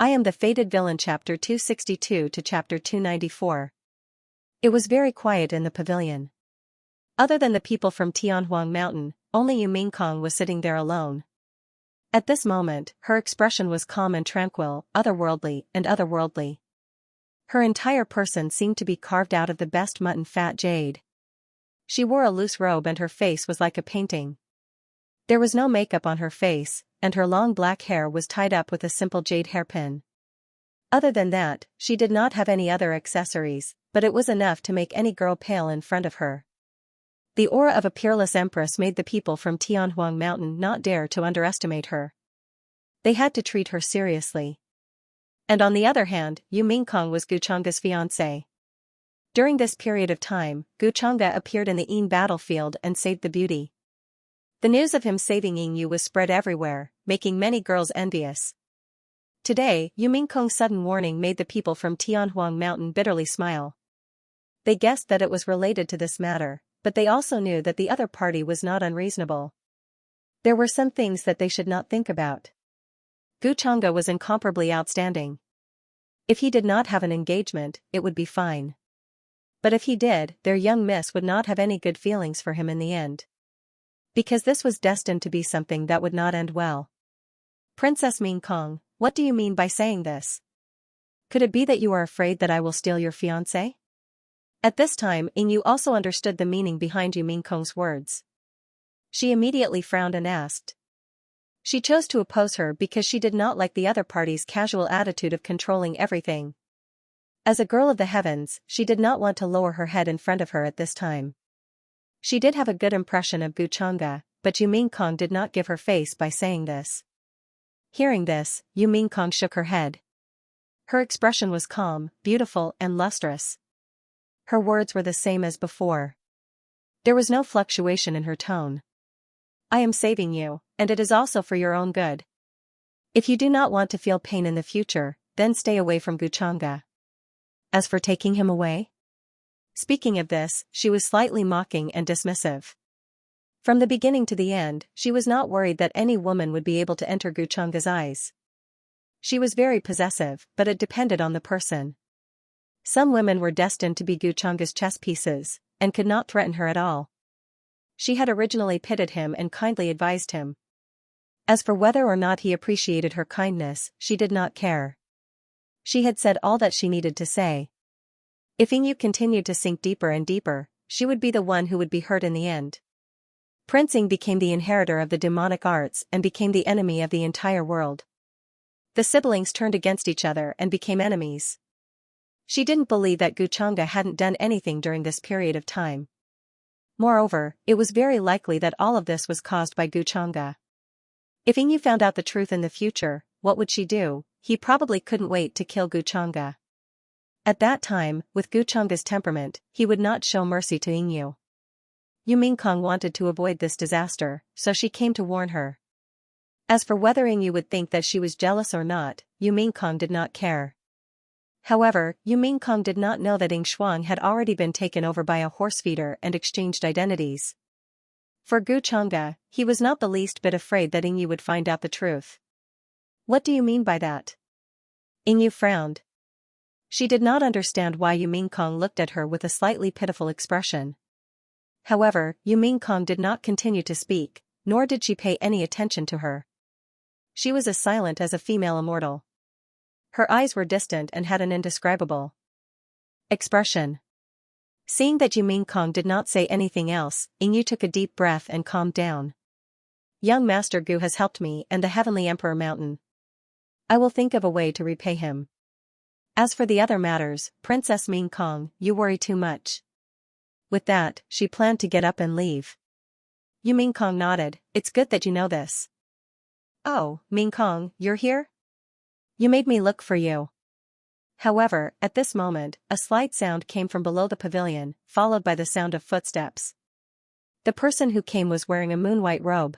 I Am the Fated Villain Chapter 262 to Chapter 294. It was very quiet in the pavilion. Other than the people from Tianhuang Mountain, only Yu Mingkong was sitting there alone. At this moment, her expression was calm and tranquil, otherworldly. Her entire person seemed to be carved out of the best mutton fat jade. She wore a loose robe and her face was like a painting. There was no makeup on her face, and her long black hair was tied up with a simple jade hairpin. Other than that, she did not have any other accessories, but it was enough to make any girl pale in front of her. The aura of a peerless empress made the people from Tianhuang Mountain not dare to underestimate her. They had to treat her seriously. And on the other hand, Yu Mingkong was Guchang's fiancé. During this period of time, Guchanga appeared in the Yin battlefield and saved the beauty. The news of him saving Yingyu was spread everywhere, making many girls envious. Today, Yu Mingkong's sudden warning made the people from Tianhuang Mountain bitterly smile. They guessed that it was related to this matter, but they also knew that the other party was not unreasonable. There were some things that they should not think about. Guchanga was incomparably outstanding. If he did not have an engagement, it would be fine. But if he did, their young miss would not have any good feelings for him in the end. Because this was destined to be something that would not end well. Princess Mingkong, what do you mean by saying this? Could it be that you are afraid that I will steal your fiancé? At this time, Yingyu also understood the meaning behind Yu Mingkong's words. She immediately frowned and asked. She chose to oppose her because she did not like the other party's casual attitude of controlling everything. As a girl of the heavens, she did not want to lower her head in front of her at this time. She did have a good impression of Guchanga, but Yu Mingkong did not give her face by saying this. Hearing this, Yu Mingkong shook her head. Her expression was calm, beautiful, and lustrous. Her words were the same as before. There was no fluctuation in her tone. I am saving you, and it is also for your own good. If you do not want to feel pain in the future, then stay away from Guchanga. As for taking him away? Speaking of this, she was slightly mocking and dismissive. From the beginning to the end, she was not worried that any woman would be able to enter Guchanga's eyes. She was very possessive, but it depended on the person. Some women were destined to be Guchanga's chess pieces, and could not threaten her at all. She had originally pitied him and kindly advised him. As for whether or not he appreciated her kindness, she did not care. She had said all that she needed to say. If Yingyu continued to sink deeper and deeper, she would be the one who would be hurt in the end. Prince Ying became the inheritor of the demonic arts and became the enemy of the entire world. The siblings turned against each other and became enemies. She didn't believe that Guchanga hadn't done anything during this period of time. Moreover, it was very likely that all of this was caused by Guchanga. If Yingyu found out the truth in the future, what would she do? He probably couldn't wait to kill Guchanga. At that time, with Guchanga's temperament, he would not show mercy to Yingyu. Yu Mingkong wanted to avoid this disaster, so she came to warn her. As for whether Yingyu would think that she was jealous or not, Yu Mingkong did not care. However, Yu Mingkong did not know that Shuang had already been taken over by a horse feeder and exchanged identities. For Guchanga, he was not the least bit afraid that Yingyu would find out the truth. What do you mean by that? Yingyu frowned. She did not understand why Yu Mingkong looked at her with a slightly pitiful expression. However, Yu Mingkong did not continue to speak, nor did she pay any attention to her. She was as silent as a female immortal. Her eyes were distant and had an indescribable expression. Seeing that Yu Mingkong did not say anything else, Yingyu took a deep breath and calmed down. Young Master Gu has helped me and the Heavenly Emperor Mountain. I will think of a way to repay him. As for the other matters, Princess Mingkong, you worry too much. With that, she planned to get up and leave. Yu Mingkong nodded. It's good that you know this. Oh, Mingkong, you're here? You made me look for you. However, at this moment, a slight sound came from below the pavilion, followed by the sound of footsteps. The person who came was wearing a moon-white robe.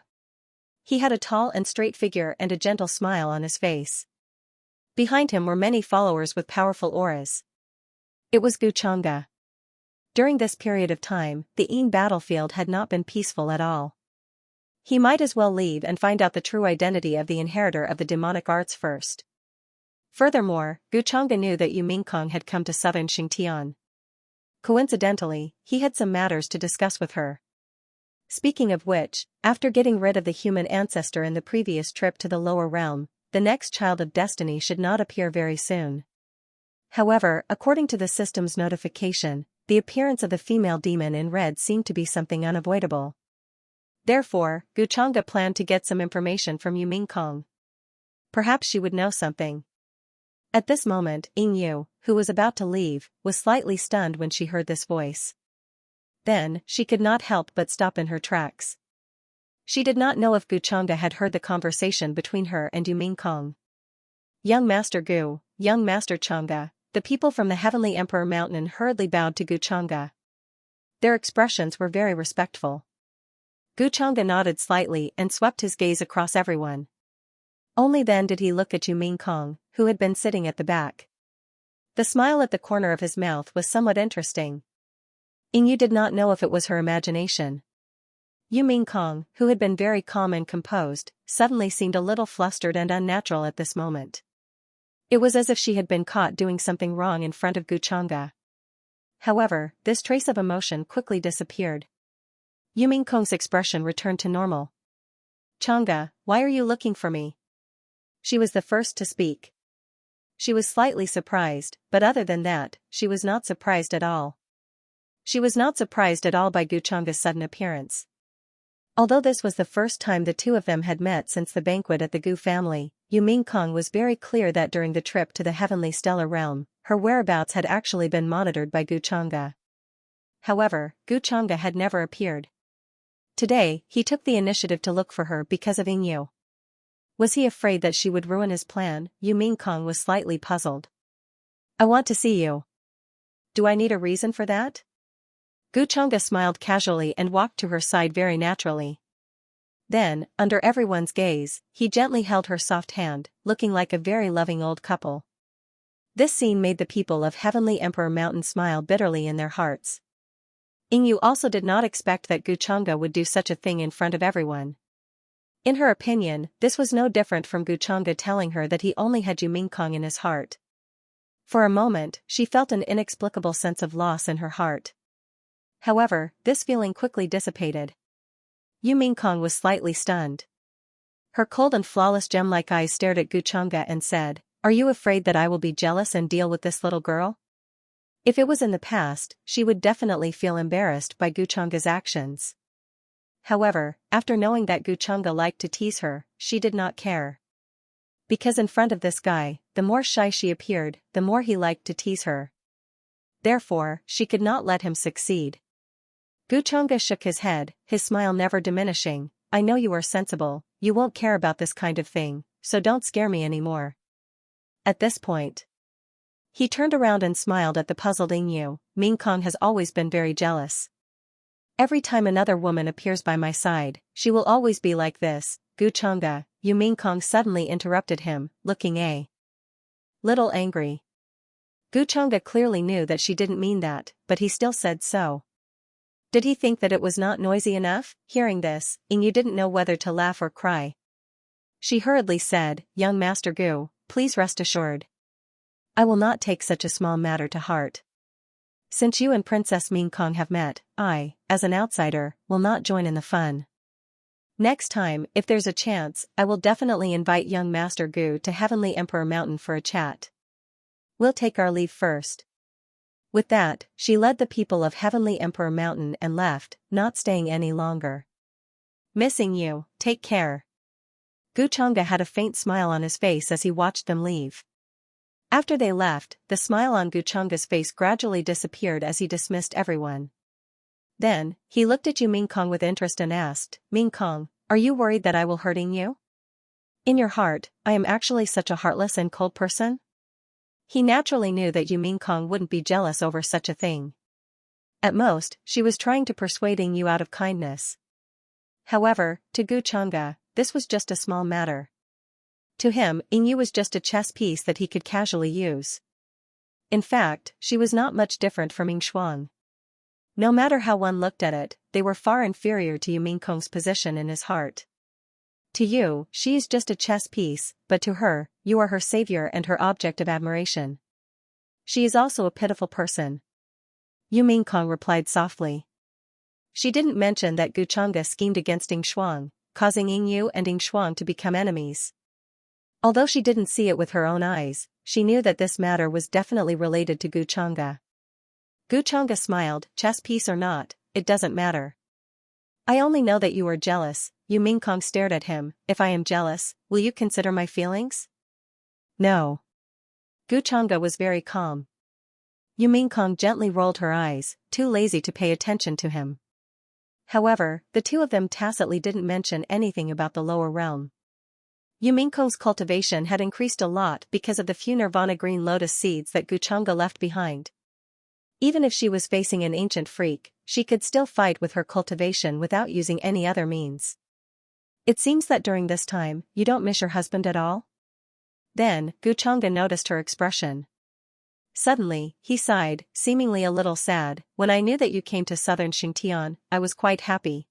He had a tall and straight figure and a gentle smile on his face. Behind him were many followers with powerful auras. It was Guchanga. During this period of time, the Yin battlefield had not been peaceful at all. He might as well leave and find out the true identity of the inheritor of the demonic arts first. Furthermore, Gu Changge knew that Yu Mingkong had come to southern Xingtian. Coincidentally, he had some matters to discuss with her. Speaking of which, after getting rid of the human ancestor in the previous trip to the lower realm, the next child of destiny should not appear very soon. However, according to the system's notification, the appearance of the female demon in red seemed to be something unavoidable. Therefore, Gu Changge planned to get some information from Yu Mingkong. Perhaps she would know something. At this moment, Ying Yu, who was about to leave, was slightly stunned when she heard this voice. Then, she could not help but stop in her tracks. She did not know if Gu Changge had heard the conversation between her and Yu Mingkong. Young Master Gu, young Master Changge, the people from the Heavenly Emperor Mountain hurriedly bowed to Gu Changge. Their expressions were very respectful. Gu Changge nodded slightly and swept his gaze across everyone. Only then did he look at Yu Mingkong, who had been sitting at the back. The smile at the corner of his mouth was somewhat interesting. Ying Yu did not know if it was her imagination. Yu Mingkong, who had been very calm and composed, suddenly seemed a little flustered and unnatural at this moment. It was as if she had been caught doing something wrong in front of Gu Changge. However, this trace of emotion quickly disappeared. Yu Mingkong's expression returned to normal. "Changge, why are you looking for me?" She was the first to speak. She was slightly surprised, but other than that, she was not surprised at all. She was not surprised at all by Gu Changge's sudden appearance. Although this was the first time the two of them had met since the banquet at the Gu family, Yu Mingkong was very clear that during the trip to the heavenly stellar realm, her whereabouts had actually been monitored by Gu Changge. However, Gu Changge had never appeared. Today, he took the initiative to look for her because of Ying Yu. Was he afraid that she would ruin his plan? Yu Mingkong was slightly puzzled. "I want to see you." "Do I need a reason for that?" Gu Changge smiled casually and walked to her side very naturally. Then, under everyone's gaze, he gently held her soft hand, looking like a very loving old couple. This scene made the people of Heavenly Emperor Mountain smile bitterly in their hearts. Ying Yu also did not expect that Gu Changge would do such a thing in front of everyone. In her opinion, this was no different from Gu Changge telling her that he only had Yu Mingkong in his heart. For a moment, she felt an inexplicable sense of loss in her heart. However, this feeling quickly dissipated. Yu Mingkong was slightly stunned. Her cold and flawless gem-like eyes stared at Gu Changge and said, "Are you afraid that I will be jealous and deal with this little girl?" If it was in the past, she would definitely feel embarrassed by Gu Changge's actions. However, after knowing that Gu Changge liked to tease her, she did not care. Because in front of this guy, the more shy she appeared, the more he liked to tease her. Therefore, she could not let him succeed. Gu Changge shook his head, his smile never diminishing. "I know you are sensible, you won't care about this kind of thing, so don't scare me anymore." At this point, he turned around and smiled at the puzzled Ying Yu. "Mingkong has always been very jealous. Every time another woman appears by my side, she will always be like this." "Gu Changge," Yu Mingkong suddenly interrupted him, looking a little angry. Gu Changge clearly knew that she didn't mean that, but he still said so. Did he think that it was not noisy enough? Hearing this, Ying Yu didn't know whether to laugh or cry. She hurriedly said, "Young Master Gu, please rest assured. I will not take such a small matter to heart. Since you and Princess Mingkong have met, I, as an outsider, will not join in the fun. Next time, if there's a chance, I will definitely invite young Master Gu to Heavenly Emperor Mountain for a chat. We'll take our leave first." With that, she led the people of Heavenly Emperor Mountain and left, not staying any longer. "Missing you, take care." Gu Changge had a faint smile on his face as he watched them leave. After they left, the smile on Gu Changge's face gradually disappeared as he dismissed everyone. Then, he looked at Yu Mingkong with interest and asked, "Mingkong, are you worried that I will hurting you? In your heart, I am actually such a heartless and cold person?" He naturally knew that Yu Mingkong wouldn't be jealous over such a thing. At most, she was trying to persuade Ying Yu out of kindness. However, to Gu Changge, this was just a small matter. To him, Ying Yu was just a chess piece that he could casually use. In fact, she was not much different from Ying Shuang. No matter how one looked at it, they were far inferior to Yu Mingkong's position in his heart. To you, she is just a chess piece, but to her, you are her savior and her object of admiration. She is also a pitiful person. Yu Mingkong replied softly. She didn't mention that Guchanga schemed against Ying Shuang, causing Ying Yu and Ying Shuang to become enemies. Although she didn't see it with her own eyes, she knew that this matter was definitely related to Guchanga. Guchanga smiled, chess piece or not, it doesn't matter. I only know that you are jealous. Yu Mingkong stared at him. If I am jealous, will you consider my feelings? No. Guchanga was very calm. Yu Mingkong gently rolled her eyes, too lazy to pay attention to him. However, the two of them tacitly didn't mention anything about the lower realm. Yu Mingkong's cultivation had increased a lot because of the few nirvana green lotus seeds that Guchanga left behind. Even if she was facing an ancient freak, she could still fight with her cultivation without using any other means. It seems that during this time, you don't miss your husband at all? Then, Guchanga noticed her expression. Suddenly, he sighed, seemingly a little sad. When I knew that you came to southern Xingtian, I was quite happy.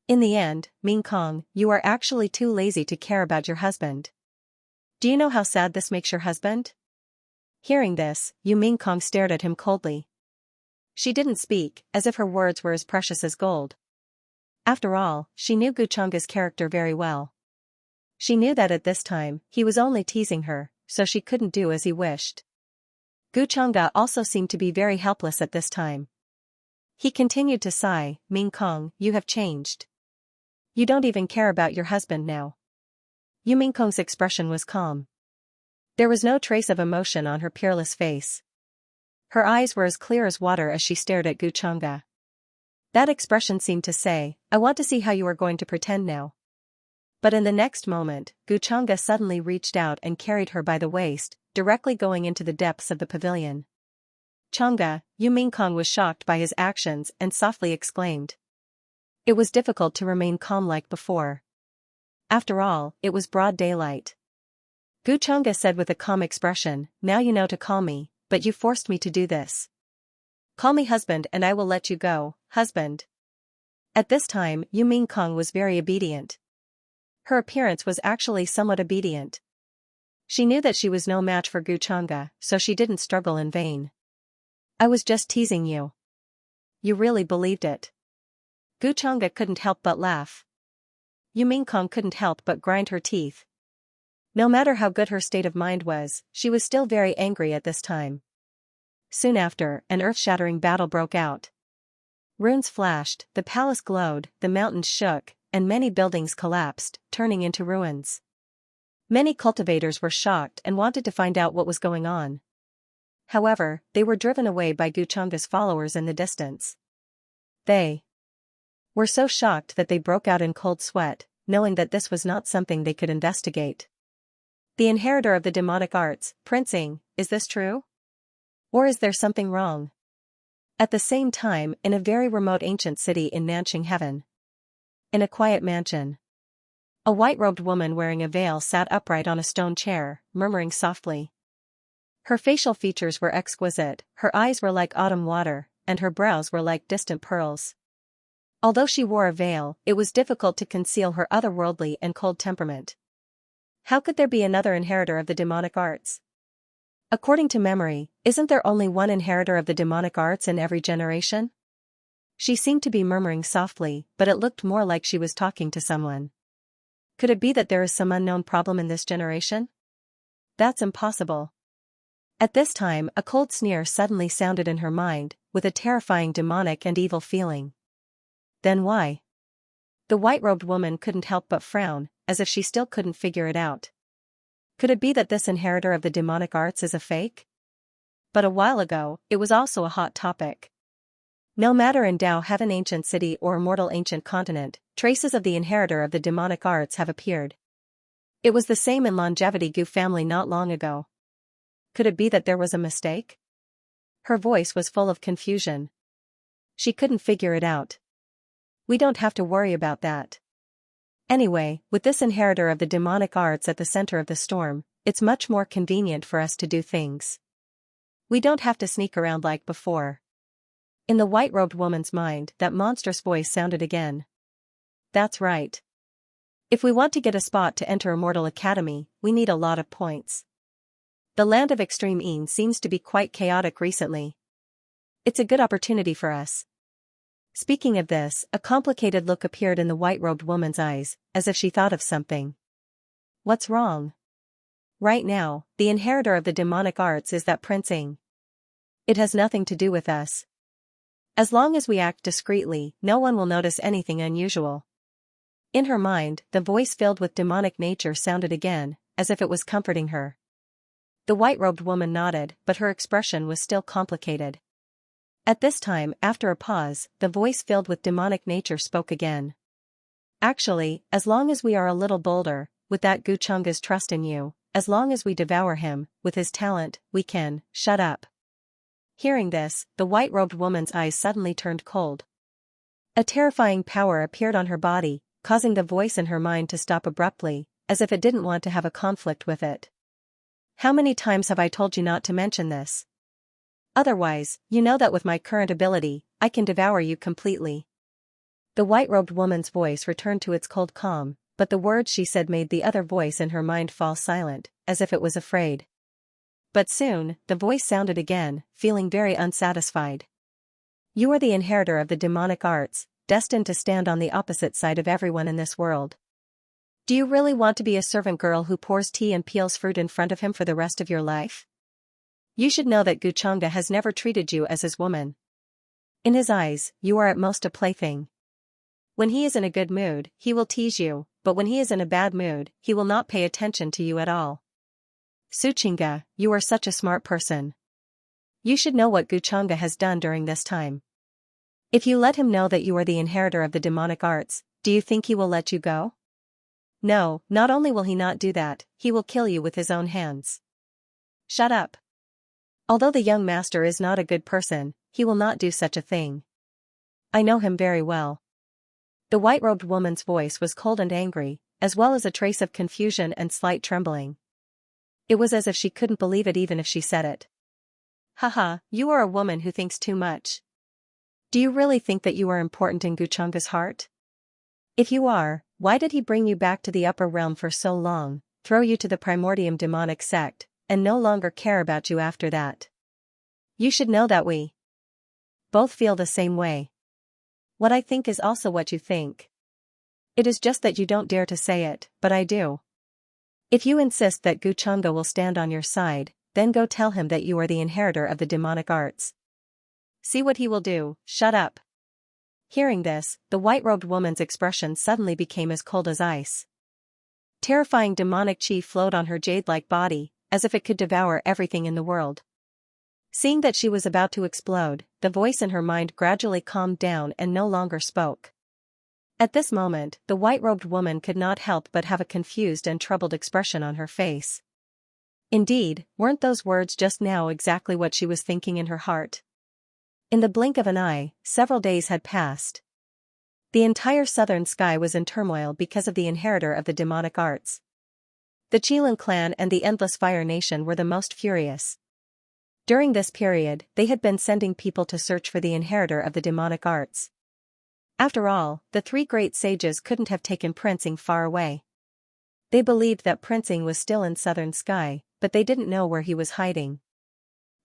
In the end, Mingkong, you are actually too lazy to care about your husband. Do you know how sad this makes your husband? Hearing this, Yu Mingkong stared at him coldly. She didn't speak, as if her words were as precious as gold. After all, she knew Guchanga's character very well. She knew that at this time, he was only teasing her, so she couldn't do as he wished. Guchanga also seemed to be very helpless at this time. He continued to sigh, Mingkong, you have changed. You don't even care about your husband now. Yu Mingkong's expression was calm. There was no trace of emotion on her peerless face. Her eyes were as clear as water as she stared at Guchanga. That expression seemed to say, I want to see how you are going to pretend now. But in the next moment, Guchanga suddenly reached out and carried her by the waist, directly going into the depths of the pavilion. Changa, Yu Mingkong was shocked by his actions and softly exclaimed. It was difficult to remain calm like before. After all, it was broad daylight. Guchanga said with a calm expression, now you know to call me, but you forced me to do this. Call me husband and I will let you go, husband. At this time, Yu Mingkong was very obedient. Her appearance was actually somewhat obedient. She knew that she was no match for Guchanga, so she didn't struggle in vain. I was just teasing you. You really believed it. Guchanga couldn't help but laugh. Yu Mingkong couldn't help but grind her teeth. No matter how good her state of mind was, she was still very angry at this time. Soon after, an earth-shattering battle broke out. Runes flashed, the palace glowed, the mountains shook, and many buildings collapsed, turning into ruins. Many cultivators were shocked and wanted to find out what was going on. However, they were driven away by Guchanga's followers in the distance. They were so shocked that they broke out in cold sweat, knowing that this was not something they could investigate. The inheritor of the demonic arts, Prince Ying, is this true? Or is there something wrong? At the same time, in a very remote ancient city in Nanxing Heaven. In a quiet mansion. A white-robed woman wearing a veil sat upright on a stone chair, murmuring softly. Her facial features were exquisite, her eyes were like autumn water, and her brows were like distant pearls. Although she wore a veil, it was difficult to conceal her otherworldly and cold temperament. How could there be another inheritor of the demonic arts? According to memory, isn't there only one inheritor of the demonic arts in every generation? She seemed to be murmuring softly, but it looked more like she was talking to someone. Could it be that there is some unknown problem in this generation? That's impossible. At this time, a cold sneer suddenly sounded in her mind, with a terrifying demonic and evil feeling. Then why? The white-robed woman couldn't help but frown, as if she still couldn't figure it out. Could it be that this inheritor of the demonic arts is a fake? But a while ago, it was also a hot topic. No matter in Dao Heaven ancient city or mortal ancient continent, traces of the inheritor of the demonic arts have appeared. It was the same in Longevity Gu family not long ago. Could it be that there was a mistake? Her voice was full of confusion. She couldn't figure it out. We don't have to worry about that. Anyway, with this inheritor of the demonic arts at the center of the storm, it's much more convenient for us to do things. We don't have to sneak around like before. In the white-robed woman's mind, that monstrous voice sounded again. That's right. If we want to get a spot to enter Immortal Academy, we need a lot of points. The land of Extreme Een seems to be quite chaotic recently. It's a good opportunity for us. Speaking of this, a complicated look appeared in the white-robed woman's eyes, as if she thought of something. What's wrong? Right now, the inheritor of the demonic arts is that Prince Ing. It has nothing to do with us. As long as we act discreetly, no one will notice anything unusual. In her mind, the voice filled with demonic nature sounded again, as if it was comforting her. The white-robed woman nodded, but her expression was still complicated. At this time, after a pause, the voice filled with demonic nature spoke again. Actually, as long as we are a little bolder, with that Guchunga's trust in you, as long as we devour him, with his talent, we can, shut up. Hearing this, the white-robed woman's eyes suddenly turned cold. A terrifying power appeared on her body, causing the voice in her mind to stop abruptly, as if it didn't want to have a conflict with it. How many times have I told you not to mention this? Otherwise, you know that with my current ability, I can devour you completely. The white-robed woman's voice returned to its cold calm, but the words she said made the other voice in her mind fall silent, as if it was afraid. But soon, the voice sounded again, feeling very unsatisfied. You are the inheritor of the demonic arts, destined to stand on the opposite side of everyone in this world. Do you really want to be a servant girl who pours tea and peels fruit in front of him for the rest of your life? You should know that Guchunga has never treated you as his woman. In his eyes, you are at most a plaything. When he is in a good mood, he will tease you, but when he is in a bad mood, he will not pay attention to you at all. Xianxia, you are such a smart person. You should know what Guchunga has done during this time. If you let him know that you are the inheritor of the demonic arts, do you think he will let you go? No, not only will he not do that, he will kill you with his own hands. Shut up. Although the young master is not a good person, he will not do such a thing. I know him very well. The white-robed woman's voice was cold and angry, as well as a trace of confusion and slight trembling. It was as if she couldn't believe it even if she said it. Haha, you are a woman who thinks too much. Do you really think that you are important in Guchunga's heart? If you are, why did he bring you back to the upper realm for so long, throw you to the primordium demonic sect, and no longer care about you after that? You should know that we both feel the same way. What I think is also what you think. It is just that you don't dare to say it, but I do. If you insist that Guchunga will stand on your side, then go tell him that you are the inheritor of the demonic arts. See what he will do. Shut up. Hearing this, the white-robed woman's expression suddenly became as cold as ice. Terrifying demonic chi flowed on her jade-like body, as if it could devour everything in the world. Seeing that she was about to explode, the voice in her mind gradually calmed down and no longer spoke. At this moment, the white-robed woman could not help but have a confused and troubled expression on her face. Indeed, weren't those words just now exactly what she was thinking in her heart? In the blink of an eye, several days had passed. The entire southern sky was in turmoil because of the inheritor of the demonic arts. The Qilin clan and the Endless Fire Nation were the most furious. During this period, they had been sending people to search for the inheritor of the demonic arts. After all, the three great sages couldn't have taken Prince Ing far away. They believed that Prince Ing was still in southern sky, but they didn't know where he was hiding.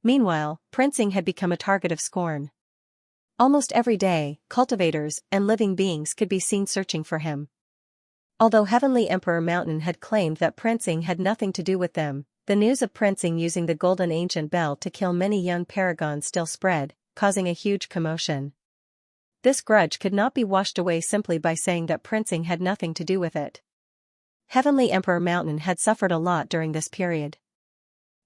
Meanwhile, Prince Ing had become a target of scorn. Almost every day, cultivators and living beings could be seen searching for him. Although Heavenly Emperor Mountain had claimed that Prince Ing had nothing to do with them, the news of Prince Ing using the golden ancient bell to kill many young paragons still spread, causing a huge commotion. This grudge could not be washed away simply by saying that Prince Ing had nothing to do with it. Heavenly Emperor Mountain had suffered a lot during this period.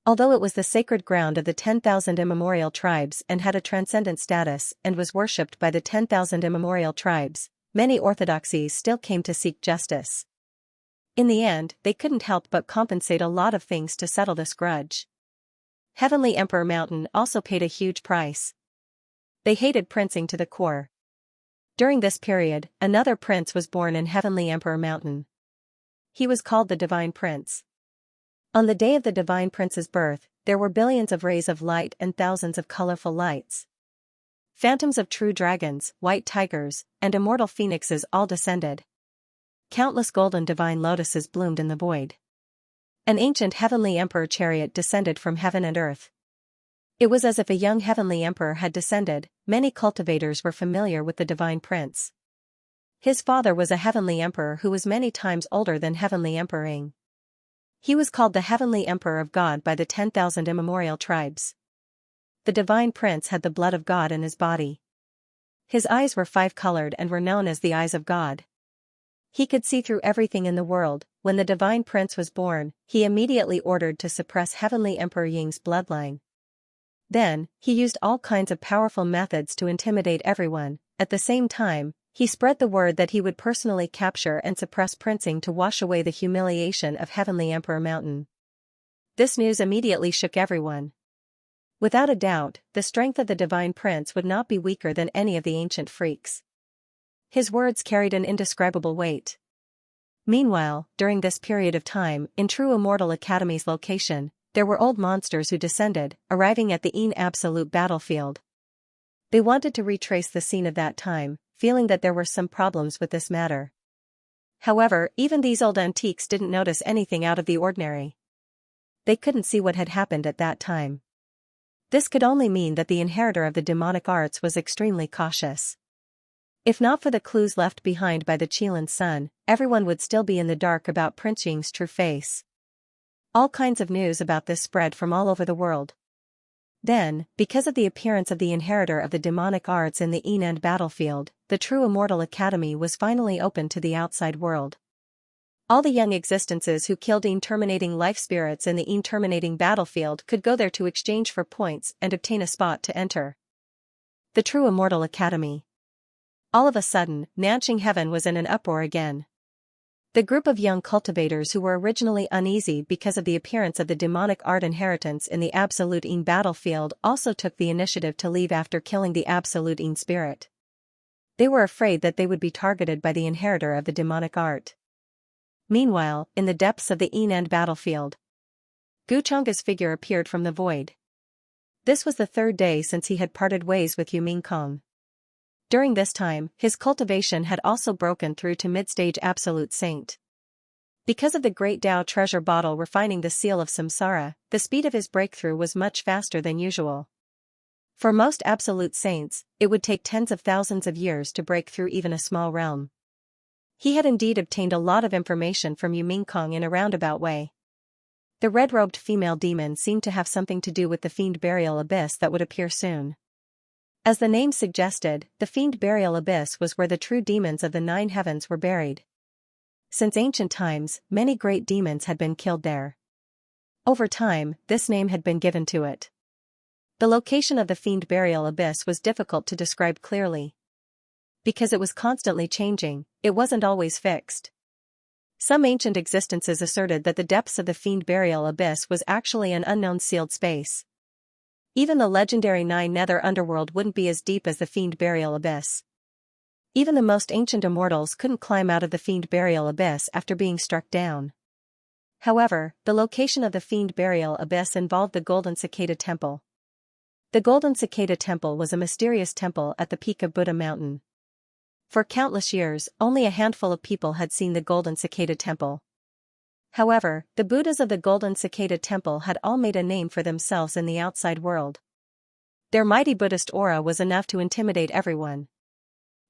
Although it was the sacred ground of the 10,000 immemorial tribes and had a transcendent status and was worshipped by the 10,000 immemorial tribes, many orthodoxies still came to seek justice. In the end, they couldn't help but compensate a lot of things to settle this grudge. Heavenly Emperor Mountain also paid a huge price. They hated Prince Ing to the core. During this period, another prince was born in Heavenly Emperor Mountain. He was called the Divine Prince. On the day of the Divine Prince's birth, there were billions of rays of light and thousands of colorful lights. Phantoms of true dragons, white tigers, and immortal phoenixes all descended. countless golden divine lotuses bloomed in the void. An ancient heavenly emperor chariot descended from heaven and earth. It was as if a young heavenly emperor had descended. Many cultivators were familiar with the divine prince. His father was a heavenly emperor who was many times older than heavenly emperor Ing. He was called the heavenly emperor of God by the 10,000 immemorial tribes. The divine prince had the blood of God in his body. His eyes were five-colored and were known as the eyes of God. He could see through everything in the world. When the divine prince was born, he immediately ordered to suppress heavenly emperor Ying's bloodline. Then, he used all kinds of powerful methods to intimidate everyone. At the same time, he spread the word that he would personally capture and suppress Prince Ying to wash away the humiliation of Heavenly Emperor Mountain. This news immediately shook everyone. Without a doubt, the strength of the divine prince would not be weaker than any of the ancient freaks. His words carried an indescribable weight. Meanwhile, during this period of time, in True Immortal Academy's location, there were old monsters who descended, arriving at the Een Absolute battlefield. They wanted to retrace the scene of that time, feeling that there were some problems with this matter. However, even these old antiques didn't notice anything out of the ordinary. They couldn't see what had happened at that time. This could only mean that the inheritor of the demonic arts was extremely cautious. If not for the clues left behind by the Qilin's son, everyone would still be in the dark about Prince Ying's true face. All kinds of news about this spread from all over the world. Then, because of the appearance of the inheritor of the demonic arts in the Een battlefield, the True Immortal Academy was finally open to the outside world. All the young existences who killed Een terminating life spirits in the Een terminating battlefield could go there to exchange for points and obtain a spot to enter the True Immortal Academy. All of a sudden, Nanqing Heaven was in an uproar again. The group of young cultivators who were originally uneasy because of the appearance of the demonic art inheritance in the Absolute Een battlefield also took the initiative to leave after killing the Absolute Een spirit. They were afraid that they would be targeted by the inheritor of the demonic art. Meanwhile, in the depths of the Een battlefield, Guchang's figure appeared from the void. This was the third day since he had parted ways with Yumingkong. During this time, his cultivation had also broken through to mid-stage Absolute Saint. Because of the Great Tao treasure bottle refining the seal of samsara, the speed of his breakthrough was much faster than usual. For most Absolute Saints, it would take tens of thousands of years to break through even a small realm. He had indeed obtained a lot of information from Yumingkong in a roundabout way. The red-robed female demon seemed to have something to do with the Fiend Burial Abyss that would appear soon. As the name suggested, the Fiend Burial Abyss was where the true demons of the 9 heavens were buried. Since ancient times, many great demons had been killed there. Over time, this name had been given to it. The location of the Fiend Burial Abyss was difficult to describe clearly. Because it was constantly changing, it wasn't always fixed. Some ancient existences asserted that the depths of the Fiend Burial Abyss was actually an unknown sealed space. Even the legendary 9 nether underworld wouldn't be as deep as the Fiend Burial Abyss. Even the most ancient immortals couldn't climb out of the Fiend Burial Abyss after being struck down. However, the location of the Fiend Burial Abyss involved the Golden Cicada Temple. The Golden Cicada Temple was a mysterious temple at the peak of Buddha Mountain. For countless years, only a handful of people had seen the Golden Cicada Temple. However, the Buddhas of the Golden Cicada Temple had all made a name for themselves in the outside world. Their mighty Buddhist aura was enough to intimidate everyone.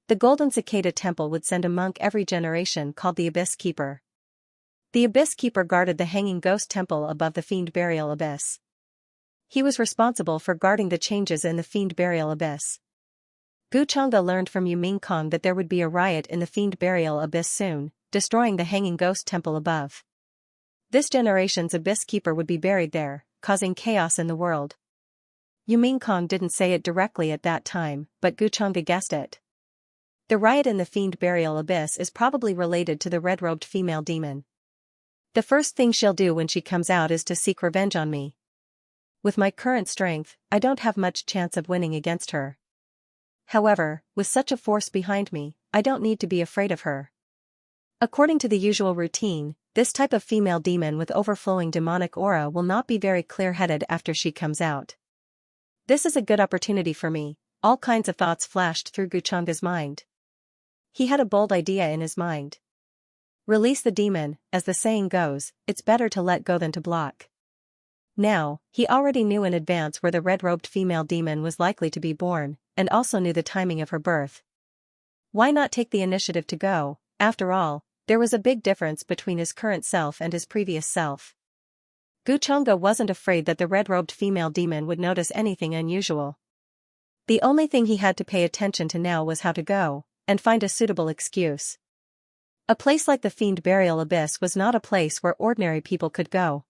The Golden Cicada Temple would send a monk every generation called the Abyss Keeper. The Abyss Keeper guarded the Hanging Ghost Temple above the Fiend Burial Abyss. He was responsible for guarding the changes in the Fiend Burial Abyss. Guchangda learned from Yumingkong that there would be a riot in the Fiend Burial Abyss soon, destroying the Hanging Ghost Temple above. This generation's Abyss Keeper would be buried there, causing chaos in the world. Yumingkong didn't say it directly at that time, but Guchangda guessed it. The riot in the Fiend Burial Abyss is probably related to the red-robed female demon. The first thing she'll do when she comes out is to seek revenge on me. With my current strength, I don't have much chance of winning against her. However, with such a force behind me, I don't need to be afraid of her. According to the usual routine, this type of female demon with overflowing demonic aura will not be very clear-headed after she comes out. This is a good opportunity for me. All kinds of thoughts flashed through Guchangda's mind. He had a bold idea in his mind. Release the demon, as the saying goes, it's better to let go than to block. Now, he already knew in advance where the red-robed female demon was likely to be born, and also knew the timing of her birth. Why not take the initiative to go? After all, there was a big difference between his current self and his previous self. Xianxia wasn't afraid that the red-robed female demon would notice anything unusual. The only thing he had to pay attention to now was how to go, and find a suitable excuse. A place like the Fiend Burial Abyss was not a place where ordinary people could go.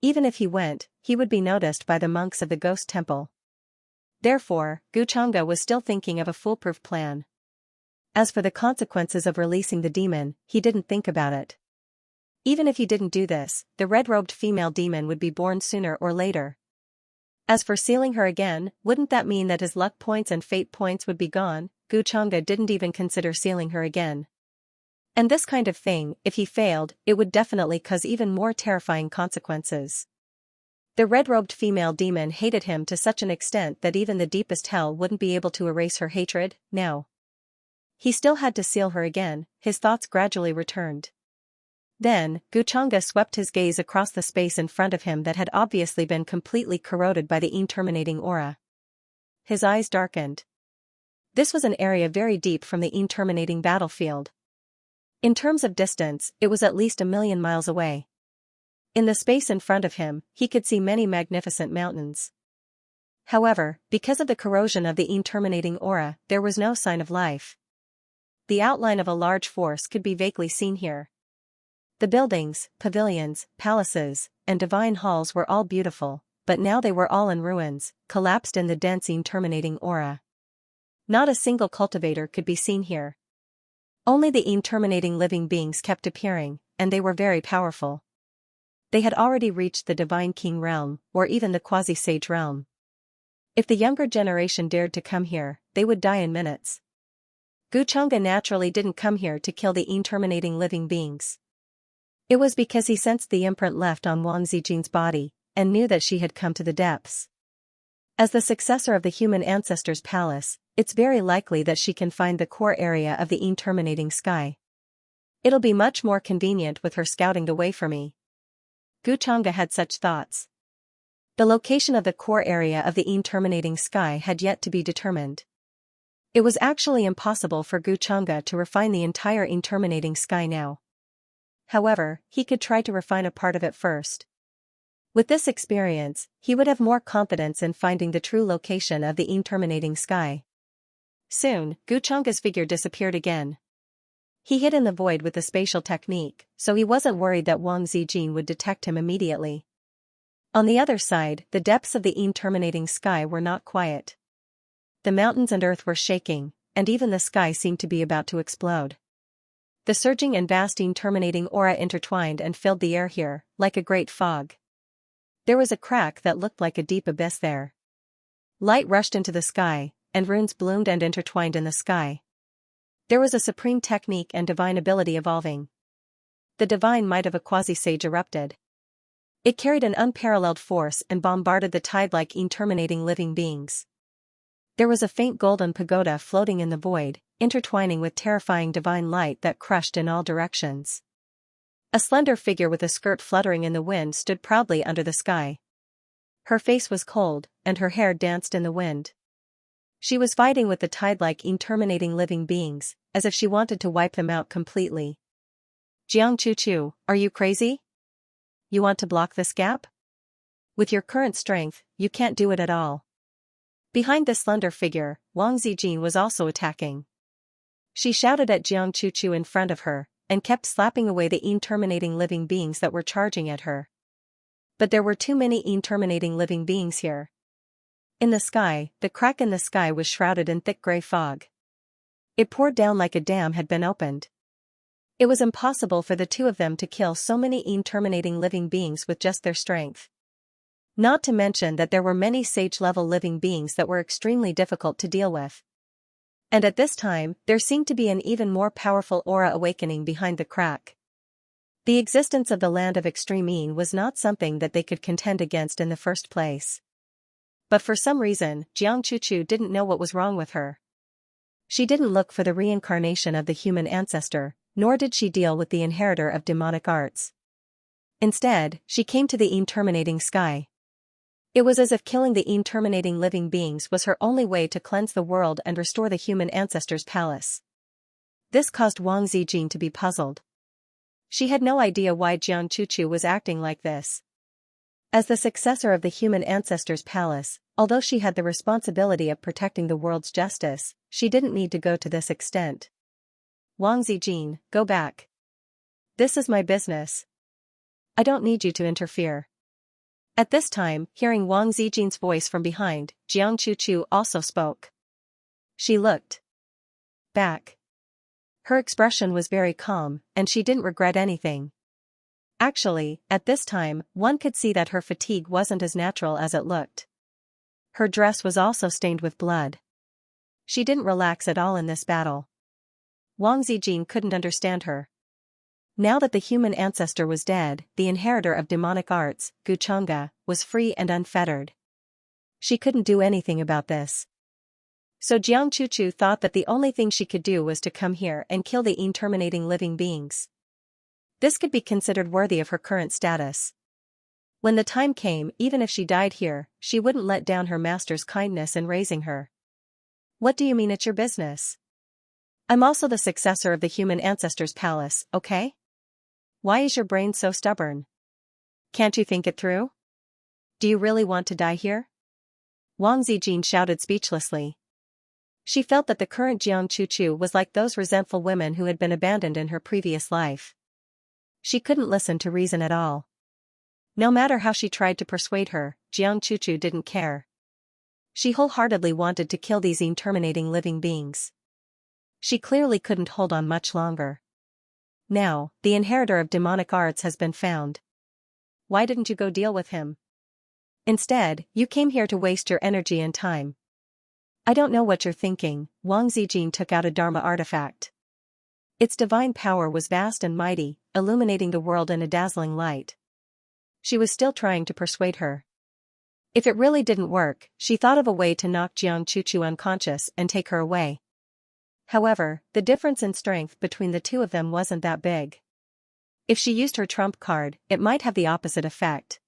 Even if he went, he would be noticed by the monks of the Ghost Temple. Therefore, Xianxia was still thinking of a foolproof plan. As for the consequences of releasing the demon, he didn't think about it. Even if he didn't do this, the red-robed female demon would be born sooner or later. As for sealing her again, wouldn't that mean that his luck points and fate points would be gone? Xianxia didn't even consider sealing her again. And this kind of thing, if he failed, it would definitely cause even more terrifying consequences. The red-robed female demon hated him to such an extent that even the deepest hell wouldn't be able to erase her hatred. Now he still had to seal her again. His thoughts gradually returned. Then, Xianxia swept his gaze across the space in front of him that had obviously been completely corroded by the terminating aura. His eyes darkened. This was an area very deep from the terminating battlefield. In terms of distance, it was at least 1,000,000 miles away. In the space in front of him, he could see many magnificent mountains. However, because of the corrosion of the terminating aura, there was no sign of life. The outline of a large force could be vaguely seen here. The buildings, pavilions, palaces, and divine halls were all beautiful, but now they were all in ruins, collapsed in the dense terminating aura. Not a single cultivator could be seen here. Only the terminating living beings kept appearing, and they were very powerful. They had already reached the Divine King realm, or even the quasi-sage realm. If the younger generation dared to come here, they would die in minutes. Xianxia naturally didn't come here to kill the terminating living beings. It was because he sensed the imprint left on Wang Zijin's body, and knew that she had come to the depths. As the successor of the human ancestor's palace, it's very likely that she can find the core area of the terminating sky. It'll be much more convenient with her scouting the way for me. Xianxia had such thoughts. The location of the core area of the terminating sky had yet to be determined. It was actually impossible for Xianxia to refine the entire terminating sky now. However, he could try to refine a part of it first. With this experience, he would have more confidence in finding the true location of the terminating sky. Soon, Xianxia's figure disappeared again. He hid in the void with the spatial technique, so he wasn't worried that Wang Zijin would detect him immediately. On the other side, the depths of the terminating sky were not quiet. The mountains and earth were shaking, and even the sky seemed to be about to explode. The surging and vast terminating aura intertwined and filled the air here, like a great fog. There was a crack that looked like a deep abyss there. Light rushed into the sky, and runes bloomed and intertwined in the sky. There was a supreme technique and divine ability evolving. The divine might of a quasi-sage erupted. It carried an unparalleled force and bombarded the tide-like terminating living beings. There was a faint golden pagoda floating in the void, intertwining with terrifying divine light that crushed in all directions. A slender figure with a skirt fluttering in the wind stood proudly under the sky. Her face was cold, and her hair danced in the wind. She was fighting with the tide-like terminating living beings, as if she wanted to wipe them out completely. Xianxia, are you crazy? You want to block this gap? With your current strength, you can't do it at all. Behind the slender figure, Wang Zijin was also attacking. She shouted at Xianxia in front of her, and kept slapping away the terminating living beings that were charging at her. But there were too many terminating living beings here. In the sky, the crack in the sky was shrouded in thick gray fog. It poured down like a dam had been opened. It was impossible for the two of them to kill so many terminating living beings with just their strength. Not to mention that there were many sage-level living beings that were extremely difficult to deal with. And at this time, there seemed to be an even more powerful aura awakening behind the crack. The existence of the land of extreme Yin was not something that they could contend against in the first place. But for some reason, Xianxia didn't know what was wrong with her. She didn't look for the reincarnation of the human ancestor, nor did she deal with the inheritor of demonic arts. Instead, she came to the terminating sky. It was as if killing the terminating living beings was her only way to cleanse the world and restore the human ancestors' palace. This caused Wang Zijin to be puzzled. She had no idea why Jiang Chuchu was acting like this. As the successor of the human ancestors' palace, although she had the responsibility of protecting the world's justice, she didn't need to go to this extent. Wang Zijin, go back. This is my business. I don't need you to interfere. At this time, hearing Wang Zijin's voice from behind, Jiang Chuchu also spoke. She looked back. Her expression was very calm, and she didn't regret anything. Actually, at this time, one could see that her fatigue wasn't as natural as it looked. Her dress was also stained with blood. She didn't relax at all in this battle. Wang Zijin couldn't understand her. Now that the human ancestor was dead, the inheritor of demonic arts, Xianxia, was free and unfettered. She couldn't do anything about this. So Jiang Chuchu thought that the only thing she could do was to come here and kill the terminating living beings. This could be considered worthy of her current status. When the time came, even if she died here, she wouldn't let down her master's kindness in raising her. What do you mean it's your business? I'm also the successor of the human ancestors' palace, okay? Why is your brain so stubborn? Can't you think it through? Do you really want to die here? Wang Zijin shouted speechlessly. She felt that the current Jiang Chuchu was like those resentful women who had been abandoned in her previous life. She couldn't listen to reason at all. No matter how she tried to persuade her, Jiang Chuchu didn't care. She wholeheartedly wanted to kill these terminating living beings. She clearly couldn't hold on much longer. Now, the inheritor of demonic arts has been found. Why didn't you go deal with him? Instead, you came here to waste your energy and time. I don't know what you're thinking. Wang Zijin took out a Dharma artifact. Its divine power was vast and mighty, illuminating the world in a dazzling light. She was still trying to persuade her. If it really didn't work, she thought of a way to knock Jiang Chuchu unconscious and take her away. However, the difference in strength between the two of them wasn't that big. If she used her trump card, it might have the opposite effect.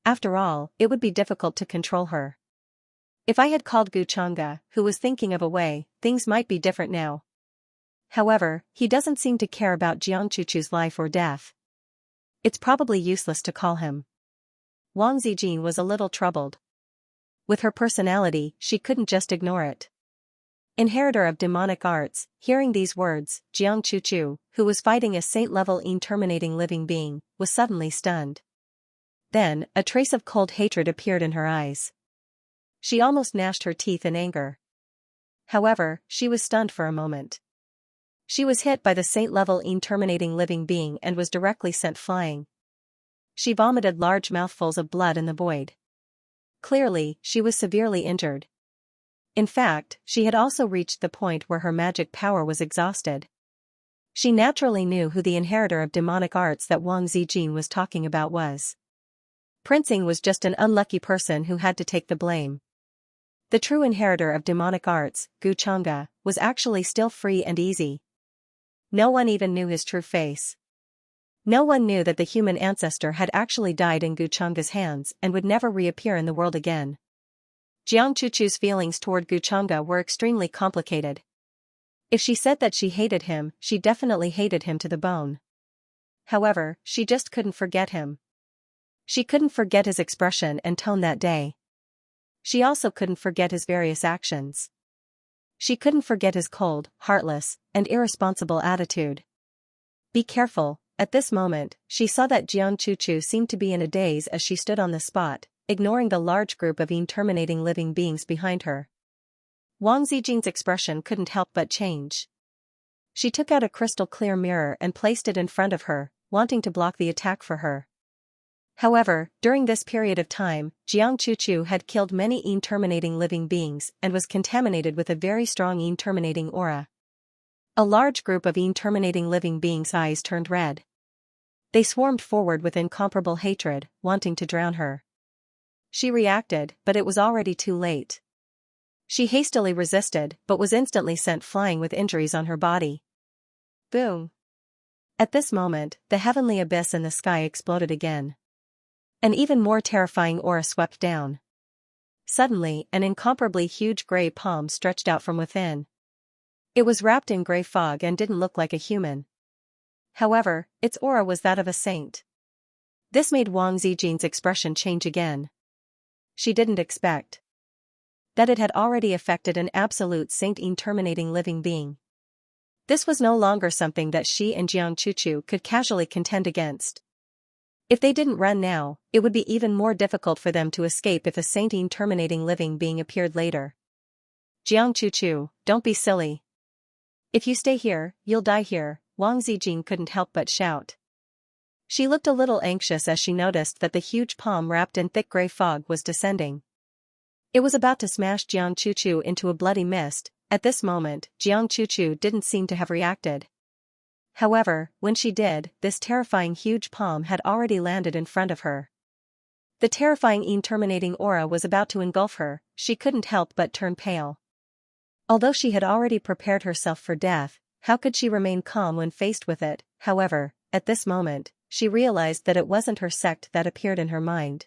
After all, it would be difficult to control her. If I had called Xianxia, who was thinking of a way, things might be different now. However, he doesn't seem to care about Jiang Chuchu's life or death. It's probably useless to call him. Wang Zijin was a little troubled. With her personality, she couldn't just ignore it. Inheritor of demonic arts, hearing these words, Jiang Chuchu, who was fighting a saint-level terminating living being, was suddenly stunned. Then, a trace of cold hatred appeared in her eyes. She almost gnashed her teeth in anger. However, she was stunned for a moment. She was hit by the saint-level terminating living being and was directly sent flying. She vomited large mouthfuls of blood in the void. Clearly, she was severely injured. In fact, she had also reached the point where her magic power was exhausted. She naturally knew who the inheritor of demonic arts that Wang Zijin was talking about was. Prince Ying was just an unlucky person who had to take the blame. The true inheritor of demonic arts, Xianxia, was actually still free and easy. No one even knew his true face. No one knew that the human ancestor had actually died in Xianxia's hands and would never reappear in the world again. Jiang Chuchu's feelings toward Xianxia were extremely complicated. If she said that she hated him, she definitely hated him to the bone. However, she just couldn't forget him. She couldn't forget his expression and tone that day. She also couldn't forget his various actions. She couldn't forget his cold, heartless, and irresponsible attitude. Be careful. At this moment, she saw that Jiang Chuchu seemed to be in a daze as she stood on the spot, ignoring the large group of terminating living beings behind her. Wang Zijin's expression couldn't help but change. She took out a crystal-clear mirror and placed it in front of her, wanting to block the attack for her. However, during this period of time, Jiang Chuchu had killed many terminating living beings and was contaminated with a very strong terminating aura. A large group of terminating living beings' eyes turned red. They swarmed forward with incomparable hatred, wanting to drown her. She reacted, but it was already too late. She hastily resisted, but was instantly sent flying with injuries on her body. Boom! At this moment, the heavenly abyss in the sky exploded again. An even more terrifying aura swept down. Suddenly, an incomparably huge gray palm stretched out from within. It was wrapped in gray fog and didn't look like a human. However, its aura was that of a saint. This made Wang Zijin's expression change again. She didn't expect that it had already affected an absolute saint terminating living being. This was no longer something that she and Jiang Chuchu could casually contend against. If they didn't run now, it would be even more difficult for them to escape if a saint terminating living being appeared later. Jiang Chuchu, don't be silly. If you stay here, you'll die here, Wang Zijin couldn't help but shout. She looked a little anxious as she noticed that the huge palm wrapped in thick gray fog was descending. It was about to smash Jiang Chuchu into a bloody mist. At this moment, Jiang Chuchu didn't seem to have reacted. However, when she did, this terrifying huge palm had already landed in front of her. The terrifying terminating aura was about to engulf her. She couldn't help but turn pale. Although she had already prepared herself for death, how could she remain calm when faced with it? However, at this moment, she realized that it wasn't her sect that appeared in her mind.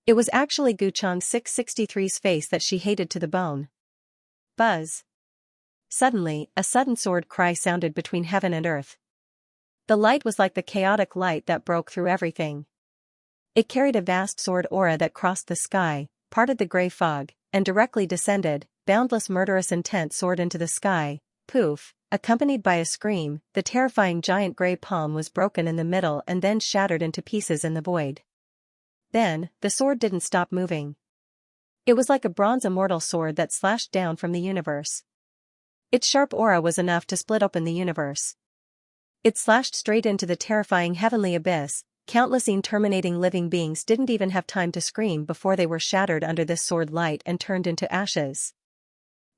It was actually Guchang 663's face that she hated to the bone. Buzz. Suddenly, a sudden sword cry sounded between heaven and earth. The light was like the chaotic light that broke through everything. It carried a vast sword aura that crossed the sky, parted the gray fog, and directly descended, boundless murderous intent soared into the sky. Poof, accompanied by a scream, the terrifying giant gray palm was broken in the middle and then shattered into pieces in the void. Then, the sword didn't stop moving. It was like a bronze immortal sword that slashed down from the universe. Its sharp aura was enough to split open the universe. It slashed straight into the terrifying heavenly abyss. Countless terminating living beings didn't even have time to scream before they were shattered under this sword light and turned into ashes.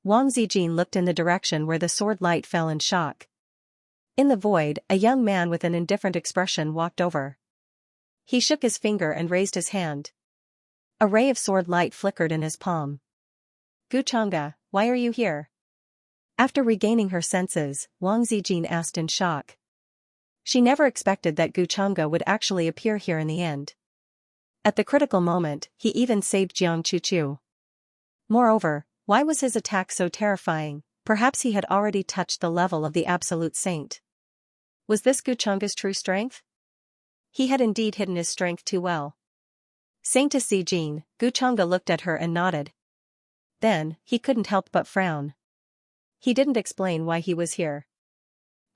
Wang Zijin looked in the direction where the sword light fell in shock. In the void, a young man with an indifferent expression walked over. He shook his finger and raised his hand. A ray of sword light flickered in his palm. Guchanga, why are you here? After regaining her senses, Wang Zijin asked in shock. She never expected that Guchanga would actually appear here in the end. At the critical moment, he even saved Jiang Chuchu. Moreover, why was his attack so terrifying? Perhaps he had already touched the level of the absolute saint. Was this Guchanga's true strength? He had indeed hidden his strength too well. Saintess Zijin, Guchanga looked at her and nodded. Then, he couldn't help but frown. He didn't explain why he was here.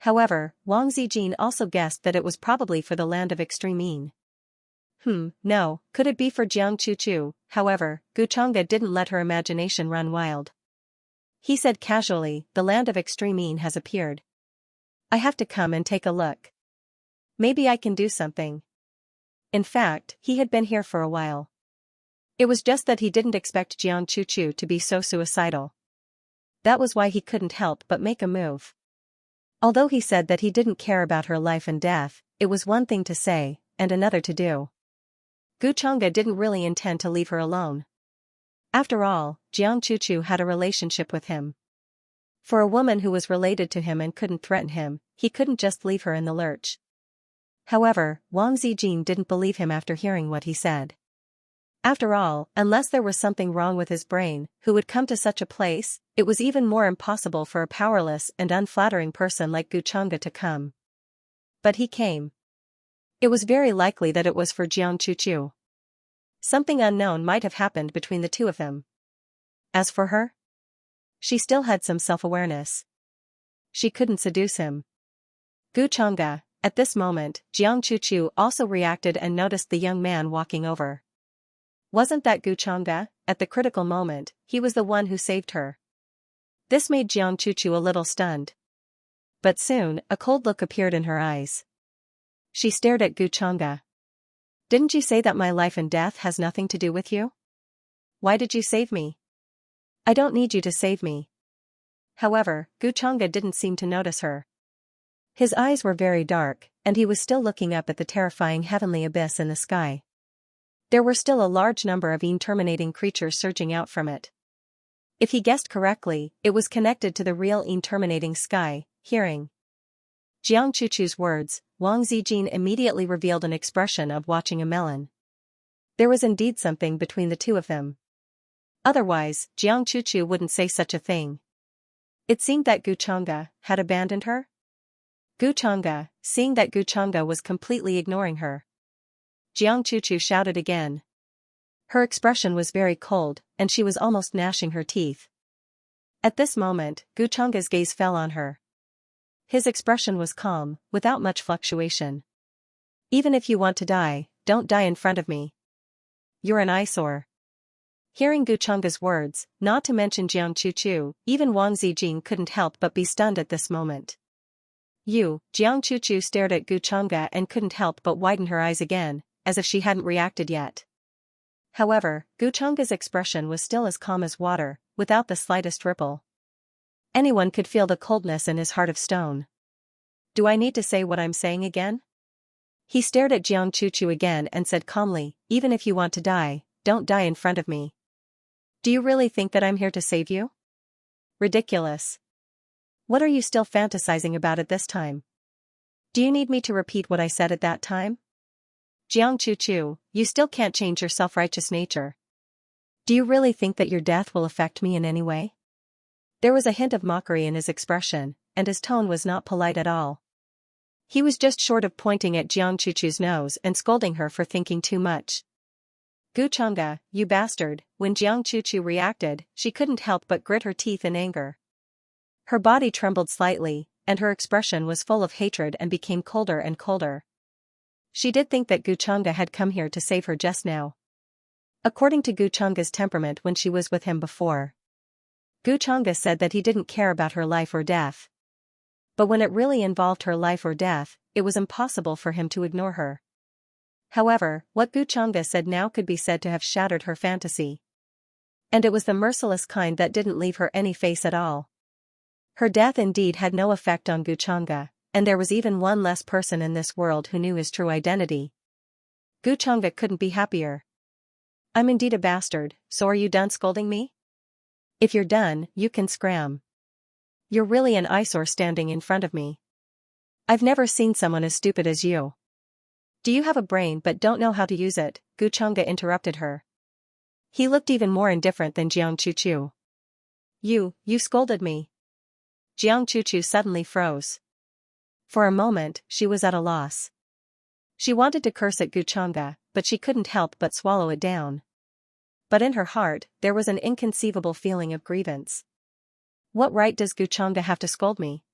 However, Wang Zijin also guessed that it was probably for the land of extreme. No, could it be for Jiang Chuchu? However, Guchanga didn't let her imagination run wild. He said casually, the land of extreme has appeared. I have to come and take a look. Maybe I can do something. In fact, he had been here for a while. It was just that he didn't expect Jiang Chuchu to be so suicidal. That was why he couldn't help but make a move. Although he said that he didn't care about her life and death, it was one thing to say, and another to do. Guchanga didn't really intend to leave her alone. After all, Jiang Chuchu had a relationship with him. For a woman who was related to him and couldn't threaten him, he couldn't just leave her in the lurch. However, Wang Zijin didn't believe him after hearing what he said. After all, unless there was something wrong with his brain, who would come to such a place? It was even more impossible for a powerless and unflattering person like Guchanga to come. But he came. It was very likely that it was for Jiang Chuchu. Something unknown might have happened between the two of them. As for her, she still had some self-awareness. She couldn't seduce him. Guchanga. At this moment, Jiang Chuchu also reacted and noticed the young man walking over. Wasn't that Guchanga? At the critical moment, he was the one who saved her. This made Jiang Chuchu a little stunned. But soon, a cold look appeared in her eyes. She stared at Guchanga. Didn't you say that my life and death has nothing to do with you? Why did you save me? I don't need you to save me. However, Guchanga didn't seem to notice her. His eyes were very dark, and he was still looking up at the terrifying heavenly abyss in the sky. There were still a large number of terminating creatures surging out from it. If he guessed correctly, it was connected to the real terminating sky. Hearing Jiang Chuchu's words, Wang Zijin immediately revealed an expression of watching a melon. There was indeed something between the two of them. Otherwise, Jiang Chuchu wouldn't say such a thing. It seemed that Gu Chang'e had abandoned her. Gu Chang'e, seeing that Gu Chang'e was completely ignoring her, Jiang Chuchu shouted again. Her expression was very cold, and she was almost gnashing her teeth. At this moment, Gu Chang'e's gaze fell on her. His expression was calm, without much fluctuation. Even if you want to die, don't die in front of me. You're an eyesore. Hearing Gu Chang'e's words, not to mention Jiang Chuchu, even Wang Zijin couldn't help but be stunned at this moment. Jiang Chuchu stared at Gu Chang'e and couldn't help but widen her eyes again, as if she hadn't reacted yet. However, Gu Chang'e's expression was still as calm as water, without the slightest ripple. Anyone could feel the coldness in his heart of stone. Do I need to say what I'm saying again? He stared at Jiang Chuchu again and said calmly, even if you want to die, don't die in front of me. Do you really think that I'm here to save you? Ridiculous. What are you still fantasizing about at this time? Do you need me to repeat what I said at that time? Jiang Chuchu, you still can't change your self-righteous nature. Do you really think that your death will affect me in any way? There was a hint of mockery in his expression, and his tone was not polite at all. He was just short of pointing at Jiang Chuchu's nose and scolding her for thinking too much. Gu Chang'e, you bastard. When Jiang Chuchu reacted, she couldn't help but grit her teeth in anger. Her body trembled slightly, and her expression was full of hatred and became colder and colder. She did think that Gu Chang'e had come here to save her just now. According to Gu Chang'e's temperament when she was with him before, Gu Chang'e said that he didn't care about her life or death. But when it really involved her life or death, it was impossible for him to ignore her. However, what Gu Chang'e said now could be said to have shattered her fantasy. And it was the merciless kind that didn't leave her any face at all. Her death indeed had no effect on Gu Chang'e, and there was even one less person in this world who knew his true identity. Gu Chang'e couldn't be happier. I'm indeed a bastard, so are you done scolding me? If you're done, you can scram. You're really an eyesore standing in front of me. I've never seen someone as stupid as you. Do you have a brain but don't know how to use it? Gu Chang'e interrupted her. He looked even more indifferent than Jiang Chuchu. You scolded me. Jiang Chuchu suddenly froze. For a moment, she was at a loss. She wanted to curse at Gu Chang'e, but she couldn't help but swallow it down. But in her heart, there was an inconceivable feeling of grievance. What right does Gu Chang'e have to scold me?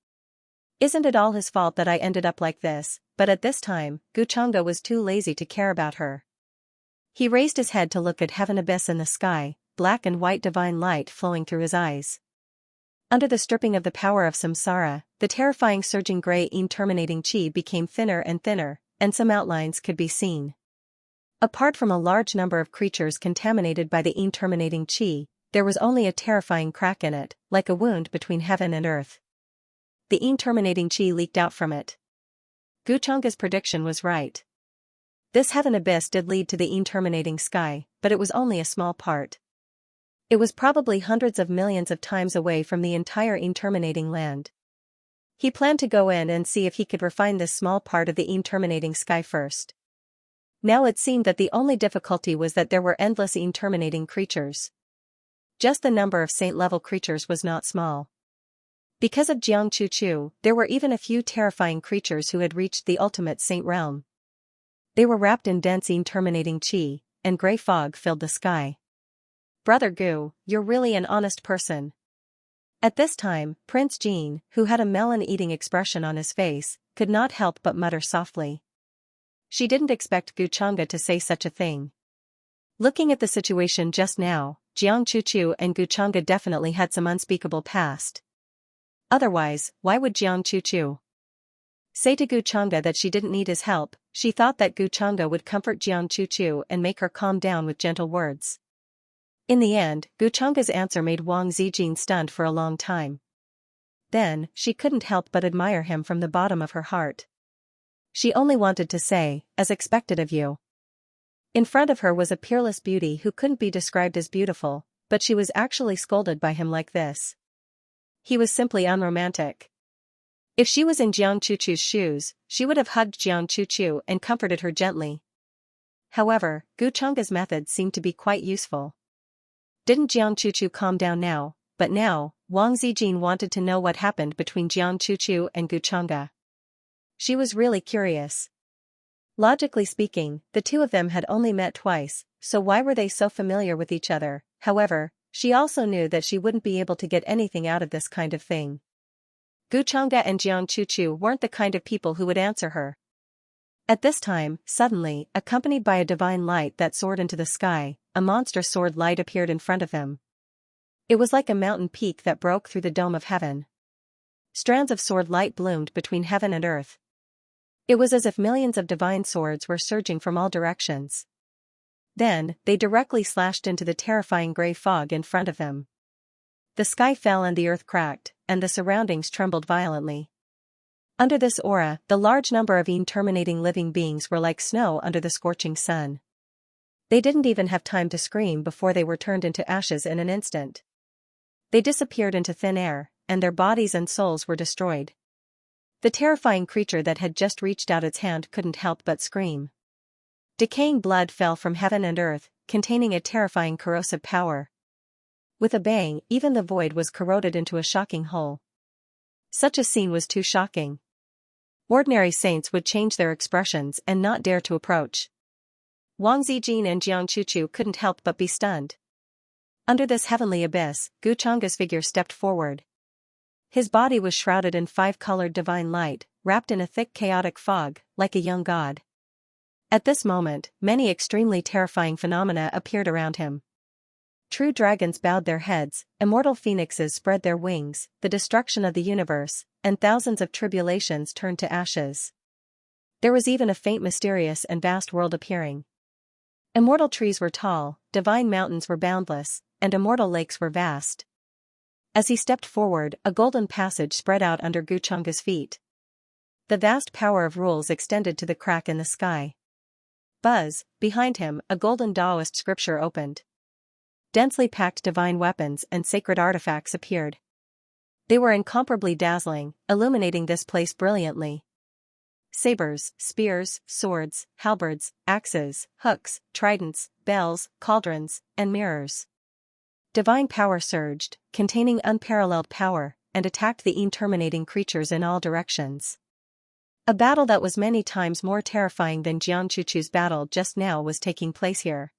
Isn't it all his fault that I ended up like this? But at this time, Gu Chang'e was too lazy to care about her. He raised his head to look at heaven abyss in the sky, black and white divine light flowing through his eyes. Under the stripping of the power of samsara, the terrifying surging grey terminating chi became thinner and thinner, and some outlines could be seen. Apart from a large number of creatures contaminated by the terminating chi, there was only a terrifying crack in it, like a wound between heaven and earth. The terminating chi leaked out from it. Gu Chang'e's prediction was right. This heaven abyss did lead to the terminating sky, but it was only a small part. It was probably hundreds of millions of times away from the entire terminating land. He planned to go in and see if he could refine this small part of the terminating sky first. Now it seemed that the only difficulty was that there were endless terminating creatures. Just the number of saint-level creatures was not small. Because of Jiang Chuchu, there were even a few terrifying creatures who had reached the ultimate saint realm. They were wrapped in dense terminating chi, and grey fog filled the sky. Brother Gu, you're really an honest person. At this time, Prince Jin, who had a melon-eating expression on his face, could not help but mutter softly. She didn't expect Gu Chang'e to say such a thing. Looking at the situation just now, Jiang Chuchu and Gu Chang'e definitely had some unspeakable past. Otherwise, why would Jiang Chuchu say to Gu Chang'e that she didn't need his help? She thought that Gu Chang'e would comfort Jiang Chuchu and make her calm down with gentle words. In the end, Gu Chang'e's answer made Wang Zijin stunned for a long time. Then, she couldn't help but admire him from the bottom of her heart. She only wanted to say, as expected of you. In front of her was a peerless beauty who couldn't be described as beautiful, but she was actually scolded by him like this. He was simply unromantic. If she was in Jiang Chuchu's shoes, she would have hugged Jiang Chuchu and comforted her gently. However, Gu Changge's methods seemed to be quite useful. Didn't Jiang Chuchu calm down now? But now, Wang Zijin wanted to know what happened between Jiang Chuchu and Gu Changge. She was really curious. Logically speaking, the two of them had only met twice, so why were they so familiar with each other? However, she also knew that she wouldn't be able to get anything out of this kind of thing. Gu Changge and Jiang Chuchu weren't the kind of people who would answer her. At this time, suddenly, accompanied by a divine light that soared into the sky, a monstrous sword light appeared in front of him. It was like a mountain peak that broke through the dome of heaven. Strands of sword light bloomed between heaven and earth. It was as if millions of divine swords were surging from all directions. Then, they directly slashed into the terrifying gray fog in front of them. The sky fell and the earth cracked, and the surroundings trembled violently. Under this aura, the large number of interminating living beings were like snow under the scorching sun. They didn't even have time to scream before they were turned into ashes in an instant. They disappeared into thin air, and their bodies and souls were destroyed. The terrifying creature that had just reached out its hand couldn't help but scream. Decaying blood fell from heaven and earth, containing a terrifying corrosive power. With a bang, even the void was corroded into a shocking hole. Such a scene was too shocking. Ordinary saints would change their expressions and not dare to approach. Wang Zijin and Jiang Chuchu couldn't help but be stunned. Under this heavenly abyss, Gu Changge's figure stepped forward. His body was shrouded in five-colored divine light, wrapped in a thick chaotic fog, like a young god. At this moment, many extremely terrifying phenomena appeared around him. True dragons bowed their heads, immortal phoenixes spread their wings, the destruction of the universe, and thousands of tribulations turned to ashes. There was even a faint mysterious and vast world appearing. Immortal trees were tall, divine mountains were boundless, and immortal lakes were vast. As he stepped forward, a golden passage spread out under Gu Changge's feet. The vast power of rules extended to the crack in the sky. Buzz, behind him, a golden Taoist scripture opened. Densely packed divine weapons and sacred artifacts appeared. They were incomparably dazzling, illuminating this place brilliantly. Sabers, spears, swords, halberds, axes, hooks, tridents, bells, cauldrons, and mirrors. Divine power surged, containing unparalleled power, and attacked the interminating creatures in all directions. A battle that was many times more terrifying than Jiang Chuchu's battle just now was taking place here.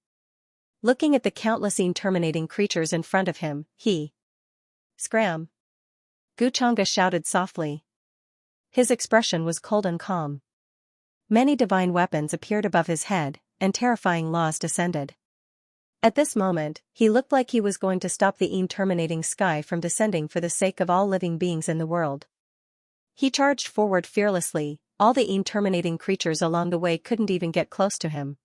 Looking at the countless interminating creatures in front of him, he scram. Gu Changge shouted softly. His expression was cold and calm. Many divine weapons appeared above his head, and terrifying laws descended. At this moment, he looked like he was going to stop the interminating sky from descending for the sake of all living beings in the world. He charged forward fearlessly, all the interminating creatures along the way couldn't even get close to him.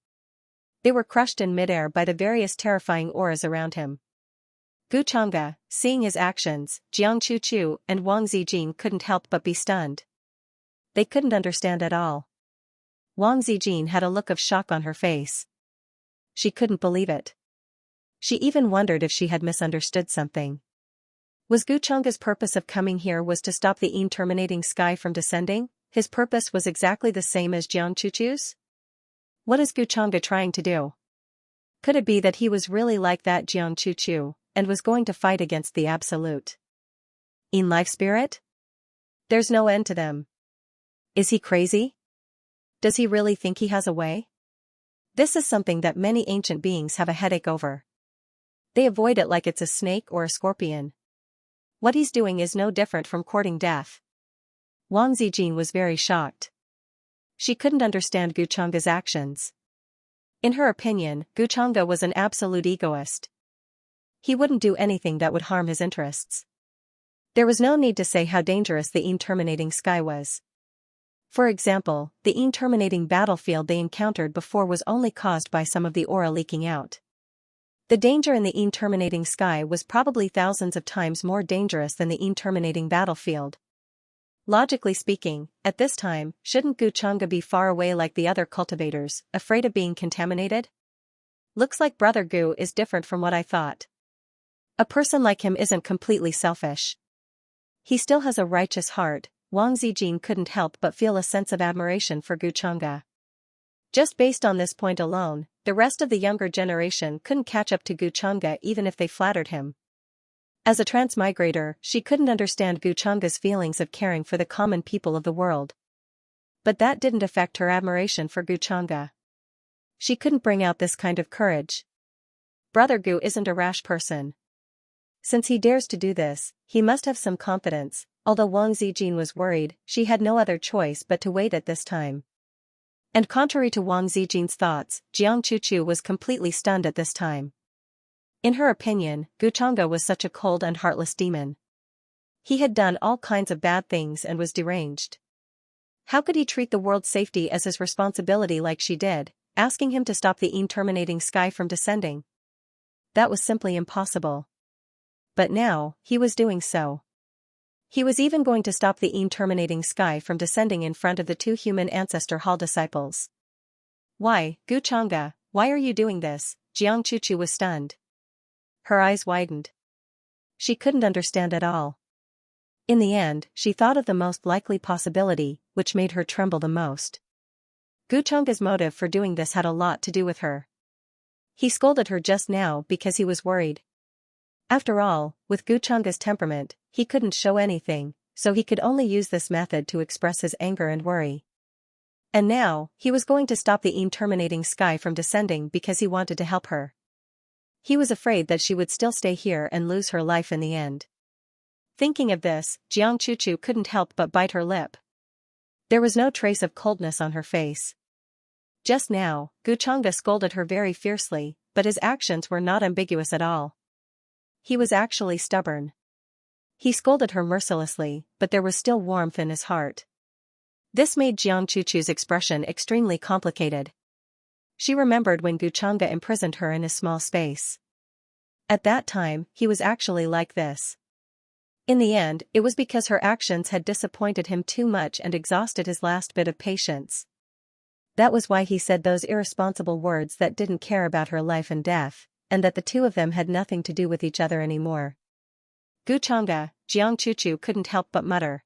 They were crushed in midair by the various terrifying auras around him. Gu Changge, seeing his actions, Jiang Chuchu and Wang Zijin couldn't help but be stunned. They couldn't understand at all. Wang Zijin had a look of shock on her face. She couldn't believe it. She even wondered if she had misunderstood something. Was Gu Changge's purpose of coming here was to stop the interminating sky from descending? His purpose was exactly the same as Jiang Chuchu's? What is Gu Changge trying to do? Could it be that he was really like that Jiang Chuchu, and was going to fight against the Absolute? In life spirit? There's no end to them. Is he crazy? Does he really think he has a way? This is something that many ancient beings have a headache over. They avoid it like it's a snake or a scorpion. What he's doing is no different from courting death. Wang Zijin was very shocked. She couldn't understand Gu Changge's actions. In her opinion, Gu Changge was an absolute egoist. He wouldn't do anything that would harm his interests. There was no need to say how dangerous the interminating sky was. For example, the interminating battlefield they encountered before was only caused by some of the aura leaking out. The danger in the interminating sky was probably thousands of times more dangerous than the interminating battlefield. Logically speaking, at this time, shouldn't Gu Changge be far away like the other cultivators, afraid of being contaminated? Looks like Brother Gu is different from what I thought. A person like him isn't completely selfish. He still has a righteous heart, Wang Zijin couldn't help but feel a sense of admiration for Guchanga. Just based on this point alone, the rest of the younger generation couldn't catch up to Guchanga even if they flattered him. As a transmigrator, she couldn't understand Guchanga's feelings of caring for the common people of the world. But that didn't affect her admiration for Guchanga. She couldn't bring out this kind of courage. Brother Gu isn't a rash person. Since he dares to do this, he must have some confidence. Although Wang Zijin was worried, she had no other choice but to wait at this time. And contrary to Wang Zijin's thoughts, Jiang Chuchu was completely stunned at this time. In her opinion, Guchanga was such a cold and heartless demon. He had done all kinds of bad things and was deranged. How could he treat the world's safety as his responsibility like she did, asking him to stop the terminating sky from descending? That was simply impossible. But now, he was doing so. He was even going to stop the terminating sky from descending in front of the two human ancestor hall disciples. Why, Guchanga, why are you doing this? Jiang Chuchu was stunned. Her eyes widened. She couldn't understand at all. In the end, she thought of the most likely possibility, which made her tremble the most. Guchanga's motive for doing this had a lot to do with her. He scolded her just now because he was worried. After all, with Guchanga's temperament, he couldn't show anything, so he could only use this method to express his anger and worry. And now, he was going to stop the terminating sky from descending because he wanted to help her. He was afraid that she would still stay here and lose her life in the end. Thinking of this, Jiang Chuchu couldn't help but bite her lip. There was no trace of coldness on her face. Just now, Guchanga scolded her very fiercely, but his actions were not ambiguous at all. He was actually stubborn. He scolded her mercilessly, but there was still warmth in his heart. This made Jiang Chuchu's expression extremely complicated. She remembered when Guchanga imprisoned her in a small space. At that time, he was actually like this. In the end, it was because her actions had disappointed him too much and exhausted his last bit of patience. That was why he said those irresponsible words that didn't care about her life and death, and that the two of them had nothing to do with each other anymore. Guchanga, Jiang Chuchu couldn't help but mutter.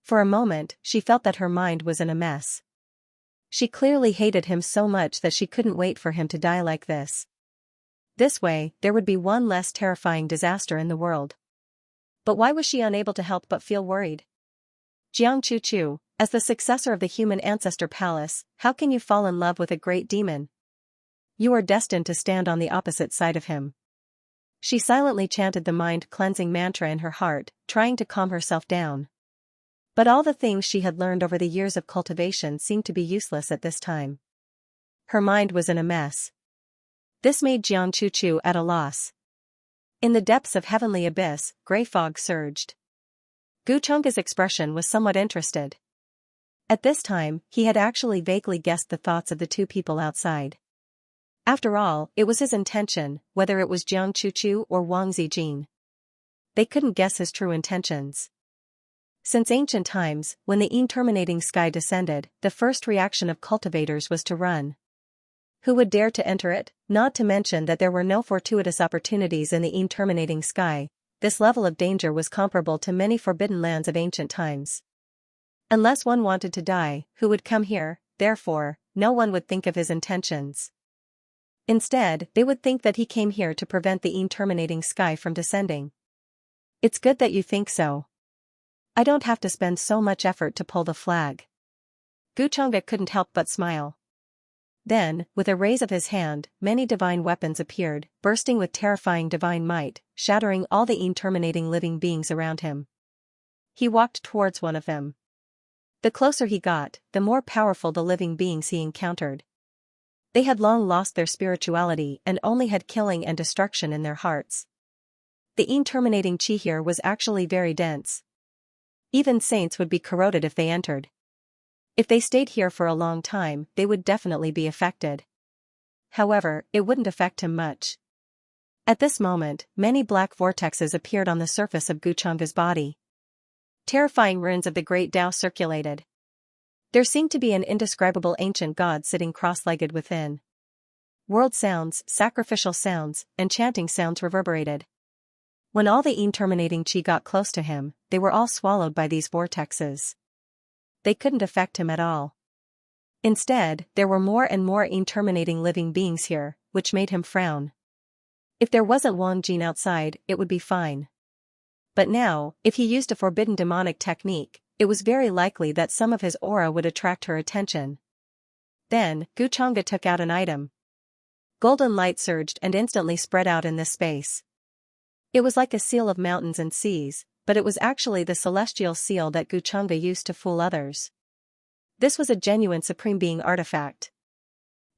For a moment, she felt that her mind was in a mess. She clearly hated him so much that she couldn't wait for him to die like this. This way, there would be one less terrifying disaster in the world. But why was she unable to help but feel worried? Jiang Chuchu, as the successor of the human ancestor palace, how can you fall in love with a great demon? You are destined to stand on the opposite side of him. She silently chanted the mind-cleansing mantra in her heart, trying to calm herself down. But all the things she had learned over the years of cultivation seemed to be useless at this time. Her mind was in a mess. This made Jiang Chuchu at a loss. In the depths of heavenly abyss, grey fog surged. Guchanga's expression was somewhat interested. At this time, he had actually vaguely guessed the thoughts of the two people outside. After all, it was his intention, whether it was Jiang Chuchu or Wang Zijin. They couldn't guess his true intentions. Since ancient times, when the terminating sky descended, the first reaction of cultivators was to run. Who would dare to enter it? Not to mention that there were no fortuitous opportunities in the terminating sky. This level of danger was comparable to many forbidden lands of ancient times. Unless one wanted to die, who would come here? Therefore, no one would think of his intentions. Instead, they would think that he came here to prevent the terminating sky from descending. It's good that you think so. I don't have to spend so much effort to pull the flag. Guchanga couldn't help but smile. Then, with a raise of his hand, many divine weapons appeared, bursting with terrifying divine might, shattering all the terminating living beings around him. He walked towards one of them. The closer he got, the more powerful the living beings he encountered. They had long lost their spirituality and only had killing and destruction in their hearts. The terminating chi here was actually very dense. Even saints would be corroded if they entered. If they stayed here for a long time, they would definitely be affected. However, it wouldn't affect him much. At this moment, many black vortexes appeared on the surface of Guchanga's body. Terrifying runes of the great Tao circulated. There seemed to be an indescribable ancient god sitting cross-legged within. World sounds, sacrificial sounds, and chanting sounds reverberated. When all the terminating chi got close to him, they were all swallowed by these vortexes. They couldn't affect him at all. Instead, there were more and more terminating living beings here, which made him frown. If there wasn't Wang Jin outside, it would be fine. But now, if he used a forbidden demonic technique, it was very likely that some of his aura would attract her attention. Then, Guchanga took out an item. Golden light surged and instantly spread out in this space. It was like a seal of mountains and seas, but it was actually the celestial seal that Guchanga used to fool others. This was a genuine Supreme Being artifact.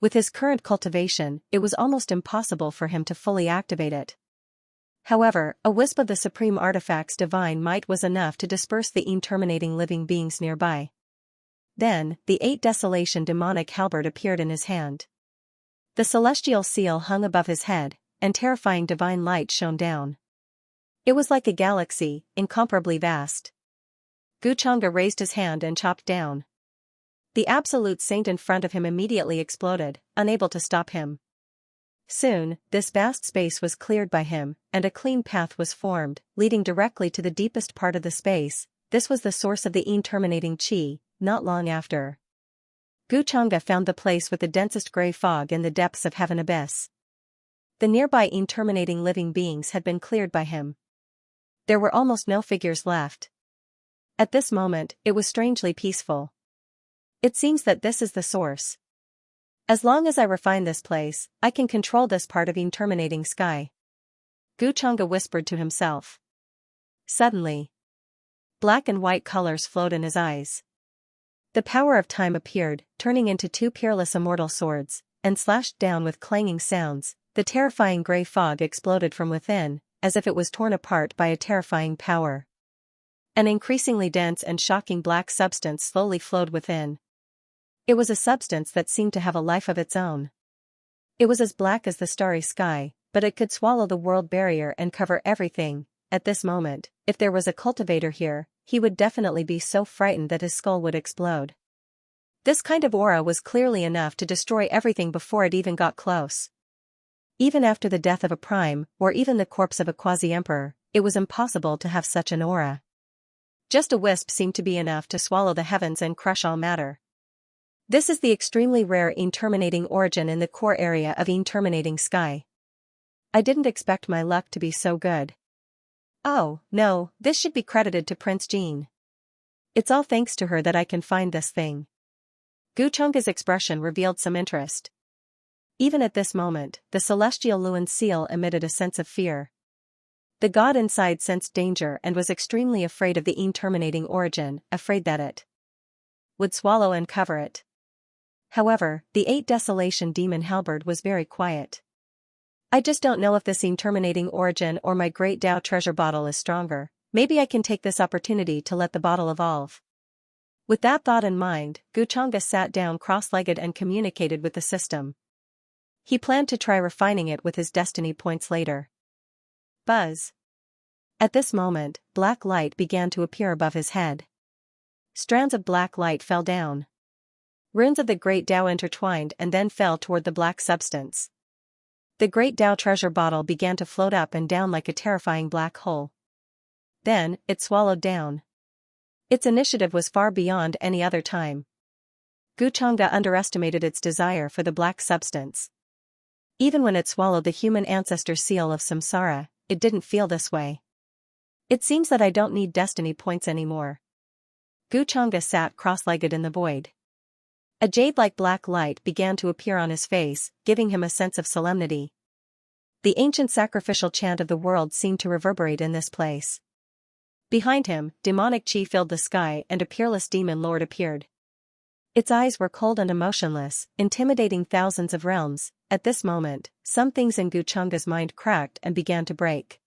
With his current cultivation, it was almost impossible for him to fully activate it. However, a wisp of the Supreme Artifact's divine might was enough to disperse the terminating living beings nearby. Then, the 8 Desolation demonic halberd appeared in his hand. The celestial seal hung above his head, and terrifying divine light shone down. It was like a galaxy, incomparably vast. Guchanga raised his hand and chopped down. The absolute saint in front of him immediately exploded, unable to stop him. Soon, this vast space was cleared by him, and a clean path was formed, leading directly to the deepest part of the space. This was the source of the terminating chi. Not long after, Guchanga found the place with the densest gray fog in the depths of heaven abyss. The nearby terminating living beings had been cleared by him. There were almost no figures left. At this moment, it was strangely peaceful. It seems that this is the source. As long as I refine this place, I can control this part of terminating sky. Guchanga whispered to himself. Suddenly, black and white colors flowed in his eyes. The power of time appeared, turning into 2 peerless immortal swords, and slashed down with clanging sounds. The terrifying gray fog exploded from within, as if it was torn apart by a terrifying power. An increasingly dense and shocking black substance slowly flowed within. It was a substance that seemed to have a life of its own. It was as black as the starry sky, but it could swallow the world barrier and cover everything. At this moment, if there was a cultivator here, he would definitely be so frightened that his skull would explode. This kind of aura was clearly enough to destroy everything before it even got close. Even after the death of a prime, or even the corpse of a quasi-emperor, it was impossible to have such an aura. Just a wisp seemed to be enough to swallow the heavens and crush all matter. This is the extremely rare terminating origin in the core area of terminating sky. I didn't expect my luck to be so good. Oh, no, this should be credited to Prince Jean. It's all thanks to her that I can find this thing. Guchanga's expression revealed some interest. Even at this moment, the celestial Luan seal emitted a sense of fear. The god inside sensed danger and was extremely afraid of the terminating origin, afraid that it would swallow and cover it. However, the 8 Desolation demon halberd was very quiet. I just don't know if this terminating origin or my great Tao treasure bottle is stronger. Maybe I can take this opportunity to let the bottle evolve. With that thought in mind, Guchanga sat down cross-legged and communicated with the system. He planned to try refining it with his destiny points later. Buzz. At this moment, black light began to appear above his head. Strands of black light fell down. Runes of the Great Tao intertwined and then fell toward the black substance. The Great Tao treasure bottle began to float up and down like a terrifying black hole. Then, it swallowed down. Its initiative was far beyond any other time. Guchanga underestimated its desire for the black substance. Even when it swallowed the human ancestor seal of samsara, it didn't feel this way. It seems that I don't need destiny points anymore. Guchanga sat cross-legged in the void. A jade-like black light began to appear on his face, giving him a sense of solemnity. The ancient sacrificial chant of the world seemed to reverberate in this place. Behind him, demonic chi filled the sky and a peerless demon lord appeared. Its eyes were cold and emotionless, intimidating thousands of realms. At this moment, some things in Guchanga's mind cracked and began to break.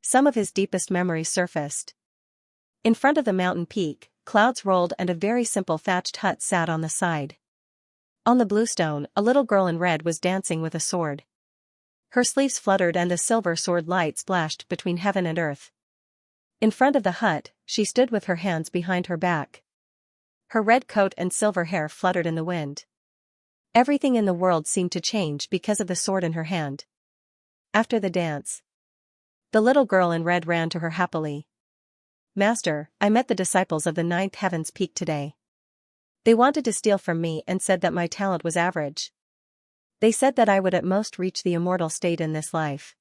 Some of his deepest memories surfaced. In front of the mountain peak, clouds rolled and a very simple thatched hut sat on the side. On the bluestone, a little girl in red was dancing with a sword. Her sleeves fluttered and the silver sword light splashed between heaven and earth. In front of the hut, she stood with her hands behind her back. Her red coat and silver hair fluttered in the wind. Everything in the world seemed to change because of the sword in her hand. After the dance, The little girl in red ran to her happily. Master, I met the disciples of the ninth heaven's peak today. They wanted to steal from me and said that my talent was average. They said that I would at most reach the immortal state in this life.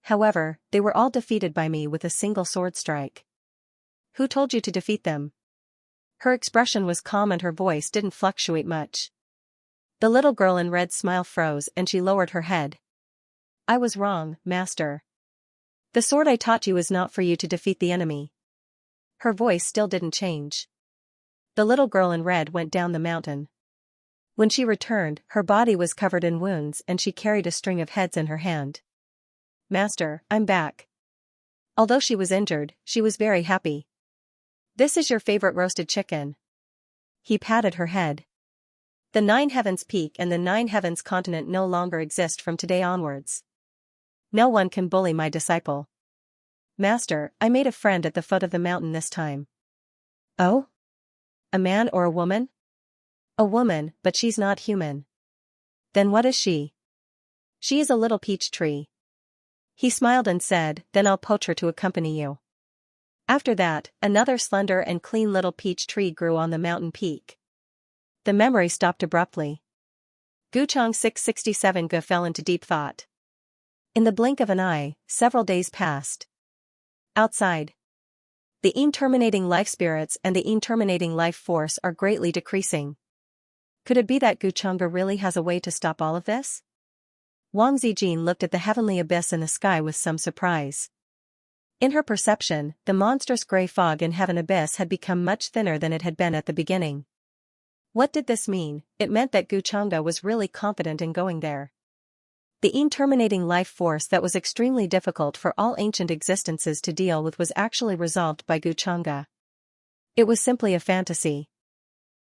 However, they were all defeated by me with a single sword strike. Who told you to defeat them? Her expression was calm and her voice didn't fluctuate much. The little girl in red's smile froze and she lowered her head. I was wrong, Master. The sword I taught you is not for you to defeat the enemy. Her voice still didn't change. The little girl in red went down the mountain. When she returned, her body was covered in wounds and she carried a string of heads in her hand. Master, I'm back. Although she was injured, she was very happy. This is your favorite roasted chicken. He patted her head. The nine heavens peak and the nine heavens continent no longer exist from today onwards. No one can bully my disciple. Master, I made a friend at the foot of the mountain this time. Oh? A man or a woman? A woman, but she's not human. Then what is she? She is a little peach tree. He smiled and said, then I'll poach her to accompany you. After that, another slender and clean little peach tree grew on the mountain peak. The memory stopped abruptly. Guchong 667 Ge fell into deep thought. In the blink of an eye, several days passed. Outside. The terminating life spirits and the terminating life force are greatly decreasing. Could it be that Guchanga really has a way to stop all of this? Wang Zijin looked at the heavenly abyss in the sky with some surprise. In her perception, the monstrous gray fog in heaven abyss had become much thinner than it had been at the beginning. What did this mean? It meant that Guchanga was really confident in going there. The terminating life force that was extremely difficult for all ancient existences to deal with was actually resolved by Guchanga. It was simply a fantasy.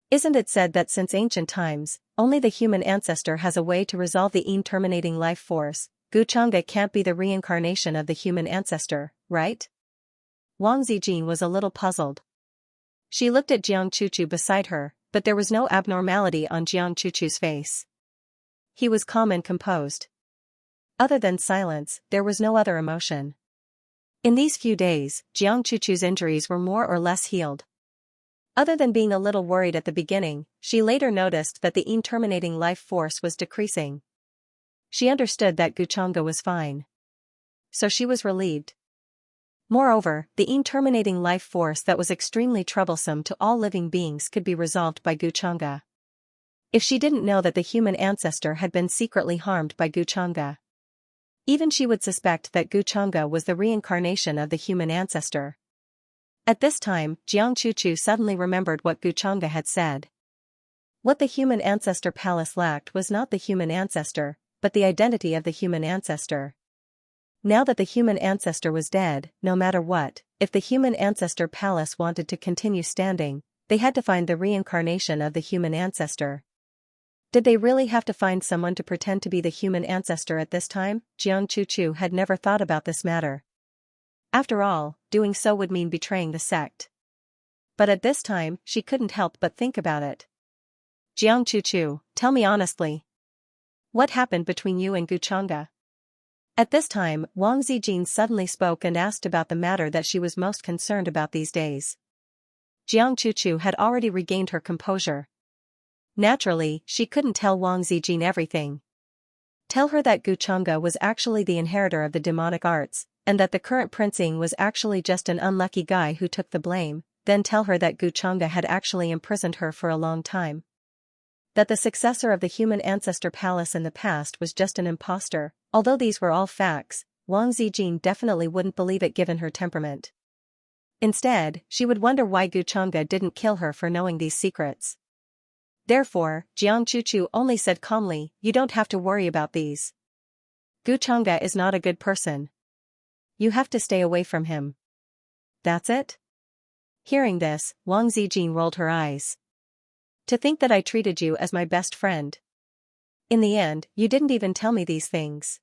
Isn't it said that since ancient times, only the human ancestor has a way to resolve the terminating life force? Guchanga can't be the reincarnation of the human ancestor, right? Wang Zijin was a little puzzled. She looked at Jiang Chuchu beside her, but there was no abnormality on Jiang Chuchu's face. He was calm and composed. Other than silence, there was no other emotion. In these few days, Jiang Chuchu's injuries were more or less healed. Other than being a little worried at the beginning, she later noticed that the terminating life force was decreasing. She understood that Guchanga was fine. So she was relieved. Moreover, the terminating life force that was extremely troublesome to all living beings could be resolved by Guchanga. If she didn't know that the human ancestor had been secretly harmed by Guchanga, even she would suspect that Guchanga was the reincarnation of the human ancestor. At this time, Jiang Chuchu suddenly remembered what Guchanga had said. What the human ancestor palace lacked was not the human ancestor, but the identity of the human ancestor. Now that the human ancestor was dead, no matter what, if the human ancestor palace wanted to continue standing, they had to find the reincarnation of the human ancestor. Did they really have to find someone to pretend to be the human ancestor at this time? Jiang Chuchu had never thought about this matter. After all, doing so would mean betraying the sect. But at this time, she couldn't help but think about it. Jiang Chuchu, tell me honestly. What happened between you and Guchanga? At this time, Wang Zijin suddenly spoke and asked about the matter that she was most concerned about these days. Jiang Chuchu had already regained her composure. Naturally, she couldn't tell Wang Zijin everything. Tell her that Guchanga was actually the inheritor of the demonic arts, and that the current prince was actually just an unlucky guy who took the blame, then tell her that Guchanga had actually imprisoned her for a long time. That the successor of the human ancestor palace in the past was just an imposter. Although these were all facts, Wang Zijin definitely wouldn't believe it given her temperament. Instead, she would wonder why Guchanga didn't kill her for knowing these secrets. Therefore, Jiang Chuchu only said calmly, you don't have to worry about these. Guchanga is not a good person. You have to stay away from him. That's it? Hearing this, Wang Zijin rolled her eyes. To think that I treated you as my best friend. In the end, you didn't even tell me these things.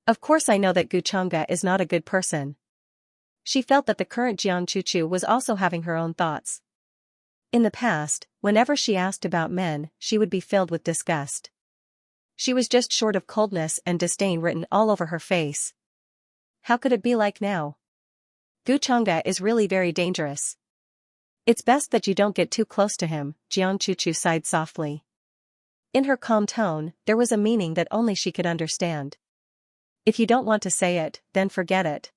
Of course I know that Guchanga is not a good person. She felt that the current Jiang Chuchu was also having her own thoughts. In the past, whenever she asked about men, she would be filled with disgust. She was just short of coldness and disdain written all over her face. How could it be like now? Gu Changge is really very dangerous. It's best that you don't get too close to him, Jiang Chuchu sighed softly. In her calm tone, there was a meaning that only she could understand. If you don't want to say it, then forget it.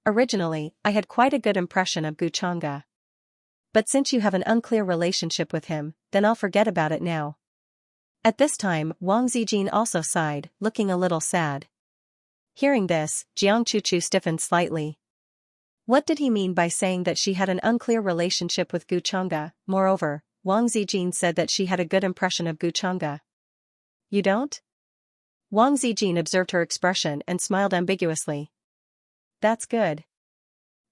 Originally, I had quite a good impression of Gu Changge. But since you have an unclear relationship with him, then I'll forget about it now. At this time, Wang Zijin also sighed, looking a little sad. Hearing this, Jiang Chuchu stiffened slightly. What did he mean by saying that she had an unclear relationship with Gu Changge? Moreover, Wang Zijin said that she had a good impression of Gu Changge. You don't? Wang Zijin observed her expression and smiled ambiguously. That's good.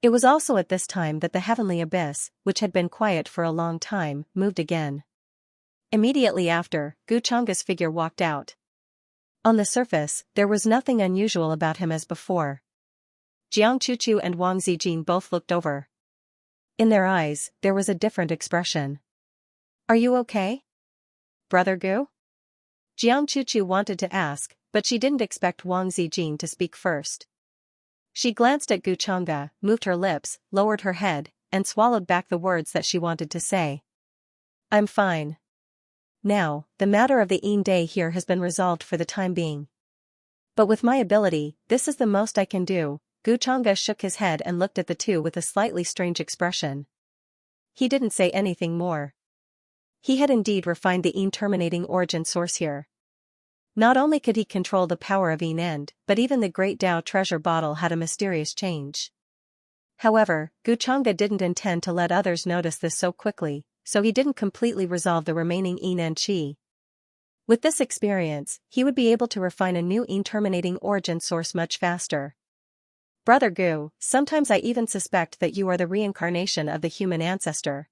It was also at this time that the heavenly abyss, which had been quiet for a long time, moved again. Immediately after, Gu Changge's figure walked out. On the surface, there was nothing unusual about him as before. Jiang Chuchu and Wang Zijin both looked over. In their eyes, there was a different expression. Are you okay? Brother Gu? Jiang Chuchu wanted to ask, but she didn't expect Wang Zijin to speak first. She glanced at Gu Changge, moved her lips, lowered her head, and swallowed back the words that she wanted to say. I'm fine. Now, the matter of the Yin Day here has been resolved for the time being. But with my ability, this is the most I can do. Gu Changge shook his head and looked at the two with a slightly strange expression. He didn't say anything more. He had indeed refined the Yin terminating origin source here. Not only could he control the power of Yin End, but even the Great Tao treasure bottle had a mysterious change. However, Gu Changge didn't intend to let others notice this so quickly, so he didn't completely resolve the remaining Yin and Qi. With this experience, he would be able to refine a new Yin terminating origin source much faster. Brother Gu, sometimes I even suspect that you are the reincarnation of the human ancestor.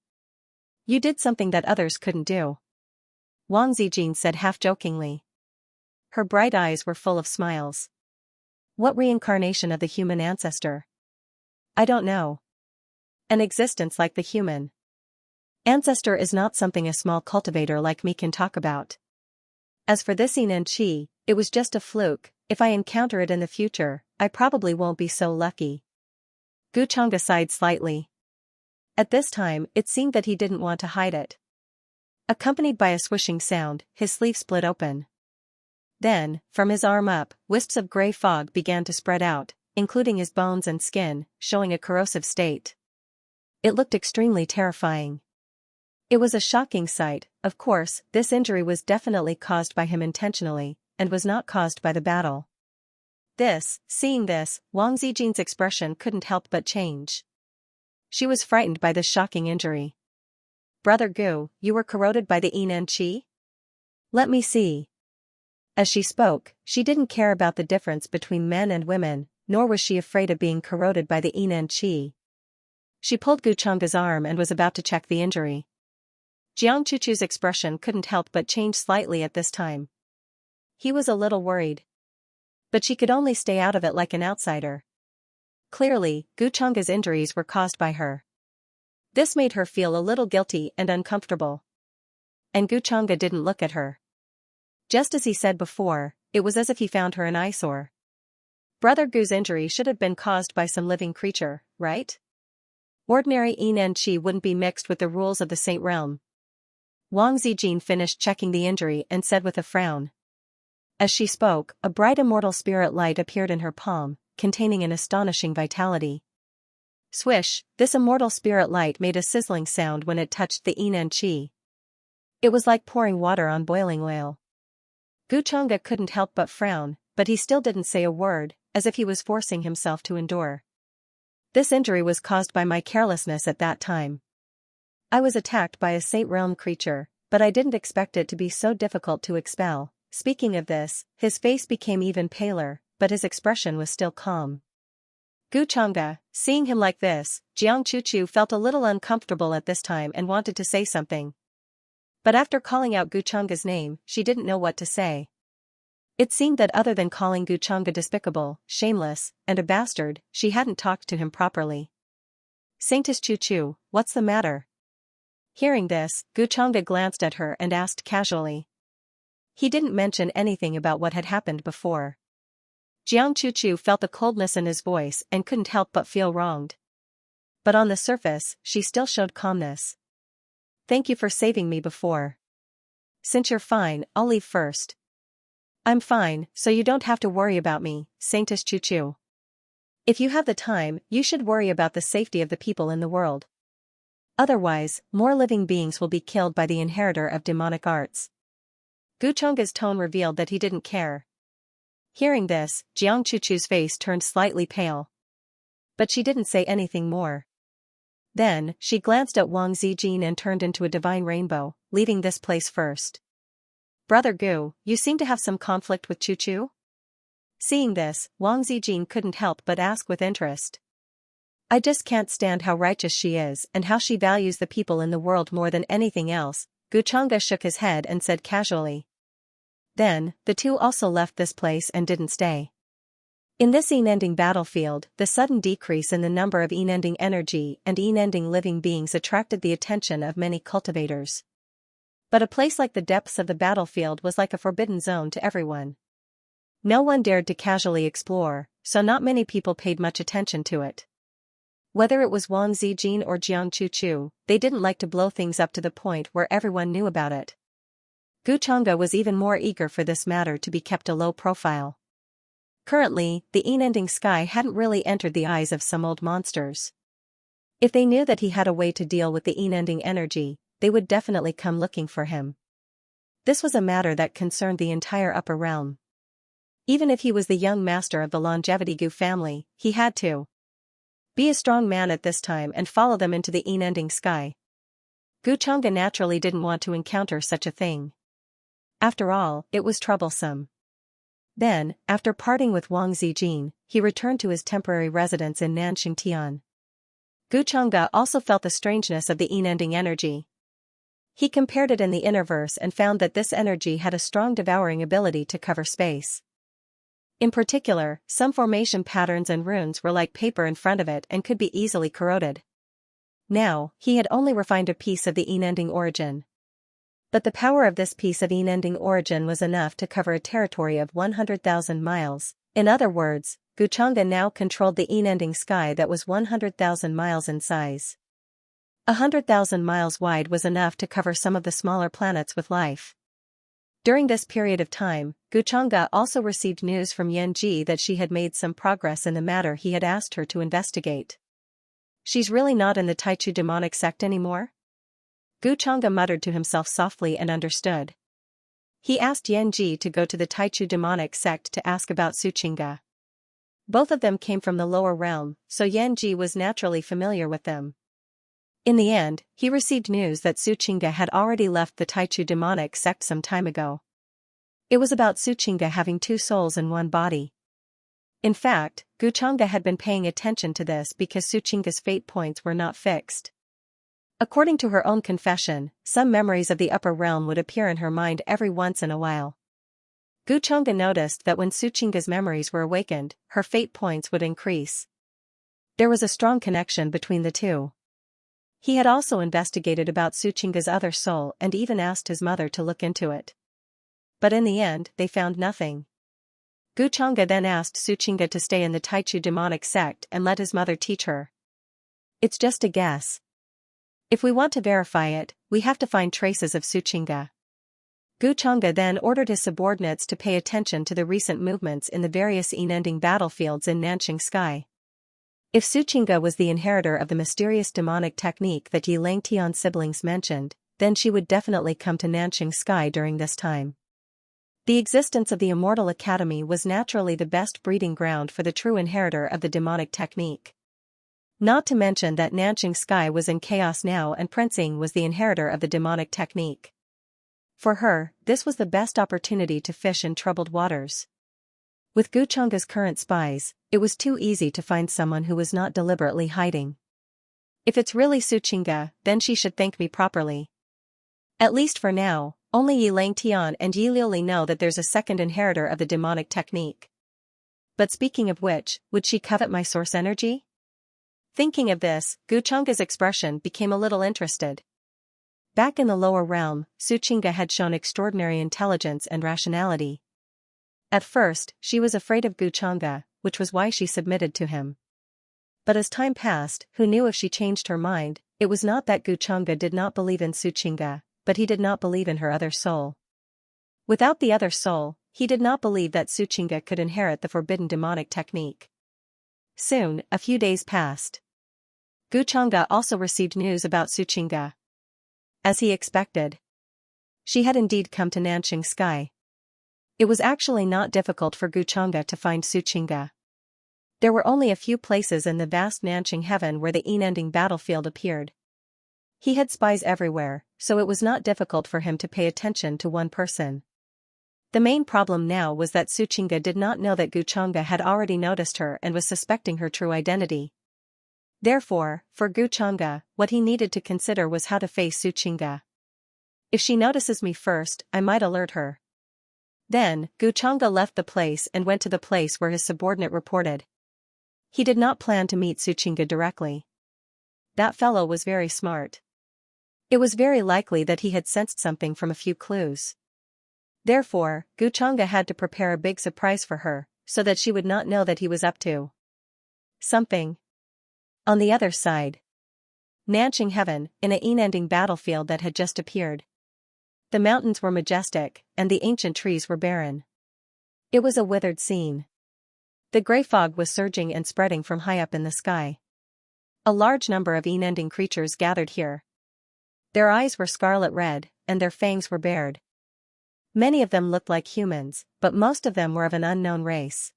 You did something that others couldn't do. Wang Zijin said half-jokingly. Her bright eyes were full of smiles. What reincarnation of the human ancestor? I don't know. An existence like the human ancestor is not something a small cultivator like me can talk about. As for this Yin and Qi, it was just a fluke. If I encounter it in the future, I probably won't be so lucky. Gu Changge sighed slightly. At this time, it seemed that he didn't want to hide it. Accompanied by a swishing sound, his sleeve split open. Then, from his arm up, wisps of gray fog began to spread out, including his bones and skin, showing a corrosive state. It looked extremely terrifying. It was a shocking sight. Of course, this injury was definitely caused by him intentionally, and was not caused by the battle. Seeing this, Wang Zijin's expression couldn't help but change. She was frightened by this shocking injury. Brother Gu, you were corroded by the Yin and Qi? Let me see. As she spoke, she didn't care about the difference between men and women, nor was she afraid of being corroded by the Yin and Qi. She pulled Gu Changge's arm and was about to check the injury. Jiang Chuchu's expression couldn't help but change slightly at this time. He was a little worried. But she could only stay out of it like an outsider. Clearly, Gu Changge's injuries were caused by her. This made her feel a little guilty and uncomfortable. And Gu Changge didn't look at her. Just as he said before, it was as if he found her an eyesore. Brother Gu's injury should have been caused by some living creature, right? Ordinary Yin and Qi wouldn't be mixed with the rules of the Saint Realm. Wang Zijin finished checking the injury and said with a frown. As she spoke, a bright immortal spirit light appeared in her palm, containing an astonishing vitality. Swish, this immortal spirit light made a sizzling sound when it touched the Yin and Qi. It was like pouring water on boiling oil. Gu Changge couldn't help but frown, but he still didn't say a word, as if he was forcing himself to endure. This injury was caused by my carelessness at that time. I was attacked by a Saint Realm creature, but I didn't expect it to be so difficult to expel. Speaking of this, his face became even paler, but his expression was still calm. Gu Changge, seeing him like this, Jiang Chuchu felt a little uncomfortable at this time and wanted to say something. But after calling out Gu Changge's name, she didn't know what to say. It seemed that other than calling Gu Changge despicable, shameless, and a bastard, she hadn't talked to him properly. Saintess Chuchu, what's the matter? Hearing this, Gu Changge glanced at her and asked casually. He didn't mention anything about what had happened before. Jiang Chuchu felt the coldness in his voice and couldn't help but feel wronged. But on the surface, she still showed calmness. Thank you for saving me before. Since you're fine, I'll leave first. I'm fine, so you don't have to worry about me, Saintess Chuchu. If you have the time, you should worry about the safety of the people in the world. Otherwise, more living beings will be killed by the inheritor of demonic arts. Guchongga's tone revealed that he didn't care. Hearing this, Jiang Chuchu's face turned slightly pale. But she didn't say anything more. Then, she glanced at Wang Zijin and turned into a divine rainbow, leaving this place first. Brother Gu, you seem to have some conflict with Chuchu? Seeing this, Wang Zijin couldn't help but ask with interest. I just can't stand how righteous she is and how she values the people in the world more than anything else, Guchongga shook his head and said casually. Then, the two also left this place and didn't stay. In this Yin-ending battlefield, the sudden decrease in the number of Yin-ending energy and Yin-ending living beings attracted the attention of many cultivators. But a place like the depths of the battlefield was like a forbidden zone to everyone. No one dared to casually explore, so not many people paid much attention to it. Whether it was Wang Zijin or Jiang Chuchu, they didn't like to blow things up to the point where everyone knew about it. Guchongga was even more eager for this matter to be kept a low profile. Currently, the Yin-ending sky hadn't really entered the eyes of some old monsters. If they knew that he had a way to deal with the Yin-ending energy, they would definitely come looking for him. This was a matter that concerned the entire upper realm. Even if he was the young master of the Longevity Gu family, he had to be a strong man at this time and follow them into the Yin-ending sky. Guchongga naturally didn't want to encounter such a thing. After all, it was troublesome. Then, after parting with Wang Zijin, he returned to his temporary residence in Nanxingtian. Guchongga also felt the strangeness of the Yin-ending energy. He compared it in the Innerverse and found that this energy had a strong devouring ability to cover space. In particular, some formation patterns and runes were like paper in front of it and could be easily corroded. Now, he had only refined a piece of the Yin-ending origin. But the power of this piece of Yin-ending origin was enough to cover a territory of 100,000 miles. In other words, Guchongga now controlled the Yin-ending sky that was 100,000 miles in size. 100,000 miles wide was enough to cover some of the smaller planets with life. During this period of time, Guchongga also received news from Yanji that she had made some progress in the matter he had asked her to investigate. She's really not in the Taichu demonic sect anymore? Guchongga muttered to himself softly and understood. He asked Yanji to go to the Taichu demonic sect to ask about Suqingga. Both of them came from the lower realm, so Yanji was naturally familiar with them. In the end, he received news that Suqingga had already left the Taichu demonic sect some time ago. It was about Suqingga having two souls in one body. In fact, Guchongga had been paying attention to this because Suqingga's fate points were not fixed. According to her own confession, some memories of the upper realm would appear in her mind every once in a while. Guchongga noticed that when Suqingga's memories were awakened, her fate points would increase. There was a strong connection between the two. He had also investigated about Suqingga's other soul and even asked his mother to look into it. But in the end, they found nothing. Guchongga then asked Suqingga to stay in the Taichu demonic sect and let his mother teach her. It's just a guess. If we want to verify it, we have to find traces of Suqingga. Guchongga then ordered his subordinates to pay attention to the recent movements in the various Yin-ending battlefields in Nanxing Sky. If Suqingga was the inheritor of the mysterious demonic technique that Yi Langtian's siblings mentioned, then she would definitely come to Nanxing Sky during this time. The existence of the Immortal Academy was naturally the best breeding ground for the true inheritor of the demonic technique. Not to mention that Nanxing Sky was in chaos now and Prince Ying was the inheritor of the demonic technique. For her, this was the best opportunity to fish in troubled waters. With Guchongga's current spies, it was too easy to find someone who was not deliberately hiding. If it's really Suqingga, then she should thank me properly. At least for now, only Yi Langtian and Yi Liuli know that there's a second inheritor of the demonic technique. But speaking of which, would she covet my source energy? Thinking of this, Guchongga's expression became a little interested. Back in the lower realm, Suqingga had shown extraordinary intelligence and rationality. At first, she was afraid of Guchanga, which was why she submitted to him. But as time passed, who knew if she changed her mind? It was not that Guchanga did not believe in Xianxia, but he did not believe in her other soul. Without the other soul, he did not believe that Xianxia could inherit the forbidden demonic technique. Soon, a few days passed. Guchanga also received news about Xianxia. As he expected, she had indeed come to Nanxing Sky. It was actually not difficult for Guchanga to find Xianxia. There were only a few places in the vast Nanxing heaven where the unending battlefield appeared. He had spies everywhere, so it was not difficult for him to pay attention to one person. The main problem now was that Xianxia did not know that Guchanga had already noticed her and was suspecting her true identity. Therefore, for Guchanga, what he needed to consider was how to face Xianxia. If she notices me first, I might alert her. Then, Guchanga left the place and went to the place where his subordinate reported. He did not plan to meet Xianxia directly. That fellow was very smart. It was very likely that he had sensed something from a few clues. Therefore, Guchanga had to prepare a big surprise for her, so that she would not know that he was up to something. On the other side, Nanxing Heaven, in an unending battlefield that had just appeared. The mountains were majestic, and the ancient trees were barren. It was a withered scene. The grey fog was surging and spreading from high up in the sky. A large number of unending creatures gathered here. Their eyes were scarlet red, and their fangs were bared. Many of them looked like humans, but most of them were of an unknown race.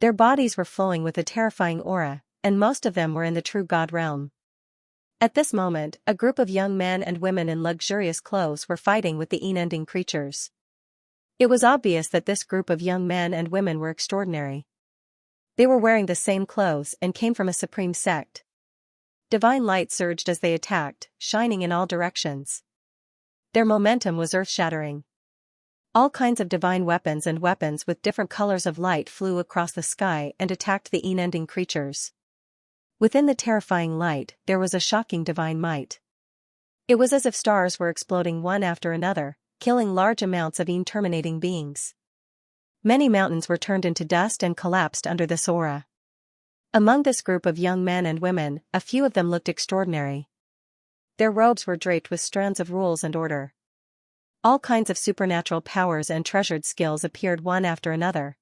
Their bodies were flowing with a terrifying aura, and most of them were in the true God realm. At this moment, a group of young men and women in luxurious clothes were fighting with the unending creatures. It was obvious that this group of young men and women were extraordinary. They were wearing the same clothes and came from a supreme sect. Divine light surged as they attacked, shining in all directions. Their momentum was earth-shattering. All kinds of divine weapons and weapons with different colors of light flew across the sky and attacked the unending creatures. Within the terrifying light, there was a shocking divine might. It was as if stars were exploding one after another, killing large amounts of terminating beings. Many mountains were turned into dust and collapsed under this aura. Among this group of young men and women, a few of them looked extraordinary. Their robes were draped with strands of rules and order. All kinds of supernatural powers and treasured skills appeared one after another.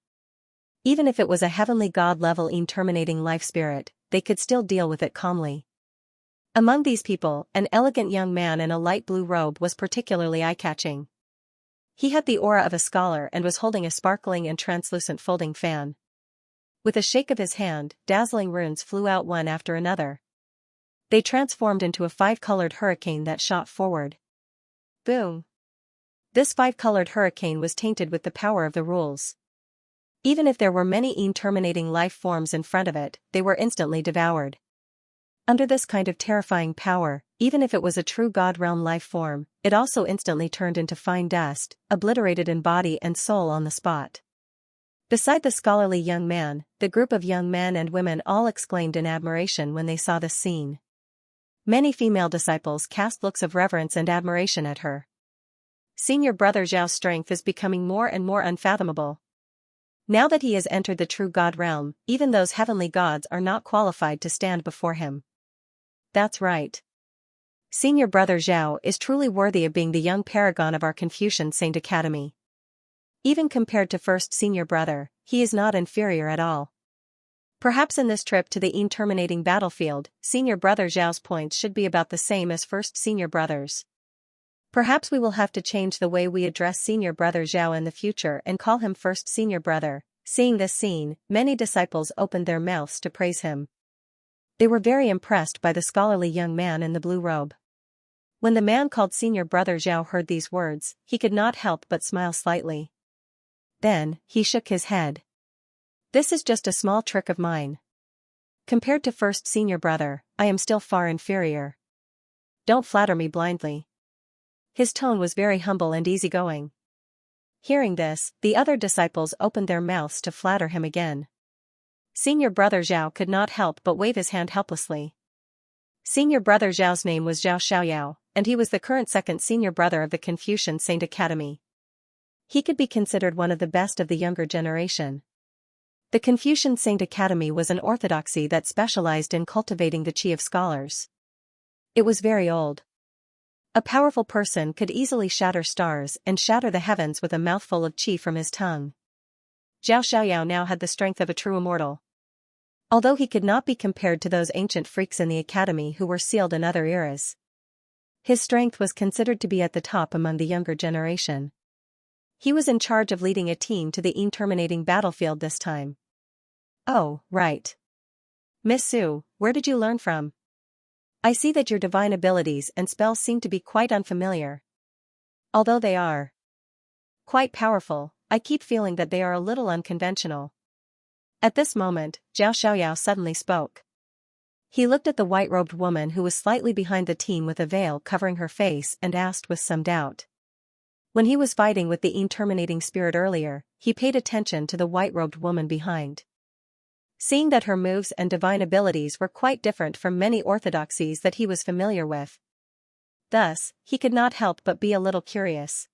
Even if it was a heavenly god-level terminating life spirit, they could still deal with it calmly. Among these people, an elegant young man in a light blue robe was particularly eye-catching. He had the aura of a scholar and was holding a sparkling and translucent folding fan. With a shake of his hand, dazzling runes flew out one after another. They transformed into a 5-colored hurricane that shot forward. Boom! This 5-colored hurricane was tainted with the power of the rules. Even if there were many terminating life forms in front of it, they were instantly devoured. Under this kind of terrifying power, even if it was a true God realm life form, it also instantly turned into fine dust, obliterated in body and soul on the spot. Beside the scholarly young man, the group of young men and women all exclaimed in admiration when they saw this scene. Many female disciples cast looks of reverence and admiration at her. Senior Brother Zhao's strength is becoming more and more unfathomable. Now that he has entered the true God realm, even those heavenly gods are not qualified to stand before him. That's right. Senior Brother Zhao is truly worthy of being the young paragon of our Confucian Saint Academy. Even compared to first Senior Brother, he is not inferior at all. Perhaps in this trip to the terminating battlefield, Senior Brother Zhao's points should be about the same as first Senior Brother's. Perhaps we will have to change the way we address Senior Brother Zhao in the future and call him first Senior Brother. Seeing this scene, many disciples opened their mouths to praise him. They were very impressed by the scholarly young man in the blue robe. When the man called Senior Brother Zhao heard these words, he could not help but smile slightly. Then, he shook his head. This is just a small trick of mine. Compared to first Senior Brother, I am still far inferior. Don't flatter me blindly. His tone was very humble and easygoing. Hearing this, the other disciples opened their mouths to flatter him again. Senior Brother Zhao could not help but wave his hand helplessly. Senior Brother Zhao's name was Zhao Xiaoyao, and he was the current second Senior Brother of the Confucian Saint Academy. He could be considered one of the best of the younger generation. The Confucian Saint Academy was an orthodoxy that specialized in cultivating the chi of scholars. It was very old. A powerful person could easily shatter stars and shatter the heavens with a mouthful of chi from his tongue. Zhao Xiaoyao now had the strength of a true immortal. Although he could not be compared to those ancient freaks in the academy who were sealed in other eras, his strength was considered to be at the top among the younger generation. He was in charge of leading a team to the interminating battlefield this time. Oh, right. Miss Su, where did you learn from? I see that your divine abilities and spells seem to be quite unfamiliar. Although they are quite powerful, I keep feeling that they are a little unconventional. At this moment, Zhao Xiaoyao suddenly spoke. He looked at the white-robed woman who was slightly behind the team with a veil covering her face and asked with some doubt. When he was fighting with the interminating spirit earlier, he paid attention to the white-robed woman behind. Seeing that her moves and divine abilities were quite different from many orthodoxies that he was familiar with. Thus, he could not help but be a little curious.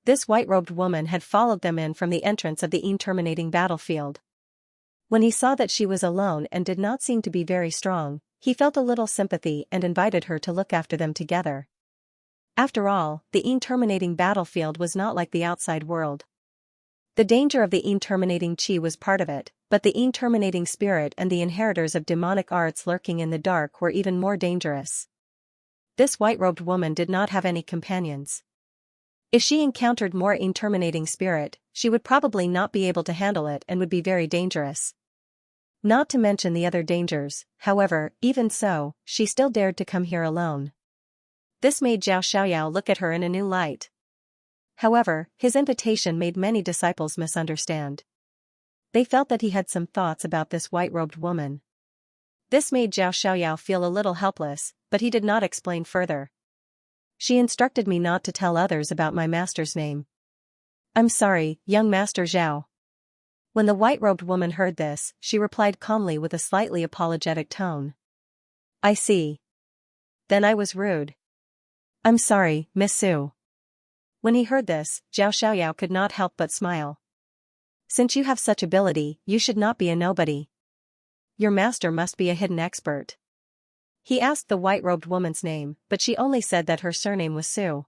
This white-robed woman had followed them in from the entrance of the interminating battlefield. When he saw that she was alone and did not seem to be very strong, he felt a little sympathy and invited her to look after them together. After all, the interminating battlefield was not like the outside world. The danger of the interminating chi was part of it, but the interminating spirit and the inheritors of demonic arts lurking in the dark were even more dangerous. This white-robed woman did not have any companions. If she encountered more interminating spirit, she would probably not be able to handle it and would be very dangerous. Not to mention the other dangers, however, even so, she still dared to come here alone. This made Zhao Xiaoyao look at her in a new light. However, his invitation made many disciples misunderstand. They felt that he had some thoughts about this white-robed woman. This made Zhao Xiaoyao feel a little helpless, but he did not explain further. She instructed me not to tell others about my master's name. I'm sorry, young Master Zhao. When the white-robed woman heard this, she replied calmly with a slightly apologetic tone. I see. Then I was rude. I'm sorry, Miss Su. When he heard this, Zhao Xiaoyao could not help but smile. Since you have such ability, you should not be a nobody. Your master must be a hidden expert. He asked the white-robed woman's name, but she only said that her surname was Su.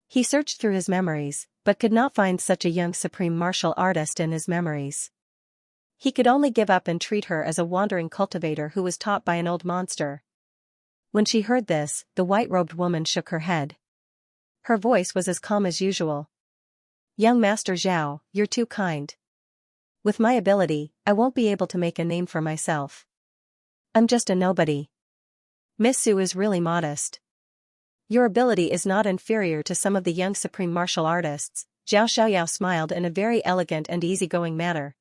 He searched through his memories, but could not find such a young supreme martial artist in his memories. He could only give up and treat her as a wandering cultivator who was taught by an old monster. When she heard this, the white-robed woman shook her head. Her voice was as calm as usual. Young Master Zhao, you're too kind. With my ability, I won't be able to make a name for myself. I'm just a nobody. Miss Su is really modest. Your ability is not inferior to some of the young supreme martial artists. Zhao Xiaoyao smiled in a very elegant and easygoing manner.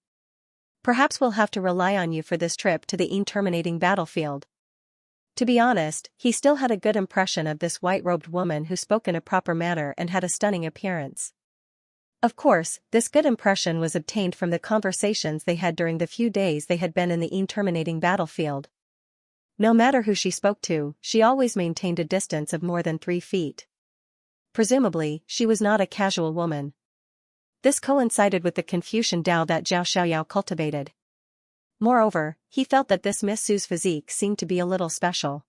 Perhaps we'll have to rely on you for this trip to the interminating battlefield. To be honest, he still had a good impression of this white-robed woman who spoke in a proper manner and had a stunning appearance. Of course, this good impression was obtained from the conversations they had during the few days they had been in the interminating battlefield. No matter who she spoke to, she always maintained a distance of more than 3 feet. Presumably, she was not a casual woman. This coincided with the Confucian Tao that Zhao Xiaoyao cultivated. Moreover, he felt that this Miss Su's physique seemed to be a little special.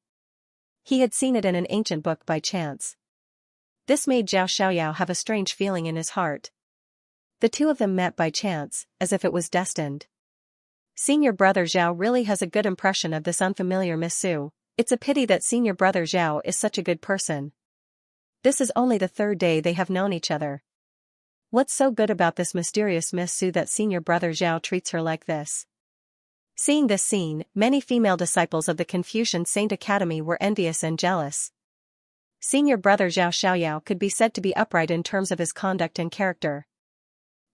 He had seen it in an ancient book by chance. This made Zhao Xiaoyao have a strange feeling in his heart. The two of them met by chance, as if it was destined. Senior brother Zhao really has a good impression of this unfamiliar Miss Su. It's a pity that senior brother Zhao is such a good person. This is only the 3rd day they have known each other. What's so good about this mysterious Miss Su that senior brother Zhao treats her like this? Seeing this scene, many female disciples of the Confucian Saint Academy were envious and jealous. Senior brother Zhao Xiaoyao could be said to be upright in terms of his conduct and character.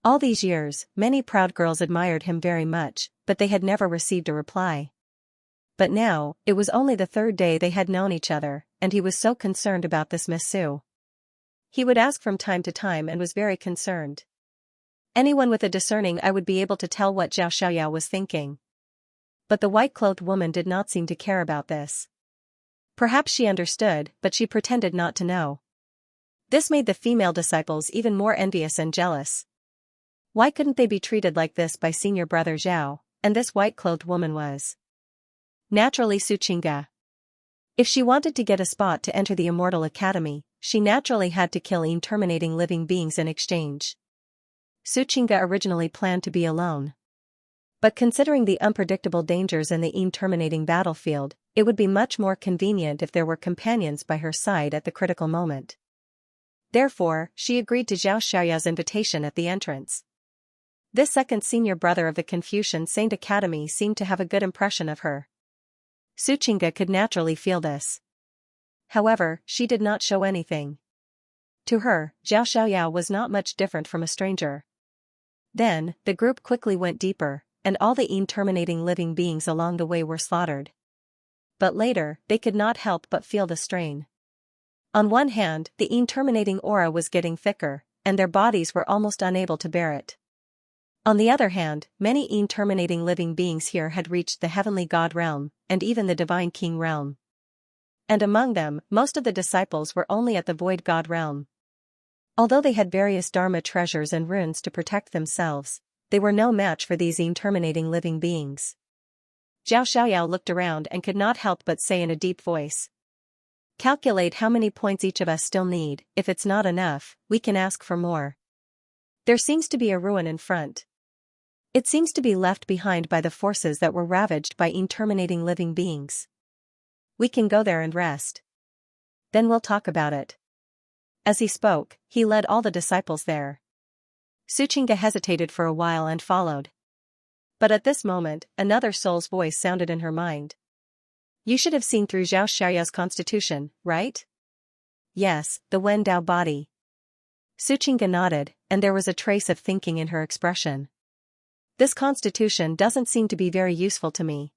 All these years, many proud girls admired him very much, but they had never received a reply. But now, it was only the 3rd day they had known each other, and he was so concerned about this Miss Su. He would ask from time to time and was very concerned. Anyone with a discerning eye would be able to tell what Zhao Xiaoyao was thinking. But the white-clothed woman did not seem to care about this. Perhaps she understood, but she pretended not to know. This made the female disciples even more envious and jealous. Why couldn't they be treated like this by senior brother Zhao, and this white-clothed woman was naturally Xianxia. If she wanted to get a spot to enter the Immortal Academy, she naturally had to kill terminating living beings in exchange. Xianxia originally planned to be alone. But considering the unpredictable dangers in the terminating battlefield, it would be much more convenient if there were companions by her side at the critical moment. Therefore, she agreed to Zhao Xiaoya's invitation at the entrance. This second senior brother of the Confucian Saint Academy seemed to have a good impression of her. Xianxia could naturally feel this. However, she did not show anything. To her, Zhao Xiaoya was not much different from a stranger. Then, the group quickly went deeper, and all the terminating living beings along the way were slaughtered. But later, they could not help but feel the strain. On one hand, the terminating aura was getting thicker, and their bodies were almost unable to bear it. On the other hand, many terminating living beings here had reached the heavenly god realm, and even the divine king realm. And among them, most of the disciples were only at the void god realm. Although they had various dharma treasures and runes to protect themselves, they were no match for these terminating living beings. Zhao Xiaoyao looked around and could not help but say in a deep voice, "Calculate how many points each of us still need. If it's not enough, we can ask for more. There seems to be a ruin in front. It seems to be left behind by the forces that were ravaged by terminating living beings. We can go there and rest. Then we'll talk about it." As he spoke, he led all the disciples there. Xianxia hesitated for a while and followed. But at this moment, another soul's voice sounded in her mind. "You should have seen through Zhao Xiaoya's constitution, right?" "Yes, the Wen Dao body." Xianxia nodded, and there was a trace of thinking in her expression. "This constitution doesn't seem to be very useful to me."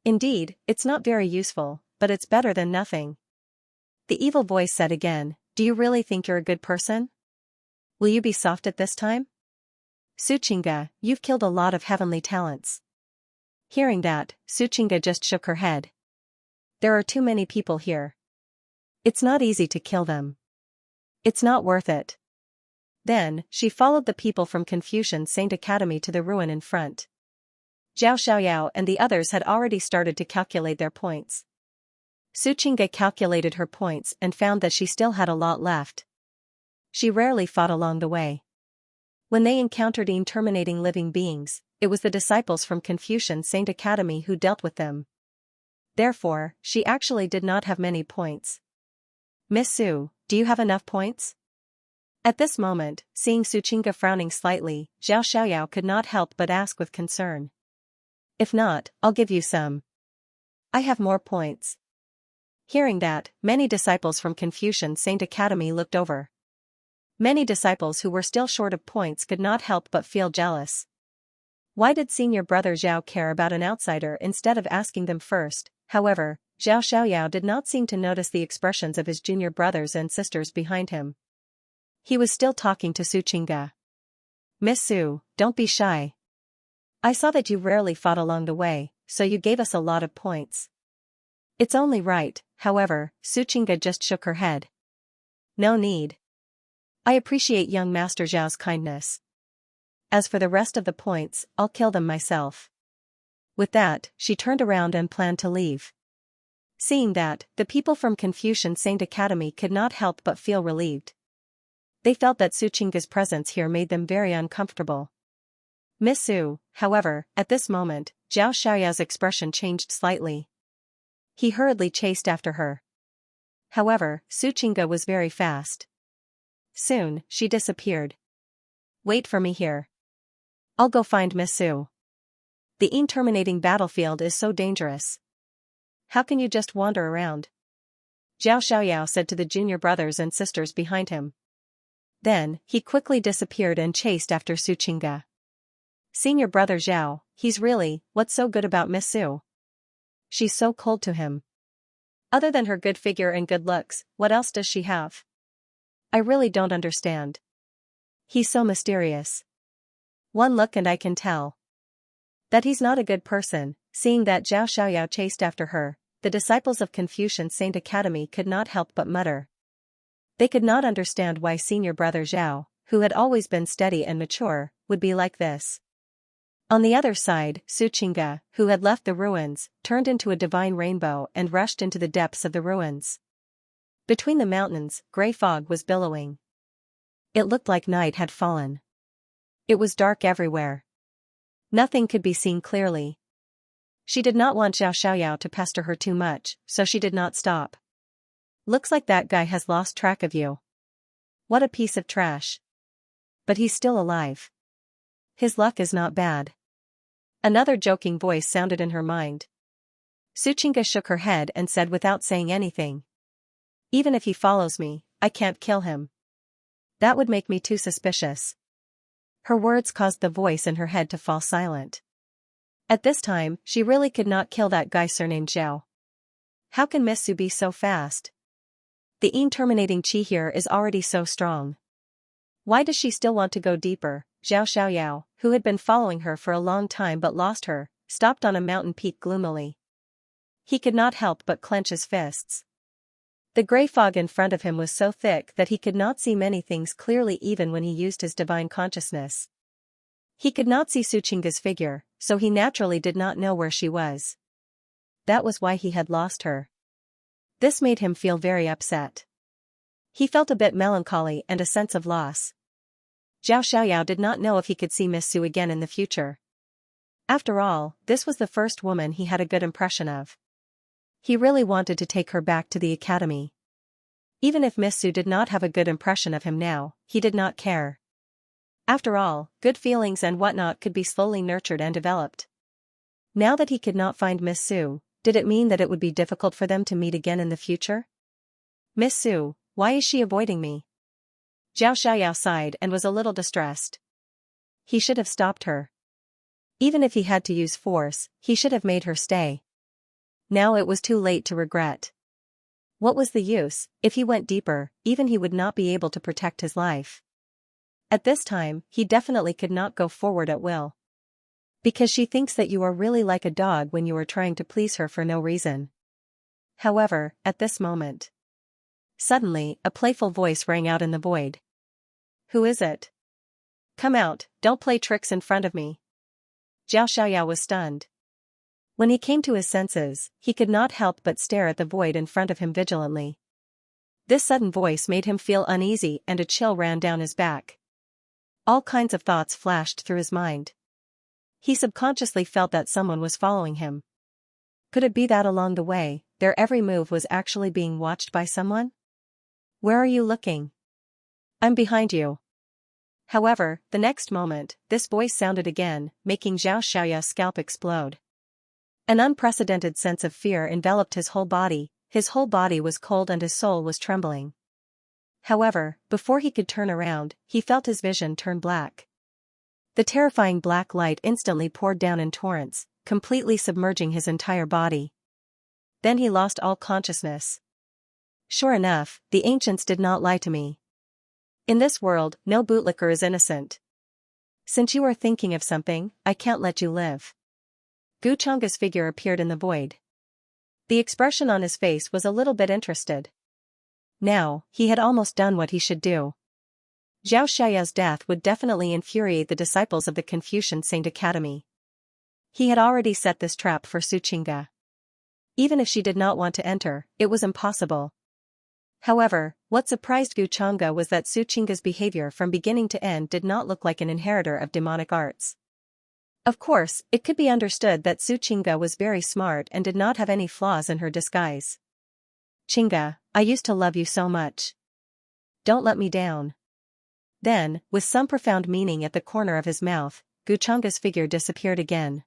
"Indeed, it's not very useful, but it's better than nothing." The evil voice said again, "Do you really think you're a good person? Will you be soft at this time? Xianxia, you've killed a lot of heavenly talents." Hearing that, Xianxia just shook her head. "There are too many people here. It's not easy to kill them. It's not worth it." Then, she followed the people from Confucian Saint Academy to the ruin in front. Zhao Xiaoyao and the others had already started to calculate their points. Xianxia calculated her points and found that she still had a lot left. She rarely fought along the way. When they encountered terminating living beings, it was the disciples from Confucian Saint Academy who dealt with them. Therefore, she actually did not have many points. "Miss Su, do you have enough points?" At this moment, seeing Xianxia frowning slightly, Zhao Xiaoyao could not help but ask with concern. "If not, I'll give you some. I have more points." Hearing that, many disciples from Confucian Saint Academy looked over. Many disciples who were still short of points could not help but feel jealous. Why did senior brother Zhao care about an outsider instead of asking them first? However, Zhao Xiaoyao did not seem to notice the expressions of his junior brothers and sisters behind him. He was still talking to Xianxia. "Miss Su, don't be shy. I saw that you rarely fought along the way, so you gave us a lot of points. It's only right." However, Xianxia just shook her head. "No need. I appreciate young Master Zhao's kindness. As for the rest of the points, I'll kill them myself." With that, she turned around and planned to leave. Seeing that, the people from Confucian Saint Academy could not help but feel relieved. They felt that Xianxia's presence here made them very uncomfortable. Miss Su, however, at this moment, Zhao Xiaoya's expression changed slightly. He hurriedly chased after her. However, Xianxia was very fast. Soon, she disappeared. "Wait for me here. I'll go find Miss Su. The terminating battlefield is so dangerous. How can you just wander around?" Zhao Xiaoyao said to the junior brothers and sisters behind him. Then, he quickly disappeared and chased after Xianxia. "Senior brother Zhao, what's so good about Miss Su? She's so cold to him. Other than her good figure and good looks, what else does she have? I really don't understand. He's so mysterious. One look and I can tell that he's not a good person." Seeing that Zhao Xiaoyao chased after her, the disciples of Confucian Saint Academy could not help but mutter. They could not understand why senior brother Zhao, who had always been steady and mature, would be like this. On the other side, Xianxia, who had left the ruins, turned into a divine rainbow and rushed into the depths of the ruins. Between the mountains, grey fog was billowing. It looked like night had fallen. It was dark everywhere. Nothing could be seen clearly. She did not want Xiaoxiao to pester her too much, so she did not stop. Looks like that guy has lost track of you. What a piece of trash. But he's still alive. His luck is not bad. Another joking voice sounded in her mind. Xianxia shook her head and said without saying anything. Even if he follows me, I can't kill him. That would make me too suspicious. Her words caused the voice in her head to fall silent. At this time, she really could not kill that guy surnamed Zhao. How can Miss Su be so fast? The terminating chi here is already so strong. Why does she still want to go deeper? Zhao Xiaoyao, who had been following her for a long time but lost her, stopped on a mountain peak gloomily. He could not help but clench his fists. The grey fog in front of him was so thick that he could not see many things clearly even when he used his divine consciousness. He could not see Xianxia's figure, so he naturally did not know where she was. That was why he had lost her. This made him feel very upset. He felt a bit melancholy and a sense of loss. Zhao Xiaoyao did not know if he could see Miss Su again in the future. After all, this was the first woman he had a good impression of. He really wanted to take her back to the academy. Even if Miss Su did not have a good impression of him now, he did not care. After all, good feelings and whatnot could be slowly nurtured and developed. Now that he could not find Miss Su, did it mean that it would be difficult for them to meet again in the future? Miss Su, why is she avoiding me? Zhao Xiaoyao sighed and was a little distressed. He should have stopped her. Even if he had to use force, he should have made her stay. Now it was too late to regret. What was the use? If he went deeper, even he would not be able to protect his life. At this time, he definitely could not go forward at will. Because she thinks that you are really like a dog when you are trying to please her for no reason. However, at this moment. Suddenly, a playful voice rang out in the void. Who is it? Come out, don't play tricks in front of me. Zhao Xiaoyao was stunned. When he came to his senses, he could not help but stare at the void in front of him vigilantly. This sudden voice made him feel uneasy and a chill ran down his back. All kinds of thoughts flashed through his mind. He subconsciously felt that someone was following him. Could it be that along the way, their every move was actually being watched by someone? Where are you looking? I'm behind you. However, the next moment, this voice sounded again, making Zhao Xiaoya's scalp explode. An unprecedented sense of fear enveloped his whole body was cold and his soul was trembling. However, before he could turn around, he felt his vision turn black. The terrifying black light instantly poured down in torrents, completely submerging his entire body. Then he lost all consciousness. Sure enough, the ancients did not lie to me. In this world, no bootlicker is innocent. Since you are thinking of something, I can't let you live. Gu Chang's figure appeared in the void. The expression on his face was a little bit interested. Now, he had almost done what he should do. Zhao Xiaoya's death would definitely infuriate the disciples of the Confucian Saint Academy. He had already set this trap for Xianxia. Even if she did not want to enter, it was impossible. However, what surprised Gu Chang'e was that Xianxia's behavior from beginning to end did not look like an inheritor of demonic arts. Of course, it could be understood that Xianxia was very smart and did not have any flaws in her disguise. Chinga, I used to love you so much. Don't let me down. Then, with some profound meaning at the corner of his mouth, Gu Chang'e's figure disappeared again.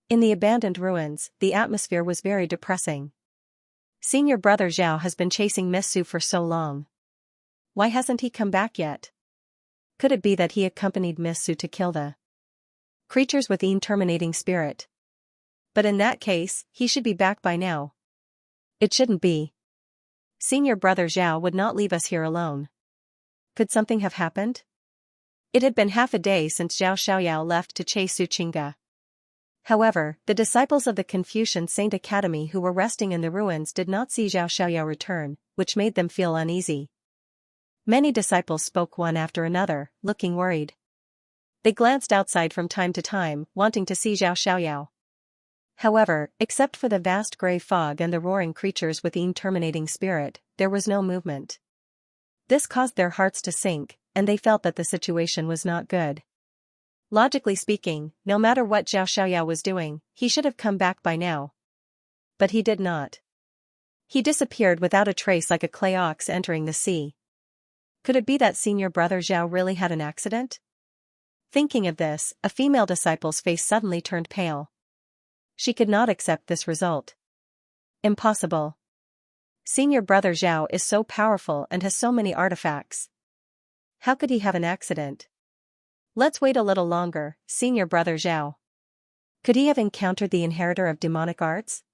In the abandoned ruins, the atmosphere was very depressing. Senior brother Zhao has been chasing Miss Su for so long. Why hasn't he come back yet? Could it be that he accompanied Miss Su to kill the creatures with terminating spirit? But in that case, he should be back by now. It shouldn't be. Senior brother Zhao would not leave us here alone. Could something have happened? It had been half a day since Zhao Xiaoyao left to chase Xianxia. However, the disciples of the Confucian Saint Academy who were resting in the ruins did not see Zhao Xiaoyao return, which made them feel uneasy. Many disciples spoke one after another, looking worried. They glanced outside from time to time, wanting to see Zhao Xiaoyao. However, except for the vast gray fog and the roaring creatures with the terminating spirit, there was no movement. This caused their hearts to sink, and they felt that the situation was not good. Logically speaking, no matter what Zhao Xiaoyao was doing, he should have come back by now. But he did not. He disappeared without a trace like a clay ox entering the sea. Could it be that senior brother Zhao really had an accident? Thinking of this, a female disciple's face suddenly turned pale. She could not accept this result. Impossible. Senior brother Zhao is so powerful and has so many artifacts. How could he have an accident? Let's wait a little longer, senior brother Zhao. Could he have encountered the inheritor of demonic arts?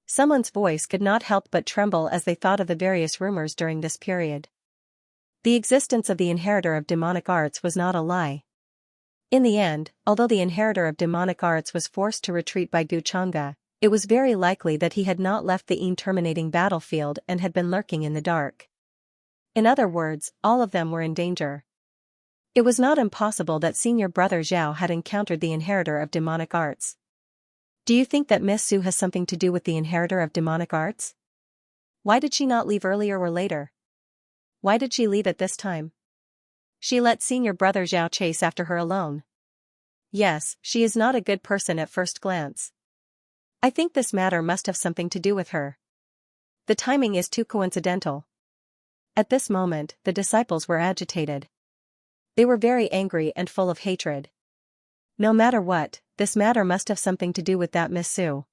Someone's voice could not help but tremble as they thought of the various rumors during this period. The existence of the inheritor of demonic arts was not a lie. In the end, although the inheritor of demonic arts was forced to retreat by Guchanga, it was very likely that he had not left the terminating battlefield and had been lurking in the dark. In other words, all of them were in danger. It was not impossible that senior brother Zhao had encountered the inheritor of demonic arts. Do you think that Miss Su has something to do with the inheritor of demonic arts? Why did she not leave earlier or later? Why did she leave at this time? She let senior brother Zhao chase after her alone. Yes, she is not a good person at first glance. I think this matter must have something to do with her. The timing is too coincidental. At this moment, the disciples were agitated. They were very angry and full of hatred. No matter what, this matter must have something to do with that Miss Su.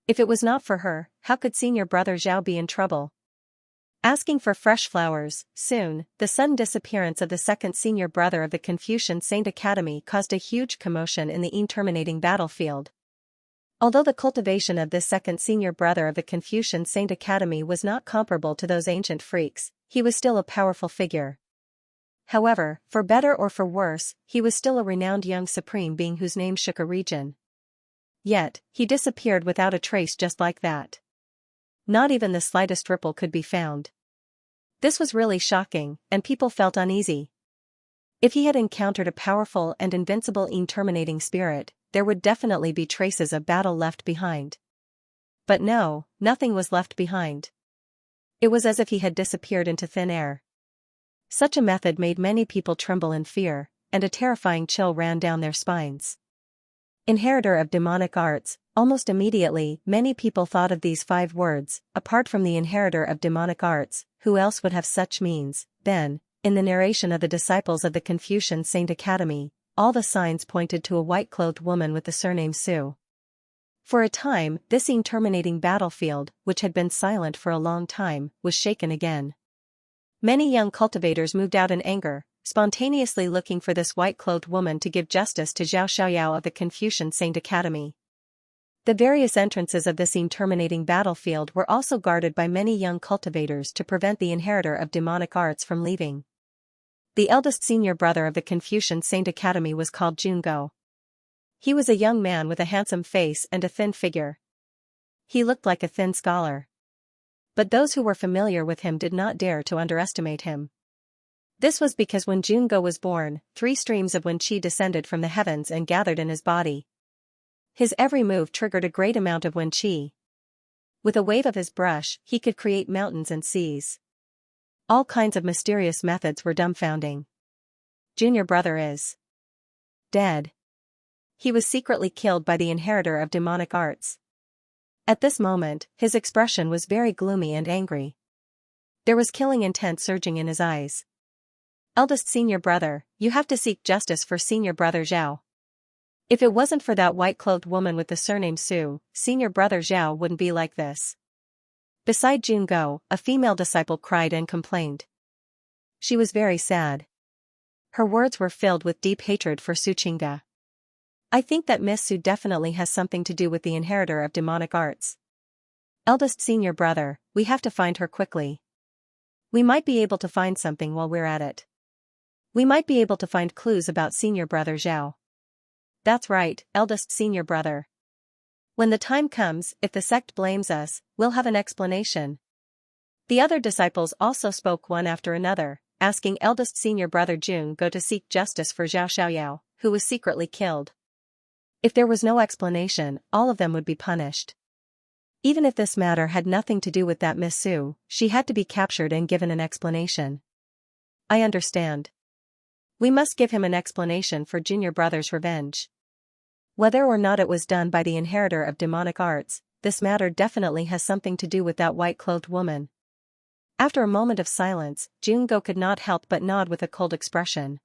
If it was not for her, how could senior brother Zhao be in trouble? Asking for fresh flowers, soon, the sudden disappearance of the second senior brother of the Confucian Saint Academy caused a huge commotion in the terminating battlefield. Although the cultivation of this second senior brother of the Confucian Saint Academy was not comparable to those ancient freaks, he was still a powerful figure. However, for better or for worse, he was still a renowned young supreme being whose name shook a region. Yet, he disappeared without a trace just like that. Not even the slightest ripple could be found. This was really shocking, and people felt uneasy. If he had encountered a powerful and invincible terminating spirit, there would definitely be traces of battle left behind. But no, nothing was left behind. It was as if he had disappeared into thin air. Such a method made many people tremble in fear, and a terrifying chill ran down their spines. Inheritor of demonic arts. Almost immediately, many people thought of these 5 words. Apart from the inheritor of demonic arts, who else would have such means? Then, in the narration of the disciples of the Confucian Saint Academy, all the signs pointed to a white-clothed woman with the surname Su. For a time, this terminating battlefield, which had been silent for a long time, was shaken again. Many young cultivators moved out in anger, spontaneously looking for this white-clothed woman to give justice to Zhao Xiaoyao of the Confucian Saint Academy. The various entrances of this terminating battlefield were also guarded by many young cultivators to prevent the inheritor of demonic arts from leaving. The eldest senior brother of the Confucian Saint Academy was called Jungo. He was a young man with a handsome face and a thin figure. He looked like a thin scholar. But those who were familiar with him did not dare to underestimate him. This was because when Jungo was born, 3 streams of Wen Qi descended from the heavens and gathered in his body. His every move triggered a great amount of Wen Qi. With a wave of his brush, he could create mountains and seas. All kinds of mysterious methods were dumbfounding. Junior brother is dead. He was secretly killed by the inheritor of demonic arts. At this moment, his expression was very gloomy and angry. There was killing intent surging in his eyes. Eldest senior brother, you have to seek justice for senior brother Zhao. If it wasn't for that white-clothed woman with the surname Su, senior brother Zhao wouldn't be like this. Beside Jungo, a female disciple cried and complained. She was very sad. Her words were filled with deep hatred for Su Qingge. I think that Miss Su definitely has something to do with the inheritor of demonic arts. Eldest senior brother, we have to find her quickly. We might be able to find something while we're at it. We might be able to find clues about senior brother Zhao. That's right, eldest senior brother. When the time comes, if the sect blames us, we'll have an explanation. The other disciples also spoke one after another, asking eldest senior brother Jun go to seek justice for Zhao Xiaoyao, who was secretly killed. If there was no explanation, all of them would be punished. Even if this matter had nothing to do with that Miss Su, she had to be captured and given an explanation. I understand. We must give him an explanation for junior brother's revenge. Whether or not it was done by the inheritor of demonic arts, this matter definitely has something to do with that white-clothed woman. After a moment of silence, Jungo could not help but nod with a cold expression.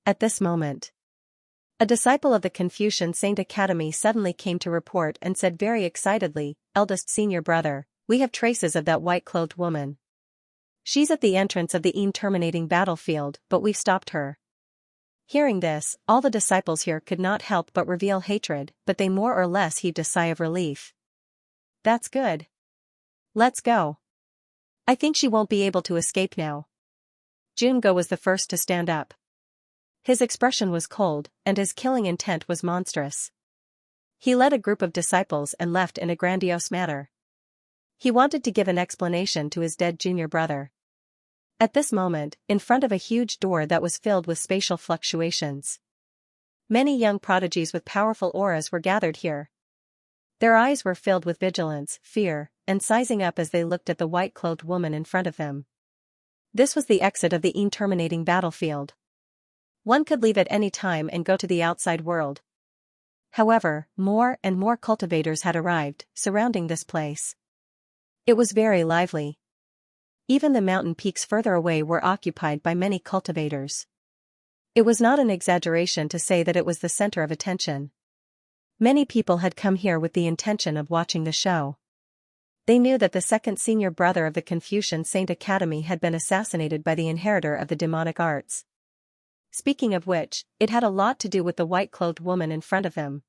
At this moment, a disciple of the Confucian Saint Academy suddenly came to report and said very excitedly, "Eldest senior brother, we have traces of that white-clothed woman. She's at the entrance of the terminating battlefield, but we've stopped her." Hearing this, all the disciples here could not help but reveal hatred, but they more or less heaved a sigh of relief. That's good. Let's go. I think she won't be able to escape now. Jungo was the first to stand up. His expression was cold, and his killing intent was monstrous. He led a group of disciples and left in a grandiose manner. He wanted to give an explanation to his dead junior brother. At this moment, in front of a huge door that was filled with spatial fluctuations, many young prodigies with powerful auras were gathered here. Their eyes were filled with vigilance, fear, and sizing up as they looked at the white-clothed woman in front of them. This was the exit of the terminating battlefield. One could leave at any time and go to the outside world. However, more and more cultivators had arrived, surrounding this place. It was very lively. Even the mountain peaks further away were occupied by many cultivators. It was not an exaggeration to say that it was the center of attention. Many people had come here with the intention of watching the show. They knew that the second senior brother of the Confucian Saint Academy had been assassinated by the inheritor of the demonic arts. Speaking of which, it had a lot to do with the white-clothed woman in front of him.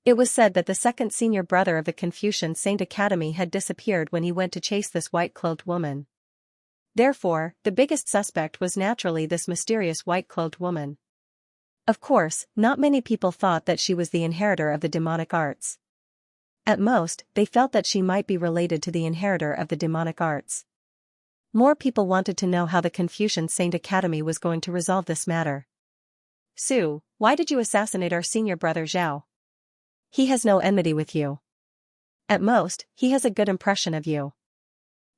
It was said that the second senior brother of the Confucian Saint Academy had disappeared when he went to chase this white-clothed woman. Therefore, the biggest suspect was naturally this mysterious white-clothed woman. Of course, not many people thought that she was the inheritor of the demonic arts. At most, they felt that she might be related to the inheritor of the demonic arts. More people wanted to know how the Confucian Saint Academy was going to resolve this matter. "Su, why did you assassinate our senior brother Zhao? He has no enmity with you. At most, he has a good impression of you.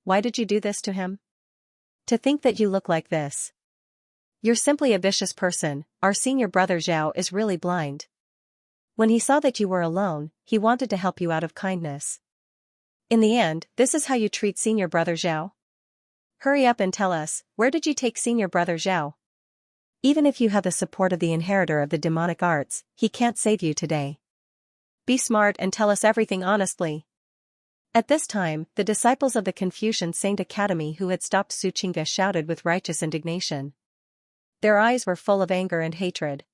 Why did you do this to him? To think that you look like this. You're simply a vicious person. Our senior brother Zhao is really blind. When he saw that you were alone, he wanted to help you out of kindness. In the end, this is how you treat senior brother Zhao? Hurry up and tell us, where did you take senior brother Zhao? Even if you have the support of the inheritor of the demonic arts, he can't save you today. Be smart and tell us everything honestly." At this time, the disciples of the Confucian Saint Academy who had stopped Xianxia shouted with righteous indignation. Their eyes were full of anger and hatred.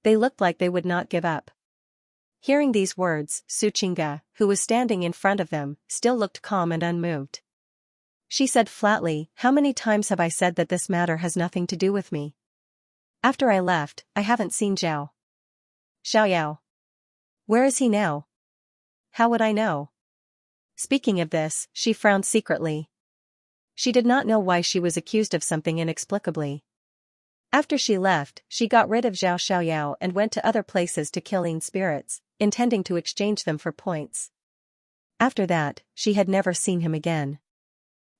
They looked like they would not give up. Hearing these words, Xianxia, who was standing in front of them, still looked calm and unmoved. She said flatly, "How many times have I said that this matter has nothing to do with me? After I left, I haven't seen Zhao Xiaoyao. Where is he now? How would I know?" Speaking of this, she frowned secretly. She did not know why she was accused of something inexplicably. After she left, she got rid of Zhao Xiaoyao and went to other places to kill spirits, intending to exchange them for points. After that, she had never seen him again.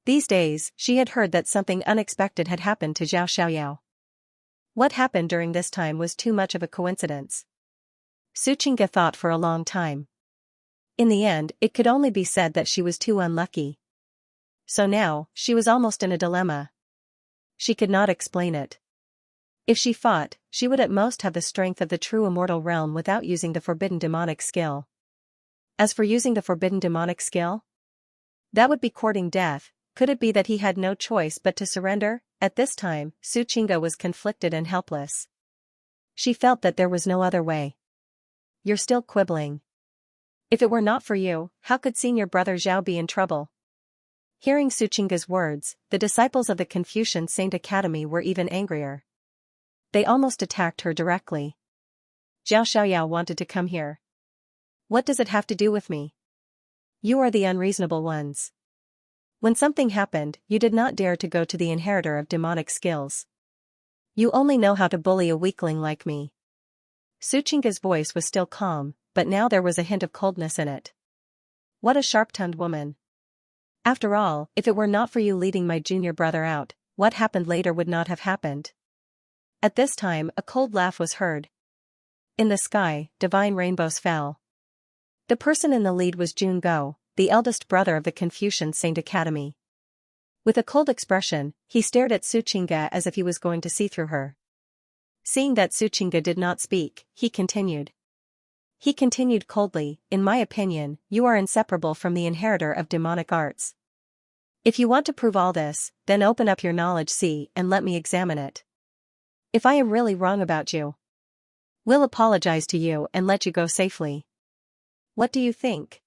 These days, she had heard that something unexpected had happened to Zhao Xiaoyao. What happened during this time was too much of a coincidence. Xianxia thought for a long time. In the end, it could only be said that she was too unlucky. So now, she was almost in a dilemma. She could not explain it. If she fought, she would at most have the strength of the true immortal realm without using the forbidden demonic skill. As for using the forbidden demonic skill, that would be courting death. Could it be that he had no choice but to surrender? At this time, Xianxia was conflicted and helpless. She felt that there was no other way. "You're still quibbling. If it were not for you, how could senior brother Zhao be in trouble?" Hearing Xianxia's words, the disciples of the Confucian Saint Academy were even angrier. They almost attacked her directly. "Zhao Xiaoyao wanted to come here. What does it have to do with me? You are the unreasonable ones. When something happened, you did not dare to go to the inheritor of demonic skills. You only know how to bully a weakling like me. Xianxia's voice was still calm, but now there was a hint of coldness in it. What a sharp-tongued woman. After all, if it were not for you leading my junior brother out, what happened later would not have happened. At this time, a cold laugh was heard. In the sky, divine rainbows fell. The person in the lead was Jungo, the eldest brother of the Confucian Saint Academy. With a cold expression, he stared at Xianxia as if he was going to see through her. Seeing that Xianxia did not speak, he continued. He continued coldly, in my opinion, you are inseparable from the inheritor of demonic arts. If you want to prove all this, then open up your knowledge sea and let me examine it. If I am really wrong about you, we'll apologize to you and let you go safely. What do you think?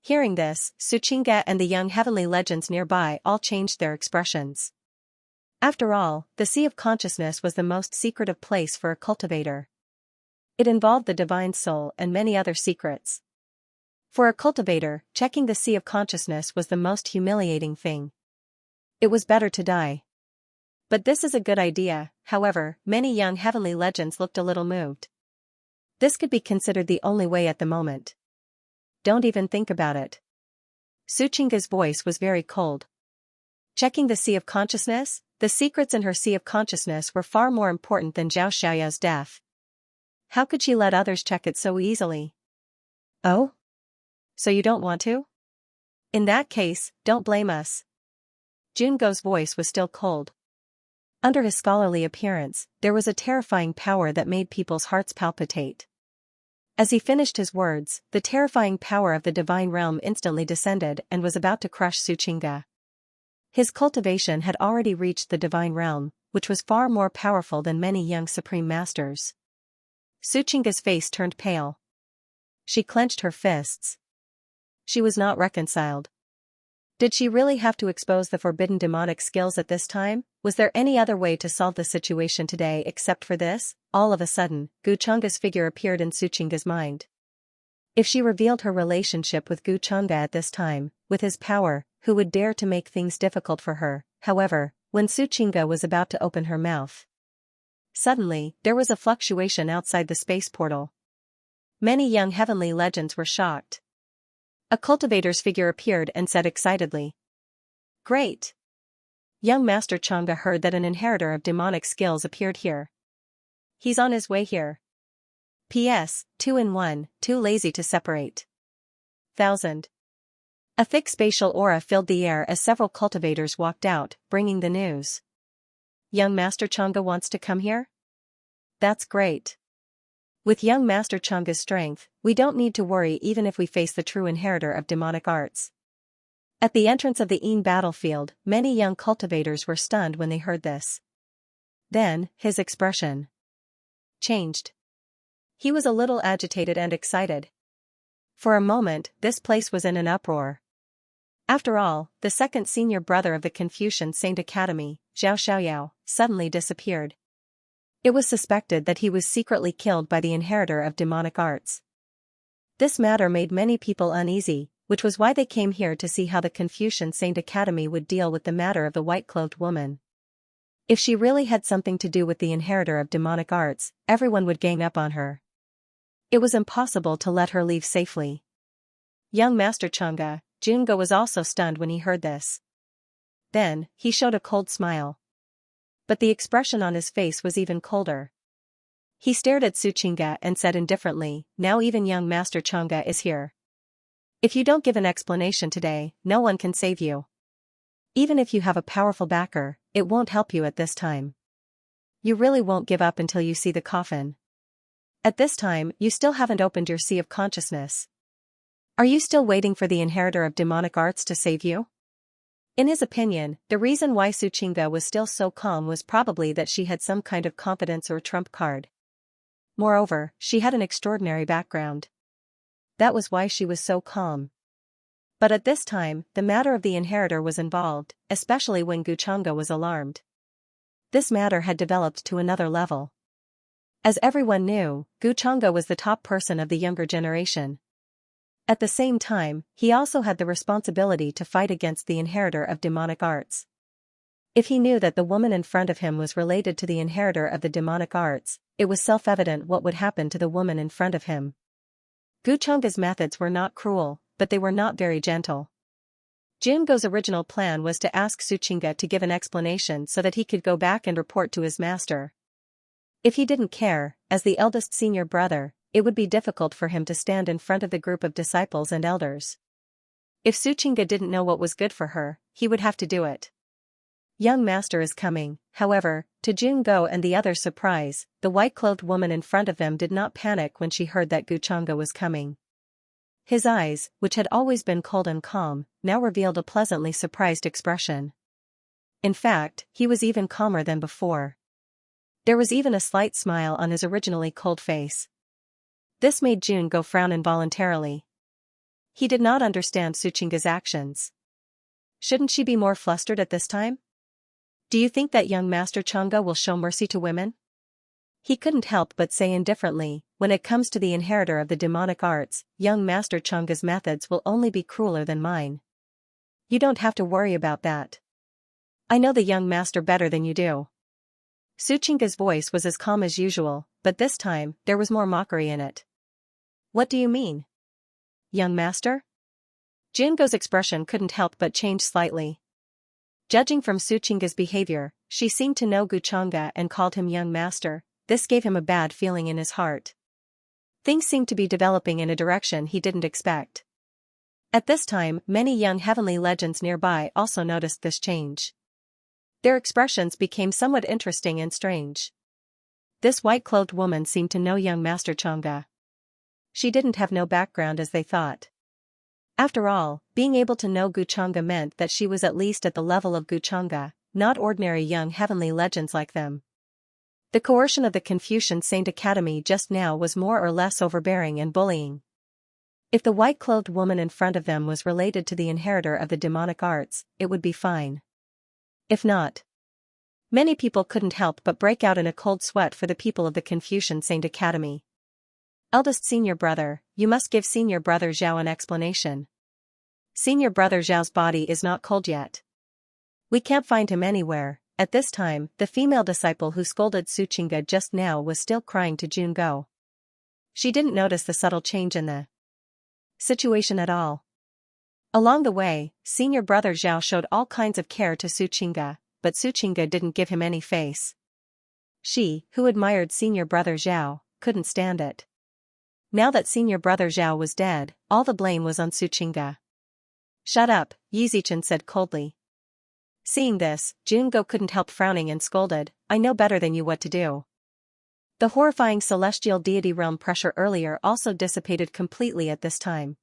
Hearing this, Xianxia and the young heavenly legends nearby all changed their expressions. After all, the Sea of Consciousness was the most secretive place for a cultivator. It involved the divine soul and many other secrets. For a cultivator, checking the Sea of Consciousness was the most humiliating thing. It was better to die. But this is a good idea, however, many young heavenly legends looked a little moved. This could be considered the only way at the moment. Don't even think about it. Xianxia's voice was very cold. Checking the Sea of Consciousness? The secrets in her Sea of Consciousness were far more important than Zhao Xiaoyao's death. How could she let others check it so easily? Oh? So you don't want to? In that case, don't blame us. Jungo's voice was still cold. Under his scholarly appearance, there was a terrifying power that made people's hearts palpitate. As he finished his words, the terrifying power of the divine realm instantly descended and was about to crush Xianxia. His cultivation had already reached the divine realm, which was far more powerful than many young supreme masters. Xianxia's face turned pale. She clenched her fists. She was not reconciled. Did she really have to expose the forbidden demonic skills at this time? Was there any other way to solve the situation today except for this? All of a sudden, Guchunga's figure appeared in Xianxia's mind. If she revealed her relationship with Guchunga at this time, with his power, who would dare to make things difficult for her? However, when Xianxia was about to open her mouth, suddenly, there was a fluctuation outside the space portal. Many young heavenly legends were shocked. A cultivator's figure appeared and said excitedly, "Great! Young Master Chang'e heard that an inheritor of demonic skills appeared here. He's on his way here. P.S. 2 in 1, too lazy to separate. 1000. A thick spatial aura filled the air as several cultivators walked out, bringing the news. Young Master Chang'e wants to come here? That's great. With young Master Chang'e's strength, we don't need to worry even if we face the true inheritor of demonic arts. At the entrance of the Yin battlefield, many young cultivators were stunned when they heard this. Then, his expression changed. He was a little agitated and excited. For a moment, this place was in an uproar. After all, the second senior brother of the Confucian Saint Academy, Zhao Xiaoyao, suddenly disappeared. It was suspected that he was secretly killed by the inheritor of demonic arts. This matter made many people uneasy, which was why they came here to see how the Confucian Saint Academy would deal with the matter of the white-clothed woman. If she really had something to do with the inheritor of demonic arts, everyone would gang up on her. It was impossible to let her leave safely. Young Master Chang'e, Jungo was also stunned when he heard this. Then, he showed a cold smile. But the expression on his face was even colder. He stared at Xianxia and said indifferently, "Now even young Master Chang'e is here. If you don't give an explanation today, no one can save you. Even if you have a powerful backer, it won't help you at this time. You really won't give up until you see the coffin. At this time, you still haven't opened your Sea of Consciousness. Are you still waiting for the inheritor of demonic arts to save you?" In his opinion, the reason why Xianxia was still so calm was probably that she had some kind of confidence or trump card. Moreover, she had an extraordinary background. That was why she was so calm. But at this time, the matter of the inheritor was involved, especially when Guchunga was alarmed. This matter had developed to another level. As everyone knew, Guchunga was the top person of the younger generation. At the same time, he also had the responsibility to fight against the inheritor of demonic arts. If he knew that the woman in front of him was related to the inheritor of the demonic arts, it was self-evident what would happen to the woman in front of him. Guchunga's methods were not cruel, but they were not very gentle. Jungo's original plan was to ask Xianxia to give an explanation so that he could go back and report to his master. If he didn't care, as the eldest senior brother, it would be difficult for him to stand in front of the group of disciples and elders. If Xianxia didn't know what was good for her, he would have to do it. Young master is coming, however, to Jungo and the others' surprise, the white-clothed woman in front of them did not panic when she heard that Guchunga was coming. His eyes, which had always been cold and calm, now revealed a pleasantly surprised expression. In fact, he was even calmer than before. There was even a slight smile on his originally cold face. This made Jungo frown involuntarily. He did not understand Xianxia's actions. Shouldn't she be more flustered at this time? Do you think that young Master Chunga will show mercy to women? He couldn't help but say indifferently, when it comes to the inheritor of the demonic arts, young Master Chunga's methods will only be crueler than mine. You don't have to worry about that. I know the young master better than you do. Xianxia's voice was as calm as usual, but this time, there was more mockery in it. What do you mean? Young master? Jungo's expression couldn't help but change slightly. Judging from Xianxia's behavior, she seemed to know Guchunga and called him young master. This gave him a bad feeling in his heart. Things seemed to be developing in a direction he didn't expect. At this time, many young heavenly legends nearby also noticed this change. Their expressions became somewhat interesting and strange. This white-clothed woman seemed to know young Master Chunga. She didn't have no background as they thought. After all, being able to know Guchunga meant that she was at least at the level of Guchunga, not ordinary young heavenly legends like them. The coercion of the Confucian Saint Academy just now was more or less overbearing and bullying. If the white-clothed woman in front of them was related to the inheritor of the demonic arts, it would be fine. If not, many people couldn't help but break out in a cold sweat for the people of the Confucian Saint Academy. Eldest senior brother, you must give senior brother Zhao an explanation. Senior brother Zhao's body is not cold yet. We can't find him anywhere. At this time, the female disciple who scolded Xianxia just now was still crying to Jungo. She didn't notice the subtle change in the situation at all. Along the way, senior brother Zhao showed all kinds of care to Xianxia, but Xianxia didn't give him any face. She, who admired senior brother Zhao, couldn't stand it. Now that senior brother Zhao was dead, all the blame was on Xianxia. Shut up, Yizichan said coldly. Seeing this, Jungo couldn't help frowning and scolded, I know better than you what to do. The horrifying celestial deity realm pressure earlier also dissipated completely at this time.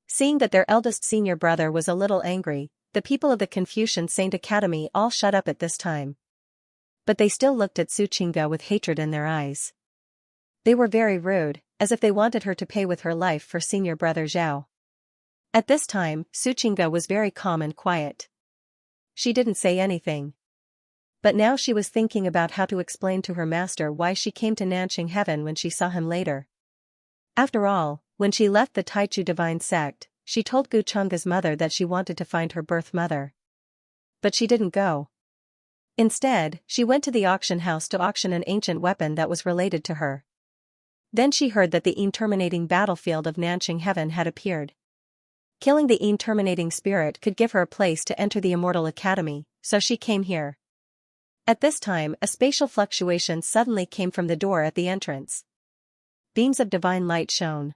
Seeing that their eldest senior brother was a little angry, the people of the Confucian Saint Academy all shut up at this time. But they still looked at Xianxia with hatred in their eyes. They were very rude, as if they wanted her to pay with her life for senior brother Zhao. At this time, Xianxia was very calm and quiet. She didn't say anything. But now she was thinking about how to explain to her master why she came to Nanqing Heaven when she saw him later. After all, when she left the Taichu divine sect, she told Guchunga's mother that she wanted to find her birth mother. But she didn't go. Instead, she went to the auction house to auction an ancient weapon that was related to her. Then she heard that the terminating battlefield of Nanqing Heaven had appeared. Killing the terminating spirit could give her a place to enter the Immortal Academy, so she came here. At this time, a spatial fluctuation suddenly came from the door at the entrance. Beams of divine light shone.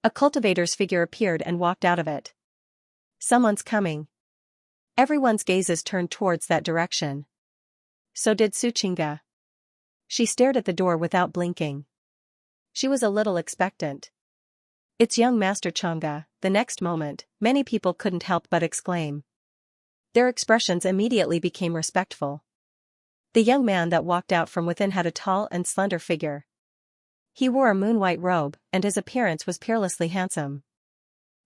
A cultivator's figure appeared and walked out of it. Someone's coming. Everyone's gazes turned towards that direction. So did Xianxia. She stared at the door without blinking. She was a little expectant. It's young Master Chunga. The next moment, many people couldn't help but exclaim. Their expressions immediately became respectful. The young man that walked out from within had a tall and slender figure. He wore a moon-white robe, and his appearance was peerlessly handsome.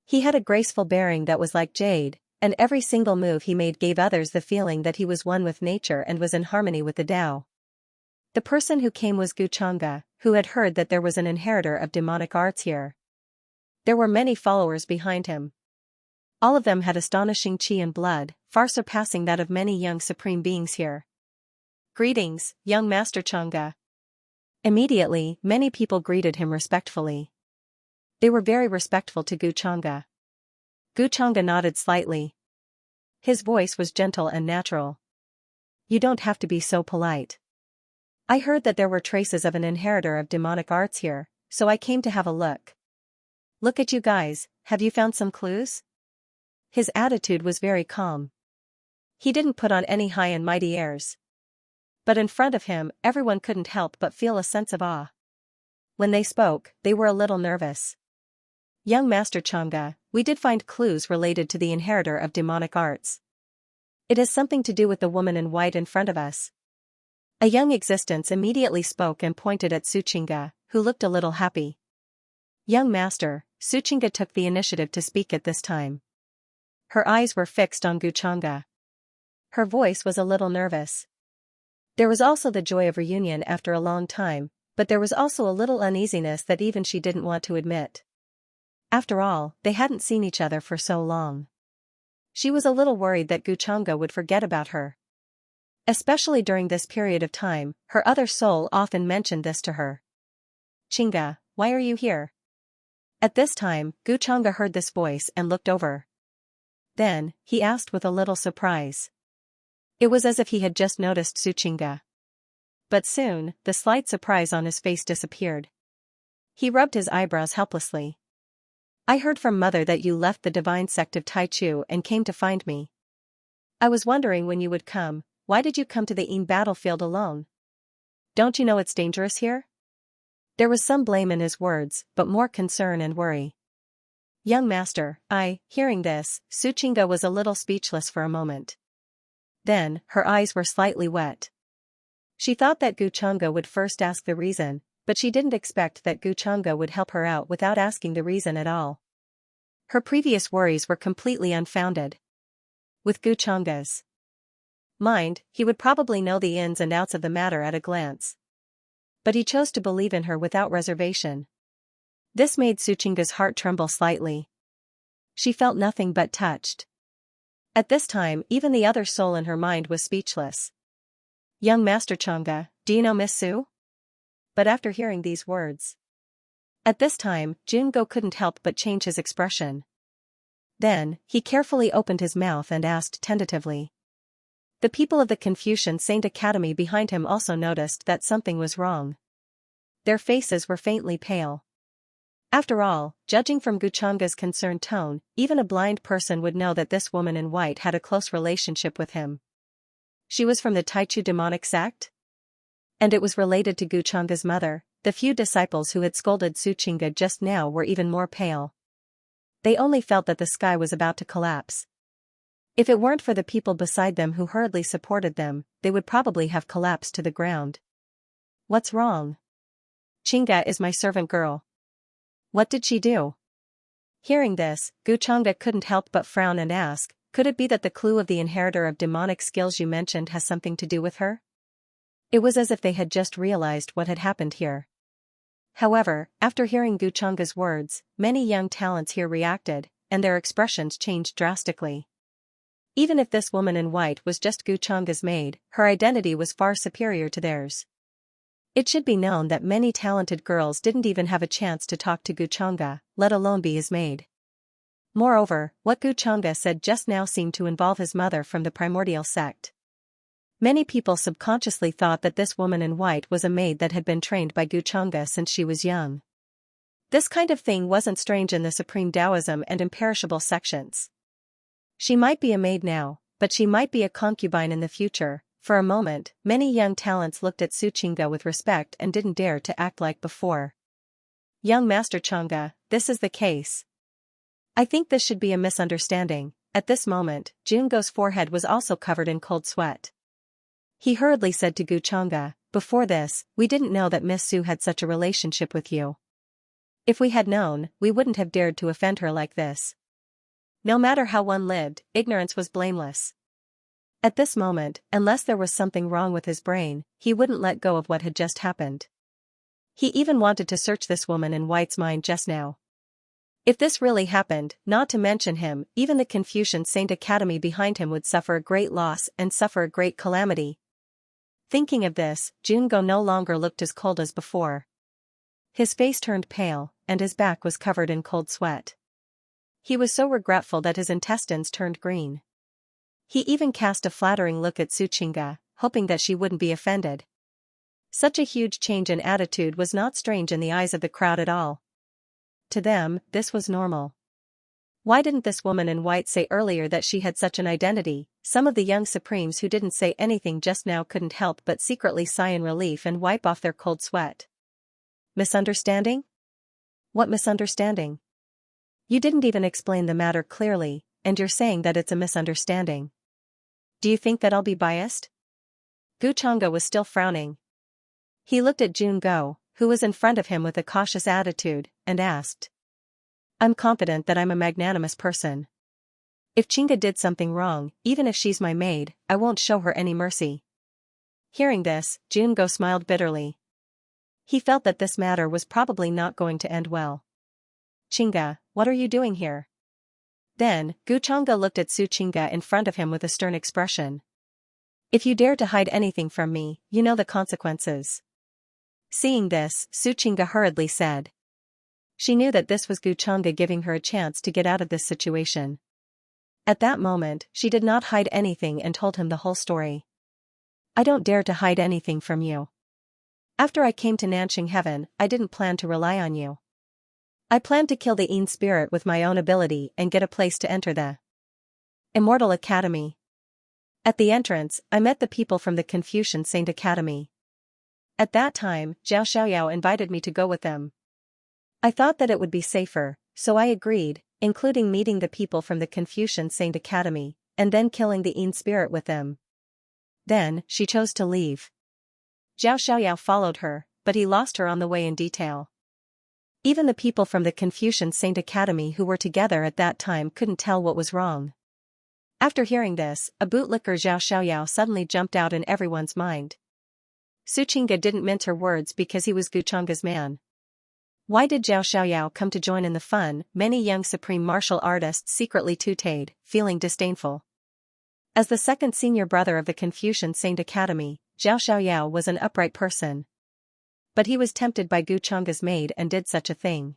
He had a graceful bearing that was like jade, and every single move he made gave others the feeling that he was one with nature and was in harmony with the Tao. The person who came was Guchunga, who had heard that there was an inheritor of demonic arts here. There were many followers behind him. All of them had astonishing chi and blood, far surpassing that of many young supreme beings here. "Greetings, young Master Xianxia." Immediately, many people greeted him respectfully. They were very respectful to Xianxia. Xianxia nodded slightly. His voice was gentle and natural. "You don't have to be so polite. I heard that there were traces of an inheritor of demonic arts here, so I came to have a look. Look at you guys, have you found some clues?" His attitude was very calm. He didn't put on any high and mighty airs. But in front of him, everyone couldn't help but feel a sense of awe. When they spoke, they were a little nervous. "Young Master Xianxia, we did find clues related to the inheritor of demonic arts. It has something to do with the woman in white in front of us." A young existence immediately spoke and pointed at Xianxia, who looked a little happy. "Young Master," Xianxia took the initiative to speak at this time. Her eyes were fixed on Xianxia. Her voice was a little nervous. There was also the joy of reunion after a long time, but there was also a little uneasiness that even she didn't want to admit. After all, they hadn't seen each other for so long. She was a little worried that Xianxia would forget about her. Especially during this period of time, her other soul often mentioned this to her. "Xianxia, why are you here?" At this time, Xianxia heard this voice and looked over. Then, he asked with a little surprise. It was as if he had just noticed Xianxia. But soon, the slight surprise on his face disappeared. He rubbed his eyebrows helplessly. "I heard from Mother that you left the divine sect of Taichu and came to find me. I was wondering when you would come. Why did you come to the Yin battlefield alone? Don't you know it's dangerous here?" There was some blame in his words, but more concern and worry. "Young Master, hearing this, Xianxia was a little speechless for a moment. Then, her eyes were slightly wet. She thought that Xianxia would first ask the reason, but she didn't expect that Xianxia would help her out without asking the reason at all. Her previous worries were completely unfounded. With Xianxia's mind, he would probably know the ins and outs of the matter at a glance. But he chose to believe in her without reservation. This made Xianxia's heart tremble slightly. She felt nothing but touched. At this time, even the other soul in her mind was speechless. "Young Master Xianxia, do you know Miss Su?" But after hearing these words, at this time, Jungo couldn't help but change his expression. Then, he carefully opened his mouth and asked tentatively. The people of the Confucian Saint Academy behind him also noticed that something was wrong. Their faces were faintly pale. After all, judging from Xianxia's concerned tone, even a blind person would know that this woman in white had a close relationship with him. She was from the Taichu demonic sect? And it was related to Xianxia's mother. The few disciples who had scolded Xianxia just now were even more pale. They only felt that the sky was about to collapse. If it weren't for the people beside them who hurriedly supported them, they would probably have collapsed to the ground. "What's wrong?" "Xianxia is my servant girl." "What did she do?" Hearing this, Xianxia couldn't help but frown and ask, "Could it be that the clue of the inheritor of demonic skills you mentioned has something to do with her?" It was as if they had just realized what had happened here. However, after hearing Xianxia's words, many young talents here reacted, and their expressions changed drastically. Even if this woman in white was just Xianxia's maid, her identity was far superior to theirs. It should be known that many talented girls didn't even have a chance to talk to Xianxia, let alone be his maid. Moreover, what Xianxia said just now seemed to involve his mother from the primordial sect. Many people subconsciously thought that this woman in white was a maid that had been trained by Xianxia since she was young. This kind of thing wasn't strange in the Supreme Taoism and Imperishable sections. She might be a maid now, but she might be a concubine in the future. For a moment, many young talents looked at Xianxia with respect and didn't dare to act like before. "Young Master Xianxia, this is the case. I think this should be a misunderstanding." At this moment, Jungo's forehead was also covered in cold sweat. He hurriedly said to Xianxia, "Before this, we didn't know that Miss Su had such a relationship with you. If we had known, we wouldn't have dared to offend her like this." No matter how one lived, ignorance was blameless. At this moment, unless there was something wrong with his brain, he wouldn't let go of what had just happened. He even wanted to search this woman in white's mind just now. If this really happened, not to mention him, even the Confucian Saint Academy behind him would suffer a great loss and suffer a great calamity. Thinking of this, Jungo no longer looked as cold as before. His face turned pale, and his back was covered in cold sweat. He was so regretful that his intestines turned green. He even cast a flattering look at Xianxia, hoping that she wouldn't be offended. Such a huge change in attitude was not strange in the eyes of the crowd at all. To them, this was normal. Why didn't this woman in white say earlier that she had such an identity? Some of the young supremes who didn't say anything just now couldn't help but secretly sigh in relief and wipe off their cold sweat. Misunderstanding? What misunderstanding? You didn't even explain the matter clearly, and you're saying that it's a misunderstanding. Do you think that I'll be biased? Gu Chang'e was still frowning. He looked at Jungo, who was in front of him with a cautious attitude, and asked. I'm confident that I'm a magnanimous person. If Chinga did something wrong, even if she's my maid, I won't show her any mercy. Hearing this, Jungo smiled bitterly. He felt that this matter was probably not going to end well. Chinga, what are you doing here? Then, Gu Chang'e looked at Su Chinga in front of him with a stern expression. If you dare to hide anything from me, you know the consequences. Seeing this, Su Chinga hurriedly said. She knew that this was Gu Chang'e giving her a chance to get out of this situation. At that moment, she did not hide anything and told him the whole story. I don't dare to hide anything from you. After I came to Nanxing Heaven, I didn't plan to rely on you. I planned to kill the Yin spirit with my own ability and get a place to enter the Immortal Academy. At the entrance, I met the people from the Confucian Saint Academy. At that time, Zhao Xiaoyao invited me to go with them. I thought that it would be safer, so I agreed, including meeting the people from the Confucian Saint Academy, and then killing the Yin spirit with them. Then, she chose to leave. Zhao Xiaoyao followed her, but he lost her on the way in detail. Even the people from the Confucian Saint Academy who were together at that time couldn't tell what was wrong. After hearing this, a bootlicker Zhao Xiaoyao suddenly jumped out in everyone's mind. Su Chinga didn't mince her words because he was Gu Chang'e's man. Why did Zhao Xiaoyao come to join in the fun? Many young supreme martial artists secretly tooted, feeling disdainful. As the second senior brother of the Confucian Saint Academy, Zhao Xiaoyao was an upright person. But he was tempted by Gu Chang'e's maid and did such a thing.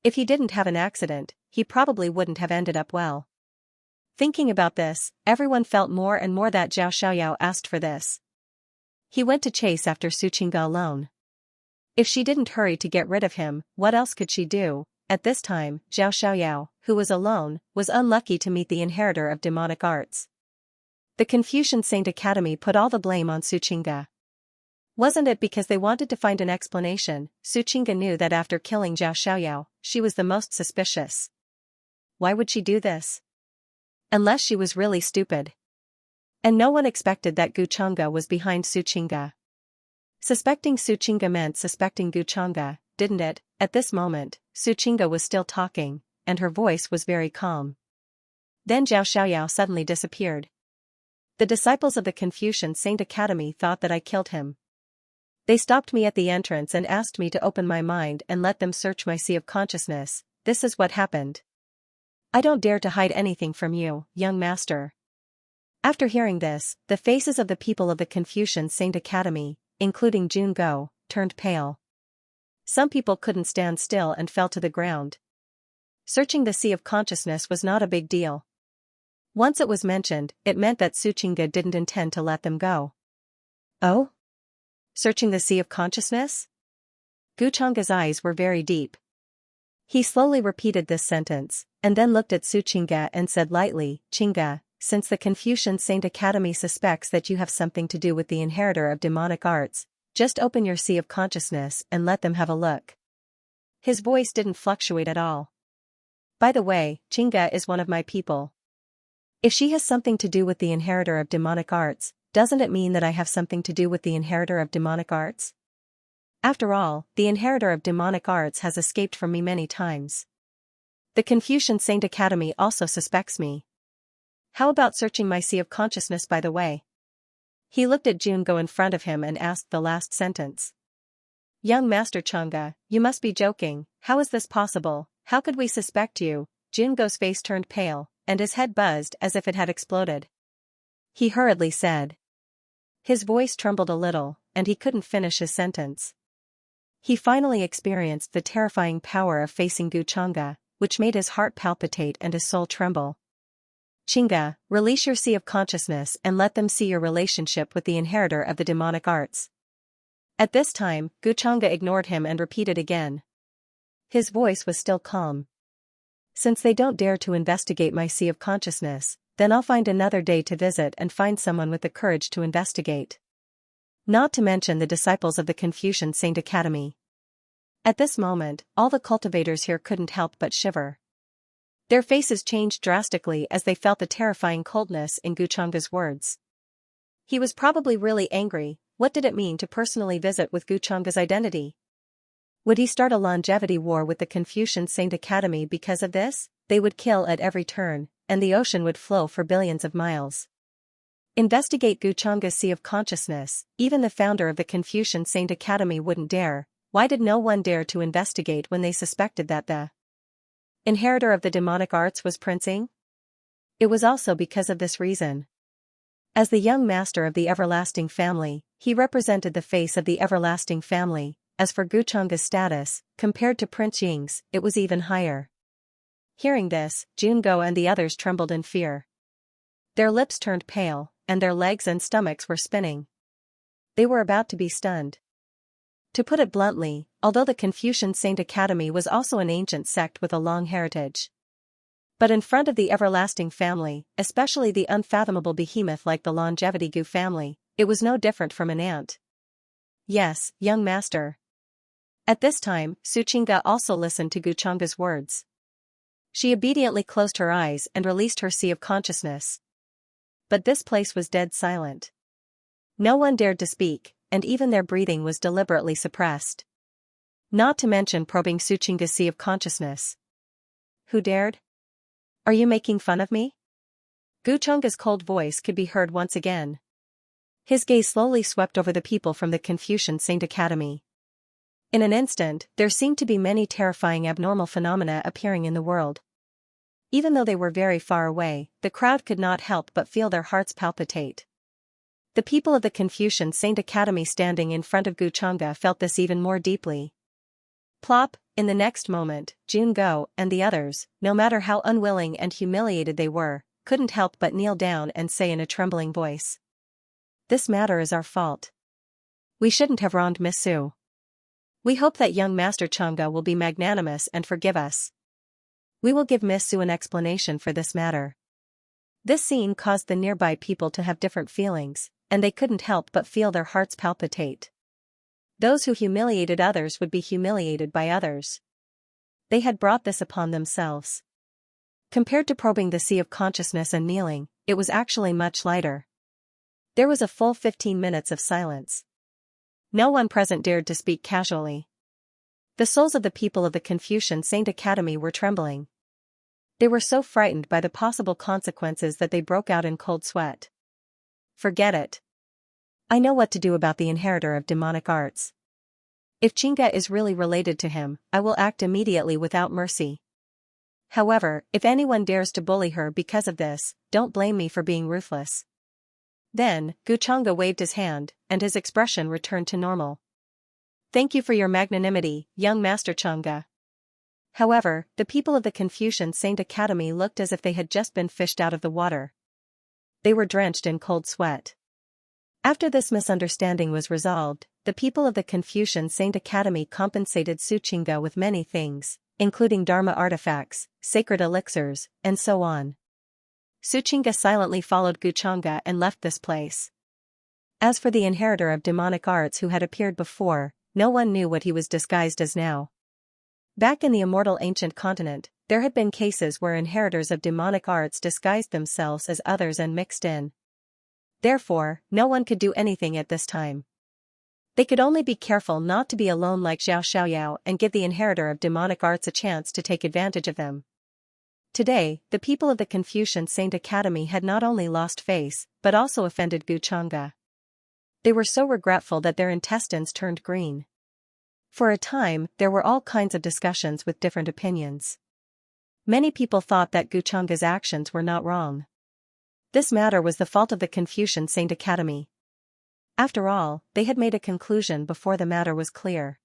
If he didn't have an accident, he probably wouldn't have ended up well. Thinking about this, everyone felt more and more that Zhao Xiaoyao asked for this. He went to chase after Su Chinga alone. If she didn't hurry to get rid of him, what else could she do? At this time, Zhao Xiaoyao, who was alone, was unlucky to meet the inheritor of demonic arts. The Confucian Saint Academy put all the blame on Su Chinga. Wasn't it because they wanted to find an explanation? Su Chinga knew that after killing Zhao Xiaoyao, she was the most suspicious. Why would she do this? Unless she was really stupid. And no one expected that Gu Chang'e was behind Su Chinga. Suspecting Su Chinga meant suspecting Gu Chang'e, didn't it? At this moment, Su Chinga was still talking, and her voice was very calm. Then Zhao Xiaoyao suddenly disappeared. The disciples of the Confucian Saint Academy thought that I killed him. They stopped me at the entrance and asked me to open my mind and let them search my sea of consciousness. This is what happened. I don't dare to hide anything from you, young master. After hearing this, the faces of the people of the Confucian Saint Academy, including Jungo, turned pale. Some people couldn't stand still and fell to the ground. Searching the sea of consciousness was not a big deal. Once it was mentioned, it meant that Su Chinga didn't intend to let them go. Oh? Searching the sea of consciousness? Gu Chang'e's eyes were very deep. He slowly repeated this sentence, and then looked at Su Chinga and said lightly, Chinga, since the Confucian Saint Academy suspects that you have something to do with the inheritor of demonic arts, just open your sea of consciousness and let them have a look. His voice didn't fluctuate at all. By the way, Chinga is one of my people. If she has something to do with the inheritor of demonic arts, doesn't it mean that I have something to do with the inheritor of demonic arts? After all, the inheritor of demonic arts has escaped from me many times. The Confucian Saint Academy also suspects me. How about searching my sea of consciousness by the way? He looked at Jungo in front of him and asked the last sentence. Young Master Chang'e, you must be joking, how is this possible? How could we suspect you? Jungo's face turned pale, and his head buzzed as if it had exploded. He hurriedly said. His voice trembled a little, and he couldn't finish his sentence. He finally experienced the terrifying power of facing Guchanga, which made his heart palpitate and his soul tremble. Chinga, release your sea of consciousness and let them see your relationship with the inheritor of the demonic arts. At this time, Guchanga ignored him and repeated again. His voice was still calm. Since they don't dare to investigate my sea of consciousness, then I'll find another day to visit and find someone with the courage to investigate. Not to mention the disciples of the Confucian Saint Academy. At this moment, all the cultivators here couldn't help but shiver. Their faces changed drastically as they felt the terrifying coldness in Guchanga's words. He was probably really angry. What did it mean to personally visit with Guchanga's identity? Would he start a longevity war with the Confucian Saint Academy because of this? They would kill at every turn, and the ocean would flow for billions of miles. Investigate Guchanga's sea of consciousness. Even the founder of the Confucian Saint Academy wouldn't dare. Why did no one dare to investigate when they suspected that the inheritor of the demonic arts was Prince Ing? It was also because of this reason. As the young master of the everlasting family, he represented the face of the everlasting family. As for Guchanga's status, compared to Prince Ying's, it was even higher. Hearing this, Jungo and the others trembled in fear. Their lips turned pale, and their legs and stomachs were spinning. They were about to be stunned. To put it bluntly, although the Confucian Saint Academy was also an ancient sect with a long heritage. But in front of the everlasting family, especially the unfathomable behemoth like the Longevity Gu family, it was no different from an ant. Yes, young master. At this time, Suchinga also listened to Guchanga's words. She obediently closed her eyes and released her sea of consciousness. But this place was dead silent. No one dared to speak, and even their breathing was deliberately suppressed. Not to mention probing Suchinga's sea of consciousness. Who dared? Are you making fun of me? Guchanga's cold voice could be heard once again. His gaze slowly swept over the people from the Confucian Saint Academy. In an instant, there seemed to be many terrifying abnormal phenomena appearing in the world. Even though they were very far away, the crowd could not help but feel their hearts palpitate. The people of the Confucian Saint Academy standing in front of Guchanga felt this even more deeply. Plop, in the next moment, Jungo and the others, no matter how unwilling and humiliated they were, couldn't help but kneel down and say in a trembling voice. This matter is our fault. We shouldn't have wronged Miss Su. We hope that young Master Changa will be magnanimous and forgive us. We will give Miss Su an explanation for this matter. This scene caused the nearby people to have different feelings, and they couldn't help but feel their hearts palpitate. Those who humiliated others would be humiliated by others. They had brought this upon themselves. Compared to probing the sea of consciousness and kneeling, it was actually much lighter. There was a full 15 minutes of silence. No one present dared to speak casually. The souls of the people of the Confucian Saint Academy were trembling. They were so frightened by the possible consequences that they broke out in cold sweat. Forget it. I know what to do about the inheritor of demonic arts. If Chinga is really related to him, I will act immediately without mercy. However, if anyone dares to bully her because of this, don't blame me for being ruthless. Then, Guchanga waved his hand, and his expression returned to normal. Thank you for your magnanimity, young Master Changa. However, the people of the Confucian Saint Academy looked as if they had just been fished out of the water. They were drenched in cold sweat. After this misunderstanding was resolved, the people of the Confucian Saint Academy compensated Suchinga with many things, including Dharma artifacts, sacred elixirs, and so on. Suchinga silently followed Guchanga and left this place. As for the inheritor of demonic arts who had appeared before, no one knew what he was disguised as now. Back in the immortal ancient continent, there had been cases where inheritors of demonic arts disguised themselves as others and mixed in. Therefore, no one could do anything at this time. They could only be careful not to be alone like Xiao and give the inheritor of demonic arts a chance to take advantage of them. Today, the people of the Confucian Saint Academy had not only lost face, but also offended Guchanga. They were so regretful that their intestines turned green. For a time, there were all kinds of discussions with different opinions. Many people thought that Guchanga's actions were not wrong. This matter was the fault of the Confucian Saint Academy. After all, they had made a conclusion before the matter was clear.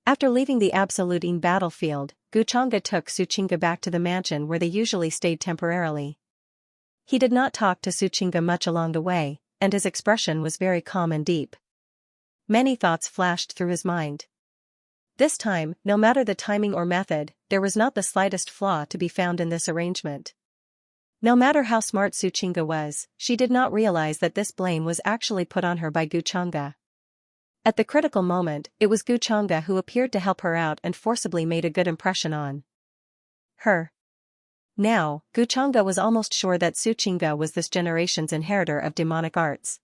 After leaving the Absolute battlefield, Guchanga took Xianxia back to the mansion where they usually stayed temporarily. He did not talk to Xianxia much along the way, and his expression was very calm and deep. Many thoughts flashed through his mind. This time, no matter the timing or method, there was not the slightest flaw to be found in this arrangement. No matter how smart Xianxia was, she did not realize that this blame was actually put on her by Guchanga. At the critical moment, it was Guchanga who appeared to help her out and forcibly made a good impression on her. Now, Guchanga was almost sure that Xianxia was this generation's inheritor of demonic arts.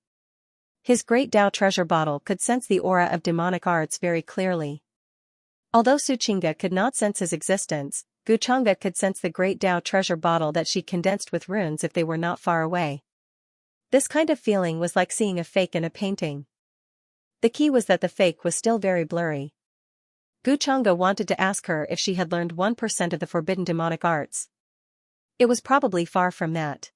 His great Tao treasure bottle could sense the aura of demonic arts very clearly. Although Xianxia could not sense his existence, Guchanga could sense the great Tao treasure bottle that she condensed with runes if they were not far away. This kind of feeling was like seeing a fake in a painting. The key was that the fake was still very blurry. Guchanga wanted to ask her if she had learned 1% of the forbidden demonic arts. It was probably far from that.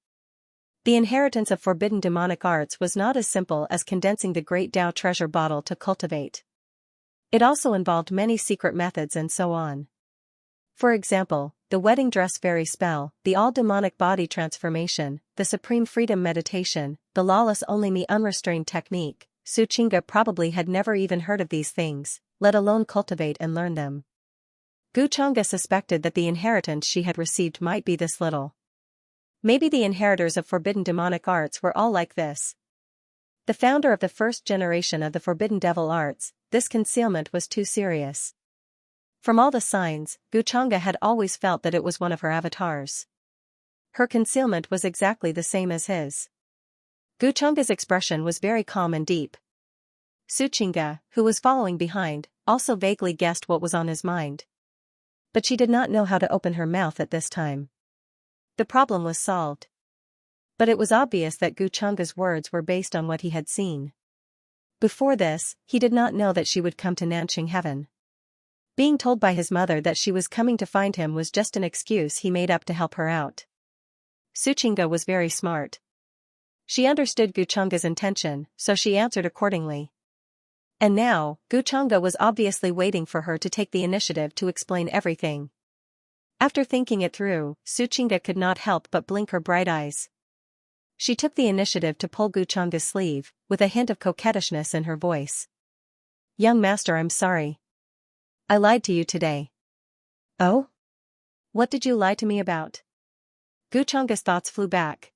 The inheritance of forbidden demonic arts was not as simple as condensing the great Tao treasure bottle to cultivate. It also involved many secret methods and so on. For example, the wedding dress fairy spell, the all-demonic body transformation, the supreme freedom meditation, the lawless only me unrestrained technique. Xianxia probably had never even heard of these things, let alone cultivate and learn them. Guchanga suspected that the inheritance she had received might be this little. Maybe the inheritors of forbidden demonic arts were all like this. The founder of the first generation of the forbidden devil arts, this concealment was too serious. From all the signs, Guchanga had always felt that it was one of her avatars. Her concealment was exactly the same as his. Guchanga's expression was very calm and deep. Xianxia, who was following behind, also vaguely guessed what was on his mind. But she did not know how to open her mouth at this time. The problem was solved. But it was obvious that Guchanga's words were based on what he had seen. Before this, he did not know that she would come to Nanxing Heaven. Being told by his mother that she was coming to find him was just an excuse he made up to help her out. Xianxia was very smart. She understood Guchanga's intention, so she answered accordingly. And now, Guchanga was obviously waiting for her to take the initiative to explain everything. After thinking it through, Xianxia could not help but blink her bright eyes. She took the initiative to pull Guchanga's sleeve, with a hint of coquettishness in her voice. "Young master, I'm sorry. I lied to you today." "Oh? What did you lie to me about?" Guchanga's thoughts flew back.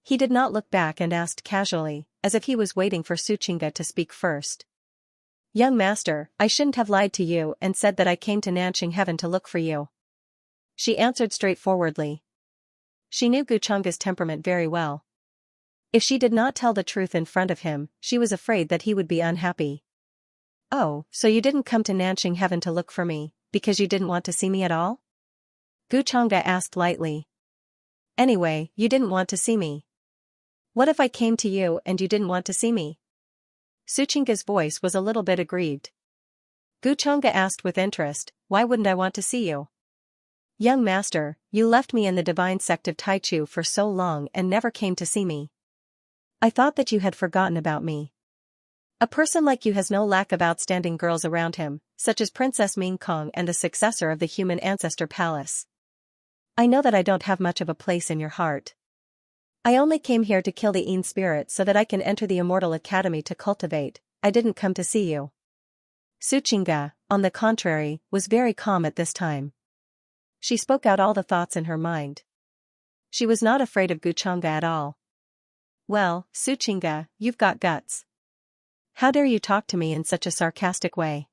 He did not look back and asked casually, as if he was waiting for Xianxia to speak first. "Young master, I shouldn't have lied to you and said that I came to Nanxing Heaven to look for you," she answered straightforwardly. She knew Guchanga's temperament very well. If she did not tell the truth in front of him, she was afraid that he would be unhappy. "Oh, so you didn't come to Nanxing Heaven to look for me, because you didn't want to see me at all?" Guchanga asked lightly. "Anyway, you didn't want to see me. What if I came to you and you didn't want to see me?" Xianxia's voice was a little bit aggrieved. Guchanga asked with interest, "Why wouldn't I want to see you?" "Young master, you left me in the divine sect of Taichu for so long and never came to see me. I thought that you had forgotten about me. A person like you has no lack of outstanding girls around him, such as Princess Ming Kong and the successor of the human ancestor palace. I know that I don't have much of a place in your heart. I only came here to kill the Een spirit so that I can enter the immortal academy to cultivate. I didn't come to see you." Xianxia, on the contrary, was very calm at this time. She spoke out all the thoughts in her mind. She was not afraid of Guchanga at all. "Well, Xianxia, you've got guts. How dare you talk to me in such a sarcastic way?"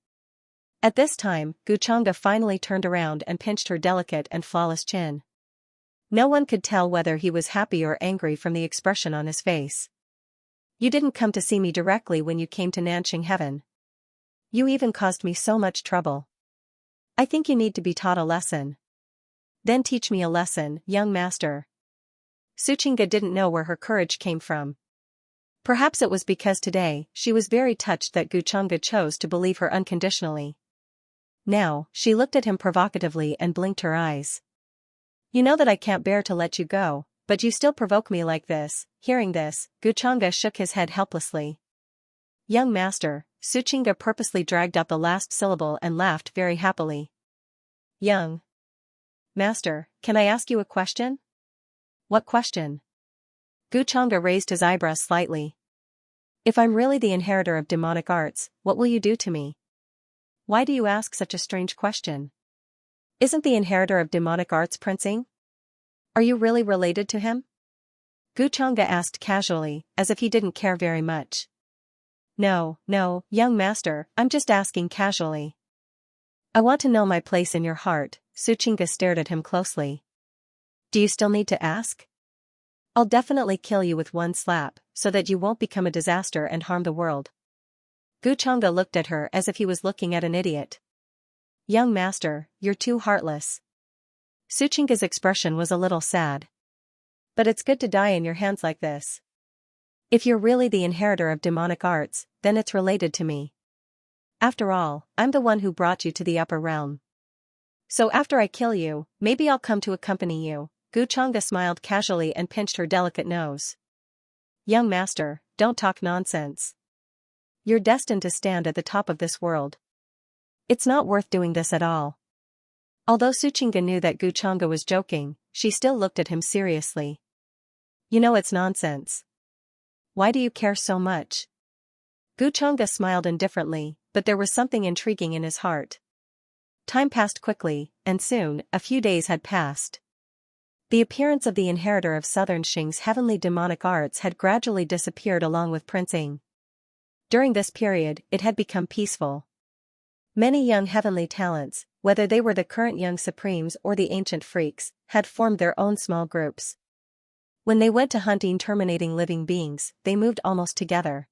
At this time, Guchanga finally turned around and pinched her delicate and flawless chin. No one could tell whether he was happy or angry from the expression on his face. "You didn't come to see me directly when you came to Nanxing Heaven. You even caused me so much trouble. I think you need to be taught a lesson." "Then teach me a lesson, young master." Xianxia didn't know where her courage came from. Perhaps it was because today she was very touched that Xianxia chose to believe her unconditionally. Now, she looked at him provocatively and blinked her eyes. You know that I can't bear to let you go, but you still provoke me like this. Hearing this, Xianxia shook his head helplessly. Young master, Xianxia purposely dragged out the last syllable and laughed very happily. Young master, can I ask you a question? What question? Xianxia raised his eyebrows slightly. If I'm really the inheritor of demonic arts, what will you do to me? Why do you ask such a strange question? Isn't the inheritor of demonic arts Prince? Are you really related to him? Xianxia asked casually, as if he didn't care very much. No, young master, I'm just asking casually. I want to know my place in your heart. Xianxia stared at him closely. Do you still need to ask? I'll definitely kill you with one slap, so that you won't become a disaster and harm the world. Xianxia looked at her as if he was looking at an idiot. Young master, you're too heartless. Xianxia's expression was a little sad. But it's good to die in your hands like this. If you're really the inheritor of demonic arts, then it's related to me. After all, I'm the one who brought you to the upper realm. So after I kill you, maybe I'll come to accompany you. Xianxia smiled casually and pinched her delicate nose. Young master, don't talk nonsense. You're destined to stand at the top of this world. It's not worth doing this at all. Although Xianxia knew that Xianxia was joking, she still looked at him seriously. You know it's nonsense. Why do you care so much? Xianxia smiled indifferently, but there was something intriguing in his heart. Time passed quickly, and soon, a few days had passed. The appearance of the inheritor of Southern Xing's heavenly demonic arts had gradually disappeared along with Prince Ying. During this period, it had become peaceful. Many young heavenly talents, whether they were the current young supremes or the ancient freaks, had formed their own small groups. When they went to hunting terminating living beings, they moved almost together.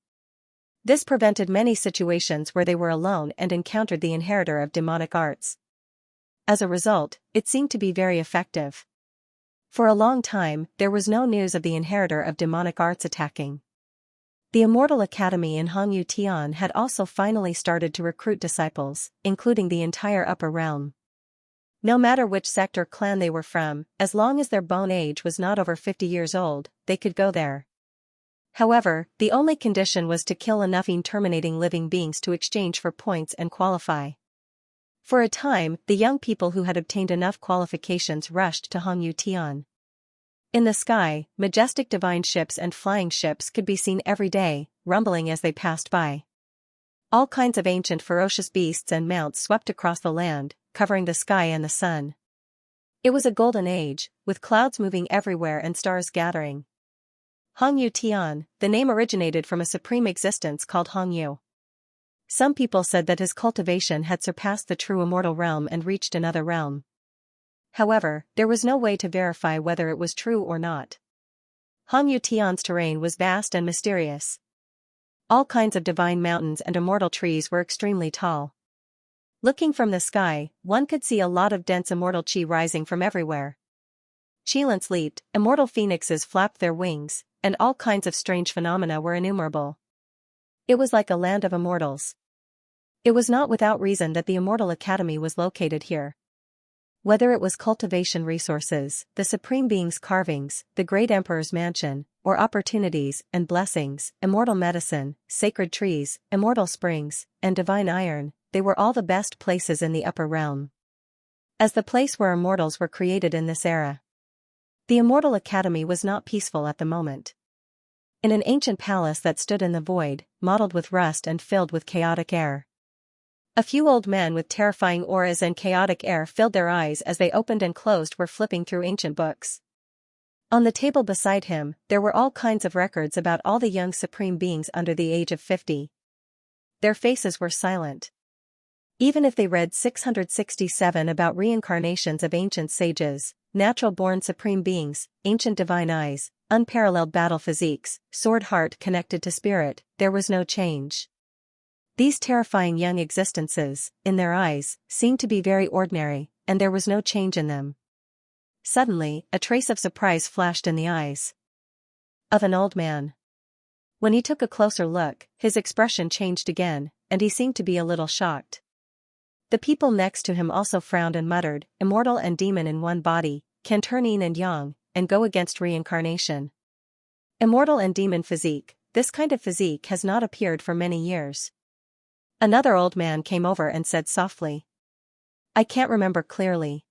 This prevented many situations where they were alone and encountered the inheritor of demonic arts. As a result, it seemed to be very effective. For a long time, there was no news of the inheritor of demonic arts attacking. The Immortal Academy in Hongyu Tian had also finally started to recruit disciples, including the entire upper realm. No matter which sect or clan they were from, as long as their bone age was not over 50 years old, they could go there. However, the only condition was to kill enough terminating living beings to exchange for points and qualify. For a time, the young people who had obtained enough qualifications rushed to Hongyu Tian. In the sky, majestic divine ships and flying ships could be seen every day, rumbling as they passed by. All kinds of ancient ferocious beasts and mounts swept across the land, covering the sky and the sun. It was a golden age, with clouds moving everywhere and stars gathering. Hongyu Tian, the name originated from a supreme existence called Hongyu. Some people said that his cultivation had surpassed the true immortal realm and reached another realm. However, there was no way to verify whether it was true or not. Hongyu Tian's terrain was vast and mysterious. All kinds of divine mountains and immortal trees were extremely tall. Looking from the sky, one could see a lot of dense immortal qi rising from everywhere. Qilins leaped, immortal phoenixes flapped their wings, and all kinds of strange phenomena were innumerable. It was like a land of immortals. It was not without reason that the Immortal Academy was located here. Whether it was cultivation resources, the Supreme Being's carvings, the Great Emperor's mansion, or opportunities and blessings, immortal medicine, sacred trees, immortal springs, and divine iron, they were all the best places in the upper realm. As the place where immortals were created in this era. The Immortal Academy was not peaceful at the moment. In an ancient palace that stood in the void, mottled with rust and filled with chaotic air. A few old men with terrifying auras and chaotic air filled their eyes as they opened and closed were flipping through ancient books. On the table beside him, there were all kinds of records about all the young supreme beings under the age of 50. Their faces were silent. Even if they read 667 about reincarnations of ancient sages, natural-born supreme beings, ancient divine eyes, unparalleled battle physiques, sword heart connected to spirit, there was no change. These terrifying young existences, in their eyes, seemed to be very ordinary, and there was no change in them. Suddenly, a trace of surprise flashed in the eyes of an old man. When he took a closer look, his expression changed again, and he seemed to be a little shocked. The people next to him also frowned and muttered, immortal and demon in one body, can turn yin and yang, and go against reincarnation. Immortal and demon physique, this kind of physique has not appeared for many years. Another old man came over and said softly. I can't remember clearly.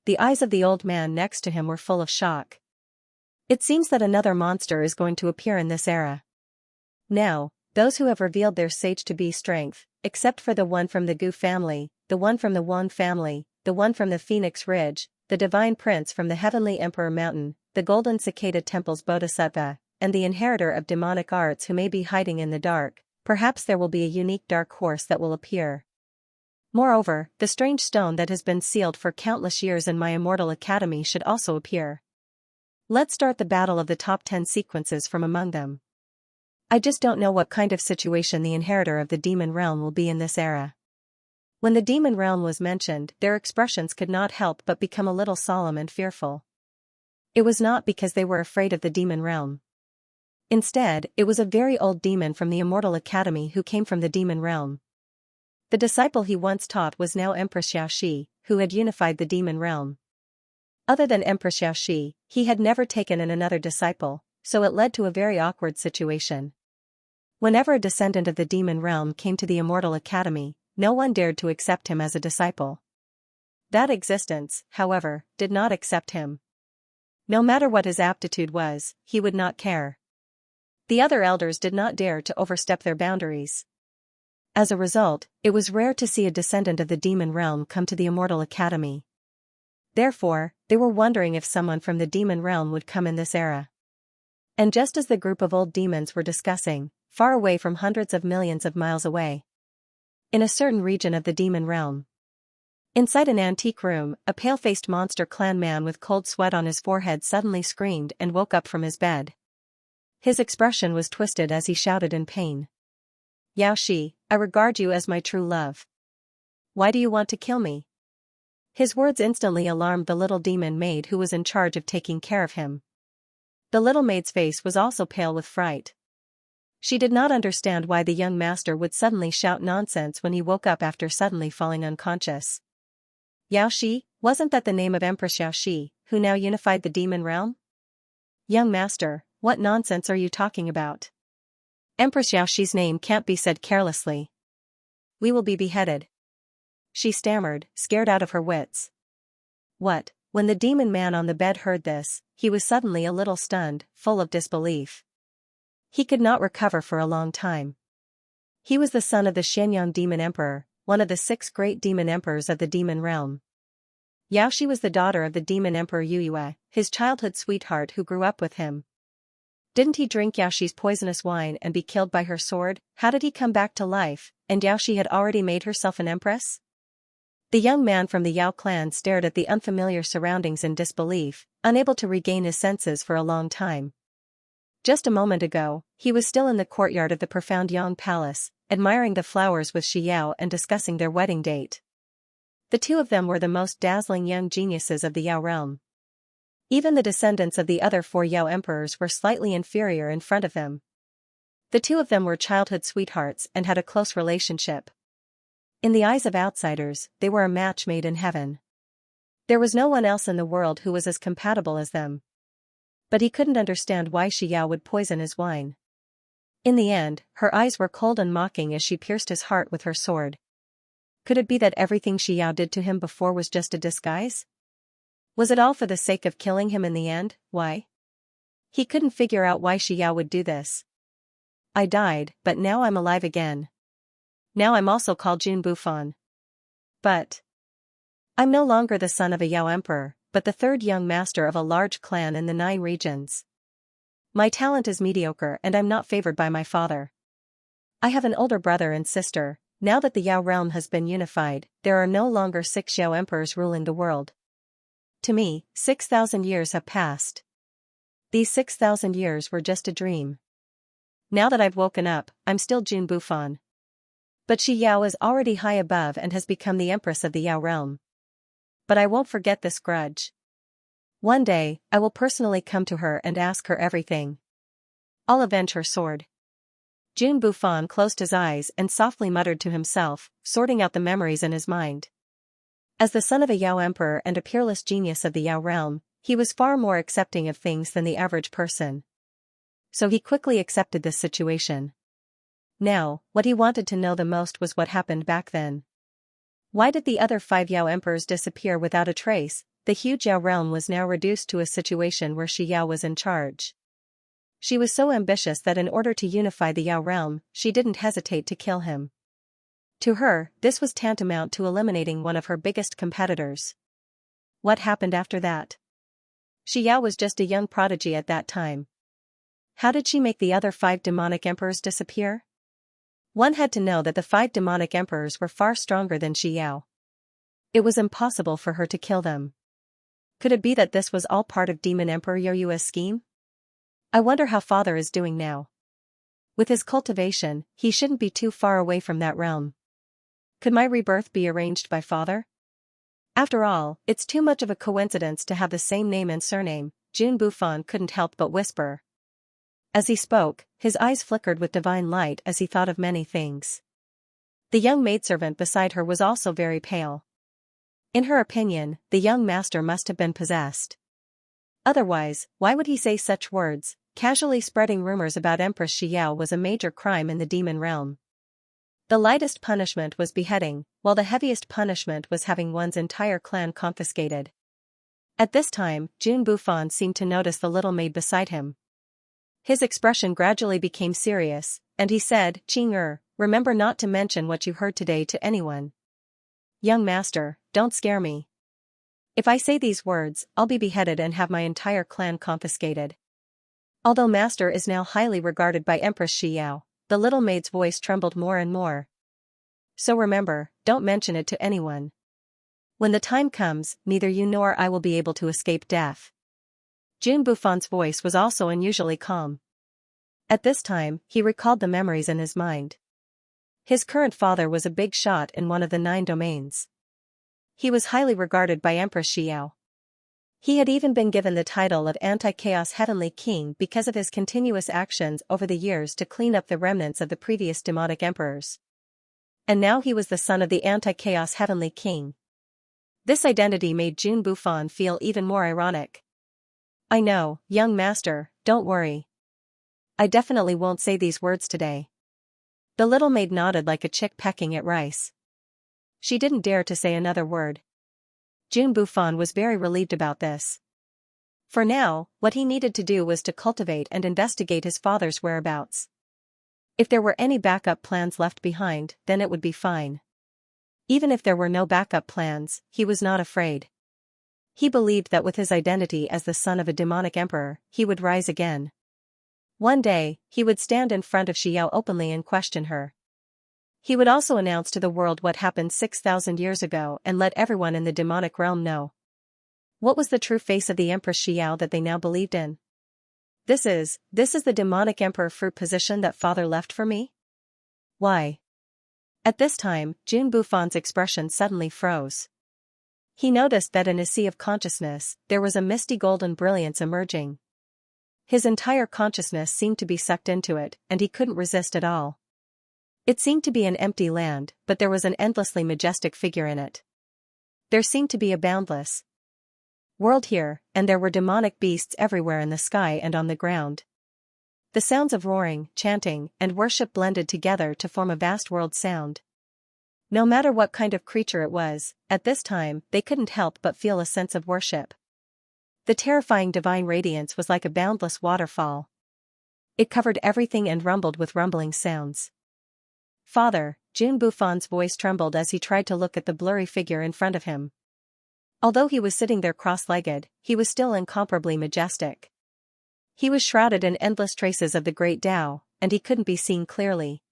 The eyes of the old man next to him were full of shock. It seems that another monster is going to appear in this era. Now, those who have revealed their sage-to-be strength, except for the one from the Gu family, the one from the Wang family, the one from the Phoenix Ridge, the divine prince from the heavenly emperor mountain, the golden cicada temple's bodhisattva, and the inheritor of demonic arts who may be hiding in the dark, perhaps there will be a unique dark horse that will appear. Moreover, the strange stone that has been sealed for countless years in my immortal academy should also appear. Let's start the battle of the top 10 sequences from among them. I just don't know what kind of situation the inheritor of the demon realm will be in this era. When the demon realm was mentioned, their expressions could not help but become a little solemn and fearful. It was not because they were afraid of the demon realm. Instead, it was a very old demon from the immortal academy who came from the demon realm. The disciple he once taught was now Empress Xiaoxi, who had unified the demon realm. Other than Empress Xiaoxi, he had never taken in another disciple, so it led to a very awkward situation. Whenever a descendant of the demon realm came to the immortal academy, no one dared to accept him as a disciple. That existence, however, did not accept him. No matter what his aptitude was, he would not care. The other elders did not dare to overstep their boundaries. As a result, it was rare to see a descendant of the demon realm come to the immortal academy. Therefore, they were wondering if someone from the demon realm would come in this era. And just as the group of old demons were discussing, far away from hundreds of millions of miles away, in a certain region of the demon realm, inside an antique room, a pale-faced monster clan man with cold sweat on his forehead suddenly screamed and woke up from his bed. His expression was twisted as he shouted in pain. Yaoshi, I regard you as my true love. Why do you want to kill me? His words instantly alarmed the little demon maid who was in charge of taking care of him. The little maid's face was also pale with fright. She did not understand why the young master would suddenly shout nonsense when he woke up after suddenly falling unconscious. Yaoshi, wasn't that the name of Empress Xiaoxi, who now unified the demon realm? Young master, what nonsense are you talking about? Empress Xiaoxi's name can't be said carelessly. We will be beheaded. She stammered, scared out of her wits. What? When the demon man on the bed heard this, he was suddenly a little stunned, full of disbelief. He could not recover for a long time. He was the son of the Xianyang demon emperor, one of the 6 great demon emperors of the demon realm. Yaoshi was the daughter of the demon emperor Yuyue, his childhood sweetheart who grew up with him. Didn't he drink Yaoshi's poisonous wine and be killed by her sword? How did he come back to life, and Yaoshi had already made herself an empress? The young man from the Yao clan stared at the unfamiliar surroundings in disbelief, unable to regain his senses for a long time. Just a moment ago, he was still in the courtyard of the profound Yang Palace, admiring the flowers with Shi Yao and discussing their wedding date. The two of them were the most dazzling young geniuses of the Yao realm. Even the descendants of the other 4 Yao emperors were slightly inferior in front of them. The two of them were childhood sweethearts and had a close relationship. In the eyes of outsiders, they were a match made in heaven. There was no one else in the world who was as compatible as them. But he couldn't understand why Shi Yao would poison his wine. In the end, her eyes were cold and mocking as she pierced his heart with her sword. Could it be that everything Shi Yao did to him before was just a disguise? Was it all for the sake of killing him in the end? Why? He couldn't figure out why Shi Yao would do this. I died, but now I'm alive again. Now I'm also called Jun Bufan. But I'm no longer the son of a Yao emperor, but the 3rd young master of a large clan in the 9 regions. My talent is mediocre and I'm not favored by my father. I have an older brother and sister. Now that the Yao realm has been unified, there are no longer 6 Yao emperors ruling the world. To me, 6,000 years have passed. These 6,000 years were just a dream. Now that I've woken up, I'm still Jun Bufan. But Shi Yao is already high above and has become the empress of the Yao realm. But I won't forget this grudge. One day, I will personally come to her and ask her everything. I'll avenge her sword. Jun Bufan closed his eyes and softly muttered to himself, sorting out the memories in his mind. As the son of a Yao emperor and a peerless genius of the Yao realm, he was far more accepting of things than the average person. So he quickly accepted this situation. Now, what he wanted to know the most was what happened back then. Why did the other 5 Yao emperors disappear without a trace? The huge Yao realm was now reduced to a situation where Shi Yao was in charge. She was so ambitious that in order to unify the Yao realm, she didn't hesitate to kill him. To her, this was tantamount to eliminating one of her biggest competitors. What happened after that? Shi Yao was just a young prodigy at that time. How did she make the other 5 demonic emperors disappear? One had to know that the 5 demonic emperors were far stronger than Shi Yao. It was impossible for her to kill them. Could it be that this was all part of Demon Emperor Yoyua's scheme? I wonder how father is doing now. With his cultivation, he shouldn't be too far away from that realm. Could my rebirth be arranged by father? After all, it's too much of a coincidence to have the same name and surname. Jun Bufan couldn't help but whisper. As he spoke, his eyes flickered with divine light as he thought of many things. The young maidservant beside her was also very pale. In her opinion, the young master must have been possessed. Otherwise, why would he say such words? Casually spreading rumors about Empress Shi Yao was a major crime in the demon realm. The lightest punishment was beheading, while the heaviest punishment was having one's entire clan confiscated. At this time, Jun Bufan seemed to notice the little maid beside him. His expression gradually became serious, and he said, Qing remember not to mention what you heard today to anyone. Young master, don't scare me. If I say these words, I'll be beheaded and have my entire clan confiscated. Although master is now highly regarded by Empress Shi Yao, the little maid's voice trembled more and more. So remember, don't mention it to anyone. When the time comes, neither you nor I will be able to escape death. Jun Bufan's voice was also unusually calm. At this time, he recalled the memories in his mind. His current father was a big shot in one of the 9 domains. He was highly regarded by Empress Shi Yao. He had even been given the title of Anti-Chaos Heavenly King because of his continuous actions over the years to clean up the remnants of the previous demonic emperors. And now he was the son of the Anti-Chaos Heavenly King. This identity made Jun Bufan feel even more ironic. I know, young master, don't worry. I definitely won't say these words today. The little maid nodded like a chick pecking at rice. She didn't dare to say another word. Jun Bufan was very relieved about this. For now, what he needed to do was to cultivate and investigate his father's whereabouts. If there were any backup plans left behind, then it would be fine. Even if there were no backup plans, he was not afraid. He believed that with his identity as the son of a demonic emperor, he would rise again. One day, he would stand in front of Shi Yao openly and question her. He would also announce to the world what happened 6,000 years ago and let everyone in the demonic realm know. What was the true face of the Empress Shi Yao that they now believed in? This is the demonic emperor fruit position that father left for me? Why? At this time, Jun Bufan's expression suddenly froze. He noticed that in his sea of consciousness, there was a misty golden brilliance emerging. His entire consciousness seemed to be sucked into it, and he couldn't resist at all. It seemed to be an empty land, but there was an endlessly majestic figure in it. There seemed to be a boundless world here, and there were demonic beasts everywhere in the sky and on the ground. The sounds of roaring, chanting, and worship blended together to form a vast world sound. No matter what kind of creature it was, at this time, they couldn't help but feel a sense of worship. The terrifying divine radiance was like a boundless waterfall. It covered everything and rumbled with rumbling sounds. Father, Jun Bufan's voice trembled as he tried to look at the blurry figure in front of him. Although he was sitting there cross-legged, he was still incomparably majestic. He was shrouded in endless traces of the great Tao, and he couldn't be seen clearly.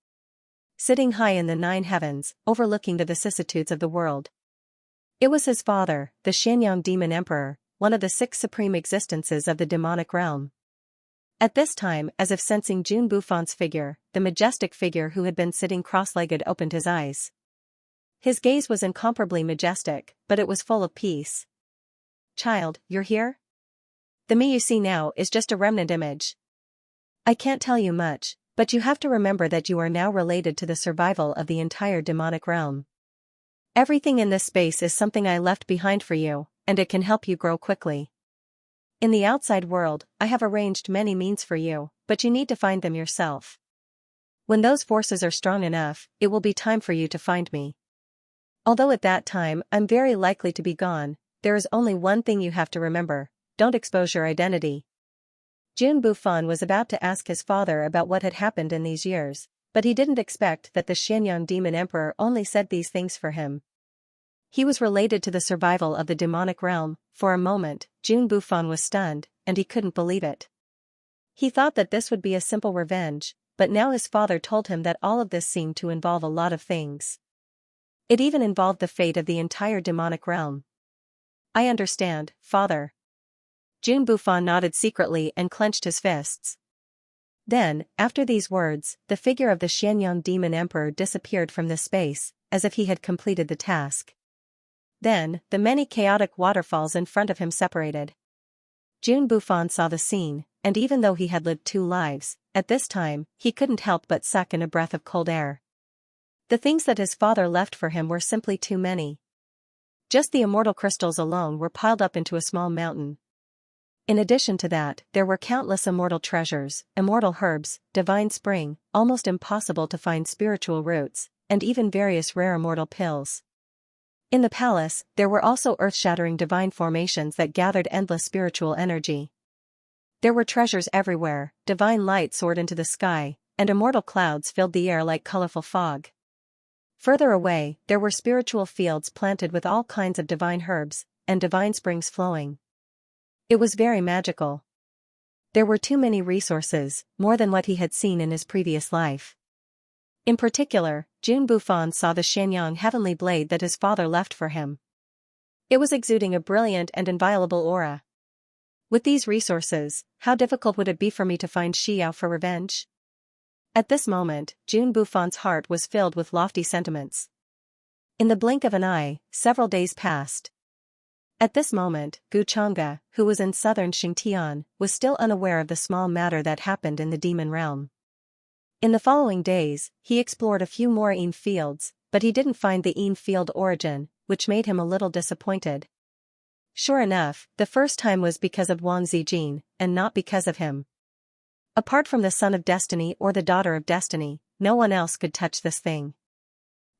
Sitting high in the 9 heavens, overlooking the vicissitudes of the world. It was his father, the Xianxia demon emperor, one of the 6 supreme existences of the demonic realm. At this time, as if sensing Jun Bufan's figure, the majestic figure who had been sitting cross-legged opened his eyes. His gaze was incomparably majestic, but it was full of peace. Child, you're here? The me you see now is just a remnant image. I can't tell you much, but you have to remember that you are now related to the survival of the entire demonic realm. Everything in this space is something I left behind for you, and it can help you grow quickly. In the outside world, I have arranged many means for you, but you need to find them yourself. When those forces are strong enough, it will be time for you to find me. Although at that time I'm very likely to be gone, there is only one thing you have to remember: don't expose your identity. Jun Bufan was about to ask his father about what had happened in these years, but he didn't expect that the Xianxia demon emperor only said these things for him. He was related to the survival of the demonic realm. For a moment, Jun Bufan was stunned, and he couldn't believe it. He thought that this would be a simple revenge, but now his father told him that all of this seemed to involve a lot of things. It even involved the fate of the entire demonic realm. I understand, father. Jun Bufan nodded secretly and clenched his fists. Then, after these words, the figure of the Xianxia demon emperor disappeared from this space, as if he had completed the task. Then, the many chaotic waterfalls in front of him separated. Jun Bufan saw the scene, and even though he had lived 2 lives, at this time, he couldn't help but suck in a breath of cold air. The things that his father left for him were simply too many. Just the immortal crystals alone were piled up into a small mountain. In addition to that, there were countless immortal treasures, immortal herbs, divine spring, almost impossible to find spiritual roots, and even various rare immortal pills. In the palace, there were also earth-shattering divine formations that gathered endless spiritual energy. There were treasures everywhere, divine light soared into the sky, and immortal clouds filled the air like colorful fog. Further away, there were spiritual fields planted with all kinds of divine herbs, and divine springs flowing. It was very magical. There were too many resources, more than what he had seen in his previous life. In particular, Jun Bufan saw the Xianxia heavenly blade that his father left for him. It was exuding a brilliant and inviolable aura. With these resources, how difficult would it be for me to find Xiao for revenge? At this moment, Jun Bufan's heart was filled with lofty sentiments. In the blink of an eye, several days passed. At this moment, Gu Chang'e, who was in southern Xingtian, was still unaware of the small matter that happened in the demon realm. In the following days, he explored a few more Yin fields, but he didn't find the Yin field origin, which made him a little disappointed. Sure enough, the first time was because of Wang Zijin, and not because of him. Apart from the son of destiny or the daughter of destiny, no one else could touch this thing.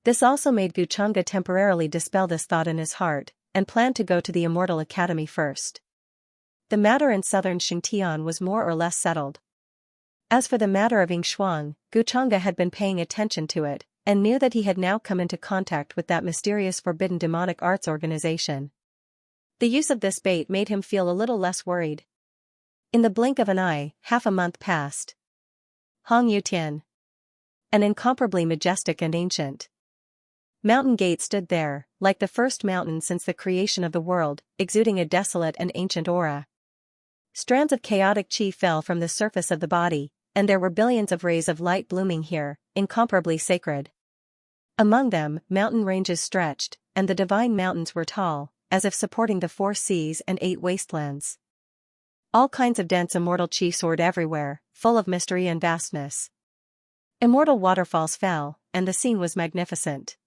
This also made Gu Chang'e temporarily dispel this thought in his heart, and plan to go to the Immortal Academy first. The matter in southern Xingtian was more or less settled. As for the matter of Yingshuang, Gu Chang'e had been paying attention to it, and knew that he had now come into contact with that mysterious forbidden demonic arts organization. The use of this bait made him feel a little less worried. In the blink of an eye, half a month passed. Hong Yutian. An incomparably majestic and ancient mountain gate stood there, like the first mountain since the creation of the world, exuding a desolate and ancient aura. Strands of chaotic qi fell from the surface of the body, and there were billions of rays of light blooming here, incomparably sacred. Among them, mountain ranges stretched, and the divine mountains were tall, as if supporting the 4 seas and 8 wastelands. All kinds of dense immortal qi soared everywhere, full of mystery and vastness. Immortal waterfalls fell, and the scene was magnificent.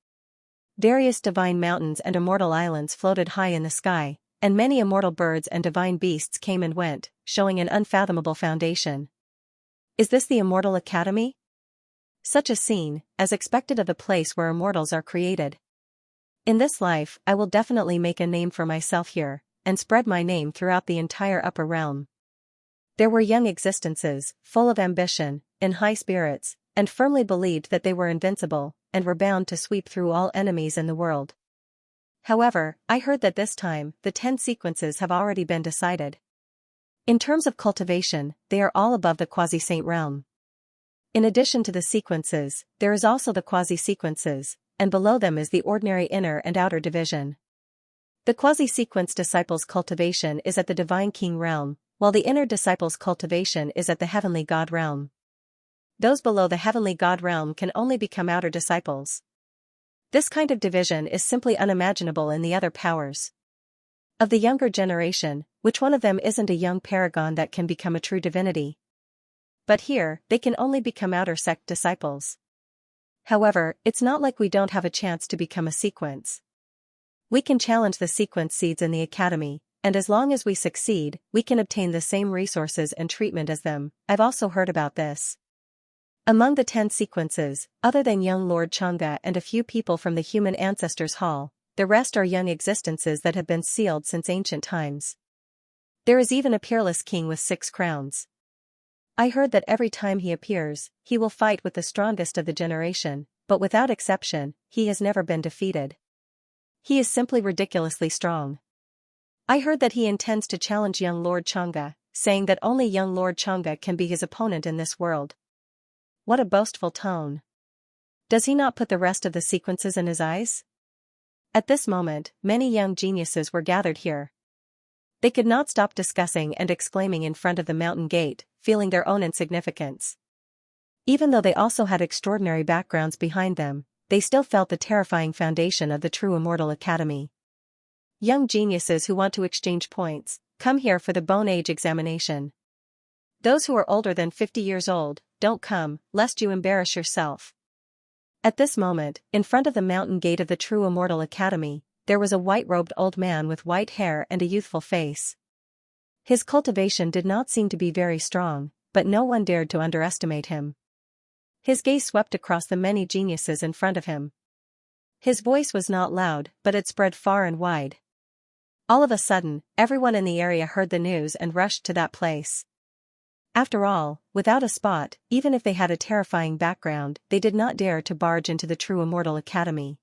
Various divine mountains and immortal islands floated high in the sky, and many immortal birds and divine beasts came and went, showing an unfathomable foundation. Is this the Immortal Academy? Such a scene, as expected of the place where immortals are created. In this life, I will definitely make a name for myself here, and spread my name throughout the entire upper realm. There were young existences, full of ambition, in high spirits, and firmly believed that they were invincible, and were bound to sweep through all enemies in the world. However, I heard that this time, the 10 sequences have already been decided. In terms of cultivation, they are all above the quasi-saint realm. In addition to the sequences, there is also the quasi-sequences, and below them is the ordinary inner and outer division. The quasi-sequence disciples' cultivation is at the divine king realm, while the inner disciples' cultivation is at the heavenly god realm. Those below the heavenly god realm can only become outer disciples. This kind of division is simply unimaginable in the other powers. Of the younger generation, which one of them isn't a young paragon that can become a true divinity? But here, they can only become outer sect disciples. However, it's not like we don't have a chance to become a sequence. We can challenge the sequence seeds in the academy, and as long as we succeed, we can obtain the same resources and treatment as them. I've also heard about this. Among the 10 sequences, other than young Lord Xianxia and a few people from the human ancestors' hall, the rest are young existences that have been sealed since ancient times. There is even a peerless king with 6 crowns. I heard that every time he appears, he will fight with the strongest of the generation, but without exception, he has never been defeated. He is simply ridiculously strong. I heard that he intends to challenge young Lord Xianxia, saying that only young Lord Xianxia can be his opponent in this world. What a boastful tone. Does he not put the rest of the sequences in his eyes? At this moment, many young geniuses were gathered here. They could not stop discussing and exclaiming in front of the mountain gate, feeling their own insignificance. Even though they also had extraordinary backgrounds behind them, they still felt the terrifying foundation of the true Immortal Academy. Young geniuses who want to exchange points, come here for the Bone Age examination. Those who are older than 50 years old, don't come, lest you embarrass yourself. At this moment, in front of the mountain gate of the true Immortal Academy, there was a white-robed old man with white hair and a youthful face. His cultivation did not seem to be very strong, but no one dared to underestimate him. His gaze swept across the many geniuses in front of him. His voice was not loud, but it spread far and wide. All of a sudden, everyone in the area heard the news and rushed to that place. After all, without a spot, even if they had a terrifying background, they did not dare to barge into the true Immortal Academy.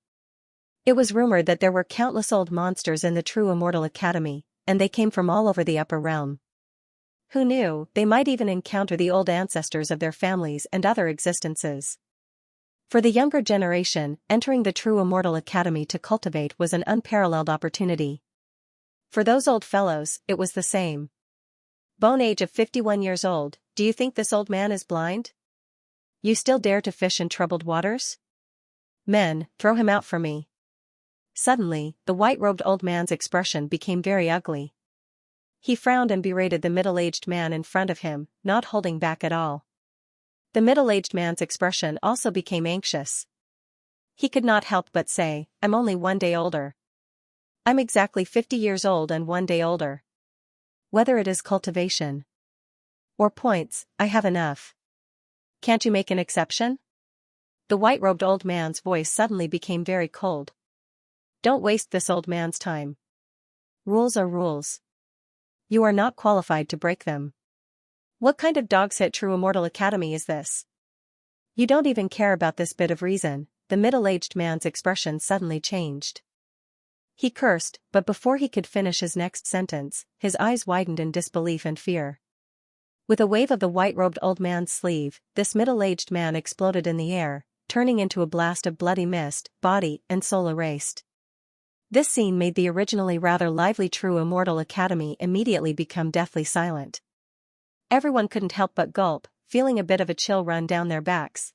It was rumored that there were countless old monsters in the true Immortal Academy, and they came from all over the upper realm. Who knew, they might even encounter the old ancestors of their families and other existences. For the younger generation, entering the true Immortal Academy to cultivate was an unparalleled opportunity. For those old fellows, it was the same. Bone Age of 51 years old, do you think this old man is blind? You still dare to fish in troubled waters? Men, throw him out for me. Suddenly, the white-robed old man's expression became very ugly. He frowned and berated the middle-aged man in front of him, not holding back at all. The middle-aged man's expression also became anxious. He could not help but say, I'm only 1 day older. I'm exactly 50 years old and 1 day older. Whether it is cultivation or points, I have enough. Can't you make an exception? The white-robed old man's voice suddenly became very cold. Don't waste this old man's time. Rules are rules. You are not qualified to break them. What kind of dog's-hit true Immortal Academy is this? You don't even care about this bit of reason. The middle-aged man's expression suddenly changed. He cursed, but before he could finish his next sentence, his eyes widened in disbelief and fear. With a wave of the white-robed old man's sleeve, this middle-aged man exploded in the air, turning into a blast of bloody mist, body and soul erased. This scene made the originally rather lively true Immortal Academy immediately become deathly silent. Everyone couldn't help but gulp, feeling a bit of a chill run down their backs.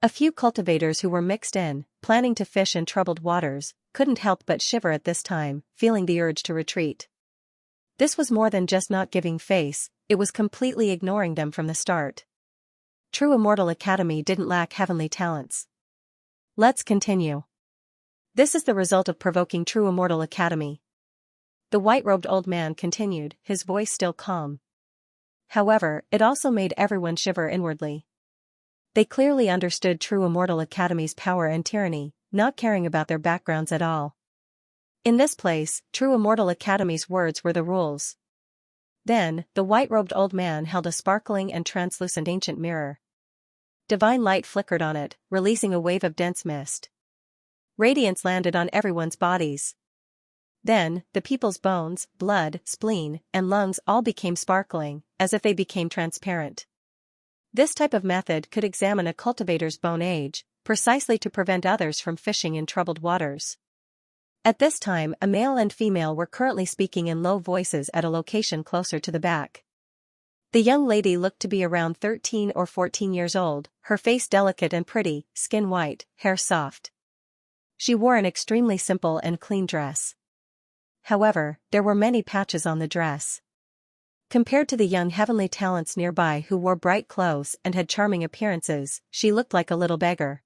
A few cultivators who were mixed in, planning to fish in troubled waters, couldn't help but shiver at this time, feeling the urge to retreat. This was more than just not giving face, it was completely ignoring them from the start. True Immortal Academy didn't lack heavenly talents. Let's continue. This is the result of provoking True Immortal Academy. The white-robed old man continued, his voice still calm. However, it also made everyone shiver inwardly. They clearly understood True Immortal Academy's power and tyranny, not caring about their backgrounds at all. In this place, True Immortal Academy's words were the rules. Then, the white-robed old man held a sparkling and translucent ancient mirror. Divine light flickered on it, releasing a wave of dense mist. Radiance landed on everyone's bodies. Then, the people's bones, blood, spleen, and lungs all became sparkling, as if they became transparent. This type of method could examine a cultivator's bone age, precisely to prevent others from fishing in troubled waters. At this time, a male and female were currently speaking in low voices at a location closer to the back. The young lady looked to be around 13 or 14 years old, her face delicate and pretty, skin white, hair soft. She wore an extremely simple and clean dress. However, there were many patches on the dress. Compared to the young heavenly talents nearby who wore bright clothes and had charming appearances, she looked like a little beggar.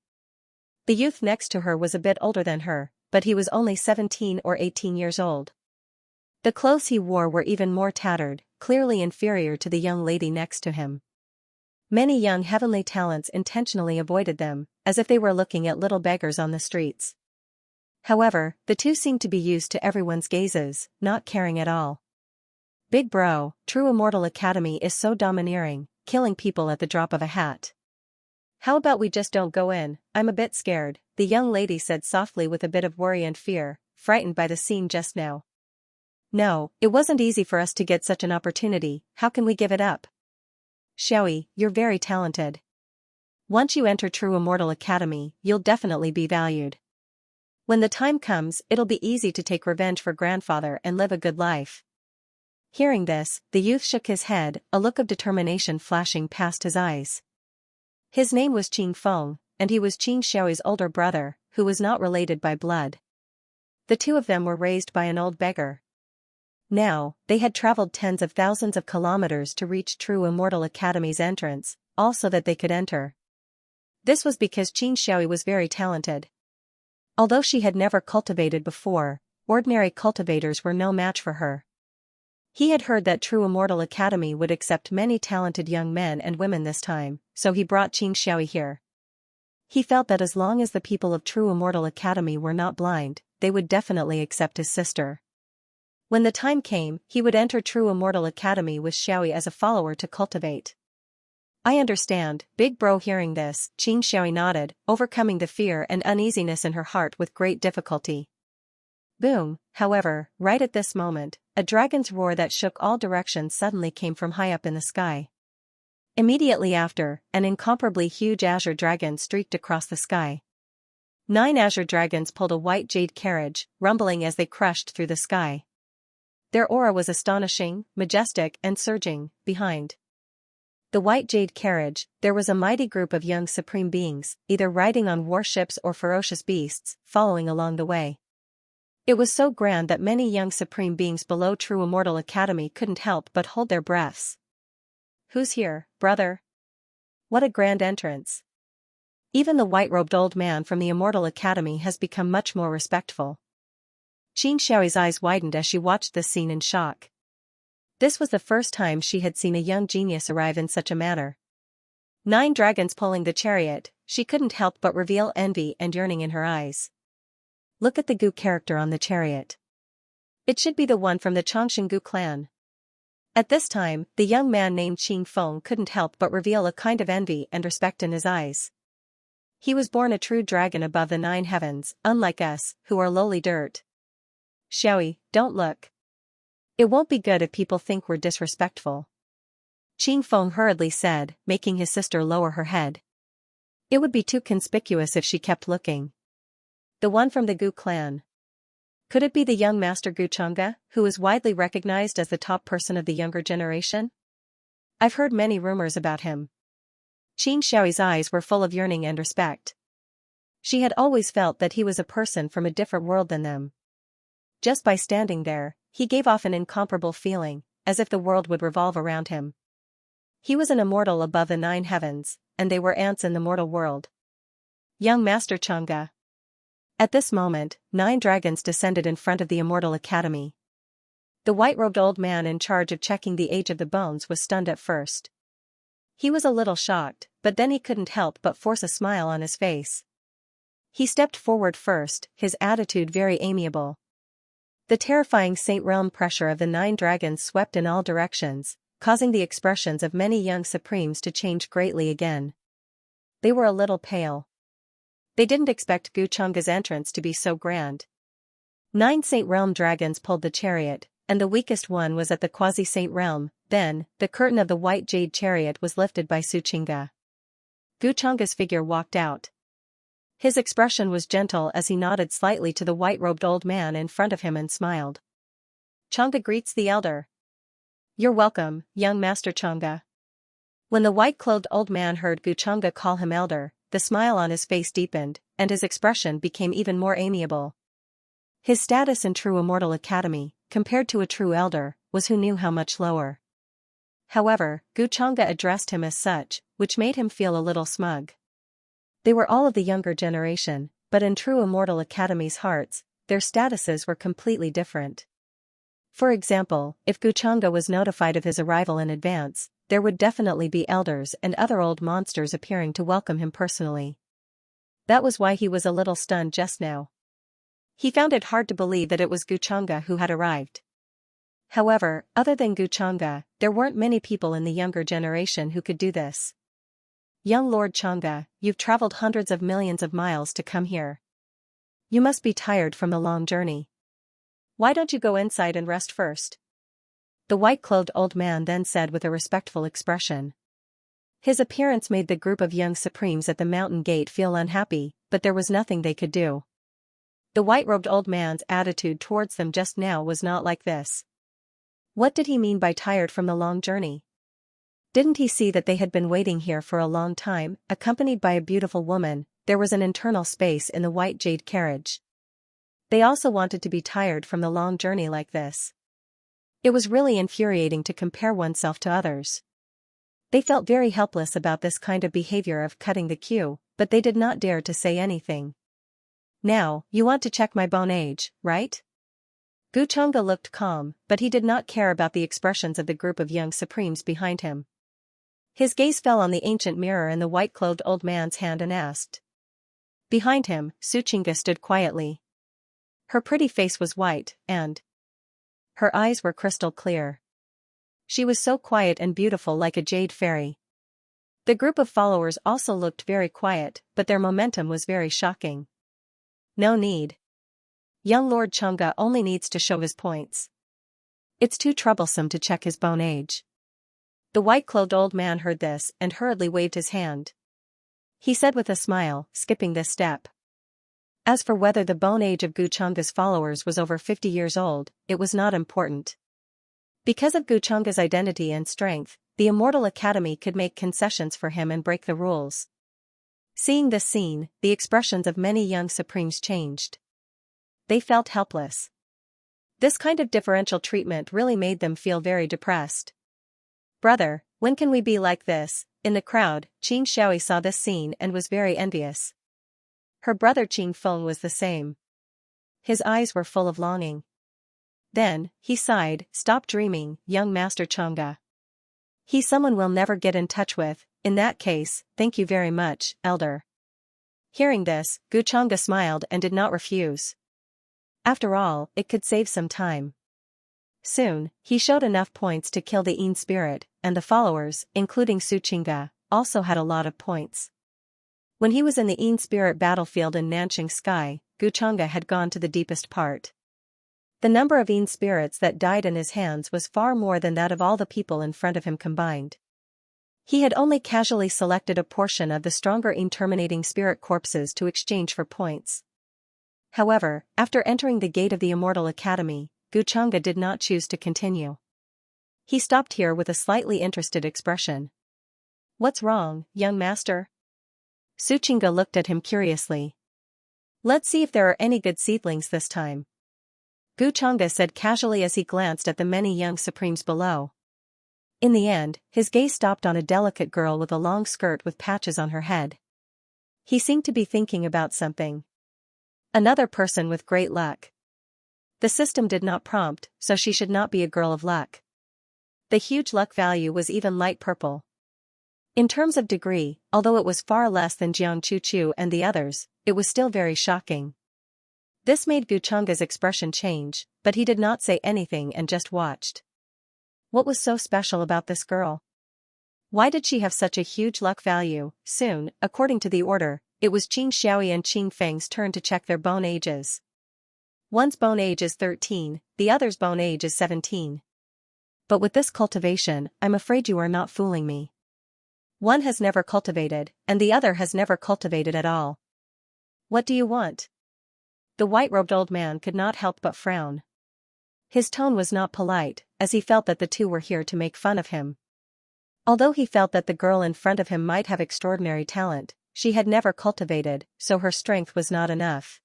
The youth next to her was a bit older than her, but he was only 17 or 18 years old. The clothes he wore were even more tattered, clearly inferior to the young lady next to him. Many young heavenly talents intentionally avoided them, as if they were looking at little beggars on the streets. However, the two seemed to be used to everyone's gazes, not caring at all. Big bro, True Immortal Academy is so domineering, killing people at the drop of a hat. How about we just don't go in? I'm a bit scared, the young lady said softly with a bit of worry and fear, frightened by the scene just now. No, it wasn't easy for us to get such an opportunity, how can we give it up? Xiaoyi, you're very talented. Once you enter True Immortal Academy, you'll definitely be valued. When the time comes, it'll be easy to take revenge for grandfather and live a good life. Hearing this, the youth shook his head, a look of determination flashing past his eyes. His name was Qing Feng, and he was Qing Xiaoyi's older brother, who was not related by blood. The two of them were raised by an old beggar. Now, they had traveled tens of thousands of kilometers to reach True Immortal Academy's entrance, all so that they could enter. This was because Qing Xiaoyi was very talented. Although she had never cultivated before, ordinary cultivators were no match for her. He had heard that True Immortal Academy would accept many talented young men and women this time, so he brought Qing Xiaoyi here. He felt that as long as the people of True Immortal Academy were not blind, they would definitely accept his sister. When the time came, he would enter True Immortal Academy with Xiaoyi as a follower to cultivate. I understand, big bro. Hearing this, Qing Xiaoyi nodded, overcoming the fear and uneasiness in her heart with great difficulty. Boom, however, right at this moment, a dragon's roar that shook all directions suddenly came from high up in the sky. Immediately after, an incomparably huge azure dragon streaked across the sky. 9 azure dragons pulled a white jade carriage, rumbling as they crushed through the sky. Their aura was astonishing, majestic and surging. Behind the white jade carriage, there was a mighty group of young supreme beings, either riding on warships or ferocious beasts, following along the way. It was so grand that many young supreme beings below True Immortal Academy couldn't help but hold their breaths. Who's here, brother? What a grand entrance. Even the white-robed old man from the Immortal Academy has become much more respectful. Qing Xiaoyi's eyes widened as she watched this scene in shock. This was the first time she had seen a young genius arrive in such a manner. 9 dragons pulling the chariot, she couldn't help but reveal envy and yearning in her eyes. Look at the Gu character on the chariot. It should be the one from the Chongshan Gu clan. At this time, the young man named Qing Feng couldn't help but reveal a kind of envy and respect in his eyes. He was born a true dragon above the 9 heavens, unlike us, who are lowly dirt. Xiaoyi, don't look. It won't be good if people think we're disrespectful. Qing Feng hurriedly said, making his sister lower her head. It would be too conspicuous if she kept looking. The one from the Gu clan. Could it be the young master Gu Chang'e, who is widely recognized as the top person of the younger generation? I've heard many rumors about him. Qing Xiaoyi's eyes were full of yearning and respect. She had always felt that he was a person from a different world than them. Just by standing there, he gave off an incomparable feeling, as if the world would revolve around him. He was an immortal above the 9 heavens, and they were ants in the mortal world. Young Master Chang'e. At this moment, 9 dragons descended in front of the Immortal Academy. The white-robed old man in charge of checking the age of the bones was stunned at first. He was a little shocked, but then he couldn't help but force a smile on his face. He stepped forward first, his attitude very amiable. The terrifying Saint Realm pressure of the 9 dragons swept in all directions, causing the expressions of many young supremes to change greatly again. They were a little pale. They didn't expect Gu Chang'e's entrance to be so grand. 9 Saint Realm dragons pulled the chariot, and the weakest one was at the quasi-Saint Realm. Then, the curtain of the white jade chariot was lifted by Su Qing'e. Gu Chang'e's figure walked out. His expression was gentle as he nodded slightly to the white-robed old man in front of him and smiled. Chang'e greets the elder. You're welcome, young Master Chang'e. When the white-clothed old man heard Gu Chang'e call him elder, the smile on his face deepened, and his expression became even more amiable. His status in True Immortal Academy, compared to a true elder, was who knew how much lower. However, Guchanga addressed him as such, which made him feel a little smug. They were all of the younger generation, but in true Immortal Academy's hearts, their statuses were completely different. For example, if Guchanga was notified of his arrival in advance, there would definitely be elders and other old monsters appearing to welcome him personally. That was why he was a little stunned just now. He found it hard to believe that it was Guchanga who had arrived. However, other than Guchanga, there weren't many people in the younger generation who could do this. Young Lord Changa, you've traveled hundreds of millions of miles to come here. You must be tired from the long journey. Why don't you go inside and rest first? The white-clothed old man then said with a respectful expression. His appearance made the group of young supremes at the mountain gate feel unhappy, but there was nothing they could do. The white-robed old man's attitude towards them just now was not like this. What did he mean by tired from the long journey? Didn't he see that they had been waiting here for a long time, accompanied by a beautiful woman? There was an internal space in the white jade carriage. They also wanted to be tired from the long journey like this. It was really infuriating to compare oneself to others. They felt very helpless about this kind of behavior of cutting the queue, but they did not dare to say anything. Now, you want to check my bone age, right? Guchanga looked calm, but he did not care about the expressions of the group of young supremes behind him. His gaze fell on the ancient mirror in the white-clothed old man's hand and asked. Behind him, Xianxia stood quietly. Her pretty face was white, and her eyes were crystal clear. She was so quiet and beautiful like a jade fairy. The group of followers also looked very quiet, but their momentum was very shocking. No need. Young Lord Changa only needs to show his points. It's too troublesome to check his bone age. The white-clothed old man heard this and hurriedly waved his hand. He said with a smile, skipping this step. As for whether the bone age of Guchanga's followers was over 50 years old, it was not important. Because of Guchanga's identity and strength, the Immortal Academy could make concessions for him and break the rules. Seeing this scene, the expressions of many young supremes changed. They felt helpless. This kind of differential treatment really made them feel very depressed. Brother, when can we be like this? In the crowd, Qing Xiaoi saw this scene and was very envious. Her brother Qing Feng was the same. His eyes were full of longing. Then, he sighed, stop dreaming, young Master Changa. He's someone we'll never get in touch with. In that case, thank you very much, elder. Hearing this, Guchanga smiled and did not refuse. After all, it could save some time. Soon, he showed enough points to kill the Yin spirit, and the followers, including Xianxia, also had a lot of points. When he was in the Yin spirit battlefield in Nanqing Sky, Guchanga had gone to the deepest part. The number of Yin spirits that died in his hands was far more than that of all the people in front of him combined. He had only casually selected a portion of the stronger Yin terminating spirit corpses to exchange for points. However, after entering the gate of the Immortal Academy, Guchanga did not choose to continue. He stopped here with a slightly interested expression. What's wrong, young master? Xianxia looked at him curiously. Let's see if there are any good seedlings this time. Guchanga said casually as he glanced at the many young supremes below. In the end, his gaze stopped on a delicate girl with a long skirt with patches on her head. He seemed to be thinking about something. Another person with great luck. The system did not prompt, so she should not be a girl of luck. The huge luck value was even light purple. In terms of degree, although it was far less than Jiang Chuchu and the others, it was still very shocking. This made Guchanga's expression change, but he did not say anything and just watched. What was so special about this girl? Why did she have such a huge luck value? Soon, according to the order, it was Qing Xiaoi and Qing Feng's turn to check their bone ages. One's bone age is 13, the other's bone age is 17. But with this cultivation, I'm afraid you are not fooling me. One has never cultivated, and the other has never cultivated at all. What do you want? The white-robed old man could not help but frown. His tone was not polite, as he felt that the two were here to make fun of him. Although he felt that the girl in front of him might have extraordinary talent, she had never cultivated, so her strength was not enough.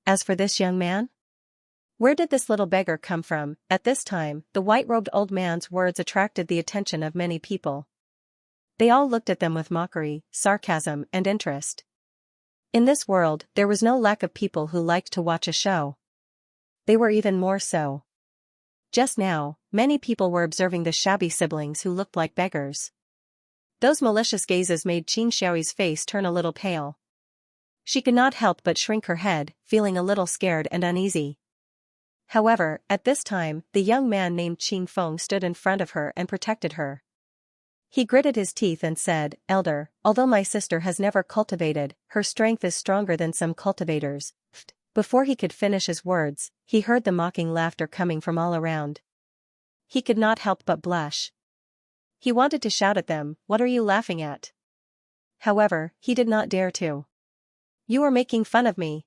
As for this young man? Where did this little beggar come from? At this time, the white-robed old man's words attracted the attention of many people. They all looked at them with mockery, sarcasm, and interest. In this world, there was no lack of people who liked to watch a show. They were even more so. Just now, many people were observing the shabby siblings who looked like beggars. Those malicious gazes made Xianxia's face turn a little pale. She could not help but shrink her head, feeling a little scared and uneasy. However, at this time, the young man named Qing Feng stood in front of her and protected her. He gritted his teeth and said, "Elder, although my sister has never cultivated, her strength is stronger than some cultivators." Before he could finish his words, he heard the mocking laughter coming from all around. He could not help but blush. He wanted to shout at them, "What are you laughing at?" However, he did not dare to. "You are making fun of me."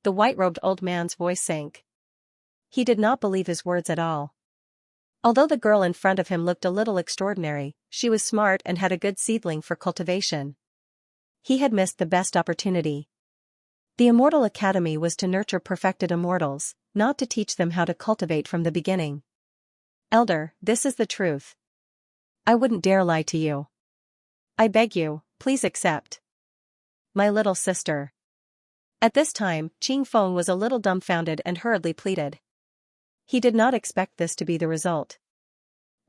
The white-robed old man's voice sank. He did not believe his words at all. Although the girl in front of him looked a little extraordinary, she was smart and had a good seedling for cultivation. He had missed the best opportunity. The Immortal Academy was to nurture perfected immortals, not to teach them how to cultivate from the beginning. "Elder, this is the truth. I wouldn't dare lie to you. I beg you, please accept. My little sister." At this time, Qing Feng was a little dumbfounded and hurriedly pleaded. He did not expect this to be the result.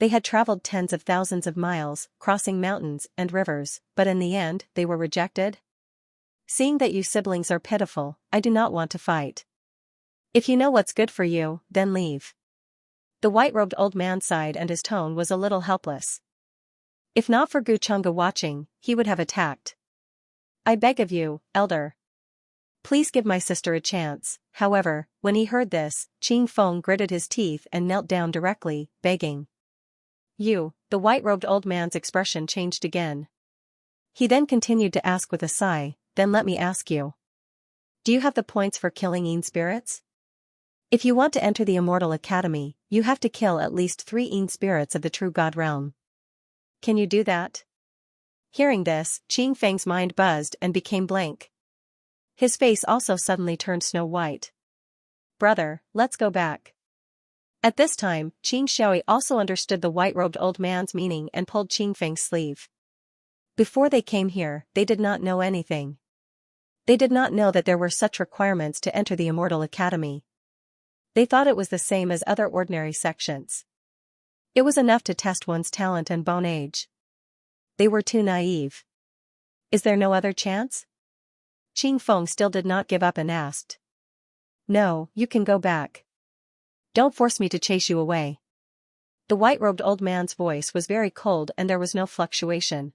They had traveled tens of thousands of miles, crossing mountains and rivers, but in the end, they were rejected. "Seeing that you siblings are pitiful, I do not want to fight. If you know what's good for you, then leave." The white-robed old man sighed and his tone was a little helpless. If not for Guchunga watching, he would have attacked. "I beg of you, elder. Please give my sister a chance." However, when he heard this, Qing Feng gritted his teeth and knelt down directly, begging. "You," the white-robed old man's expression changed again. He then continued to ask with a sigh, "Then let me ask you. Do you have the points for killing Yin spirits? If you want to enter the Immortal Academy, you have to kill at least 3 Yin spirits of the true God realm. Can you do that?" Hearing this, Qing Feng's mind buzzed and became blank. His face also suddenly turned snow white. "Brother, let's go back." At this time, Qing Xiaoi also understood the white-robed old man's meaning and pulled Qing Feng's sleeve. Before they came here, they did not know anything. They did not know that there were such requirements to enter the Immortal Academy. They thought it was the same as other ordinary sections. It was enough to test one's talent and bone age. They were too naive. "Is there no other chance?" Qing Feng still did not give up and asked. "No, you can go back. Don't force me to chase you away." The white-robed old man's voice was very cold and there was no fluctuation.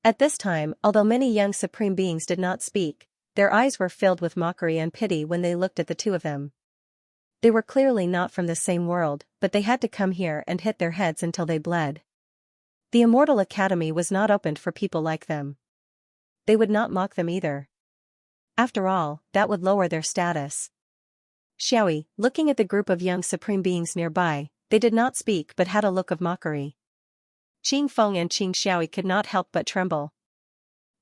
At this time, although many young supreme beings did not speak, their eyes were filled with mockery and pity when they looked at the two of them. They were clearly not from the same world, but they had to come here and hit their heads until they bled. The Immortal Academy was not opened for people like them. They would not mock them either. After all, that would lower their status. Xiaoi, looking at the group of young supreme beings nearby, they did not speak but had a look of mockery. Qing Feng and Qing Xiaoi could not help but tremble.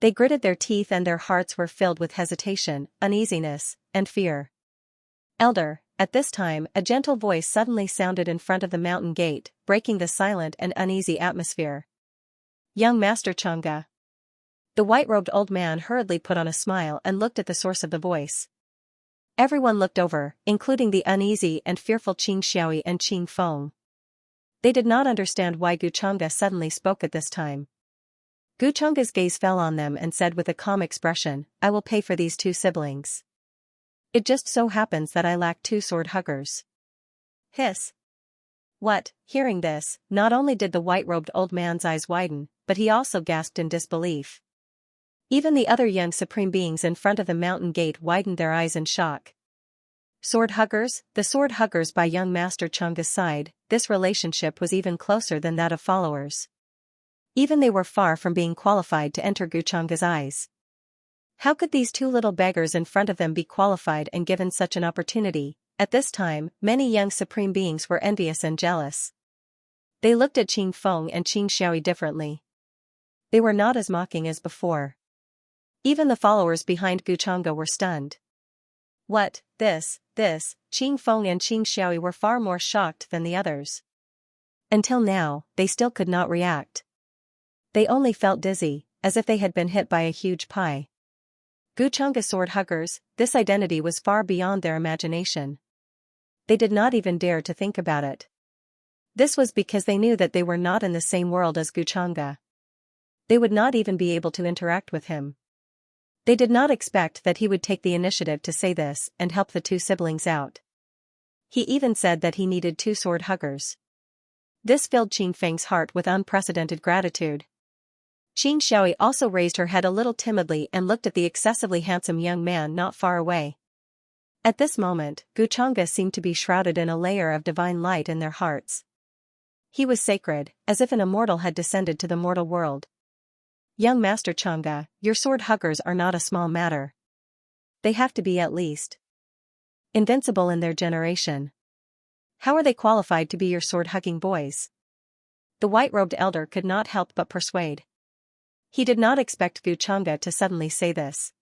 They gritted their teeth and their hearts were filled with hesitation, uneasiness, and fear. "Elder," at this time a gentle voice suddenly sounded in front of the mountain gate, breaking the silent and uneasy atmosphere. "Young Master Chang'e." The white-robed old man hurriedly put on a smile and looked at the source of the voice. Everyone looked over, including the uneasy and fearful Qing Xiaoi and Qing Feng. They did not understand why Guchunga suddenly spoke at this time. Guchunga's gaze fell on them and said with a calm expression, "I will pay for these 2 siblings. It just so happens that I lack 2 sword huggers." Hiss. What? Hearing this, not only did the white-robed old man's eyes widen, but he also gasped in disbelief. Even the other young supreme beings in front of the mountain gate widened their eyes in shock. Sword huggers? The sword huggers by young Master Chang'e's side, this relationship was even closer than that of followers. Even they were far from being qualified to enter Guchunga's eyes. How could these 2 little beggars in front of them be qualified and given such an opportunity? At this time, many young supreme beings were envious and jealous. They looked at Qing Feng and Qing Xiaoi differently. They were not as mocking as before. Even the followers behind Guchunga were stunned. What, this, Qing Feng and Qing Xiaoyi were far more shocked than the others. Until now, they still could not react. They only felt dizzy, as if they had been hit by a huge pie. Guchanga sword huggers, this identity was far beyond their imagination. They did not even dare to think about it. This was because they knew that they were not in the same world as Guchanga. They would not even be able to interact with him. They did not expect that he would take the initiative to say this and help the two siblings out. He even said that he needed 2 sword huggers. This filled Qing Feng's heart with unprecedented gratitude. Qing Xiaoyi also raised her head a little timidly and looked at the excessively handsome young man not far away. At this moment, Guchanga seemed to be shrouded in a layer of divine light in their hearts. He was sacred, as if an immortal had descended to the mortal world. Young Master Changa, your sword huggers are not a small matter. They have to be at least invincible in their generation. How are they qualified to be your sword-hugging boys? The white-robed elder could not help but persuade. He did not expect Guchanga to suddenly say this.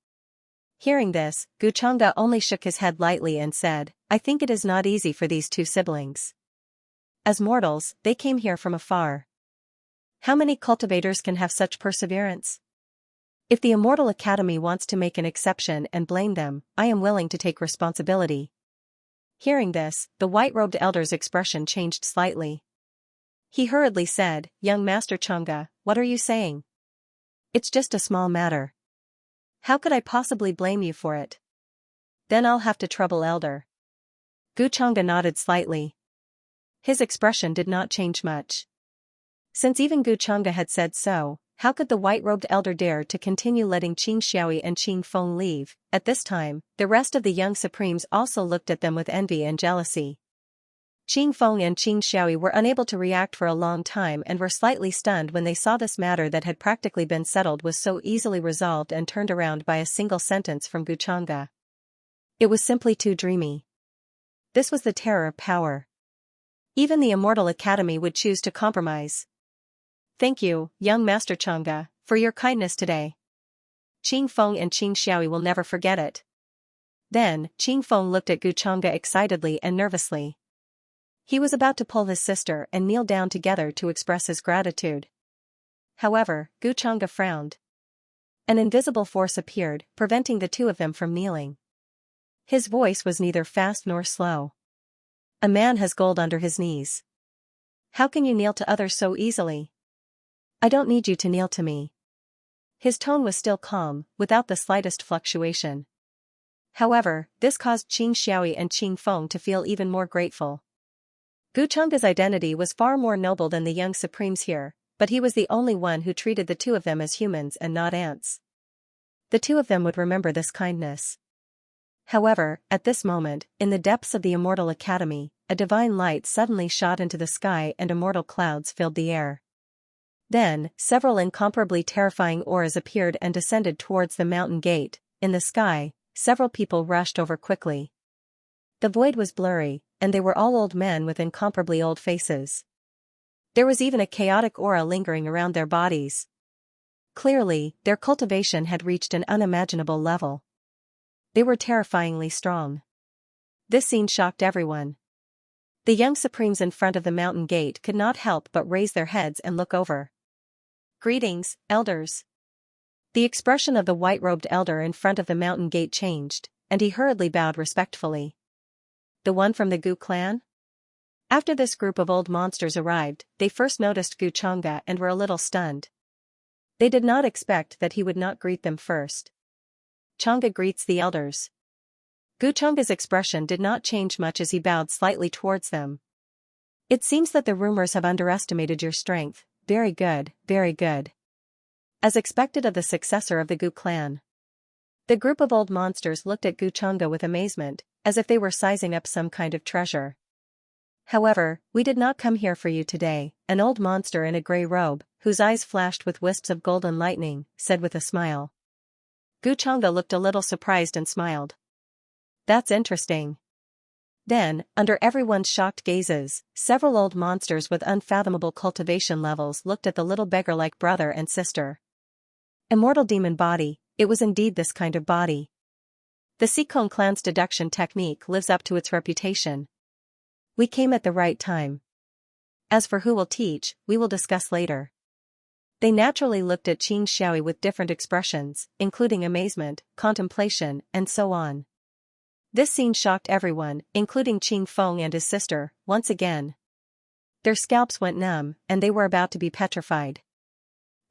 Hearing this, Guchanga only shook his head lightly and said, I think it is not easy for these 2 siblings. As mortals, they came here from afar. How many cultivators can have such perseverance? If the Immortal Academy wants to make an exception and blame them, I am willing to take responsibility. Hearing this, the white-robed elder's expression changed slightly. He hurriedly said, Young Master Changa, what are you saying? It's just a small matter. How could I possibly blame you for it? Then I'll have to trouble Elder. Guchanga nodded slightly. His expression did not change much. Since even Guchanga had said so, how could the white-robed elder dare to continue letting Qing Xiaoyi and Qing Feng leave? At this time, the rest of the young supremes also looked at them with envy and jealousy. Qing Feng and Qing Xiaoyi were unable to react for a long time and were slightly stunned when they saw this matter that had practically been settled was so easily resolved and turned around by a single sentence from Guchanga. It was simply too dreamy. This was the terror of power. Even the Immortal Academy would choose to compromise. Thank you, young Master Changa, for your kindness today. Qing Feng and Qing Xiaoyi will never forget it. Then, Qing Feng looked at Guchanga excitedly and nervously. He was about to pull his sister and kneel down together to express his gratitude. However, Guchanga frowned. An invisible force appeared, preventing the 2 of them from kneeling. His voice was neither fast nor slow. A man has gold under his knees. How can you kneel to others so easily? I don't need you to kneel to me. His tone was still calm, without the slightest fluctuation. However, this caused Qing Xiaoyi and Qing Feng to feel even more grateful. Guchanga's identity was far more noble than the young supremes here, but he was the only one who treated the 2 of them as humans and not ants. The 2 of them would remember this kindness. However, at this moment, in the depths of the Immortal Academy, a divine light suddenly shot into the sky and immortal clouds filled the air. Then, several incomparably terrifying auras appeared and descended towards the mountain gate. In the sky, several people rushed over quickly. The void was blurry, and they were all old men with incomparably old faces. There was even a chaotic aura lingering around their bodies. Clearly, their cultivation had reached an unimaginable level. They were terrifyingly strong. This scene shocked everyone. The young supremes in front of the mountain gate could not help but raise their heads and look over. Greetings, elders. The expression of the white-robed elder in front of the mountain gate changed, and he hurriedly bowed respectfully. The one from the Gu clan? After this group of old monsters arrived, they first noticed Guchanga and were a little stunned. They did not expect that he would not greet them first. Changa greets the elders. Guchanga's expression did not change much as he bowed slightly towards them. It seems that the rumors have underestimated your strength. Very good, very good. As expected of the successor of the Gu clan. The group of old monsters looked at Guchanga with amazement, as if they were sizing up some kind of treasure. However, we did not come here for you today, an old monster in a grey robe, whose eyes flashed with wisps of golden lightning, said with a smile. Guchanga looked a little surprised and smiled. That's interesting. Then, under everyone's shocked gazes, several old monsters with unfathomable cultivation levels looked at the little beggar-like brother and sister. Immortal demon body, it was indeed this kind of body. The Sikong clan's deduction technique lives up to its reputation. We came at the right time. As for who will teach, we will discuss later. They naturally looked at Xianxia with different expressions, including amazement, contemplation, and so on. This scene shocked everyone, including Qing Feng and his sister, once again. Their scalps went numb, and they were about to be petrified.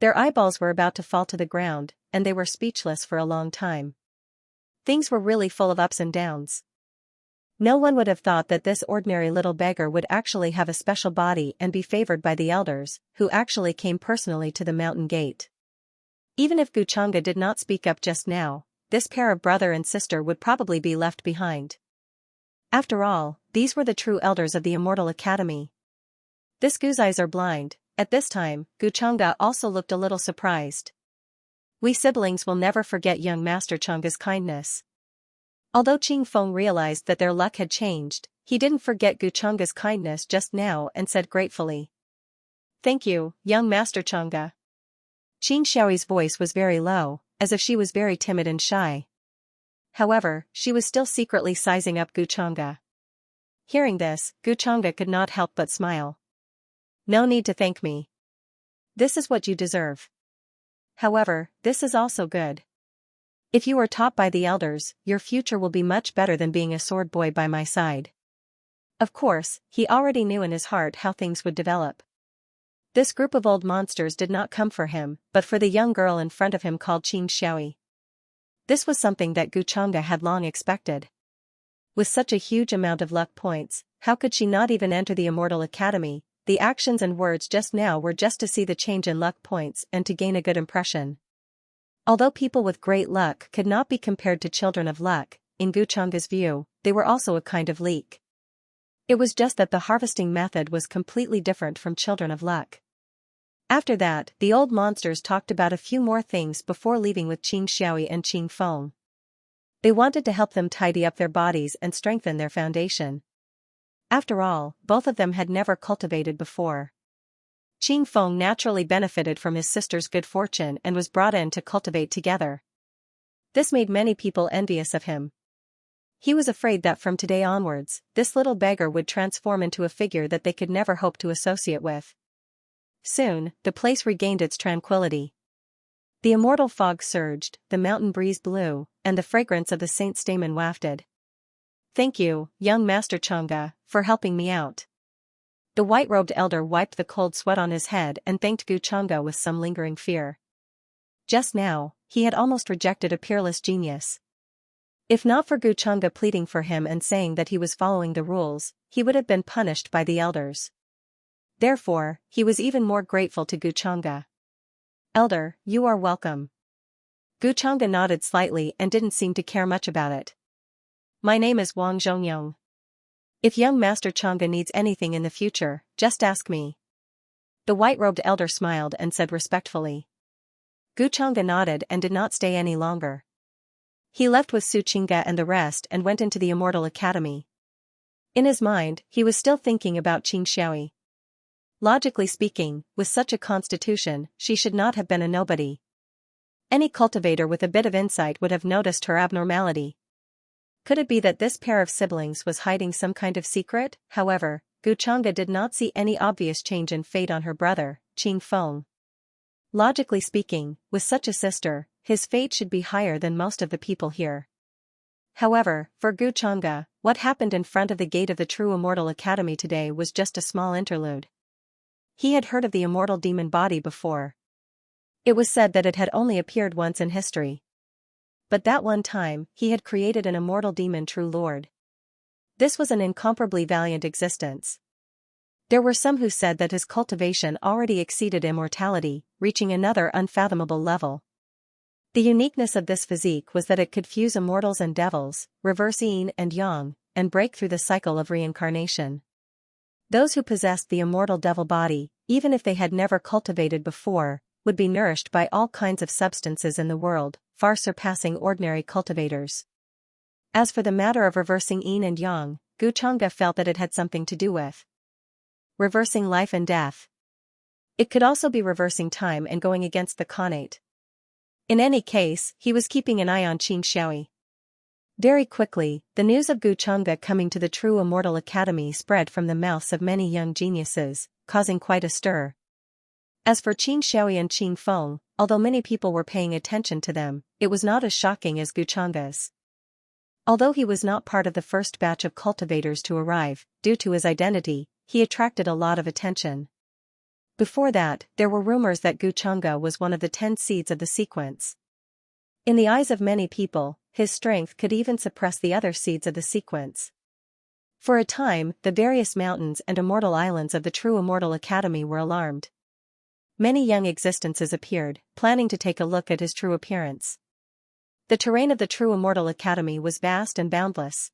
Their eyeballs were about to fall to the ground, and they were speechless for a long time. Things were really full of ups and downs. No one would have thought that this ordinary little beggar would actually have a special body and be favored by the elders, who actually came personally to the mountain gate. Even if Guchanga did not speak up just now, this pair of brother and sister would probably be left behind. After all, these were the true elders of the Immortal Academy. This Gu's eyes are blind. At this time, Guchanga also looked a little surprised. We siblings will never forget young Master Changa's kindness. Although Qing Feng realized that their luck had changed, he didn't forget Guchanga's kindness just now and said gratefully, "Thank you, young Master Changa." Xiaoyi's voice was very low, as if she was very timid and shy. However, she was still secretly sizing up Guchanga. Hearing this, Guchanga could not help but smile. "No need to thank me. This is what you deserve. However, this is also good. If you are taught by the elders, your future will be much better than being a sword boy by my side." Of course, he already knew in his heart how things would develop. This group of old monsters did not come for him, but for the young girl in front of him called Qing Xiaoyi. This was something that Guchanga had long expected. With such a huge amount of luck points, how could she not even enter the Immortal Academy? The actions and words just now were just to see the change in luck points and to gain a good impression. Although people with great luck could not be compared to children of luck, in Guchanga's view, they were also a kind of leak. It was just that the harvesting method was completely different from children of luck. After that, the old monsters talked about a few more things before leaving with Qing Xiaoyi and Qing Feng. They wanted to help them tidy up their bodies and strengthen their foundation. After all, both of them had never cultivated before. Qing Feng naturally benefited from his sister's good fortune and was brought in to cultivate together. This made many people envious of him. He was afraid that from today onwards, this little beggar would transform into a figure that they could never hope to associate with. Soon, the place regained its tranquility. The immortal fog surged, the mountain breeze blew, and the fragrance of the saint stamen wafted. "Thank you, young Master Changa, for helping me out." The white-robed elder wiped the cold sweat on his head and thanked Guchanga with some lingering fear. Just now, he had almost rejected a peerless genius. If not for Guchanga pleading for him and saying that he was following the rules, he would have been punished by the elders. Therefore, he was even more grateful to Guchanga. "Elder, you are welcome." Guchanga nodded slightly and didn't seem to care much about it. "My name is Wang Zhongyong. If young Master Changa needs anything in the future, just ask me." The white-robed elder smiled and said respectfully. Guchanga nodded and did not stay any longer. He left with Su Qingga and the rest and went into the Immortal Academy. In his mind, he was still thinking about Qing Xiaoyi. Logically speaking, with such a constitution, she should not have been a nobody. Any cultivator with a bit of insight would have noticed her abnormality. Could it be that this pair of siblings was hiding some kind of secret? However, Guchanga did not see any obvious change in fate on her brother, Qing Feng. Logically speaking, with such a sister, his fate should be higher than most of the people here. However, for Guchanga, what happened in front of the gate of the true Immortal Academy today was just a small interlude. He had heard of the immortal demon body before. It was said that it had only appeared once in history. But that one time, he had created an immortal demon true lord. This was an incomparably valiant existence. There were some who said that his cultivation already exceeded immortality, reaching another unfathomable level. The uniqueness of this physique was that it could fuse immortals and devils, reverse yin and yang, and break through the cycle of reincarnation. Those who possessed the immortal devil body, even if they had never cultivated before, would be nourished by all kinds of substances in the world, far surpassing ordinary cultivators. As for the matter of reversing yin and yang, Guchanga felt that it had something to do with reversing life and death. It could also be reversing time and going against the Khanate. In any case, he was keeping an eye on Qing Xiaoyi. Very quickly, the news of Guchanga coming to the True Immortal Academy spread from the mouths of many young geniuses, causing quite a stir. As for Qin Xiaoyi and Qin Feng, although many people were paying attention to them, it was not as shocking as Guchanga's. Although he was not part of the first batch of cultivators to arrive, due to his identity, he attracted a lot of attention. Before that, there were rumors that Guchanga was one of the 10 seeds of the sequence. In the eyes of many people, his strength could even suppress the other seeds of the sequence. For a time, the various mountains and immortal islands of the True Immortal Academy were alarmed. Many young existences appeared, planning to take a look at his true appearance. The terrain of the True Immortal Academy was vast and boundless.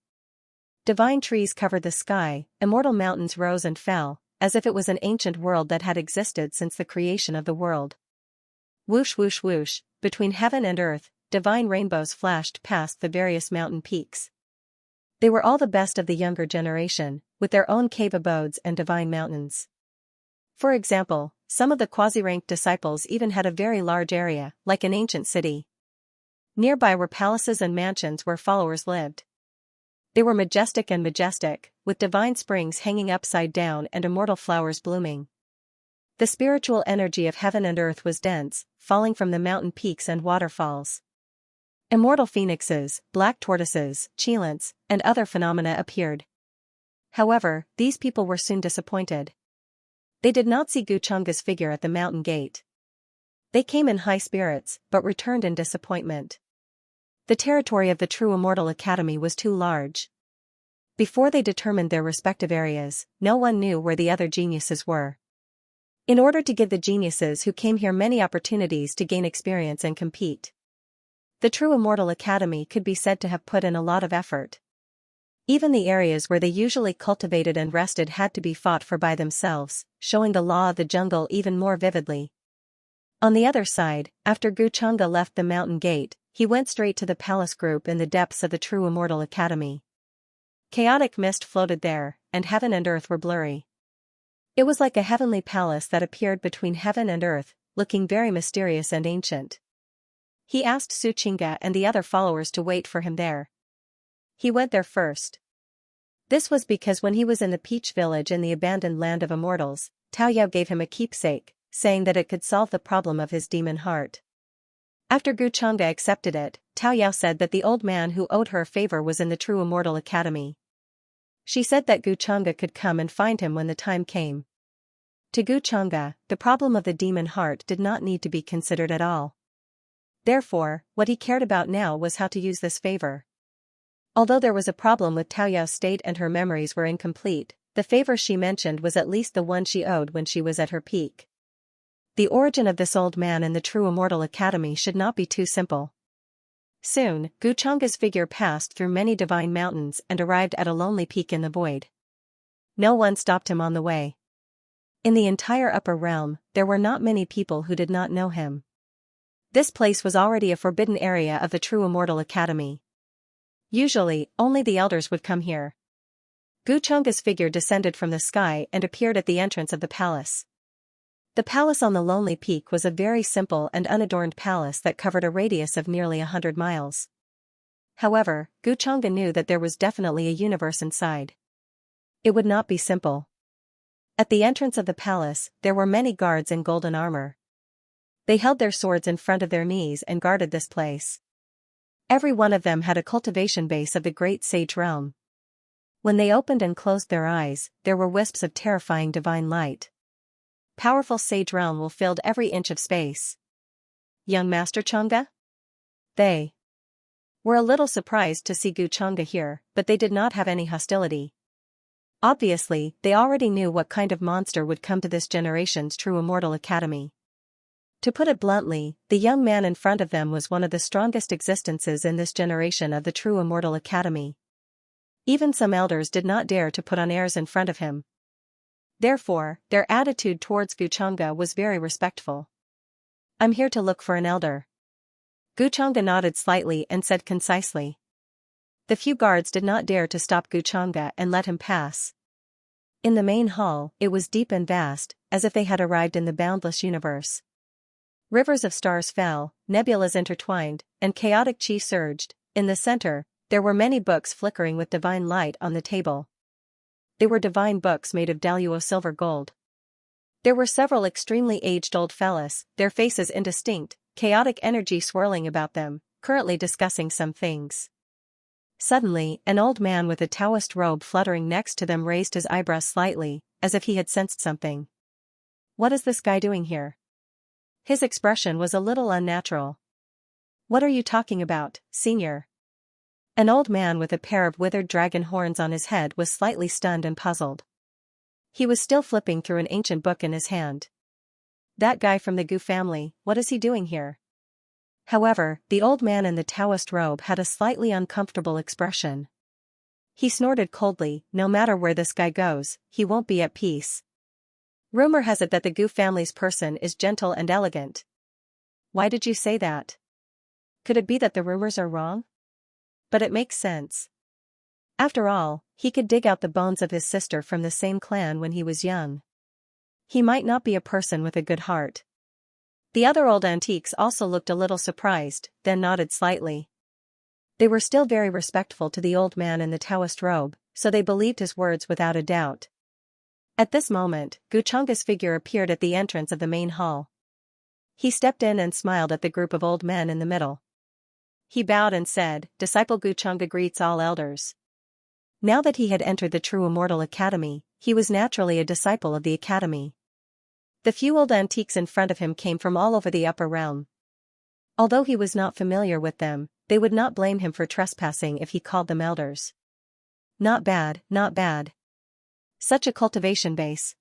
Divine trees covered the sky, immortal mountains rose and fell, as if it was an ancient world that had existed since the creation of the world. Whoosh whoosh whoosh, between heaven and earth, divine rainbows flashed past the various mountain peaks. They were all the best of the younger generation, with their own cave abodes and divine mountains. For example, some of the quasi-ranked disciples even had a very large area, like an ancient city. Nearby were palaces and mansions where followers lived. They were majestic, with divine springs hanging upside down and immortal flowers blooming. The spiritual energy of heaven and earth was dense, falling from the mountain peaks and waterfalls. Immortal phoenixes, black tortoises, cheilants, and other phenomena appeared. However, these people were soon disappointed. They did not see Guchanga's figure at the mountain gate. They came in high spirits, but returned in disappointment. The territory of the True Immortal Academy was too large. Before they determined their respective areas, no one knew where the other geniuses were. In order to give the geniuses who came here many opportunities to gain experience and compete, the True Immortal Academy could be said to have put in a lot of effort. Even the areas where they usually cultivated and rested had to be fought for by themselves, showing the law of the jungle even more vividly. On the other side, after Guchanga left the mountain gate, he went straight to the palace group in the depths of the True Immortal Academy. Chaotic mist floated there, and heaven and earth were blurry. It was like a heavenly palace that appeared between heaven and earth, looking very mysterious and ancient. He asked Suchinga and the other followers to wait for him there. He went there first. This was because when he was in the Peach Village in the abandoned land of immortals, Tao Yao gave him a keepsake, saying that it could solve the problem of his demon heart. After Guchanga accepted it, Tao Yao said that the old man who owed her a favor was in the True Immortal Academy. She said that Guchanga could come and find him when the time came. To Guchanga, the problem of the demon heart did not need to be considered at all. Therefore, what he cared about now was how to use this favor. Although there was a problem with Tao Yao's state and her memories were incomplete, the favor she mentioned was at least the one she owed when she was at her peak. The origin of this old man in the True Immortal Academy should not be too simple. Soon, Guchanga's figure passed through many divine mountains and arrived at a lonely peak in the void. No one stopped him on the way. In the entire upper realm, there were not many people who did not know him. This place was already a forbidden area of the True Immortal Academy. Usually, only the elders would come here. Guchanga's figure descended from the sky and appeared at the entrance of the palace. The palace on the lonely peak was a very simple and unadorned palace that covered a radius of nearly 100 miles. However, Guchanga knew that there was definitely a universe inside. It would not be simple. At the entrance of the palace, there were many guards in golden armor. They held their swords in front of their knees and guarded this place. Every one of them had a cultivation base of the great sage realm. When they opened and closed their eyes, there were wisps of terrifying divine light. Powerful sage realm will filled every inch of space. Young Master Changa? They were a little surprised to see Guchanga here, but they did not have any hostility. Obviously, they already knew what kind of monster would come to this generation's True Immortal Academy. To put it bluntly, the young man in front of them was one of the strongest existences in this generation of the True Immortal Academy. Even some elders did not dare to put on airs in front of him. Therefore, their attitude towards Guchanga was very respectful. "I'm here to look for an elder." Guchanga nodded slightly and said concisely. The few guards did not dare to stop Guchanga and let him pass. In the main hall, it was deep and vast, as if they had arrived in the boundless universe. Rivers of stars fell, nebulas intertwined, and chaotic chi surged. In the center, There were many books flickering with divine light on the table. They were divine books made of Daluo silver gold. There were several extremely aged-old fellas, their faces indistinct, chaotic energy swirling about them, currently discussing some things. Suddenly, an old man with a Taoist robe fluttering next to them raised his eyebrows slightly, as if he had sensed something. What is this guy doing here? His expression was a little unnatural. What are you talking about, senior? An old man with a pair of withered dragon horns on his head was slightly stunned and puzzled. He was still flipping through an ancient book in his hand. That guy from the Gu family, what is he doing here? However, the old man in the Taoist robe had a slightly uncomfortable expression. He snorted coldly, no matter where this guy goes, he won't be at peace. Rumor has it that the Gu family's person is gentle and elegant. Why did you say that? Could it be that the rumors are wrong? But it makes sense. After all, he could dig out the bones of his sister from the same clan when he was young. He might not be a person with a good heart. The other old antiques also looked a little surprised, then nodded slightly. They were still very respectful to the old man in the Taoist robe, so they believed his words without a doubt. At this moment, Guchanga's figure appeared at the entrance of the main hall. He stepped in and smiled at the group of old men in the middle. He bowed and said, "Disciple Guchanga greets all elders." Now that he had entered the True Immortal Academy, he was naturally a disciple of the academy. The few old antiques in front of him came from all over the upper realm. Although he was not familiar with them, they would not blame him for trespassing if he called them elders. Not bad, not bad. Such a cultivation base.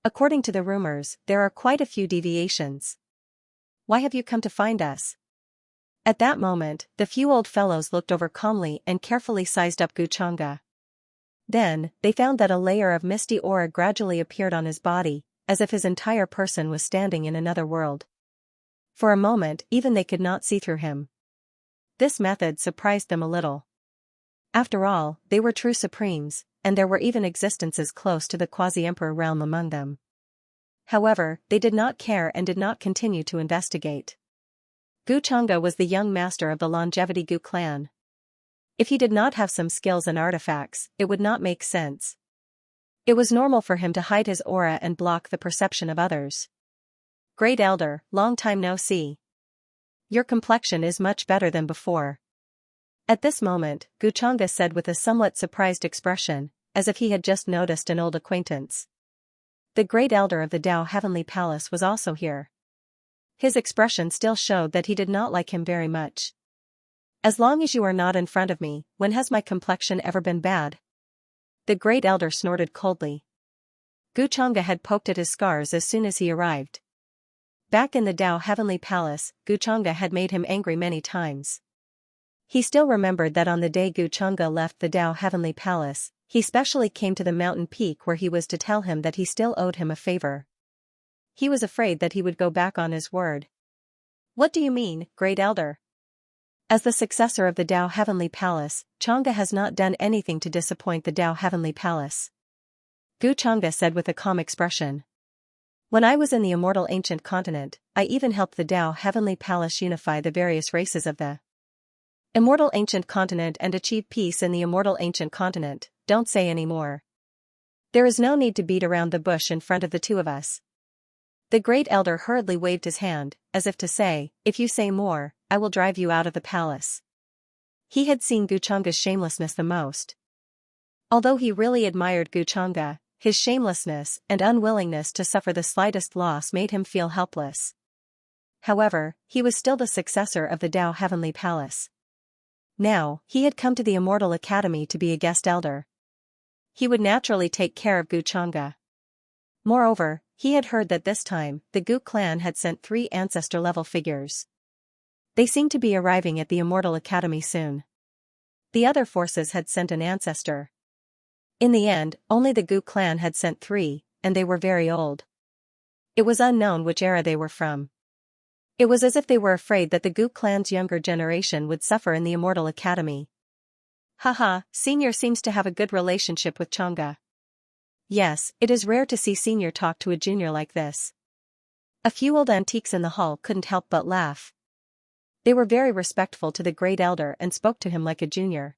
According to the rumors, there are quite a few deviations. Why have you come to find us? At that moment, the few old fellows looked over calmly and carefully sized up Guchanga. Then, they found that a layer of misty aura gradually appeared on his body, as if his entire person was standing in another world. For a moment, even they could not see through him. This method surprised them a little. After all, they were true supremes, and there were even existences close to the quasi-emperor realm among them. However, they did not care and did not continue to investigate. Guchanga was the young master of the Longevity Gu clan. If he did not have some skills and artifacts, it would not make sense. It was normal for him to hide his aura and block the perception of others. Great Elder, long time no see. Your complexion is much better than before. At this moment, Guchanga said with a somewhat surprised expression, as if he had just noticed an old acquaintance. The Great Elder of the Dao Heavenly Palace was also here. His expression still showed that he did not like him very much. As long as you are not in front of me, when has my complexion ever been bad? The Great Elder snorted coldly. Guchanga had poked at his scars as soon as he arrived. Back in the Dao Heavenly Palace, Guchanga had made him angry many times. He still remembered that on the day Guchanga left the Dao Heavenly Palace, he specially came to the mountain peak where he was to tell him that he still owed him a favor. He was afraid that he would go back on his word. What do you mean, Great Elder? As the successor of the Dao Heavenly Palace, Changa has not done anything to disappoint the Dao Heavenly Palace. Guchanga said with a calm expression. When I was in the Immortal Ancient Continent, I even helped the Dao Heavenly Palace unify the various races of the Immortal Ancient Continent and achieve peace in the Immortal Ancient Continent. Don't say any more. There is no need to beat around the bush in front of the two of us. The Great Elder hurriedly waved his hand, as if to say, if you say more, I will drive you out of the palace. He had seen Guchanga's shamelessness the most. Although he really admired Guchanga, his shamelessness and unwillingness to suffer the slightest loss made him feel helpless. However, he was still the successor of the Dao Heavenly Palace. Now, he had come to the Immortal Academy to be a guest elder. He would naturally take care of Guchanga. Moreover, he had heard that this time, the Gu clan had sent 3 ancestor-level figures. They seemed to be arriving at the Immortal Academy soon. The other forces had sent an ancestor. In the end, only the Gu clan had sent 3, and they were very old. It was unknown which era they were from. It was as if they were afraid that the Gu clan's younger generation would suffer in the Immortal Academy. Haha, Senior seems to have a good relationship with Changa. Yes, it is rare to see Senior talk to a junior like this. A few old antiques in the hall couldn't help but laugh. They were very respectful to the great elder and spoke to him like a junior.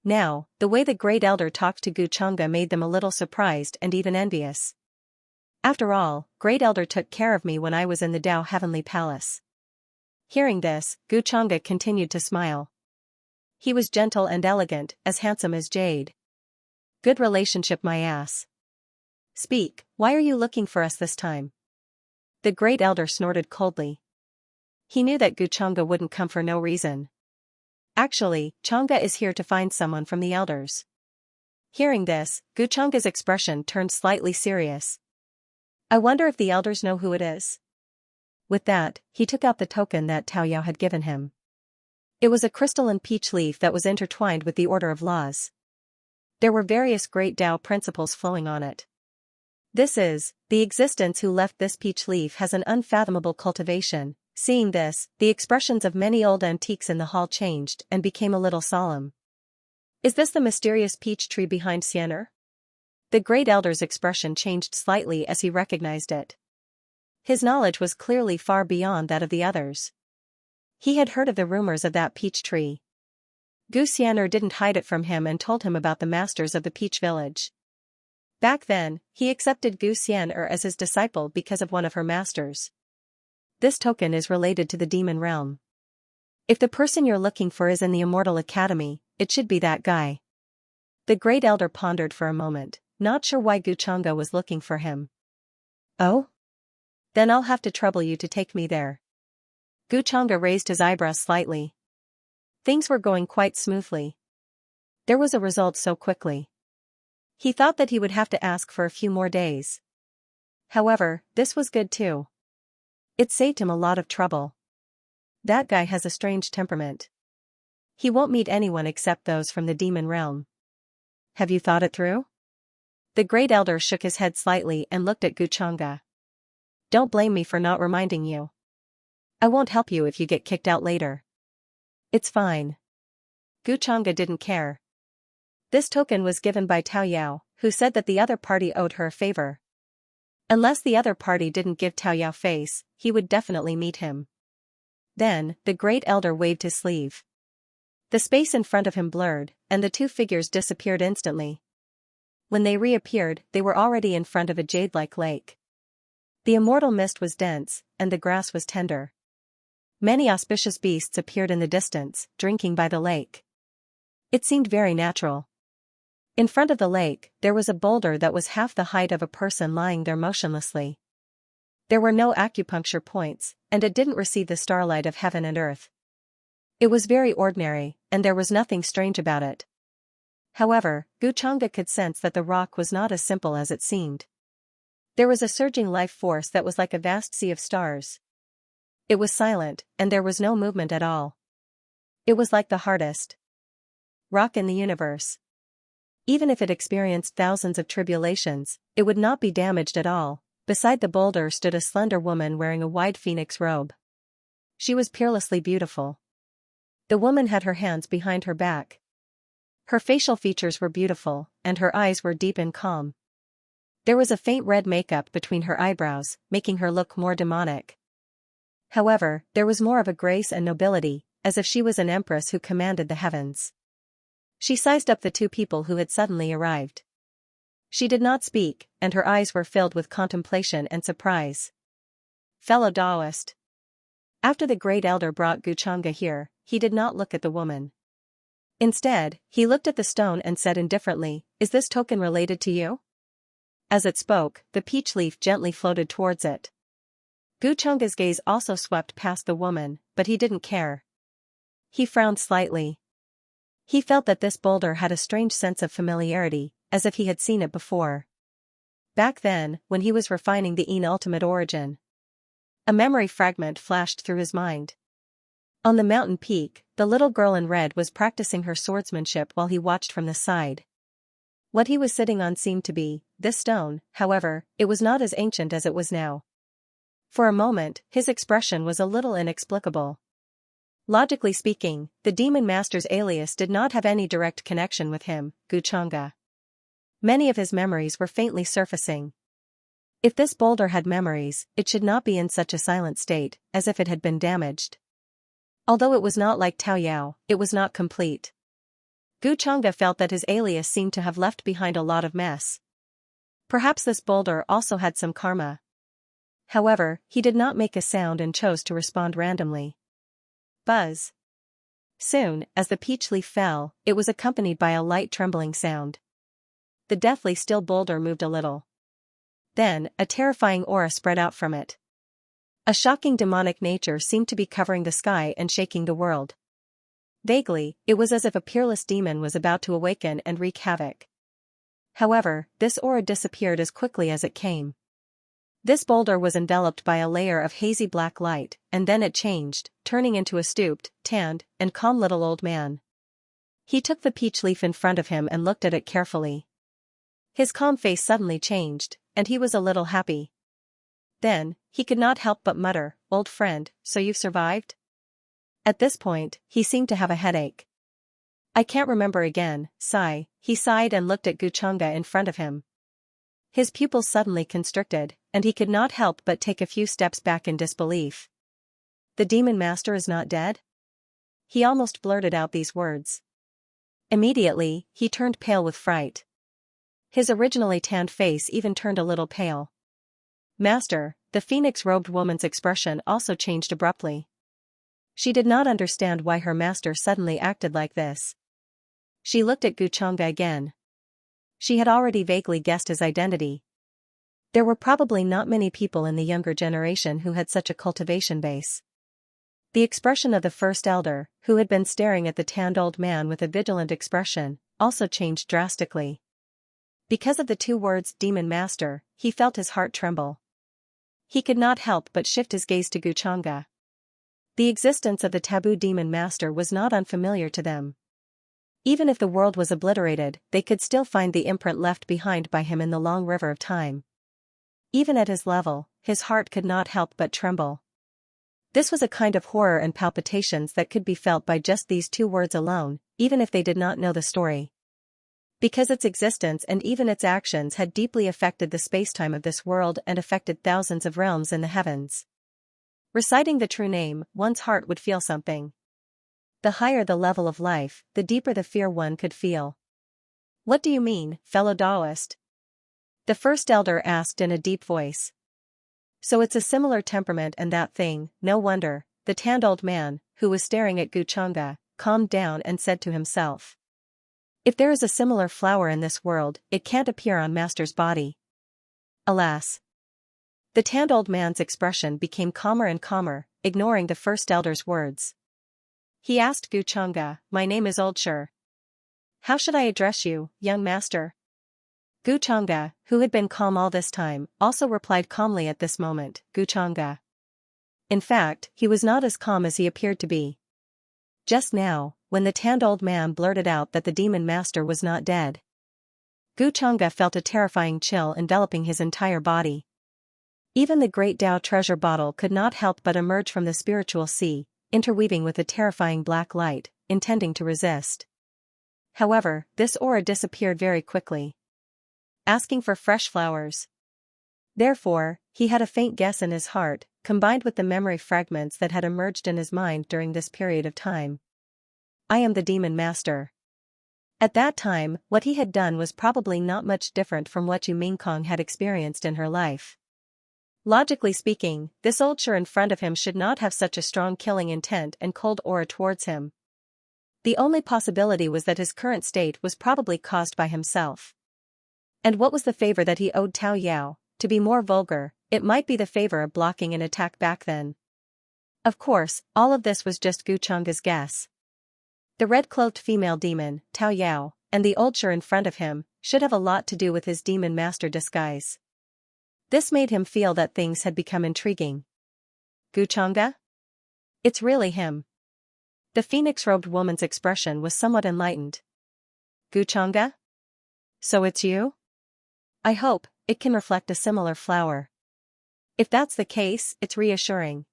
Now, the way the great elder talked to Guchanga made them a little surprised and even envious. After all, great elder took care of me when I was in the Tao Heavenly Palace. Hearing this, Guchanga continued to smile. He was gentle and elegant, as handsome as jade. Good relationship, my ass. Speak, why are you looking for us this time? The great elder snorted coldly. He knew that Guchanga wouldn't come for no reason. Actually, Changa is here to find someone from the elders. Hearing this, Guchanga's expression turned slightly serious. I wonder if the elders know who it is. With that, he took out the token that Tao Yao had given him. It was a crystalline peach leaf that was intertwined with the Order of Laws. There were various great Tao principles flowing on it. This is, the existence who left this peach leaf has an unfathomable cultivation. Seeing this, the expressions of many old antiques in the hall changed and became a little solemn. Is this the mysterious peach tree behind Xianxia? The great elder's expression changed slightly as he recognized it. His knowledge was clearly far beyond that of the others. He had heard of the rumors of that peach tree. Gu Xianxia didn't hide it from him and told him about the masters of the peach village. Back then, he accepted Gu Xianxia as his disciple because of one of her masters. This token is related to the demon realm. If the person you're looking for is in the Immortal Academy, it should be that guy. The great elder pondered for a moment, not sure why Guchanga was looking for him. Oh? Then I'll have to trouble you to take me there. Guchanga raised his eyebrows slightly. Things were going quite smoothly. There was a result so quickly. He thought that he would have to ask for a few more days. However, this was good too. It saved him a lot of trouble. That guy has a strange temperament. He won't meet anyone except those from the demon realm. Have you thought it through? The great elder shook his head slightly and looked at Guchanga. Don't blame me for not reminding you. I won't help you if you get kicked out later. It's fine. Guchanga didn't care. This token was given by Tao Yao, who said that the other party owed her a favor. Unless the other party didn't give Tao Yao face, he would definitely meet him. Then, the great elder waved his sleeve. The space in front of him blurred, and the two figures disappeared instantly. When they reappeared, they were already in front of a jade-like lake. The immortal mist was dense, and the grass was tender. Many auspicious beasts appeared in the distance, drinking by the lake. It seemed very natural. In front of the lake, there was a boulder that was half the height of a person lying there motionlessly. There were no acupuncture points, and it didn't receive the starlight of heaven and earth. It was very ordinary, and there was nothing strange about it. However, Guchanga could sense that the rock was not as simple as it seemed. There was a surging life force that was like a vast sea of stars. It was silent, and there was no movement at all. It was like the hardest rock in the universe. Even if it experienced thousands of tribulations, it would not be damaged at all. Beside the boulder stood a slender woman wearing a wide phoenix robe. She was peerlessly beautiful. The woman had her hands behind her back. Her facial features were beautiful, and her eyes were deep and calm. There was a faint red makeup between her eyebrows, making her look more demonic. However, there was more of a grace and nobility, as if she was an empress who commanded the heavens. She sized up the two people who had suddenly arrived. She did not speak, and her eyes were filled with contemplation and surprise. Fellow Taoist. After the great elder brought Guchanga here, he did not look at the woman. Instead, he looked at the stone and said indifferently, "Is this token related to you?" As it spoke, the peach leaf gently floated towards it. Guchanga's gaze also swept past the woman, but he didn't care. He frowned slightly. He felt that this boulder had a strange sense of familiarity, as if he had seen it before. Back then, when he was refining the ultimate origin. A memory fragment flashed through his mind. On the mountain peak, the little girl in red was practicing her swordsmanship while he watched from the side. What he was sitting on seemed to be this stone, however, it was not as ancient as it was now. For a moment, his expression was a little inexplicable. Logically speaking, the demon master's alias did not have any direct connection with him, Guchanga. Many of his memories were faintly surfacing. If this boulder had memories, it should not be in such a silent state, as if it had been damaged. Although it was not like Tao Yao, it was not complete. Gu Changge felt that his alias seemed to have left behind a lot of mess. Perhaps this boulder also had some karma. However, he did not make a sound and chose to respond randomly. Buzz. Soon, as the peach leaf fell, it was accompanied by a light trembling sound. The deathly still boulder moved a little. Then, a terrifying aura spread out from it. A shocking demonic nature seemed to be covering the sky and shaking the world. Vaguely, it was as if a peerless demon was about to awaken and wreak havoc. However, this aura disappeared as quickly as it came. This boulder was enveloped by a layer of hazy black light, and then it changed, turning into a stooped, tanned, and calm little old man. He took the peach leaf in front of him and looked at it carefully. His calm face suddenly changed, and he was a little happy. Then, he could not help but mutter, "Old friend, so you've survived?" At this point, he seemed to have a headache. "I can't remember again," he sighed and looked at Gu Changge in front of him. His pupils suddenly constricted, and he could not help but take a few steps back in disbelief. "The demon master is not dead?" He almost blurted out these words. Immediately, he turned pale with fright. His originally tanned face even turned a little pale. "Master," the phoenix-robed woman's expression also changed abruptly. She did not understand why her master suddenly acted like this. She looked at Gu Changge again. She had already vaguely guessed his identity. There were probably not many people in the younger generation who had such a cultivation base. The expression of the first elder, who had been staring at the tanned old man with a vigilant expression, also changed drastically. Because of the two words demon master, he felt his heart tremble. He could not help but shift his gaze to Gu Changge. The existence of the taboo demon master was not unfamiliar to them. Even if the world was obliterated, they could still find the imprint left behind by him in the long river of time. Even at his level, his heart could not help but tremble. This was a kind of horror and palpitations that could be felt by just these two words alone, even if they did not know the story. Because its existence and even its actions had deeply affected the spacetime of this world and affected thousands of realms in the heavens. Reciting the true name, one's heart would feel something. The higher the level of life, the deeper the fear one could feel. "What do you mean, fellow Taoist?" the first elder asked in a deep voice. "So it's a similar temperament and that thing, no wonder," the tanned old man, who was staring at Gu Changge, calmed down and said to himself. "If there is a similar flower in this world, it can't appear on Master's body." Alas! The tanned old man's expression became calmer and calmer, ignoring the first elder's words. He asked Gu Changge, "My name is Oldshire. How should I address you, young master?" Gu Changge, who had been calm all this time, also replied calmly at this moment, "Gu Changge." In fact, he was not as calm as he appeared to be. Just now, when the tanned old man blurted out that the demon master was not dead, Gu Changge felt a terrifying chill enveloping his entire body. Even the great Tao treasure bottle could not help but emerge from the spiritual sea, interweaving with a terrifying black light, intending to resist. However, this aura disappeared very quickly. Asking for fresh flowers. Therefore, he had a faint guess in his heart, combined with the memory fragments that had emerged in his mind during this period of time. "I am the demon master." At that time, what he had done was probably not much different from what Yu Mingkong had experienced in her life. Logically speaking, this Oldshire in front of him should not have such a strong killing intent and cold aura towards him. The only possibility was that his current state was probably caused by himself. And what was the favor that he owed Tao Yao? To be more vulgar, it might be the favor of blocking an attack back then. Of course, all of this was just Gu Changge's guess. The red-cloaked female demon, Tao Yao, and the Oldshire in front of him, should have a lot to do with his demon master disguise. This made him feel that things had become intriguing. "Gu Changge? It's really him." The phoenix-robed woman's expression was somewhat enlightened. "Gu Changge? So it's you? I hope it can reflect a similar flower. If that's the case, it's reassuring."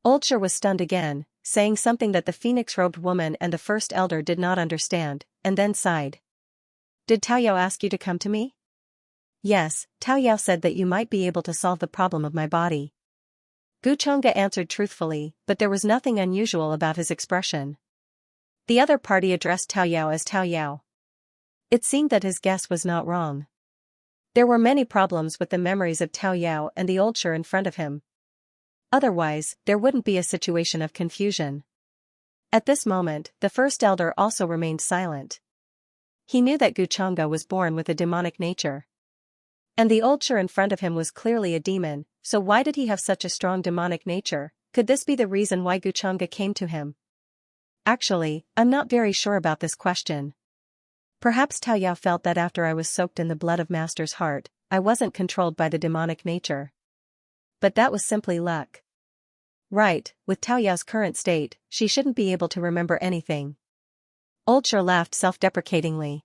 Oldshire was stunned again, saying something that the phoenix-robed woman and the first elder did not understand, and then sighed. "Did Tao Yao ask you to come to me?" "Yes, Tao Yao said that you might be able to solve the problem of my body." Guchanga answered truthfully, but there was nothing unusual about his expression. The other party addressed Tao Yao as Tao Yao. It seemed that his guess was not wrong. There were many problems with the memories of Tao Yao and the old Sher in front of him. Otherwise, there wouldn't be a situation of confusion. At this moment, the first elder also remained silent. He knew that Guchanga was born with a demonic nature. And the old Sher in front of him was clearly a demon, so why did he have such a strong demonic nature? Could this be the reason why Guchanga came to him? Actually, I'm not very sure about this question. Perhaps Tao Yao felt that after I was soaked in the blood of Master's heart, I wasn't controlled by the demonic nature. But that was simply luck. Right, with Tao Yao's current state, she shouldn't be able to remember anything. Old Sher laughed self-deprecatingly.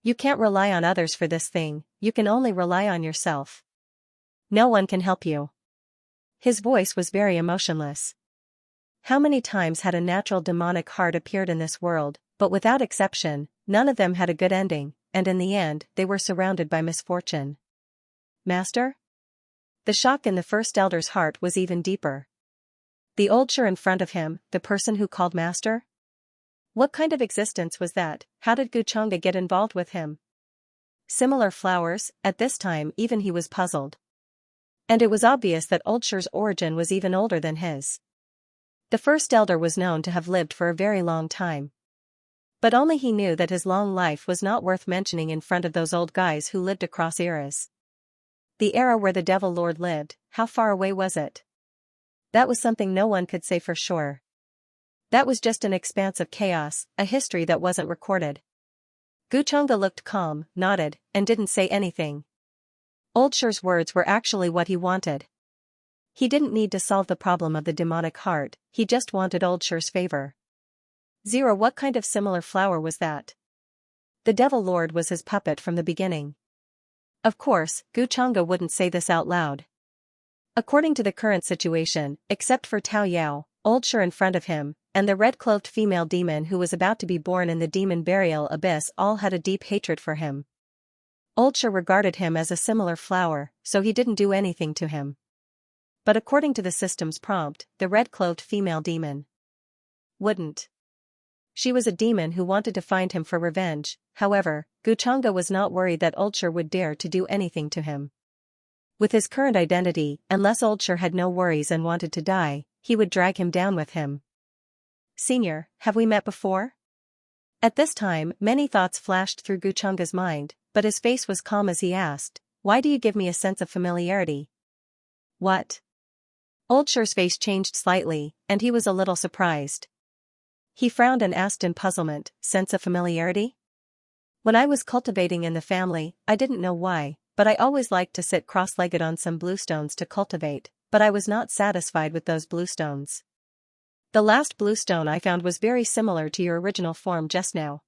You can't rely on others for this thing, you can only rely on yourself. No one can help you. His voice was very emotionless. How many times had a natural demonic heart appeared in this world, but without exception, none of them had a good ending, and in the end, they were surrounded by misfortune. Master? The shock in the first elder's heart was even deeper. The old Sher in front of him, the person who called Master? What kind of existence was that? How did Guchanga get involved with him? Similar flowers, at this time even he was puzzled. And it was obvious that old Sher's origin was even older than his. The first elder was known to have lived for a very long time. But only he knew that his long life was not worth mentioning in front of those old guys who lived across eras. The era where the Devil Lord lived, how far away was it? That was something no one could say for sure. That was just an expanse of chaos, a history that wasn't recorded. Guchanga looked calm, nodded, and didn't say anything. Old Sher's words were actually what he wanted. He didn't need to solve the problem of the demonic heart, he just wanted old Sher's favor. Zero, what kind of similar flower was that? The Devil Lord was his puppet from the beginning. Of course, Guchanga wouldn't say this out loud. According to the current situation, except for Tao Yao, old Sher in front of him, and the red-cloaked female demon who was about to be born in the demon burial abyss all had a deep hatred for him. Old Sher regarded him as a similar flower, so he didn't do anything to him. But according to the system's prompt, the red-cloaked female demon wouldn't. She was a demon who wanted to find him for revenge. However, Guchanga was not worried that old Sher would dare to do anything to him. With his current identity, unless old Sher had no worries and wanted to die, he would drag him down with him. Senior, have we met before? At this time, many thoughts flashed through Guchanga's mind, but his face was calm as he asked, "Why do you give me a sense of familiarity?" What? Old Sher's face changed slightly, and he was a little surprised. He frowned and asked in puzzlement, "Sense of familiarity?" When I was cultivating in the family, I didn't know why, but I always liked to sit cross-legged on some bluestones to cultivate, but I was not satisfied with those bluestones. The last bluestone I found was very similar to your original form just now.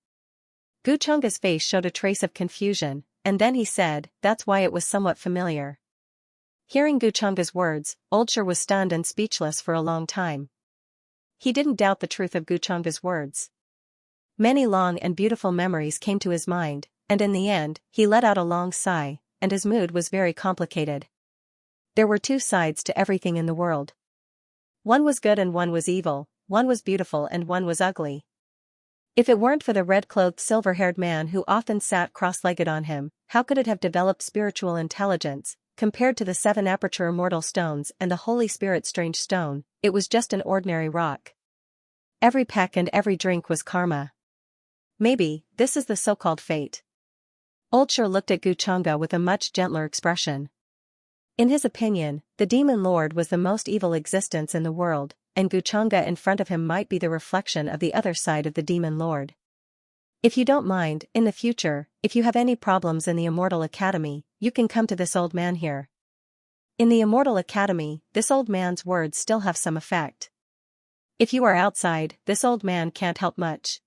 Guchanga's face showed a trace of confusion, and then he said, "That's why it was somewhat familiar." Hearing Guchanga's words, old Sher was stunned and speechless for a long time. He didn't doubt the truth of Guchanga's words. Many long and beautiful memories came to his mind, and in the end, he let out a long sigh, and his mood was very complicated. There were two sides to everything in the world. One was good and one was evil, one was beautiful and one was ugly. If it weren't for the red-clothed silver-haired man who often sat cross-legged on him, how could it have developed spiritual intelligence? Compared to the 7 aperture immortal stones and the Holy Spirit's strange stone, it was just an ordinary rock. Every peck and every drink was karma. Maybe, this is the so-called fate. Old Sher looked at Guchanga with a much gentler expression. In his opinion, the Demon Lord was the most evil existence in the world, and Guchanga in front of him might be the reflection of the other side of the Demon Lord. If you don't mind, in the future, if you have any problems in the Immortal Academy, you can come to this old man here. In the Immortal Academy, this old man's words still have some effect. If you are outside, this old man can't help much.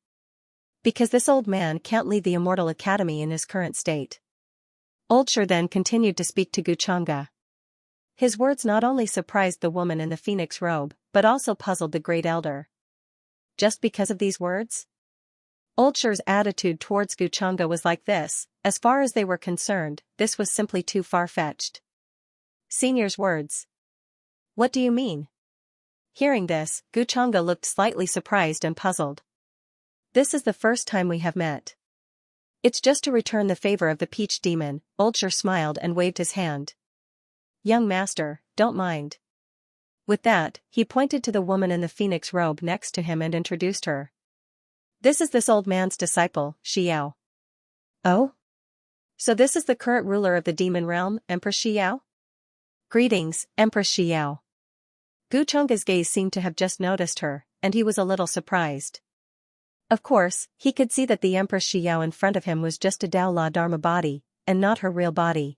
Because this old man can't leave the Immortal Academy in his current state. Old Sher then continued to speak to Guchanga. His words not only surprised the woman in the phoenix robe, but also puzzled the great elder. Just because of these words? Old Sher's attitude towards Guchanga was like this: as far as they were concerned, this was simply too far-fetched. Senior's words. What do you mean? Hearing this, Guchanga looked slightly surprised and puzzled. This is the first time we have met. It's just to return the favor of the peach demon. Oldshire smiled and waved his hand. Young master, don't mind. With that, he pointed to the woman in the phoenix robe next to him and introduced her. This is this old man's disciple, Xiao. Oh? So this is the current ruler of the demon realm, Empress Xiao? Greetings, Empress Xiao. Guchanga's gaze seemed to have just noticed her, and he was a little surprised. Of course, he could see that the Empress Xiao in front of him was just a Dao La Dharma body, and not her real body.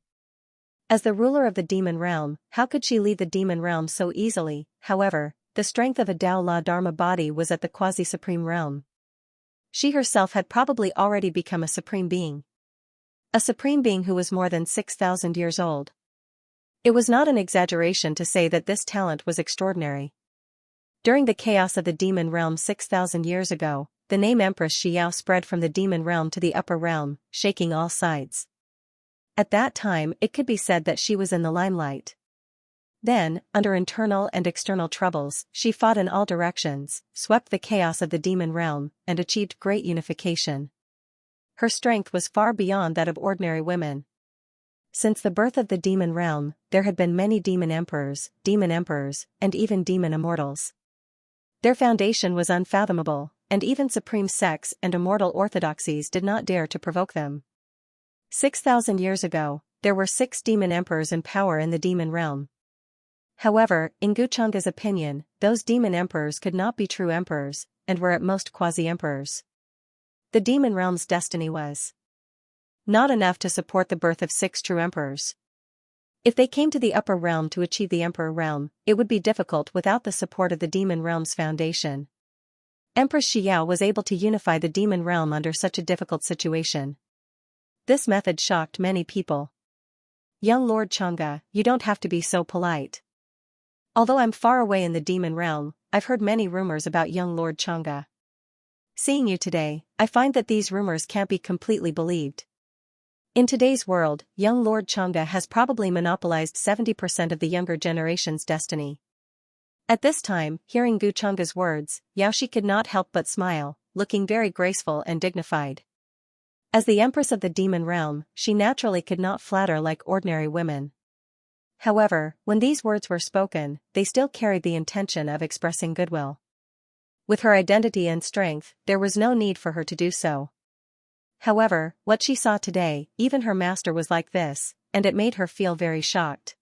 As the ruler of the demon realm, how could she leave the demon realm so easily? However, the strength of a Dao La Dharma body was at the quasi-supreme realm. She herself had probably already become a supreme being. A supreme being who was more than 6,000 years old. It was not an exaggeration to say that this talent was extraordinary. During the chaos of the demon realm 6,000 years ago, the name Empress Xiao spread from the demon realm to the upper realm, shaking all sides. At that time it could be said that she was in the limelight. Then, under internal and external troubles, she fought in all directions, swept the chaos of the demon realm, and achieved great unification. Her strength was far beyond that of ordinary women. Since the birth of the demon realm, there had been many demon emperors, and even demon immortals. Their foundation was unfathomable, and even supreme sects and immortal orthodoxies did not dare to provoke them. 6,000 years ago, there were 6 demon emperors in power in the demon realm. However, in Guchanga's opinion, those demon emperors could not be true emperors, and were at most quasi-emperors. The demon realm's destiny was not enough to support the birth of 6 true emperors. If they came to the upper realm to achieve the emperor realm, it would be difficult without the support of the demon realm's foundation. Empress Xiao was able to unify the demon realm under such a difficult situation. This method shocked many people. Young Lord Chang'e, you don't have to be so polite. Although I'm far away in the demon realm, I've heard many rumors about young Lord Chang'e. Seeing you today, I find that these rumors can't be completely believed. In today's world, young Lord Chang'e has probably monopolized 70% of the younger generation's destiny. At this time, hearing Guchanga's words, Yaoshi could not help but smile, looking very graceful and dignified. As the empress of the demon realm, she naturally could not flatter like ordinary women. However, when these words were spoken, they still carried the intention of expressing goodwill. With her identity and strength, there was no need for her to do so. However, what she saw today, even her master was like this, and it made her feel very shocked.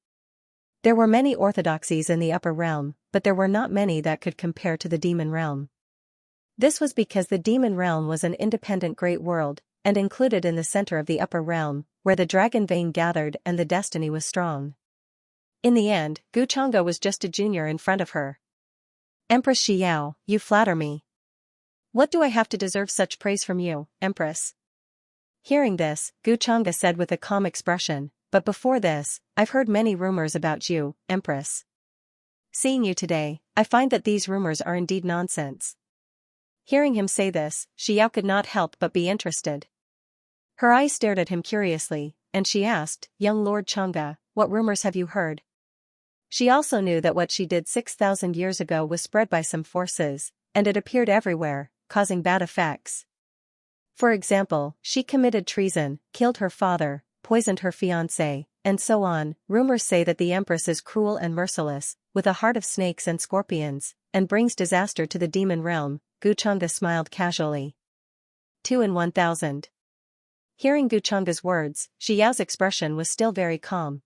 There were many orthodoxies in the upper realm, but there were not many that could compare to the demon realm. This was because the demon realm was an independent great world, and included in the center of the upper realm, where the dragon vein gathered and the destiny was strong. In the end, Guchanga was just a junior in front of her. Empress Xiao, you flatter me. What do I have to deserve such praise from you, Empress? Hearing this, Guchanga said with a calm expression, but before this, I've heard many rumors about you, Empress. Seeing you today, I find that these rumors are indeed nonsense. Hearing him say this, Xiao could not help but be interested. Her eyes stared at him curiously, and she asked, Young Lord Chang'e, what rumors have you heard? She also knew that what she did 6,000 years ago was spread by some forces, and it appeared everywhere, causing bad effects. For example, she committed treason, killed her father, poisoned her fiancé, and so on. Rumors say that the Empress is cruel and merciless, with a heart of snakes and scorpions, and brings disaster to the demon realm. Guchanga smiled casually. 2 in 1,000. Hearing Guchanga's words, Xiao's expression was still very calm.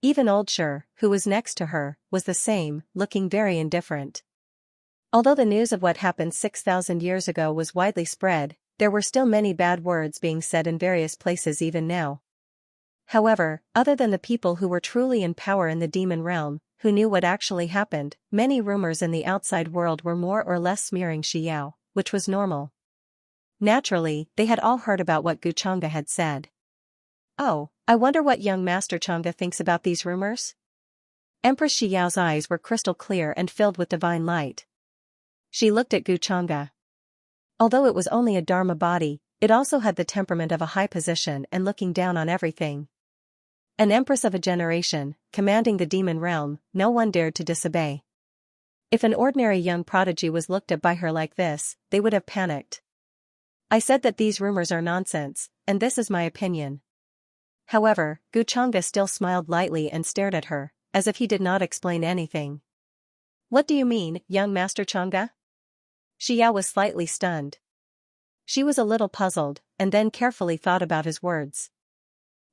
Even Oldshire, who was next to her, was the same, looking very indifferent. Although the news of what happened 6,000 years ago was widely spread, there were still many bad words being said in various places even now. However, other than the people who were truly in power in the demon realm, who knew what actually happened, many rumors in the outside world were more or less smearing Xiao, which was normal. Naturally, they had all heard about what Guchanga had said. Oh, I wonder what young Master Chang'e thinks about these rumors? Empress Xiao's eyes were crystal clear and filled with divine light. She looked at Guchanga. Although it was only a Dharma body, it also had the temperament of a high position and looking down on everything. An empress of a generation, commanding the demon realm, no one dared to disobey. If an ordinary young prodigy was looked at by her like this, they would have panicked. I said that these rumors are nonsense, and this is my opinion. However, Xianxia still smiled lightly and stared at her, as if he did not explain anything. What do you mean, young Master Xianxia? Xiao was slightly stunned. She was a little puzzled, and then carefully thought about his words.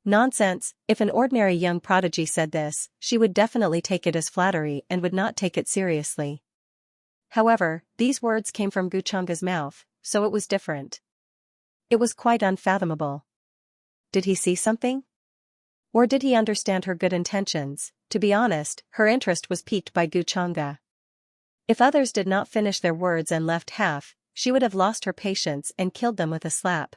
Nonsense, if an ordinary young prodigy said this, she would definitely take it as flattery and would not take it seriously. However, these words came from Xianxia's mouth, so it was different. It was quite unfathomable. Did he see something? Or did he understand her good intentions? To be honest, her interest was piqued by Xianxia. If others did not finish their words and left half, she would have lost her patience and killed them with a slap.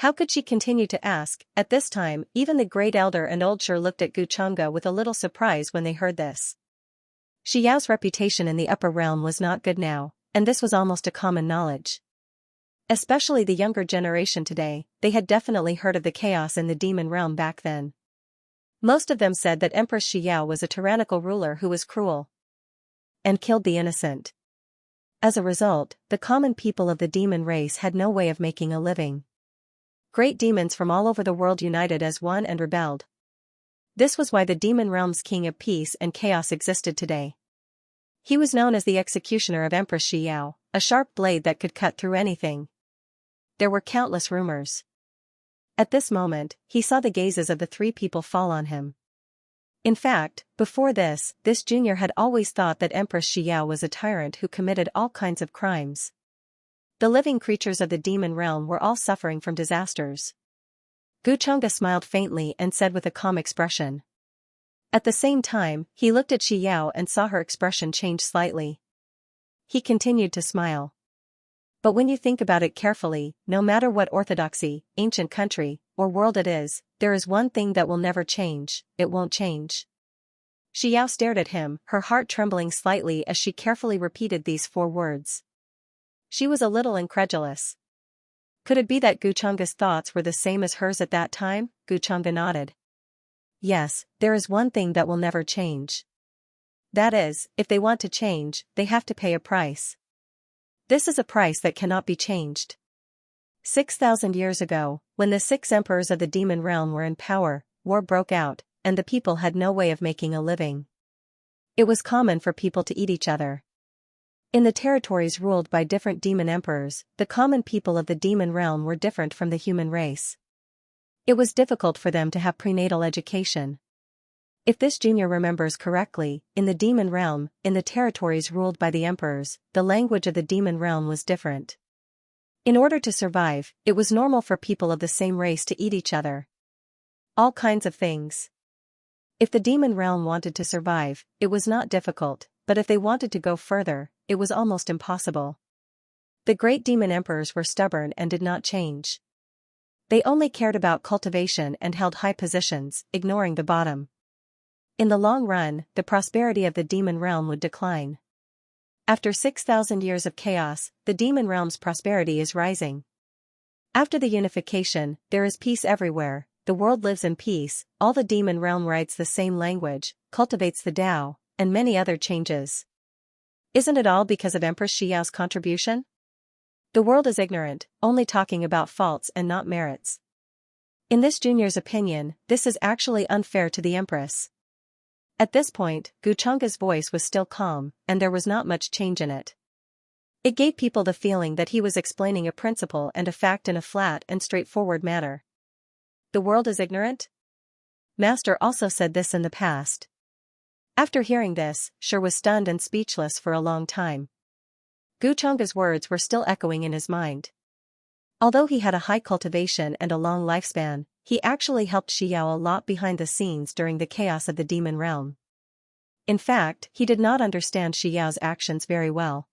How could she continue to ask? At this time, even the great elder and Oldshire looked at Xianxia with a little surprise when they heard this. Xiao's reputation in the upper realm was not good now, and this was almost a common knowledge. Especially the younger generation today, they had definitely heard of the chaos in the demon realm back then. Most of them said that Empress Xiao was a tyrannical ruler who was cruel and killed the innocent. As a result, the common people of the demon race had no way of making a living. Great demons from all over the world united as one and rebelled. This was why the demon realm's king of peace and chaos existed today. He was known as the executioner of Empress Xiao, a sharp blade that could cut through anything. There were countless rumors. At this moment, he saw the gazes of the three people fall on him. In fact, before this junior had always thought that Empress Xiao was a tyrant who committed all kinds of crimes. The living creatures of the demon realm were all suffering from disasters. Xianxia smiled faintly and said with a calm expression. At the same time, he looked at Xiao and saw her expression change slightly. He continued to smile. But when you think about it carefully, no matter what orthodoxy, ancient country, or world it is, there is one thing that will never change: it won't change. Xiao stared at him, her heart trembling slightly as she carefully repeated these 4 words. She was a little incredulous. Could it be that Xianxia's thoughts were the same as hers at that time? Xianxia nodded. Yes, there is one thing that will never change. That is, if they want to change, they have to pay a price. This is a price that cannot be changed. 6,000 years ago, when the 6 emperors of the demon realm were in power, war broke out, and the people had no way of making a living. It was common for people to eat each other. In the territories ruled by different demon emperors, the common people of the demon realm were different from the human race. It was difficult for them to have prenatal education. If this junior remembers correctly, in the demon realm, in the territories ruled by the emperors, the language of the demon realm was different. In order to survive, it was normal for people of the same race to eat each other. All kinds of things. If the demon realm wanted to survive, it was not difficult, but if they wanted to go further, it was almost impossible. The great demon emperors were stubborn and did not change. They only cared about cultivation and held high positions, ignoring the bottom. In the long run, the prosperity of the demon realm would decline. After 6,000 years of chaos, the demon realm's prosperity is rising. After the unification, there is peace everywhere, the world lives in peace, all the demon realm writes the same language, cultivates the Tao, and many other changes. Isn't it all because of Empress Xiao's contribution? The world is ignorant, only talking about faults and not merits. In this junior's opinion, this is actually unfair to the Empress. At this point, Xianxia's voice was still calm, and there was not much change in it. It gave people the feeling that he was explaining a principle and a fact in a flat and straightforward manner. The world is ignorant? Master also said this in the past. After hearing this, Shi was stunned and speechless for a long time. Xianxia's words were still echoing in his mind. Although he had a high cultivation and a long lifespan, he actually helped Xiao a lot behind the scenes during the chaos of the demon realm. In fact, he did not understand Xiao's actions very well.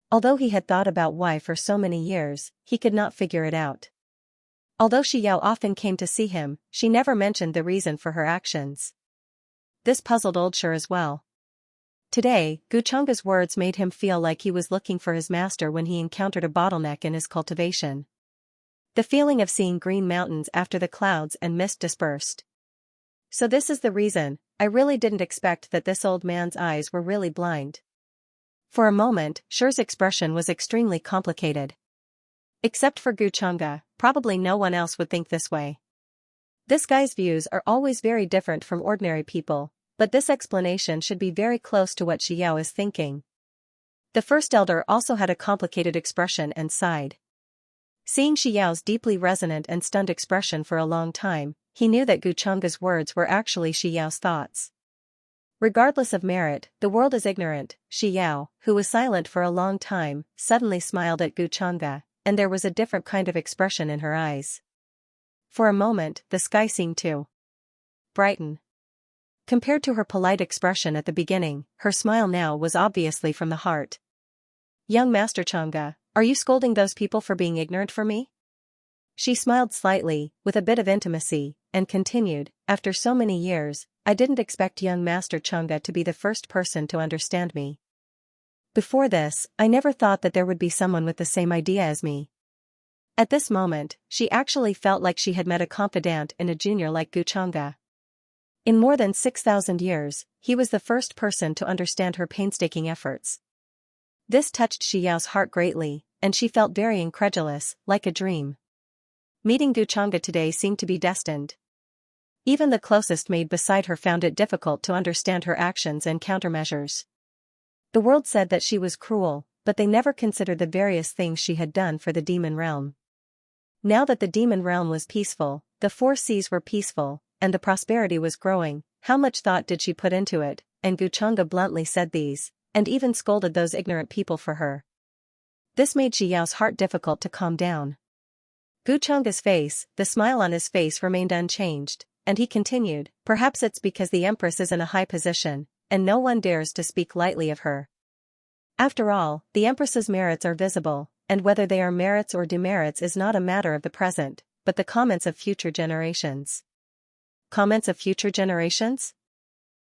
Although he had thought about why for so many years, he could not figure it out. Although Xiao often came to see him, she never mentioned the reason for her actions. This puzzled old Shi as well. Today, Xianxia's words made him feel like he was looking for his master when he encountered a bottleneck in his cultivation. The feeling of seeing green mountains after the clouds and mist dispersed. So this is the reason, I really didn't expect that this old man's eyes were really blind. For a moment, Shi's expression was extremely complicated. Except for Xianxia, probably no one else would think this way. This guy's views are always very different from ordinary people, but this explanation should be very close to what Xiao is thinking. The first elder also had a complicated expression and sighed. Seeing Xiao's deeply resonant and stunned expression for a long time, he knew that Xianxia's words were actually Xiao's thoughts. Regardless of merit, the world is ignorant. Xiao, who was silent for a long time, suddenly smiled at Xianxia, and there was a different kind of expression in her eyes. For a moment, the sky seemed to brighten. Compared to her polite expression at the beginning, her smile now was obviously from the heart. Young Master Xianxia, are you scolding those people for being ignorant for me? She smiled slightly, with a bit of intimacy, and continued, after so many years, I didn't expect young Master Xianxia to be the first person to understand me. Before this, I never thought that there would be someone with the same idea as me. At this moment, she actually felt like she had met a confidant and a junior like Xianxia. In more than 6,000 years, he was the first person to understand her painstaking efforts. This touched Xiao's heart greatly, and she felt very incredulous, like a dream. Meeting Xianxia today seemed to be destined. Even the closest maid beside her found it difficult to understand her actions and countermeasures. The world said that she was cruel, but they never considered the various things she had done for the demon realm. Now that the demon realm was peaceful, the 4 seas were peaceful, and the prosperity was growing, how much thought did she put into it? And Xianxia bluntly said these, and even scolded those ignorant people for her. This made Xiao's heart difficult to calm down. Xianxia's face, the smile on his face remained unchanged, and he continued, perhaps it's because the Empress is in a high position, and no one dares to speak lightly of her. After all, the Empress's merits are visible, and whether they are merits or demerits is not a matter of the present, but the comments of future generations. Comments of future generations?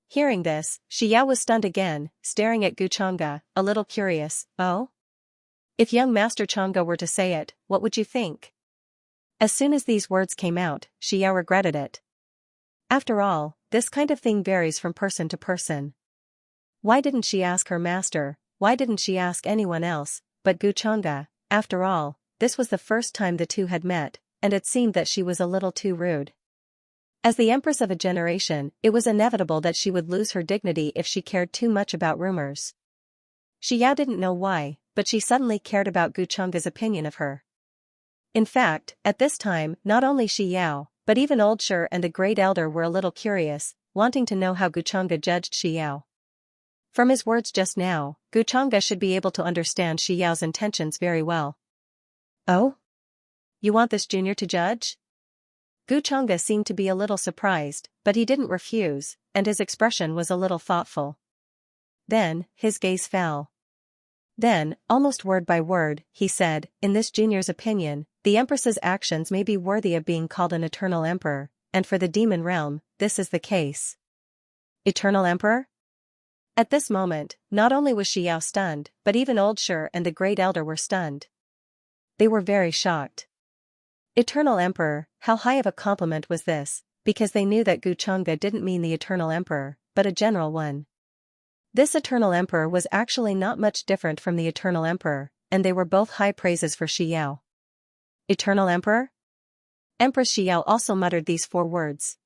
Hearing this, Xiao was stunned again, staring at Xianxia, a little curious. Oh? If young Master Xianxia were to say it, what would you think? As soon as these words came out, Xiao regretted it. After all, this kind of thing varies from person to person. Why didn't she ask her master? Why didn't she ask anyone else? But Xianxia, after all, this was the first time the two had met, and it seemed that she was a little too rude. As the Empress of a generation, it was inevitable that she would lose her dignity if she cared too much about rumors. Xiao didn't know why, but she suddenly cared about Xianxia's opinion of her. In fact, at this time, not only Xiao, but even old Shi and the Great Elder were a little curious, wanting to know how Xianxia judged Xiao. From his words just now, Xianxia should be able to understand Xiao's intentions very well. Oh? You want this junior to judge? Xianxia seemed to be a little surprised, but he didn't refuse, and his expression was a little thoughtful. Then, his gaze fell. Then, almost word by word, he said, in this junior's opinion, the Empress's actions may be worthy of being called an eternal emperor, and for the demon realm, this is the case. Eternal emperor? At this moment, not only was Xiao stunned, but even old Shi and the Great Elder were stunned. They were very shocked. Eternal emperor, how high of a compliment was this, because they knew that Xianxia didn't mean the eternal emperor, but a general one. This eternal emperor was actually not much different from the eternal emperor, and they were both high praises for Xiao. Eternal emperor? Empress Xiao also muttered these 4 words.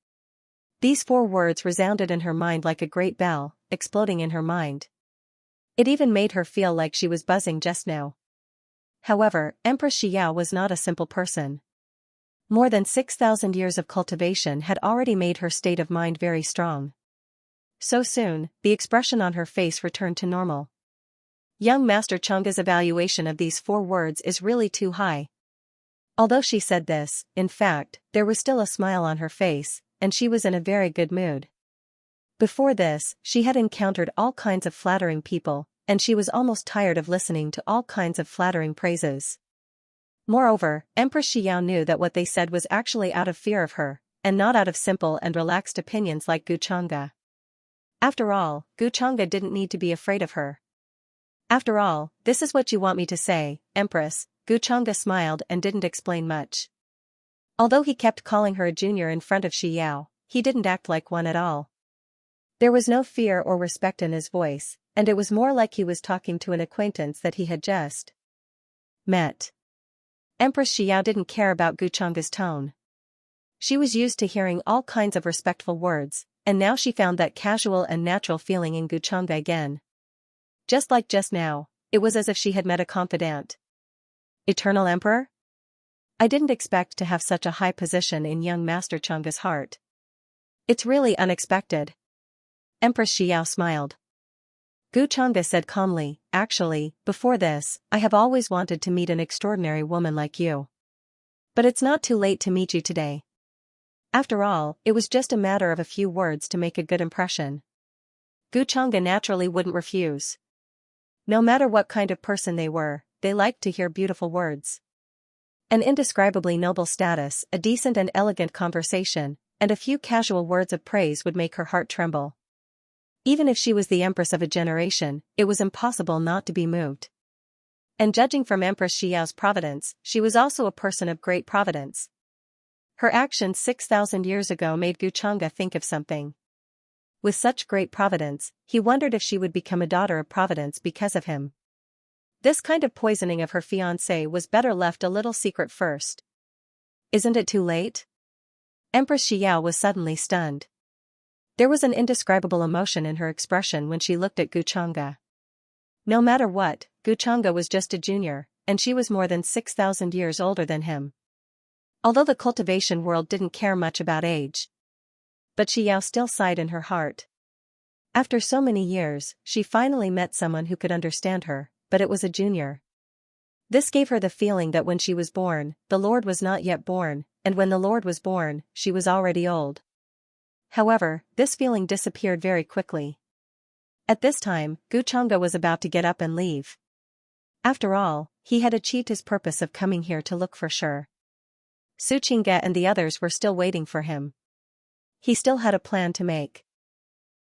These 4 words resounded in her mind like a great bell, exploding in her mind. It even made her feel like she was buzzing just now. However, Empress Xiao was not a simple person. More than 6,000 years of cultivation had already made her state of mind very strong. So soon, the expression on her face returned to normal. Young Master Xianxia's evaluation of these 4 words is really too high. Although she said this, in fact, there was still a smile on her face, and she was in a very good mood. Before this, she had encountered all kinds of flattering people, and she was almost tired of listening to all kinds of flattering praises. Moreover, Empress Xiao knew that what they said was actually out of fear of her, and not out of simple and relaxed opinions like Xianxia. After all, Xianxia didn't need to be afraid of her. After all, this is what you want me to say, Empress. Xianxia smiled and didn't explain much. Although he kept calling her a junior in front of Xiao, he didn't act like one at all. There was no fear or respect in his voice, and it was more like he was talking to an acquaintance that he had just met. Empress Xiao didn't care about Guchanga's tone. She was used to hearing all kinds of respectful words, and now she found that casual and natural feeling in Guchanga again. Just like just now, it was as if she had met a confidant. Eternal Emperor? I didn't expect to have such a high position in young Master Changa's heart. It's really unexpected. Empress Xiao smiled. Guchanga said calmly, actually, before this, I have always wanted to meet an extraordinary woman like you. But it's not too late to meet you today. After all, it was just a matter of a few words to make a good impression. Guchanga naturally wouldn't refuse. No matter what kind of person they were, they liked to hear beautiful words. An indescribably noble status, a decent and elegant conversation, and a few casual words of praise would make her heart tremble. Even if she was the empress of a generation, it was impossible not to be moved. And judging from Empress Xiao's providence, she was also a person of great providence. Her actions 6,000 years ago made Guchanga think of something. With such great providence, he wondered if she would become a daughter of Providence because of him. This kind of poisoning of her fiancé was better left a little secret first. Isn't it too late? Empress Xiao was suddenly stunned. There was an indescribable emotion in her expression when she looked at Guchanga. No matter what, Guchanga was just a junior, and she was more than 6,000 years older than him. Although the cultivation world didn't care much about age. But Xiao still sighed in her heart. After so many years, she finally met someone who could understand her, but it was a junior. This gave her the feeling that when she was born, the Lord was not yet born, and when the Lord was born, she was already old. However, this feeling disappeared very quickly. At this time, Guchanga was about to get up and leave. After all, he had achieved his purpose of coming here to look for sure. Suqingge and the others were still waiting for him. He still had a plan to make.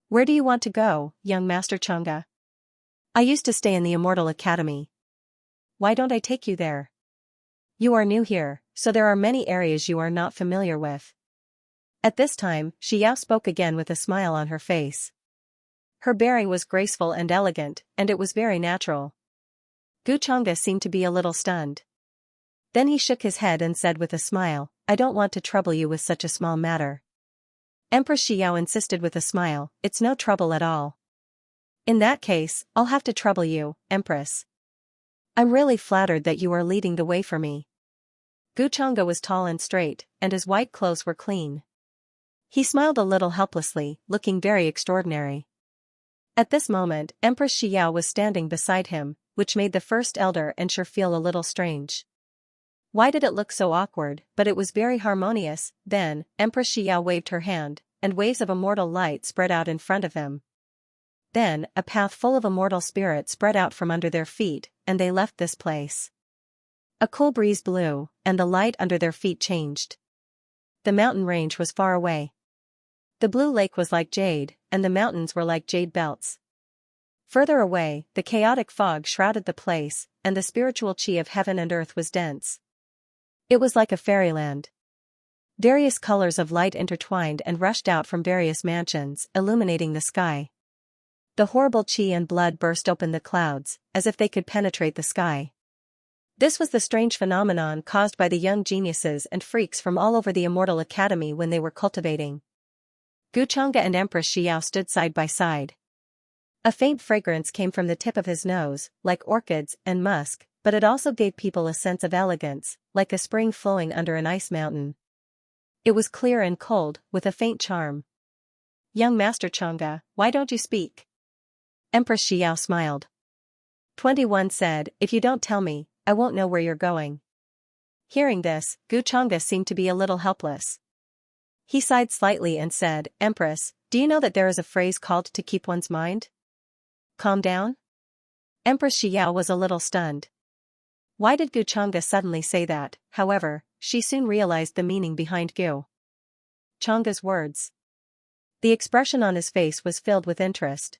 Where do you want to go, young Master Changa? I used to stay in the Immortal Academy. Why don't I take you there? You are new here, so there are many areas you are not familiar with. At this time, Xiao spoke again with a smile on her face. Her bearing was graceful and elegant, and it was very natural. Guchanga seemed to be a little stunned. Then he shook his head and said with a smile, I don't want to trouble you with such a small matter. Empress Xiao insisted with a smile, it's no trouble at all. In that case, I'll have to trouble you, Empress. I'm really flattered that you are leading the way for me. Guchanga was tall and straight, and his white clothes were clean. He smiled a little helplessly, looking very extraordinary. At this moment, Empress Xiao was standing beside him, which made the first elder Ensure feel a little strange. Why did it look so awkward? But it was very harmonious. Then, Empress Xiao waved her hand, and waves of immortal light spread out in front of him. Then, a path full of immortal spirit spread out from under their feet, and they left this place. A cool breeze blew, and the light under their feet changed. The mountain range was far away. The blue lake was like jade, and the mountains were like jade belts. Further away, the chaotic fog shrouded the place, and the spiritual chi of heaven and earth was dense. It was like a fairyland. Various colors of light intertwined and rushed out from various mansions, illuminating the sky. The horrible chi and blood burst open the clouds, as if they could penetrate the sky. This was the strange phenomenon caused by the young geniuses and freaks from all over the Immortal Academy when they were cultivating. Guchanga and Empress Xiao stood side by side. A faint fragrance came from the tip of his nose, like orchids and musk, but it also gave people a sense of elegance, like a spring flowing under an ice mountain. It was clear and cold, with a faint charm. Young Master Changa, why don't you speak? Empress Xiao smiled. 21 said, if you don't tell me, I won't know where you're going. Hearing this, Guchanga seemed to be a little helpless. He sighed slightly and said, Empress, do you know that there is a phrase called to keep one's mind? Calm down? Empress Xiao was a little stunned. Why did Guchanga suddenly say that? However, she soon realized the meaning behind Gu Changa's words. The expression on his face was filled with interest.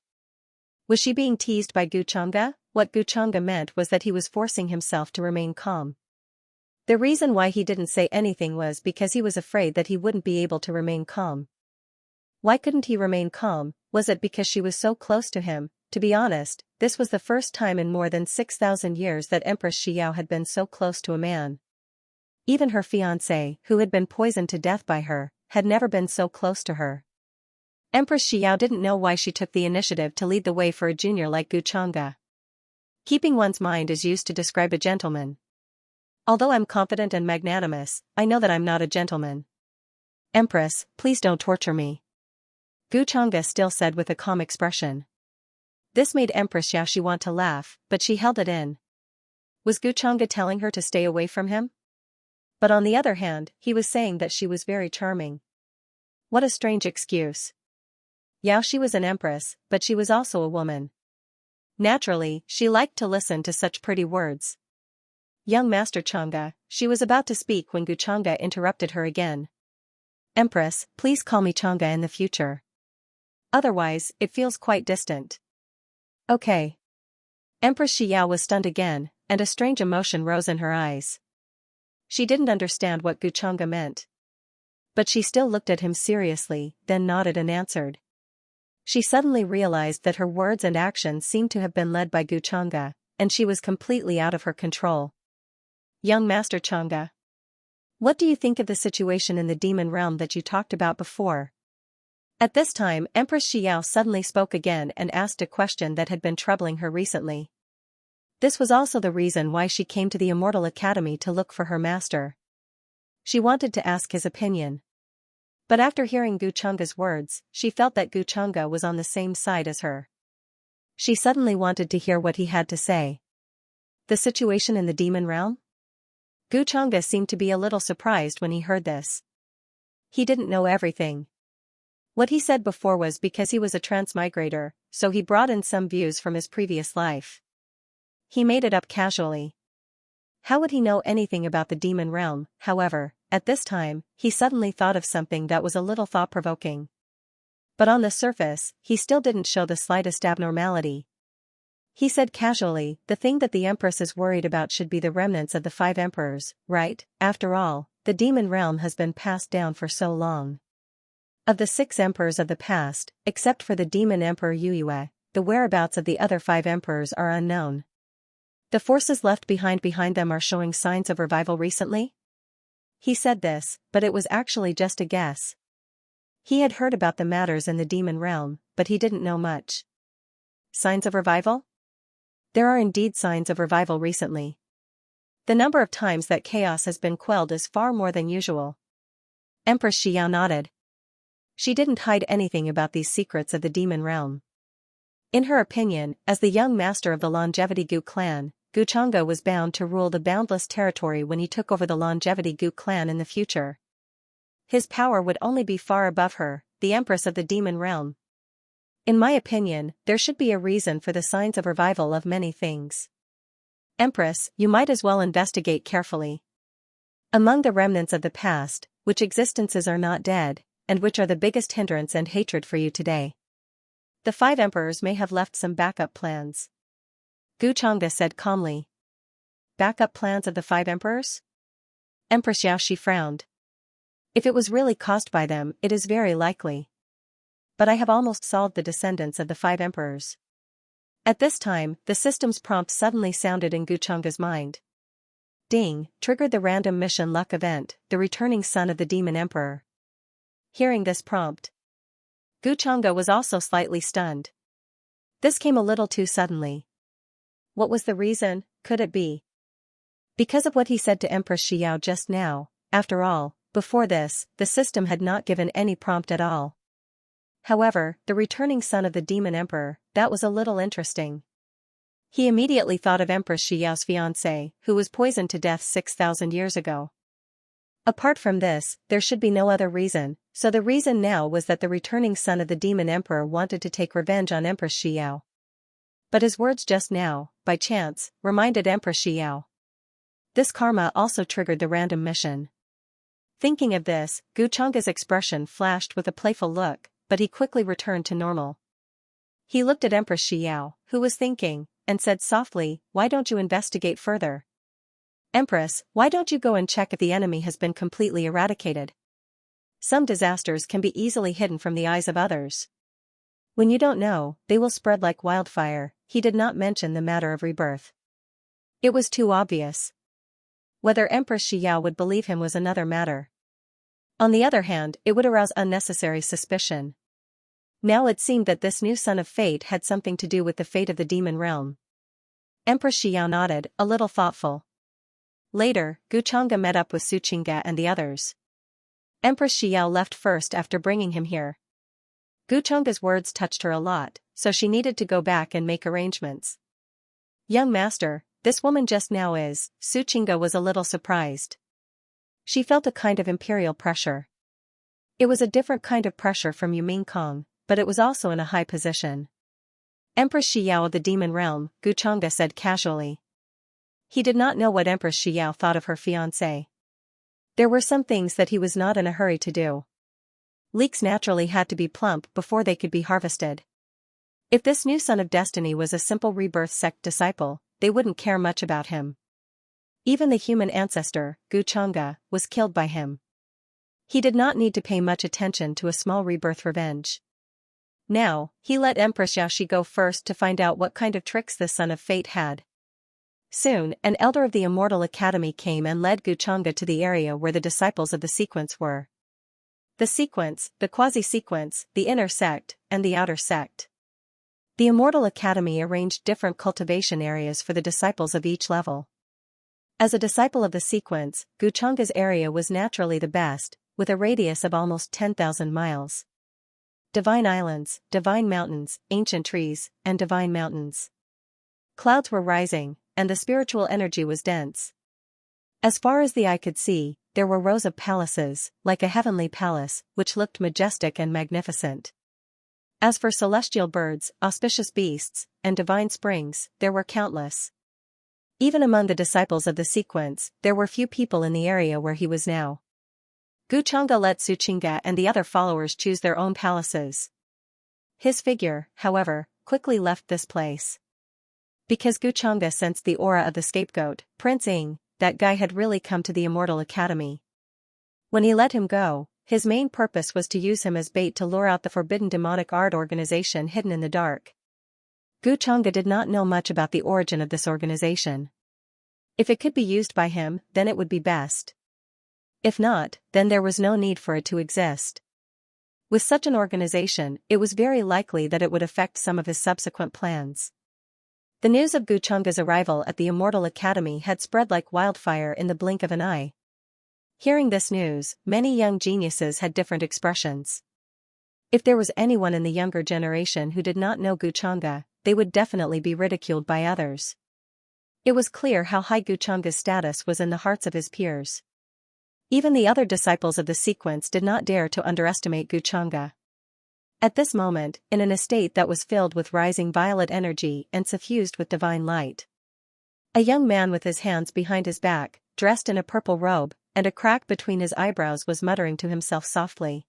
Was she being teased by Guchanga? What Guchanga meant was that he was forcing himself to remain calm. The reason why he didn't say anything was because he was afraid that he wouldn't be able to remain calm. Why couldn't he remain calm? Was it because she was so close to him? To be honest, this was the first time in more than 6,000 years that Empress Xiao had been so close to a man. Even her fiancé, who had been poisoned to death by her, had never been so close to her. Empress Xiao didn't know why she took the initiative to lead the way for a junior like Gu Chang'e. Keeping one's mind is used to describe a gentleman. Although I'm confident and magnanimous, I know that I'm not a gentleman. Empress, please don't torture me. Gu Chang'e still said with a calm expression. This made Empress Xiaoxi want to laugh, but she held it in. Was Gu Chang'e telling her to stay away from him? But on the other hand, he was saying that she was very charming. What a strange excuse. Yaoxi was an empress, but she was also a woman. Naturally, she liked to listen to such pretty words. Young Master Chang'e, she was about to speak when Gu Chang'e interrupted her again. Empress, please call me Chang'e in the future. Otherwise, it feels quite distant. Okay. Empress Xiao was stunned again, and a strange emotion rose in her eyes. She didn't understand what Gu Chang'e meant. But she still looked at him seriously, then nodded and answered. She suddenly realized that her words and actions seemed to have been led by Gu Chang'e, and she was completely out of her control. Young Master Chang'e. What do you think of the situation in the demon realm that you talked about before? At this time, Empress Xiao suddenly spoke again and asked a question that had been troubling her recently. This was also the reason why she came to the Immortal Academy to look for her master. She wanted to ask his opinion. But after hearing Gu Chang'e's words, she felt that Gu Chang'e was on the same side as her. She suddenly wanted to hear what he had to say. The situation in the demon realm? Gu Chang'e seemed to be a little surprised when he heard this. He didn't know everything. What he said before was because he was a transmigrator, so he brought in some views from his previous life. He made it up casually. How would he know anything about the demon realm? However, at this time, he suddenly thought of something that was a little thought-provoking. But on the surface, he still didn't show the slightest abnormality. He said casually, the thing that the Empress is worried about should be the remnants of the 5 emperors, right? After all, the demon realm has been passed down for so long. Of the 6 emperors of the past, except for the demon emperor Yue, the whereabouts of the other 5 emperors are unknown. The forces left behind them are showing signs of revival recently? He said this, but it was actually just a guess. He had heard about the matters in the demon realm, but he didn't know much. Signs of revival? There are indeed signs of revival recently. The number of times that chaos has been quelled is far more than usual. Empress Xiao nodded. She didn't hide anything about these secrets of the demon realm. In her opinion, as the young master of the Longevity Gu clan, Gu Chang'e was bound to rule the boundless territory when he took over the Longevity Gu clan in the future. His power would only be far above her, the empress of the demon realm. In my opinion, there should be a reason for the signs of revival of many things. Empress, you might as well investigate carefully. Among the remnants of the past, which existences are not dead, and which are the biggest hindrance and hatred for you today? The 5 emperors may have left some backup plans. Gu Chang'e said calmly. Backup plans of the 5 emperors? Empress Yaoxi frowned. If it was really caused by them, it is very likely. But I have almost solved the descendants of the 5 emperors. At this time, the system's prompt suddenly sounded in Gu Chang'e's mind. Ding, triggered the random mission luck event, the returning son of the demon emperor. Hearing this prompt, Gu Chang'e was also slightly stunned. This came a little too suddenly. What was the reason? Could it be because of what he said to Empress Xiao just now? After all, before this, the system had not given any prompt at all. However, the returning son of the demon emperor, that was a little interesting. He immediately thought of Empress Xiao's fiancé, who was poisoned to death 6,000 years ago. Apart from this, there should be no other reason, so the reason now was that the returning son of the demon emperor wanted to take revenge on Empress Xiao. But his words just now, by chance, reminded Empress Xiao. This karma also triggered the random mission. Thinking of this, Gu Chang'e's expression flashed with a playful look, but he quickly returned to normal. He looked at Empress Xiao, who was thinking, and said softly, "Why don't you investigate further? Empress, why don't you go and check if the enemy has been completely eradicated?" Some disasters can be easily hidden from the eyes of others. When you don't know, they will spread like wildfire. He did not mention the matter of rebirth. It was too obvious. Whether Empress Xiao would believe him was another matter. On the other hand, it would arouse unnecessary suspicion. Now it seemed that this new son of fate had something to do with the fate of the demon realm. Empress Xiao nodded, a little thoughtful. Later, Guchanga met up with Xianxia and the others. Empress Xiao left first after bringing him here. Guchanga's words touched her a lot, so she needed to go back and make arrangements. Young master, this woman just now is. Xianxia was a little surprised. She felt a kind of imperial pressure. It was a different kind of pressure from Yuming Kong, but it was also in a high position. Empress Xiao of the demon realm, Guchanga said casually. He did not know what Empress Xiao thought of her fiancé. There were some things that he was not in a hurry to do. Leeks naturally had to be plump before they could be harvested. If this new son of destiny was a simple rebirth sect disciple, they wouldn't care much about him. Even the human ancestor, Guchanga, was killed by him. He did not need to pay much attention to a small rebirth revenge. Now, he let Empress Xiaoxi go first to find out what kind of tricks this son of fate had. Soon, an elder of the Immortal Academy came and led Guchanga to the area where the disciples of the sequence were. The sequence, the quasi-sequence, the inner sect, and the outer sect. The Immortal Academy arranged different cultivation areas for the disciples of each level. As a disciple of the sequence, Guchanga's area was naturally the best, with a radius of almost 10,000 miles. Divine islands, divine mountains, ancient trees, and divine mountains. Clouds were rising, and the spiritual energy was dense. As far as the eye could see, there were rows of palaces, like a heavenly palace, which looked majestic and magnificent. As for celestial birds, auspicious beasts, and divine springs, there were countless. Even among the disciples of the sequence, there were few people in the area where he was now. Guchanga let Xianxia and the other followers choose their own palaces. His figure, however, quickly left this place. Because Guchanga sensed the aura of the scapegoat, Prince Ing, that guy had really come to the Immortal Academy. When he let him go, his main purpose was to use him as bait to lure out the forbidden demonic art organization hidden in the dark. Guchanga did not know much about the origin of this organization. If it could be used by him, then it would be best. If not, then there was no need for it to exist. With such an organization, it was very likely that it would affect some of his subsequent plans. The news of Guchanga's arrival at the Immortal Academy had spread like wildfire in the blink of an eye. Hearing this news, many young geniuses had different expressions. If there was anyone in the younger generation who did not know Guchanga, they would definitely be ridiculed by others. It was clear how high Guchanga's status was in the hearts of his peers. Even the other disciples of the sequence did not dare to underestimate Guchanga. At this moment, in an estate that was filled with rising violet energy and suffused with divine light, a young man with his hands behind his back, dressed in a purple robe, and a crack between his eyebrows was muttering to himself softly.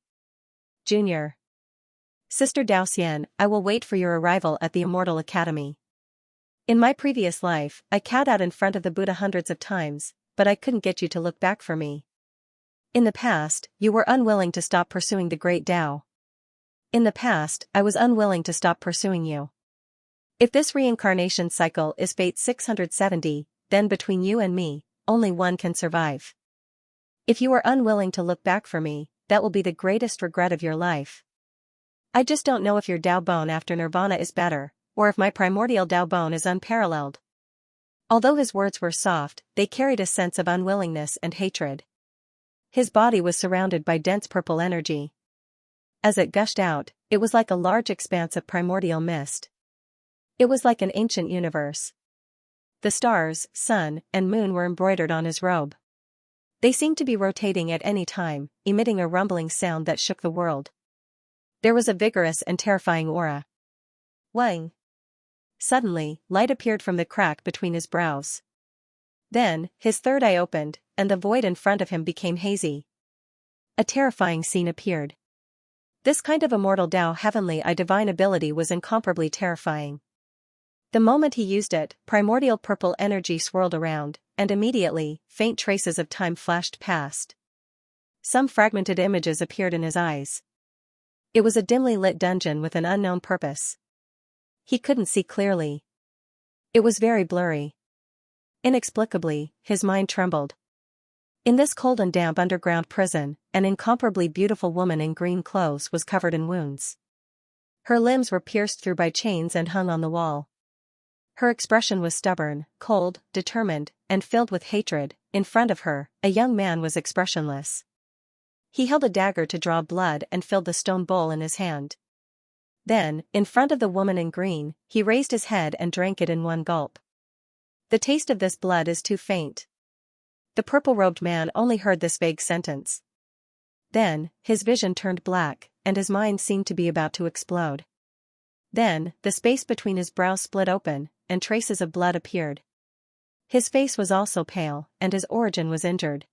Junior. Sister Daoxian, I will wait for your arrival at the Immortal Academy. In my previous life, I kowed out in front of the Buddha hundreds of times, but I couldn't get you to look back for me. In the past, you were unwilling to stop pursuing the great Tao. In the past, I was unwilling to stop pursuing you. If this reincarnation cycle is fate 670, then between you and me, only one can survive. If you are unwilling to look back for me, that will be the greatest regret of your life. I just don't know if your Tao bone after Nirvana is better, or if my primordial Tao bone is unparalleled. Although his words were soft, they carried a sense of unwillingness and hatred. His body was surrounded by dense purple energy. As it gushed out, it was like a large expanse of primordial mist. It was like an ancient universe. The stars, sun, and moon were embroidered on his robe. They seemed to be rotating at any time, emitting a rumbling sound that shook the world. There was a vigorous and terrifying aura. Wang. Suddenly, light appeared from the crack between his brows. Then, his third eye opened, and the void in front of him became hazy. A terrifying scene appeared. This kind of immortal Tao heavenly eye divine ability was incomparably terrifying. The moment he used it, primordial purple energy swirled around, and immediately, faint traces of time flashed past. Some fragmented images appeared in his eyes. It was a dimly lit dungeon with an unknown purpose. He couldn't see clearly. It was very blurry. Inexplicably, his mind trembled. In this cold and damp underground prison, an incomparably beautiful woman in green clothes was covered in wounds. Her limbs were pierced through by chains and hung on the wall. Her expression was stubborn, cold, determined, and filled with hatred. In front of her, a young man was expressionless. He held a dagger to draw blood and filled the stone bowl in his hand. Then, in front of the woman in green, he raised his head and drank it in one gulp. The taste of this blood is too faint. The purple-robed man only heard this vague sentence. Then, his vision turned black, and his mind seemed to be about to explode. Then, the space between his brows split open, and traces of blood appeared. His face was also pale, and his origin was injured.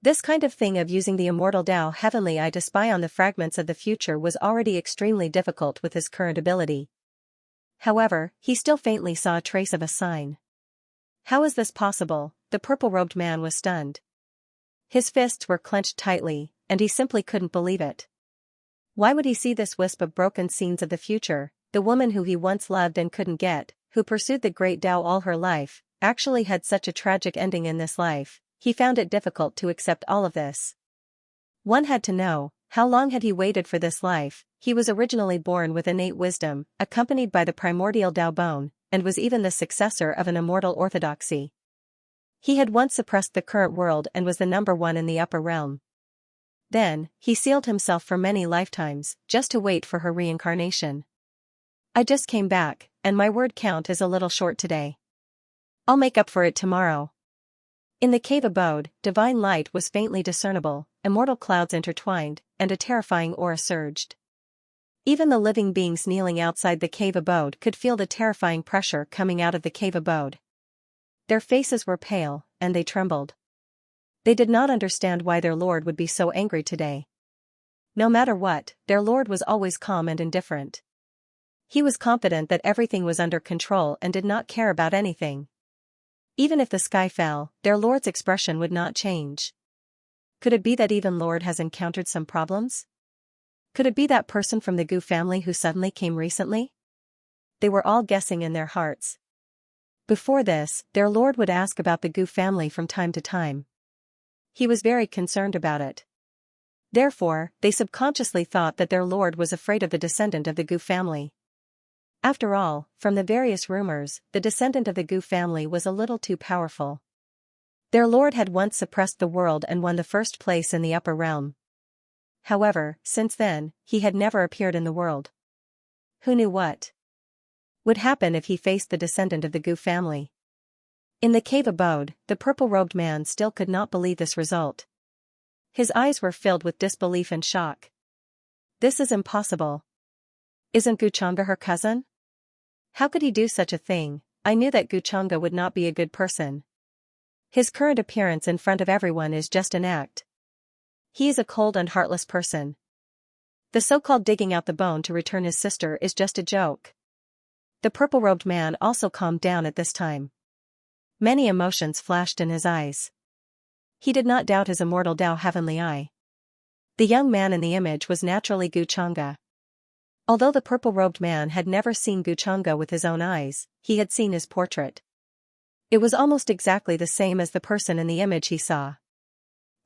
This kind of thing of using the immortal Tao Heavenly Eye to spy on the fragments of the future was already extremely difficult with his current ability. However, he still faintly saw a trace of a sign. How is this possible? The purple-robed man was stunned. His fists were clenched tightly, and he simply couldn't believe it. Why would he see this wisp of broken scenes of the future? The woman who he once loved and couldn't get, who pursued the great Tao all her life, actually had such a tragic ending in this life. He found it difficult to accept all of this. One had to know, how long had he waited for this life? He was originally born with innate wisdom, accompanied by the primordial Tao bone, and was even the successor of an immortal orthodoxy. He had once suppressed the current world and was the number one in the upper realm. Then, he sealed himself for many lifetimes, just to wait for her reincarnation. I just came back, and my word count is a little short today. I'll make up for it tomorrow. In the cave abode, divine light was faintly discernible, immortal clouds intertwined, and a terrifying aura surged. Even the living beings kneeling outside the cave abode could feel the terrifying pressure coming out of the cave abode. Their faces were pale, and they trembled. They did not understand why their lord would be so angry today. No matter what, their lord was always calm and indifferent. He was confident that everything was under control and did not care about anything. Even if the sky fell, their lord's expression would not change. Could it be that even Lord has encountered some problems? Could it be that person from the Gu family who suddenly came recently? They were all guessing in their hearts. Before this, their lord would ask about the Gu family from time to time. He was very concerned about it. Therefore, they subconsciously thought that their lord was afraid of the descendant of the Gu family. After all, from the various rumors, the descendant of the Gu family was a little too powerful. Their lord had once suppressed the world and won the first place in the upper realm. However, since then, he had never appeared in the world. Who knew what would happen if he faced the descendant of the Gu family? In the cave abode, the purple-robed man still could not believe this result. His eyes were filled with disbelief and shock. This is impossible. Isn't Guchanga her cousin? How could he do such a thing? I knew that Guchanga would not be a good person. His current appearance in front of everyone is just an act. He is a cold and heartless person. The so-called digging out the bone to return his sister is just a joke. The purple-robed man also calmed down at this time. Many emotions flashed in his eyes. He did not doubt his immortal Tao Heavenly Eye. The young man in the image was naturally Guchanga. Although the purple-robed man had never seen Guchanga with his own eyes, he had seen his portrait. It was almost exactly the same as the person in the image he saw.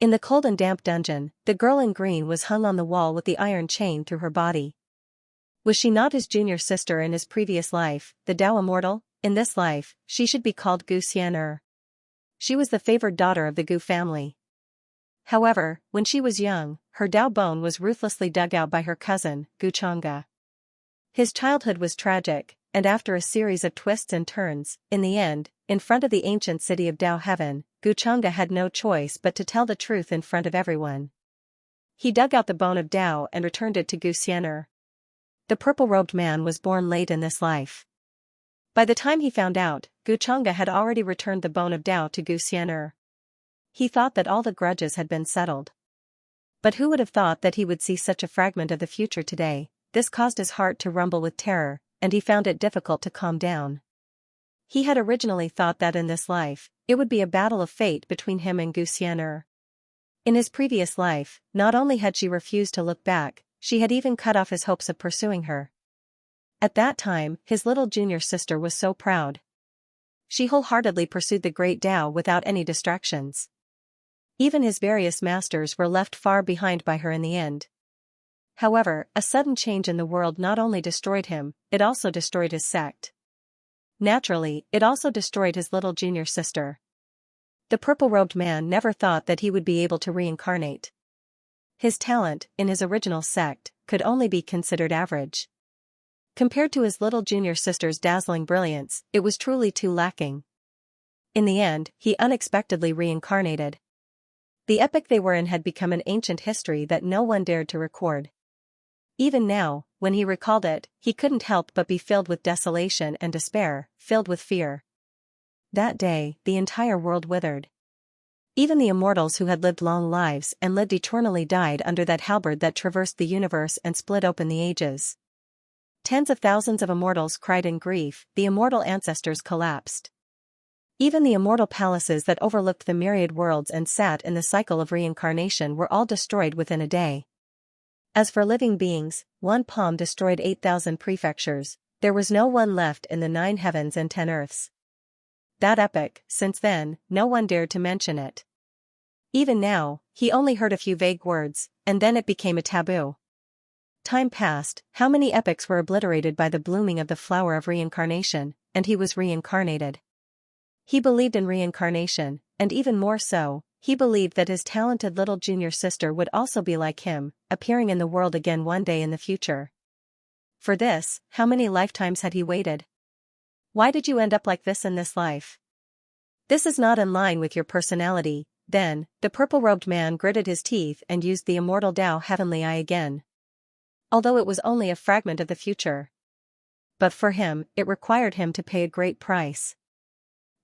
In the cold and damp dungeon, the girl in green was hung on the wall with the iron chain through her body. Was she not his junior sister in his previous life, the Tao Immortal? In this life, she should be called Gu Xian'er. She was the favored daughter of the Gu family. However, when she was young, her Tao bone was ruthlessly dug out by her cousin, Guchanga. His childhood was tragic, and after a series of twists and turns, in the end, in front of the ancient city of Tao Heaven, Guchanga had no choice but to tell the truth in front of everyone. He dug out the bone of Tao and returned it to Gu Xian'er. The purple-robed man was born late in this life. By the time he found out, Guchanga had already returned the bone of Tao to Gu Xian'er. He thought that all the grudges had been settled. But who would have thought that he would see such a fragment of the future today? This caused his heart to rumble with terror, and he found it difficult to calm down. He had originally thought that in this life, it would be a battle of fate between him and Gu Xian'er. In his previous life, not only had she refused to look back, she had even cut off his hopes of pursuing her. At that time, his little junior sister was so proud. She wholeheartedly pursued the great Tao without any distractions. Even his various masters were left far behind by her in the end. However, a sudden change in the world not only destroyed him, it also destroyed his sect. Naturally, it also destroyed his little junior sister. The purple-robed man never thought that he would be able to reincarnate. His talent, in his original sect, could only be considered average. Compared to his little junior sister's dazzling brilliance, it was truly too lacking. In the end, he unexpectedly reincarnated. The epoch they were in had become an ancient history that no one dared to record. Even now, when he recalled it, he couldn't help but be filled with desolation and despair, filled with fear. That day, the entire world withered. Even the immortals who had lived long lives and lived eternally died under that halberd that traversed the universe and split open the ages. Tens of thousands of immortals cried in grief, the immortal ancestors collapsed. Even the immortal palaces that overlooked the myriad worlds and sat in the cycle of reincarnation were all destroyed within a day. As for living beings, one palm destroyed 8,000 prefectures, there was no one left in the 9 heavens and 10 earths. That epoch, since then, no one dared to mention it. Even now, he only heard a few vague words, and then it became a taboo. Time passed, how many epochs were obliterated by the blooming of the flower of reincarnation, and he was reincarnated. He believed in reincarnation, and even more so, he believed that his talented little junior sister would also be like him, appearing in the world again one day in the future. For this, how many lifetimes had he waited? Why did you end up like this in this life? This is not in line with your personality. Then, the purple-robed man gritted his teeth and used the immortal Tao heavenly eye again. Although it was only a fragment of the future. But for him, it required him to pay a great price.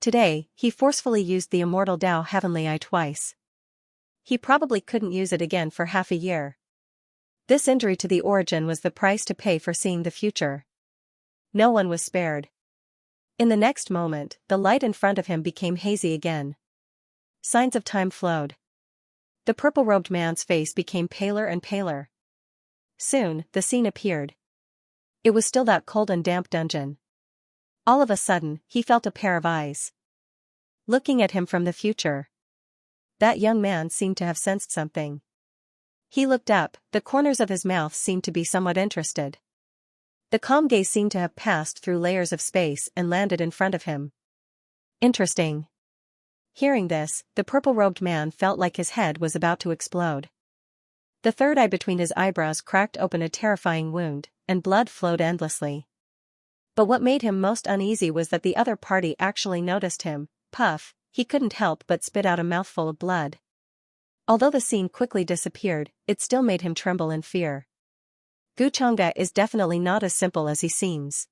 Today, he forcefully used the immortal Tao heavenly eye twice. He probably couldn't use it again for half a year. This injury to the origin was the price to pay for seeing the future. No one was spared. In the next moment, the light in front of him became hazy again. Signs of time flowed. The purple-robed man's face became paler and paler. Soon, the scene appeared. It was still that cold and damp dungeon. All of a sudden, he felt a pair of eyes looking at him from the future. That young man seemed to have sensed something. He looked up, the corners of his mouth seemed to be somewhat interested. The calm gaze seemed to have passed through layers of space and landed in front of him. Interesting. Hearing this, the purple-robed man felt like his head was about to explode. The third eye between his eyebrows cracked open a terrifying wound, and blood flowed endlessly. But what made him most uneasy was that the other party actually noticed him. Puff, he couldn't help but spit out a mouthful of blood. Although the scene quickly disappeared, it still made him tremble in fear. Guchanga is definitely not as simple as he seems.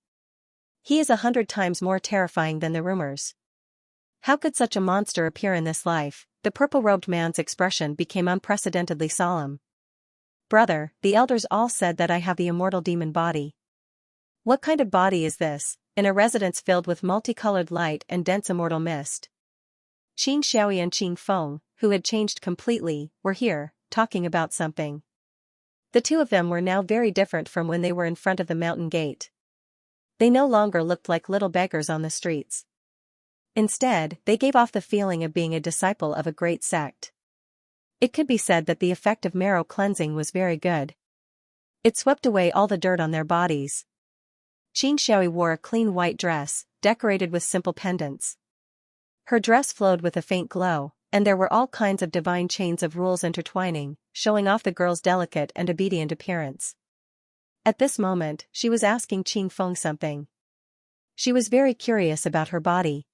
He is 100 times more terrifying than the rumors. How could such a monster appear in this life? The purple-robed man's expression became unprecedentedly solemn. Brother, the elders all said that I have the immortal demon body. What kind of body is this? In a residence filled with multicolored light and dense immortal mist. Xianxia and Feng, who had changed completely, were here, talking about something. The two of them were now very different from when they were in front of the mountain gate. They no longer looked like little beggars on the streets. Instead, they gave off the feeling of being a disciple of a great sect. It could be said that the effect of marrow cleansing was very good. It swept away all the dirt on their bodies. Xianxia wore a clean white dress, decorated with simple pendants. Her dress flowed with a faint glow, and there were all kinds of divine chains of rules intertwining, showing off the girl's delicate and obedient appearance. At this moment, she was asking Feng something. She was very curious about her body.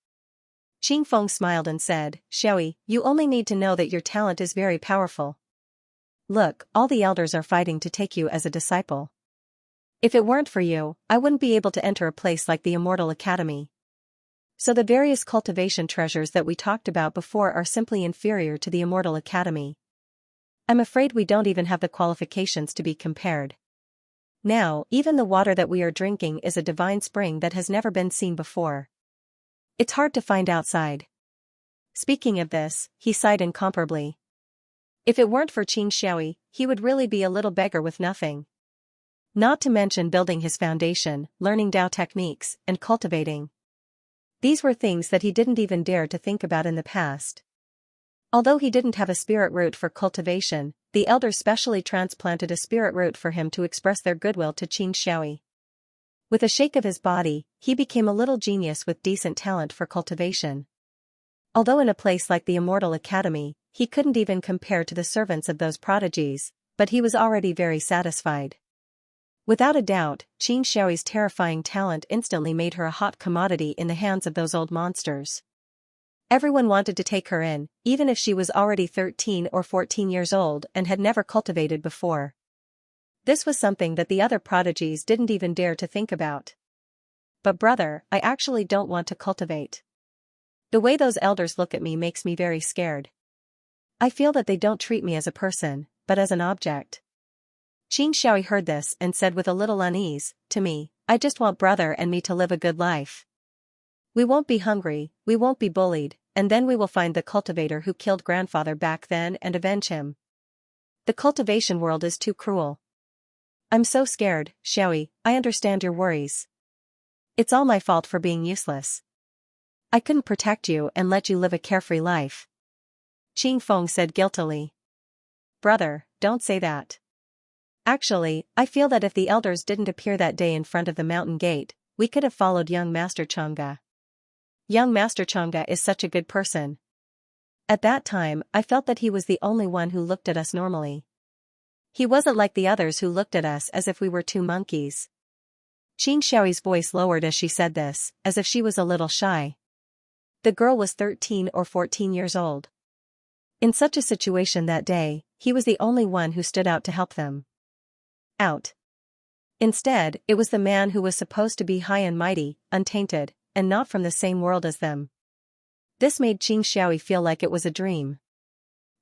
Feng smiled and said, "Xiaoyi, you only need to know that your talent is very powerful. Look, all the elders are fighting to take you as a disciple. If it weren't for you, I wouldn't be able to enter a place like the Immortal Academy. So the various cultivation treasures that we talked about before are simply inferior to the Immortal Academy. I'm afraid we don't even have the qualifications to be compared. Now, even the water that we are drinking is a divine spring that has never been seen before. It's hard to find outside." Speaking of this, he sighed incomparably. If it weren't for Qing Xiaoyi, he would really be a little beggar with nothing. Not to mention building his foundation, learning Dao techniques, and cultivating. These were things that he didn't even dare to think about in the past. Although he didn't have a spirit root for cultivation, the elders specially transplanted a spirit root for him to express their goodwill to Qing Xiaoyi. With a shake of his body, he became a little genius with decent talent for cultivation. Although in a place like the Immortal Academy, he couldn't even compare to the servants of those prodigies, but he was already very satisfied. Without a doubt, Qing Xiaoyi's terrifying talent instantly made her a hot commodity in the hands of those old monsters. Everyone wanted to take her in, even if she was already 13 or 14 years old and had never cultivated before. This was something that the other prodigies didn't even dare to think about. But brother, I actually don't want to cultivate. The way those elders look at me makes me very scared. I feel that they don't treat me as a person, but as an object. Qing Xiaoyi heard this and said with a little unease, to me, I just want brother and me to live a good life. We won't be hungry, we won't be bullied, and then we will find the cultivator who killed grandfather back then and avenge him. The cultivation world is too cruel. I'm so scared, Xiaoyi, I understand your worries. It's all my fault for being useless. I couldn't protect you and let you live a carefree life. Qing Feng said guiltily. Brother, don't say that. Actually, I feel that if the elders didn't appear that day in front of the mountain gate, we could have followed young Master Chang'e. Young Master Chang'e is such a good person. At that time, I felt that he was the only one who looked at us normally. He wasn't like the others who looked at us as if we were two monkeys. Qing Xiaoyi's voice lowered as she said this, as if she was a little shy. The girl was 13 or 14 years old. In such a situation that day, he was the only one who stood out to help them. Out. Instead, it was the man who was supposed to be high and mighty, untainted, and not from the same world as them. This made Qing Xiaoyi feel like it was a dream.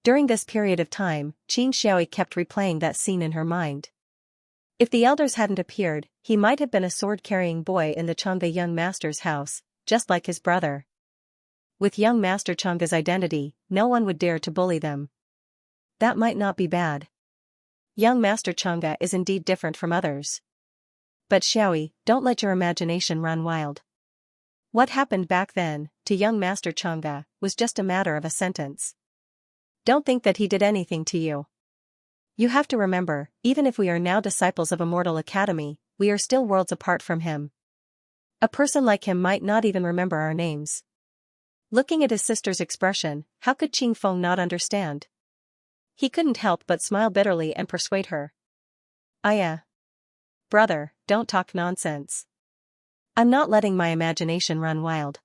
During this period of time, Qing Xiaoyi kept replaying that scene in her mind. If the elders hadn't appeared, he might have been a sword-carrying boy in the Chang'e young master's house, just like his brother. With young Master Chang'e's identity, no one would dare to bully them. That might not be bad. Young Master Chang'e is indeed different from others. But Xiaoyi, don't let your imagination run wild. What happened back then, to young Master Chang'e, was just a matter of a sentence. Don't think that he did anything to you. You have to remember, even if we are now disciples of Immortal Academy, we are still worlds apart from him. A person like him might not even remember our names. Looking at his sister's expression, how could Qing Feng not understand? He couldn't help but smile bitterly and persuade her. Brother, don't talk nonsense. I'm not letting my imagination run wild.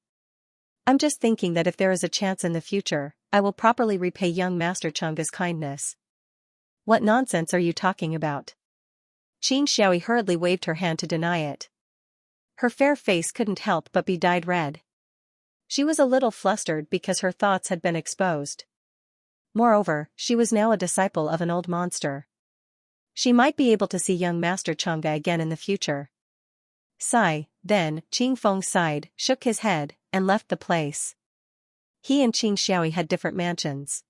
I'm just thinking that if there is a chance in the future, I will properly repay young Master Chang'e's kindness. What nonsense are you talking about? Qing Xiaoyi hurriedly waved her hand to deny it. Her fair face couldn't help but be dyed red. She was a little flustered because her thoughts had been exposed. Moreover, she was now a disciple of an old monster. She might be able to see young Master Chang'e again in the future. Then, Qing Feng sighed, shook his head, and left the place. He and Qing Xiaoyi had different mansions.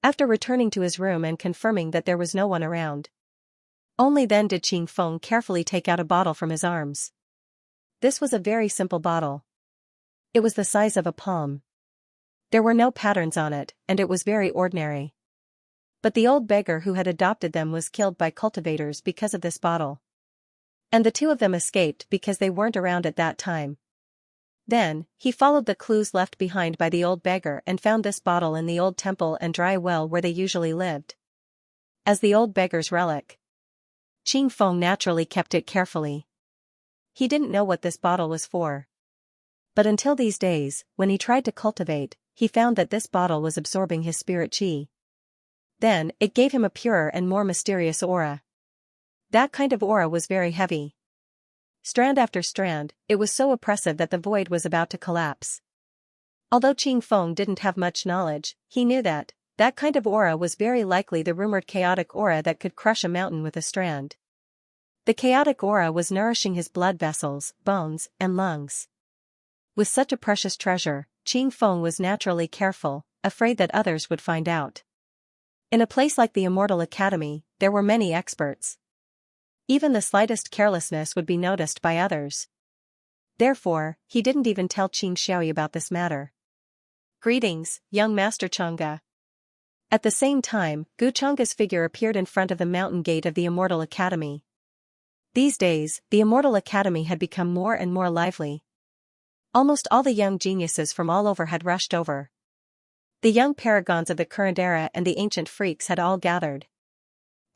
After returning to his room and confirming that there was no one around, only then did Qing Feng carefully take out a bottle from his arms. This was a very simple bottle. It was the size of a palm. There were no patterns on it, and it was very ordinary. But the old beggar who had adopted them was killed by cultivators because of this bottle. And the two of them escaped because they weren't around at that time. Then, he followed the clues left behind by the old beggar and found this bottle in the old temple and dry well where they usually lived. As the old beggar's relic, Qing Feng naturally kept it carefully. He didn't know what this bottle was for. But until these days, when he tried to cultivate, he found that this bottle was absorbing his spirit qi. Then, it gave him a purer and more mysterious aura. That kind of aura was very heavy. Strand after strand, it was so oppressive that the void was about to collapse. Although Qing Feng didn't have much knowledge, he knew that kind of aura was very likely the rumored chaotic aura that could crush a mountain with a strand. The chaotic aura was nourishing his blood vessels, bones, and lungs. With such a precious treasure, Qing Feng was naturally careful, afraid that others would find out. In a place like the Immortal Academy, there were many experts. Even the slightest carelessness would be noticed by others. Therefore, he didn't even tell Xianxia about this matter. "Greetings, young Master Chang'e." At the same time, Gu Chang'e's figure appeared in front of the mountain gate of the Immortal Academy. These days, the Immortal Academy had become more and more lively. Almost all the young geniuses from all over had rushed over. The young paragons of the current era and the ancient freaks had all gathered.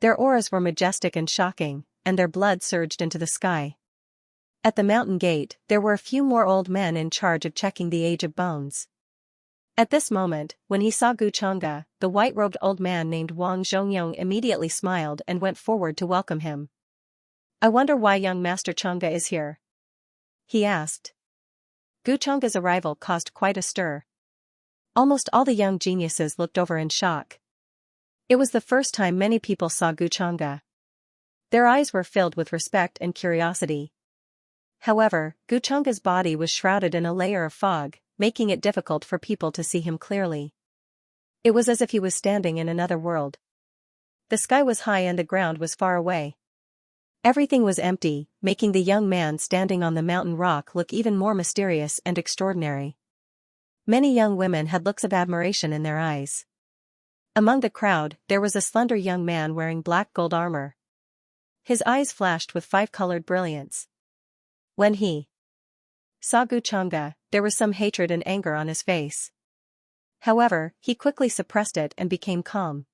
Their auras were majestic and shocking, and their blood surged into the sky. At the mountain gate, there were a few more old men in charge of checking the age of bones. At this moment, when he saw Gu Chang'e, the white-robed old man named Wang Zhongyong immediately smiled and went forward to welcome him. "I wonder why young Master Chang'e is here?" he asked. Gu Chang'e's arrival caused quite a stir. Almost all the young geniuses looked over in shock. It was the first time many people saw Gu Chang'e. Their eyes were filled with respect and curiosity. However, Gu Chang'e's body was shrouded in a layer of fog, making it difficult for people to see him clearly. It was as if he was standing in another world. The sky was high and the ground was far away. Everything was empty, making the young man standing on the mountain rock look even more mysterious and extraordinary. Many young women had looks of admiration in their eyes. Among the crowd, there was a slender young man wearing black gold armor. His eyes flashed with five-colored brilliance. When he saw Gu Chang'e, there was some hatred and anger on his face. However, he quickly suppressed it and became calm.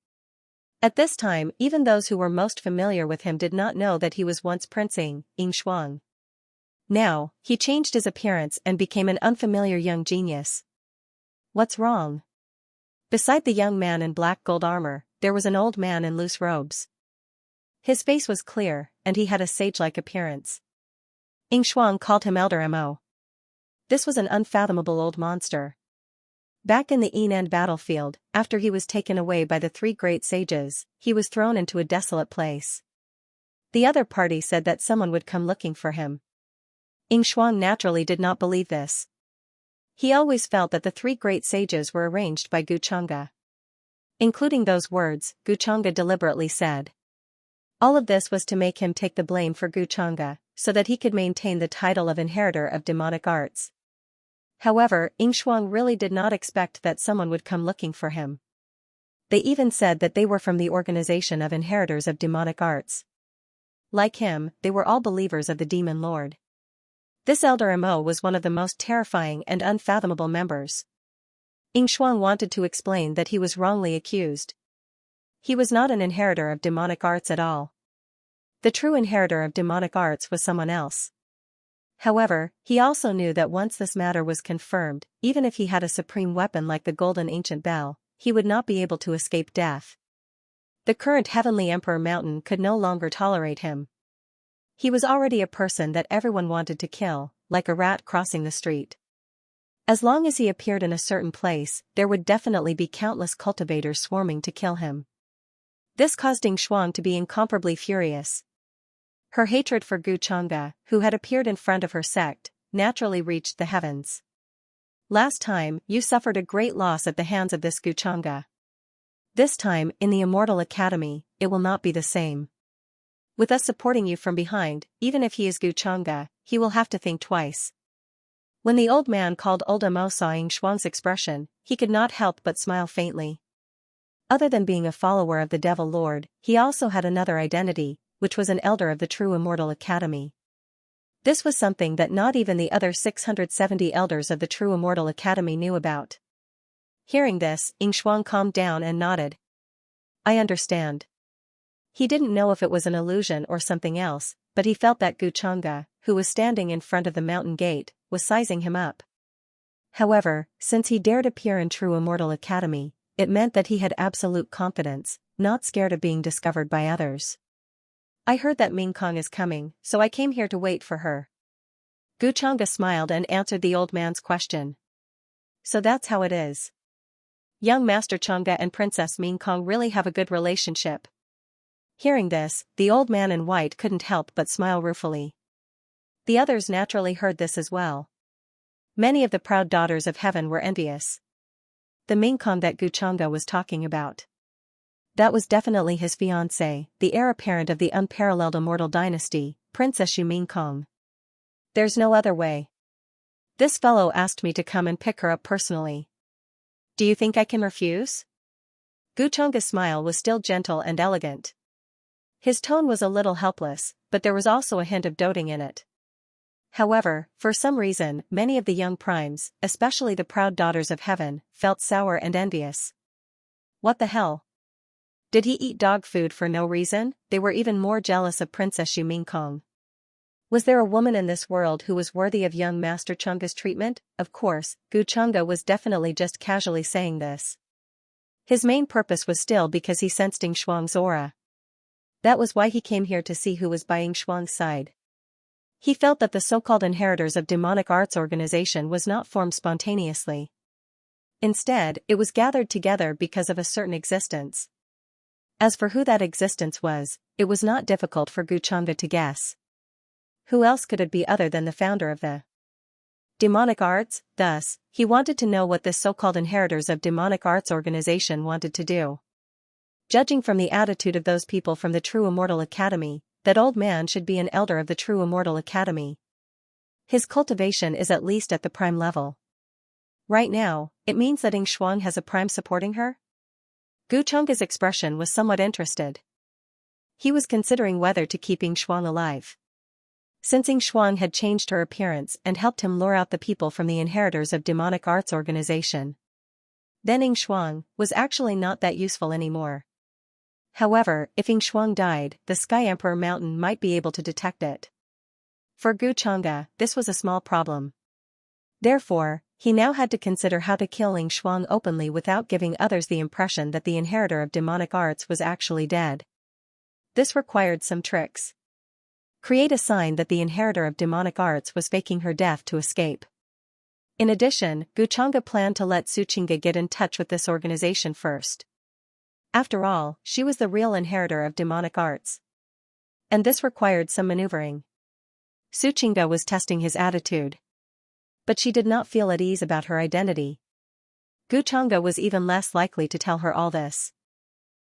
At this time, even those who were most familiar with him did not know that he was once Prince Xianxia. Now, he changed his appearance and became an unfamiliar young genius. "What's wrong?" Beside the young man in black gold armor, there was an old man in loose robes. His face was clear, and he had a sage-like appearance. Xianxia called him Elder Mo. This was an unfathomable old monster. Back in the Yinan battlefield, after he was taken away by the three great sages, he was thrown into a desolate place. The other party said that someone would come looking for him. Xianxia naturally did not believe this. He always felt that the three great sages were arranged by Gu Chang'e. Including those words, Gu Chang'e deliberately said. All of this was to make him take the blame for Gu Chang'e, so that he could maintain the title of inheritor of demonic arts. However, Xianxia really did not expect that someone would come looking for him. They even said that they were from the organization of inheritors of demonic arts. Like him, they were all believers of the demon lord. This Elder Mo was one of the most terrifying and unfathomable members. Xianxia wanted to explain that he was wrongly accused. He was not an inheritor of demonic arts at all. The true inheritor of demonic arts was someone else. However, he also knew that once this matter was confirmed, even if he had a supreme weapon like the golden ancient bell, he would not be able to escape death. The current Heavenly Emperor Mountain could no longer tolerate him. He was already a person that everyone wanted to kill, like a rat crossing the street. As long as he appeared in a certain place, there would definitely be countless cultivators swarming to kill him. This caused Xianxia to be incomparably furious. Her hatred for Gu Chang'e, who had appeared in front of her sect, naturally reached the heavens. "Last time, you suffered a great loss at the hands of this Gu Chang'e. This time, in the Immortal Academy, it will not be the same. With us supporting you from behind, even if he is Gu Chang'e, he will have to think twice." When the old man called Old Mo saw Xianxia's expression, he could not help but smile faintly. Other than being a follower of the Devil Lord, he also had another identity, which was an elder of the true Immortal Academy. This was something that not even the other 670 elders of the true Immortal Academy knew about. Hearing this, Xianxia calmed down and nodded. "I understand." He didn't know if it was an illusion or something else, but he felt that Gu Chang'e, who was standing in front of the mountain gate, was sizing him up. However, since he dared appear in true Immortal Academy, it meant that he had absolute confidence, not scared of being discovered by others. "I heard that Ming Kong is coming, so I came here to wait for her." Gu Chang'e smiled and answered the old man's question. "So that's how it is. Young Master Chang'e and Princess Ming Kong really have a good relationship." Hearing this, the old man in white couldn't help but smile ruefully. The others naturally heard this as well. Many of the proud daughters of heaven were envious. The Ming Kong that Gu Chang'e was talking about. That was definitely his fiancée, the heir apparent of the unparalleled immortal dynasty, Princess Xianxia. There's no other way. This fellow asked me to come and pick her up personally. Do you think I can refuse? Guchong's smile was still gentle and elegant. His tone was a little helpless, but there was also a hint of doting in it. However, for some reason, many of the young primes, especially the proud daughters of heaven, felt sour and envious. What the hell? Did he eat dog food for no reason? They were even more jealous of Princess Xianxia. Was there a woman in this world who was worthy of young Master Chunga's treatment? Of course, Guchunga was definitely just casually saying this. His main purpose was still because he sensed Shuang's aura. That was why he came here to see who was by Shuang's side. He felt that the so-called inheritors of demonic arts organization was not formed spontaneously. Instead, it was gathered together because of a certain existence. As for who that existence was, it was not difficult for Guchunga to guess. Who else could it be other than the founder of the demonic arts? Thus, he wanted to know what this so-called inheritors of demonic arts organization wanted to do. Judging from the attitude of those people from the True Immortal Academy, that old man should be an elder of the True Immortal Academy. His cultivation is at least at the prime level. Right now, it means that Shuang has a prime supporting her? Guchunga's expression was somewhat interested. He was considering whether to keep Shuang alive. Since Shuang had changed her appearance and helped him lure out the people from the inheritors of demonic arts organization, then Shuang was actually not that useful anymore. However, if Shuang died, the Sky Emperor Mountain might be able to detect it. For Guchunga, this was a small problem. Therefore, he now had to consider how to kill Shuang openly without giving others the impression that the inheritor of demonic arts was actually dead. This required some tricks. Create a sign that the inheritor of demonic arts was faking her death to escape. In addition, Guchunga planned to let Suchinga get in touch with this organization first. After all, she was the real inheritor of demonic arts. And this required some maneuvering. Suchinga was testing his attitude. But she did not feel at ease about her identity. Guchunga was even less likely to tell her all this.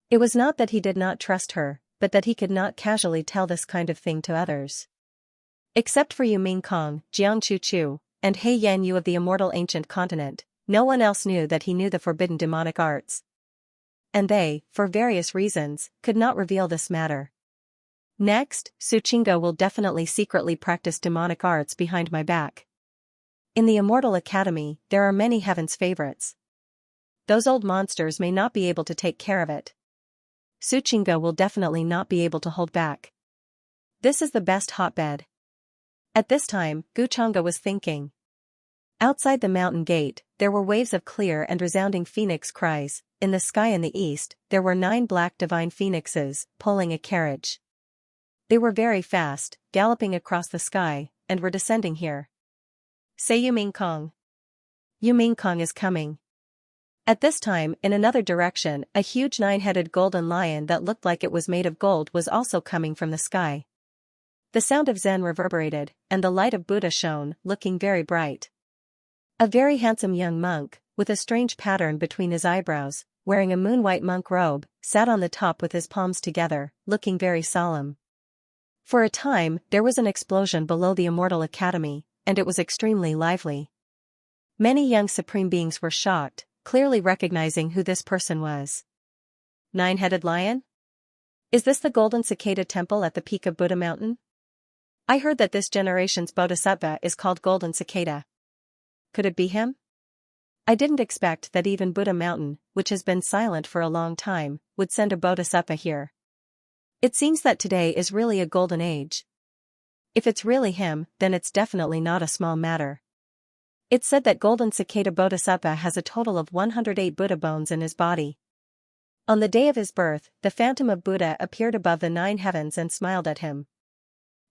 It was not that he did not trust her, but that he could not casually tell this kind of thing to others. Except for Yu Mingkong, Jiang Chuchu, and He Yan Yu of the immortal ancient continent, no one else knew that he knew the forbidden demonic arts. And they, for various reasons, could not reveal this matter. Next, Suchinga will definitely secretly practice demonic arts behind my back. In the Immortal Academy, there are many heaven's favorites. Those old monsters may not be able to take care of it. Suchinga will definitely not be able to hold back. This is the best hotbed. At this time, Guchunga was thinking. Outside the mountain gate, there were waves of clear and resounding phoenix cries. In the sky in the east, there were 9 black divine phoenixes, pulling a carriage. They were very fast, galloping across the sky, and were descending here. Say Yu Mingkong. Yu Mingkong is coming. At this time, in another direction, a huge 9-headed golden lion that looked like it was made of gold was also coming from the sky. The sound of Zen reverberated, and the light of Buddha shone, looking very bright. A very handsome young monk, with a strange pattern between his eyebrows, wearing a moon-white monk robe, sat on the top with his palms together, looking very solemn. For a time, there was an explosion below the Immortal Academy, and it was extremely lively. Many young supreme beings were shocked, clearly recognizing who this person was. 9-headed lion? Is this the Golden Cicada Temple at the peak of Buddha Mountain? I heard that this generation's Bodhisattva is called Golden Cicada. Could it be him? I didn't expect that even Buddha Mountain, which has been silent for a long time, would send a Bodhisattva here. It seems that today is really a golden age. If it's really him, then it's definitely not a small matter. It's said that Golden Cicada Bodhisattva has a total of 108 Buddha bones in his body. On the day of his birth, the phantom of Buddha appeared above the 9 heavens and smiled at him.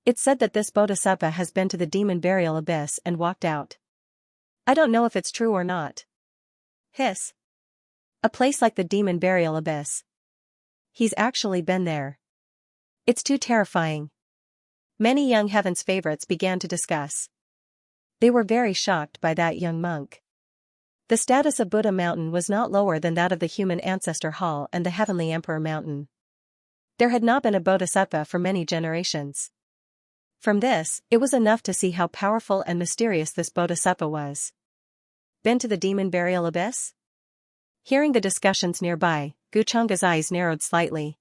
It's said that this Bodhisattva has been to the demon burial abyss and walked out. I don't know if it's true or not. Hiss. A place like the demon burial abyss. He's actually been there. It's too terrifying. Many young heaven's favorites began to discuss. They were very shocked by that young monk. The status of Buddha Mountain was not lower than that of the human ancestor hall and the heavenly emperor mountain. There had not been a bodhisattva for many generations. From this, it was enough to see how powerful and mysterious this bodhisattva was. Been to the demon burial abyss? Hearing the discussions nearby, Guchanga's eyes narrowed slightly.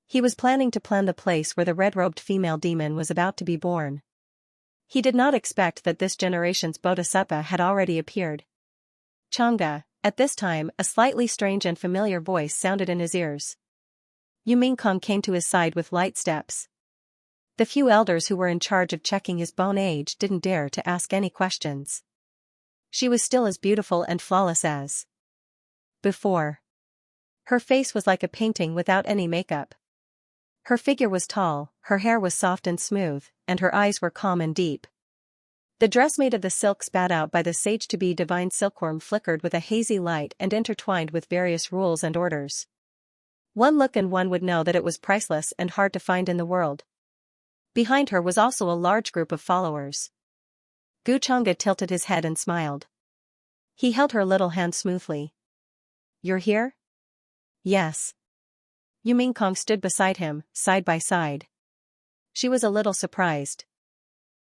He was planning to plan the place where the red-robed female demon was about to be born. He did not expect that this generation's bodhisattva had already appeared. Chang'e, at this time, a slightly strange and familiar voice sounded in his ears. Yu Mingkong came to his side with light steps. The few elders who were in charge of checking his bone age didn't dare to ask any questions. She was still as beautiful and flawless as before. Her face was like a painting without any makeup. Her figure was tall, her hair was soft and smooth, and her eyes were calm and deep. The dress made of the silk spat out by the sage-to-be divine silkworm flickered with a hazy light and intertwined with various rules and orders. One look and one would know that it was priceless and hard to find in the world. Behind her was also a large group of followers. Guchanga tilted his head and smiled. He held her little hand smoothly. You're here? Yes. Yu Mingkong stood beside him, side by side. She was a little surprised.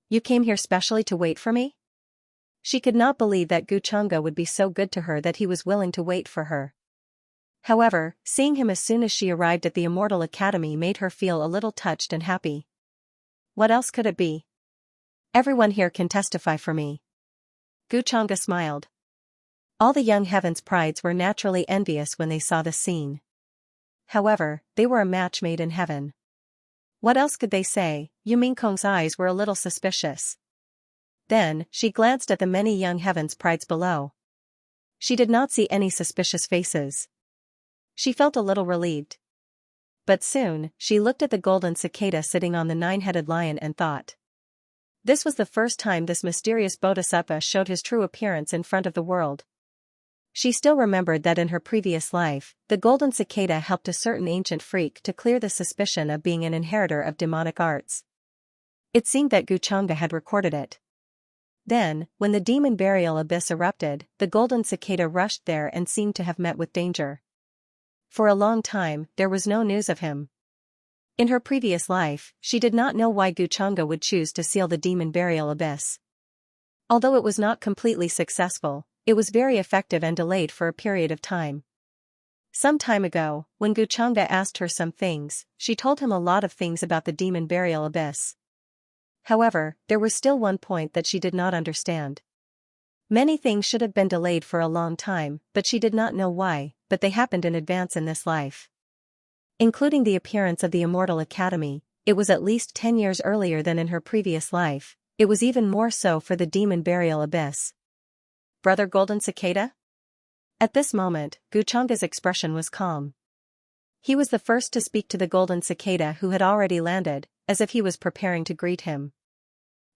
You came here specially to wait for me? She could not believe that Guchanga would be so good to her that he was willing to wait for her. However, seeing him as soon as she arrived at the Immortal Academy made her feel a little touched and happy. What else could it be? Everyone here can testify for me. Guchanga smiled. All the young heavens prides were naturally envious when they saw the scene. However, they were a match made in heaven. What else could they say? Yu Mingkong's eyes were a little suspicious. Then, she glanced at the many young heavens prides below. She did not see any suspicious faces. She felt a little relieved. But soon, she looked at the golden cicada sitting on the nine-headed lion and thought. This was the first time this mysterious bodhisattva showed his true appearance in front of the world. She still remembered that in her previous life, the golden cicada helped a certain ancient freak to clear the suspicion of being an inheritor of demonic arts. It seemed that Guchanga had recorded it. Then, when the demon burial abyss erupted, the golden cicada rushed there and seemed to have met with danger. For a long time, there was no news of him. In her previous life, she did not know why Guchanga would choose to seal the demon burial abyss. Although it was not completely successful, it was very effective and delayed for a period of time. Some time ago, when Guchanga asked her some things, she told him a lot of things about the demon burial abyss. However, there was still one point that she did not understand. Many things should have been delayed for a long time, but she did not know why, but they happened in advance in this life. Including the appearance of the Immortal Academy, it was at least 10 years earlier than in her previous life. It was even more so for the demon burial abyss. Brother Golden Cicada? At this moment, Guchanga's expression was calm. He was the first to speak to the Golden Cicada who had already landed, as if he was preparing to greet him.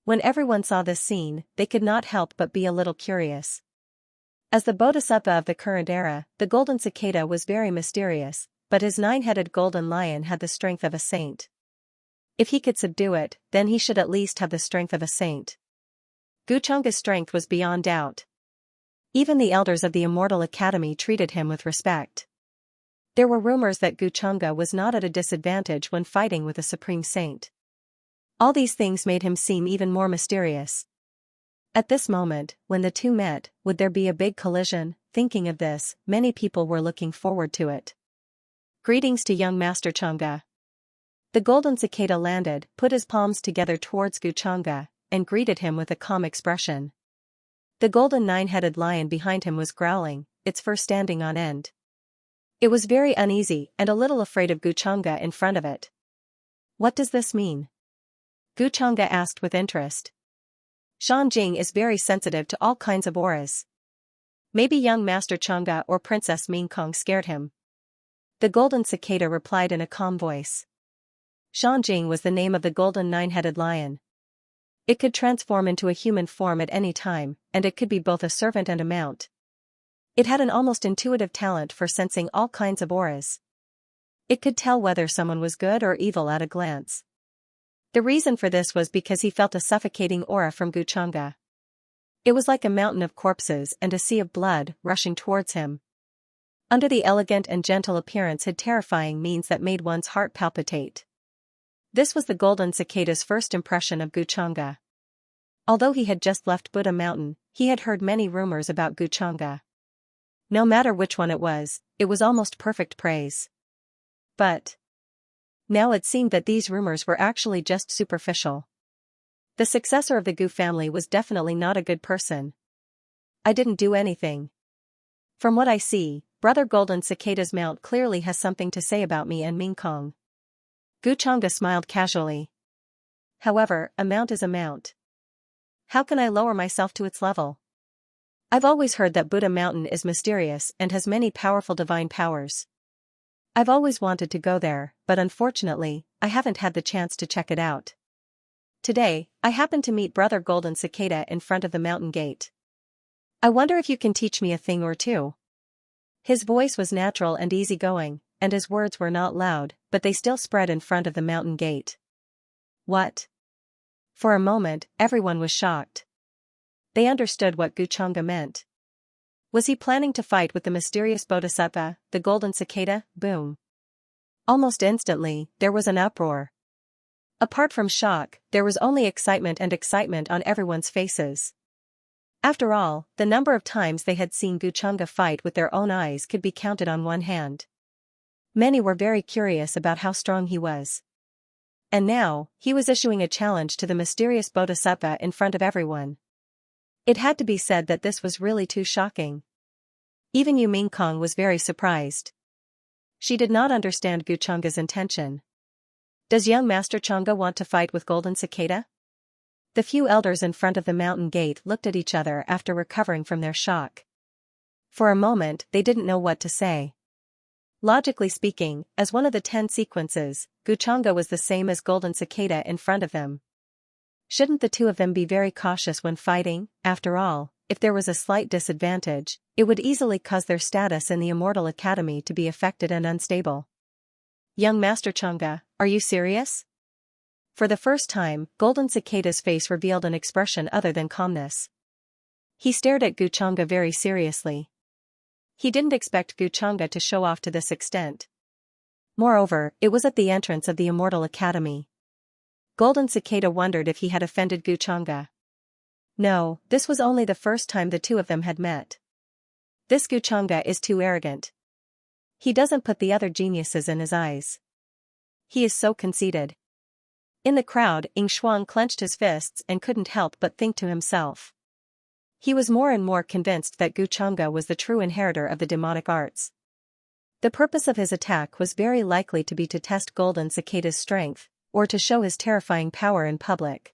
When everyone saw this scene, they could not help but be a little curious. As the bodhisattva of the current era, the Golden Cicada was very mysterious, but his nine-headed golden lion had the strength of a saint. If he could subdue it, then he should at least have the strength of a saint. Guchanga's strength was beyond doubt. Even the elders of the Immortal Academy treated him with respect. There were rumors that Guchanga was not at a disadvantage when fighting with a supreme saint. All these things made him seem even more mysterious. At this moment, when the two met, would there be a big collision? Thinking of this, many people were looking forward to it. Greetings to young Master Chang'e. The golden cicada landed, put his palms together towards Guchanga, and greeted him with a calm expression. The golden nine-headed lion behind him was growling, its fur standing on end. It was very uneasy and a little afraid of Guchanga in front of it. What does this mean? Guchanga asked with interest. Shanjing is very sensitive to all kinds of auras. Maybe young Master Chang'e or Princess Mingkong scared him. The golden cicada replied in a calm voice. Shanjing was the name of the golden nine-headed lion. It could transform into a human form at any time, and it could be both a servant and a mount. It had an almost intuitive talent for sensing all kinds of auras. It could tell whether someone was good or evil at a glance. The reason for this was because he felt a suffocating aura from Guchanga. It was like a mountain of corpses and a sea of blood rushing towards him. Under the elegant and gentle appearance hid terrifying means that made one's heart palpitate. This was the golden cicada's first impression of Xianxia. Although he had just left Buddha Mountain, he had heard many rumors about Xianxia. No matter which one it was almost perfect praise. But now it seemed that these rumors were actually just superficial. The successor of the Gu family was definitely not a good person. I didn't do anything. From what I see, Brother Golden Cicada's mount clearly has something to say about me and Mingkong. Xianxia smiled casually. However, a mount is a mount. How can I lower myself to its level? I've always heard that Buddha Mountain is mysterious and has many powerful divine powers. I've always wanted to go there, but unfortunately, I haven't had the chance to check it out. Today, I happened to meet Brother Golden Cicada in front of the mountain gate. I wonder if you can teach me a thing or two. His voice was natural and easygoing, and his words were not loud, but they still spread in front of the mountain gate. What? For a moment, everyone was shocked. They understood what Xianxia meant. Was he planning to fight with the mysterious bodhisattva, the golden cicada? Boom. Almost instantly, there was an uproar. Apart from shock, there was only excitement on everyone's faces. After all, the number of times they had seen Xianxia fight with their own eyes could be counted on one hand. Many were very curious about how strong he was. And now, he was issuing a challenge to the mysterious bodhisattva in front of everyone. It had to be said that this was really too shocking. Even Yu Mingkong was very surprised. She did not understand Xianxia's intention. Does young Master Xianxia want to fight with Golden Cicada? The few elders in front of the mountain gate looked at each other after recovering from their shock. For a moment, they didn't know what to say. Logically speaking, as one of the 10 sequences, Xianxia was the same as Golden Cicada in front of them. Shouldn't the two of them be very cautious when fighting? After all, if there was a slight disadvantage, it would easily cause their status in the Immortal Academy to be affected and unstable. Young Master Xianxia, are you serious? For the first time, Golden Cicada's face revealed an expression other than calmness. He stared at Xianxia very seriously. He didn't expect Xianxia to show off to this extent. Moreover, it was at the entrance of the Immortal Academy. Golden Cicada wondered if he had offended Xianxia. No, this was only the first time the two of them had met. This Xianxia is too arrogant. He doesn't put the other geniuses in his eyes. He is so conceited. In the crowd, Shuang clenched his fists and couldn't help but think to himself. He was more and more convinced that Xianxia was the true inheritor of the demonic arts. The purpose of his attack was very likely to be to test Golden Cicada's strength, or to show his terrifying power in public.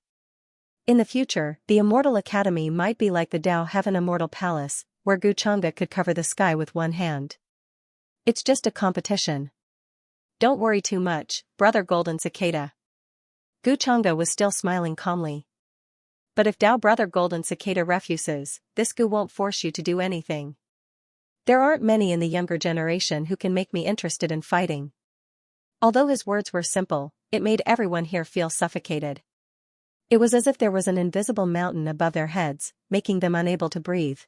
In the future, the Immortal Academy might be like the Tao Heaven Immortal Palace, where Xianxia could cover the sky with one hand. It's just a competition. Don't worry too much, Brother Golden Cicada. Xianxia was still smiling calmly. But if Tao Brother Golden Cicada refuses, this Gu won't force you to do anything. There aren't many in the younger generation who can make me interested in fighting. Although his words were simple, it made everyone here feel suffocated. It was as if there was an invisible mountain above their heads, making them unable to breathe.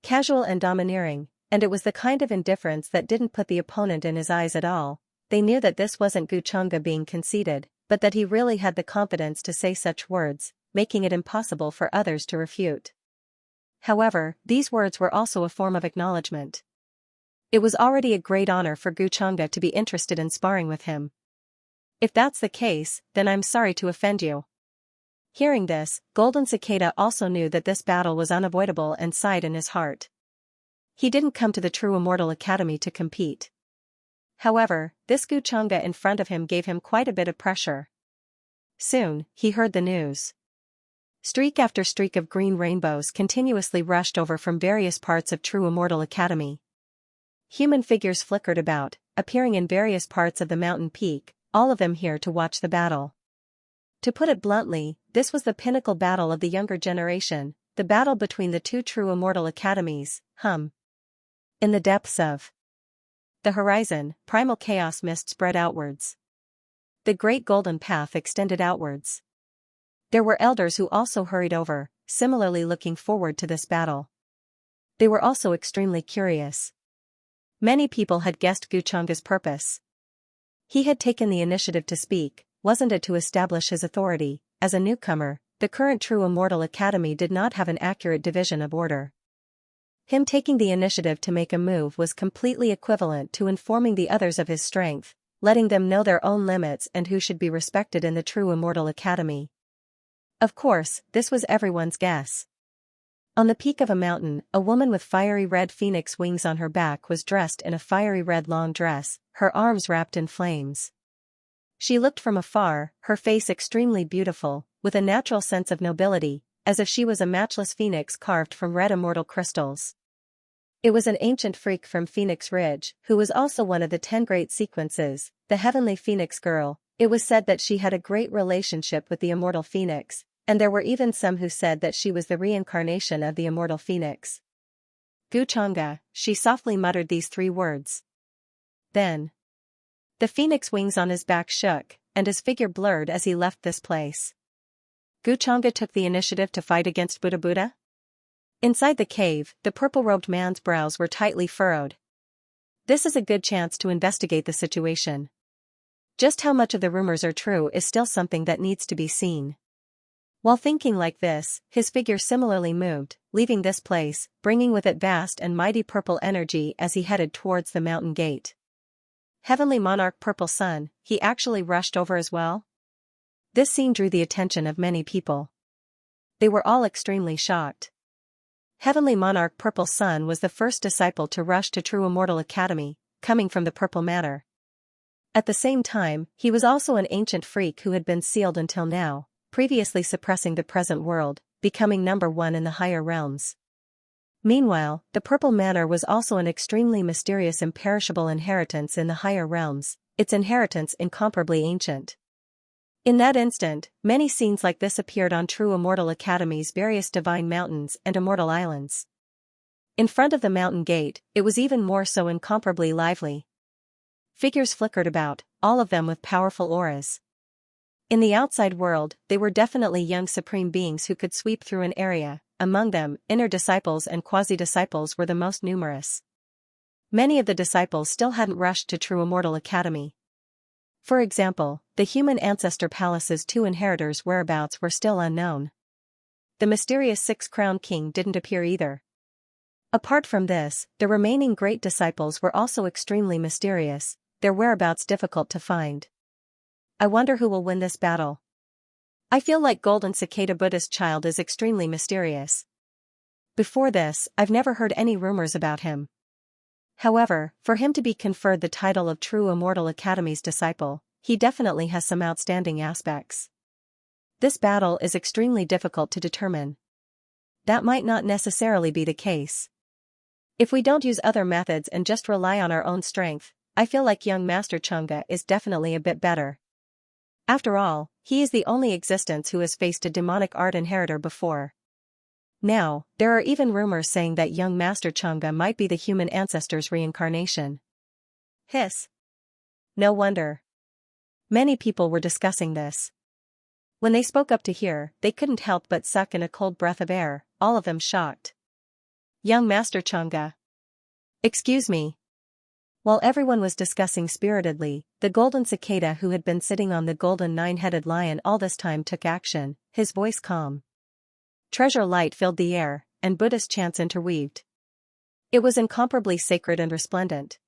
Casual and domineering, and it was the kind of indifference that didn't put the opponent in his eyes at all. They knew that this wasn't Xianxia being conceited, but that he really had the confidence to say such words, making it impossible for others to refute. However, these words were also a form of acknowledgement. It was already a great honor for Xianxia to be interested in sparring with him. If that's the case, then I'm sorry to offend you. Hearing this, Golden Cicada also knew that this battle was unavoidable and sighed in his heart. He didn't come to the true Immortal Academy to compete. However, this Xianxia in front of him gave him quite a bit of pressure. Soon, he heard the news. Streak after streak of green rainbows continuously rushed over from various parts of True Immortal Academy. Human figures flickered about, appearing in various parts of the mountain peak, all of them here to watch the battle. To put it bluntly, this was the pinnacle battle of the younger generation, the battle between the two True Immortal Academies. In the depths of the horizon, primal chaos mist spread outwards. The great golden path extended outwards. There were elders who also hurried over, similarly looking forward to this battle. They were also extremely curious. Many people had guessed Xianxia's purpose. He had taken the initiative to speak, wasn't it to establish his authority? As a newcomer, the current True Immortal Academy did not have an accurate division of order. Him taking the initiative to make a move was completely equivalent to informing the others of his strength, letting them know their own limits and who should be respected in the True Immortal Academy. Of course, this was everyone's guess. On the peak of a mountain, a woman with fiery red phoenix wings on her back was dressed in a fiery red long dress, her arms wrapped in flames. She looked from afar, her face extremely beautiful, with a natural sense of nobility, as if she was a matchless phoenix carved from red immortal crystals. It was an ancient freak from Phoenix Ridge, who was also one of the 10 great sequences, the Heavenly Phoenix Girl. It was said that she had a great relationship with the immortal phoenix, and there were even some who said that she was the reincarnation of the immortal phoenix. Xianxia, she softly muttered these 3 words. Then, the phoenix wings on his back shook, and his figure blurred as he left this place. Xianxia took the initiative to fight against Buddha. Inside the cave, the purple-robed man's brows were tightly furrowed. This is a good chance to investigate the situation. Just how much of the rumors are true is still something that needs to be seen. While thinking like this, his figure similarly moved, leaving this place, bringing with it vast and mighty purple energy as he headed towards the mountain gate. Heavenly Monarch Purple Sun, he actually rushed over as well? This scene drew the attention of many people. They were all extremely shocked. Heavenly Monarch Purple Sun was the first disciple to rush to True Immortal Academy, coming from the Purple Matter. At the same time, he was also an ancient freak who had been sealed until now, previously suppressing the present world, becoming number 1 in the higher realms. Meanwhile, the Purple Manor was also an extremely mysterious imperishable inheritance in the higher realms, its inheritance incomparably ancient. In that instant, many scenes like this appeared on True Immortal Academy's various divine mountains and immortal islands. In front of the mountain gate, it was even more so incomparably lively. Figures flickered about, all of them with powerful auras. In the outside world, they were definitely young supreme beings who could sweep through an area. Among them, inner disciples and quasi-disciples were the most numerous. Many of the disciples still hadn't rushed to True Immortal Academy. For example, the human ancestor palace's 2 inheritors' whereabouts were still unknown. The mysterious 6-crowned king didn't appear either. Apart from this, the remaining great disciples were also extremely mysterious, their whereabouts difficult to find. I wonder who will win this battle. I feel like Golden Cicada Buddhist child is extremely mysterious. Before this, I've never heard any rumors about him. However, for him to be conferred the title of True Immortal Academy's disciple, he definitely has some outstanding aspects. This battle is extremely difficult to determine. That might not necessarily be the case. If we don't use other methods and just rely on our own strength, I feel like young Master Xianxia is definitely a bit better. After all, he is the only existence who has faced a demonic art inheritor before. Now, there are even rumors saying that young Master Xianxia might be the human ancestor's reincarnation. Hiss. No wonder. Many people were discussing this. When they spoke up to hear, they couldn't help but suck in a cold breath of air, all of them shocked. Young Master Xianxia. Excuse me. While everyone was discussing spiritedly, the golden cicada who had been sitting on the golden 9-headed lion all this time took action, his voice calm. Treasure light filled the air, and Buddhist chants interweaved. It was incomparably sacred and resplendent.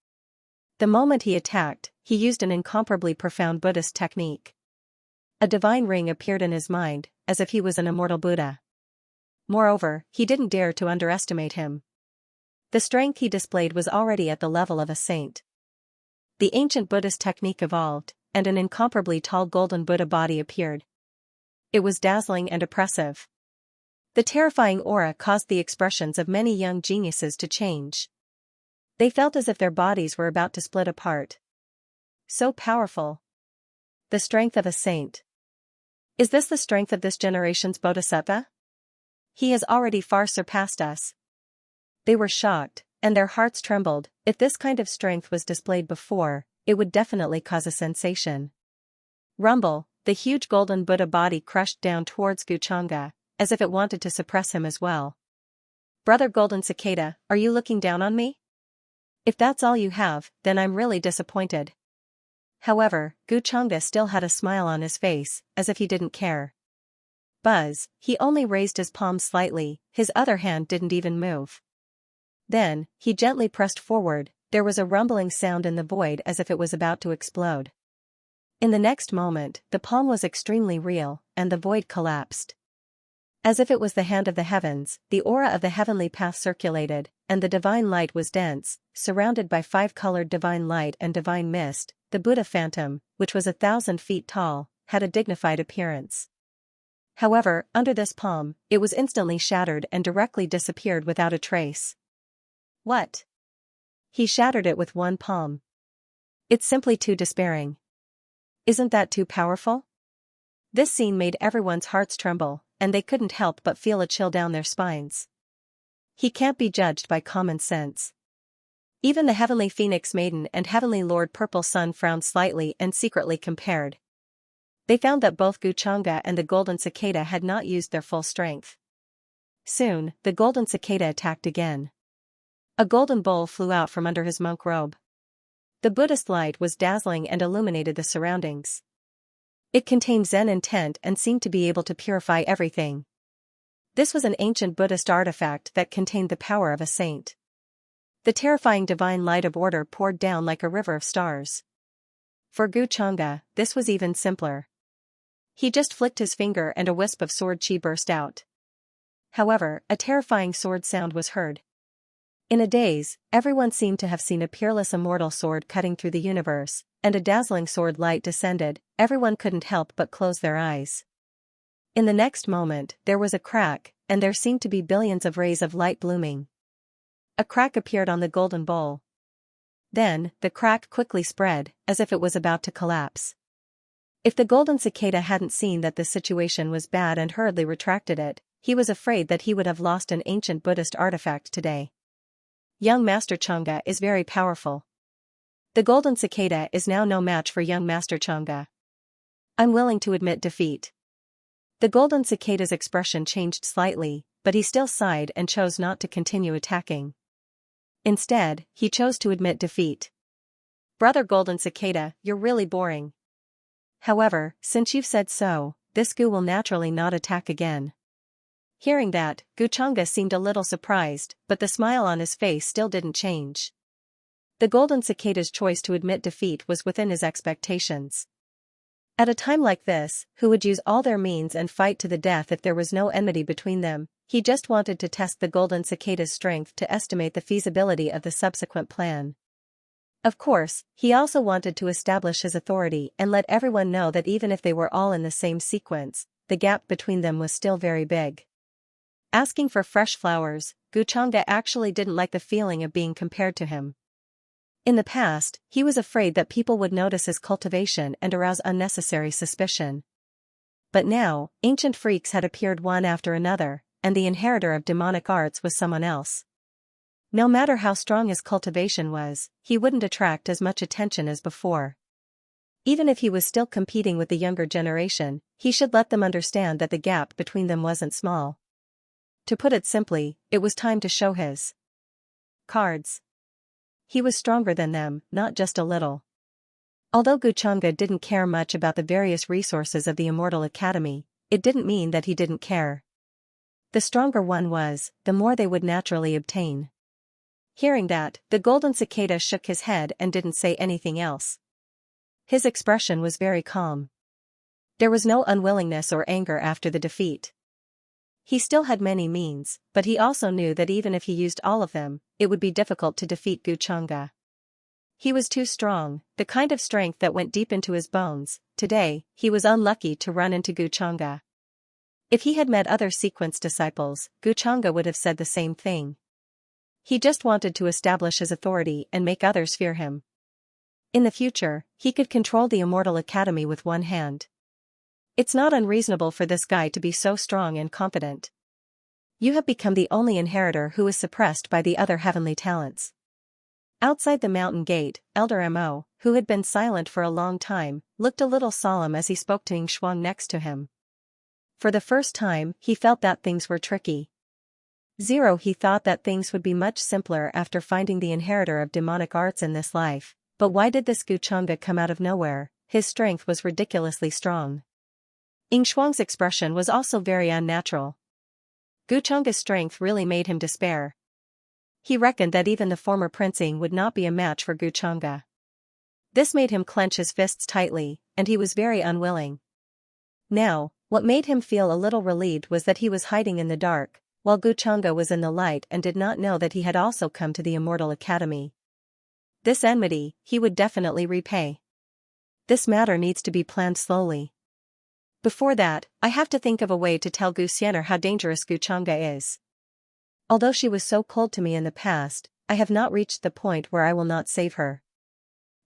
The moment he attacked, he used an incomparably profound Buddhist technique. A divine ring appeared in his mind, as if he was an immortal Buddha. Moreover, he didn't dare to underestimate him. The strength he displayed was already at the level of a saint. The ancient Buddhist technique evolved, and an incomparably tall golden Buddha body appeared. It was dazzling and oppressive. The terrifying aura caused the expressions of many young geniuses to change. They felt as if their bodies were about to split apart. So powerful. The strength of a saint. Is this the strength of this generation's bodhisattva? He has already far surpassed us. They were shocked, and their hearts trembled. If this kind of strength was displayed before, it would definitely cause a sensation. Rumble, the huge golden Buddha body crushed down towards Xianxia, as if it wanted to suppress him as well. "Brother Golden Cicada, are you looking down on me? If that's all you have, then I'm really disappointed." However, Guchanga still had a smile on his face, as if he didn't care. Buzz, he only raised his palm slightly, his other hand didn't even move. Then, he gently pressed forward, there was a rumbling sound in the void as if it was about to explode. In the next moment, the palm was extremely real, and the void collapsed. As if it was the hand of the heavens, the aura of the heavenly path circulated, and the divine light was dense, surrounded by 5-colored divine light and divine mist. The Buddha phantom, which was 1,000 feet tall, had a dignified appearance. However, under this palm, it was instantly shattered and directly disappeared without a trace. "What?" He shattered it with one palm. "It's simply too despairing. Isn't that too powerful?" This scene made everyone's hearts tremble, and they couldn't help but feel a chill down their spines. He can't be judged by common sense. Even the Heavenly Phoenix Maiden and Heavenly Lord Purple Sun frowned slightly and secretly compared. They found that both Guchanga and the Golden Cicada had not used their full strength. Soon, the Golden Cicada attacked again. A golden bowl flew out from under his monk robe. The Buddhist light was dazzling and illuminated the surroundings. It contained Zen intent and seemed to be able to purify everything. This was an ancient Buddhist artifact that contained the power of a saint. The terrifying divine light of order poured down like a river of stars. For Guchanga, this was even simpler. He just flicked his finger and a wisp of sword chi burst out. However, a terrifying sword sound was heard. In a daze, everyone seemed to have seen a peerless immortal sword cutting through the universe, and a dazzling sword light descended. Everyone couldn't help but close their eyes. In the next moment, there was a crack, and there seemed to be billions of rays of light blooming. A crack appeared on the golden bowl. Then, the crack quickly spread, as if it was about to collapse. If the Golden Cicada hadn't seen that the situation was bad and hurriedly retracted it, he was afraid that he would have lost an ancient Buddhist artifact today. Young Master Changa is very powerful. The Golden Cicada is now no match for young Master Changa. I'm willing to admit defeat. The Golden Cicada's expression changed slightly, but he still sighed and chose not to continue attacking. Instead, he chose to admit defeat. "Brother Golden Cicada, you're really boring. However, since you've said so, this Gu will naturally not attack again." Hearing that, Guchanga seemed a little surprised, but the smile on his face still didn't change. The Golden Cicada's choice to admit defeat was within his expectations. At a time like this, who would use all their means and fight to the death if there was no enmity between them? He just wanted to test the Golden Cicada's strength to estimate the feasibility of the subsequent plan. Of course, he also wanted to establish his authority and let everyone know that even if they were all in the same sequence, the gap between them was still very big. Asking for fresh flowers, Guchanga actually didn't like the feeling of being compared to him. In the past, he was afraid that people would notice his cultivation and arouse unnecessary suspicion. But now, ancient freaks had appeared one after another, and the inheritor of demonic arts was someone else. No matter how strong his cultivation was, he wouldn't attract as much attention as before. Even if he was still competing with the younger generation, he should let them understand that the gap between them wasn't small. To put it simply, it was time to show his cards. He was stronger than them, not just a little. Although Guchanga didn't care much about the various resources of the Immortal Academy, it didn't mean that he didn't care. The stronger one was, the more they would naturally obtain. Hearing that, the Golden Cicada shook his head and didn't say anything else. His expression was very calm. There was no unwillingness or anger after the defeat. He still had many means, but he also knew that even if he used all of them, it would be difficult to defeat Guchanga. He was too strong, the kind of strength that went deep into his bones. Today, he was unlucky to run into Guchanga. If he had met other sequence disciples, Guchanga would have said the same thing. He just wanted to establish his authority and make others fear him. In the future, he could control the Immortal Academy with one hand. It's not unreasonable for this guy to be so strong and confident. You have become the only inheritor who is suppressed by the other heavenly talents. Outside the mountain gate, Elder Mo, who had been silent for a long time, looked a little solemn as he spoke to Xianxia next to him. For the first time, he felt that things were tricky. He thought that things would be much simpler after finding the inheritor of demonic arts in this life, but why did this Xianxia come out of nowhere? His strength was ridiculously strong. Shuang's expression was also very unnatural. Xianxia's strength really made him despair. He reckoned that even the former Prince would not be a match for Xianxia. This made him clench his fists tightly, and he was very unwilling. Now, what made him feel a little relieved was that he was hiding in the dark, while Xianxia was in the light and did not know that he had also come to the Immortal Academy. This enmity, he would definitely repay. This matter needs to be planned slowly. Before that, I have to think of a way to tell Xianxia how dangerous Xianxia is. Although she was so cold to me in the past, I have not reached the point where I will not save her.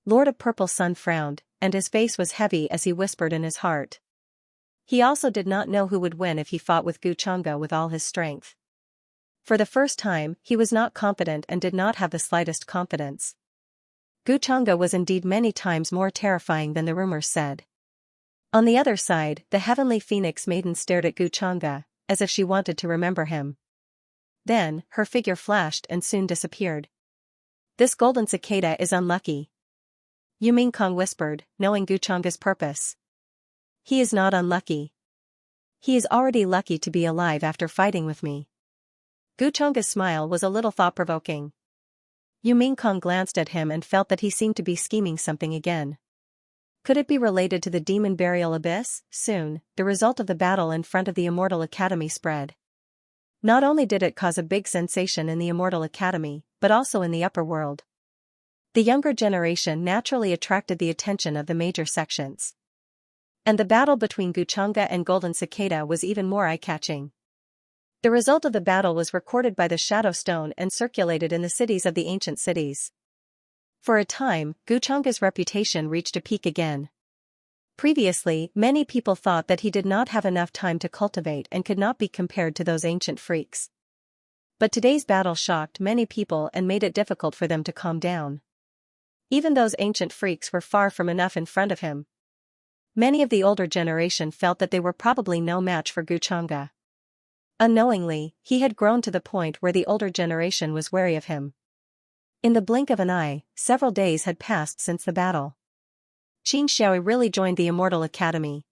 Lord of Purple Sun frowned, and his face was heavy as he whispered in his heart. He also did not know who would win if he fought with Xianxia with all his strength. For the first time, he was not confident and did not have the slightest confidence. Xianxia was indeed many times more terrifying than the rumors said. On the other side, the heavenly phoenix maiden stared at Xianxia, as if she wanted to remember him. Then, her figure flashed and soon disappeared. This golden cicada is unlucky. Kong whispered, knowing Xianxia's purpose. He is not unlucky. He is already lucky to be alive after fighting with me. Xianxia's smile was a little thought-provoking. Kong glanced at him and felt that he seemed to be scheming something again. Could it be related to the demon burial abyss? Soon, the result of the battle in front of the Immortal Academy spread. Not only did it cause a big sensation in the Immortal Academy, but also in the upper world. The younger generation naturally attracted the attention of the major sections. And the battle between Xianxia and Golden Cicada was even more eye-catching. The result of the battle was recorded by the Shadow Stone and circulated in the cities of the ancient cities. For a time, Xianxia's reputation reached a peak again. Previously, many people thought that he did not have enough time to cultivate and could not be compared to those ancient freaks. But today's battle shocked many people and made it difficult for them to calm down. Even those ancient freaks were far from enough in front of him. Many of the older generation felt that they were probably no match for Xianxia. Unknowingly, he had grown to the point where the older generation was wary of him. In the blink of an eye, several days had passed since the battle. Xianxia really joined the Immortal Academy.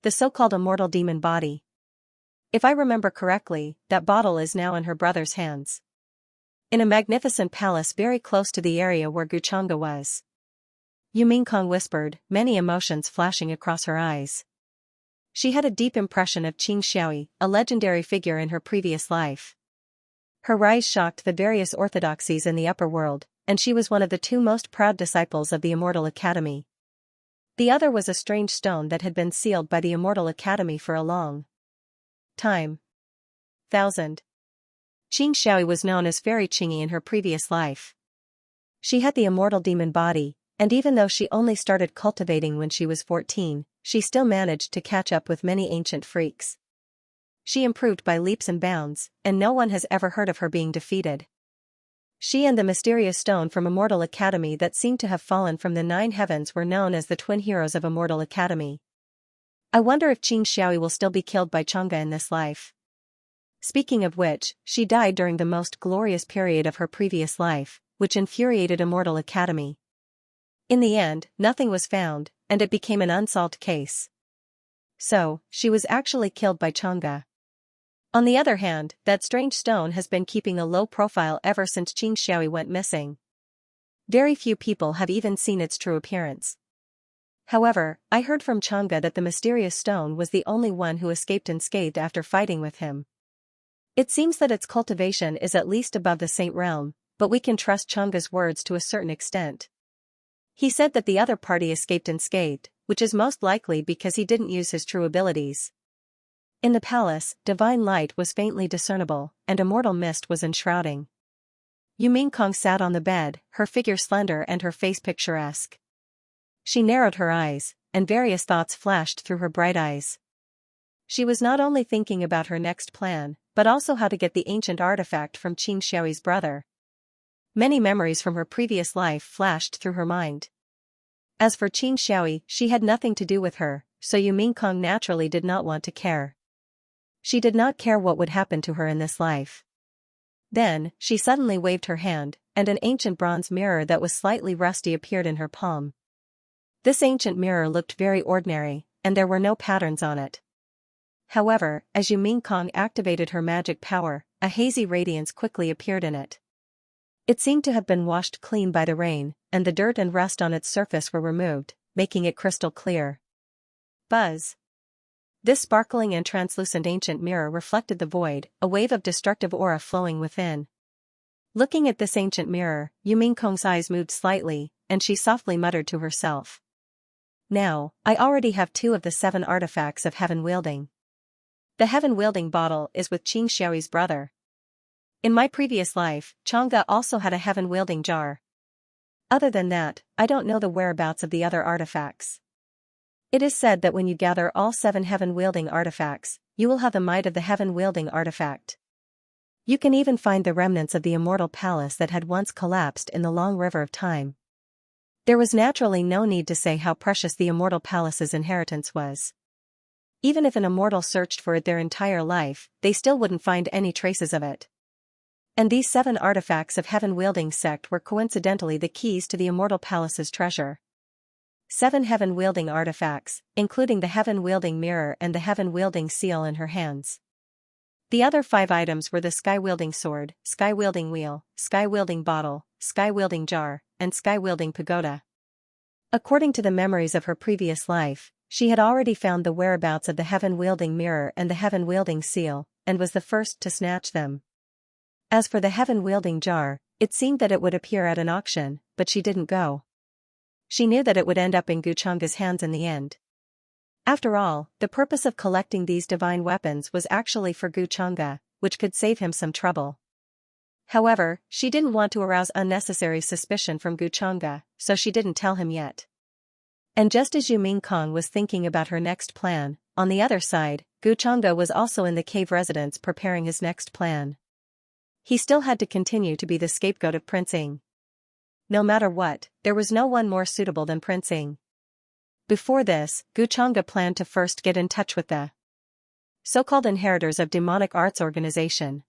The so-called immortal demon body. If I remember correctly, that bottle is now in her brother's hands. In a magnificent palace very close to the area where Xianxia was. Kong whispered, many emotions flashing across her eyes. She had a deep impression of Xianxia, a legendary figure in her previous life. Her rise shocked the various orthodoxies in the upper world, and she was one of the two most proud disciples of the Immortal Academy. The other was a strange stone that had been sealed by the Immortal Academy for a long time. Xianxia was known as Fairy Qingyi in her previous life. She had the immortal demon body, and even though she only started cultivating when she was 14, she still managed to catch up with many ancient freaks. She improved by leaps and bounds, and no one has ever heard of her being defeated. She and the mysterious stone from Immortal Academy that seemed to have fallen from the 9 heavens were known as the twin heroes of Immortal Academy. I wonder if Xianxia will still be killed by Xianxia in this life. Speaking of which, she died during the most glorious period of her previous life, which infuriated Immortal Academy. In the end, nothing was found, and it became an unsolved case. So, she was actually killed by Xianxia. On the other hand, that strange stone has been keeping a low profile ever since Xianxia went missing. Very few people have even seen its true appearance. However, I heard from Xianxia that the mysterious stone was the only one who escaped unscathed after fighting with him. It seems that its cultivation is at least above the Saint realm, but we can trust Xianxia's words to a certain extent. He said that the other party escaped unscathed, which is most likely because he didn't use his true abilities. In the palace, divine light was faintly discernible, and immortal mist was enshrouding. Kong sat on the bed, her figure slender and her face picturesque. She narrowed her eyes, and various thoughts flashed through her bright eyes. She was not only thinking about her next plan, but also how to get the ancient artifact from Xianxia's brother. Many memories from her previous life flashed through her mind. As for Qing Xiaoyi, she had nothing to do with her, so Yu Mingkong naturally did not want to care. She did not care what would happen to her in this life. Then, she suddenly waved her hand, and an ancient bronze mirror that was slightly rusty appeared in her palm. This ancient mirror looked very ordinary, and there were no patterns on it. However, as Yu Mingkong activated her magic power, a hazy radiance quickly appeared in it. It seemed to have been washed clean by the rain, and the dirt and rust on its surface were removed, making it crystal clear. Buzz. This sparkling and translucent ancient mirror reflected the void, a wave of destructive aura flowing within. Looking at this ancient mirror, Yu Mingkong's eyes moved slightly, and she softly muttered to herself. Now, I already have 2 of the 7 artifacts of heaven-wielding. The heaven-wielding bottle is with Qing Xiaoyi's brother. In my previous life, Chang'e also had a heaven-wielding jar. Other than that, I don't know the whereabouts of the other artifacts. It is said that when you gather all 7 heaven-wielding artifacts, you will have the might of the heaven-wielding artifact. You can even find the remnants of the immortal palace that had once collapsed in the long river of time. There was naturally no need to say how precious the immortal palace's inheritance was. Even if an immortal searched for it their entire life, they still wouldn't find any traces of it. And these 7 artifacts of heaven-wielding sect were coincidentally the keys to the immortal palace's treasure. 7 heaven-wielding artifacts, including the heaven-wielding mirror and the heaven-wielding seal in her hands. The other 5 items were the sky-wielding sword, sky-wielding wheel, sky-wielding bottle, sky-wielding jar, and sky-wielding pagoda. According to the memories of her previous life, she had already found the whereabouts of the heaven-wielding mirror and the heaven-wielding seal, and was the first to snatch them. As for the heaven-wielding jar, it seemed that it would appear at an auction, but she didn't go. She knew that it would end up in Guchang'e's hands in the end. After all, the purpose of collecting these divine weapons was actually for Guchang'e, which could save him some trouble. However, she didn't want to arouse unnecessary suspicion from Guchang'e, so she didn't tell him yet. And just as Yu Mingkong was thinking about her next plan, on the other side, Guchang'e was also in the cave residence preparing his next plan. He still had to continue to be the scapegoat of Prince Ying. No matter what, there was no one more suitable than Prince Ying. Before this, Guchang'e planned to first get in touch with the so-called inheritors of demonic arts organization.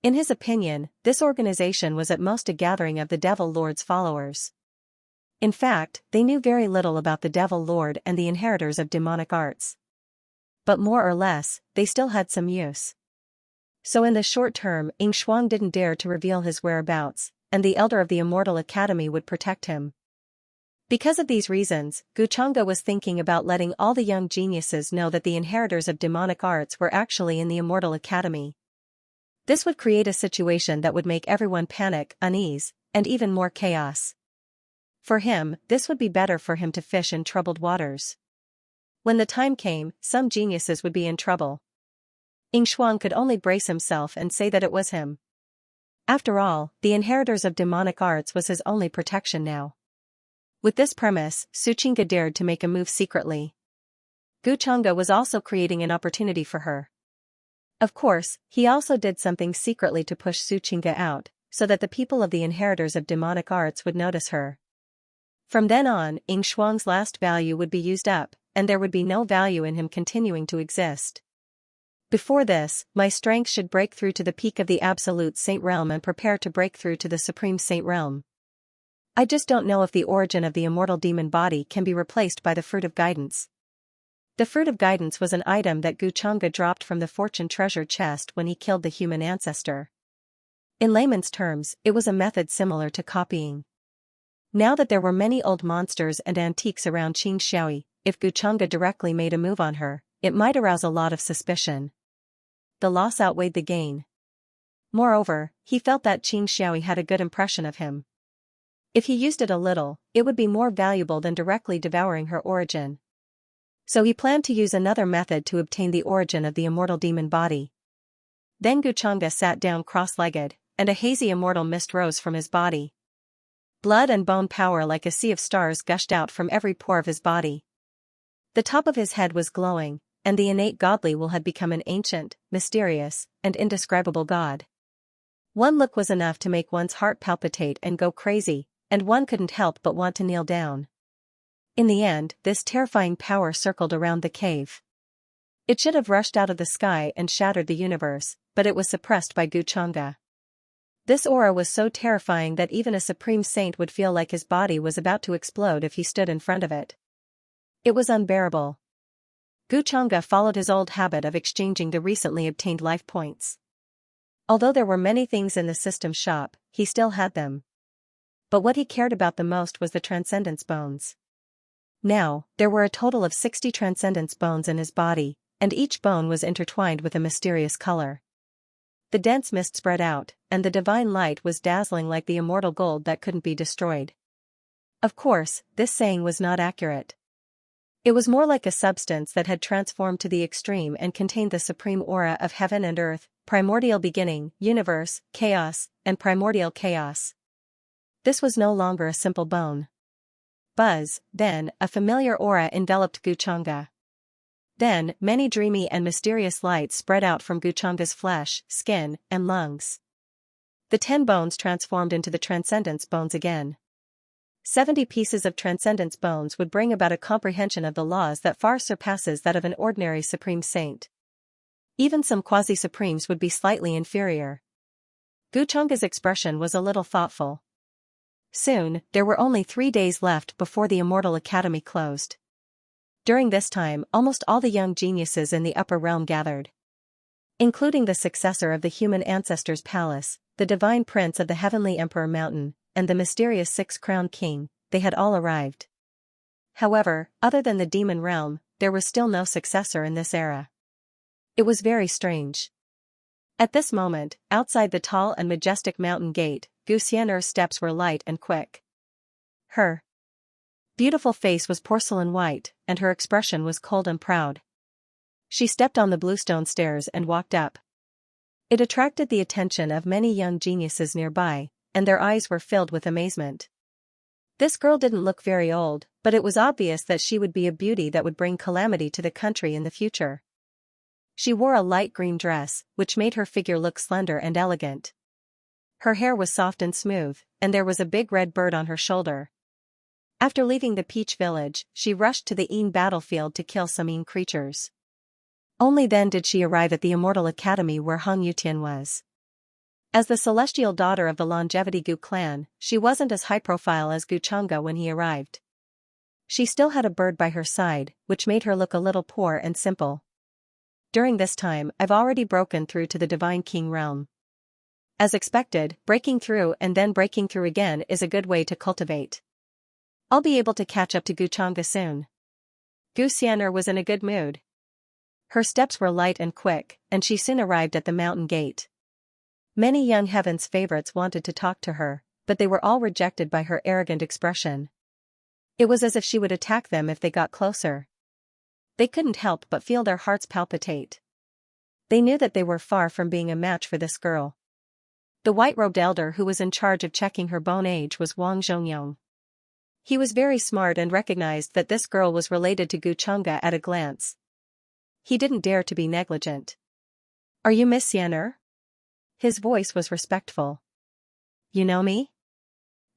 In his opinion, this organization was at most a gathering of the Devil Lord's followers. In fact, they knew very little about the Devil Lord and the inheritors of demonic arts. But more or less, they still had some use. So in the short term, Ying Shuang didn't dare to reveal his whereabouts, and the Elder of the Immortal Academy would protect him. Because of these reasons, Guchang'e was thinking about letting all the young geniuses know that the inheritors of demonic arts were actually in the Immortal Academy. This would create a situation that would make everyone panic, unease, and even more chaos. For him, this would be better for him to fish in troubled waters. When the time came, some geniuses would be in trouble. Ying Shuang could only brace himself and say that it was him. After all, the inheritors of demonic arts was his only protection now. With this premise, Su Qingge dared to make a move secretly. Guchang'e was also creating an opportunity for her. Of course, he also did something secretly to push Su Qingge out, so that the people of the inheritors of demonic arts would notice her. From then on, Ying Shuang's last value would be used up, and there would be no value in him continuing to exist. Before this, my strength should break through to the peak of the Absolute Saint Realm and prepare to break through to the Supreme Saint Realm. I just don't know if the origin of the immortal demon body can be replaced by the Fruit of Guidance. The Fruit of Guidance was an item that Guchang'e dropped from the fortune treasure chest when he killed the human ancestor. In layman's terms, it was a method similar to copying. Now that there were many old monsters and antiques around Qing Xiaoyi, if Guchang'e directly made a move on her, it might arouse a lot of suspicion. The loss outweighed the gain. Moreover, he felt that Qing Xiaoyi had a good impression of him. If he used it a little, it would be more valuable than directly devouring her origin. So he planned to use another method to obtain the origin of the immortal demon body. Then Guchang'e sat down cross-legged, and a hazy immortal mist rose from his body. Blood and bone power like a sea of stars gushed out from every pore of his body. The top of his head was glowing, and the innate godly will had become an ancient, mysterious, and indescribable god. One look was enough to make one's heart palpitate and go crazy, and one couldn't help but want to kneel down. In the end, this terrifying power circled around the cave. It should have rushed out of the sky and shattered the universe, but it was suppressed by Xianxia. This aura was so terrifying that even a supreme saint would feel like his body was about to explode if he stood in front of it. It was unbearable. Xianxia followed his old habit of exchanging the recently obtained life points. Although there were many things in the system shop, he still had them. But what he cared about the most was the Transcendence Bones. Now, there were a total of 60 Transcendence Bones in his body, and each bone was intertwined with a mysterious color. The dense mist spread out, and the divine light was dazzling like the immortal gold that couldn't be destroyed. Of course, this saying was not accurate. It was more like a substance that had transformed to the extreme and contained the supreme aura of heaven and earth, primordial beginning, universe, chaos, and primordial chaos. This was no longer a simple bone. Buzz, then, a familiar aura enveloped Xianxia. Then, many dreamy and mysterious lights spread out from Xianxia's flesh, skin, and lungs. The 10 bones transformed into the Transcendence Bones again. 70 pieces of Transcendence Bones would bring about a comprehension of the laws that far surpasses that of an ordinary Supreme Saint. Even some quasi-supremes would be slightly inferior. Xianxia's expression was a little thoughtful. Soon, there were only 3 days left before the Immortal Academy closed. During this time, almost all the young geniuses in the upper realm gathered. Including the successor of the human ancestors' palace, the divine prince of the heavenly emperor mountain, and the mysterious six-crowned king, they had all arrived. However, other than the demon realm, there was still no successor in this era. It was very strange. At this moment, outside the tall and majestic mountain gate, Xianxia's steps were light and quick. Her beautiful face was porcelain white, and her expression was cold and proud. She stepped on the bluestone stairs and walked up. It attracted the attention of many young geniuses nearby, and their eyes were filled with amazement. This girl didn't look very old, but it was obvious that she would be a beauty that would bring calamity to the country in the future. She wore a light green dress, which made her figure look slender and elegant. Her hair was soft and smooth, and there was a big red bird on her shoulder. After leaving the Peach Village, she rushed to the Een battlefield to kill some Een creatures. Only then did she arrive at the Immortal Academy where Hong Yutian was. As the celestial daughter of the Longevity Gu clan, she wasn't as high-profile as Xianxia when he arrived. She still had a bird by her side, which made her look a little poor and simple. During this time, I've already broken through to the Divine King realm. As expected, breaking through and then breaking through again is a good way to cultivate. I'll be able to catch up to Xianxia soon. Xianxia was in a good mood. Her steps were light and quick, and she soon arrived at the mountain gate. Many young Heaven's favorites wanted to talk to her, but they were all rejected by her arrogant expression. It was as if she would attack them if they got closer. They couldn't help but feel their hearts palpitate. They knew that they were far from being a match for this girl. The white-robed elder who was in charge of checking her bone age was Wang Zhongyong. He was very smart and recognized that this girl was related to Xianxia at a glance. He didn't dare to be negligent. "Are you Miss Xianxia?" His voice was respectful. "You know me?"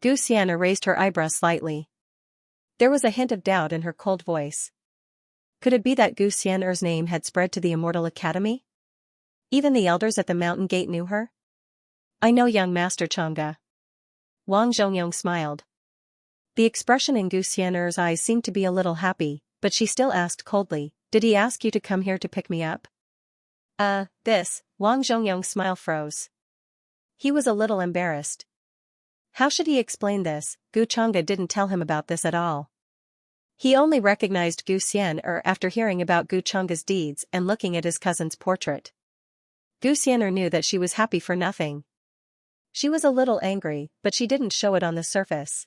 Xianxia raised her eyebrows slightly. There was a hint of doubt in her cold voice. Could it be that Xianxia's name had spread to the Immortal Academy? Even the elders at the mountain gate knew her? "I know young Master Xianxia." Wang Zhongyong smiled. The expression in Xianxia's eyes seemed to be a little happy, but she still asked coldly, "Did he ask you to come here to pick me up?" Wang Zhongyong's smile froze. He was a little embarrassed. How should he explain this? Xianxia didn't tell him about this at all. He only recognized Xianxia after hearing about Xianxia's deeds and looking at his cousin's portrait. Xianxia knew that she was happy for nothing. She was a little angry, but she didn't show it on the surface.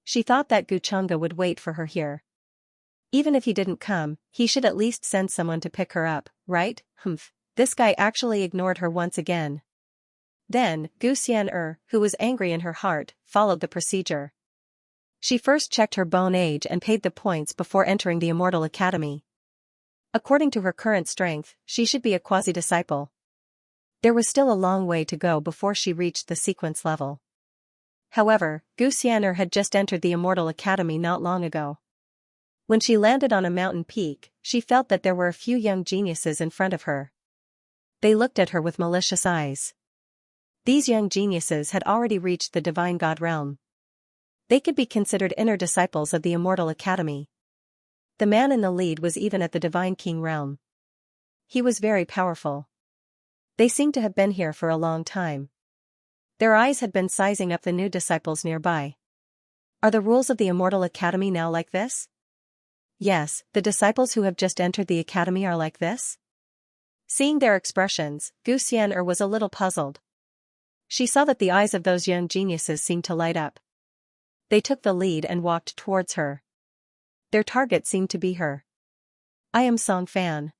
She thought that Xianxia would wait for her here. Even if he didn't come, he should at least send someone to pick her up, right? This guy actually ignored her once again. Then, Xianxia, who was angry in her heart, followed the procedure. She first checked her bone age and paid the points before entering the Immortal Academy. According to her current strength, she should be a quasi-disciple. There was still a long way to go before she reached the sequence level. However, Xianxia had just entered the Immortal Academy not long ago. When she landed on a mountain peak, she felt that there were a few young geniuses in front of her. They looked at her with malicious eyes. These young geniuses had already reached the divine god realm. They could be considered inner disciples of the Immortal Academy. The man in the lead was even at the divine king realm. He was very powerful. They seemed to have been here for a long time. Their eyes had been sizing up the new disciples nearby. Are the rules of the Immortal Academy now like this? Yes, the disciples who have just entered the academy are like this? Seeing their expressions, Xianxia was a little puzzled. She saw that the eyes of those young geniuses seemed to light up. They took the lead and walked towards her. Their target seemed to be her. I am Song Fan.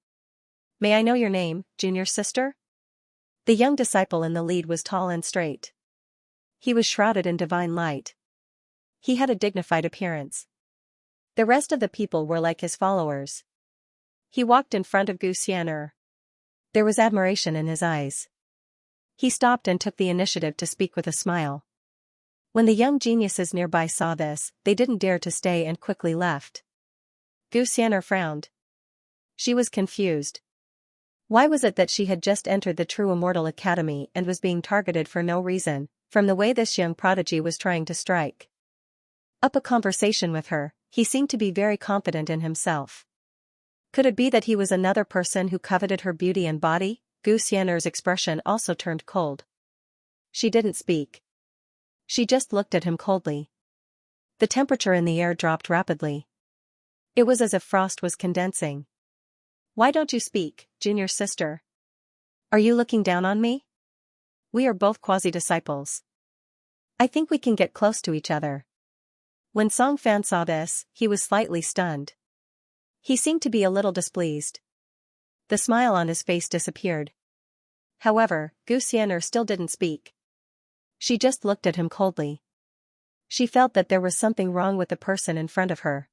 May I know your name, junior sister? The young disciple in the lead was tall and straight. He was shrouded in divine light. He had a dignified appearance. The rest of the people were like his followers. He walked in front of Xianxia. There was admiration in his eyes. He stopped and took the initiative to speak with a smile. When the young geniuses nearby saw this, they didn't dare to stay and quickly left. Xianxia frowned. She was confused. Why was it that she had just entered the true Immortal Academy and was being targeted for no reason, from the way this young prodigy was trying to strike up a conversation with her? He seemed to be very confident in himself. Could it be that he was another person who coveted her beauty and body? Xianxia's expression also turned cold. She didn't speak. She just looked at him coldly. The temperature in the air dropped rapidly. It was as if frost was condensing. Why don't you speak, junior sister? Are you looking down on me? We are both quasi-disciples. I think we can get close to each other. When Song Fan saw this, he was slightly stunned. He seemed to be a little displeased. The smile on his face disappeared. However, Xianxia still didn't speak. She just looked at him coldly. She felt that there was something wrong with the person in front of her.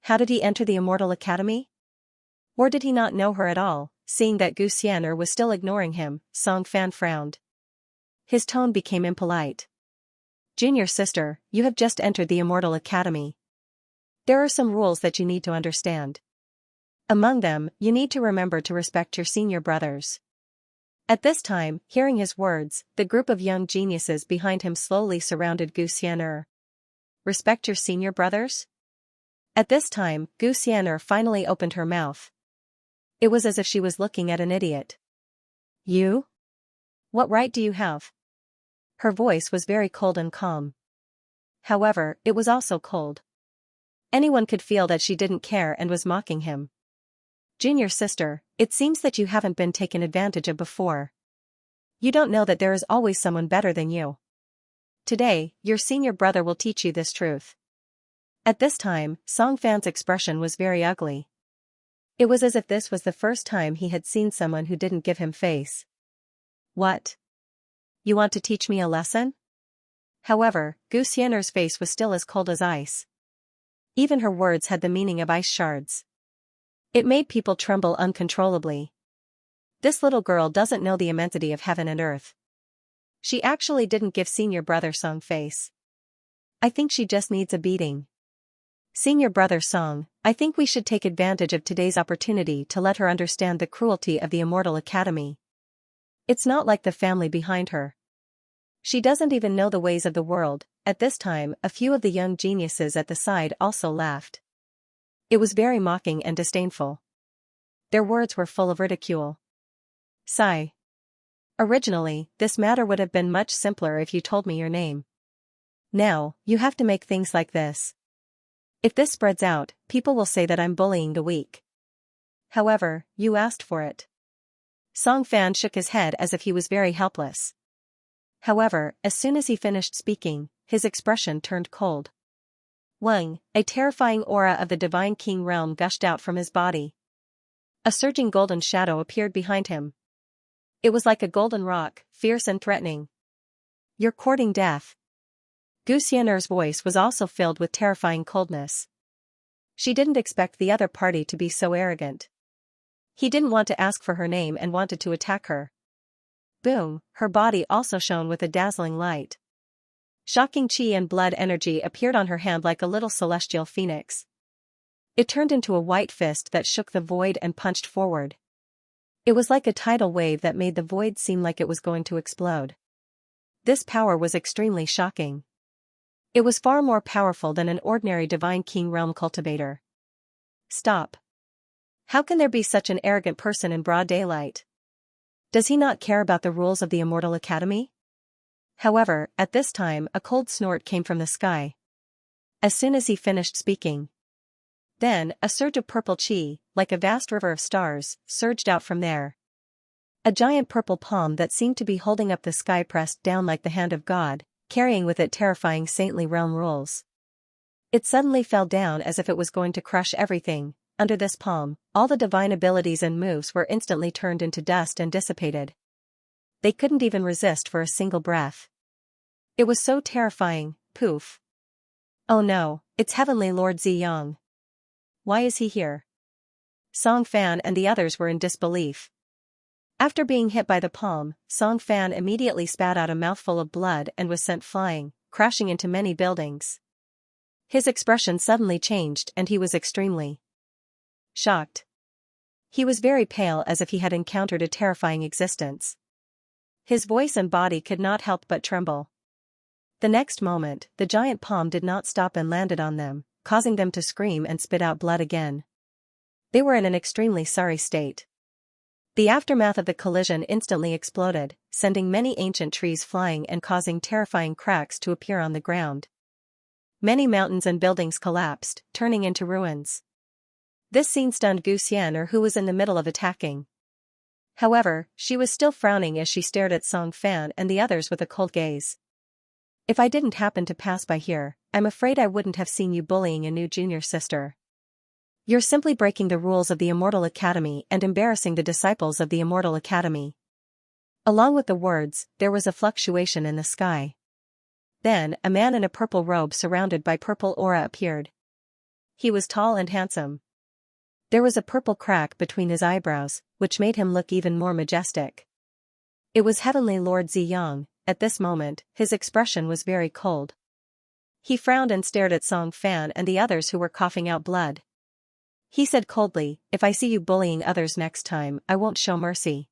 How did he enter the Immortal Academy? Or did he not know her at all? Seeing that Xianxia was still ignoring him, Song Fan frowned. His tone became impolite. Junior sister, you have just entered the Immortal Academy. There are some rules that you need to understand. Among them, you need to remember to respect your senior brothers. At this time, hearing his words, the group of young geniuses behind him slowly surrounded Xianxia. Respect your senior brothers? At this time, Xianxia finally opened her mouth. It was as if she was looking at an idiot. You? What right do you have? Her voice was very cold and calm. However, it was also cold. Anyone could feel that she didn't care and was mocking him. Junior sister, it seems that you haven't been taken advantage of before. You don't know that there is always someone better than you. Today, your senior brother will teach you this truth. At this time, Song Fan's expression was very ugly. It was as if this was the first time he had seen someone who didn't give him face. What? You want to teach me a lesson? However, Xianxia's face was still as cold as ice. Even her words had the meaning of ice shards. It made people tremble uncontrollably. This little girl doesn't know the immensity of heaven and earth. She actually didn't give senior brother Song face. I think she just needs a beating. Senior brother Song, I think we should take advantage of today's opportunity to let her understand the cruelty of the Immortal Academy. It's not like the family behind her. She doesn't even know the ways of the world. At this time, a few of the young geniuses at the side also laughed. It was very mocking and disdainful. Their words were full of ridicule. Sigh. Originally, this matter would have been much simpler if you told me your name. Now, you have to make things like this. If this spreads out, people will say that I'm bullying the weak. However, you asked for it. Song Fan shook his head as if he was very helpless. However, as soon as he finished speaking, his expression turned cold. Wang, a terrifying aura of the divine king realm gushed out from his body. A surging golden shadow appeared behind him. It was like a golden rock, fierce and threatening. You're courting death. Xianxia's voice was also filled with terrifying coldness. She didn't expect the other party to be so arrogant. He didn't want to ask for her name and wanted to attack her. Boom, her body also shone with a dazzling light. Shocking chi and blood energy appeared on her hand like a little celestial phoenix. It turned into a white fist that shook the void and punched forward. It was like a tidal wave that made the void seem like it was going to explode. This power was extremely shocking. It was far more powerful than an ordinary divine king realm cultivator. Stop. How can there be such an arrogant person in broad daylight? Does he not care about the rules of the Immortal Academy? However, at this time a cold snort came from the sky. As soon as he finished speaking. Then, a surge of purple chi, like a vast river of stars, surged out from there. A giant purple palm that seemed to be holding up the sky pressed down like the hand of God, carrying with it terrifying saintly realm rules. It suddenly fell down as if it was going to crush everything. Under this palm, all the divine abilities and moves were instantly turned into dust and dissipated. They couldn't even resist for a single breath. It was so terrifying. Poof. Oh no, it's Heavenly Lord Ziyang. Why is he here? Song Fan and the others were in disbelief. After being hit by the palm, Song Fan immediately spat out a mouthful of blood and was sent flying, crashing into many buildings. His expression suddenly changed and he was extremely shocked. He was very pale as if he had encountered a terrifying existence. His voice and body could not help but tremble. The next moment, the giant palm did not stop and landed on them, causing them to scream and spit out blood again. They were in an extremely sorry state. The aftermath of the collision instantly exploded, sending many ancient trees flying and causing terrifying cracks to appear on the ground. Many mountains and buildings collapsed, turning into ruins. This scene stunned Gu Xian'er, who was in the middle of attacking. However, she was still frowning as she stared at Song Fan and the others with a cold gaze. If I didn't happen to pass by here, I'm afraid I wouldn't have seen you bullying a new junior sister. You're simply breaking the rules of the Immortal Academy and embarrassing the disciples of the Immortal Academy. Along with the words, there was a fluctuation in the sky. Then, a man in a purple robe surrounded by purple aura appeared. He was tall and handsome. There was a purple crack between his eyebrows, which made him look even more majestic. It was Heavenly Lord Ziyang. At this moment, his expression was very cold. He frowned and stared at Song Fan and the others who were coughing out blood. He said coldly, "If I see you bullying others next time, I won't show mercy.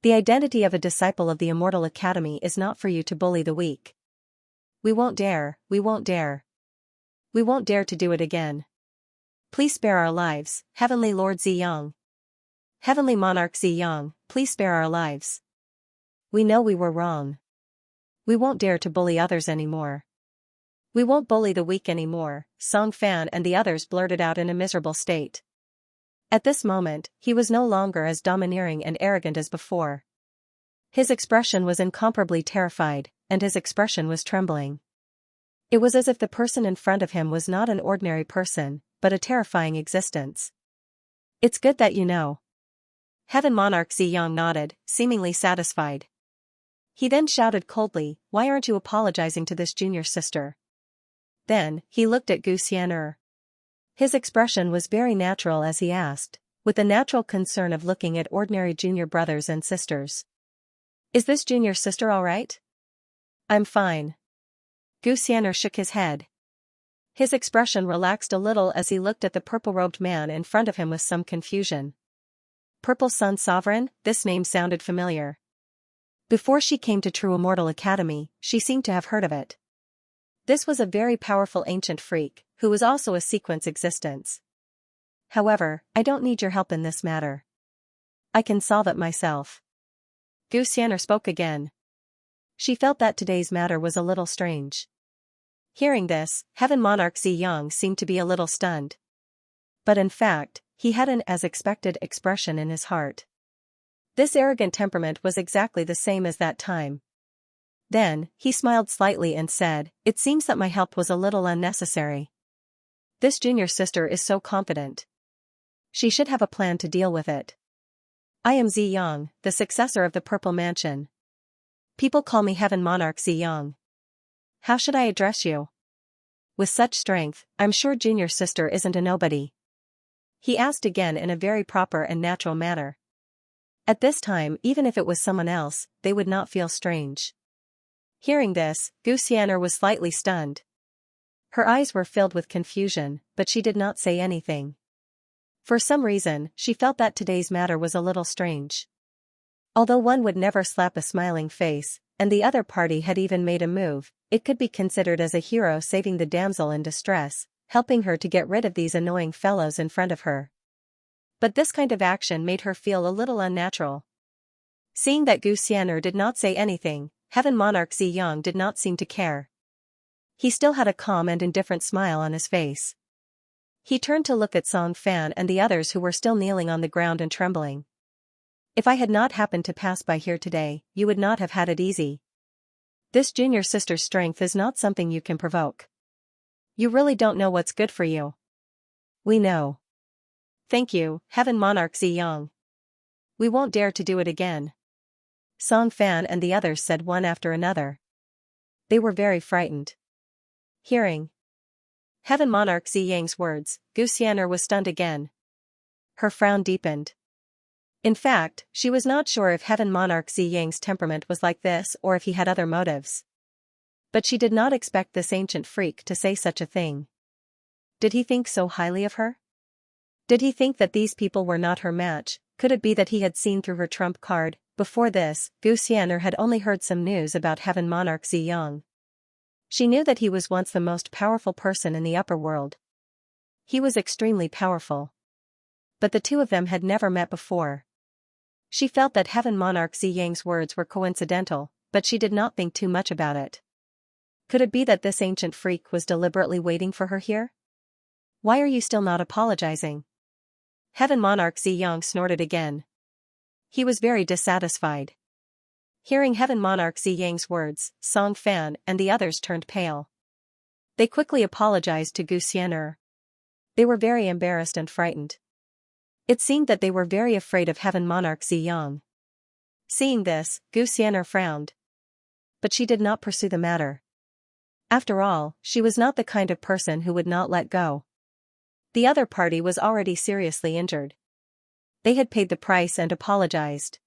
The identity of a disciple of the Immortal Academy is not for you to bully the weak. We won't dare, we won't dare. We won't dare to do it again. Please spare our lives, Heavenly Lord Ziyang. Heavenly Monarch Ziyang, please spare our lives. We know we were wrong. We won't dare to bully others anymore. We won't bully the weak anymore," Song Fan and the others blurted out in a miserable state. At this moment, he was no longer as domineering and arrogant as before. His expression was incomparably terrified, and his expression was trembling. It was as if the person in front of him was not an ordinary person, but a terrifying existence. "It's good that you know." Heaven Monarch Ziyang nodded, seemingly satisfied. He then shouted coldly, "Why aren't you apologizing to this junior sister?" Then, he looked at Gu Xian'er. His expression was very natural as he asked, with the natural concern of looking at ordinary junior brothers and sisters. "Is this junior sister all right?" "I'm fine." Gu Xian'er shook his head. His expression relaxed a little as he looked at the purple-robed man in front of him with some confusion. Purple Sun Sovereign, this name sounded familiar. Before she came to True Immortal Academy, she seemed to have heard of it. This was a very powerful ancient freak, who was also a sequence existence. However, I don't need your help in this matter. I can solve it myself. Gu Xian'er spoke again. She felt that today's matter was a little strange. Hearing this, Heaven Monarch Ziyang seemed to be a little stunned. But in fact, he had an as-expected expression in his heart. This arrogant temperament was exactly the same as that time. Then, he smiled slightly and said, "It seems that my help was a little unnecessary. This junior sister is so confident. She should have a plan to deal with it. I am Ziyang, the successor of the Purple Mansion. People call me Heaven Monarch Ziyang. How should I address you? With such strength, I'm sure junior sister isn't a nobody." He asked again in a very proper and natural manner. At this time, even if it was someone else, they would not feel strange. Hearing this, Gu Xian'er was slightly stunned. Her eyes were filled with confusion, but she did not say anything. For some reason, she felt that today's matter was a little strange. Although one would never slap a smiling face, and the other party had even made a move, it could be considered as a hero saving the damsel in distress, helping her to get rid of these annoying fellows in front of her. But this kind of action made her feel a little unnatural. Seeing that Gu Xian'er did not say anything, Heaven Monarch Ziyang did not seem to care. He still had a calm and indifferent smile on his face. He turned to look at Song Fan and the others who were still kneeling on the ground and trembling. If I had not happened to pass by here today, you would not have had it easy. This junior sister's strength is not something you can provoke. You really don't know what's good for you. We know. Thank you, Heaven Monarch Ziyang. We won't dare to do it again. Song Fan and the others said one after another. They were very frightened. Hearing Heaven Monarch Ziyang's words, Gu Xian'er was stunned again. Her frown deepened. In fact, she was not sure if Heaven Monarch Ziyang's temperament was like this or if he had other motives. But she did not expect this ancient freak to say such a thing. Did he think so highly of her? Did he think that these people were not her match? Could it be that he had seen through her trump card? Before this, Gu Xian'er had only heard some news about Heaven Monarch Ziyang. She knew that he was once the most powerful person in the upper world. He was extremely powerful. But the two of them had never met before. She felt that Heaven Monarch Ziyang's words were coincidental, but she did not think too much about it. Could it be that this ancient freak was deliberately waiting for her here? Why are you still not apologizing? Heaven Monarch Ziyang snorted again. He was very dissatisfied. Hearing Heaven Monarch Ziyang's words, Song Fan and the others turned pale. They quickly apologized to Gu Xian'er. They were very embarrassed and frightened. It seemed that they were very afraid of Heaven Monarch Ziyang. Seeing this, Gu Xian'er frowned. But she did not pursue the matter. After all, she was not the kind of person who would not let go. The other party was already seriously injured. They had paid the price and apologized.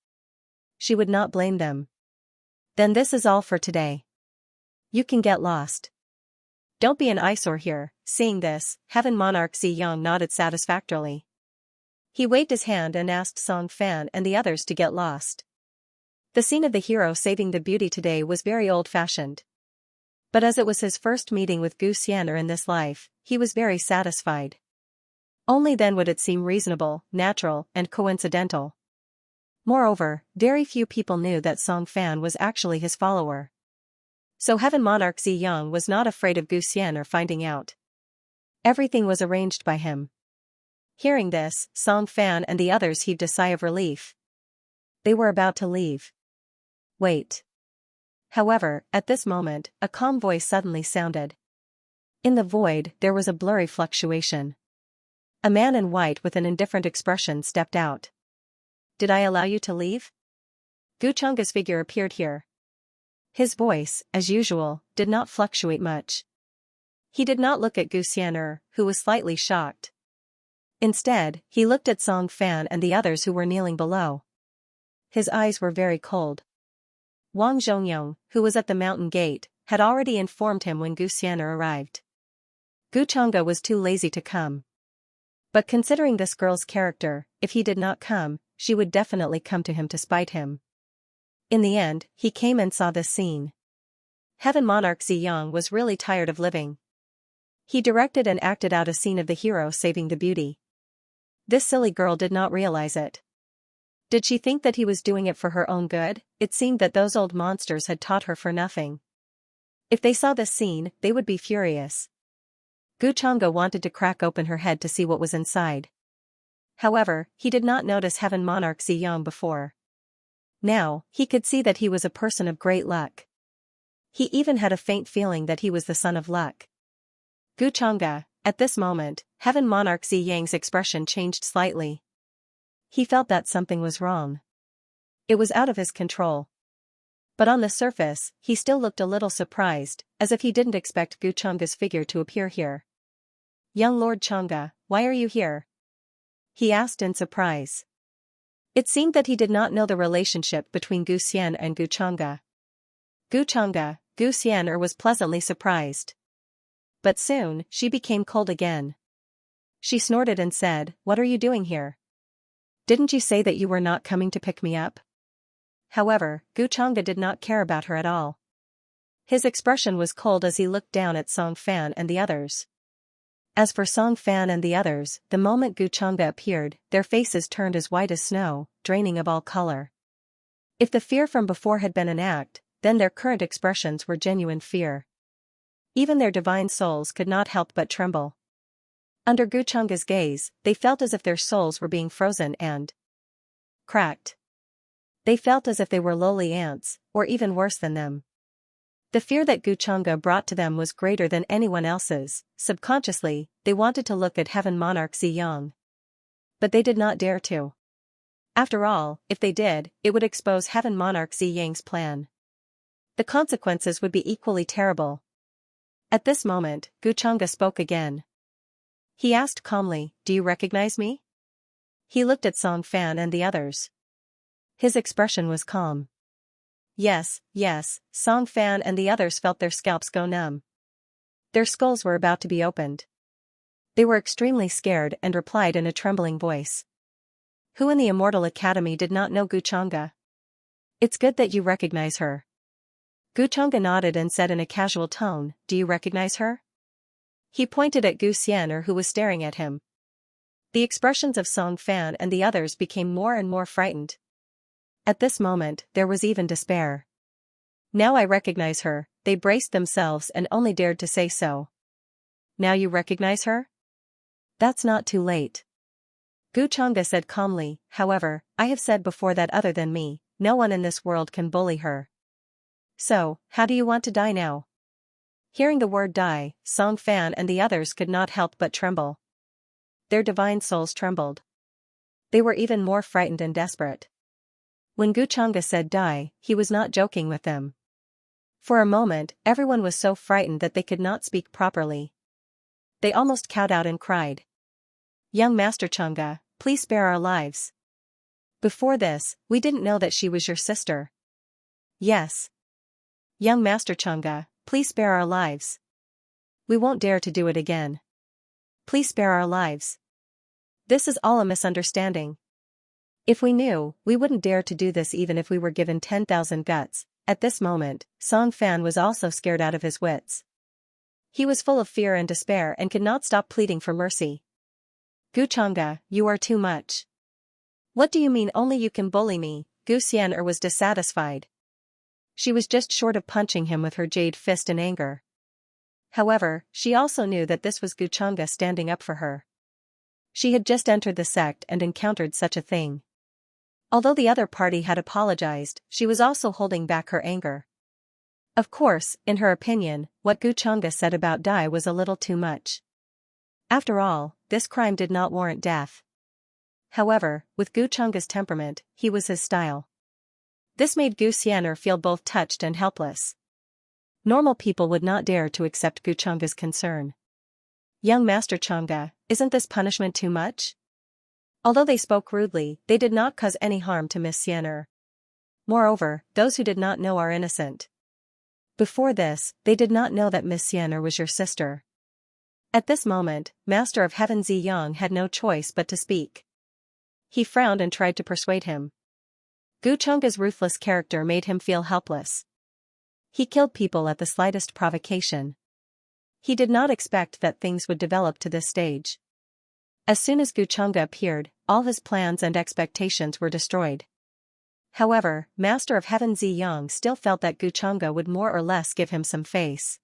She would not blame them. Then this is all for today. You can get lost. Don't be an eyesore here. Seeing this, Heaven Monarch Ziyang nodded satisfactorily. He waved his hand and asked Song Fan and the others to get lost. The scene of the hero saving the beauty today was very old-fashioned. But as it was his first meeting with Gu Xian'er in this life, he was very satisfied. Only then would it seem reasonable, natural, and coincidental. Moreover, very few people knew that Song Fan was actually his follower. So Heaven Monarch Ziyang was not afraid of Gu Xian'er finding out. Everything was arranged by him. Hearing this, Song Fan and the others heaved a sigh of relief. They were about to leave. Wait. However, at this moment, a calm voice suddenly sounded. In the void, there was a blurry fluctuation. A man in white with an indifferent expression stepped out. Did I allow you to leave? Gu Changga's figure appeared here. His voice, as usual, did not fluctuate much. He did not look at Gu Xian'er, who was slightly shocked. Instead, he looked at Song Fan and the others who were kneeling below. His eyes were very cold. Wang Zhongyong, who was at the mountain gate, had already informed him when Gu Xian'er arrived. Gu Changga was too lazy to come. But considering this girl's character, if he did not come, she would definitely come to him to spite him. In the end, he came and saw this scene. Heaven Monarch Ziyang was really tired of living. He directed and acted out a scene of the hero saving the beauty. This silly girl did not realize it. Did she think that he was doing it for her own good? It seemed that those old monsters had taught her for nothing. If they saw this scene, they would be furious. Gu Changga wanted to crack open her head to see what was inside. However, he did not notice Heaven Monarch Ziyang before. Now, he could see that he was a person of great luck. He even had a faint feeling that he was the son of luck. Gu Changga, at this moment, Heaven Monarch Ziyang's expression changed slightly. He felt that something was wrong. It was out of his control. But on the surface, he still looked a little surprised, as if he didn't expect Gu Changga's figure to appear here. Young Lord Changga, why are you here? He asked in surprise. It seemed that he did not know the relationship between Gu Xian and Gu Changga. Gu Changga, Gu Xian'er was pleasantly surprised. but soon, she became cold again. She snorted and said, "What are you doing here? Didn't you say that you were not coming to pick me up?" However, Guchanga did not care about her at all. His expression was cold as he looked down at Song Fan and the others. As for Song Fan and the others, the moment Guchanga appeared, their faces turned as white as snow, draining of all color. If the fear from before had been an act, then their current expressions were genuine fear. Even their divine souls could not help but tremble. Under Guchanga's gaze, they felt as if their souls were being frozen and cracked. They felt as if they were lowly ants, or even worse than them. The fear that Guchanga brought to them was greater than anyone else's. Subconsciously, they wanted to look at Heaven Monarch Ziyang. But they did not dare to. After all, if they did, it would expose Heaven Monarch Ziyang's plan. The consequences would be equally terrible. At this moment, Guchanga spoke again. He asked calmly, "Do you recognize me?" He looked at Song Fan and the others. His expression was calm. Yes, yes, Song Fan and the others felt their scalps go numb. Their skulls were about to be opened. They were extremely scared and replied in a trembling voice. Who in the Immortal Academy did not know Guchanga? It's good that you recognize her. Guchanga nodded and said in a casual tone, "Do you recognize her?" He pointed at Gu Xian'er who was staring at him. The expressions of Song Fan and the others became more and more frightened. At this moment, there was even despair. Now I recognize her, they braced themselves and only dared to say so. Now you recognize her? That's not too late. Guchanga said calmly, however, I have said before that other than me, no one in this world can bully her. So, how do you want to die now? Hearing the word die, Song Fan and the others could not help but tremble. Their divine souls trembled. They were even more frightened and desperate. When Guchanga said die, he was not joking with them. For a moment, everyone was so frightened that they could not speak properly. They almost cowed out and cried. Young Master Changa, please spare our lives. Before this, we didn't know that she was your sister. Yes. Young Master Changa, please spare our lives. We won't dare to do it again. Please spare our lives. This is all a misunderstanding. If we knew, we wouldn't dare to do this even if we were given 10,000 guts. At this moment, Song Fan was also scared out of his wits. He was full of fear and despair and could not stop pleading for mercy. Guchanga, you are too much. What do you mean only you can bully me? Gu Xian'er was dissatisfied. She was just short of punching him with her jade fist in anger. However, she also knew that this was Guchanga standing up for her. She had just entered the sect and encountered such a thing. Although the other party had apologized, she was also holding back her anger. Of course, in her opinion, what Guchanga said about Dai was a little too much. After all, this crime did not warrant death. However, with Guchanga's temperament, he was his style. This made Gu Xian'er feel both touched and helpless. Normal people would not dare to accept Guchanga's concern. Young Master Changa, isn't this punishment too much? Although they spoke rudely, they did not cause any harm to Miss Xian'er. Moreover, those who did not know are innocent. Before this, they did not know that Miss Xian'er was your sister. At this moment, Master of Heaven Ziyang had no choice but to speak. He frowned and tried to persuade him. Guchanga's ruthless character made him feel helpless. He killed people at the slightest provocation. He did not expect that things would develop to this stage. As soon as Guchanga appeared, all his plans and expectations were destroyed. However, Master of Heaven Ziyang still felt that Guchanga would more or less give him some face.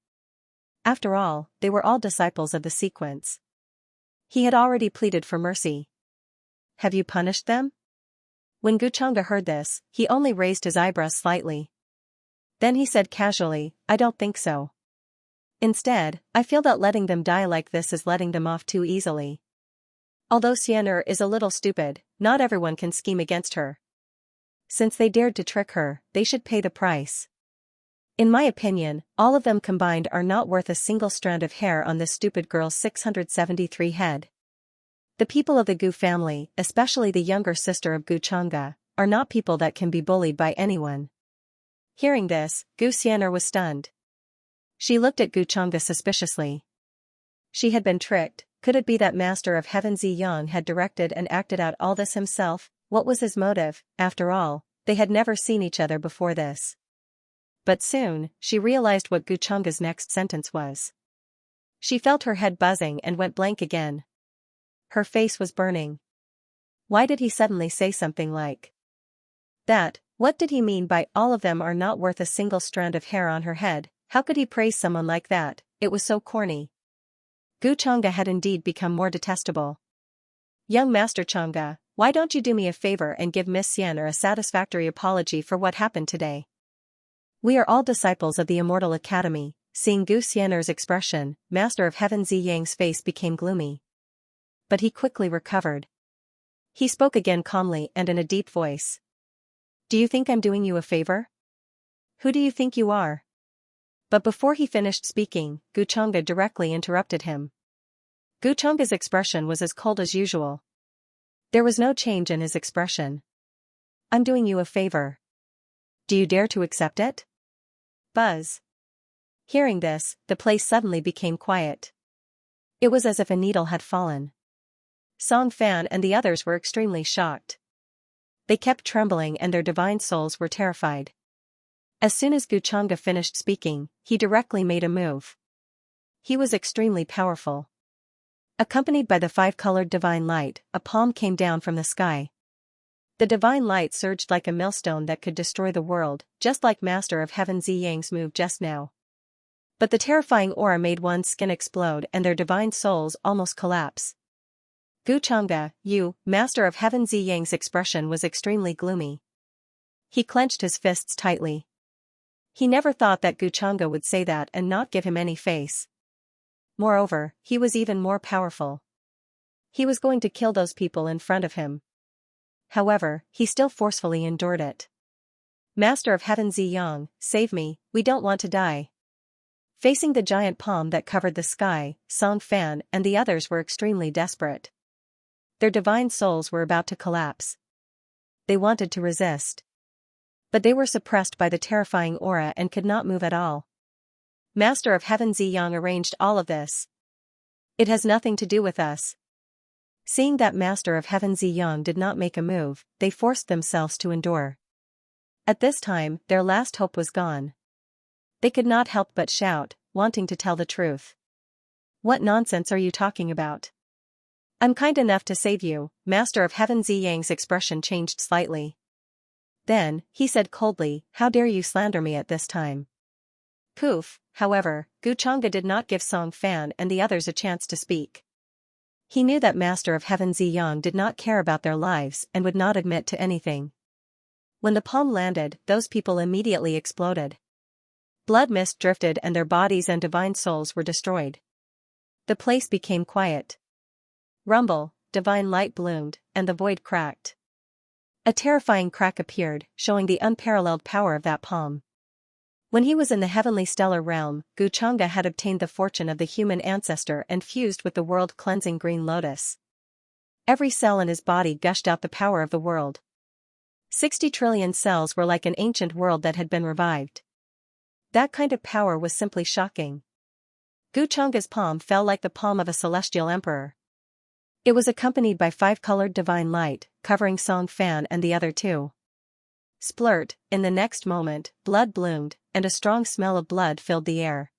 After all, they were all disciples of the sequence. He had already pleaded for mercy. Have you punished them? When Guchanga heard this, he only raised his eyebrows slightly. Then he said casually, I don't think so. Instead, I feel that letting them die like this is letting them off too easily. Although Xian'er is a little stupid, not everyone can scheme against her. Since they dared to trick her, they should pay the price. In my opinion, all of them combined are not worth a single strand of hair on this stupid girl's 673 head. The people of the Gu family, especially the younger sister of Guchanga, are not people that can be bullied by anyone. Hearing this, Gu Xian'er was stunned. She looked at Guchanga suspiciously. She had been tricked. Could it be that Master of Heaven Ziyang had directed and acted out all this himself? What was his motive? After all, they had never seen each other before this. But soon, she realized what Guchunga's next sentence was. She felt her head buzzing and went blank again. Her face was burning. Why did he suddenly say something like that? What did he mean by all of them are not worth a single strand of hair on her head? How could he praise someone like that? It was so corny. Guchunga had indeed become more detestable. Young Master Chunga, why don't you do me a favor and give Miss Xianxia a satisfactory apology for what happened today? We are all disciples of the Immortal Academy. Seeing Gu Xian'er's expression, Master of Heaven Ziyang's face became gloomy. But he quickly recovered. He spoke again calmly and in a deep voice. Do you think I'm doing you a favor? Who do you think you are? But before he finished speaking, Guchunga directly interrupted him. Guchunga's expression was as cold as usual. There was no change in his expression. I'm doing you a favor. Do you dare to accept it? Buzz. Hearing this, the place suddenly became quiet. It was as if a needle had fallen. Song Fan and the others were extremely shocked. They kept trembling and their divine souls were terrified. As soon as Guchunga finished speaking, he directly made a move. He was extremely powerful. Accompanied by the five-colored divine light, a palm came down from the sky. The divine light surged like a millstone that could destroy the world, just like Master of Heaven Ziyang's move just now. But the terrifying aura made one's skin explode and their divine souls almost collapse. Guchunga, you, Master of Heaven Ziyang's expression was extremely gloomy. He clenched his fists tightly. He never thought that Guchunga would say that and not give him any face. Moreover, he was even more powerful. He was going to kill those people in front of him. However, he still forcefully endured it. Master of Heaven Ziyang, save me, we don't want to die. Facing the giant palm that covered the sky, Song Fan and the others were extremely desperate. Their divine souls were about to collapse. They wanted to resist. But they were suppressed by the terrifying aura and could not move at all. Master of Heaven Ziyang arranged all of this. It has nothing to do with us. Seeing that Master of Heaven Ziyang did not make a move, they forced themselves to endure. At this time, their last hope was gone. They could not help but shout, wanting to tell the truth. What nonsense are you talking about? I'm kind enough to save you. Master of Heaven Ziyang's expression changed slightly. Then, he said coldly, how dare you slander me at this time? Poof. However, Guchunga did not give Song Fan and the others a chance to speak. He knew that Master of Heaven Ziyang did not care about their lives and would not admit to anything. When the palm landed, those people immediately exploded. Blood mist drifted and their bodies and divine souls were destroyed. The place became quiet. Rumble, divine light bloomed, and the void cracked. A terrifying crack appeared, showing the unparalleled power of that palm. When he was in the heavenly stellar realm, Guchunga had obtained the fortune of the human ancestor and fused with the world-cleansing green lotus. Every cell in his body gushed out the power of the world. 60 trillion cells were like an ancient world that had been revived. That kind of power was simply shocking. Guchunga's palm fell like the palm of a celestial emperor. It was accompanied by five-colored divine light, covering Song Fan and the other two. Splurt, in the next moment, blood bloomed, and a strong smell of blood filled the air.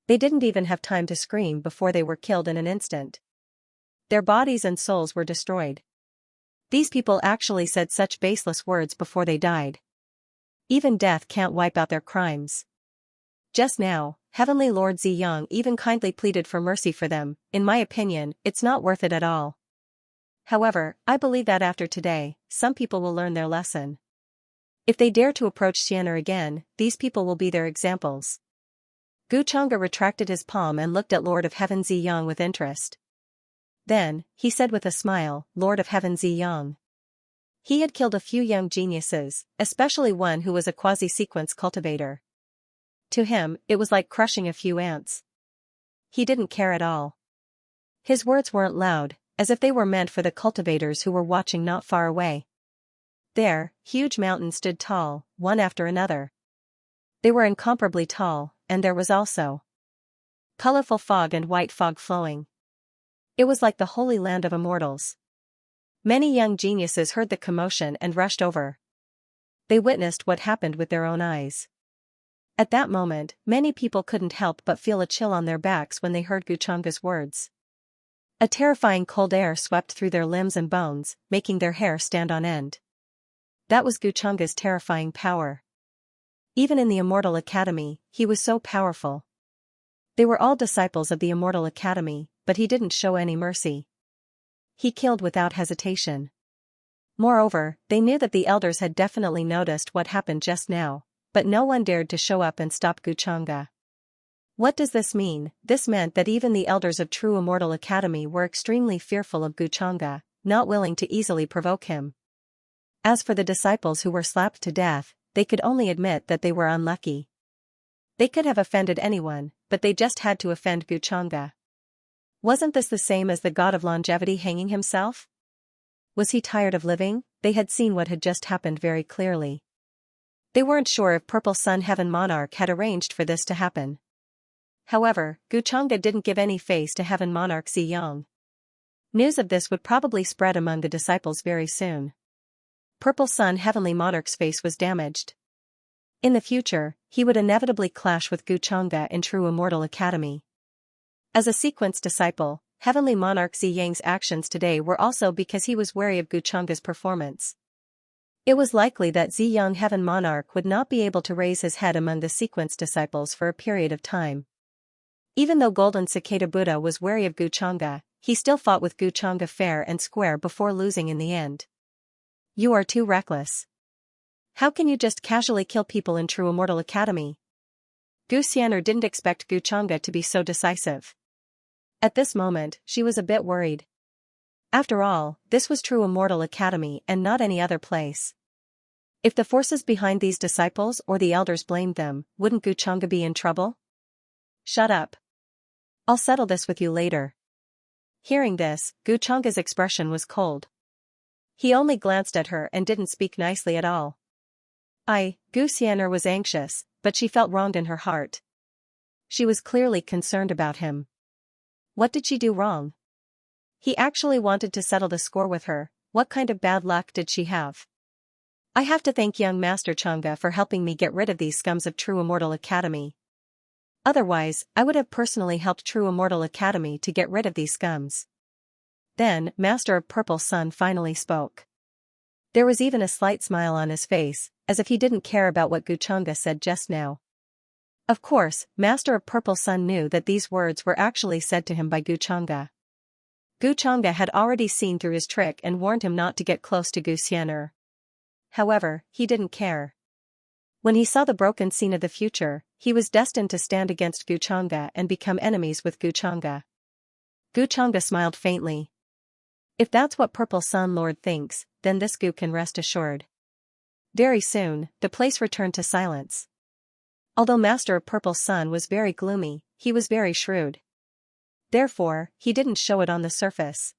They didn't even have time to scream before they were killed in an instant. Their bodies and souls were destroyed. These people actually said such baseless words before they died. Even death can't wipe out their crimes. Just now, Heavenly Lord Ziyang even kindly pleaded for mercy for them. In my opinion, it's not worth it at all. However, I believe that after today, some people will learn their lesson. If they dare to approach Xianxia again, these people will be their examples. Guchunga retracted his palm and looked at Lord of Heaven Ziyang with interest. Then, he said with a smile, Lord of Heaven Ziyang. He had killed a few young geniuses, especially one who was a quasi-sequence cultivator. To him, it was like crushing a few ants. He didn't care at all. His words weren't loud, as if they were meant for the cultivators who were watching not far away. There, huge mountains stood tall, one after another. They were incomparably tall, and there was also colorful fog and white fog flowing. It was like the holy land of immortals. Many young geniuses heard the commotion and rushed over. They witnessed what happened with their own eyes. At that moment, many people couldn't help but feel a chill on their backs when they heard Guchanga's words. A terrifying cold air swept through their limbs and bones, making their hair stand on end. That was Guchanga's terrifying power. Even in the Immortal Academy, he was so powerful. They were all disciples of the Immortal Academy, but he didn't show any mercy. He killed without hesitation. Moreover, they knew that the elders had definitely noticed what happened just now, but no one dared to show up and stop Guchanga. What does this mean? This meant that even the elders of True Immortal Academy were extremely fearful of Guchanga, not willing to easily provoke him. As for the disciples who were slapped to death, they could only admit that they were unlucky. They could have offended anyone, but they just had to offend Guchanga. Wasn't this the same as the god of longevity hanging himself? Was he tired of living? They had seen what had just happened very clearly. They weren't sure if Purple Sun Heaven Monarch had arranged for this to happen. However, Guchanga didn't give any face to Heaven Monarch Xianxia. News of this would probably spread among the disciples very soon. Purple Sun Heavenly Monarch's face was damaged. In the future, he would inevitably clash with Guchanga in True Immortal Academy. As a sequence disciple, Heavenly Monarch Xianxia's actions today were also because he was wary of Guchanga's performance. It was likely that Xianxia Heaven Monarch would not be able to raise his head among the sequence disciples for a period of time. Even though Golden Cicada Buddha was wary of Guchanga, he still fought with Guchanga fair and square before losing in the end. You are too reckless. How can you just casually kill people in True Immortal Academy? Xianxia didn't expect Guchanga to be so decisive. At this moment, she was a bit worried. After all, this was True Immortal Academy and not any other place. If the forces behind these disciples or the elders blamed them, wouldn't Guchanga be in trouble? Shut up. I'll settle this with you later. Hearing this, Guchanga's expression was cold. He only glanced at her and didn't speak nicely at all. Xianxia was anxious, but she felt wronged in her heart. She was clearly concerned about him. What did she do wrong? He actually wanted to settle the score with her. What kind of bad luck did she have? I have to thank young Master Changa for helping me get rid of these scums of True Immortal Academy. Otherwise, I would have personally helped True Immortal Academy to get rid of these scums. Then, Master of Purple Sun finally spoke. There was even a slight smile on his face, as if he didn't care about what Guchanga said just now. Of course, Master of Purple Sun knew that these words were actually said to him by Guchanga. Guchanga had already seen through his trick and warned him not to get close to Xianxia. However, he didn't care. When he saw the broken scene of the future, he was destined to stand against Guchanga and become enemies with Guchanga. Guchanga smiled faintly. If that's what Purple Sun Lord thinks, then this Gu can rest assured. Very soon, the place returned to silence. Although Master of Purple Sun was very gloomy, he was very shrewd. Therefore, he didn't show it on the surface.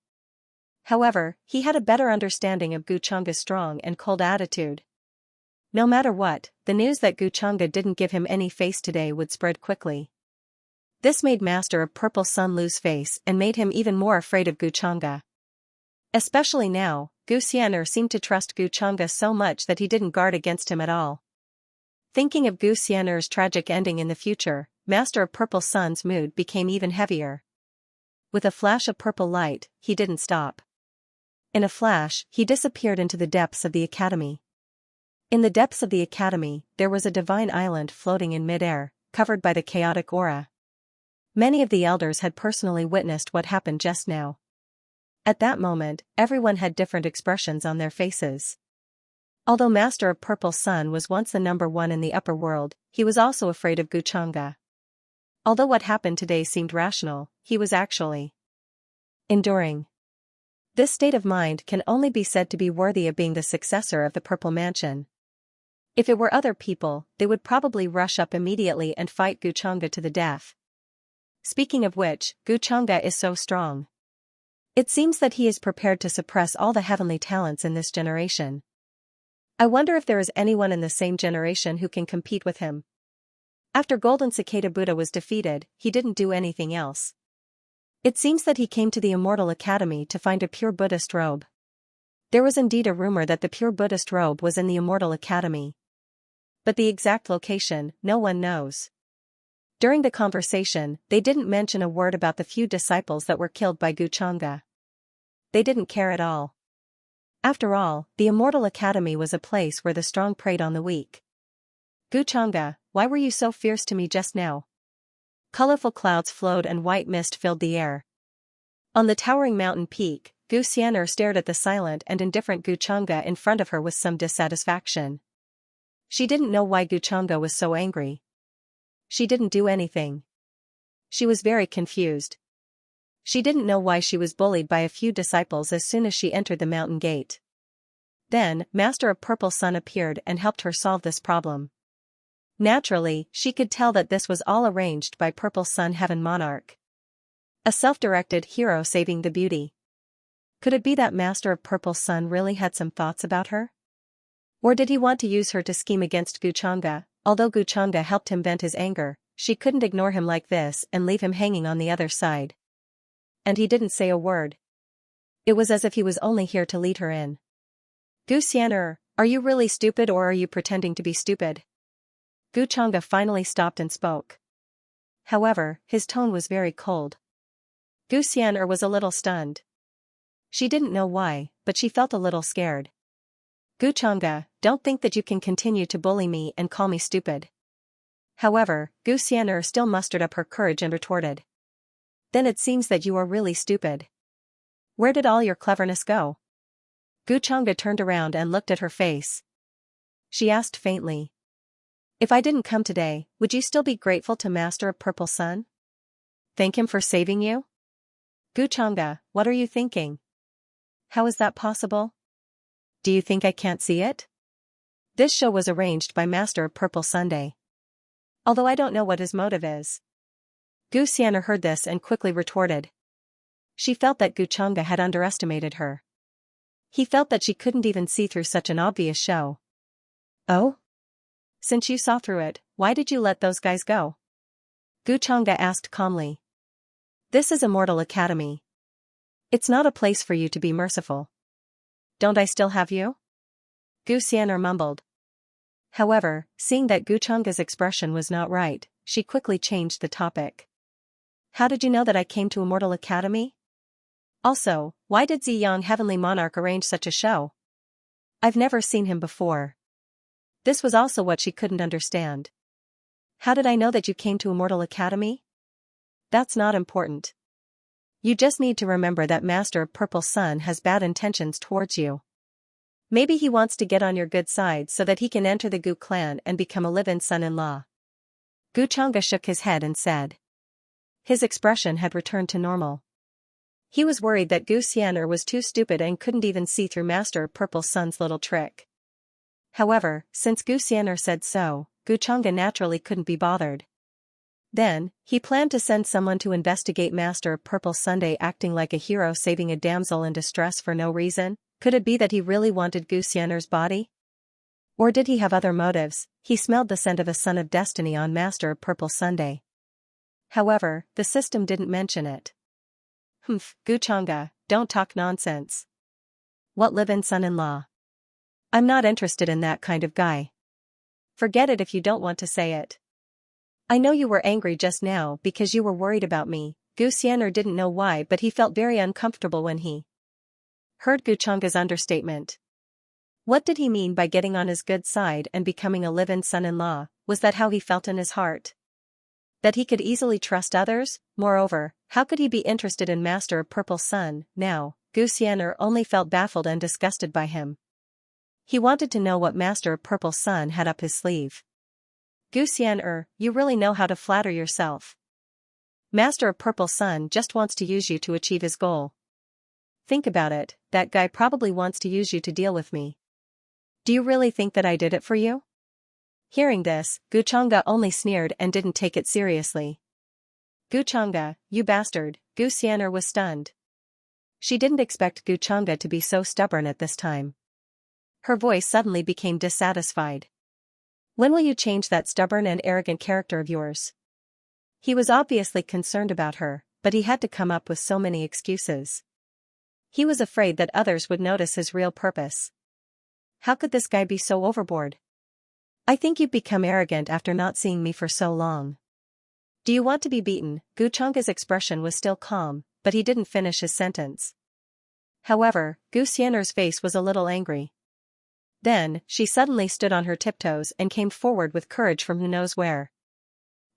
However, he had a better understanding of Guchanga's strong and cold attitude. No matter what, the news that Guchanga didn't give him any face today would spread quickly. This made Master of Purple Sun lose face and made him even more afraid of Guchanga. Especially now, Xianxia seemed to trust Guchanga so much that he didn't guard against him at all. Thinking of Xianxia's tragic ending in the future, Master of Purple Sun's mood became even heavier. With a flash of purple light, he didn't stop. In a flash, he disappeared into the depths of the academy. In the depths of the academy, there was a divine island floating in mid-air, covered by the chaotic aura. Many of the elders had personally witnessed what happened just now. At that moment, everyone had different expressions on their faces. Although Master of Purple Sun was once the number one in the upper world, he was also afraid of Guchanga. Although what happened today seemed rational, he was actually enduring. This state of mind can only be said to be worthy of being the successor of the Purple Mansion. If it were other people, they would probably rush up immediately and fight Guchanga to the death. Speaking of which, Guchanga is so strong. It seems that he is prepared to suppress all the heavenly talents in this generation. I wonder if there is anyone in the same generation who can compete with him. After Golden Cicada Buddha was defeated, he didn't do anything else. It seems that he came to the Immortal Academy to find a pure Buddhist robe. There was indeed a rumor that the pure Buddhist robe was in the Immortal Academy. But the exact location, no one knows. During the conversation, they didn't mention a word about the few disciples that were killed by Xianxia. They didn't care at all. After all, the Immortal Academy was a place where the strong preyed on the weak. Xianxia, why were you so fierce to me just now? Colorful clouds flowed and white mist filled the air. On the towering mountain peak, Xianxia stared at the silent and indifferent Xianxia in front of her with some dissatisfaction. She didn't know why Xianxia was so angry. She didn't do anything. She was very confused. She didn't know why she was bullied by a few disciples as soon as she entered the mountain gate. Then, Master of Purple Sun appeared and helped her solve this problem. Naturally, she could tell that this was all arranged by Purple Sun Heaven Monarch. A self-directed hero saving the beauty. Could it be that Master of Purple Sun really had some thoughts about her? Or did he want to use her to scheme against Xianxia? Although Xianxia helped him vent his anger, she couldn't ignore him like this and leave him hanging on the other side. And he didn't say a word. It was as if he was only here to lead her in. Xianxia, are you really stupid or are you pretending to be stupid? Xianxia finally stopped and spoke. However, his tone was very cold. Xianxia was a little stunned. She didn't know why, but she felt a little scared. Xianxia, don't think that you can continue to bully me and call me stupid. However, Xianxia still mustered up her courage and retorted. Then it seems that you are really stupid. Where did all your cleverness go? Xianxia turned around and looked at her face. She asked faintly. If I didn't come today, would you still be grateful to Master of Purple Sun? Thank him for saving you? Xianxia, what are you thinking? How is that possible? Do you think I can't see it? This show was arranged by Master of Purple Sunday. Although I don't know what his motive is. Xianxia heard this and quickly retorted. She felt that Xianxia had underestimated her. He felt that she couldn't even see through such an obvious show. Oh? Since you saw through it, why did you let those guys go? Xianxia asked calmly. This is Immortal Academy. It's not a place for you to be merciful. Don't I still have you? Xianxia mumbled. However, seeing that Xianxia's expression was not right, she quickly changed the topic. How did you know that I came to Immortal Academy? Also, why did Ziyang Heavenly Monarch arrange such a show? I've never seen him before. This was also what she couldn't understand. How did I know that you came to Immortal Academy? That's not important. You just need to remember that Master of Purple Sun has bad intentions towards you. Maybe he wants to get on your good side so that he can enter the Gu clan and become a live-in son-in-law. Xianxia shook his head and said. His expression had returned to normal. He was worried that Xianxia was too stupid and couldn't even see through Master of Purple Sun's little trick. However, since Xianxia said so, Xianxia naturally couldn't be bothered. Then, he planned to send someone to investigate Master of Purple Sunday acting like a hero saving a damsel in distress for no reason. Could it be that he really wanted Xianxia's body? Or did he have other motives? He smelled the scent of a son of destiny on Master of Purple Sunday. However, the system didn't mention it. Xianxia, don't talk nonsense. What live-in son-in-law? I'm not interested in that kind of guy. Forget it if you don't want to say it. I know you were angry just now because you were worried about me. Xianxia didn't know why, but he felt very uncomfortable when he heard Xianxia's understatement. What did he mean by getting on his good side and becoming a live-in son-in-law? Was that how he felt in his heart? That he could easily trust others? Moreover, how could he be interested in Master of Purple Sun now? Xianxia only felt baffled and disgusted by him. He wanted to know what Master of Purple Sun had up his sleeve. Xianxia, you really know how to flatter yourself. Master of Purple Sun just wants to use you to achieve his goal. Think about it, that guy probably wants to use you to deal with me. Do you really think that I did it for you? Hearing this, Xianxia only sneered and didn't take it seriously. Xianxia, you bastard, Xianxia was stunned. She didn't expect Xianxia to be so stubborn at this time. Her voice suddenly became dissatisfied. When will you change that stubborn and arrogant character of yours? He was obviously concerned about her, but he had to come up with so many excuses. He was afraid that others would notice his real purpose. How could this guy be so overboard? I think you've become arrogant after not seeing me for so long. Do you want to be beaten? Gu Changge's expression was still calm, but he didn't finish his sentence. However, Gu Xian'er's face was a little angry. Then, she suddenly stood on her tiptoes and came forward with courage from who knows where.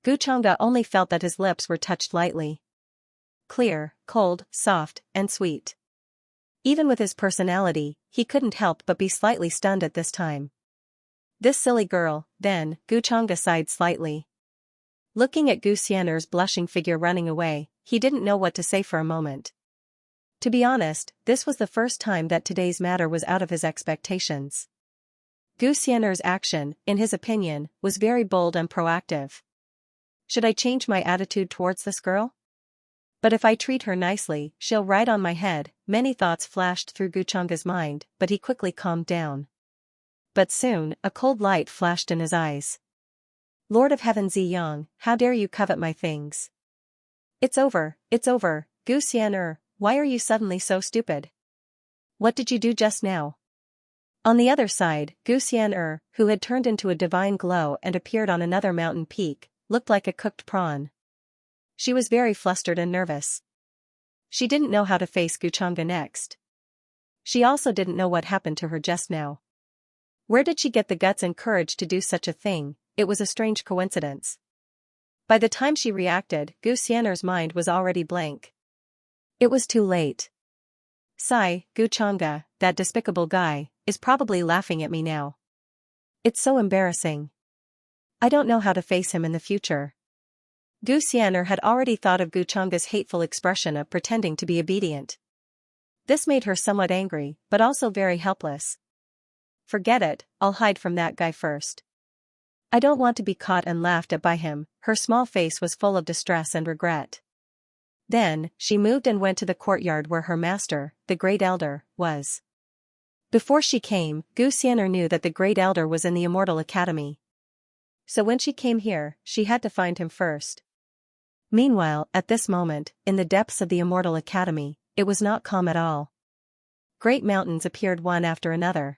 Gu Changge only felt that his lips were touched lightly. Clear, cold, soft, and sweet. Even with his personality, he couldn't help but be slightly stunned at this time. This silly girl, then, Gu Changge sighed slightly. Looking at Gu Xian'er's blushing figure running away, he didn't know what to say for a moment. To be honest, this was the first time that today's matter was out of his expectations. Gu Xian'er's action, in his opinion, was very bold and proactive. Should I change my attitude towards this girl? But if I treat her nicely, she'll ride on my head. Many thoughts flashed through Gu Changge's mind, but he quickly calmed down. But soon, a cold light flashed in his eyes. Lord of Heaven Ziyang, how dare you covet my things? It's over, Gu Xian'er, why are you suddenly so stupid? What did you do just now? On the other side, Gu Xian'er, who had turned into a divine glow and appeared on another mountain peak, looked like a cooked prawn. She was very flustered and nervous. She didn't know how to face Gu Changge next. She also didn't know what happened to her just now. Where did she get the guts and courage to do such a thing? It was a strange coincidence. By the time she reacted, Gu Xian'er's mind was already blank. It was too late. Sigh, Gu Changge, that despicable guy, is probably laughing at me now. It's so embarrassing. I don't know how to face him in the future. Gu Xian'er had already thought of Gu Changge's hateful expression of pretending to be obedient. This made her somewhat angry, but also very helpless. Forget it, I'll hide from that guy first. I don't want to be caught and laughed at by him. Her small face was full of distress and regret. Then, she moved and went to the courtyard where her master, the Great Elder, was. Before she came, Gu Xian'er knew that the Great Elder was in the Immortal Academy. So when she came here, she had to find him first. Meanwhile, at this moment, in the depths of the Immortal Academy, it was not calm at all. Great mountains appeared one after another.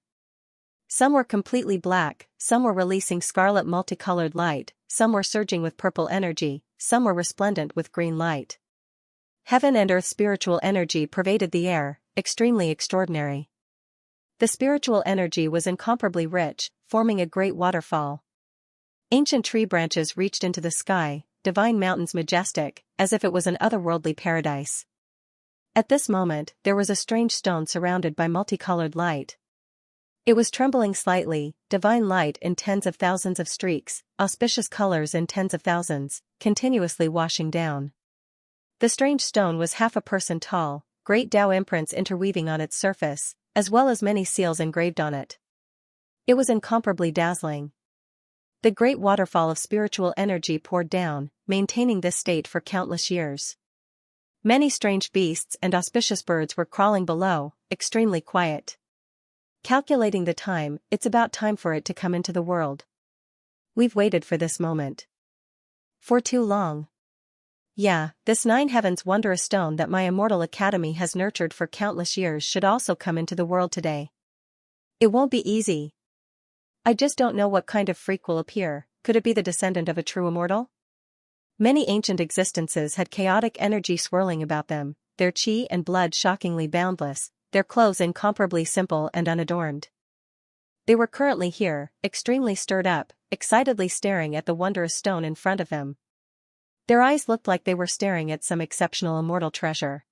Some were completely black, some were releasing scarlet multicolored light, some were surging with purple energy, some were resplendent with green light. Heaven and earth spiritual energy pervaded the air, extremely extraordinary. The spiritual energy was incomparably rich, forming a great waterfall. Ancient tree branches reached into the sky, divine mountains majestic, as if it was an otherworldly paradise. At this moment, there was a strange stone surrounded by multicolored light. It was trembling slightly, divine light in tens of thousands of streaks, auspicious colors in tens of thousands, continuously washing down. The strange stone was half a person tall, great Tao imprints interweaving on its surface, as well as many seals engraved on it. It was incomparably dazzling. The great waterfall of spiritual energy poured down, maintaining this state for countless years. Many strange beasts and auspicious birds were crawling below, extremely quiet. Calculating the time, it's about time for it to come into the world. We've waited for this moment. For too long. Yeah, this nine heavens wondrous stone that my Immortal Academy has nurtured for countless years should also come into the world today. It won't be easy. I just don't know what kind of freak will appear. Could it be the descendant of a true immortal? Many ancient existences had chaotic energy swirling about them, their chi and blood shockingly boundless, their clothes incomparably simple and unadorned. They were currently here, extremely stirred up, excitedly staring at the wondrous stone in front of them. Their eyes looked like they were staring at some exceptional immortal treasure.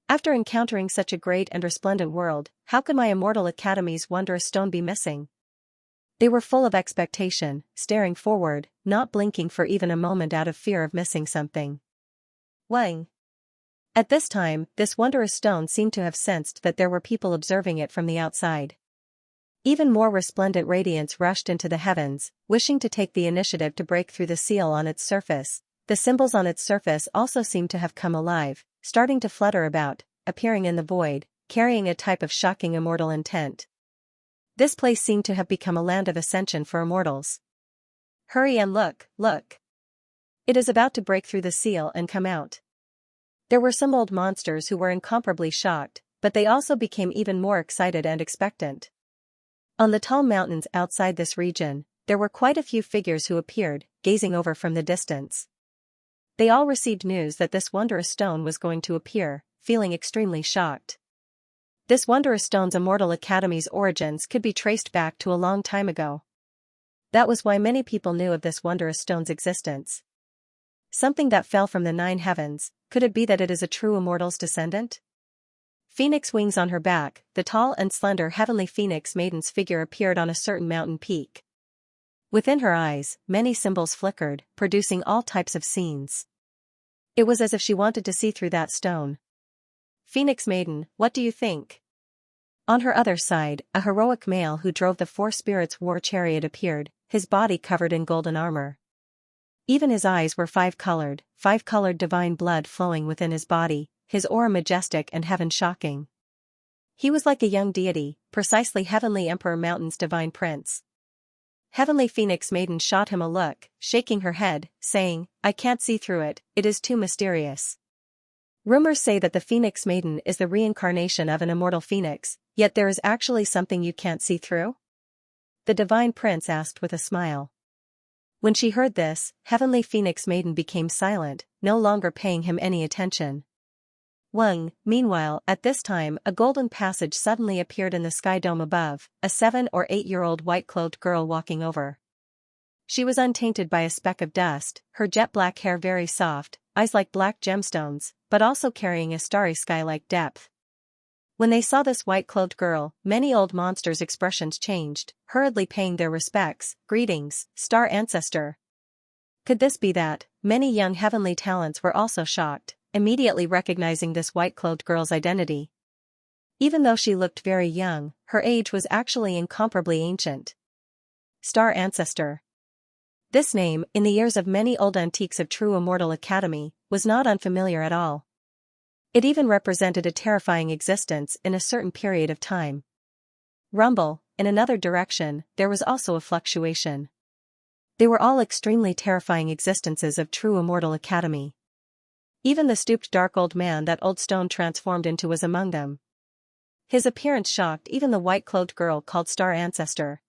After encountering such a great and resplendent world, how could my Immortal Academy's wondrous stone be missing? They were full of expectation, staring forward, not blinking for even a moment out of fear of missing something. Wang. At this time, this wondrous stone seemed to have sensed that there were people observing it from the outside. Even more resplendent radiance rushed into the heavens, wishing to take the initiative to break through the seal on its surface. The symbols on its surface also seemed to have come alive, starting to flutter about, appearing in the void, carrying a type of shocking immortal intent. This place seemed to have become a land of ascension for immortals. Hurry and look, look. It is about to break through the seal and come out. There were some old monsters who were incomparably shocked, but they also became even more excited and expectant. On the tall mountains outside this region, there were quite a few figures who appeared, gazing over from the distance. They all received news that this wondrous stone was going to appear, feeling extremely shocked. This wondrous stone's Immortal Academy's origins could be traced back to a long time ago. That was why many people knew of this wondrous stone's existence. Something that fell from the 9 heavens, could it be that it is a true immortal's descendant? Phoenix wings on her back, the tall and slender heavenly phoenix maiden's figure appeared on a certain mountain peak. Within her eyes, many symbols flickered, producing all types of scenes. It was as if she wanted to see through that stone. Phoenix Maiden, what do you think? On her other side, a heroic male who drove the 4 spirits' war chariot appeared, his body covered in golden armor. Even his eyes were 5-colored divine blood flowing within his body, his aura majestic and heaven-shocking. He was like a young deity, precisely Heavenly Emperor Mountain's divine prince. Heavenly Phoenix Maiden shot him a look, shaking her head, saying, I can't see through it, it is too mysterious. Rumors say that the Phoenix Maiden is the reincarnation of an immortal phoenix, yet there is actually something you can't see through? The divine prince asked with a smile. When she heard this, Heavenly Phoenix Maiden became silent, no longer paying him any attention. Meanwhile, at this time a golden passage suddenly appeared in the sky dome above, a 7 or 8-year-old white-clothed girl walking over. She was untainted by a speck of dust, her jet-black hair very soft, eyes like black gemstones, but also carrying a starry sky-like depth. When they saw this white-clothed girl, many old monsters' expressions changed, hurriedly paying their respects. Greetings, Star Ancestor. Could this be that? Many young heavenly talents were also shocked, immediately recognizing this white-clothed girl's identity. Even though she looked very young, her age was actually incomparably ancient. Star Ancestor. This name, in the ears of many old antiques of true Immortal Academy, was not unfamiliar at all. It even represented a terrifying existence in a certain period of time. Rumble, in another direction, there was also a fluctuation. They were all extremely terrifying existences of true Immortal Academy. Even the stooped dark old man that old stone transformed into was among them. His appearance shocked even the white-clothed girl called Star Ancestor.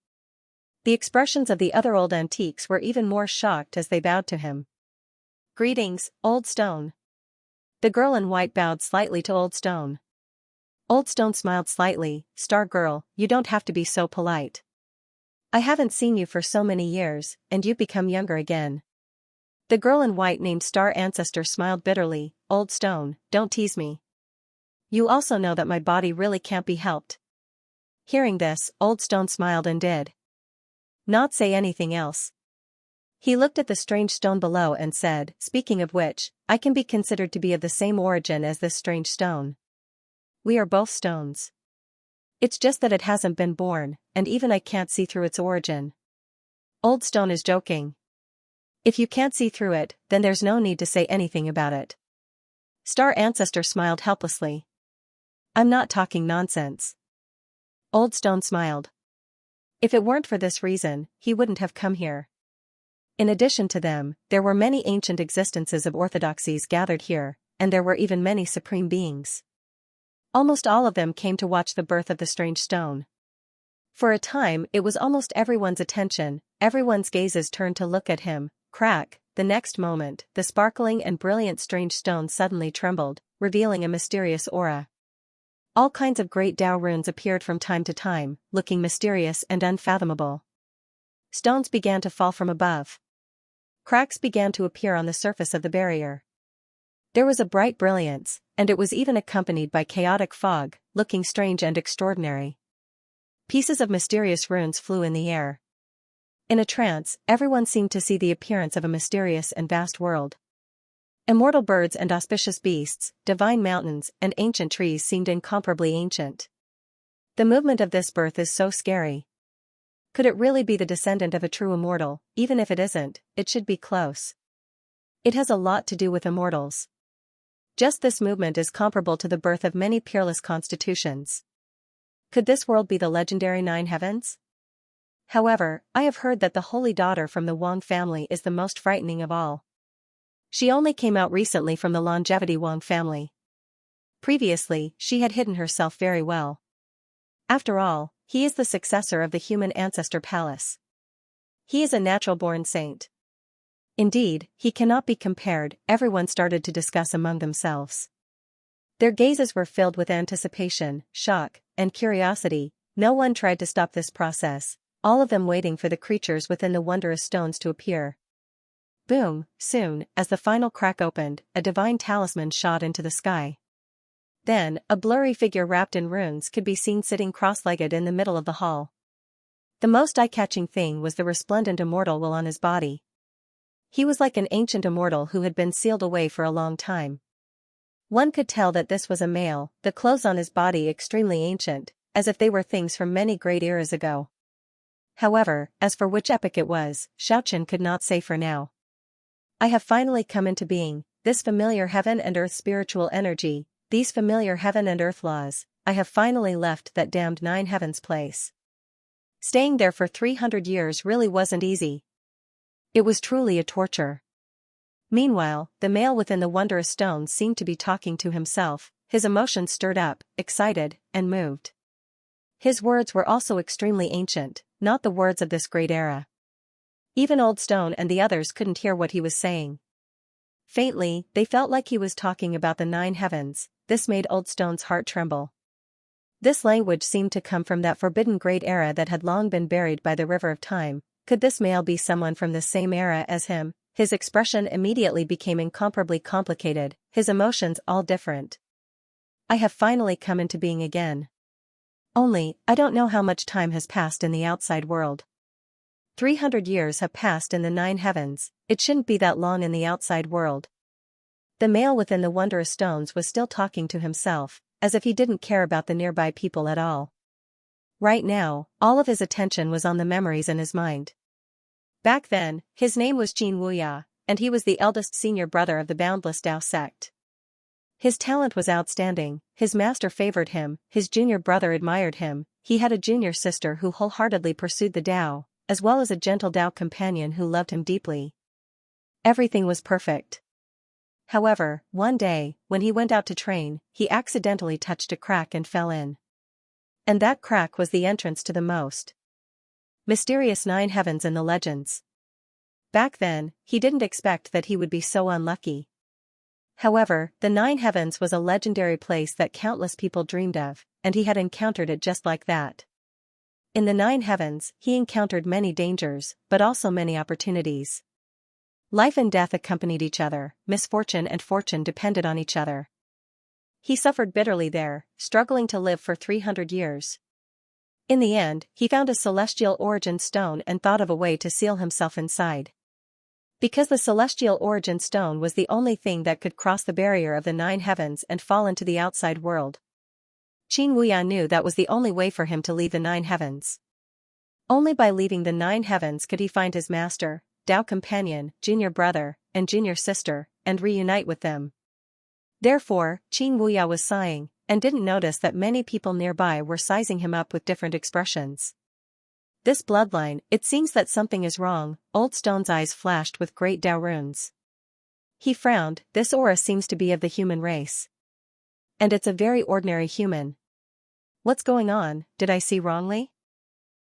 The expressions of the other old antiques were even more shocked as they bowed to him. Greetings, Old Stone. The girl in white bowed slightly to Old Stone. Old Stone smiled slightly. Star Girl, you don't have to be so polite. I haven't seen you for so many years, and you've become younger again. The girl in white named Star Ancestor smiled bitterly. Old Stone, don't tease me. You also know that my body really can't be helped. Hearing this, Old Stone smiled and did not say anything else. He looked at the strange stone below and said, speaking of which, I can be considered to be of the same origin as this strange stone. We are both stones. It's just that it hasn't been born, and even I can't see through its origin. Old Stone is joking. If you can't see through it, then there's no need to say anything about it. Star Ancestor smiled helplessly. I'm not talking nonsense. Old Stone smiled. If it weren't for this reason, he wouldn't have come here. In addition to them, there were many ancient existences of orthodoxies gathered here, and there were even many supreme beings. Almost all of them came to watch the birth of the strange stone. For a time it was almost everyone's attention, everyone's gazes turned to look at him. Crack, the next moment, the sparkling and brilliant strange stone suddenly trembled, revealing a mysterious aura. All kinds of great Tao runes appeared from time to time, looking mysterious and unfathomable. Stones began to fall from above. Cracks began to appear on the surface of the barrier. There was a bright brilliance, and it was even accompanied by chaotic fog, looking strange and extraordinary. Pieces of mysterious runes flew in the air. In a trance, everyone seemed to see the appearance of a mysterious and vast world. Immortal birds and auspicious beasts, divine mountains, and ancient trees seemed incomparably ancient. The movement of this birth is so scary. Could it really be the descendant of a true immortal? Even if it isn't, it should be close. It has a lot to do with immortals. Just this movement is comparable to the birth of many peerless constitutions. Could this world be the legendary 9 heavens? However, I have heard that the holy daughter from the Wang family is the most frightening of all. She only came out recently from the longevity Wang family. Previously, she had hidden herself very well. After all, he is the successor of the human ancestor palace. He is a natural-born saint. Indeed, he cannot be compared, everyone started to discuss among themselves. Their gazes were filled with anticipation, shock, and curiosity. No one tried to stop this process, all of them waiting for the creatures within the wondrous stones to appear. Boom, soon, as the final crack opened, a divine talisman shot into the sky. Then, a blurry figure wrapped in runes could be seen sitting cross-legged in the middle of the hall. The most eye-catching thing was the resplendent immortal will on his body. He was like an ancient immortal who had been sealed away for a long time. One could tell that this was a male, the clothes on his body extremely ancient, as if they were things from many great eras ago. However, as for which epoch it was, Xiaochen could not say for now. I have finally come into being, this familiar heaven and earth spiritual energy, these familiar heaven and earth laws, I have finally left that damned 9 heavens place. Staying there for 300 years really wasn't easy. It was truly a torture. Meanwhile, the male within the wondrous stones seemed to be talking to himself, his emotions stirred up, excited, and moved. His words were also extremely ancient, not the words of this great era. Even Old Stone and the others couldn't hear what he was saying. Faintly, they felt like he was talking about the 9 heavens, this made Old Stone's heart tremble. This language seemed to come from that forbidden great era that had long been buried by the river of time. Could this male be someone from the same era as him? His expression immediately became incomparably complicated, his emotions all different. I have finally come into being again. Only, I don't know how much time has passed in the outside world. 300 years have passed in the 9 heavens, it shouldn't be that long in the outside world. The male within the wondrous stones was still talking to himself, as if he didn't care about the nearby people at all. Right now, all of his attention was on the memories in his mind. Back then, his name was Jin Wuya, and he was the eldest senior brother of the Boundless Tao sect. His talent was outstanding, his master favored him, his junior brother admired him, he had a junior sister who wholeheartedly pursued the Tao, as well as a gentle Tao companion who loved him deeply. Everything was perfect. However, one day, when he went out to train, he accidentally touched a crack and fell in. And that crack was the entrance to the most mysterious 9 heavens in the legends. Back then, he didn't expect that he would be so unlucky. However, the 9 heavens was a legendary place that countless people dreamed of, and he had encountered it just like that. In the 9 heavens, he encountered many dangers, but also many opportunities. Life and death accompanied each other, misfortune and fortune depended on each other. He suffered bitterly there, struggling to live for 300 years. In the end, he found a celestial origin stone and thought of a way to seal himself inside. Because the celestial origin stone was the only thing that could cross the barrier of the 9 heavens and fall into the outside world. Qin Wuya knew that was the only way for him to leave the 9 heavens. Only by leaving the 9 heavens could he find his master, Tao companion, junior brother, and junior sister, and reunite with them. Therefore, Qin Wuya was sighing, and didn't notice that many people nearby were sizing him up with different expressions. This bloodline, it seems that something is wrong, Old Stone's eyes flashed with great Tao runes. He frowned, this aura seems to be of the human race. And it's a very ordinary human. What's going on, did I see wrongly?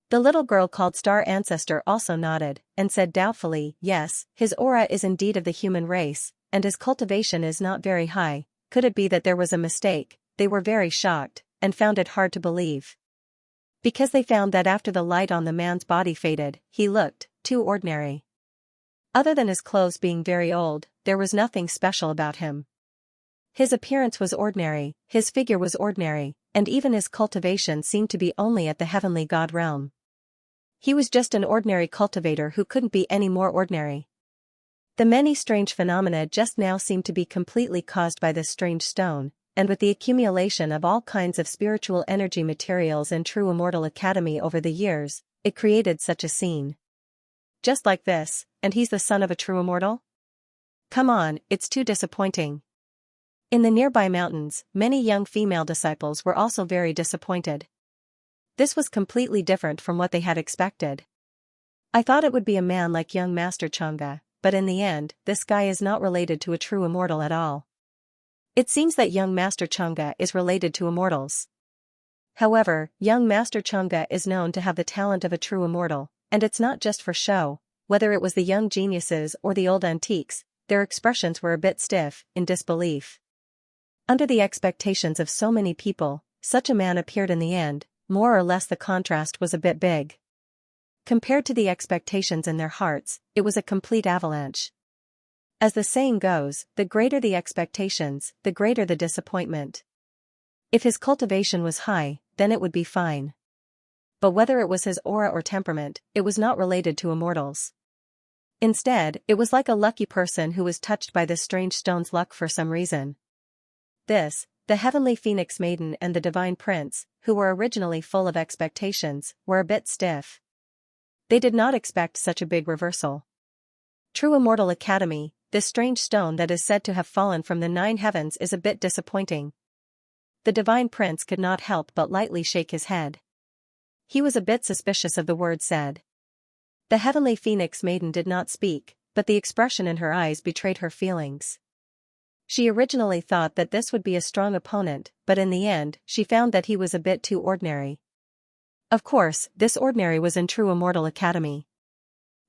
The little girl called Star Ancestor also nodded, and said doubtfully, yes, his aura is indeed of the human race, and his cultivation is not very high. Could it be that there was a mistake? They were very shocked, and found it hard to believe. Because they found that after the light on the man's body faded, he looked too ordinary. Other than his clothes being very old, there was nothing special about him. His appearance was ordinary, his figure was ordinary, and even his cultivation seemed to be only at the heavenly god realm. He was just an ordinary cultivator who couldn't be any more ordinary. The many strange phenomena just now seemed to be completely caused by this strange stone, and with the accumulation of all kinds of spiritual energy materials in True Immortal Academy over the years, it created such a scene. Just like this, and he's the son of a true immortal? Come on, it's too disappointing. In the nearby mountains, many young female disciples were also very disappointed. This was completely different from what they had expected. I thought it would be a man like young Master Xianxia, but in the end, this guy is not related to a true immortal at all. It seems that young Master Xianxia is related to immortals. However, young Master Xianxia is known to have the talent of a true immortal, and it's not just for show. Whether it was the young geniuses or the old antiques, their expressions were a bit stiff, in disbelief. Under the expectations of so many people, such a man appeared in the end. More or less the contrast was a bit big. Compared to the expectations in their hearts, it was a complete avalanche. As the saying goes, the greater the expectations, the greater the disappointment. If his cultivation was high, then it would be fine. But whether it was his aura or temperament, it was not related to immortals. Instead, it was like a lucky person who was touched by this strange stone's luck for some reason. This, the heavenly phoenix maiden and the divine prince, who were originally full of expectations, were a bit stiff. They did not expect such a big reversal. True Immortal Academy, this strange stone that is said to have fallen from the 9 heavens is a bit disappointing. The divine prince could not help but lightly shake his head. He was a bit suspicious of the words said. The heavenly phoenix maiden did not speak, but the expression in her eyes betrayed her feelings. She originally thought that this would be a strong opponent, but in the end, she found that he was a bit too ordinary. Of course, this ordinary was in True Immortal Academy.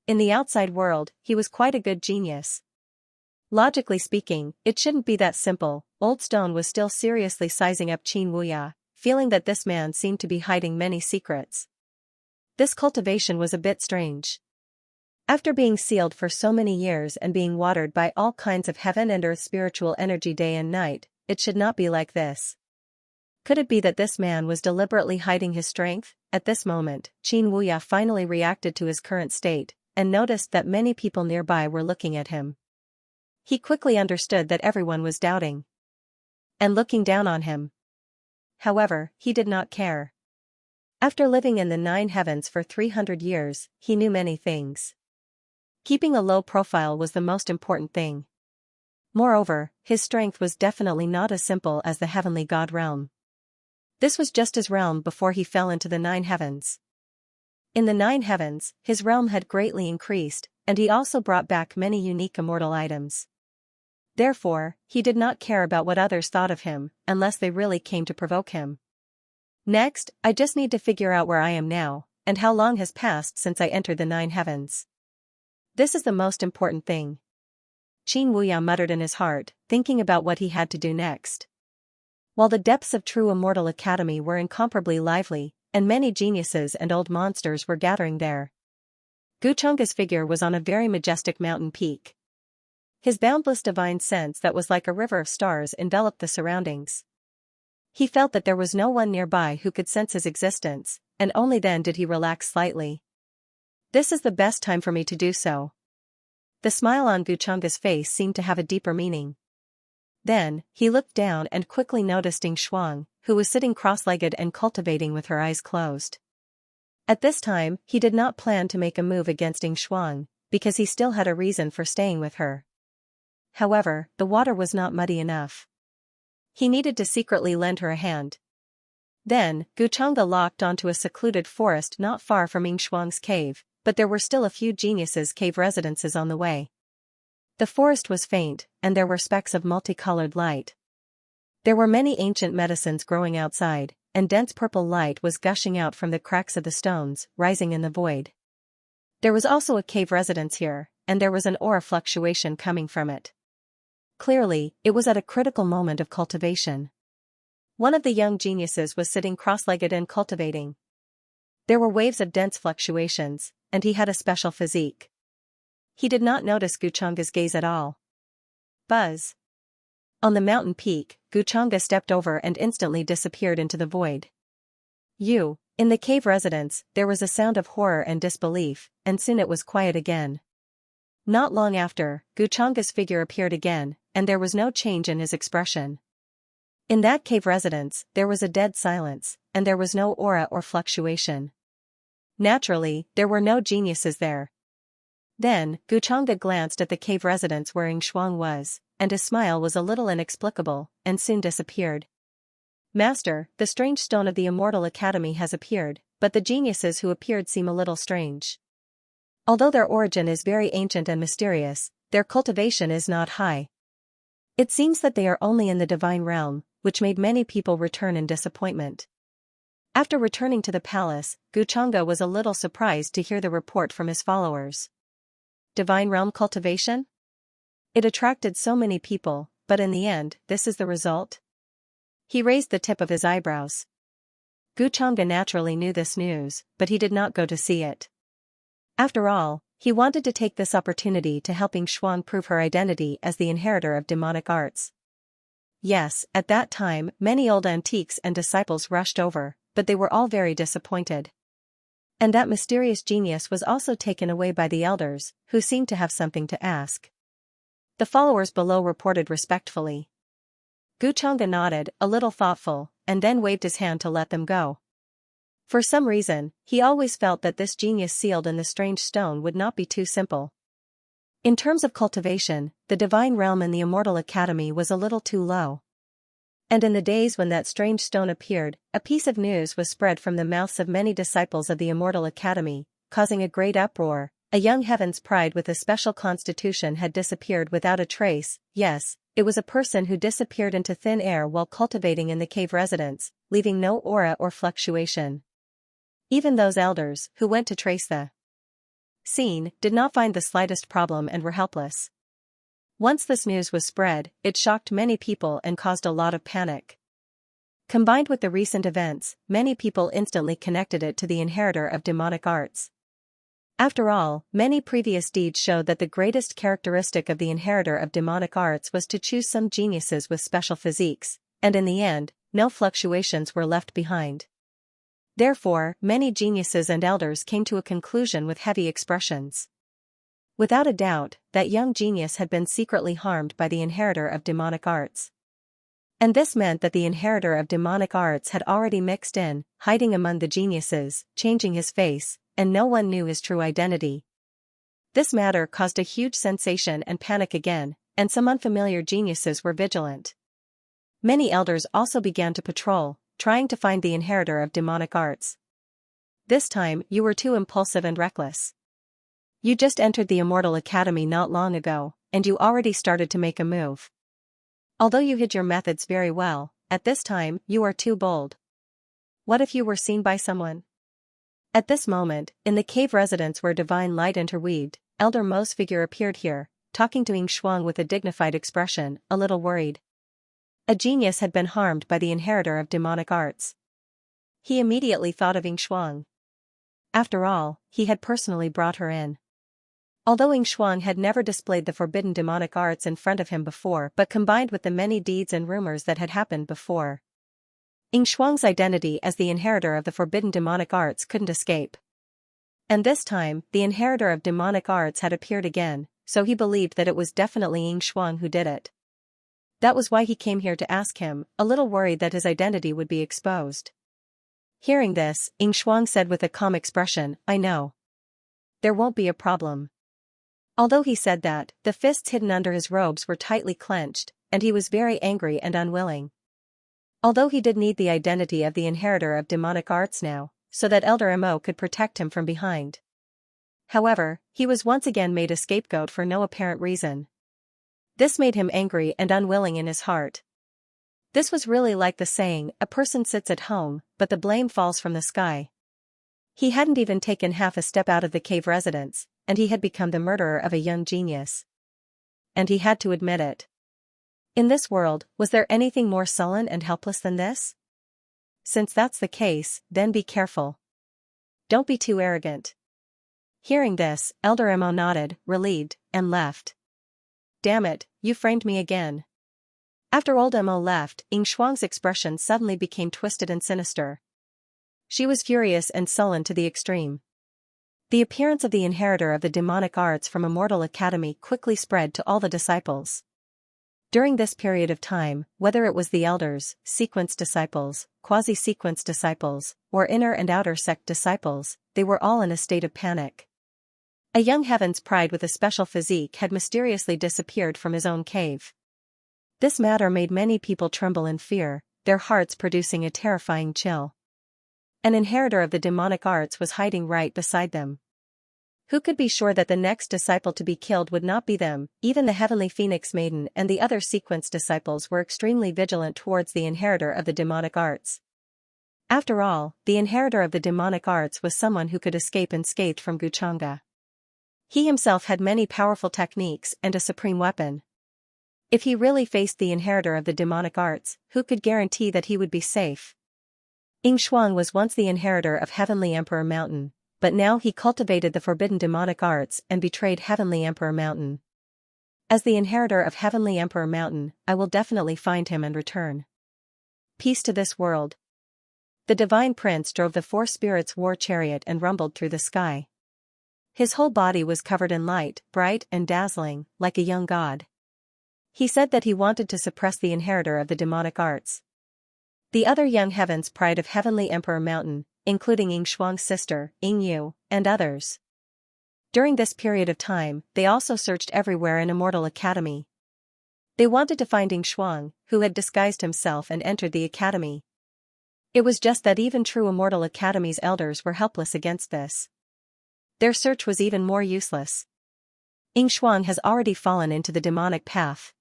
In the outside world, he was quite a good genius. Logically speaking, it shouldn't be that simple. Old Stone was still seriously sizing up Xianxia, feeling that this man seemed to be hiding many secrets. This cultivation was a bit strange. After being sealed for so many years and being watered by all kinds of heaven and earth spiritual energy day and night, it should not be like this. Could it be that this man was deliberately hiding his strength? At this moment, Xianxia finally reacted to his current state, and noticed that many people nearby were looking at him. He quickly understood that everyone was doubting and looking down on him. However, he did not care. After living in the 9 heavens for 300 years, he knew many things. Keeping a low profile was the most important thing. Moreover, his strength was definitely not as simple as the heavenly god realm. This was just his realm before he fell into the 9 heavens. In the 9 heavens, his realm had greatly increased, and he also brought back many unique immortal items. Therefore, he did not care about what others thought of him, unless they really came to provoke him. Next, I just need to figure out where I am now, and how long has passed since I entered the 9 heavens. This is the most important thing. Xianxia muttered in his heart, thinking about what he had to do next. While the depths of True Immortal Academy were incomparably lively, and many geniuses and old monsters were gathering there, Xianxia's figure was on a very majestic mountain peak. His boundless divine sense that was like a river of stars enveloped the surroundings. He felt that there was no one nearby who could sense his existence, and only then did he relax slightly. This is the best time for me to do so. The smile on Xianxia's face seemed to have a deeper meaning. Then, he looked down and quickly noticed Xianxia, who was sitting cross-legged and cultivating with her eyes closed. At this time, he did not plan to make a move against Xianxia, because he still had a reason for staying with her. However, the water was not muddy enough. He needed to secretly lend her a hand. Then, Xianxia locked onto a secluded forest not far from Xianxia's cave, but there were still a few geniuses' cave residences on the way. The forest was faint, and there were specks of multicolored light. There were many ancient medicines growing outside, and dense purple light was gushing out from the cracks of the stones, rising in the void. There was also a cave residence here, and there was an aura fluctuation coming from it. Clearly, it was at a critical moment of cultivation. One of the young geniuses was sitting cross-legged and cultivating. There were waves of dense fluctuations, and he had a special physique. He did not notice Xianxia's gaze at all. Buzz. On the mountain peak, Xianxia stepped over and instantly disappeared into the void. In the cave residence, there was a sound of horror and disbelief, and soon it was quiet again. Not long after, Xianxia's figure appeared again, and there was no change in his expression. In that cave residence, there was a dead silence, and there was no aura or fluctuation. Naturally, there were no geniuses there. Then, Xianxia glanced at the cave residence where Xianxia was, and his smile was a little inexplicable, and soon disappeared. "Master, the strange stone of the Immortal Academy has appeared, but the geniuses who appeared seem a little strange. Although their origin is very ancient and mysterious, their cultivation is not high. It seems that they are only in the divine realm," which made many people return in disappointment. After returning to the palace, Guchanga was a little surprised to hear the report from his followers. Divine realm cultivation? It attracted so many people, but in the end, this is the result? He raised the tip of his eyebrows. Guchanga naturally knew this news, but he did not go to see it. After all, he wanted to take this opportunity to help Shuang prove her identity as the inheritor of demonic arts. Yes, at that time, many old antiques and disciples rushed over, but they were all very disappointed. And that mysterious genius was also taken away by the elders, who seemed to have something to ask. The followers below reported respectfully. Guchanga nodded, a little thoughtful, and then waved his hand to let them go. For some reason, he always felt that this genius sealed in the strange stone would not be too simple. In terms of cultivation, the divine realm in the Immortal Academy was a little too low. And in the days when that strange stone appeared, a piece of news was spread from the mouths of many disciples of the Immortal Academy, causing a great uproar. A young heaven's pride with a special constitution had disappeared without a trace. Yes, it was a person who disappeared into thin air while cultivating in the cave residence, leaving no aura or fluctuation. Even those elders, who went to trace the scene, did not find the slightest problem and were helpless. Once this news was spread, it shocked many people and caused a lot of panic. Combined with the recent events, many people instantly connected it to the inheritor of demonic arts. After all, many previous deeds showed that the greatest characteristic of the inheritor of demonic arts was to choose some geniuses with special physiques, and in the end, no fluctuations were left behind. Therefore, many geniuses and elders came to a conclusion with heavy expressions. Without a doubt, that young genius had been secretly harmed by the inheritor of demonic arts. And this meant that the inheritor of demonic arts had already mixed in, hiding among the geniuses, changing his face, and no one knew his true identity. This matter caused a huge sensation and panic again, and some unfamiliar geniuses were vigilant. Many elders also began to patrol, trying to find the inheritor of demonic arts. This time, you were too impulsive and reckless. You just entered the Immortal Academy not long ago, and you already started to make a move. Although you hid your methods very well, at this time, you are too bold. What if you were seen by someone? At this moment, in the cave residence where divine light interweaved, Elder Mo's figure appeared here, talking to Shuang with a dignified expression, a little worried. A genius had been harmed by the inheritor of demonic arts. He immediately thought of Shuang. After all, he had personally brought her in. Although Shuang had never displayed the forbidden demonic arts in front of him before, but combined with the many deeds and rumors that had happened before, Shuang's identity as the inheritor of the forbidden demonic arts couldn't escape. And this time, the inheritor of demonic arts had appeared again, so he believed that it was definitely Shuang who did it. That was why he came here to ask him, a little worried that his identity would be exposed. Hearing this, Shuang said with a calm expression, "I know. There won't be a problem." Although he said that, the fists hidden under his robes were tightly clenched, and he was very angry and unwilling. Although he did need the identity of the inheritor of demonic arts now, so that Elder Mo could protect him from behind. However, he was once again made a scapegoat for no apparent reason. This made him angry and unwilling in his heart. This was really like the saying, a person sits at home, but the blame falls from the sky. He hadn't even taken half a step out of the cave residence, and he had become the murderer of a young genius. And he had to admit it. In this world, was there anything more sullen and helpless than this? Since that's the case, then be careful. Don't be too arrogant. Hearing this, Elder Mo nodded, relieved, and left. Damn it, you framed me again. After old Mo left, Shuang's expression suddenly became twisted and sinister. She was furious and sullen to the extreme. The appearance of the inheritor of the demonic arts from Immortal Academy quickly spread to all the disciples. During this period of time, whether it was the elders, sequence disciples, quasi-sequence disciples, or inner and outer sect disciples, they were all in a state of panic. A young heaven's pride with a special physique had mysteriously disappeared from his own cave. This matter made many people tremble in fear. their hearts producing a terrifying chill. An inheritor of the demonic arts was hiding right beside them. Who could be sure that the next disciple to be killed would not be them? Even the heavenly Phoenix Maiden and the other sequence disciples were extremely vigilant towards the inheritor of the demonic arts. After all, the inheritor of the demonic arts was someone who could escape unscathed from Xianxia. He himself had many powerful techniques and a supreme weapon. If he really faced the inheritor of the demonic arts, who could guarantee that he would be safe? Xianxia was once the inheritor of Heavenly Emperor Mountain, but now he cultivated the forbidden demonic arts and betrayed Heavenly Emperor Mountain. As the inheritor of Heavenly Emperor Mountain, I will definitely find him and return peace to this world. The Divine Prince drove the four spirits' war chariot and rumbled through the sky. His whole body was covered in light, bright and dazzling, like a young god. He said that he wanted to suppress the inheritor of the demonic arts. The other young heavens pride of Heavenly Emperor Mountain, including Xianxia's sister, Yu, and others. During this period of time, they also searched everywhere in Immortal Academy. They wanted to find Xianxia, who had disguised himself and entered the academy. It was just that even true Immortal Academy's elders were helpless against this. Their search was even more useless. Xianxia has already fallen into the demonic path.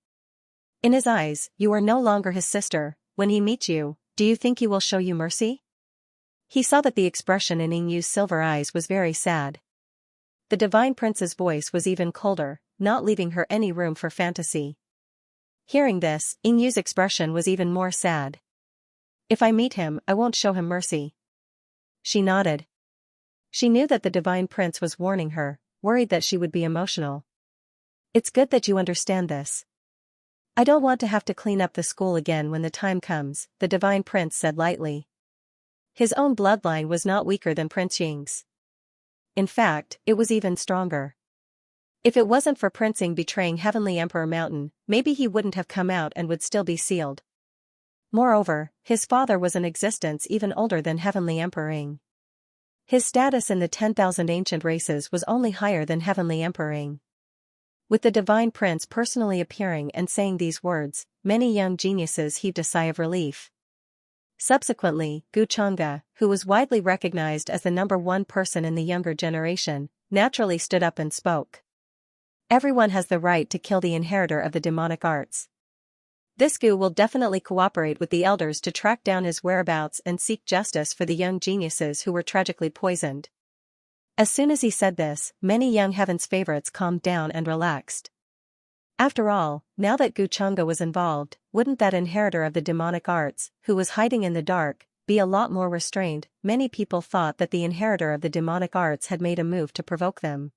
In his eyes, you are no longer his sister. When he meets you, do you think he will show you mercy? He saw that the expression in Yu's silver eyes was very sad. The Divine Prince's voice was even colder, not leaving her any room for fantasy. Hearing this, Yu's expression was even more sad. If I meet him, I won't show him mercy. She nodded. She knew that the Divine Prince was warning her, worried that she would be emotional. It's good that you understand this. I don't want to have to clean up the school again when the time comes, the Divine Prince said lightly. His own bloodline was not weaker than Prince Ying's. In fact, it was even stronger. If it wasn't for Prince Ying betraying Heavenly Emperor Mountain, maybe he wouldn't have come out and would still be sealed. Moreover, his father was in existence even older than Heavenly Emperor Ying. His status in the 10,000 ancient races was only higher than Heavenly Emperor Ying. With the Divine Prince personally appearing and saying these words, many young geniuses heaved a sigh of relief. Subsequently, Xianxia, who was widely recognized as the #1 person in the younger generation, naturally stood up and spoke. Everyone has the right to kill the inheritor of the demonic arts. This Gu will definitely cooperate with the elders to track down his whereabouts and seek justice for the young geniuses who were tragically poisoned. As soon as he said this, many young heaven's favorites calmed down and relaxed. After all, now that Xianxia was involved, wouldn't that inheritor of the demonic arts, who was hiding in the dark, be a lot more restrained? Many people thought that the inheritor of the demonic arts had made a move to provoke them.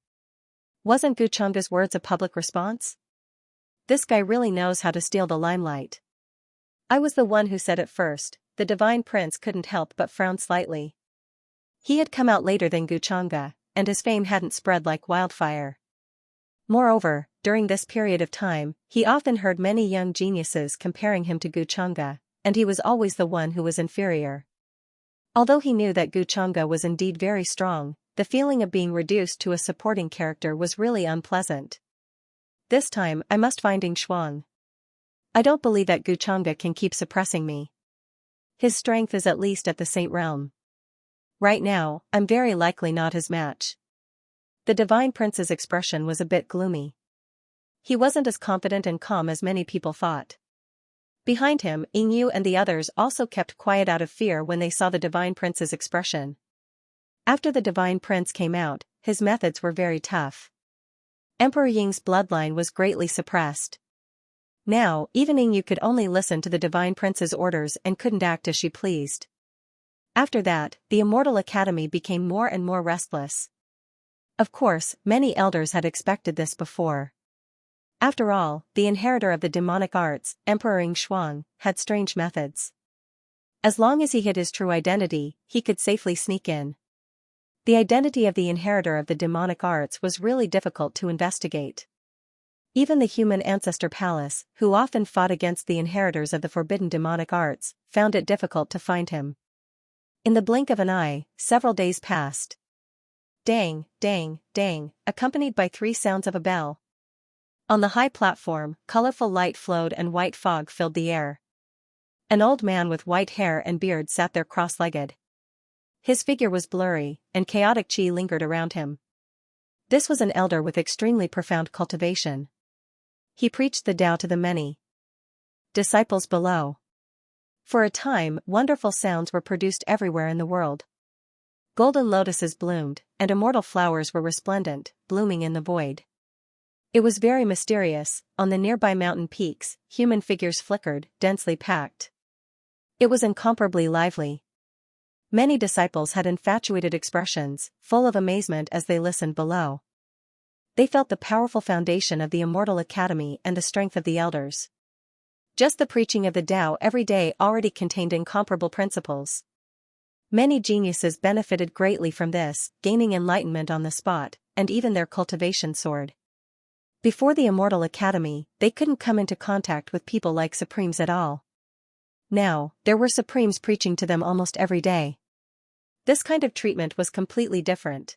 Wasn't Xianxia's words a public response? This guy really knows how to steal the limelight. I was the one who said it first. The Divine Prince couldn't help but frown slightly. He had come out later than Xianxia, and his fame hadn't spread like wildfire. Moreover, during this period of time, he often heard many young geniuses comparing him to Xianxia, and he was always the one who was inferior. Although he knew that Xianxia was indeed very strong, the feeling of being reduced to a supporting character was really unpleasant. This time I must find Xianxia. I don't believe that Xianxia can keep suppressing me. His strength is at least at the Saint Realm. Right now, I'm very likely not his match. The Divine Prince's expression was a bit gloomy. He wasn't as confident and calm as many people thought. Behind him, Yu and the others also kept quiet out of fear when they saw the Divine Prince's expression. After the Divine Prince came out, his methods were very tough. Emperor Ying's bloodline was greatly suppressed. Now, even Yu could only listen to the Divine Prince's orders and couldn't act as she pleased. After that, the Immortal Academy became more and more restless. Of course, many elders had expected this before. After all, the inheritor of the demonic arts, Emperor Xianxia, had strange methods. As long as he hid his true identity, he could safely sneak in. The identity of the inheritor of the demonic arts was really difficult to investigate. Even the human ancestor palace, who often fought against the inheritors of the forbidden demonic arts, found it difficult to find him. In the blink of an eye, several days passed. Dang, dang, dang, accompanied by 3 sounds of a bell. On the high platform, colorful light flowed and white fog filled the air. An old man with white hair and beard sat there cross-legged. His figure was blurry, and chaotic qi lingered around him. This was an elder with extremely profound cultivation. He preached the Tao to the many disciples below. For a time, wonderful sounds were produced everywhere in the world. Golden lotuses bloomed, and immortal flowers were resplendent, blooming in the void. It was very mysterious. On the nearby mountain peaks, human figures flickered, densely packed. It was incomparably lively. Many disciples had infatuated expressions, full of amazement as they listened below. They felt the powerful foundation of the immortal academy and the strength of the elders. Just the preaching of the Tao every day already contained incomparable principles. Many geniuses benefited greatly from this, gaining enlightenment on the spot, and even their cultivation soared. Before the immortal academy, they couldn't come into contact with people like supremes at all. Now, there were supremes preaching to them almost every day. This kind of treatment was completely different.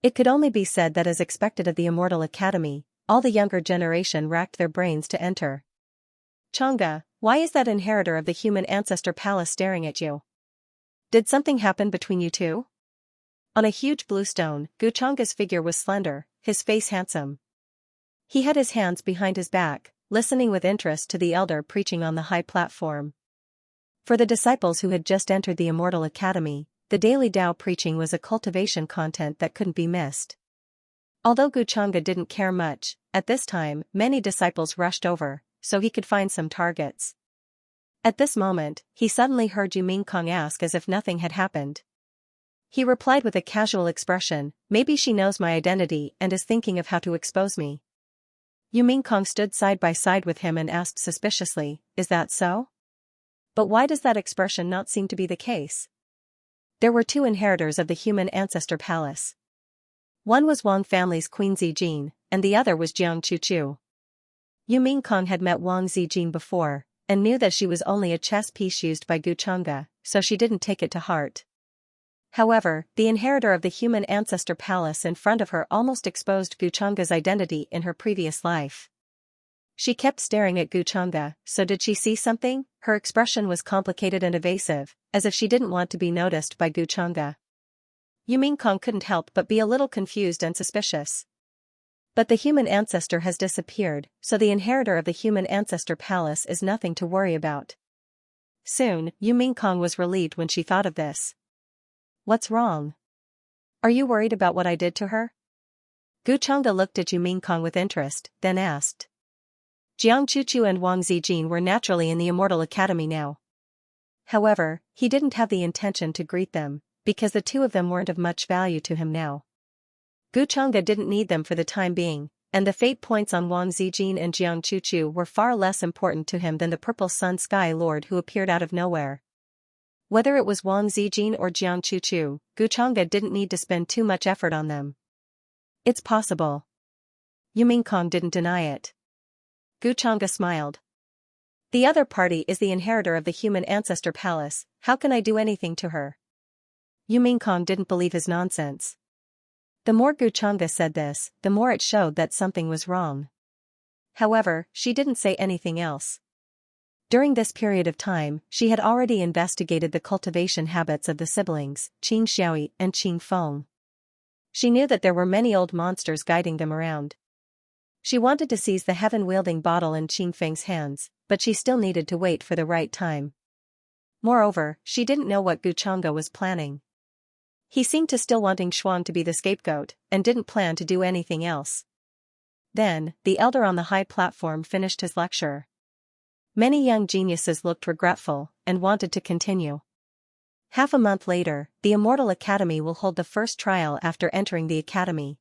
It could only be said that as expected of the immortal academy, all the younger generation racked their brains to enter. Xianxia, why is that inheritor of the human ancestor palace staring at you? Did something happen between you two? On a huge blue stone, Xianxia's figure was slender, his face handsome. He had his hands behind his back, listening with interest to the elder preaching on the high platform. For the disciples who had just entered the immortal academy, the daily Tao preaching was a cultivation content that couldn't be missed. Although Xianxia didn't care much, at this time, many disciples rushed over, so he could find some targets. At this moment, he suddenly heard Yumingkong ask as if nothing had happened. He replied with a casual expression, "Maybe she knows my identity and is thinking of how to expose me." Yumingkong stood side by side with him and asked suspiciously, "Is that so? But why does that expression not seem to be the case?" There were two inheritors of the human ancestor palace. One was Wang family's Queen Zijin, and the other was Jiang Chuchu. Yumingkong had met Wang Zijin before, and knew that she was only a chess piece used by Xianxia, so she didn't take it to heart. However, the inheritor of the human ancestor palace in front of her almost exposed Xianxia's identity in her previous life. She kept staring at Xianxia, so did she see something? Her expression was complicated and evasive, as if she didn't want to be noticed by Xianxia. Yumingkong couldn't help but be a little confused and suspicious. But the human ancestor has disappeared, so the inheritor of the human ancestor palace is nothing to worry about. Soon, Yumingkong was relieved when she thought of this. What's wrong? Are you worried about what I did to her? Xianxia looked at Yumingkong with interest, then asked. Jiang Chuchu and Wang Zijin were naturally in the Immortal Academy now. However, he didn't have the intention to greet them, because the two of them weren't of much value to him now. Xianxia didn't need them for the time being, and the fate points on Wang Zijin and Jiang Chuchu were far less important to him than the purple sun sky lord who appeared out of nowhere. Whether it was Wang Zijin or Jiang Chuchu, Xianxia didn't need to spend too much effort on them. It's possible. Yumingkong didn't deny it. Xianxia smiled. The other party is the inheritor of the human ancestor palace, how can I do anything to her? Yumingkong didn't believe his nonsense. The more Xianxia said this, the more it showed that something was wrong. However, she didn't say anything else. During this period of time, she had already investigated the cultivation habits of the siblings, Xianxia and Qingfeng. She knew that there were many old monsters guiding them around. She wanted to seize the heaven-wielding bottle in Qingfeng's hands, but she still needed to wait for the right time. Moreover, she didn't know what Xianxia was planning. He seemed to still wanting Xuan to be the scapegoat, and didn't plan to do anything else. Then, the elder on the high platform finished his lecture. Many young geniuses looked regretful, and wanted to continue. Half a month later, the Immortal Academy will hold the first trial after entering the academy.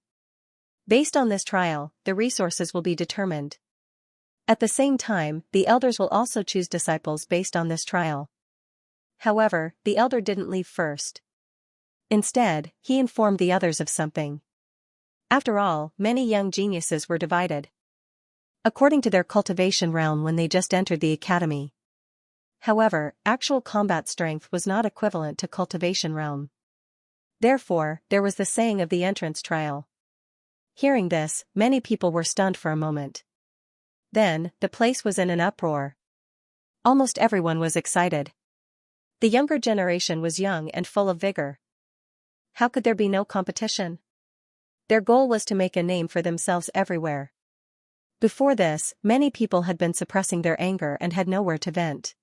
Based on this trial, the resources will be determined. At the same time, the elders will also choose disciples based on this trial. However, the elder didn't leave first. Instead, he informed the others of something. After all, many young geniuses were divided according to their cultivation realm when they just entered the academy. However, actual combat strength was not equivalent to cultivation realm. Therefore, there was the saying of the entrance trial. Hearing this, many people were stunned for a moment. Then, the place was in an uproar. Almost everyone was excited. The younger generation was young and full of vigor. How could there be no competition? Their goal was to make a name for themselves everywhere. Before this, many people had been suppressing their anger and had nowhere to vent.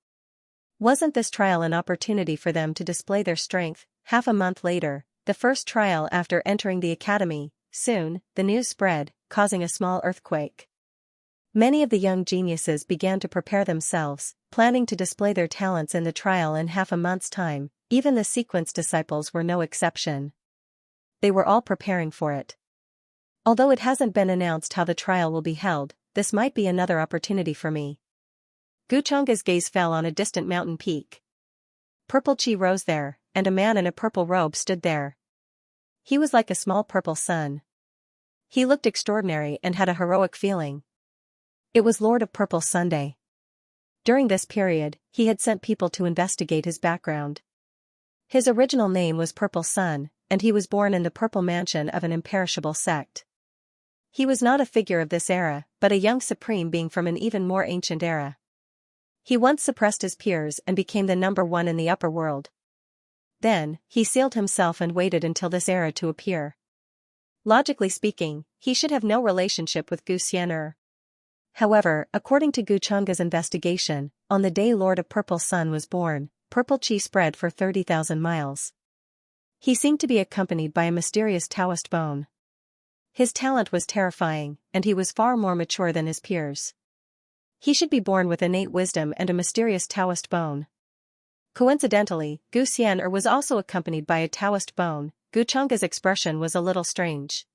Wasn't this trial an opportunity for them to display their strength? Half a month later, the first trial after entering the academy, soon, the news spread, causing a small earthquake. Many of the young geniuses began to prepare themselves, planning to display their talents in the trial in half a month's time. Even the sequence disciples were no exception. They were all preparing for it. Although it hasn't been announced how the trial will be held, this might be another opportunity for me. Xianxia's gaze fell on a distant mountain peak. Purple Qi rose there, and a man in a purple robe stood there. He was like a small purple sun. He looked extraordinary and had a heroic feeling. It was Lord of Purple Sunday. During this period, he had sent people to investigate his background. His original name was Purple Sun, and he was born in the purple mansion of an imperishable sect. He was not a figure of this era, but a young supreme being from an even more ancient era. He once suppressed his peers and became the number one in the upper world. Then, he sealed himself and waited until this era to appear. Logically speaking, he should have no relationship with Xianxia. However, according to Xianxia's investigation, on the day Lord of Purple Sun was born, Purple Qi spread for 30,000 miles. He seemed to be accompanied by a mysterious Taoist bone. His talent was terrifying, and he was far more mature than his peers. He should be born with innate wisdom and a mysterious Taoist bone. Coincidentally, Xianxia was also accompanied by a Taoist bone. Xianxia's expression was a little strange.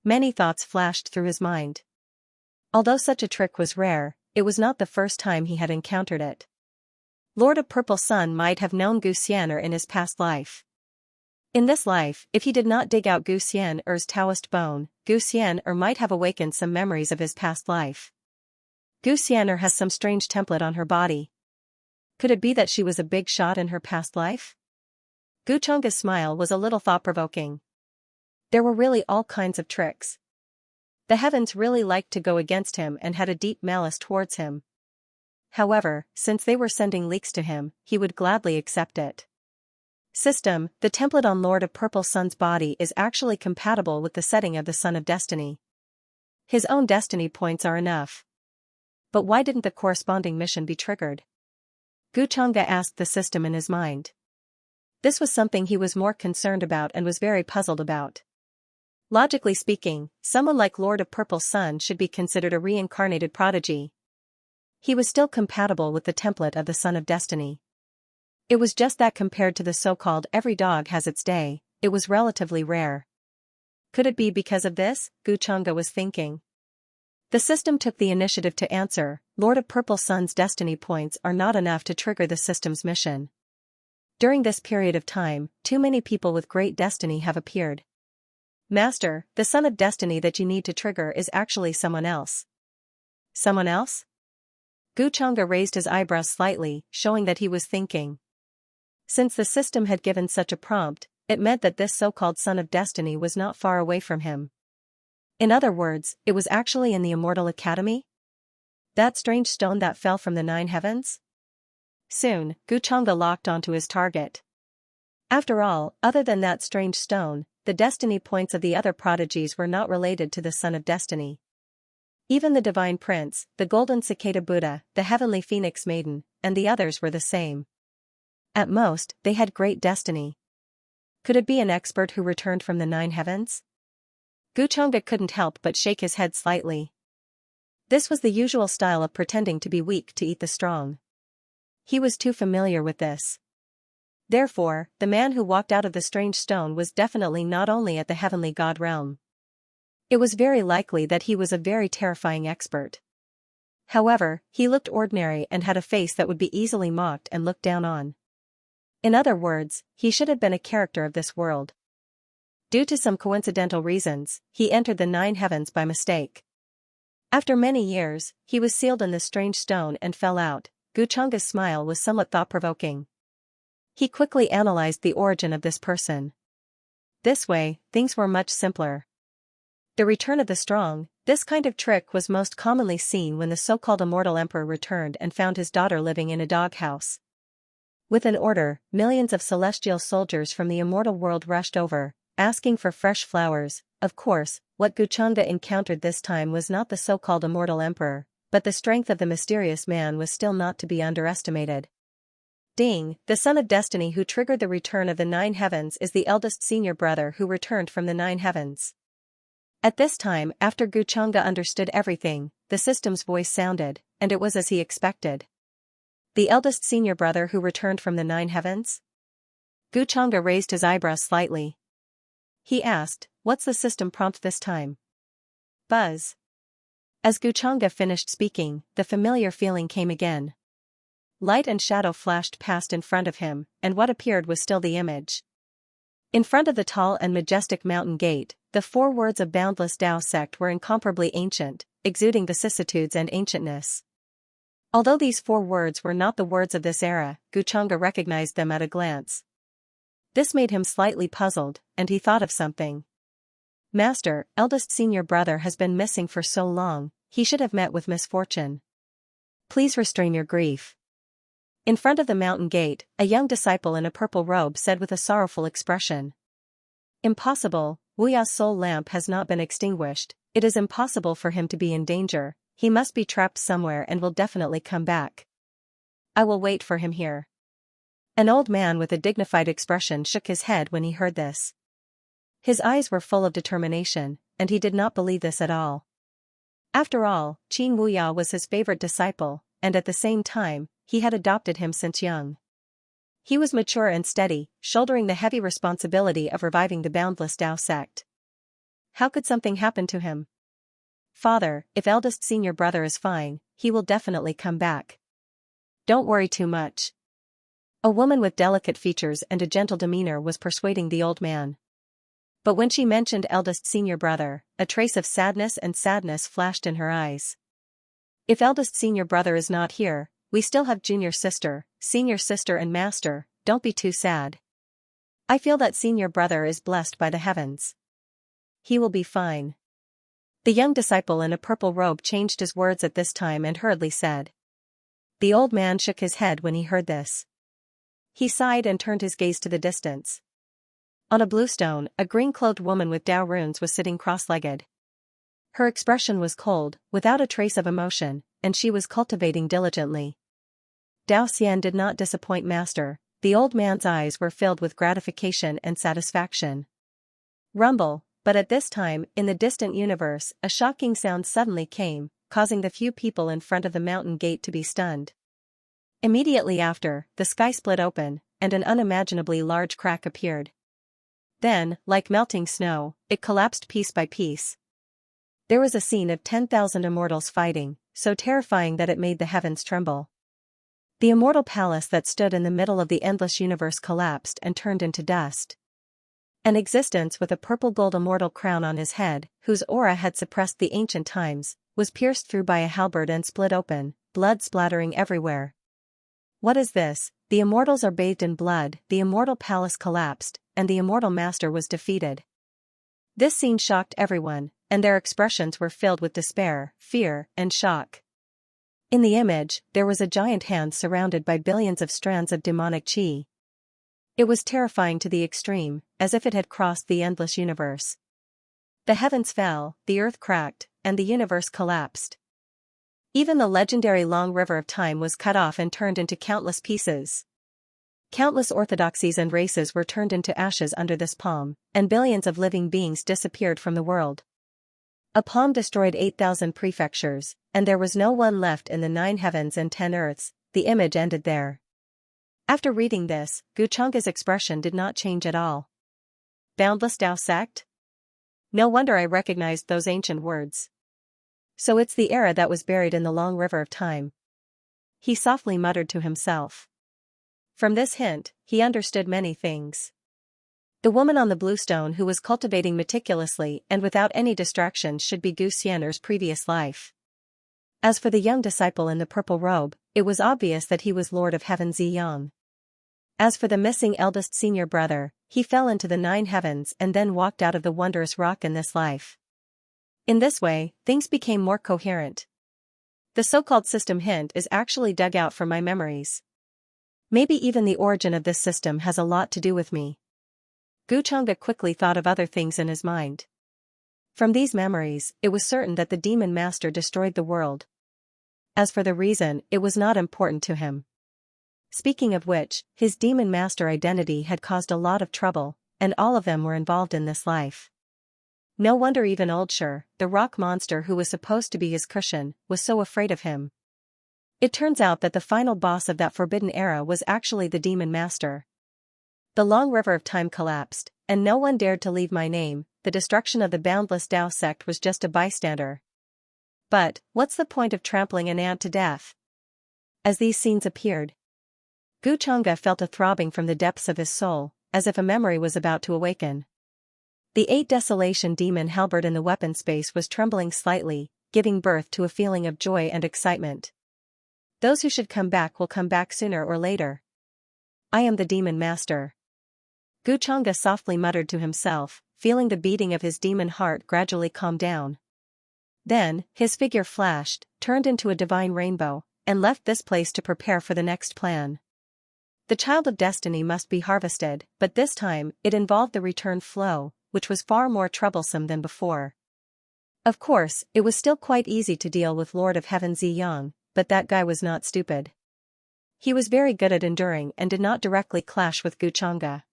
Many thoughts flashed through his mind. Although such a trick was rare, it was not the first time he had encountered it. Lord of Purple Sun might have known Xianxia in his past life. In this life, if he did not dig out Xianxia's Taoist bone, Xianxia might have awakened some memories of his past life. Xianxia has some strange template on her body. Could it be that she was a big shot in her past life? Xianxia's smile was a little thought-provoking. There were really all kinds of tricks. The heavens really liked to go against him and had a deep malice towards him. However, since they were sending leaks to him, he would gladly accept it. System: the template on Lord of Purple Sun's body is actually compatible with the setting of the Sun of Destiny. His own destiny points are enough. But why didn't the corresponding mission be triggered? Xianxia asked the system in his mind. This was something he was more concerned about and was very puzzled about. Logically speaking, someone like Lord of Purple Sun should be considered a reincarnated prodigy. He was still compatible with the template of the Sun of Destiny. It was just that compared to the so-called every dog has its day, it was relatively rare. Could it be because of this? Xianxia was thinking. The system took the initiative to answer. Lord of Purple Sun's destiny points are not enough to trigger the system's mission. During this period of time, too many people with great destiny have appeared. Master, the Sun of Destiny that you need to trigger is actually someone else. Someone else? Xianxia raised his eyebrows slightly, showing that he was thinking. Since the system had given such a prompt, it meant that this so-called Sun of Destiny was not far away from him. In other words, it was actually in the Immortal Academy? That strange stone that fell from the 9 heavens? Soon, Xianxia locked onto his target. After all, other than that strange stone, the destiny points of the other prodigies were not related to the Sun of Destiny. Even the Divine Prince, the Golden Cicada Buddha, the Heavenly Phoenix Maiden, and the others were the same. At most, they had great destiny. Could it be an expert who returned from the 9 heavens? Xianxia couldn't help but shake his head slightly. This was the usual style of pretending to be weak to eat the strong. He was too familiar with this. Therefore, the man who walked out of the strange stone was definitely not only at the heavenly god realm. It was very likely that he was a very terrifying expert. However, he looked ordinary and had a face that would be easily mocked and looked down on. In other words, he should have been a character of this world. Due to some coincidental reasons, he entered the 9 heavens by mistake. After many years, he was sealed in this strange stone and fell out. Xianxia's smile was somewhat thought-provoking. He quickly analyzed the origin of this person. This way, things were much simpler. The return of the strong, This kind of trick was most commonly seen when the so-called immortal emperor returned and found his daughter living in a doghouse. With an order, millions of celestial soldiers from the immortal world rushed over, asking for fresh flowers. Of course, what Xianxia encountered this time was not the so-called immortal emperor, but the strength of the mysterious man was still not to be underestimated. Ding, the son of destiny who triggered the return of the nine heavens is the eldest senior brother who returned from the nine heavens. At this time, after Xianxia understood everything, the system's voice sounded, and it was as he expected. The eldest senior brother who returned from the nine heavens? Xianxia raised his eyebrows slightly. He asked, "What's the system prompt this time?" Buzz. As Xianxia finished speaking, the familiar feeling came again. Light and shadow flashed past in front of him, and what appeared was still the image. In front of the tall and majestic mountain gate, the 4 words of boundless Tao sect were incomparably ancient, exuding vicissitudes and ancientness. Although these 4 words were not the words of this era, Xianxia recognized them at a glance. This made him slightly puzzled, and he thought of something. Master, eldest senior brother has been missing for so long, he should have met with misfortune. Please restrain your grief. In front of the mountain gate, a young disciple in a purple robe said with a sorrowful expression. Impossible, Wu Ya's soul lamp has not been extinguished, it is impossible for him to be in danger, he must be trapped somewhere and will definitely come back. I will wait for him here. An old man with a dignified expression shook his head when he heard this. His eyes were full of determination, and he did not believe this at all. After all, Qin Wu Ya was his favorite disciple, and at the same time, he had adopted him since young. He was mature and steady, shouldering the heavy responsibility of reviving the boundless Tao sect. How could something happen to him? Father, if eldest senior brother is fine, he will definitely come back. Don't worry too much. A woman with delicate features and a gentle demeanor was persuading the old man. But when she mentioned eldest senior brother, a trace of sadness flashed in her eyes. If eldest senior brother is not here, we still have junior sister, senior sister and master, don't be too sad. I feel that senior brother is blessed by the heavens. He will be fine. The young disciple in a purple robe changed his words at this time and hurriedly said. The old man shook his head when he heard this. He sighed and turned his gaze to the distance. On a blue stone, a green-clothed woman with Tao runes was sitting cross-legged. Her expression was cold, without a trace of emotion, and she was cultivating diligently. Dao Xian did not disappoint master, the old man's eyes were filled with gratification and satisfaction. Rumble, but at this time, in the distant universe, a shocking sound suddenly came, causing the few people in front of the mountain gate to be stunned. Immediately after, the sky split open, and an unimaginably large crack appeared. Then, like melting snow, it collapsed piece by piece. There was a scene of 10,000 immortals fighting, so terrifying that it made the heavens tremble. The immortal palace that stood in the middle of the endless universe collapsed and turned into dust. An existence with a purple-gold immortal crown on his head, whose aura had suppressed the ancient times, was pierced through by a halberd and split open, blood splattering everywhere. What is this? The immortals are bathed in blood, the immortal palace collapsed, and the immortal master was defeated. This scene shocked everyone, and their expressions were filled with despair, fear, and shock. In the image, there was a giant hand surrounded by billions of strands of demonic qi. It was terrifying to the extreme, as if it had crossed the endless universe. The heavens fell, the earth cracked, and the universe collapsed. Even the legendary long river of time was cut off and turned into countless pieces. Countless orthodoxies and races were turned into ashes under this palm, and billions of living beings disappeared from the world. A palm destroyed 8,000 prefectures, and there was no one left in the 9 heavens and 10 earths. The image ended there. After reading this, Xianxia's expression did not change at all. Boundless Tao sect? No wonder I recognized those ancient words. So it's the era that was buried in the long river of time. He softly muttered to himself. From this hint, he understood many things. The woman on the blue stone who was cultivating meticulously and without any distractions should be Gu Xianer's previous life. As for the young disciple in the purple robe, it was obvious that he was Lord of Heaven Ziyang. As for the missing eldest senior brother, he fell into the 9 heavens and then walked out of the wondrous rock in this life. In this way, things became more coherent. The so-called system hint is actually dug out from my memories. Maybe even the origin of this system has a lot to do with me. Xianxia quickly thought of other things in his mind. From these memories, it was certain that the demon master destroyed the world. As for the reason, it was not important to him. Speaking of which, his demon master identity had caused a lot of trouble, and all of them were involved in this life. No wonder even Old Shur, the rock monster who was supposed to be his cushion, was so afraid of him. It turns out that the final boss of that forbidden era was actually the demon master. The long river of time collapsed, and no one dared to leave my name. The destruction of the boundless Tao sect was just a bystander. But, what's the point of trampling an ant to death? As these scenes appeared, Xianxia felt a throbbing from the depths of his soul, as if a memory was about to awaken. The 8 Desolation demon halberd in the weapon space was trembling slightly, giving birth to a feeling of joy and excitement. Those who should come back will come back sooner or later. I am the demon master. Xianxia softly muttered to himself, feeling the beating of his demon heart gradually calm down. Then, his figure flashed, turned into a divine rainbow, and left this place to prepare for the next plan. The child of destiny must be harvested, but this time, it involved the return flow, which was far more troublesome than before. Of course, it was still quite easy to deal with Lord of Heaven Ziyang, but that guy was not stupid. He was very good at enduring and did not directly clash with Xianxia.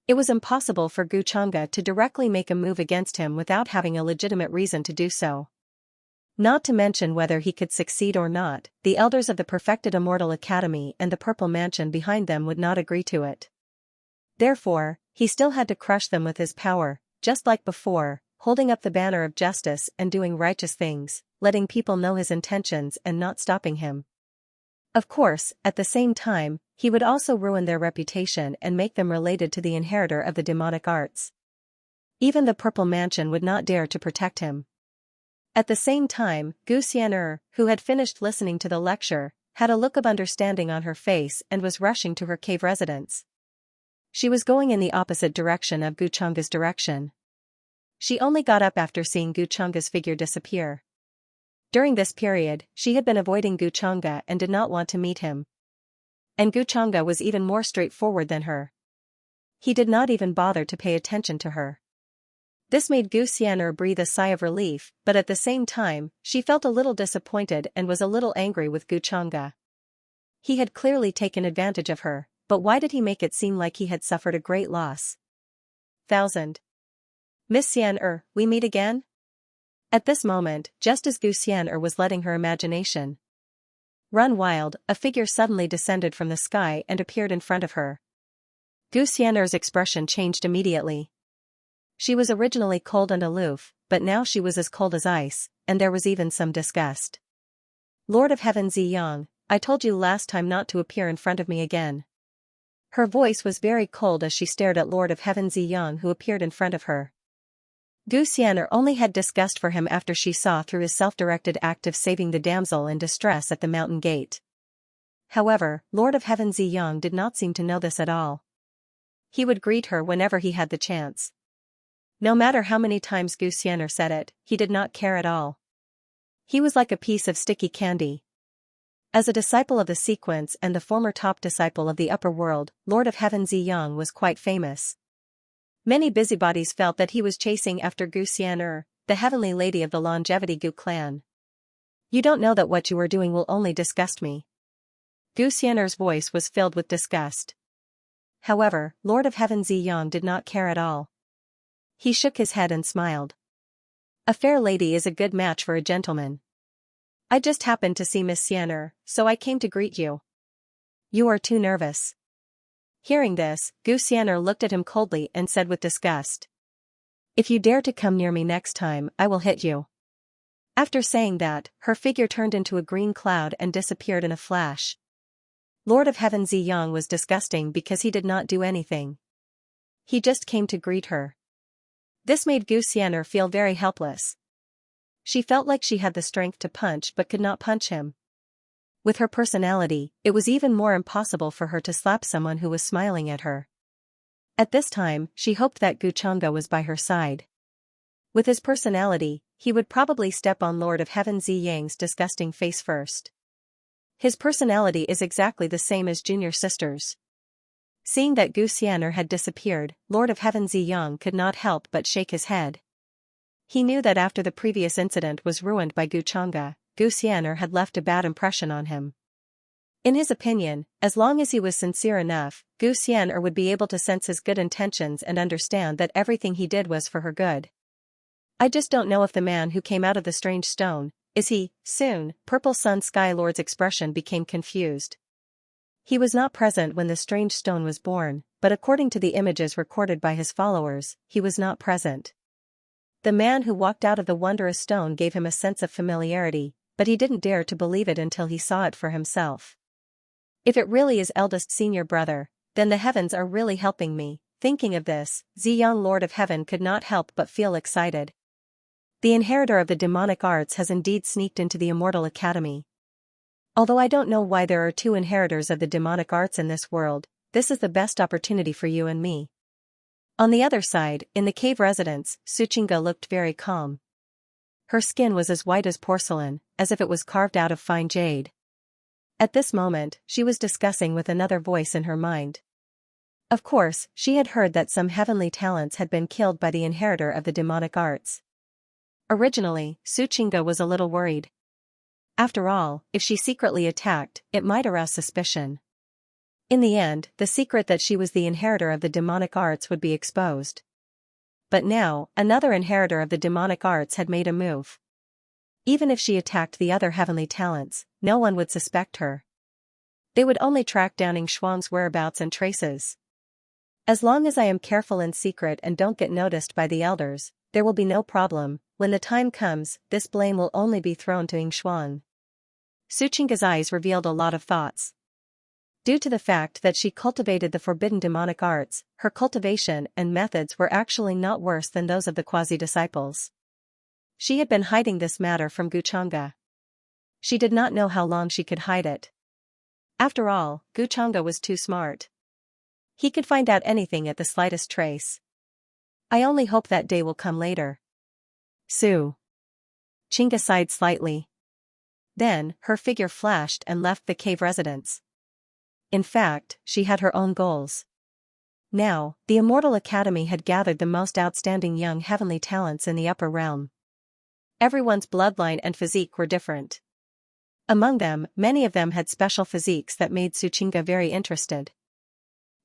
It was impossible for Xianxia to directly make a move against him without having a legitimate reason to do so. Not to mention whether he could succeed or not, the elders of the Perfected Immortal Academy and the Purple Mansion behind them would not agree to it. Therefore, he still had to crush them with his power, just like before, holding up the banner of justice and doing righteous things, letting people know his intentions and not stopping him. Of course, at the same time, he would also ruin their reputation and make them related to the inheritor of the demonic arts. Even the Purple Mansion would not dare to protect him. At the same time, Xianxia, who had finished listening to the lecture, had a look of understanding on her face and was rushing to her cave residence. She was going in the opposite direction of Xianxia's direction. She only got up after seeing Xianxia's figure disappear. During this period, she had been avoiding Xianxia and did not want to meet him. And Xianxia was even more straightforward than her. He did not even bother to pay attention to her. This made Xianxia breathe a sigh of relief, but at the same time, she felt a little disappointed and was a little angry with Xianxia. He had clearly taken advantage of her, but why did he make it seem like he had suffered a great loss? 1000. Miss Xianxia, we meet again? At this moment, just as Xianxia was letting her imagination run wild, a figure suddenly descended from the sky and appeared in front of her. Xianxia's expression changed immediately. She was originally cold and aloof, but now she was as cold as ice, and there was even some disgust. Lord of Heaven Ziyang, I told you last time not to appear in front of me again. Her voice was very cold as she stared at Lord of Heaven Ziyang, who appeared in front of her. Xianxia only had disgust for him after she saw through his self-directed act of saving the damsel in distress at the mountain gate. However, Lord of Heaven Ziyang did not seem to know this at all. He would greet her whenever he had the chance. No matter how many times Xianxia said it, he did not care at all. He was like a piece of sticky candy. As a disciple of the sequence and the former top disciple of the upper world, Lord of Heaven Ziyang was quite famous. Many busybodies felt that he was chasing after Xianxia, the heavenly lady of the Longevity Gu clan. You don't know that what you are doing will only disgust me. Xianxia's voice was filled with disgust. However, Lord of Heaven Ziyang did not care at all. He shook his head and smiled. A fair lady is a good match for a gentleman. I just happened to see Miss Xianxia, so I came to greet you. You are too nervous. Hearing this, Xianxia looked at him coldly and said with disgust. If you dare to come near me next time, I will hit you. After saying that, her figure turned into a green cloud and disappeared in a flash. Lord of Heaven Ziyang was disgusting because he did not do anything. He just came to greet her. This made Xianxia feel very helpless. She felt like she had the strength to punch but could not punch him. With her personality, it was even more impossible for her to slap someone who was smiling at her. At this time, she hoped that Xianxia was by her side. With his personality, he would probably step on Lord of Heaven Ziyang's disgusting face first. His personality is exactly the same as junior sister's. Seeing that Gu Xian'er had disappeared, Lord of Heaven Ziyang could not help but shake his head. He knew that after the previous incident was ruined by Gu Chang'e, Gu Xian'er had left a bad impression on him. In his opinion, as long as he was sincere enough, Gu Xian'er would be able to sense his good intentions and understand that everything he did was for her good. I just don't know if the man who came out of the strange stone, is he, soon, Purple Sun Sky Lord's expression became confused. He was not present when the strange stone was born, but according to the images recorded by his followers, he was not present. The man who walked out of the wondrous stone gave him a sense of familiarity, but he didn't dare to believe it until he saw it for himself. If it really is eldest senior brother, then the heavens are really helping me. Thinking of this, Ziyang Lord of Heaven could not help but feel excited. The inheritor of the demonic arts has indeed sneaked into the Immortal Academy. Although I don't know why there are two inheritors of the demonic arts in this world, this is the best opportunity for you and me. On the other side, in the cave residence, Xianxia looked very calm. Her skin was as white as porcelain, as if it was carved out of fine jade. At this moment, she was discussing with another voice in her mind. Of course, she had heard that some heavenly talents had been killed by the inheritor of the demonic arts. Originally, Xianxia was a little worried. After all, if she secretly attacked, it might arouse suspicion. In the end, the secret that she was the inheritor of the demonic arts would be exposed. But now, another inheritor of the demonic arts had made a move. Even if she attacked the other heavenly talents, no one would suspect her. They would only track down Shuang's whereabouts and traces. As long as I am careful in secret and don't get noticed by the elders, there will be no problem. When the time comes, this blame will only be thrown to Shuang. Xianxia's eyes revealed a lot of thoughts. Due to the fact that she cultivated the forbidden demonic arts, her cultivation and methods were actually not worse than those of the quasi-disciples. She had been hiding this matter from Gu Chang'e. She did not know how long she could hide it. After all, Gu Chang'e was too smart. He could find out anything at the slightest trace. I only hope that day will come later. Xianxia sighed slightly. Then, her figure flashed and left the cave residence. In fact, she had her own goals. Now, the Immortal Academy had gathered the most outstanding young heavenly talents in the upper realm. Everyone's bloodline and physique were different. Among them, many of them had special physiques that made Xianxia very interested.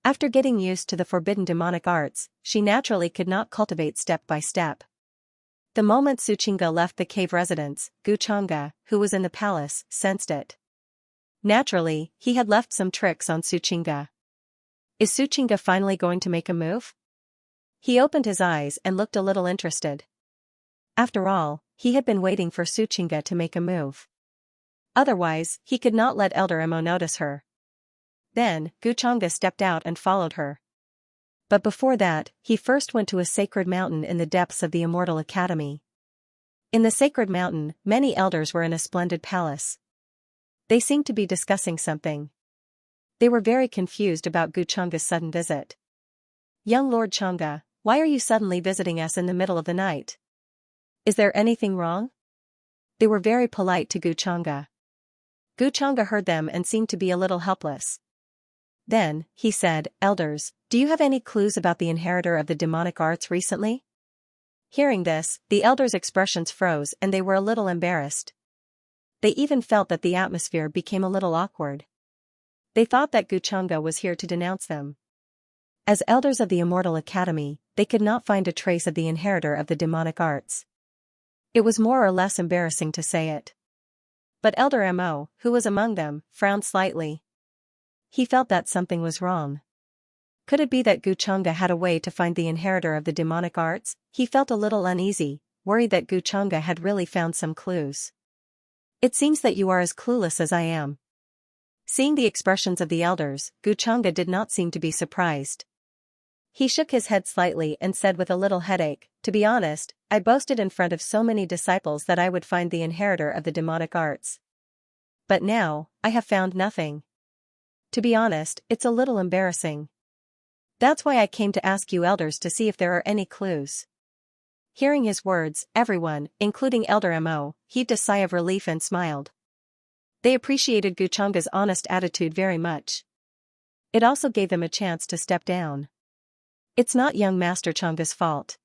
After getting used to the forbidden demonic arts, she naturally could not cultivate step by step. The moment Xianxia left the cave residence, Gu Chang'e, who was in the palace, sensed it. Naturally, he had left some tricks on Xianxia. Is Xianxia finally going to make a move? He opened his eyes and looked a little interested. After all, he had been waiting for Xianxia to make a move. Otherwise, he could not let Elder Mo notice her. Then, Gu Chang'e stepped out and followed her. But before that, he first went to a sacred mountain in the depths of the Immortal Academy. In the sacred mountain, many elders were in a splendid palace. They seemed to be discussing something. They were very confused about Gu Chang'e's sudden visit. Young Lord Chang'e, why are you suddenly visiting us in the middle of the night? Is there anything wrong? They were very polite to Gu Chang'e. Gu Chang'e heard them and seemed to be a little helpless. Then, he said, Elders, do you have any clues about the inheritor of the demonic arts recently? Hearing this, the elders' expressions froze and they were a little embarrassed. They even felt that the atmosphere became a little awkward. They thought that Gu Chang'e was here to denounce them. As elders of the Immortal Academy, they could not find a trace of the inheritor of the demonic arts. It was more or less embarrassing to say it. But Elder Mo, who was among them, frowned slightly. He felt that something was wrong. Could it be that Gu Chang'e had a way to find the inheritor of the demonic arts? He felt a little uneasy, worried that Gu Chang'e had really found some clues. It seems that you are as clueless as I am. Seeing the expressions of the elders, Gu Chang'e did not seem to be surprised. He shook his head slightly and said with a little headache, to be honest, I boasted in front of so many disciples that I would find the inheritor of the demonic arts. But now, I have found nothing. To be honest, it's a little embarrassing. That's why I came to ask you elders to see if there are any clues. Hearing his words, everyone, including Elder Mo, heaved a sigh of relief and smiled. They appreciated Guchanga's honest attitude very much. It also gave them a chance to step down. It's not young Master Changa's fault.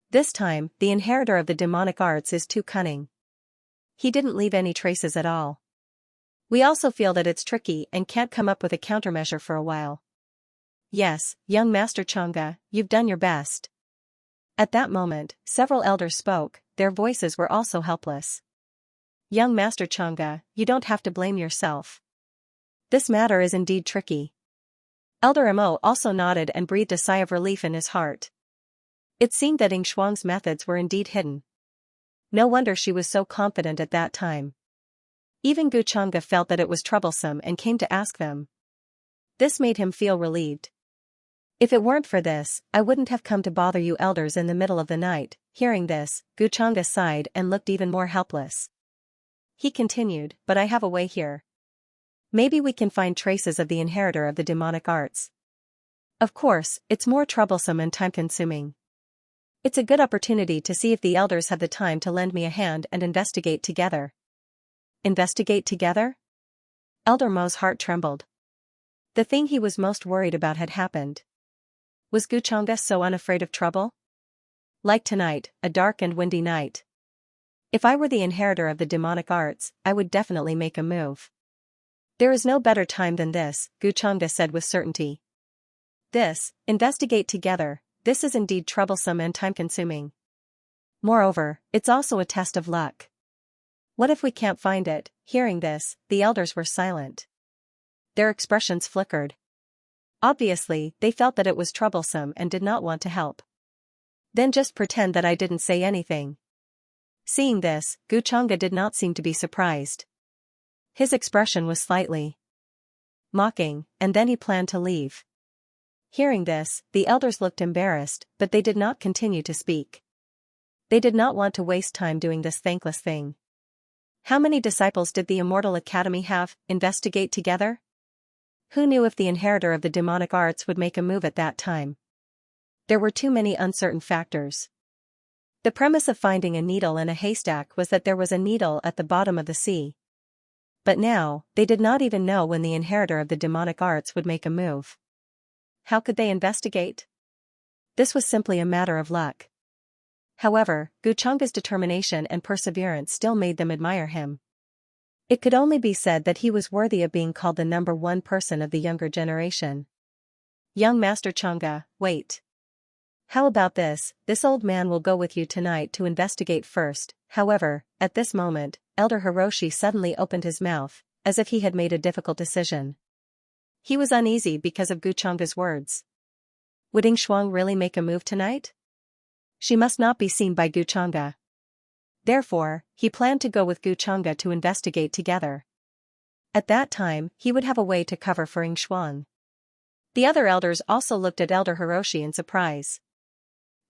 This time, the inheritor of the demonic arts is too cunning. He didn't leave any traces at all. We also feel that it's tricky and can't come up with a countermeasure for a while. Yes, young Master Changa, you've done your best. At that moment, several elders spoke, their voices were also helpless. Young Master Changa, you don't have to blame yourself. This matter is indeed tricky. Elder Mo also nodded and breathed a sigh of relief in his heart. It seemed that Shuang's methods were indeed hidden. No wonder she was so confident at that time. Even Guchanga felt that it was troublesome and came to ask them. This made him feel relieved. If it weren't for this, I wouldn't have come to bother you elders in the middle of the night. Hearing this, Guchanga sighed and looked even more helpless. He continued, but I have a way here. Maybe we can find traces of the inheritor of the demonic arts. Of course, it's more troublesome and time-consuming. It's a good opportunity to see if the elders have the time to lend me a hand and investigate together. Investigate together? Elder Mo's heart trembled. The thing he was most worried about had happened. Was Guchanga so unafraid of trouble? Like tonight, a dark and windy night. If I were the inheritor of the demonic arts, I would definitely make a move. There is no better time than this, Guchanga said with certainty. Investigate together, this is indeed troublesome and time-consuming. Moreover, it's also a test of luck. What if we can't find it? Hearing this, the elders were silent. Their expressions flickered. Obviously, they felt that it was troublesome and did not want to help. Then just pretend that I didn't say anything. Seeing this, Guchanga did not seem to be surprised. His expression was slightly mocking, and then he planned to leave. Hearing this, the elders looked embarrassed, but they did not continue to speak. They did not want to waste time doing this thankless thing. How many disciples did the Immortal Academy have? Investigate together? Who knew if the inheritor of the demonic arts would make a move at that time? There were too many uncertain factors. The premise of finding a needle in a haystack was that there was a needle at the bottom of the sea. But now, they did not even know when the inheritor of the demonic arts would make a move. How could they investigate? This was simply a matter of luck. However, Guchanga's determination and perseverance still made them admire him. It could only be said that he was worthy of being called the number one person of the younger generation. Young Master Changa, wait. How about this? This old man will go with you tonight to investigate first. However, at this moment, Elder Hiroshi suddenly opened his mouth, as if he had made a difficult decision. He was uneasy because of Guchanga's words. Would Shuang really make a move tonight? She must not be seen by Guchanga. Therefore, he planned to go with Guchanga to investigate together. At that time, he would have a way to cover for Shuang. The other elders also looked at Elder Hiroshi in surprise.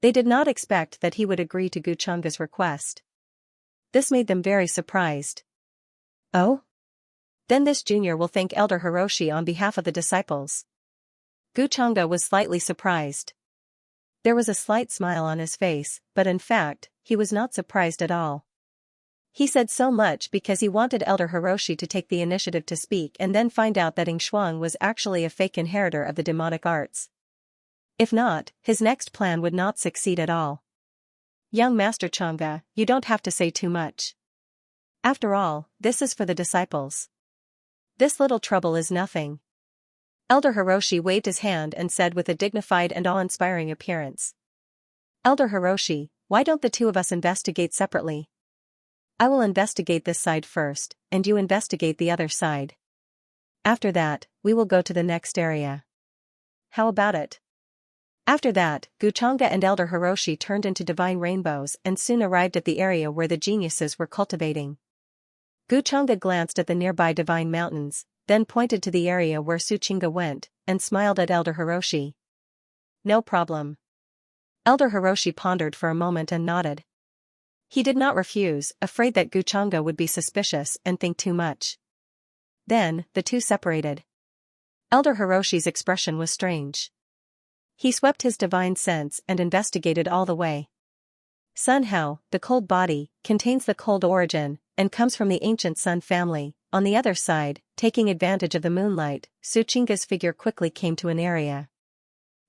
They did not expect that he would agree to Guchanga's request. This made them very surprised. Oh? Then this junior will thank Elder Hiroshi on behalf of the disciples. Guchanga was slightly surprised. There was a slight smile on his face, but in fact, he was not surprised at all. He said so much because he wanted Elder Hiroshi to take the initiative to speak and then find out that Shuang was actually a fake inheritor of the demonic arts. If not, his next plan would not succeed at all. Young Master Changa, you don't have to say too much. After all, this is for the disciples. This little trouble is nothing. Elder Hiroshi waved his hand and said with a dignified and awe-inspiring appearance. Elder Hiroshi, why don't the two of us investigate separately? I will investigate this side first, and you investigate the other side. After that, we will go to the next area. How about it? After that, Guchanga and Elder Hiroshi turned into divine rainbows and soon arrived at the area where the geniuses were cultivating. Guchanga glanced at the nearby divine mountains, then pointed to the area where Suchinga went, and smiled at Elder Hiroshi. No problem. Elder Hiroshi pondered for a moment and nodded. He did not refuse, afraid that Guchanga would be suspicious and think too much. Then, the two separated. Elder Hiroshi's expression was strange. He swept his divine sense and investigated all the way. Sun Hao, the cold body, contains the cold origin, and comes from the ancient Sun family. On the other side, taking advantage of the moonlight, Suchinga's figure quickly came to an area.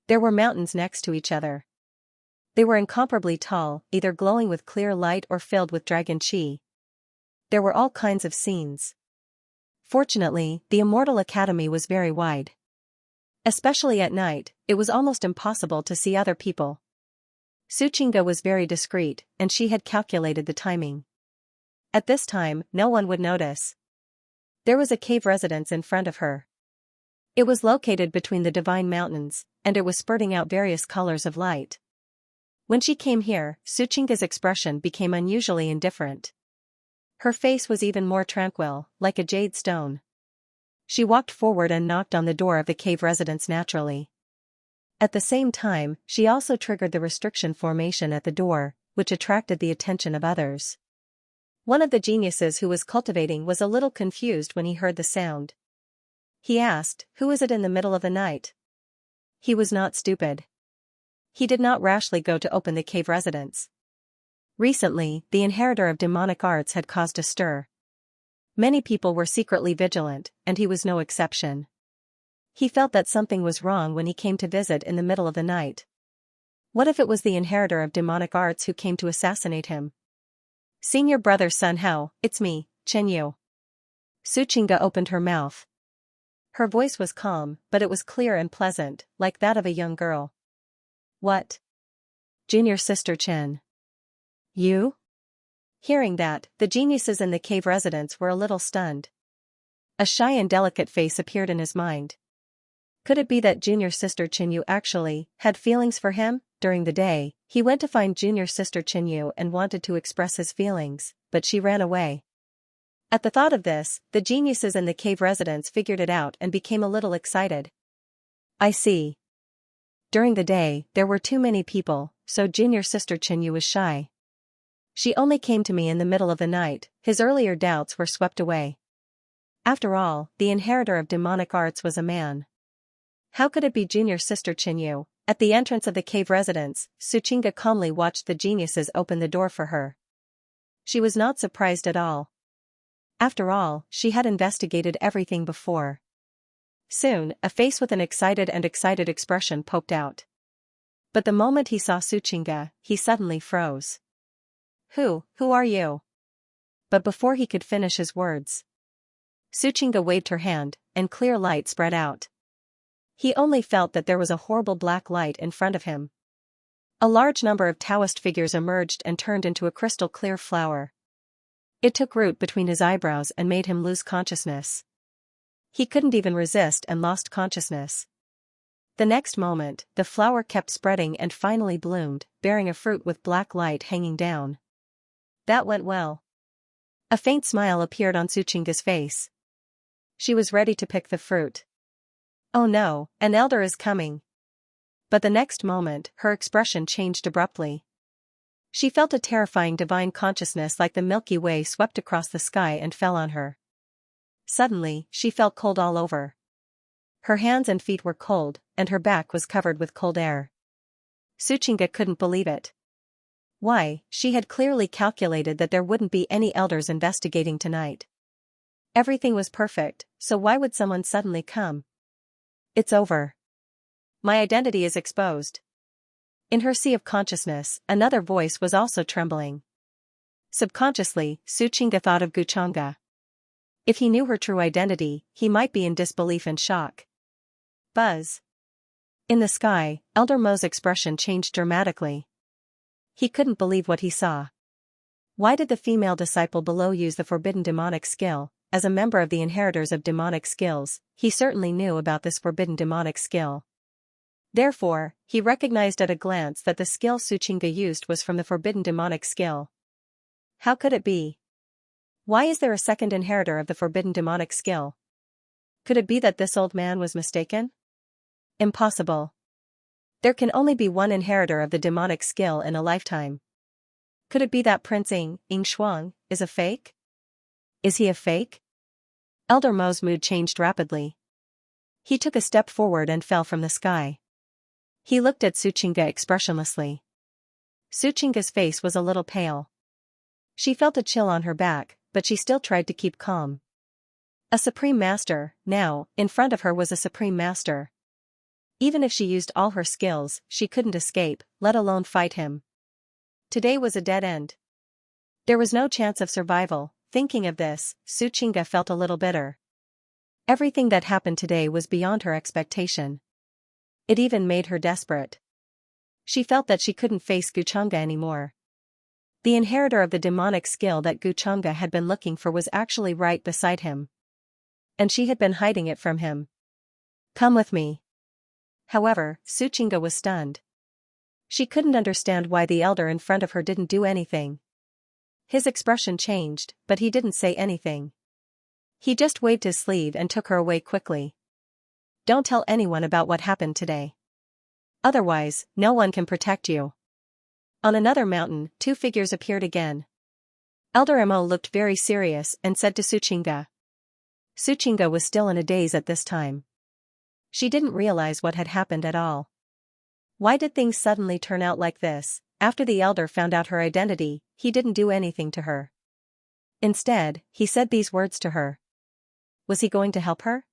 There were mountains next to each other. They were incomparably tall, either glowing with clear light or filled with dragon chi. There were all kinds of scenes. Fortunately, the Immortal Academy was very wide. Especially at night, it was almost impossible to see other people. Suchinga was very discreet, and she had calculated the timing. At this time, no one would notice. There was a cave residence in front of her. It was located between the Divine Mountains, and it was spurting out various colors of light. When she came here, Suchinga's expression became unusually indifferent. Her face was even more tranquil, like a jade stone. She walked forward and knocked on the door of the cave residence naturally. At the same time, she also triggered the restriction formation at the door, which attracted the attention of others. One of the geniuses who was cultivating was a little confused when he heard the sound. He asked, "Who is it in the middle of the night?" He was not stupid. He did not rashly go to open the cave residence. Recently, the inheritor of demonic arts had caused a stir. Many people were secretly vigilant, and he was no exception. He felt that something was wrong when he came to visit in the middle of the night. What if it was the inheritor of demonic arts who came to assassinate him? "Senior brother Sun Hao, it's me, Chen Yu." Suchinga opened her mouth. Her voice was calm, but it was clear and pleasant, like that of a young girl. "What? Junior sister Chen. You?" Hearing that, the geniuses in the cave residence were a little stunned. A shy and delicate face appeared in his mind. Could it be that junior sister Chinyu actually had feelings for him? During the day, he went to find junior sister Chinyu and wanted to express his feelings, but she ran away. At the thought of this, the geniuses in the cave residence figured it out and became a little excited. "I see. During the day, there were too many people, so junior sister Chinyu was shy. She only came to me in the middle of the night." His earlier doubts were swept away. After all, the inheritor of demonic arts was a man. How could it be junior sister Chinyu? At the entrance of the cave residence, Suchinga calmly watched the geniuses open the door for her. She was not surprised at all. After all, she had investigated everything before. Soon, a face with an excited expression poked out. But the moment he saw Suchinga, he suddenly froze. Who are you?" But before he could finish his words, Suchinga waved her hand, and clear light spread out. He only felt that there was a horrible black light in front of him. A large number of Taoist figures emerged and turned into a crystal-clear flower. It took root between his eyebrows and made him lose consciousness. He couldn't even resist and lost consciousness. The next moment, the flower kept spreading and finally bloomed, bearing a fruit with black light hanging down. That went well. A faint smile appeared on Suchinga's face. She was ready to pick the fruit. "Oh no, an elder is coming." But the next moment, her expression changed abruptly. She felt a terrifying divine consciousness like the Milky Way swept across the sky and fell on her. Suddenly, she felt cold all over. Her hands and feet were cold, and her back was covered with cold air. Suchinga couldn't believe it. Why, she had clearly calculated that there wouldn't be any elders investigating tonight. Everything was perfect, so why would someone suddenly come? "It's over. My identity is exposed." In her sea of consciousness, another voice was also trembling. Subconsciously, Suchinga thought of Guchanga. If he knew her true identity, he might be in disbelief and shock. Buzz. In the sky, Elder Mo's expression changed dramatically. He couldn't believe what he saw. Why did the female disciple below use the forbidden demonic skill? As a member of the inheritors of demonic skills, he certainly knew about this forbidden demonic skill. Therefore, he recognized at a glance that the skill Suchinga used was from the forbidden demonic skill. How could it be? Why is there a second inheritor of the forbidden demonic skill? Could it be that this old man was mistaken? Impossible. There can only be one inheritor of the demonic skill in a lifetime. Could it be that Prince Ying Shuang is a fake? Is he a fake? Elder Mo's mood changed rapidly. He took a step forward and fell from the sky. He looked at Suchinga expressionlessly. Suchinga's face was a little pale. She felt a chill on her back, but she still tried to keep calm. A supreme master, now, in front of her was a supreme master. Even if she used all her skills, she couldn't escape, let alone fight him. Today was a dead end. There was no chance of survival. Thinking of this, Suchinga felt a little bitter. Everything that happened today was beyond her expectation. It even made her desperate. She felt that she couldn't face Guchanga anymore. The inheritor of the demonic skill that Guchanga had been looking for was actually right beside him. And she had been hiding it from him. Come with me. However, Suchinga was stunned. She couldn't understand why the elder in front of her didn't do anything. His expression changed, but he didn't say anything. He just waved his sleeve and took her away quickly. Don't tell anyone about what happened today. Otherwise, no one can protect you. On another mountain, two figures appeared again. Elder Mo looked very serious and said to Suchinga. Suchinga was still in a daze at this time. She didn't realize what had happened at all. Why did things suddenly turn out like this? After the elder found out her identity, he didn't do anything to her. Instead, he said these words to her. Was he going to help her?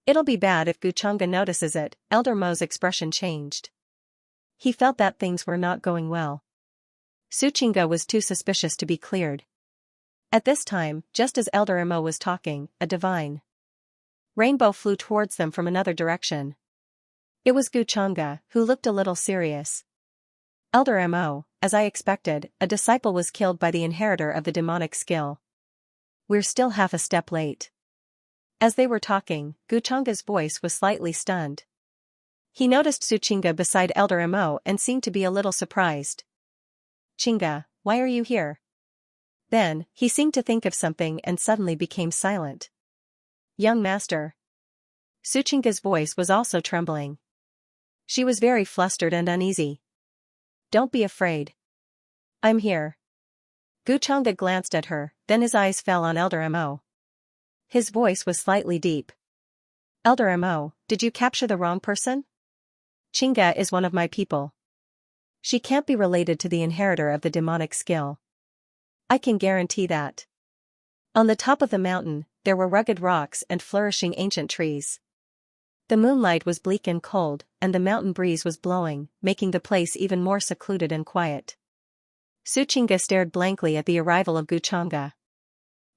It'll be bad if Guchanga notices it. Elder Mo's expression changed. He felt that things were not going well. Suchinga was too suspicious to be cleared. At this time, just as Elder Mo was talking, a divine rainbow flew towards them from another direction. It was Guchanga, who looked a little serious. Elder Mo, as I expected, a disciple was killed by the inheritor of the demonic skill. We're still half a step late. As they were talking, Guchanga's voice was slightly stunned. He noticed Suchinga beside Elder Mo and seemed to be a little surprised. Chinga, why are you here? Then, he seemed to think of something and suddenly became silent. Young master. Suchinga's voice was also trembling. She was very flustered and uneasy. Don't be afraid. I'm here. Guchanga glanced at her, then his eyes fell on Elder Mo. His voice was slightly deep. Elder Mo, did you capture the wrong person? Chinga is one of my people. She can't be related to the inheritor of the demonic skill. I can guarantee that. On the top of the mountain, there were rugged rocks and flourishing ancient trees. The moonlight was bleak and cold, and the mountain breeze was blowing, making the place even more secluded and quiet. Suchinga stared blankly at the arrival of Guchanga.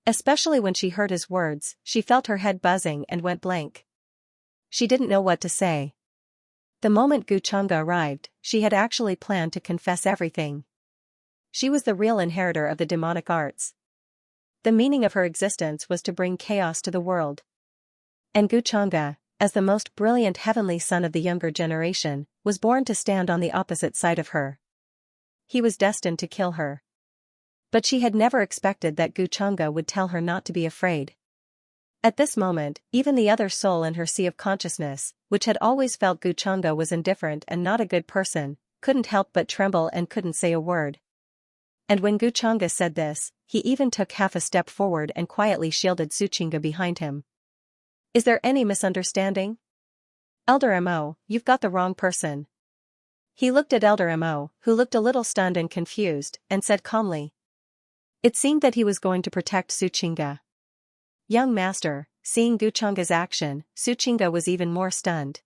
Especially when she heard his words, she felt her head buzzing and went blank. She didn't know what to say. The moment Guchanga arrived, she had actually planned to confess everything. She was the real inheritor of the demonic arts. The meaning of her existence was to bring chaos to the world. And Guchanga, as the most brilliant heavenly son of the younger generation, was born to stand on the opposite side of her. He was destined to kill her. But she had never expected that Guchanga would tell her not to be afraid. At this moment, even the other soul in her sea of consciousness, which had always felt Guchanga was indifferent and not a good person, couldn't help but tremble and couldn't say a word. And when Guchanga said this, he even took half a step forward and quietly shielded Suchinga behind him. Is there any misunderstanding? Elder Mo, you've got the wrong person. He looked at Elder Mo, who looked a little stunned and confused, and said calmly. It seemed that he was going to protect Suchinga. Young master, seeing Guchanga's action, Suchinga was even more stunned.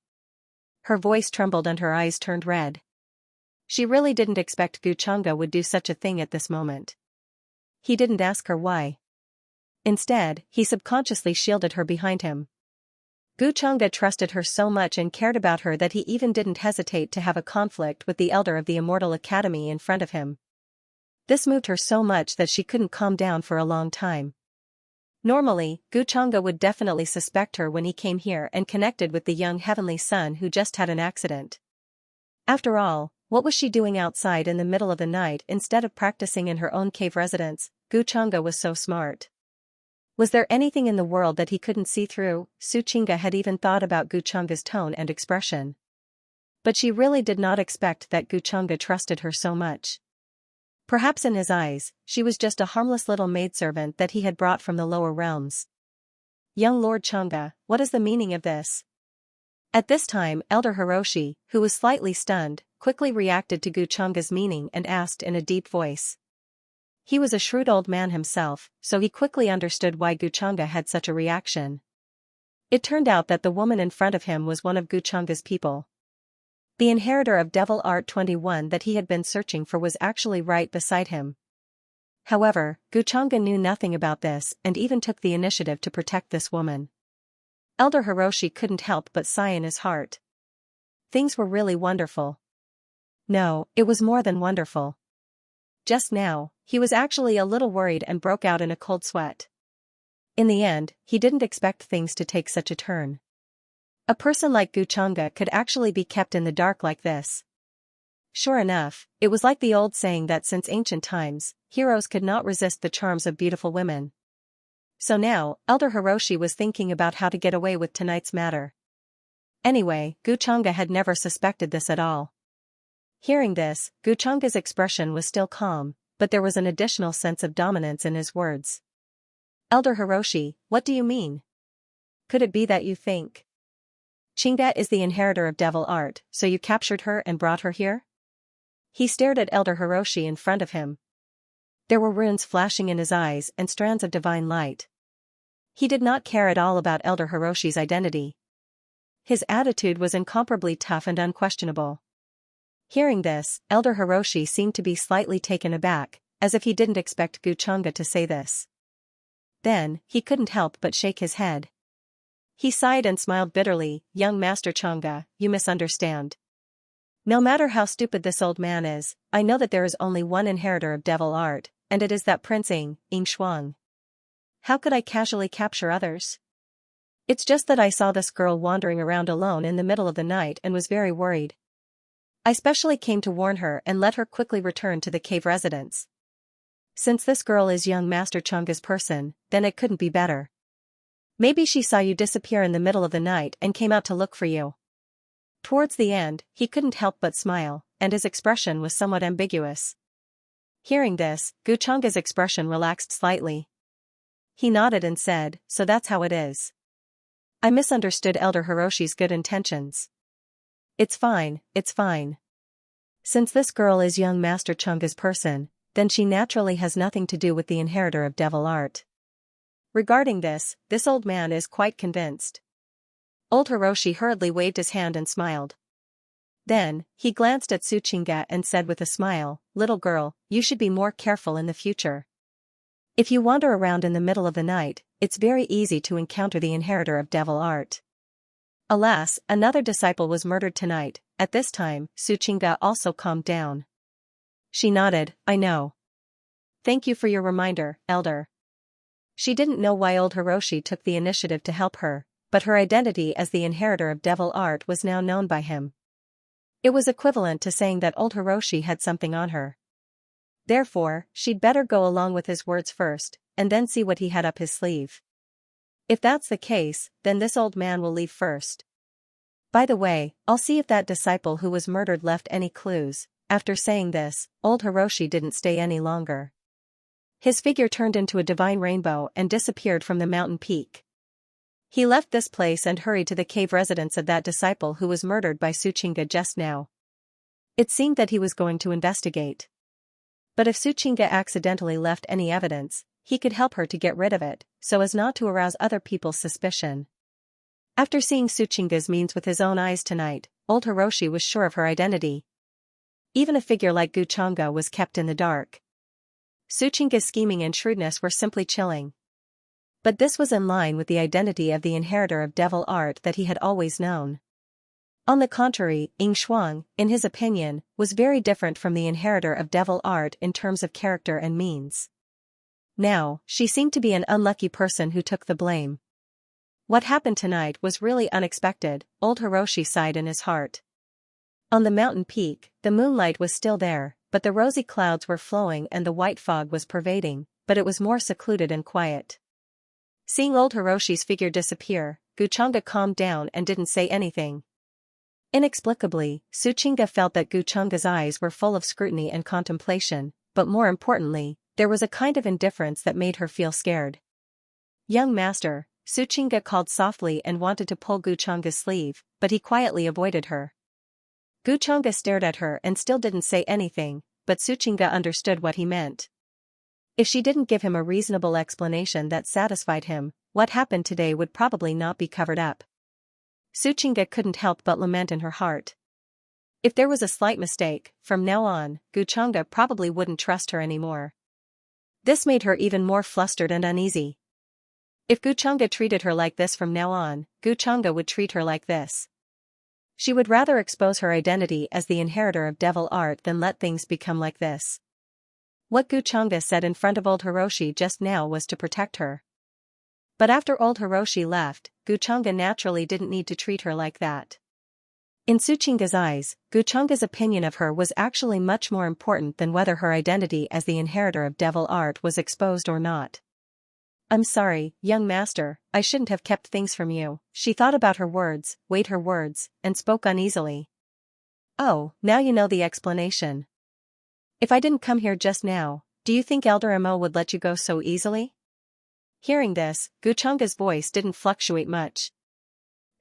Her voice trembled and her eyes turned red. She really didn't expect Guchanga would do such a thing at this moment. He didn't ask her why. Instead, he subconsciously shielded her behind him. Guchanga trusted her so much and cared about her that he even didn't hesitate to have a conflict with the elder of the Immortal Academy in front of him. This moved her so much that she couldn't calm down for a long time. Normally, Guchanga would definitely suspect her when he came here and connected with the young heavenly son who just had an accident. After all, what was she doing outside in the middle of the night instead of practicing in her own cave residence? Guchanga was so smart. Was there anything in the world that he couldn't see through? Suchinga had even thought about Guchanga's tone and expression. But she really did not expect that Guchanga trusted her so much. Perhaps in his eyes, she was just a harmless little maidservant that he had brought from the lower realms. Young Lord Changa, what is the meaning of this? At this time, Elder Hiroshi, who was slightly stunned, quickly reacted to Guchanga's meaning and asked in a deep voice. He was a shrewd old man himself, so he quickly understood why Guchanga had such a reaction. It turned out that the woman in front of him was one of Guchanga's people. The inheritor of Devil Art 21 that he had been searching for was actually right beside him. However, Guchanga knew nothing about this and even took the initiative to protect this woman. Elder Hiroshi couldn't help but sigh in his heart. Things were really wonderful. No, it was more than wonderful. Just now, he was actually a little worried and broke out in a cold sweat. In the end, he didn't expect things to take such a turn. A person like Guchanga could actually be kept in the dark like this. Sure enough, it was like the old saying that since ancient times, heroes could not resist the charms of beautiful women. So now, Elder Hiroshi was thinking about how to get away with tonight's matter. Anyway, Guchanga had never suspected this at all. Hearing this, Guchanga's expression was still calm, but there was an additional sense of dominance in his words. Elder Hiroshi, what do you mean? Could it be that you think Chinga is the inheritor of Devil Art, so you captured her and brought her here? He stared at Elder Hiroshi in front of him. There were runes flashing in his eyes and strands of divine light. He did not care at all about Elder Hiroshi's identity. His attitude was incomparably tough and unquestionable. Hearing this, Elder Hiroshi seemed to be slightly taken aback, as if he didn't expect Guchanga to say this. Then, he couldn't help but shake his head. He sighed and smiled bitterly. Young Master Changa, you misunderstand. No matter how stupid this old man is, I know that there is only one inheritor of Devil Art, and it is that Prince Ing Shuang. How could I casually capture others? It's just that I saw this girl wandering around alone in the middle of the night and was very worried. I specially came to warn her and let her quickly return to the cave residence. Since this girl is young Master Changa's person, then it couldn't be better. Maybe she saw you disappear in the middle of the night and came out to look for you. Towards the end, he couldn't help but smile, and his expression was somewhat ambiguous. Hearing this, Guchanga's expression relaxed slightly. He nodded and said, so that's how it is. I misunderstood Elder Hiroshi's good intentions. It's fine, it's fine. Since this girl is young Master Changa's person, then she naturally has nothing to do with the inheritor of Devil Art. Regarding this old man is quite convinced. Old Hiroshi hurriedly waved his hand and smiled. Then, he glanced at Suchinga and said with a smile, little girl, you should be more careful in the future. If you wander around in the middle of the night, it's very easy to encounter the inheritor of Devil Art. Alas, another disciple was murdered tonight. At this time, Suchinga also calmed down. She nodded, I know. Thank you for your reminder, Elder. She didn't know why old Hiroshi took the initiative to help her, but her identity as the inheritor of Devil Art was now known by him. It was equivalent to saying that old Hiroshi had something on her. Therefore, she'd better go along with his words first, and then see what he had up his sleeve. If that's the case, then this old man will leave first. By the way, I'll see if that disciple who was murdered left any clues. After saying this, old Hiroshi didn't stay any longer. His figure turned into a divine rainbow and disappeared from the mountain peak. He left this place and hurried to the cave residence of that disciple who was murdered by Suchinga just now. It seemed that he was going to investigate. But if Suchinga accidentally left any evidence, he could help her to get rid of it, so as not to arouse other people's suspicion. After seeing Suchinga's means with his own eyes tonight, old Hiroshi was sure of her identity. Even a figure like Guchanga was kept in the dark. Suchinga's scheming and shrewdness were simply chilling. But this was in line with the identity of the inheritor of Devil Art that he had always known. On the contrary, Ing Shuang, in his opinion, was very different from the inheritor of Devil Art in terms of character and means. Now, she seemed to be an unlucky person who took the blame. What happened tonight was really unexpected, old Hiroshi sighed in his heart. On the mountain peak, the moonlight was still there, but the rosy clouds were flowing and the white fog was pervading, but it was more secluded and quiet. Seeing old Hiroshi's figure disappear, Guchanga calmed down and didn't say anything. Inexplicably, Suchinga felt that Guchanga's eyes were full of scrutiny and contemplation, but more importantly, there was a kind of indifference that made her feel scared. Young master, Suchinga called softly and wanted to pull Guchanga's sleeve, but he quietly avoided her. Guchanga stared at her and still didn't say anything, but Suchinga understood what he meant. If she didn't give him a reasonable explanation that satisfied him, what happened today would probably not be covered up. Suchinga couldn't help but lament in her heart. If there was a slight mistake, from now on, Guchanga probably wouldn't trust her anymore. This made her even more flustered and uneasy. If Guchanga treated her like this from now on, Guchanga would treat her like this. She would rather expose her identity as the inheritor of devil art than let things become like this. What Guchanga said in front of old Hiroshi just now was to protect her. But after old Hiroshi left, Guchanga naturally didn't need to treat her like that. In Suchinga's eyes, Guchanga's opinion of her was actually much more important than whether her identity as the inheritor of devil art was exposed or not. "I'm sorry, young master, I shouldn't have kept things from you." She thought about her words, weighed her words, and spoke uneasily. "Oh, now you know the explanation. If I didn't come here just now, do you think Elder Mo would let you go so easily?" Hearing this, Guchanga's voice didn't fluctuate much.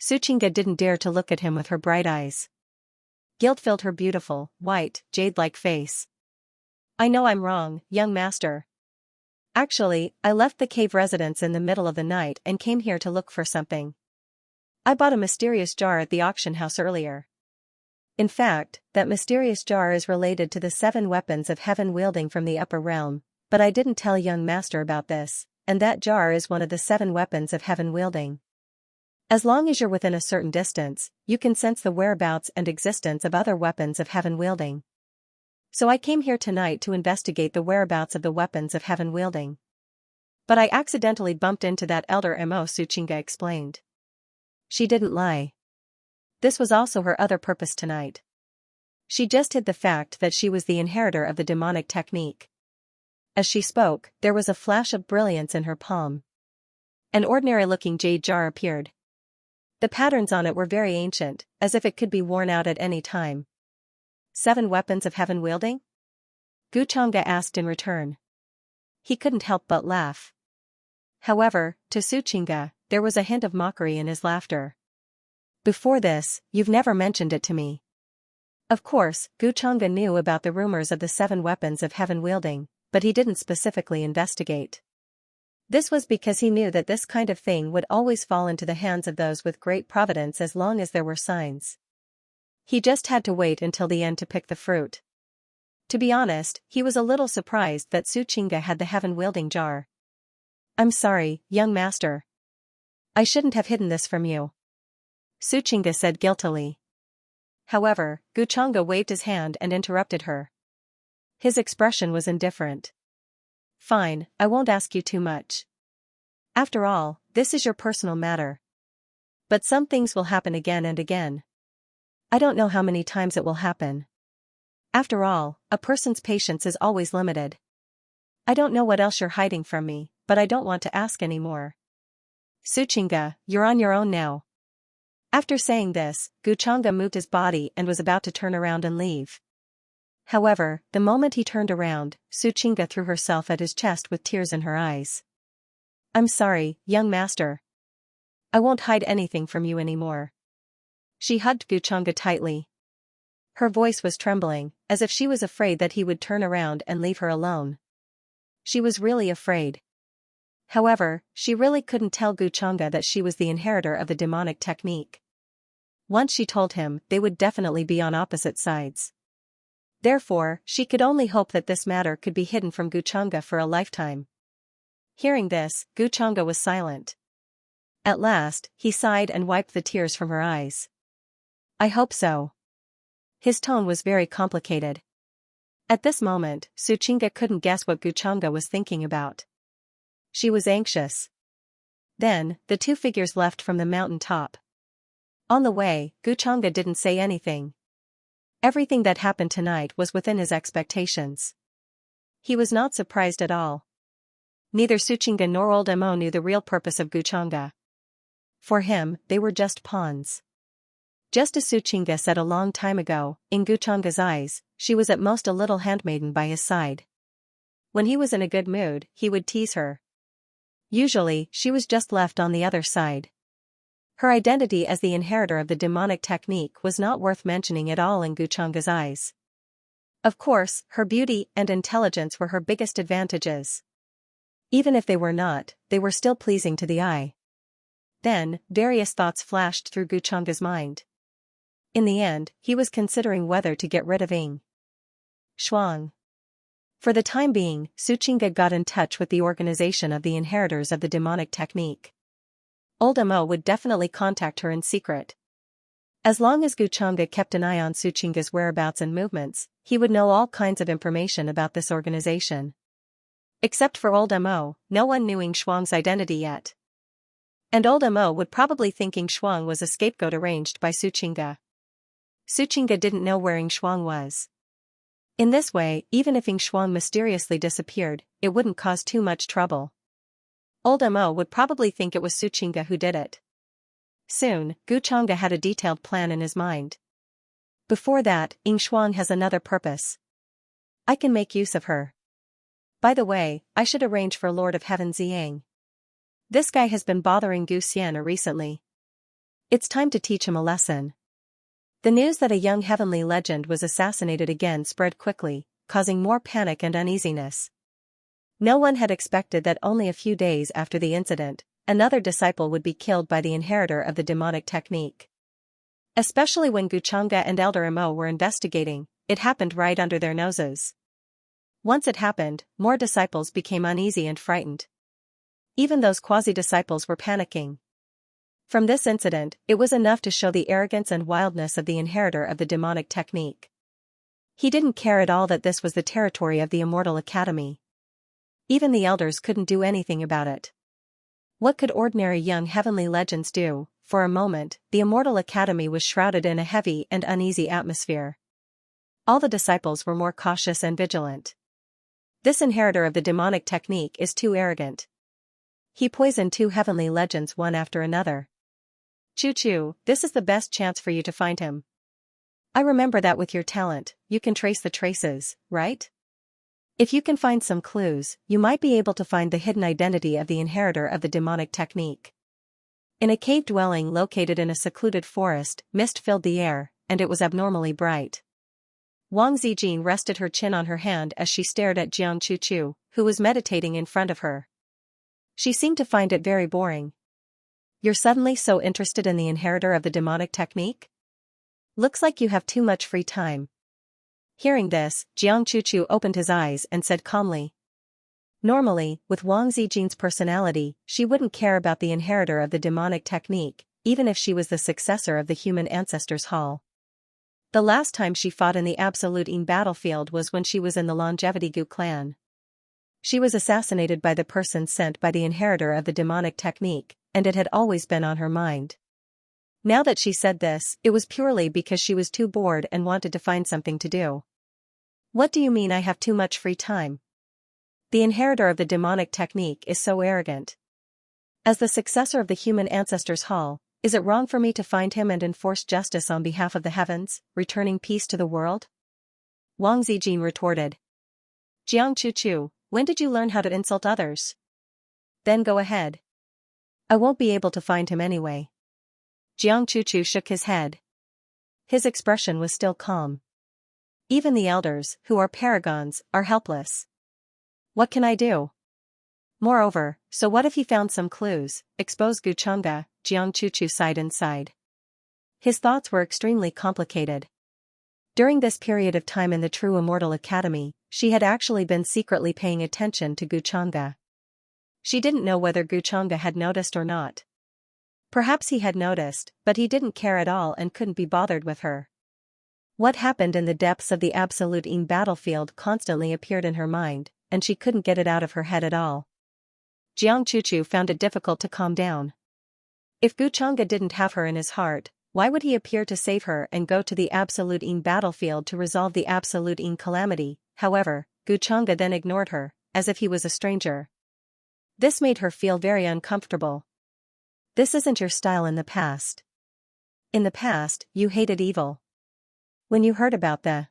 Suchinga didn't dare to look at him with her bright eyes. Guilt filled her beautiful, white, jade-like face. "I know I'm wrong, young master. Actually, I left the cave residence in the middle of the night and came here to look for something. I bought a mysterious jar at the auction house earlier. In fact, that mysterious jar is related to the 7 weapons of heaven wielding from the upper realm, but I didn't tell young master about this, and that jar is one of the 7 weapons of heaven wielding. As long as you're within a certain distance, you can sense the whereabouts and existence of other weapons of heaven wielding. So I came here tonight to investigate the whereabouts of the weapons of heaven wielding. But I accidentally bumped into that Elder Mo," Suchinga explained. She didn't lie. This was also her other purpose tonight. She just hid the fact that she was the inheritor of the demonic technique. As she spoke, there was a flash of brilliance in her palm. An ordinary-looking jade jar appeared. The patterns on it were very ancient, as if it could be worn out at any time. 7 weapons of heaven wielding? Guchanga asked in return. He couldn't help but laugh. However, to Suchinga, there was a hint of mockery in his laughter. "Before this, you've never mentioned it to me." Of course, Guchanga knew about the rumors of the 7 weapons of heaven wielding, but he didn't specifically investigate. This was because he knew that this kind of thing would always fall into the hands of those with great providence as long as there were signs. He just had to wait until the end to pick the fruit. To be honest, he was a little surprised that Suchinga had the heaven-wielding jar. "I'm sorry, young master. I shouldn't have hidden this from you," Suchinga said guiltily. However, Guchanga waved his hand and interrupted her. His expression was indifferent. "Fine, I won't ask you too much. After all, this is your personal matter. But some things will happen again and again. I don't know how many times it will happen. After all, a person's patience is always limited. I don't know what else you're hiding from me, but I don't want to ask any more. Suchinga, you're on your own now." After saying this, Guchanga moved his body and was about to turn around and leave. However, the moment he turned around, Suchinga threw herself at his chest with tears in her eyes. "I'm sorry, young master. I won't hide anything from you anymore." She hugged Guchanga tightly. Her voice was trembling, as if she was afraid that he would turn around and leave her alone. She was really afraid. However, she really couldn't tell Guchanga that she was the inheritor of the demonic technique. Once she told him, they would definitely be on opposite sides. Therefore, she could only hope that this matter could be hidden from Guchanga for a lifetime. Hearing this, Guchanga was silent. At last, he sighed and wiped the tears from her eyes. "I hope so." His tone was very complicated. At this moment, Suchinga couldn't guess what Guchanga was thinking about. She was anxious. Then, the 2 figures left from the mountain top. On the way, Guchanga didn't say anything. Everything that happened tonight was within his expectations. He was not surprised at all. Neither Suchinga nor old Mo knew the real purpose of Guchanga. For him, they were just pawns. Just as Suchinga said a long time ago, in Guchanga's eyes, she was at most a little handmaiden by his side. When he was in a good mood, he would tease her. Usually, she was just left on the other side. Her identity as the inheritor of the demonic technique was not worth mentioning at all in Guchanga's eyes. Of course, her beauty and intelligence were her biggest advantages. Even if they were not, they were still pleasing to the eye. Then, various thoughts flashed through Guchanga's mind. In the end, he was considering whether to get rid of Ing Shuang. For the time being, Suchinga got in touch with the organization of the inheritors of the demonic technique. Old Mo would definitely contact her in secret. As long as Guchanga kept an eye on Suchinga's whereabouts and movements, he would know all kinds of information about this organization. Except for Old Mo, no one knew Ing Shuang's identity yet. And Old Mo would probably think Ing Shuang was a scapegoat arranged by Suchinga. Suchinga didn't know where Ing Shuang was. In this way, even if Ing Shuang mysteriously disappeared, it wouldn't cause too much trouble. Old Mo would probably think it was Suchinga who did it. Soon, Guchanga had a detailed plan in his mind. Before that, Ing Shuang has another purpose. I can make use of her. By the way, I should arrange for Lord of Heaven Ziyang. This guy has been bothering Gu Xian recently. It's time to teach him a lesson. The news that a young heavenly legend was assassinated again spread quickly, causing more panic and uneasiness. No one had expected that only a few days after the incident, another disciple would be killed by the inheritor of the demonic technique. Especially when Guchanga and Elder Mo were investigating, it happened right under their noses. Once it happened, more disciples became uneasy and frightened. Even those quasi-disciples were panicking. From this incident, it was enough to show the arrogance and wildness of the inheritor of the demonic technique. He didn't care at all that this was the territory of the Immortal Academy. Even the elders couldn't do anything about it. What could ordinary young heavenly legends do? For a moment, the Immortal Academy was shrouded in a heavy and uneasy atmosphere. All the disciples were more cautious and vigilant. This inheritor of the demonic technique is too arrogant. He poisoned 2 heavenly legends one after another. Choo-choo, this is the best chance for you to find him. I remember that with your talent, you can trace the traces, right? If you can find some clues, you might be able to find the hidden identity of the inheritor of the demonic technique. In a cave dwelling located in a secluded forest, mist filled the air, and it was abnormally bright. Wang Zijin rested her chin on her hand as she stared at Jiang Choo-choo, who was meditating in front of her. She seemed to find it very boring. You're suddenly so interested in the inheritor of the demonic technique? Looks like you have too much free time. Hearing this, Jiang Choo-choo opened his eyes and said calmly. Normally, with Wang Zijin's personality, she wouldn't care about the inheritor of the demonic technique, even if she was the successor of the human ancestors' hall. The last time she fought in the Absolute Ing battlefield was when she was in the Longevity Gu clan. She was assassinated by the person sent by the inheritor of the demonic technique, and it had always been on her mind. Now that she said this, it was purely because she was too bored and wanted to find something to do. What do you mean I have too much free time? The inheritor of the demonic technique is so arrogant. As the successor of the human ancestors' hall, is it wrong for me to find him and enforce justice on behalf of the heavens, returning peace to the world? Wang Zijin retorted. Jiang Choo-choo, when did you learn how to insult others? Then go ahead. I won't be able to find him anyway. Jiang Choo-choo shook his head. His expression was still calm. Even the elders, who are paragons, are helpless. What can I do? Moreover, so what if he found some clues, expose Guchanga? Jiang Choo-choo sighed inside. His thoughts were extremely complicated. During this period of time in the True Immortal Academy, she had actually been secretly paying attention to Guchanga. She didn't know whether Guchanga had noticed or not. Perhaps he had noticed, but he didn't care at all and couldn't be bothered with her. What happened in the depths of the Absolute Ing battlefield constantly appeared in her mind, and she couldn't get it out of her head at all. Jiang Choo-choo found it difficult to calm down. If Guchanga didn't have her in his heart, why would he appear to save her and go to the Absolute Ing battlefield to resolve the Absolute Ing calamity? However, Guchanga then ignored her, as if he was a stranger. This made her feel very uncomfortable. This isn't your style in the past. In the past, you hated evil. When you heard about the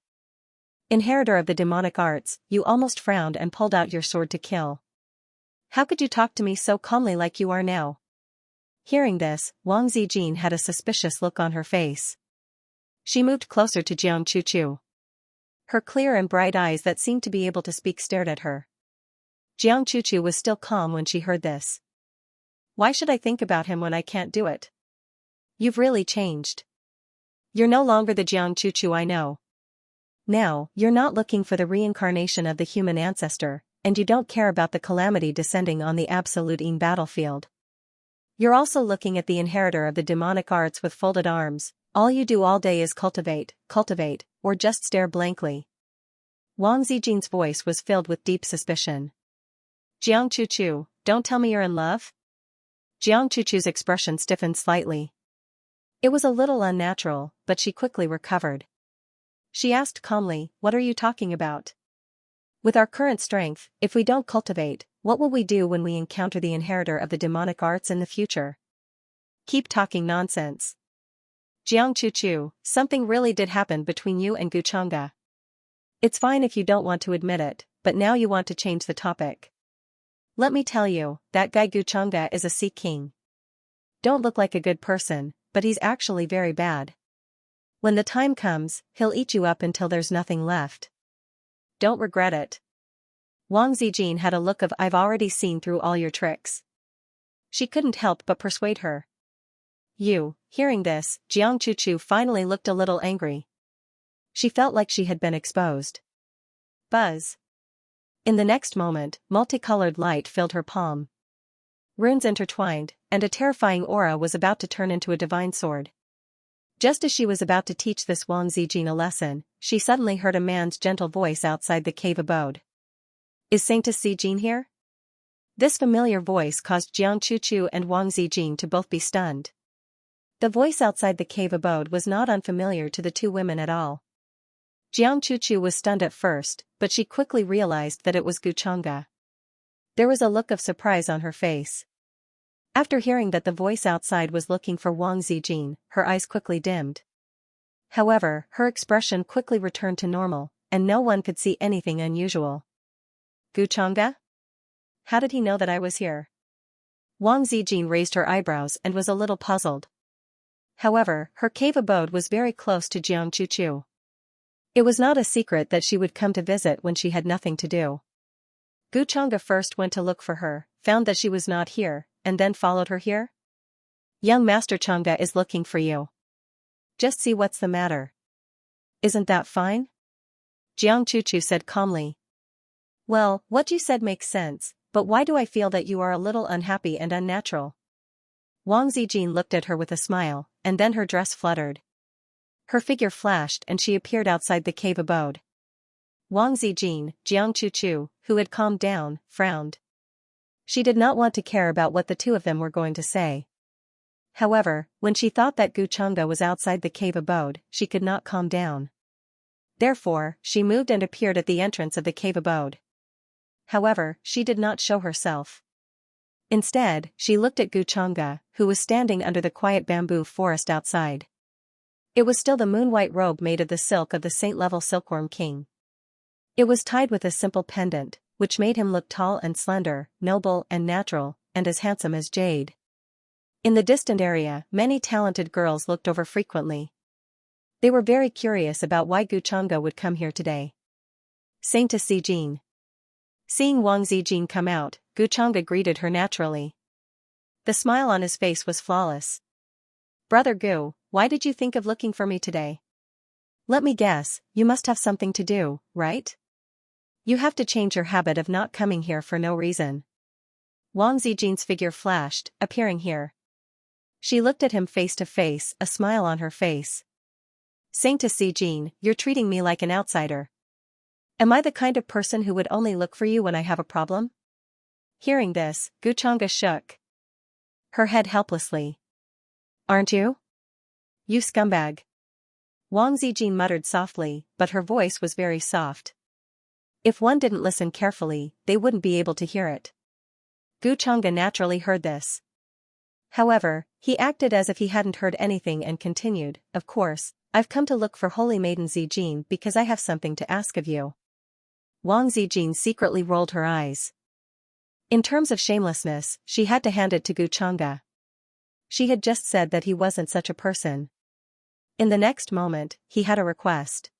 inheritor of the demonic arts, you almost frowned and pulled out your sword to kill. How could you talk to me so calmly like you are now? Hearing this, Wang Zijin had a suspicious look on her face. She moved closer to Jiang Chuchu. Her clear and bright eyes that seemed to be able to speak stared at her. Jiang Chuchu was still calm when she heard this. Why should I think about him when I can't do it? You've really changed. You're no longer the Jiang Chuchu I know. Now, you're not looking for the reincarnation of the human ancestor, and you don't care about the calamity descending on the absolute Yin battlefield. You're also looking at the inheritor of the demonic arts with folded arms. All you do all day is cultivate, or just stare blankly. Wang Zijin's voice was filled with deep suspicion. Jiang Chuchu, don't tell me you're in love? Jiang Chuchu's expression stiffened slightly. It was a little unnatural, but she quickly recovered. She asked calmly, what are you talking about? With our current strength, if we don't cultivate, what will we do when we encounter the inheritor of the demonic arts in the future? Keep talking nonsense. Jiang Chuchu, something really did happen between you and Guchanga. It's fine if you don't want to admit it, but now you want to change the topic. Let me tell you, that guy Guchanga is a sea king. Don't look like a good person, but he's actually very bad. When the time comes, he'll eat you up until there's nothing left. Don't regret it. Wang Zijin had a look of I've already seen through all your tricks. She couldn't help but persuade her. Hearing this, Jiang Chuchu finally looked a little angry. She felt like she had been exposed. Buzz. In the next moment, multicolored light filled her palm. Runes intertwined, and a terrifying aura was about to turn into a divine sword. Just as she was about to teach this Wang Zijin a lesson, she suddenly heard a man's gentle voice outside the cave abode. Is Xianxia Jin here? This familiar voice caused Jiang Chuchu and Wang Zijin to both be stunned. The voice outside the cave abode was not unfamiliar to the two women at all. Jiang Chuchu was stunned at first, but she quickly realized that it was Guchanga. There was a look of surprise on her face. After hearing that the voice outside was looking for Wang Zijin, her eyes quickly dimmed. However, her expression quickly returned to normal, and no one could see anything unusual. Guchanga? How did he know that I was here? Wang Zijin raised her eyebrows and was a little puzzled. However, her cave abode was very close to Jiang Chuchu. It was not a secret that she would come to visit when she had nothing to do. Guchanga first went to look for her, found that she was not here, and then followed her here? Young Master Changa is looking for you. Just see what's the matter. Isn't that fine? Jiang Chuchu said calmly. Well, what you said makes sense, but why do I feel that you are a little unhappy and unnatural? Wang Zijin looked at her with a smile, and then her dress fluttered. Her figure flashed and she appeared outside the cave abode. Wang Zijin, Jiang Chuchu, who had calmed down, frowned. She did not want to care about what the two of them were going to say. However, when she thought that Guchanga was outside the cave abode, she could not calm down. Therefore, she moved and appeared at the entrance of the cave abode. However, she did not show herself. Instead, she looked at Guchanga, who was standing under the quiet bamboo forest outside. It was still the moon-white robe made of the silk of the saint-level silkworm king. It was tied with a simple pendant, which made him look tall and slender, noble and natural, and as handsome as jade. In the distant area, many talented girls looked over frequently. They were very curious about why Guchanga would come here today. Xianxia Jin. Seeing Wang Zijin come out, Guchanga greeted her naturally. The smile on his face was flawless. Brother Gu, why did you think of looking for me today? Let me guess, you must have something to do, right? You have to change your habit of not coming here for no reason. Wang Zijin's figure flashed, appearing here. She looked at him face to face, a smile on her face. Xianxia Jin, you're treating me like an outsider. Am I the kind of person who would only look for you when I have a problem? Hearing this, Guchanga shook her head helplessly. Aren't you? You scumbag. Wang Zijin muttered softly, but her voice was very soft. If one didn't listen carefully, they wouldn't be able to hear it. Guchanga naturally heard this. However, he acted as if he hadn't heard anything and continued, of course, I've come to look for Holy Maiden Zijin because I have something to ask of you. Wang Zijin secretly rolled her eyes. In terms of shamelessness, she had to hand it to Guchanga. She had just said that he wasn't such a person. In the next moment, he had a request.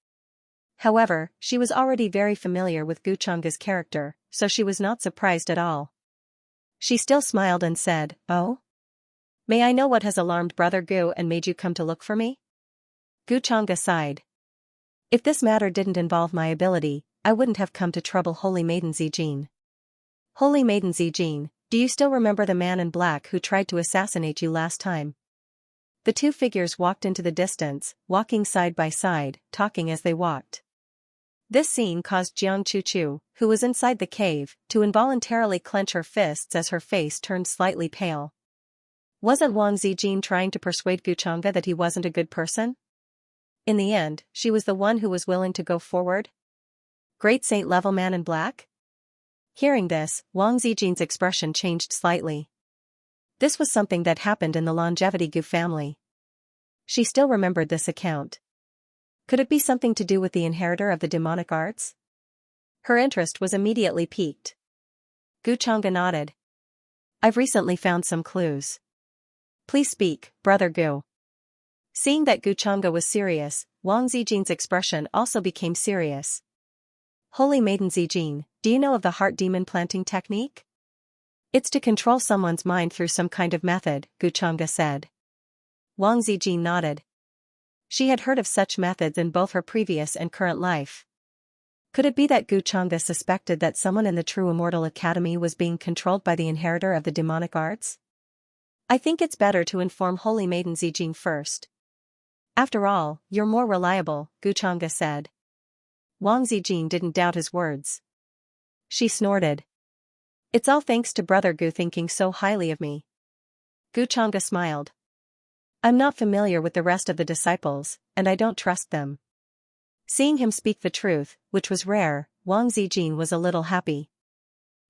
However, she was already very familiar with Guchang's character, so she was not surprised at all. She still smiled and said, "Oh? May I know what has alarmed Brother Gu and made you come to look for me?" Guchanga sighed. "If this matter didn't involve my ability, I wouldn't have come to trouble Holy Maiden Zijin." "Holy Maiden Zijin, do you still remember the man in black who tried to assassinate you last time?" The two figures walked into the distance, walking side by side, talking as they walked. This scene caused Jiang Chuchu, who was inside the cave, to involuntarily clench her fists as her face turned slightly pale. Wasn't Wang Zijin trying to persuade Guchanga that he wasn't a good person? In the end, she was the one who was willing to go forward? Great Saint-level man in black? Hearing this, Wang Zijin's expression changed slightly. This was something that happened in the Longevity Gu family. She still remembered this account. Could it be something to do with the inheritor of the demonic arts? Her interest was immediately piqued. Guchanga nodded. "I've recently found some clues." "Please speak, Brother Gu." Seeing that Guchanga was serious, Wang Zijin's expression also became serious. "Holy Maiden Zijin, do you know of the heart demon planting technique?" "It's to control someone's mind through some kind of method," Guchanga said. Wang Zijin nodded. She had heard of such methods in both her previous and current life. Could it be that Guchanga suspected that someone in the True Immortal Academy was being controlled by the inheritor of the demonic arts? "I think it's better to inform Holy Maiden Zijin first. After all, you're more reliable," Guchanga said. Wang Zijin didn't doubt his words. She snorted. "It's all thanks to Brother Gu thinking so highly of me." Guchanga smiled. "I'm not familiar with the rest of the disciples, and I don't trust them." Seeing him speak the truth, which was rare, Wang Zijin was a little happy.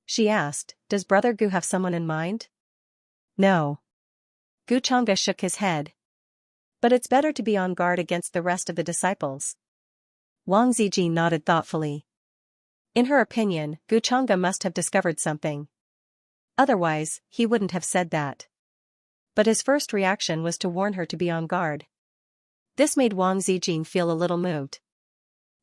She asked, "Does Brother Gu have someone in mind?" "No." Guchanga shook his head. "But it's better to be on guard against the rest of the disciples." Wang Zijin nodded thoughtfully. In her opinion, Guchanga must have discovered something. Otherwise, he wouldn't have said that. But his first reaction was to warn her to be on guard. This made Wang Zijin feel a little moved.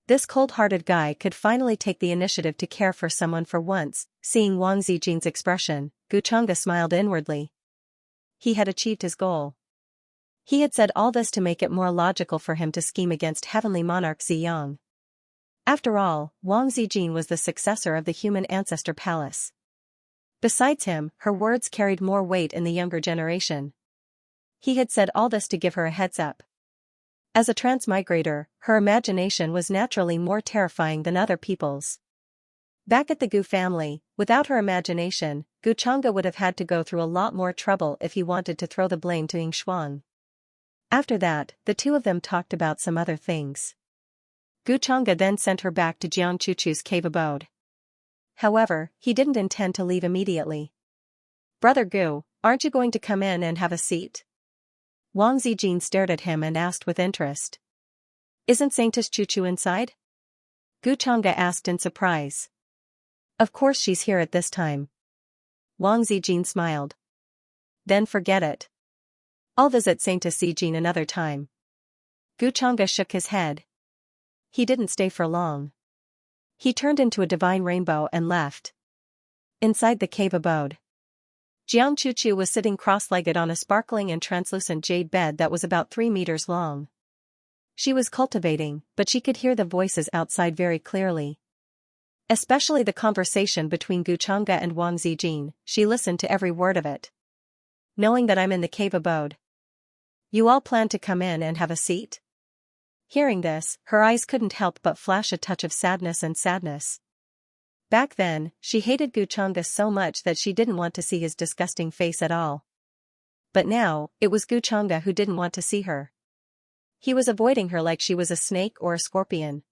This cold-hearted guy could finally take the initiative to care for someone for once. Seeing Wang Zijin's expression, Guchanga smiled inwardly. He had achieved his goal. He had said all this to make it more logical for him to scheme against Heavenly Monarch Ziyang. After all, Wang Zijin was the successor of the human ancestor palace. Besides him, her words carried more weight in the younger generation. He had said all this to give her a heads-up. As a transmigrator, her imagination was naturally more terrifying than other people's. Back at the Gu family, without her imagination, Guchanga would have had to go through a lot more trouble if he wanted to throw the blame to Yingshuang. After that, the two of them talked about some other things. Guchanga then sent her back to Jiang Chuchu's cave abode. However, he didn't intend to leave immediately. "Brother Gu, aren't you going to come in and have a seat?" Wang Zijin stared at him and asked with interest. "Isn't Saintess Chuchu inside?" Guchanga asked in surprise. "Of course she's here at this time." Wang Zijin smiled. "Then forget it. I'll visit Saintess Zijin another time." Guchanga shook his head. He didn't stay for long. He turned into a divine rainbow and left. Inside the cave abode, Jiang Chuchu was sitting cross-legged on a sparkling and translucent jade bed that was about 3 meters long. She was cultivating, but she could hear the voices outside very clearly. Especially the conversation between Guchanga and Wang Zijin. She listened to every word of it. "Knowing that I'm in the cave abode, you all plan to come in and have a seat?" Hearing this, her eyes couldn't help but flash a touch of sadness. Back then, she hated Guchanga so much that she didn't want to see his disgusting face at all. But now, it was Guchanga who didn't want to see her. He was avoiding her like she was a snake or a scorpion.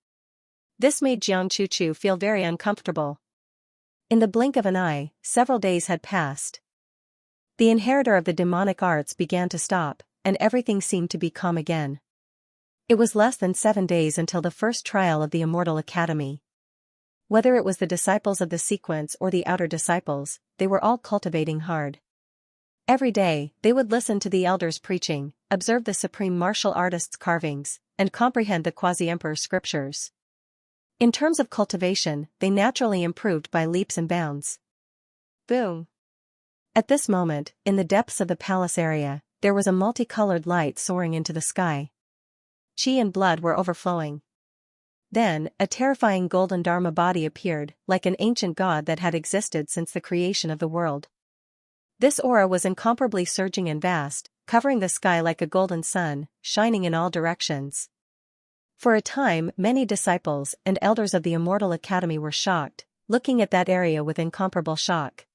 This made Jiang Chuchu feel very uncomfortable. In the blink of an eye, several days had passed. The inheritor of the demonic arts began to stop, and everything seemed to be calm again. It was less than 7 days until the first trial of the Immortal Academy. Whether it was the disciples of the sequence or the outer disciples, they were all cultivating hard. Every day, they would listen to the elders preaching, observe the supreme martial artist's carvings, and comprehend the quasi-emperor's scriptures. In terms of cultivation, they naturally improved by leaps and bounds. Boom! At this moment, in the depths of the palace area, there was a multicolored light soaring into the sky. Qi and blood were overflowing. Then, a terrifying golden Dharma body appeared, like an ancient god that had existed since the creation of the world. This aura was incomparably surging and vast, covering the sky like a golden sun, shining in all directions. For a time, many disciples and elders of the Immortal Academy were shocked, looking at that area with incomparable shock.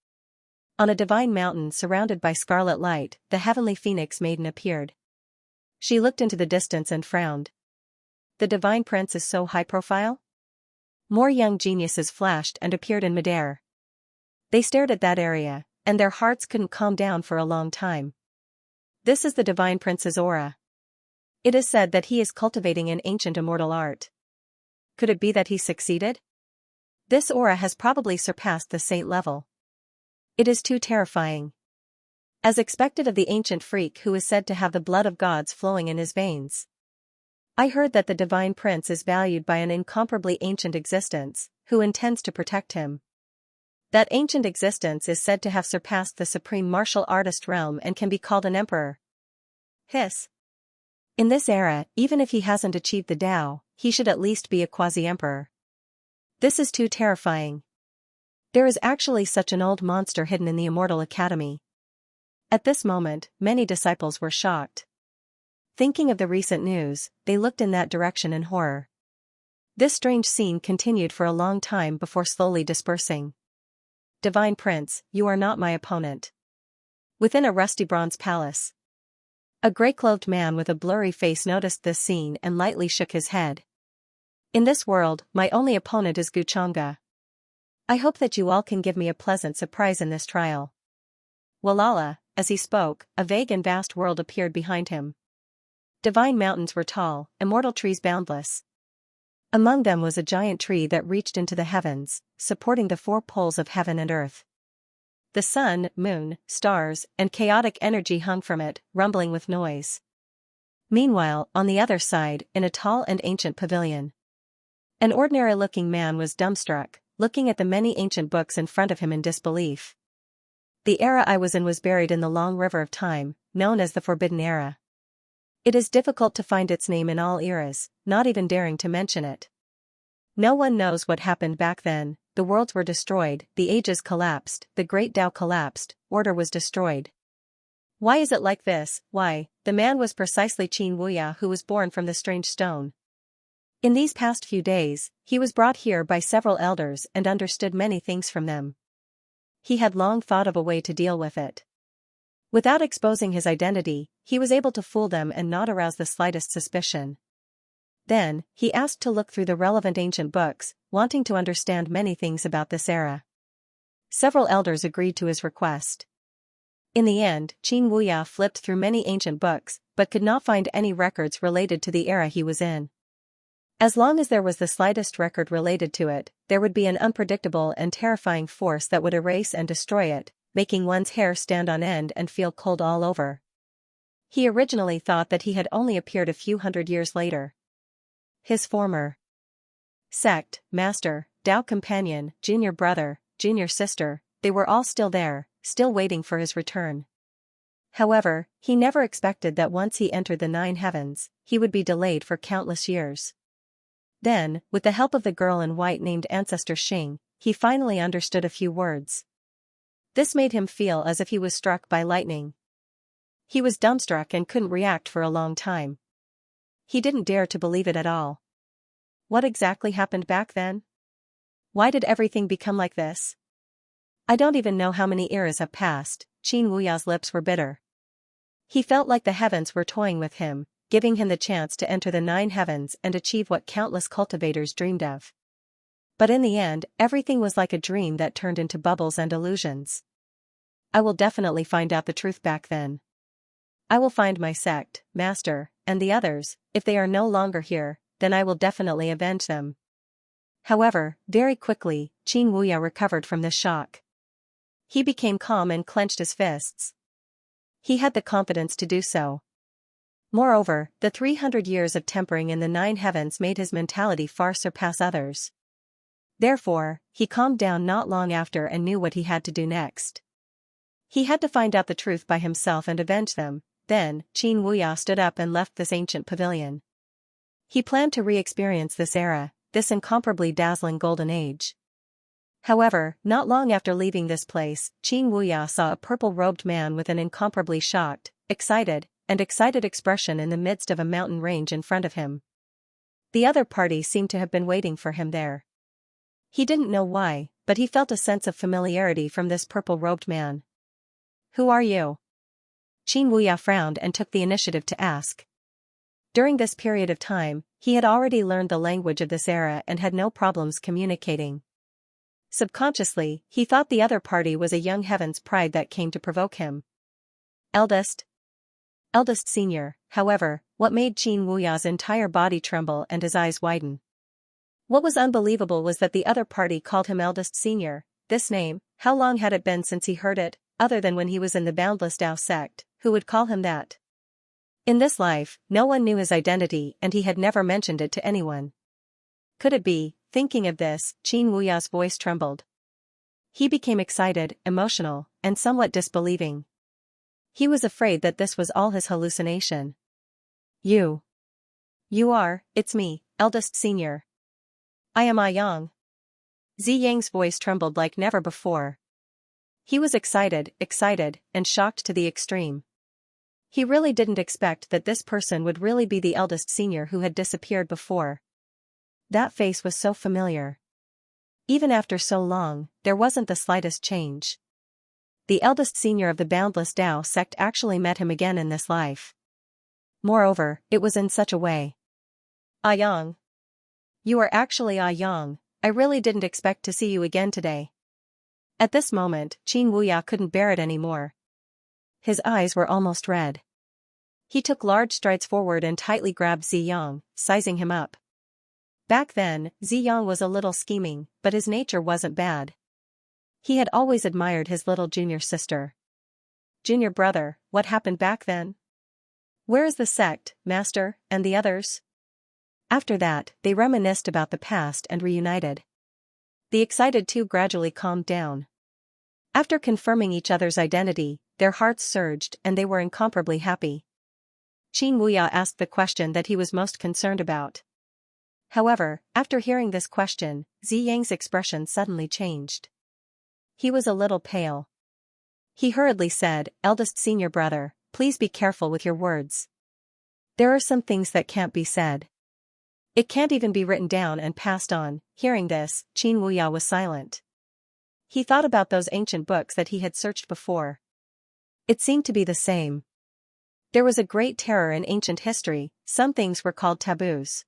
On a divine mountain surrounded by scarlet light, the heavenly phoenix maiden appeared. She looked into the distance and frowned. The divine prince is so high profile? More young geniuses flashed and appeared in midair. They stared at that area, and their hearts couldn't calm down for a long time. This is the divine prince's aura. It is said that he is cultivating an ancient immortal art. Could it be that he succeeded? This aura has probably surpassed the saint level. It is too terrifying. As expected of the ancient freak who is said to have the blood of gods flowing in his veins. I heard that the divine prince is valued by an incomparably ancient existence, who intends to protect him. That ancient existence is said to have surpassed the supreme martial artist realm and can be called an emperor. Hiss. In this era, even if he hasn't achieved the Tao, he should at least be a quasi-emperor. This is too terrifying. There is actually such an old monster hidden in the Immortal Academy. At this moment, many disciples were shocked. Thinking of the recent news, they looked in that direction in horror. This strange scene continued for a long time before slowly dispersing. Divine Prince, you are not my opponent. Within a rusty bronze palace. A gray-clothed man with a blurry face noticed this scene and lightly shook his head. In this world, my only opponent is Guchanga. I hope that you all can give me a pleasant surprise in this trial. Walala, as he spoke, a vague and vast world appeared behind him. Divine mountains were tall, immortal trees boundless. Among them was a giant tree that reached into the heavens, supporting the four poles of heaven and earth. The sun, moon, stars, and chaotic energy hung from it, rumbling with noise. Meanwhile, on the other side, in a tall and ancient pavilion, an ordinary-looking man was dumbstruck, looking at the many ancient books in front of him in disbelief. The era I was in was buried in the long river of time, known as the Forbidden Era. It is difficult to find its name in all eras, not even daring to mention it. No one knows what happened back then. The worlds were destroyed, the ages collapsed, the great Tao collapsed, order was destroyed. Why is it like this? Why, the man was precisely Qin Wuya who was born from the strange stone. In these past few days, he was brought here by several elders and understood many things from them. He had long thought of a way to deal with it. Without exposing his identity, he was able to fool them and not arouse the slightest suspicion. Then, he asked to look through the relevant ancient books, wanting to understand many things about this era. Several elders agreed to his request. In the end, Qin Wuya flipped through many ancient books, but could not find any records related to the era he was in. As long as there was the slightest record related to it, there would be an unpredictable and terrifying force that would erase and destroy it, making one's hair stand on end and feel cold all over. He originally thought that he had only appeared a few hundred years later. His former sect, master, Tao companion, junior brother, junior sister, they were all still there, still waiting for his return. However, he never expected that once he entered the 9 heavens, he would be delayed for countless years. Then, with the help of the girl in white named Ancestor Xing, he finally understood a few words. This made him feel as if he was struck by lightning. He was dumbstruck and couldn't react for a long time. He didn't dare to believe it at all. What exactly happened back then? Why did everything become like this? I don't even know how many eras have passed. Qin Wuya's lips were bitter. He felt like the heavens were toying with him, giving him the chance to enter the 9 heavens and achieve what countless cultivators dreamed of. But in the end, everything was like a dream that turned into bubbles and illusions. I will definitely find out the truth back then. I will find my sect, master, and the others. If they are no longer here, then I will definitely avenge them. However, very quickly, Qin Wuya recovered from this shock. He became calm and clenched his fists. He had the confidence to do so. Moreover, the 300 years of tempering in the 9 heavens made his mentality far surpass others. Therefore, he calmed down not long after and knew what he had to do next. He had to find out the truth by himself and avenge them. Then, Qin Wuya stood up and left this ancient pavilion. He planned to re-experience this era, this incomparably dazzling golden age. However, not long after leaving this place, Qin Wuya saw a purple-robed man with an incomparably shocked, excited expression in the midst of a mountain range in front of him. The other party seemed to have been waiting for him there. He didn't know why, but he felt a sense of familiarity from this purple-robed man. "Who are you?" Qin Wuya frowned and took the initiative to ask. During this period of time, he had already learned the language of this era and had no problems communicating. Subconsciously, he thought the other party was a young heaven's pride that came to provoke him. Eldest senior. However, what made Qin Wuya's entire body tremble and his eyes widen? What was unbelievable was that the other party called him eldest senior. This name, how long had it been since he heard it, other than when he was in the Boundless Tao sect, who would call him that? In this life, no one knew his identity and he had never mentioned it to anyone. Could it be? Thinking of this, Qin Wuya's voice trembled. He became excited, emotional, and somewhat disbelieving. He was afraid that this was all his hallucination. You are, it's me, eldest senior. I am Yang. Ziyang's voice trembled like never before. He was excited, and shocked to the extreme. He really didn't expect that this person would really be the eldest senior who had disappeared before. That face was so familiar. Even after so long, there wasn't the slightest change. The eldest senior of the Boundless Tao sect actually met him again in this life. Moreover, it was in such a way. Yang. You are actually Yang. I really didn't expect to see you again today. At this moment, Qin Wuya couldn't bear it anymore. His eyes were almost red. He took large strides forward and tightly grabbed Ziyang, sizing him up. Back then, Ziyang was a little scheming, but his nature wasn't bad. He had always admired his little junior sister. Junior brother, what happened back then? Where is the sect, master, and the others? After that, they reminisced about the past and reunited. The excited two gradually calmed down. After confirming each other's identity, their hearts surged and they were incomparably happy. Qin Wuya asked the question that he was most concerned about. However, after hearing this question, Ziyang's expression suddenly changed. He was a little pale. He hurriedly said, "Eldest senior brother, please be careful with your words. There are some things that can't be said. It can't even be written down and passed on." Hearing this, Qin Wuya was silent. He thought about those ancient books that he had searched before. It seemed to be the same. There was a great terror in ancient history. Some things were called taboos.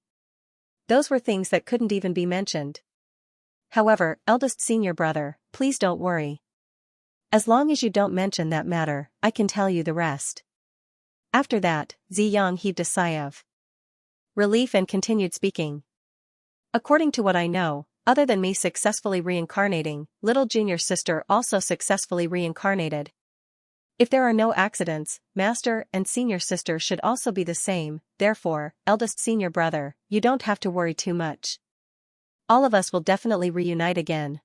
Those were things that couldn't even be mentioned. However, eldest senior brother, please don't worry. As long as you don't mention that matter, I can tell you the rest. After that, Ziyang heaved a sigh of relief and continued speaking. According to what I know, other than me successfully reincarnating, little junior sister also successfully reincarnated. If there are no accidents, master and senior sister should also be the same. Therefore, eldest senior brother, you don't have to worry too much. All of us will definitely reunite again.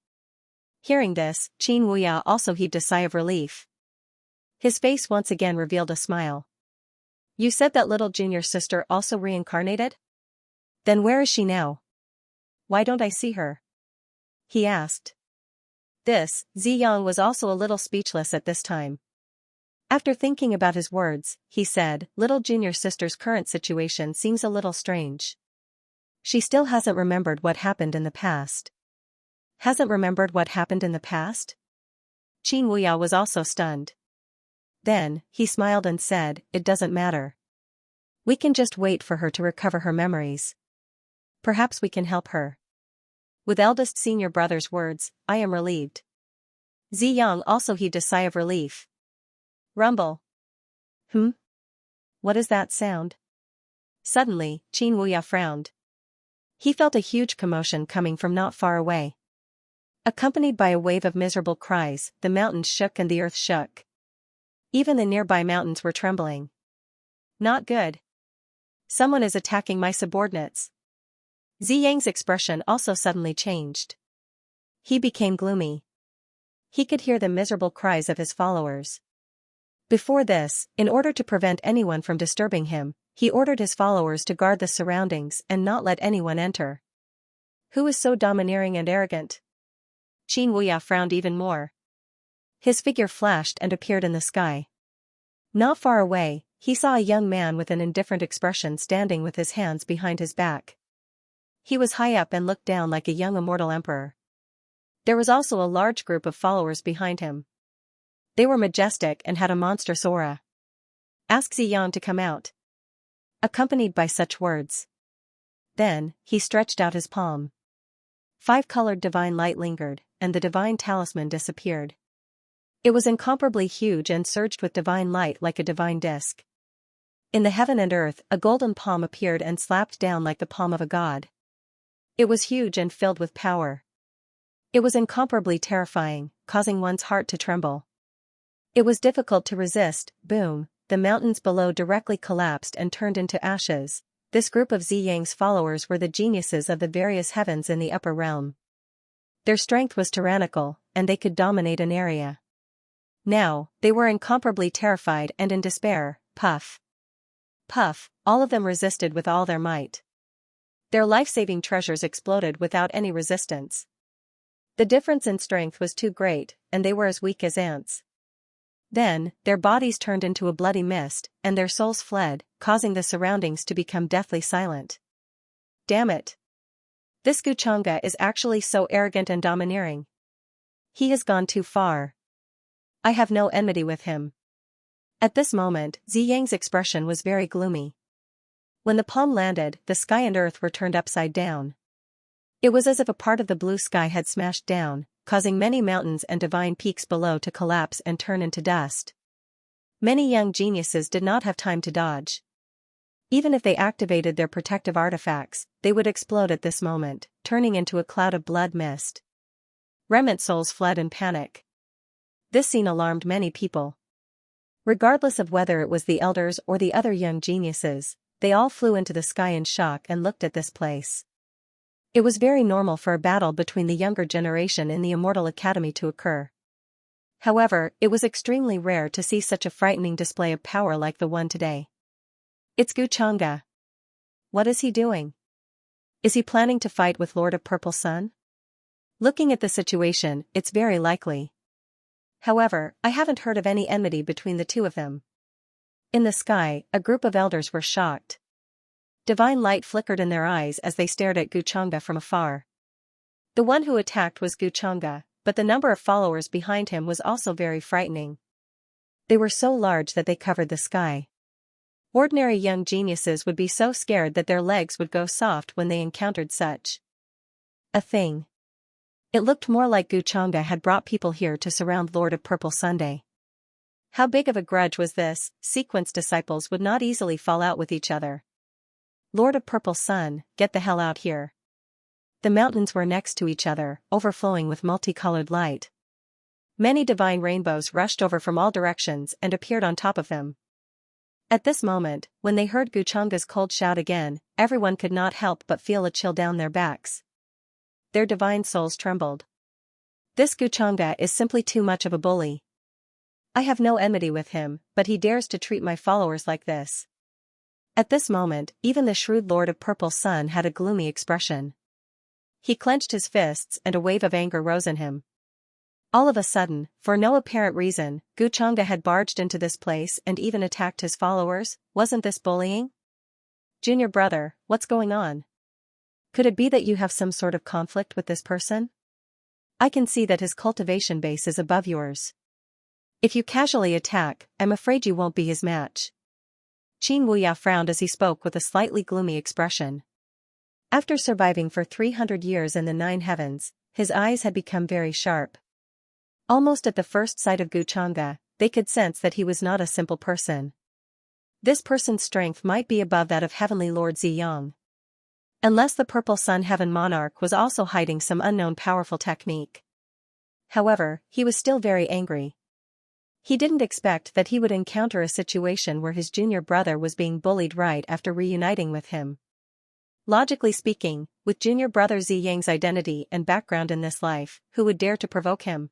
Hearing this, Qin Wuya also heaved a sigh of relief. His face once again revealed a smile. You said that little junior sister also reincarnated? Then where is she now? Why don't I see her? He asked. Ziyang was also a little speechless at this time. After thinking about his words, he said, little junior sister's current situation seems a little strange. She still hasn't remembered what happened in the past. Hasn't remembered what happened in the past? Qin Wuya was also stunned. Then, he smiled and said, it doesn't matter. We can just wait for her to recover her memories. Perhaps we can help her. With eldest senior brother's words, I am relieved. Ziyang also heaved a sigh of relief. Rumble. What is that sound? Suddenly, Qin Wuya frowned. He felt a huge commotion coming from not far away. Accompanied by a wave of miserable cries, the mountains shook and the earth shook. Even the nearby mountains were trembling. Not good. Someone is attacking my subordinates. Xianxia's expression also suddenly changed. He became gloomy. He could hear the miserable cries of his followers. Before this, in order to prevent anyone from disturbing him, he ordered his followers to guard the surroundings and not let anyone enter. Who is so domineering and arrogant? Xianxia frowned even more. His figure flashed and appeared in the sky. Not far away, he saw a young man with an indifferent expression standing with his hands behind his back. He was high up and looked down like a young immortal emperor. There was also a large group of followers behind him. They were majestic and had a monstrous aura. Ask Xian to come out. Accompanied by such words. Then, he stretched out his palm. 5-colored divine light lingered, and the divine talisman disappeared. It was incomparably huge and surged with divine light like a divine disk. In the heaven and earth, a golden palm appeared and slapped down like the palm of a god. It was huge and filled with power. It was incomparably terrifying, causing one's heart to tremble. It was difficult to resist. Boom, the mountains below directly collapsed and turned into ashes. This group of Xianxia's followers were the geniuses of the various heavens in the upper realm. Their strength was tyrannical, and they could dominate an area. Now, they were incomparably terrified and in despair. Puff. Puff, all of them resisted with all their might. Their life-saving treasures exploded without any resistance. The difference in strength was too great, and they were as weak as ants. Then, their bodies turned into a bloody mist, and their souls fled, causing the surroundings to become deathly silent. Damn it! This Xianxia is actually so arrogant and domineering. He has gone too far. I have no enmity with him. At this moment, Xianxia's expression was very gloomy. When the palm landed, the sky and earth were turned upside down. It was as if a part of the blue sky had smashed down, causing many mountains and divine peaks below to collapse and turn into dust. Many young geniuses did not have time to dodge. Even if they activated their protective artifacts, they would explode at this moment, turning into a cloud of blood mist. Remnant souls fled in panic. This scene alarmed many people. Regardless of whether it was the elders or the other young geniuses, they all flew into the sky in shock and looked at this place. It was very normal for a battle between the younger generation in the Immortal Academy to occur. However, it was extremely rare to see such a frightening display of power like the one today. It's Xianxia. What is he doing? Is he planning to fight with Lord of Purple Sun? Looking at the situation, it's very likely. However, I haven't heard of any enmity between the two of them. In the sky, a group of elders were shocked. Divine light flickered in their eyes as they stared at Xianxia from afar. The one who attacked was Xianxia, but the number of followers behind him was also very frightening. They were so large that they covered the sky. Ordinary young geniuses would be so scared that their legs would go soft when they encountered such a thing. It looked more like Xianxia had brought people here to surround Lord of Purple Sunday. How big of a grudge was this? Sequence disciples would not easily fall out with each other. Lord of Purple Sun, get the hell out here. The mountains were next to each other, overflowing with multicolored light. Many divine rainbows rushed over from all directions and appeared on top of them. At this moment, when they heard Xianxia's cold shout again, everyone could not help but feel a chill down their backs. Their divine souls trembled. This Xianxia is simply too much of a bully. I have no enmity with him, but he dares to treat my followers like this. At this moment, even the shrewd Lord of Purple Sun had a gloomy expression. He clenched his fists and a wave of anger rose in him. All of a sudden, for no apparent reason, Xianxia had barged into this place and even attacked his followers. Wasn't this bullying? Junior brother, what's going on? Could it be that you have some sort of conflict with this person? I can see that his cultivation base is above yours. If you casually attack, I'm afraid you won't be his match. Xianxia frowned as he spoke with a slightly gloomy expression. After surviving for 300 years in the 9 heavens, his eyes had become very sharp. Almost at the first sight of Xianxia, they could sense that he was not a simple person. This person's strength might be above that of Heavenly Lord Ziyang. Unless the Purple Sun Heaven Monarch was also hiding some unknown powerful technique. However, he was still very angry. He didn't expect that he would encounter a situation where his junior brother was being bullied right after reuniting with him. Logically speaking, with junior brother Ziyang's identity and background in this life, who would dare to provoke him?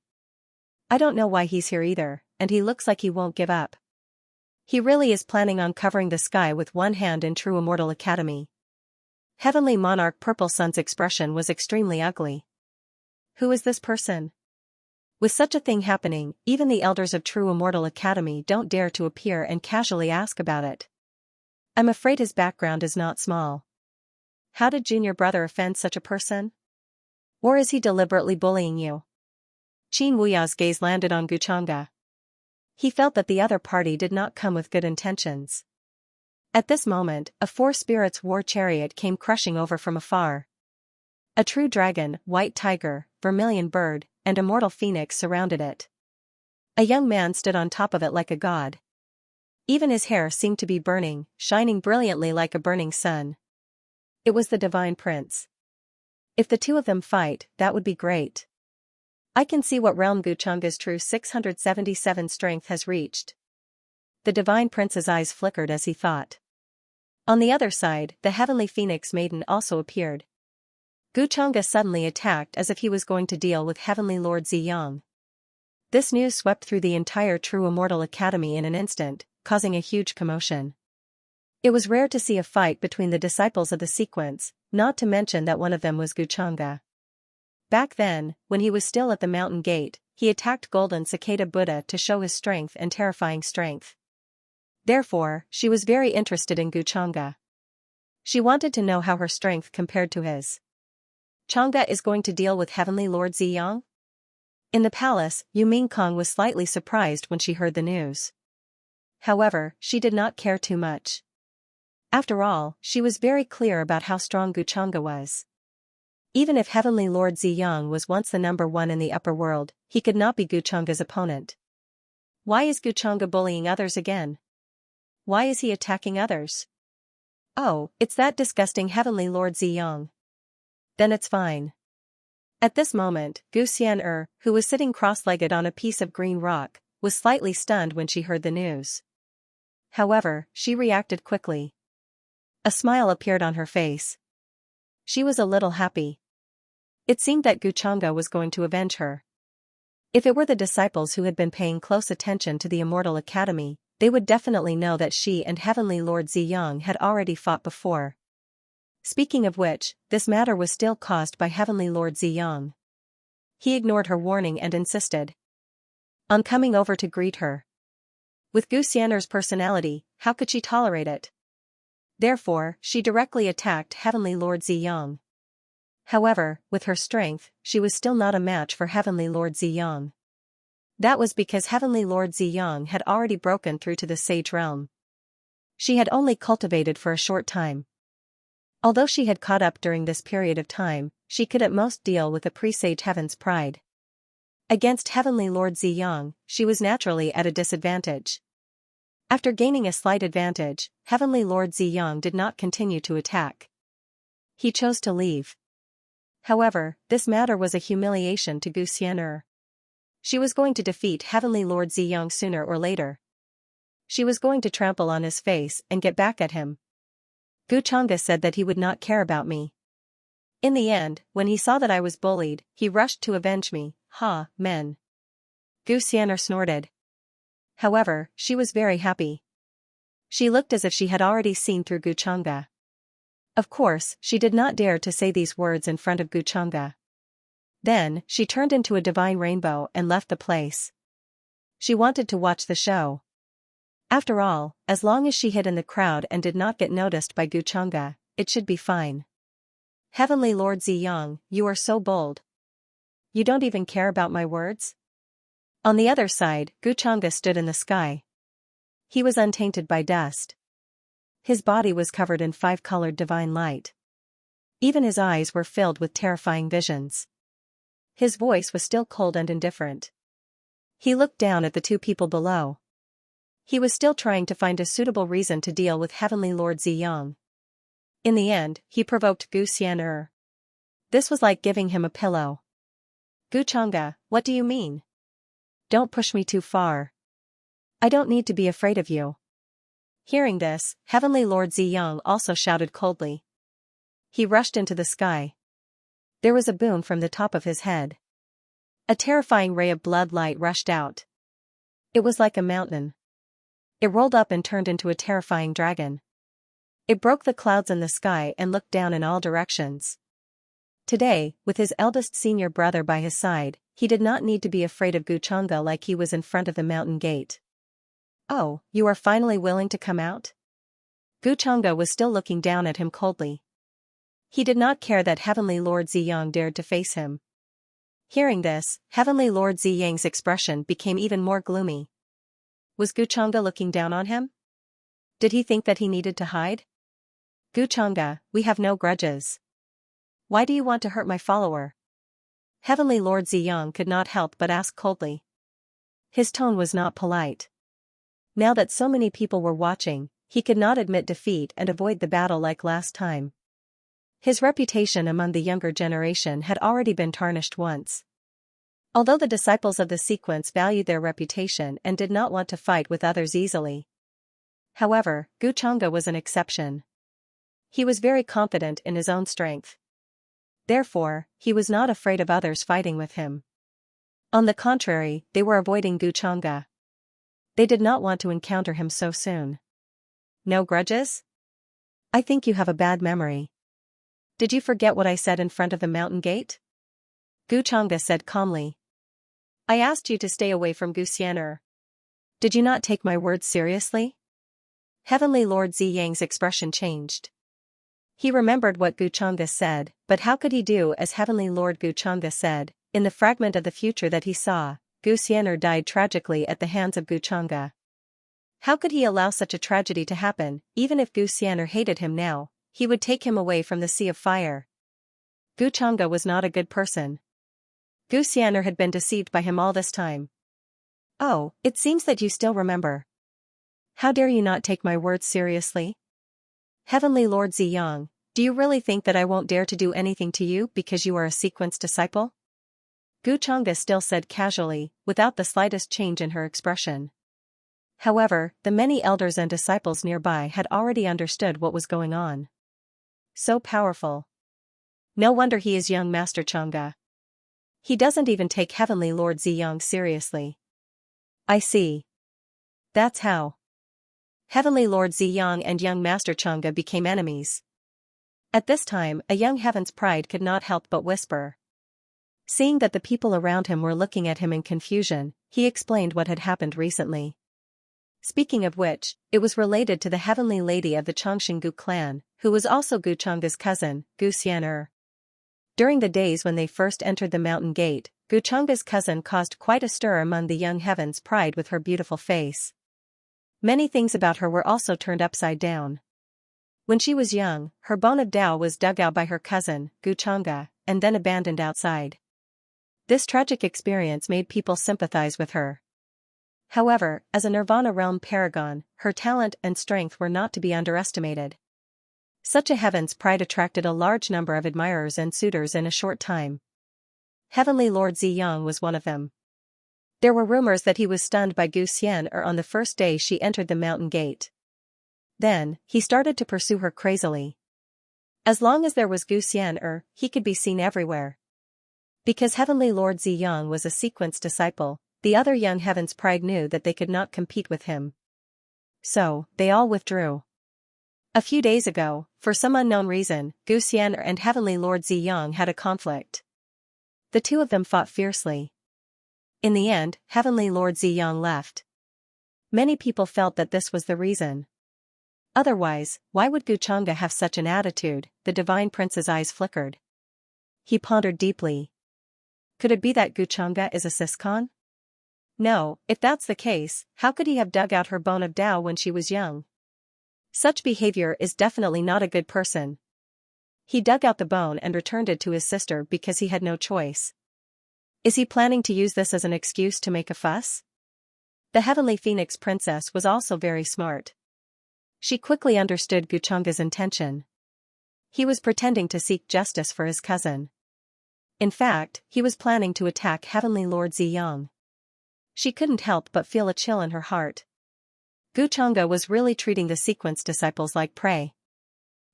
I don't know why he's here either, and he looks like he won't give up. He really is planning on covering the sky with one hand in true Immortal Academy. Heavenly Monarch Purple Sun's expression was extremely ugly. Who is this person? With such a thing happening, even the elders of True Immortal Academy don't dare to appear and casually ask about it. I'm afraid his background is not small. How did junior brother offend such a person? Or is he deliberately bullying you? Qin Wuya's gaze landed on Guchanga. He felt that the other party did not come with good intentions. At this moment, a four spirits war chariot came crushing over from afar. A true dragon, white tiger, vermilion bird, and immortal phoenix surrounded it. A young man stood on top of it like a god. Even his hair seemed to be burning, shining brilliantly like a burning sun. It was the Divine Prince. If the two of them fight, that would be great. I can see what realm Guchanga's true 677 strength has reached. The Divine Prince's eyes flickered as he thought. On the other side, the Heavenly Phoenix Maiden also appeared. Guchanga suddenly attacked as if he was going to deal with Heavenly Lord Ziyang. This news swept through the entire True Immortal Academy in an instant, causing a huge commotion. It was rare to see a fight between the disciples of the sequence, not to mention that one of them was Guchanga. Back then, when he was still at the mountain gate, he attacked Golden Cicada Buddha to show his strength and terrifying strength. Therefore, she was very interested in Guchanga. She wanted to know how her strength compared to his. Chang'e is going to deal with Heavenly Lord Ziyang? In the palace, Yu Mingkong was slightly surprised when she heard the news. However, she did not care too much. After all, she was very clear about how strong Guchanga was. Even if Heavenly Lord Ziyang was once the #1 in the upper world, he could not be Guchanga's opponent. Why is Guchanga bullying others again? Why is he attacking others? Oh, it's that disgusting Heavenly Lord Ziyang. Then it's fine. At this moment, Gu Xian'er, who was sitting cross-legged on a piece of green rock, was slightly stunned when she heard the news. However, she reacted quickly. A smile appeared on her face. She was a little happy. It seemed that Guchanga was going to avenge her. If it were the disciples who had been paying close attention to the Immortal Academy, they would definitely know that she and Heavenly Lord Ziyang had already fought before. Speaking of which, this matter was still caused by Heavenly Lord Ziyang. He ignored her warning and insisted on coming over to greet her. With Gu Xian'er's personality, how could she tolerate it? Therefore, she directly attacked Heavenly Lord Ziyang. However, with her strength, she was still not a match for Heavenly Lord Ziyang. That was because Heavenly Lord Ziyang had already broken through to the Sage Realm. She had only cultivated for a short time. Although she had caught up during this period of time, she could at most deal with the Presage Heaven's pride. Against Heavenly Lord Ziyang, she was naturally at a disadvantage. After gaining a slight advantage, Heavenly Lord Ziyang did not continue to attack. He chose to leave. However, this matter was a humiliation to Gu Xian'er. She was going to defeat Heavenly Lord Ziyang sooner or later. She was going to trample on his face and get back at him. Guchanga said that he would not care about me. In the end, when he saw that I was bullied, he rushed to avenge me. Men. Gu Xian'er snorted. However, she was very happy. She looked as if she had already seen through Guchanga. Of course, she did not dare to say these words in front of Guchanga. Then, she turned into a divine rainbow and left the place. She wanted to watch the show. After all, as long as she hid in the crowd and did not get noticed by Guchanga, it should be fine. Heavenly Lord Ziyang, you are so bold. You don't even care about my words? On the other side, Guchanga stood in the sky. He was untainted by dust. His body was covered in 5-colored divine light. Even his eyes were filled with terrifying visions. His voice was still cold and indifferent. He looked down at the two people below. He was still trying to find a suitable reason to deal with Heavenly Lord Ziyang. In the end, he provoked Gu Xian'er. This was like giving him a pillow. Guchanga, what do you mean? Don't push me too far. I don't need to be afraid of you. Hearing this, Heavenly Lord Ziyang also shouted coldly. He rushed into the sky. There was a boom from the top of his head. A terrifying ray of blood light rushed out. It was like a mountain. It rolled up and turned into a terrifying dragon. It broke the clouds in the sky and looked down in all directions. Today, with his eldest senior brother by his side, he did not need to be afraid of Guchanga like he was in front of the mountain gate. Oh, you are finally willing to come out? Guchanga was still looking down at him coldly. He did not care that Heavenly Lord Ziyang dared to face him. Hearing this, Heavenly Lord Ziyang's expression became even more gloomy. Was Guchanga looking down on him? Did he think that he needed to hide? Guchanga, we have no grudges. Why do you want to hurt my follower? Heavenly Lord Ziyang could not help but ask coldly. His tone was not polite. Now that so many people were watching, he could not admit defeat and avoid the battle like last time. His reputation among the younger generation had already been tarnished once. Although the disciples of the sequence valued their reputation and did not want to fight with others easily. However, Guchanga was an exception. He was very confident in his own strength. Therefore, he was not afraid of others fighting with him. On the contrary, they were avoiding Guchanga. They did not want to encounter him so soon. No grudges? I think you have a bad memory. Did you forget what I said in front of the mountain gate? Guchanga said calmly. I asked you to stay away from Xianxia. Did you not take my words seriously? Heavenly Lord Ziyang's expression changed. He remembered what Guchanga said, but how could he do as Heavenly Lord Guchanga said? In the fragment of the future that he saw, Xianxia died tragically at the hands of Guchanga. How could he allow such a tragedy to happen? Even if Xianxia hated him now, he would take him away from the sea of fire. Guchanga was not a good person. Xianxia had been deceived by him all this time. Oh, it seems that you still remember. How dare you not take my words seriously? Heavenly Lord Ziyang, do you really think that I won't dare to do anything to you because you are a sequence disciple? Guchanga still said casually, without the slightest change in her expression. However, the many elders and disciples nearby had already understood what was going on. So powerful. No wonder he is young Master Chang'e. He doesn't even take Heavenly Lord Ziyang seriously. I see. That's how. Heavenly Lord Ziyang and young Master Chang'e became enemies. At this time, a young Heaven's pride could not help but whisper. Seeing that the people around him were looking at him in confusion, he explained what had happened recently. Speaking of which, it was related to the Heavenly Lady of the Chongxinggu clan, who was also Guchanga's cousin, Xianxia. During the days when they first entered the mountain gate, Guchanga's cousin caused quite a stir among the young Heaven's pride with her beautiful face. Many things about her were also turned upside down. When she was young, her bone of Tao was dug out by her cousin, Guchanga, and then abandoned outside. This tragic experience made people sympathize with her. However, as a Nirvana realm paragon, her talent and strength were not to be underestimated. Such a Heaven's pride attracted a large number of admirers and suitors in a short time. Heavenly Lord Ziyang was one of them. There were rumors that he was stunned by Xianxia on the first day she entered the mountain gate. Then, he started to pursue her crazily. As long as there was Xianxia, he could be seen everywhere. Because Heavenly Lord Ziyang was a sequence disciple, the other young Heaven's pride knew that they could not compete with him. So, they all withdrew. A few days ago, for some unknown reason, Xianxia and Heavenly Lord Ziyang had a conflict. The two of them fought fiercely. In the end, Heavenly Lord Ziyang left. Many people felt that this was the reason. Otherwise, why would Guchanga have such an attitude? The divine prince's eyes flickered. He pondered deeply. Could it be that Guchanga is a Siscon? No, if that's the case, how could he have dug out her bone of Tao when she was young? Such behavior is definitely not a good person. He dug out the bone and returned it to his sister because he had no choice. Is he planning to use this as an excuse to make a fuss? The Heavenly Phoenix Princess was also very smart. She quickly understood Guchanga's intention. He was pretending to seek justice for his cousin. In fact, he was planning to attack Heavenly Lord Ziyang. She couldn't help but feel a chill in her heart, Chang'e was really treating the sequence disciples like prey.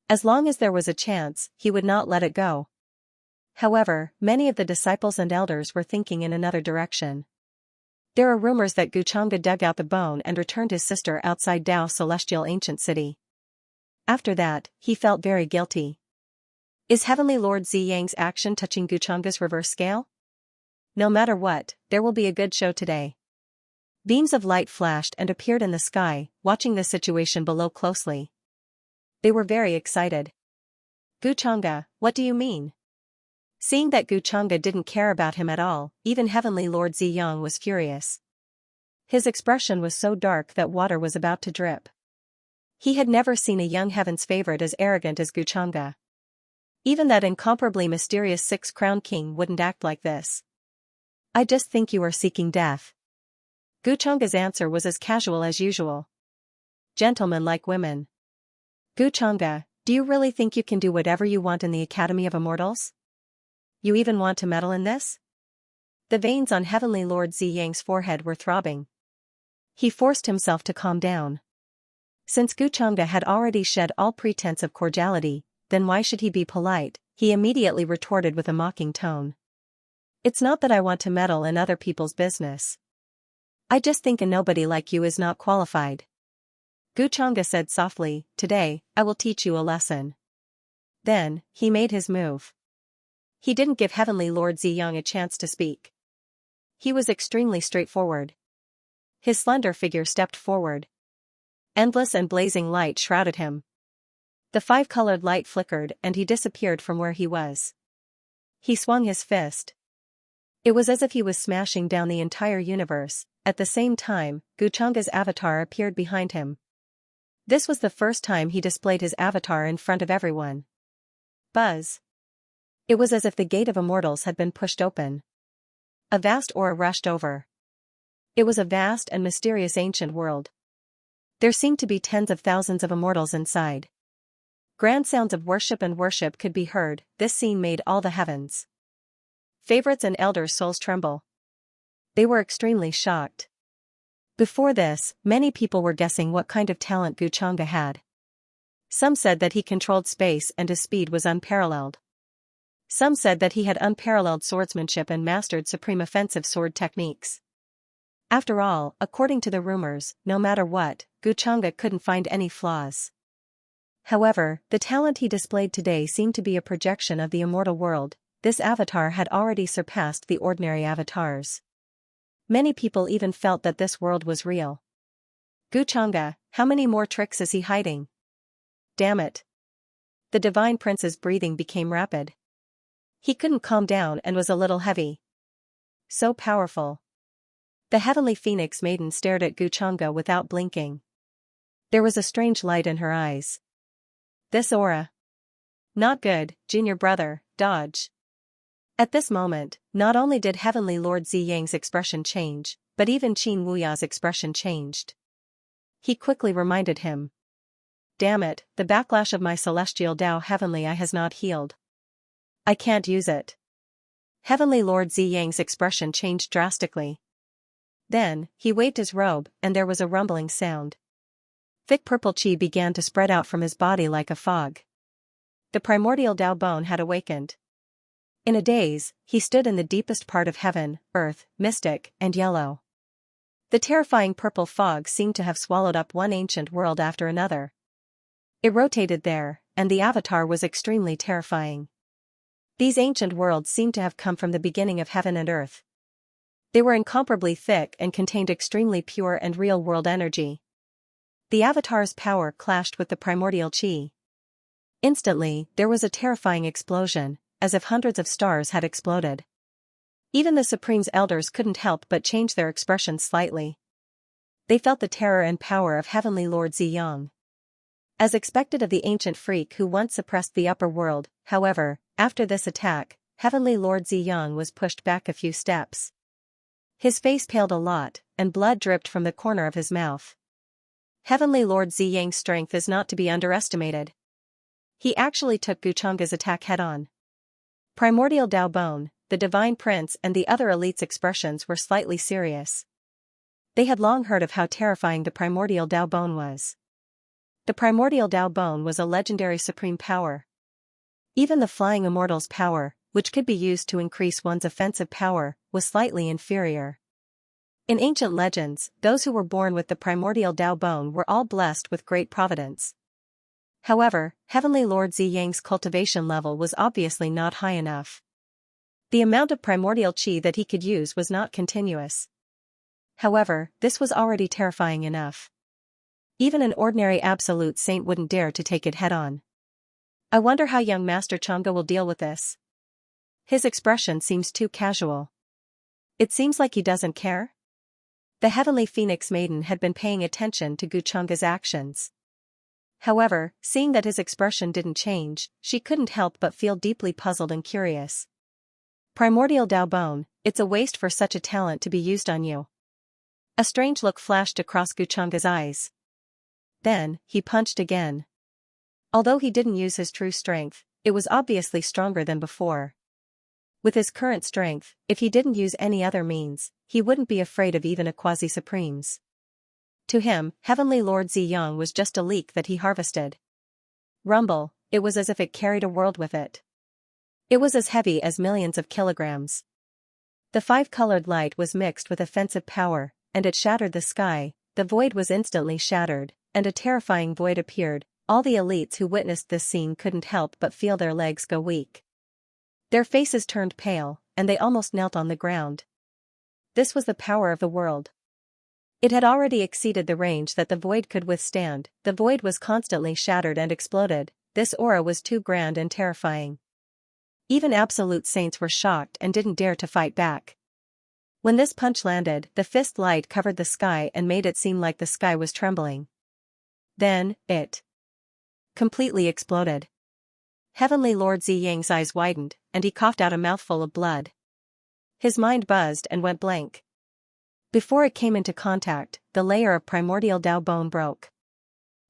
As long as there was a chance, he would not let it go. However, many of the disciples and elders were thinking in another direction. There are rumors that Chang'e dug out the bone and returned his sister outside Dao Celestial Ancient City. After that, he felt very guilty. Is Heavenly Lord Ziyang's action touching Chang'e's reverse scale? No matter what, there will be a good show today. Beams of light flashed and appeared in the sky, watching the situation below closely. They were very excited. Chang'e, what do you mean? Seeing that Chang'e didn't care about him at all, even Heavenly Lord Ziyang was furious. His expression was so dark that water was about to drip. He had never seen a young heaven's favorite as arrogant as Chang'e. Even that incomparably mysterious six-crowned king wouldn't act like this. I just think you are seeking death. Chang'e's answer was as casual as usual. Gentlemen like women. Chang'e, do you really think you can do whatever you want in the Academy of Immortals? You even want to meddle in this? The veins on Heavenly Lord Ziyang's forehead were throbbing. He forced himself to calm down. Since Chang'e had already shed all pretense of cordiality, then why should he be polite? He immediately retorted with a mocking tone. It's not that I want to meddle in other people's business. I just think a nobody like you is not qualified. Chang'e said softly, today, I will teach you a lesson. Then, he made his move. He didn't give Heavenly Lord Ziyang a chance to speak. He was extremely straightforward. His slender figure stepped forward. Endless and blazing light shrouded him. The five-colored light flickered and he disappeared from where he was. He swung his fist. It was as if he was smashing down the entire universe. At the same time, Chang'e's avatar appeared behind him. This was the first time he displayed his avatar in front of everyone. Buzz. It was as if the gate of immortals had been pushed open. A vast aura rushed over. It was a vast and mysterious ancient world. There seemed to be tens of thousands of immortals inside. Grand sounds of worship and worship could be heard. This scene made all the heavens. Favorites and elders' souls tremble. They were extremely shocked. Before this, many people were guessing what kind of talent Chang'e had. Some said that he controlled space and his speed was unparalleled. Some said that he had unparalleled swordsmanship and mastered supreme offensive sword techniques. After all, according to the rumors, no matter what, Chang'e couldn't find any flaws. However, the talent he displayed today seemed to be a projection of the immortal world. This avatar had already surpassed the ordinary avatars. Many people even felt that this world was real. Chang'e, how many more tricks is he hiding? Damn it. The Divine Prince's breathing became rapid. He couldn't calm down and was a little heavy. So powerful. The Heavenly Phoenix Maiden stared at Chang'e without blinking. There was a strange light in her eyes. This aura. Not good, junior brother, dodge. At this moment, not only did Heavenly Lord Ziyang's expression change, but even Qin Wuya's expression changed. He quickly reminded him. Damn it, the backlash of my celestial Tao Heavenly Eye has not healed. I can't use it. Heavenly Lord Ziyang's expression changed drastically. Then, he waved his robe, and there was a rumbling sound. Thick purple qi began to spread out from his body like a fog. The primordial Tao bone had awakened. In a daze, he stood in the deepest part of heaven, earth, mystic, and yellow. The terrifying purple fog seemed to have swallowed up one ancient world after another. It rotated there, and the avatar was extremely terrifying. These ancient worlds seemed to have come from the beginning of heaven and earth. They were incomparably thick and contained extremely pure and real world energy. The avatar's power clashed with the primordial qi. Instantly, there was a terrifying explosion, as if hundreds of stars had exploded. Even the Supreme's elders couldn't help but change their expressions slightly. They felt the terror and power of Heavenly Lord Ziyang. As expected of the ancient freak who once suppressed the upper world, however, after this attack, Heavenly Lord Ziyang was pushed back a few steps. His face paled a lot, and blood dripped from the corner of his mouth. Heavenly Lord Ziyang's strength is not to be underestimated. He actually took Chang'e's attack head-on. Primordial Tao Bone, the Divine Prince and the other elite's expressions were slightly serious. They had long heard of how terrifying the primordial Dao Bone was. The primordial Dao Bone was a legendary supreme power. Even the flying immortal's power, which could be used to increase one's offensive power, was slightly inferior. In ancient legends, those who were born with the primordial Dao Bone were all blessed with great providence. However, Heavenly Lord Xianxia's cultivation level was obviously not high enough. The amount of primordial qi that he could use was not continuous. However, this was already terrifying enough. Even an ordinary absolute saint wouldn't dare to take it head-on. I wonder how young Master Chang'e will deal with this. His expression seems too casual. It seems like he doesn't care. The heavenly phoenix maiden had been paying attention to Gu Chang'e's actions. However, seeing that his expression didn't change, she couldn't help but feel deeply puzzled and curious. Primordial Dao Bone, it's a waste for such a talent to be used on you. A strange look flashed across Gu Chang'e's eyes. Then, he punched again. Although he didn't use his true strength, it was obviously stronger than before. With his current strength, if he didn't use any other means, he wouldn't be afraid of even a quasi-supremes. To him, Heavenly Lord Ziyang was just a leek that he harvested. Rumble, it was as if it carried a world with it. It was as heavy as millions of kilograms. The five-colored light was mixed with offensive power, and it shattered the sky. The void was instantly shattered, and a terrifying void appeared. All the elites who witnessed this scene couldn't help but feel their legs go weak. Their faces turned pale, and they almost knelt on the ground. This was the power of the world. It had already exceeded the range that the void could withstand. The void was constantly shattered and exploded. This aura was too grand and terrifying. Even absolute saints were shocked and didn't dare to fight back. When this punch landed, the fist light covered the sky and made it seem like the sky was trembling. Then, it completely exploded. Heavenly Lord Ziyang's eyes widened, and he coughed out a mouthful of blood. His mind buzzed and went blank. Before it came into contact, the layer of primordial Dao Bone broke.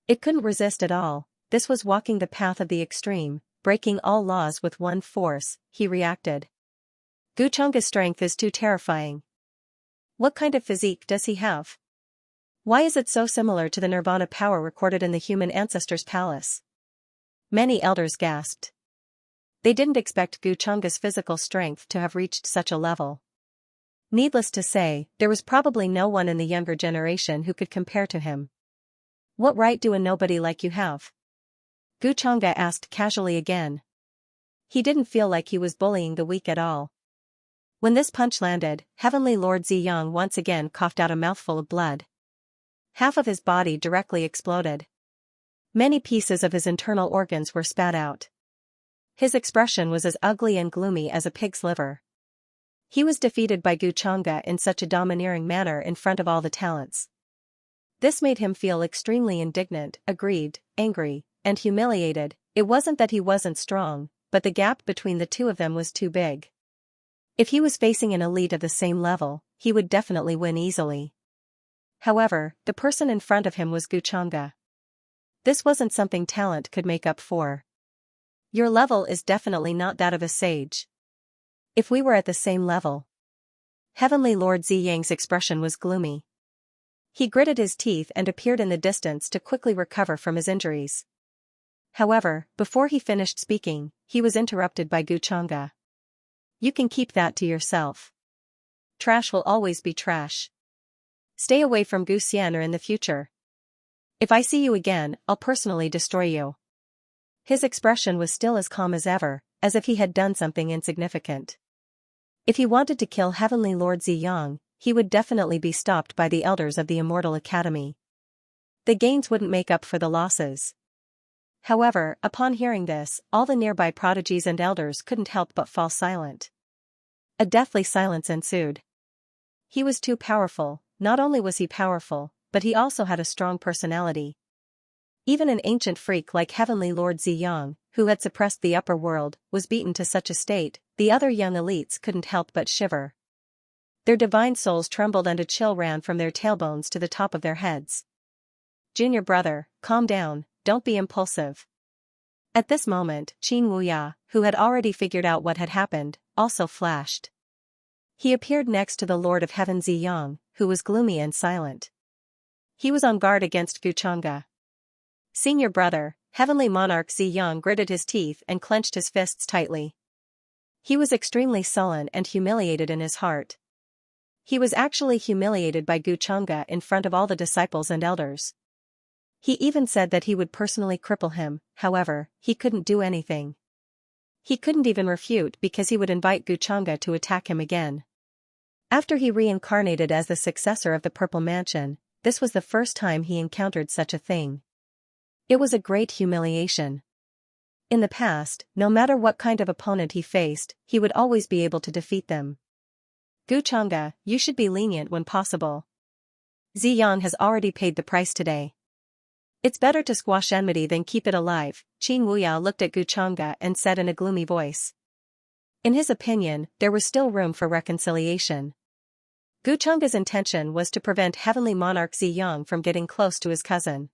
It couldn't resist at all. This was walking the path of the extreme, breaking all laws with one force. He reacted. Gu Chang'e's strength is too terrifying. What kind of physique does he have? Why is it so similar to the nirvana power recorded in the human ancestors' palace? Many elders gasped. They didn't expect Gu Chang'e's physical strength to have reached such a level. Needless to say, there was probably no one in the younger generation who could compare to him. What right do a nobody like you have? Gu Chang'e asked casually again. He didn't feel like he was bullying the weak at all. When this punch landed, Heavenly Lord Ziyang once again coughed out a mouthful of blood. Half of his body directly exploded. Many pieces of his internal organs were spat out. His expression was as ugly and gloomy as a pig's liver. He was defeated by Gu Chang'e in such a domineering manner in front of all the talents. This made him feel extremely indignant, aggrieved, angry, and humiliated. It wasn't that he wasn't strong, but the gap between the two of them was too big. If he was facing an elite of the same level, he would definitely win easily. However, the person in front of him was Gu Chang'e. This wasn't something talent could make up for. Your level is definitely not that of a sage. If we were at the same level. Heavenly Lord Ziyang's expression was gloomy. He gritted his teeth and appeared in the distance to quickly recover from his injuries. However, before he finished speaking, he was interrupted by Gu Chang'e. You can keep that to yourself. Trash will always be trash. Stay away from Gu Xian in the future. If I see you again, I'll personally destroy you. His expression was still as calm as ever, as if he had done something insignificant. If he wanted to kill Heavenly Lord Ziyang, he would definitely be stopped by the elders of the Immortal Academy. The gains wouldn't make up for the losses. However, upon hearing this, all the nearby prodigies and elders couldn't help but fall silent. A deathly silence ensued. He was too powerful. Not only was he powerful, but he also had a strong personality. Even an ancient freak like Heavenly Lord Ziyang, who had suppressed the upper world, was beaten to such a state. The other young elites couldn't help but shiver. Their divine souls trembled and a chill ran from their tailbones to the top of their heads. Junior brother, calm down, don't be impulsive. At this moment, Qin Wuya, who had already figured out what had happened, also flashed. He appeared next to the Lord of Heaven Ziyang, who was gloomy and silent. He was on guard against Xianxia. Senior brother, heavenly monarch Xianxia gritted his teeth and clenched his fists tightly. He was extremely sullen and humiliated in his heart. He was actually humiliated by Xianxia in front of all the disciples and elders. He even said that he would personally cripple him, however, he couldn't do anything. He couldn't even refute because he would invite Xianxia to attack him again. After he reincarnated as the successor of the Purple Mansion, this was the first time he encountered such a thing. It was a great humiliation. In the past, no matter what kind of opponent he faced, he would always be able to defeat them. Xianxia, you should be lenient when possible. Xianxia has already paid the price today. It's better to squash enmity than keep it alive, Qin Wuya looked at Xianxia and said in a gloomy voice. In his opinion, there was still room for reconciliation. Xianxia's intention was to prevent Heavenly Monarch Xianxia from getting close to his cousin.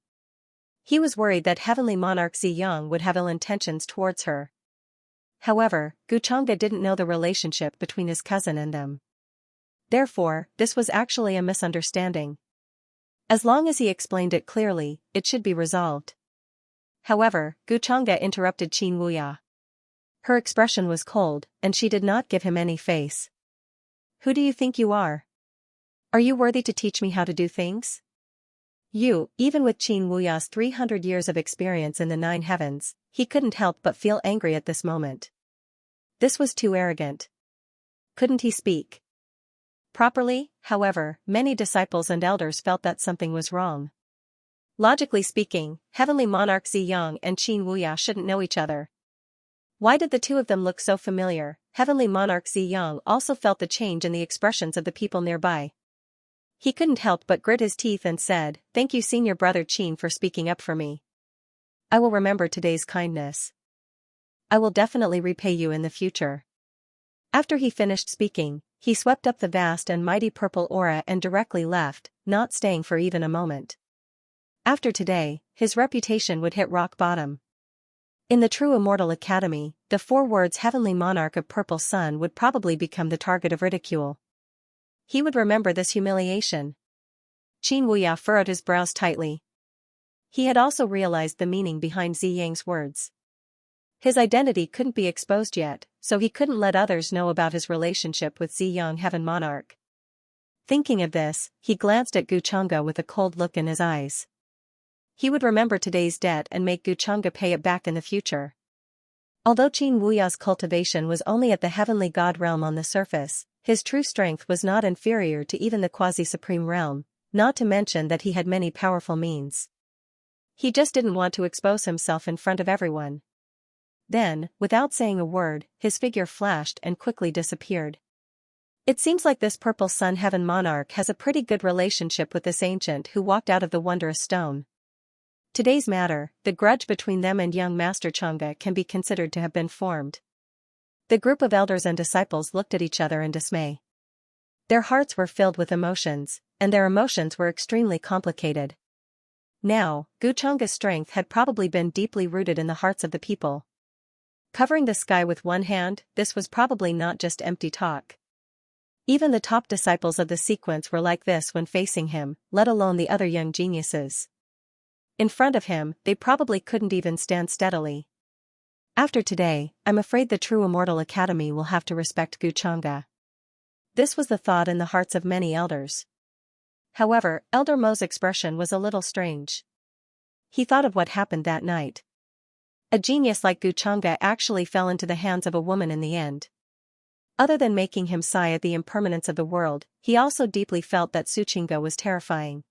He was worried that Heavenly Monarch Xianxia would have ill intentions towards her. However, Xianxia didn't know the relationship between his cousin and them. Therefore, this was actually a misunderstanding. As long as he explained it clearly, it should be resolved. However, Xianxia interrupted Qin Wuya. Her expression was cold, and she did not give him any face. Who do you think you are? Are you worthy to teach me how to do things? You, even with Qin Wuya's 300 years of experience in the 9 heavens, he couldn't help but feel angry at this moment. This was too arrogant. Couldn't he speak properly? However, many disciples and elders felt that something was wrong. Logically speaking, Heavenly Monarch Xianxia and Qin Wuya shouldn't know each other. Why did the two of them look so familiar? Heavenly Monarch Xianxia also felt the change in the expressions of the people nearby. He couldn't help but grit his teeth and said, "Thank you, senior brother Qin, for speaking up for me. I will remember today's kindness. I will definitely repay you in the future." After he finished speaking, he swept up the vast and mighty purple aura and directly left, not staying for even a moment. After today, his reputation would hit rock bottom. In the True Immortal Academy, the 4 words Heavenly Monarch of Purple Sun would probably become the target of ridicule. He would remember this humiliation. Qin Wuya furrowed his brows tightly. He had also realized the meaning behind Xianxia's words. His identity couldn't be exposed yet, so he couldn't let others know about his relationship with Xianxia Heaven Monarch. Thinking of this, he glanced at Xianxia with a cold look in his eyes. He would remember today's debt and make Xianxia pay it back in the future. Although Qin Wuya's cultivation was only at the heavenly god realm on the surface, his true strength was not inferior to even the quasi-supreme realm, not to mention that he had many powerful means. He just didn't want to expose himself in front of everyone. Then, without saying a word, his figure flashed and quickly disappeared. It seems like this Purple Sun Heaven Monarch has a pretty good relationship with this ancient who walked out of the wondrous stone. Today's matter, the grudge between them and young Master Xianxia can be considered to have been formed. The group of elders and disciples looked at each other in dismay. Their hearts were filled with emotions, and their emotions were extremely complicated. Now, Xianxia's strength had probably been deeply rooted in the hearts of the people. Covering the sky with one hand, this was probably not just empty talk. Even the top disciples of the sequence were like this when facing him, let alone the other young geniuses. In front of him, they probably couldn't even stand steadily. After today, I'm afraid the True Immortal Academy will have to respect Xianxia. This was the thought in the hearts of many elders. However, Elder Mo's expression was a little strange. He thought of what happened that night. A genius like Xianxia actually fell into the hands of a woman in the end. Other than making him sigh at the impermanence of the world, he also deeply felt that Xianxia was terrifying.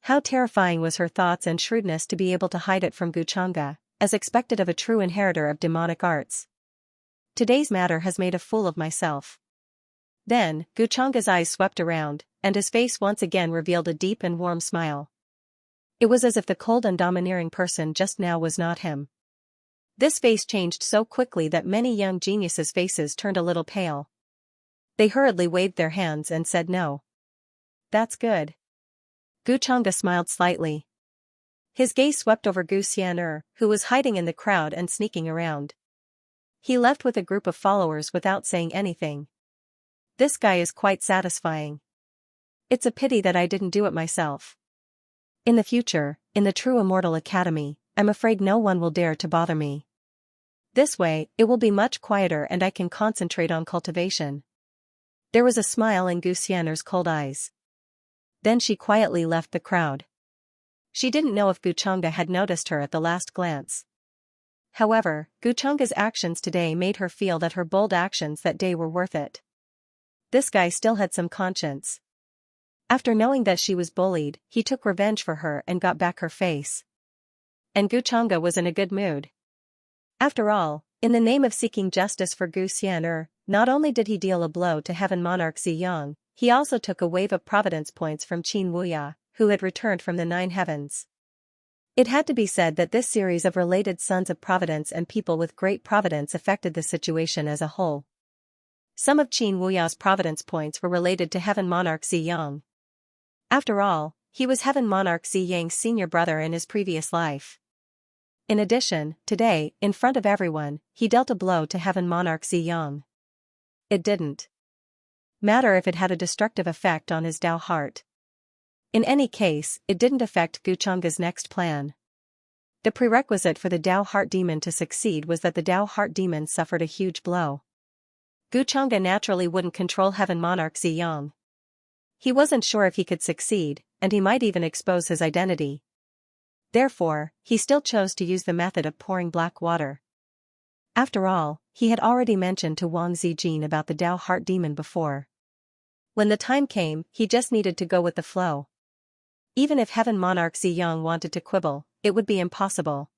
How terrifying was her thoughts and shrewdness to be able to hide it from Xianxia, as expected of a true inheritor of demonic arts. Today's matter has made a fool of myself. Then, Xianxia's eyes swept around, and his face once again revealed a deep and warm smile. It was as if the cold and domineering person just now was not him. This face changed so quickly that many young geniuses' faces turned a little pale. They hurriedly waved their hands and said no. That's good. Xianxia smiled slightly. His gaze swept over Xian'er, who was hiding in the crowd and sneaking around. He left with a group of followers without saying anything. This guy is quite satisfying. It's a pity that I didn't do it myself. In the future, in the true Immortal Academy, I'm afraid no one will dare to bother me. This way, it will be much quieter and I can concentrate on cultivation. There was a smile in Gu Xian'er's cold eyes. Then she quietly left the crowd. She didn't know if Guchanga had noticed her at the last glance. However, Guchanga's actions today made her feel that her bold actions that day were worth it. This guy still had some conscience. After knowing that she was bullied, he took revenge for her and got back her face. And Guchanga was in a good mood. After all, in the name of seeking justice for Gu Xian'er, not only did he deal a blow to Heaven Monarch Ziyang, he also took a wave of providence points from Qin Wuya, who had returned from the 9 heavens. It had to be said that this series of related sons of providence and people with great providence affected the situation as a whole. Some of Qin Wuya's providence points were related to Heaven Monarch Ziyang. After all, he was Heaven Monarch Ziyang's senior brother in his previous life. In addition, today, in front of everyone, he dealt a blow to Heaven Monarch Ziyang. It didn't matter if it had a destructive effect on his Dao heart. In any case, it didn't affect Guchanga's next plan. The prerequisite for the Dao heart demon to succeed was that the Dao heart demon suffered a huge blow. Guchanga naturally wouldn't control Heaven Monarch Ziyang. He wasn't sure if he could succeed, and he might even expose his identity. Therefore, he still chose to use the method of pouring black water. After all, he had already mentioned to Wang Zijin about the Dao heart demon before. When the time came, he just needed to go with the flow. Even if Heaven Monarch Ziyang wanted to quibble, it would be impossible.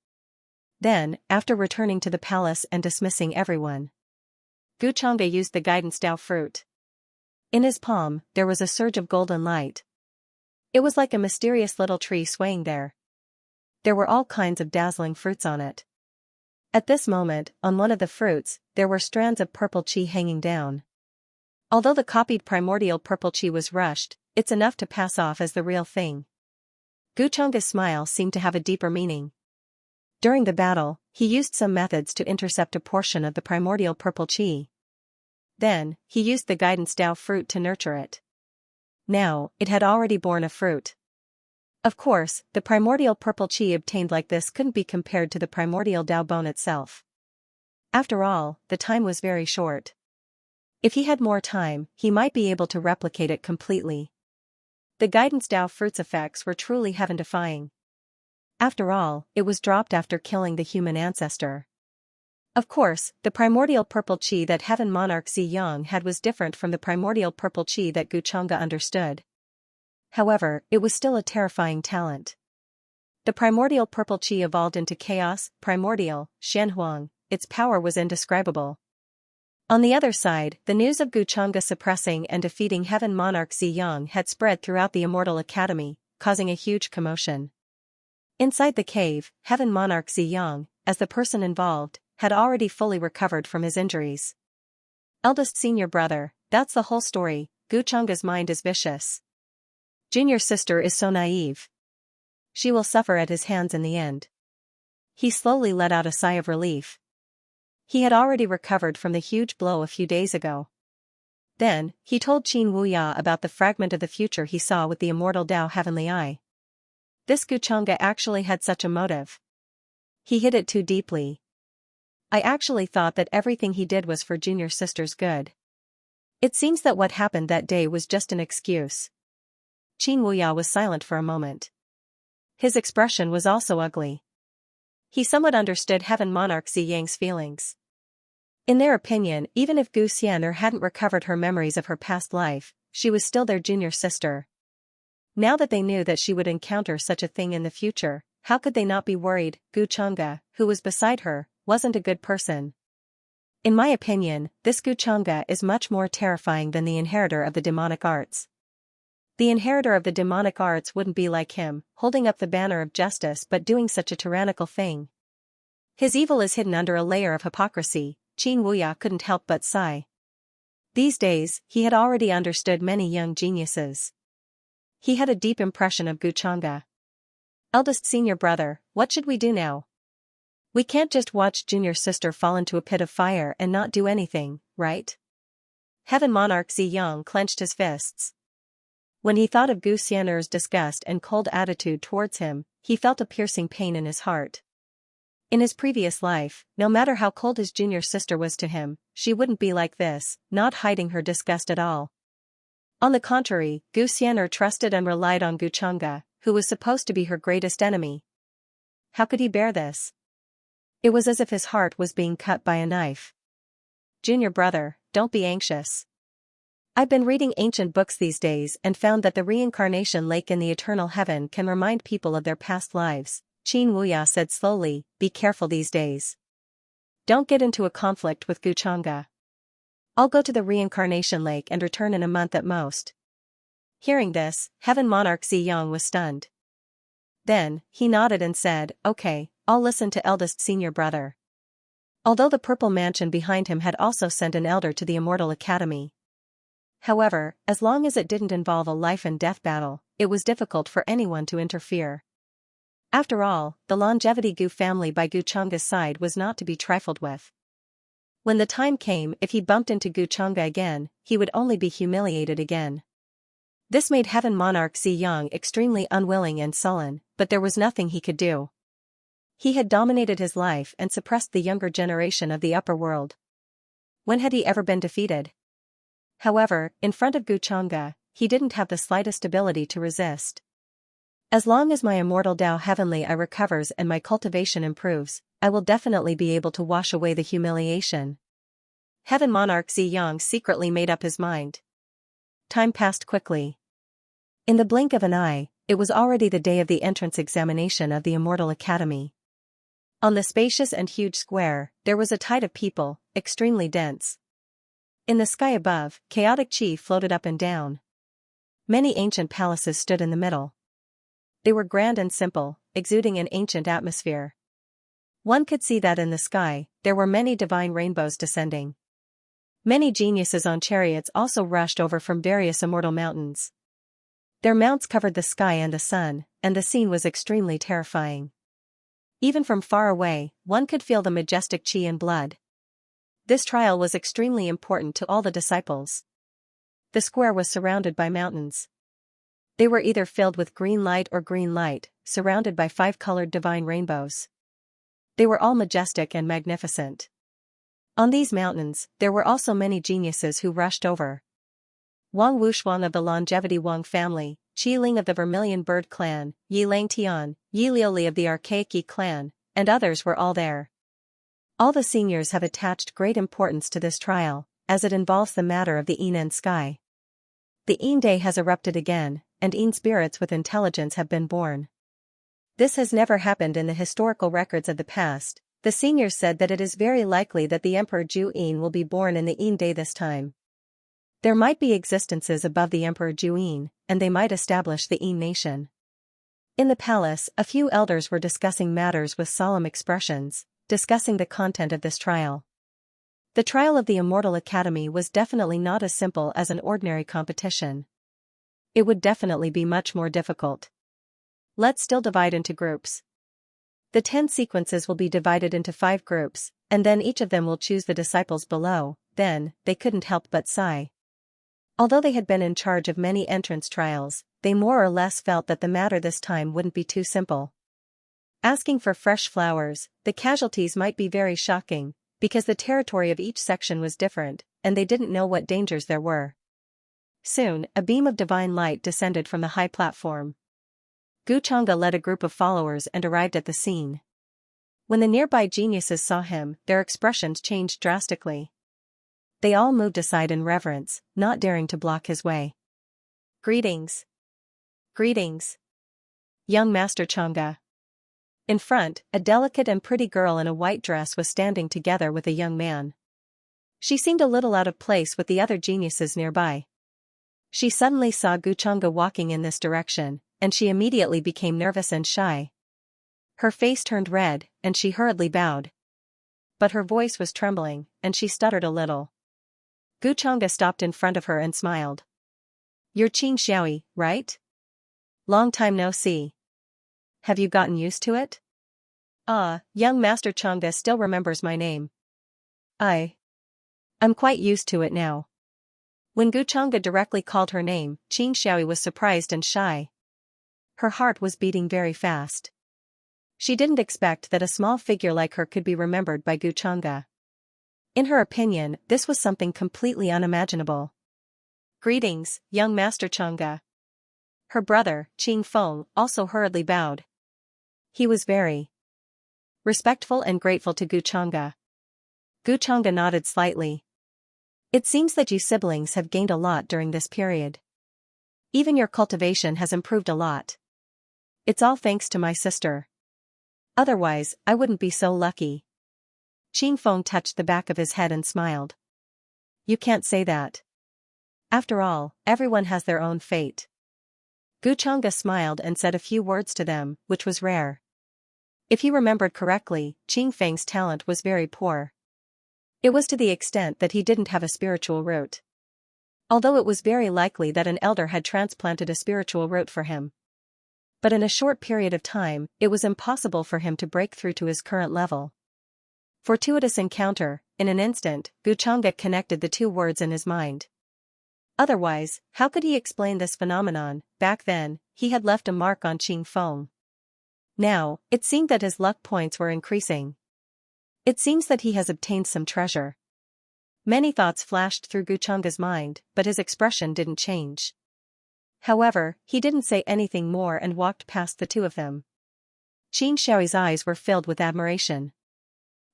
Then, after returning to the palace and dismissing everyone, Guchanga used the guidance Dao fruit. In his palm, there was a surge of golden light. It was like a mysterious little tree swaying there. There were all kinds of dazzling fruits on it. At this moment, on one of the fruits, there were strands of purple qi hanging down. Although the copied primordial purple qi was rushed, it's enough to pass off as the real thing. Guchanga's smile seemed to have a deeper meaning. During the battle, he used some methods to intercept a portion of the primordial purple qi. Then, he used the guidance Dao fruit to nurture it. Now, it had already borne a fruit. Of course, the primordial purple qi obtained like this couldn't be compared to the primordial Dao bone itself. After all, the time was very short. If he had more time, he might be able to replicate it completely. The guidance Dao fruit's effects were truly heaven-defying. After all, it was dropped after killing the human ancestor. Of course, the primordial purple qi that Heaven Monarch Ziyang had was different from the primordial purple qi that Guchanga understood. However, it was still a terrifying talent. The primordial purple qi evolved into chaos, primordial, Shenhuang, its power was indescribable. On the other side, the news of Guchanga suppressing and defeating Heaven Monarch Ziyang had spread throughout the Immortal Academy, causing a huge commotion. Inside the cave, Heaven Monarch Ziyang, as the person involved, had already fully recovered from his injuries. Eldest senior brother, that's the whole story. Guchanga's mind is vicious. Junior sister is so naive. She will suffer at his hands in the end. He slowly let out a sigh of relief. He had already recovered from the huge blow a few days ago. Then, he told Qin Wuya about the fragment of the future he saw with the immortal Dao Heavenly Eye. This Guchanga actually had such a motive. He hid it too deeply. I actually thought that everything he did was for junior sister's good. It seems that what happened that day was just an excuse. Qin Wuya was silent for a moment. His expression was also ugly. He somewhat understood Heaven Monarch Ziyang's feelings. In their opinion, even if Gu Xian'er hadn't recovered her memories of her past life, she was still their junior sister. Now that they knew that she would encounter such a thing in the future, how could they not be worried? Guchanga, who was beside her, wasn't a good person. In my opinion, this Guchanga is much more terrifying than the inheritor of the demonic arts. The inheritor of the demonic arts wouldn't be like him, holding up the banner of justice but doing such a tyrannical thing. His evil is hidden under a layer of hypocrisy. Qin Wuya couldn't help but sigh. These days, he had already understood many young geniuses. He had a deep impression of Guchanga. Eldest senior brother, what should we do now? We can't just watch junior sister fall into a pit of fire and not do anything, right? Heaven Monarch Ziyang clenched his fists. When he thought of Gu Xian'er's disgust and cold attitude towards him, he felt a piercing pain in his heart. In his previous life, no matter how cold his junior sister was to him, she wouldn't be like this, not hiding her disgust at all. On the contrary, Gu Xian'er trusted and relied on Gu Chang'e, who was supposed to be her greatest enemy. How could he bear this? It was as if his heart was being cut by a knife. Junior brother, don't be anxious. I've been reading ancient books these days and found that the reincarnation lake in the eternal heaven can remind people of their past lives. Qin Wuya said slowly, be careful these days. Don't get into a conflict with Gu Chang'e. I'll go to the reincarnation lake and return in a month at most. Hearing this, Heaven Monarch Ziyang was stunned. Then, he nodded and said, okay, I'll listen to eldest senior brother. Although the purple mansion behind him had also sent an elder to the Immortal Academy. However, as long as it didn't involve a life and death battle, it was difficult for anyone to interfere. After all, the longevity Gu family by Gu Chang'e's side was not to be trifled with. When the time came, if he bumped into Gu Chang'e again, he would only be humiliated again. This made Heaven Monarch Ziyang extremely unwilling and sullen, but there was nothing he could do. He had dominated his life and suppressed the younger generation of the upper world. When had he ever been defeated? However, in front of Gu Chang'e, he didn't have the slightest ability to resist. As long as my immortal Tao Heavenly I recovers and my cultivation improves, I will definitely be able to wash away the humiliation. Heaven Monarch Ziyang secretly made up his mind. Time passed quickly. In the blink of an eye, it was already the day of the entrance examination of the Immortal Academy. On the spacious and huge square, there was a tide of people, extremely dense. In the sky above, chaotic chi floated up and down. Many ancient palaces stood in the middle. They were grand and simple, exuding an ancient atmosphere. One could see that in the sky, there were many divine rainbows descending. Many geniuses on chariots also rushed over from various immortal mountains. Their mounts covered the sky and the sun, and the scene was extremely terrifying. Even from far away, one could feel the majestic chi and blood. This trial was extremely important to all the disciples. The square was surrounded by mountains. They were either filled with green light or green light, surrounded by 5-colored divine rainbows. They were all majestic and magnificent. On these mountains, there were also many geniuses who rushed over. Wang Wuxuang of the Longevity Wang family, Qi Ling of the Vermilion Bird clan, Yi Lang Tian, Yi Liuli of the Archaic Yi clan, and others were all there. All the seniors have attached great importance to this trial, as it involves the matter of the Yin sky. The Yin day has erupted again, and Yin spirits with intelligence have been born. This has never happened in the historical records of the past. The seniors said that it is very likely that the Emperor Ju Yin will be born in the Yin day this time. There might be existences above the Emperor Ju Yin, and they might establish the Yin nation. In the palace, a few elders were discussing matters with solemn expressions, discussing the content of this trial. The trial of the Immortal Academy was definitely not as simple as an ordinary competition. It would definitely be much more difficult. Let's still divide into groups. The 10 sequences will be divided into 5 groups, and then each of them will choose the disciples below. Then, they couldn't help but sigh. Although they had been in charge of many entrance trials, they more or less felt that the matter this time wouldn't be too simple. Asking for fresh flowers, the casualties might be very shocking, because the territory of each section was different, and they didn't know what dangers there were. Soon, a beam of divine light descended from the high platform. Gu Chang'e led a group of followers and arrived at the scene. When the nearby geniuses saw him, their expressions changed drastically. They all moved aside in reverence, not daring to block his way. Greetings. Greetings. Young Master Chang'e. In front, a delicate and pretty girl in a white dress was standing together with a young man. She seemed a little out of place with the other geniuses nearby. She suddenly saw Gu Chang'e walking in this direction, and she immediately became nervous and shy. Her face turned red, and she hurriedly bowed. But her voice was trembling, and she stuttered a little. Gu Chang'e stopped in front of her and smiled. You're Xianxia, right? Long time no see. Have you gotten used to it? Young Master Chang'e still remembers my name. I'm quite used to it now. When Guchanga directly called her name, Xianxia was surprised and shy. Her heart was beating very fast. She didn't expect that a small figure like her could be remembered by Guchanga. In her opinion, this was something completely unimaginable. "Greetings, young Master Changa." Her brother, Qing Feng, also hurriedly bowed. He was very respectful and grateful to Guchanga. Guchanga nodded slightly. "It seems that you siblings have gained a lot during this period. Even your cultivation has improved a lot. It's all thanks to my sister. Otherwise, I wouldn't be so lucky." Qing Feng touched the back of his head and smiled. "You can't say that. After all, everyone has their own fate." Guchanga smiled and said a few words to them, which was rare. If he remembered correctly, Qing Feng's talent was very poor. It was to the extent that he didn't have a spiritual root. Although it was very likely that an elder had transplanted a spiritual root for him. But in a short period of time, it was impossible for him to break through to his current level. Fortuitous encounter, in an instant, Guchanga connected the two words in his mind. Otherwise, how could he explain this phenomenon? Back then, he had left a mark on Qing Feng. Now, it seemed that his luck points were increasing. It seems that he has obtained some treasure. Many thoughts flashed through Guchanga's mind, but his expression didn't change. However, he didn't say anything more and walked past the two of them. Qin Xiao's eyes were filled with admiration.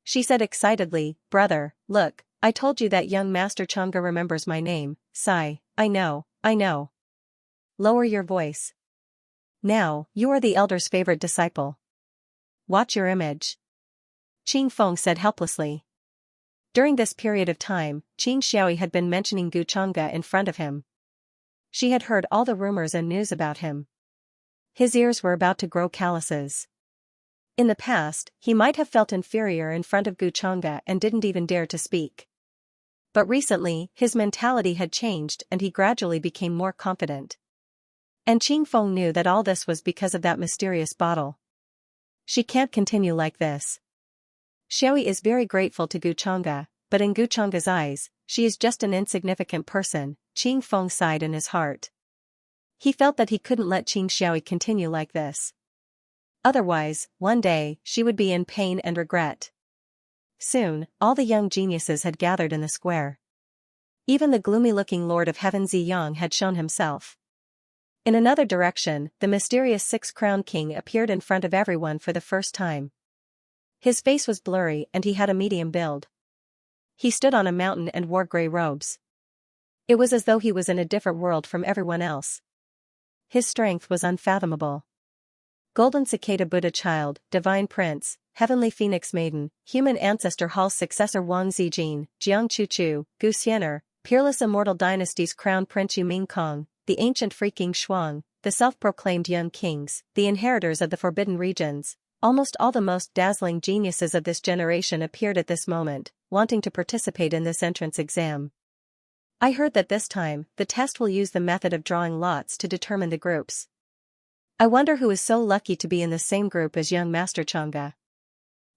She said excitedly, "Brother, look, I told you that young Master Chang'e remembers my name, Sai, I know. Lower your voice. Now, you are the elder's favorite disciple. Watch your image." Qing Feng said helplessly. During this period of time, Qin Xiao had been mentioning Guchanga in front of him. She had heard all the rumors and news about him. His ears were about to grow calluses. In the past, he might have felt inferior in front of Guchanga and didn't even dare to speak. But recently, his mentality had changed and he gradually became more confident. And Qing Feng knew that all this was because of that mysterious bottle. She can't continue like this. Xiaoi is very grateful to Guchanga, but in Guchanga's eyes, she is just an insignificant person. Qing Feng sighed in his heart. He felt that he couldn't let Qing Xiaoi continue like this. Otherwise, one day, she would be in pain and regret. Soon, all the young geniuses had gathered in the square. Even the gloomy-looking Lord of Heaven Ziyang had shown himself. In another direction, the mysterious Six-Crowned King appeared in front of everyone for the first time. His face was blurry and he had a medium build. He stood on a mountain and wore grey robes. It was as though he was in a different world from everyone else. His strength was unfathomable. Golden Cicada Buddha Child, Divine Prince, Heavenly Phoenix Maiden, Human Ancestor Hall's successor Wang Zijin, Jiang Chuchu, Gu Xianer, Peerless Immortal Dynasty's Crown Prince Yu Mingkong, the ancient Free King Shuang, the self-proclaimed Young Kings, the inheritors of the Forbidden Regions. Almost all the most dazzling geniuses of this generation appeared at this moment, wanting to participate in this entrance exam. I heard that this time, the test will use the method of drawing lots to determine the groups. I wonder who is so lucky to be in the same group as young Master Chang'e.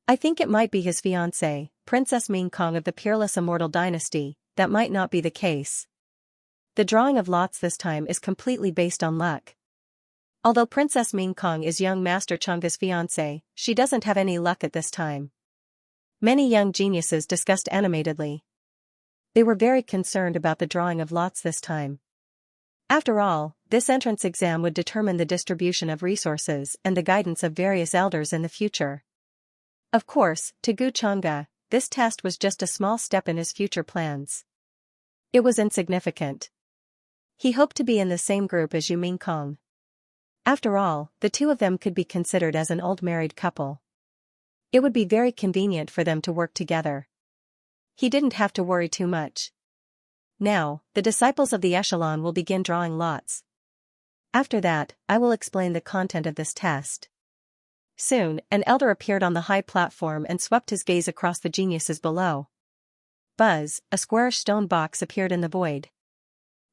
I think it might be his fiancée, Princess Mingkong of the Peerless Immortal Dynasty. That might not be the case. The drawing of lots this time is completely based on luck. Although Princess Mingkong is young Master Chang'e's fiancée, she doesn't have any luck at this time. Many young geniuses discussed animatedly. They were very concerned about the drawing of lots this time. After all, this entrance exam would determine the distribution of resources and the guidance of various elders in the future. Of course, to Guchanga, this test was just a small step in his future plans. It was insignificant. He hoped to be in the same group as Yu Mingkong. After all, the two of them could be considered as an old married couple. It would be very convenient for them to work together. He didn't have to worry too much. Now, the disciples of the echelon will begin drawing lots. After that, I will explain the content of this test. Soon, an elder appeared on the high platform and swept his gaze across the geniuses below. Buzz, a squarish stone box appeared in the void.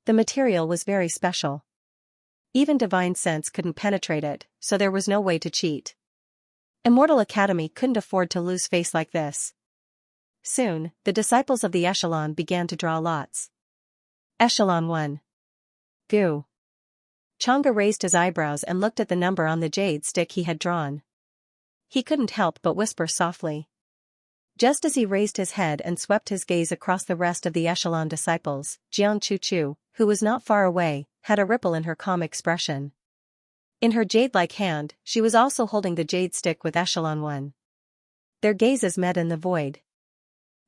The material was very special. Even divine sense couldn't penetrate it, so there was no way to cheat. Immortal Academy couldn't afford to lose face like this. Soon, the disciples of the echelon began to draw lots. Echelon 1. Gu Chang'e raised his eyebrows and looked at the number on the jade stick he had drawn. He couldn't help but whisper softly. Just as he raised his head and swept his gaze across the rest of the echelon disciples, Jiang Chuchu, who was not far away, had a ripple in her calm expression. In her jade-like hand, she was also holding the jade stick with Echelon 1. Their gazes met in the void.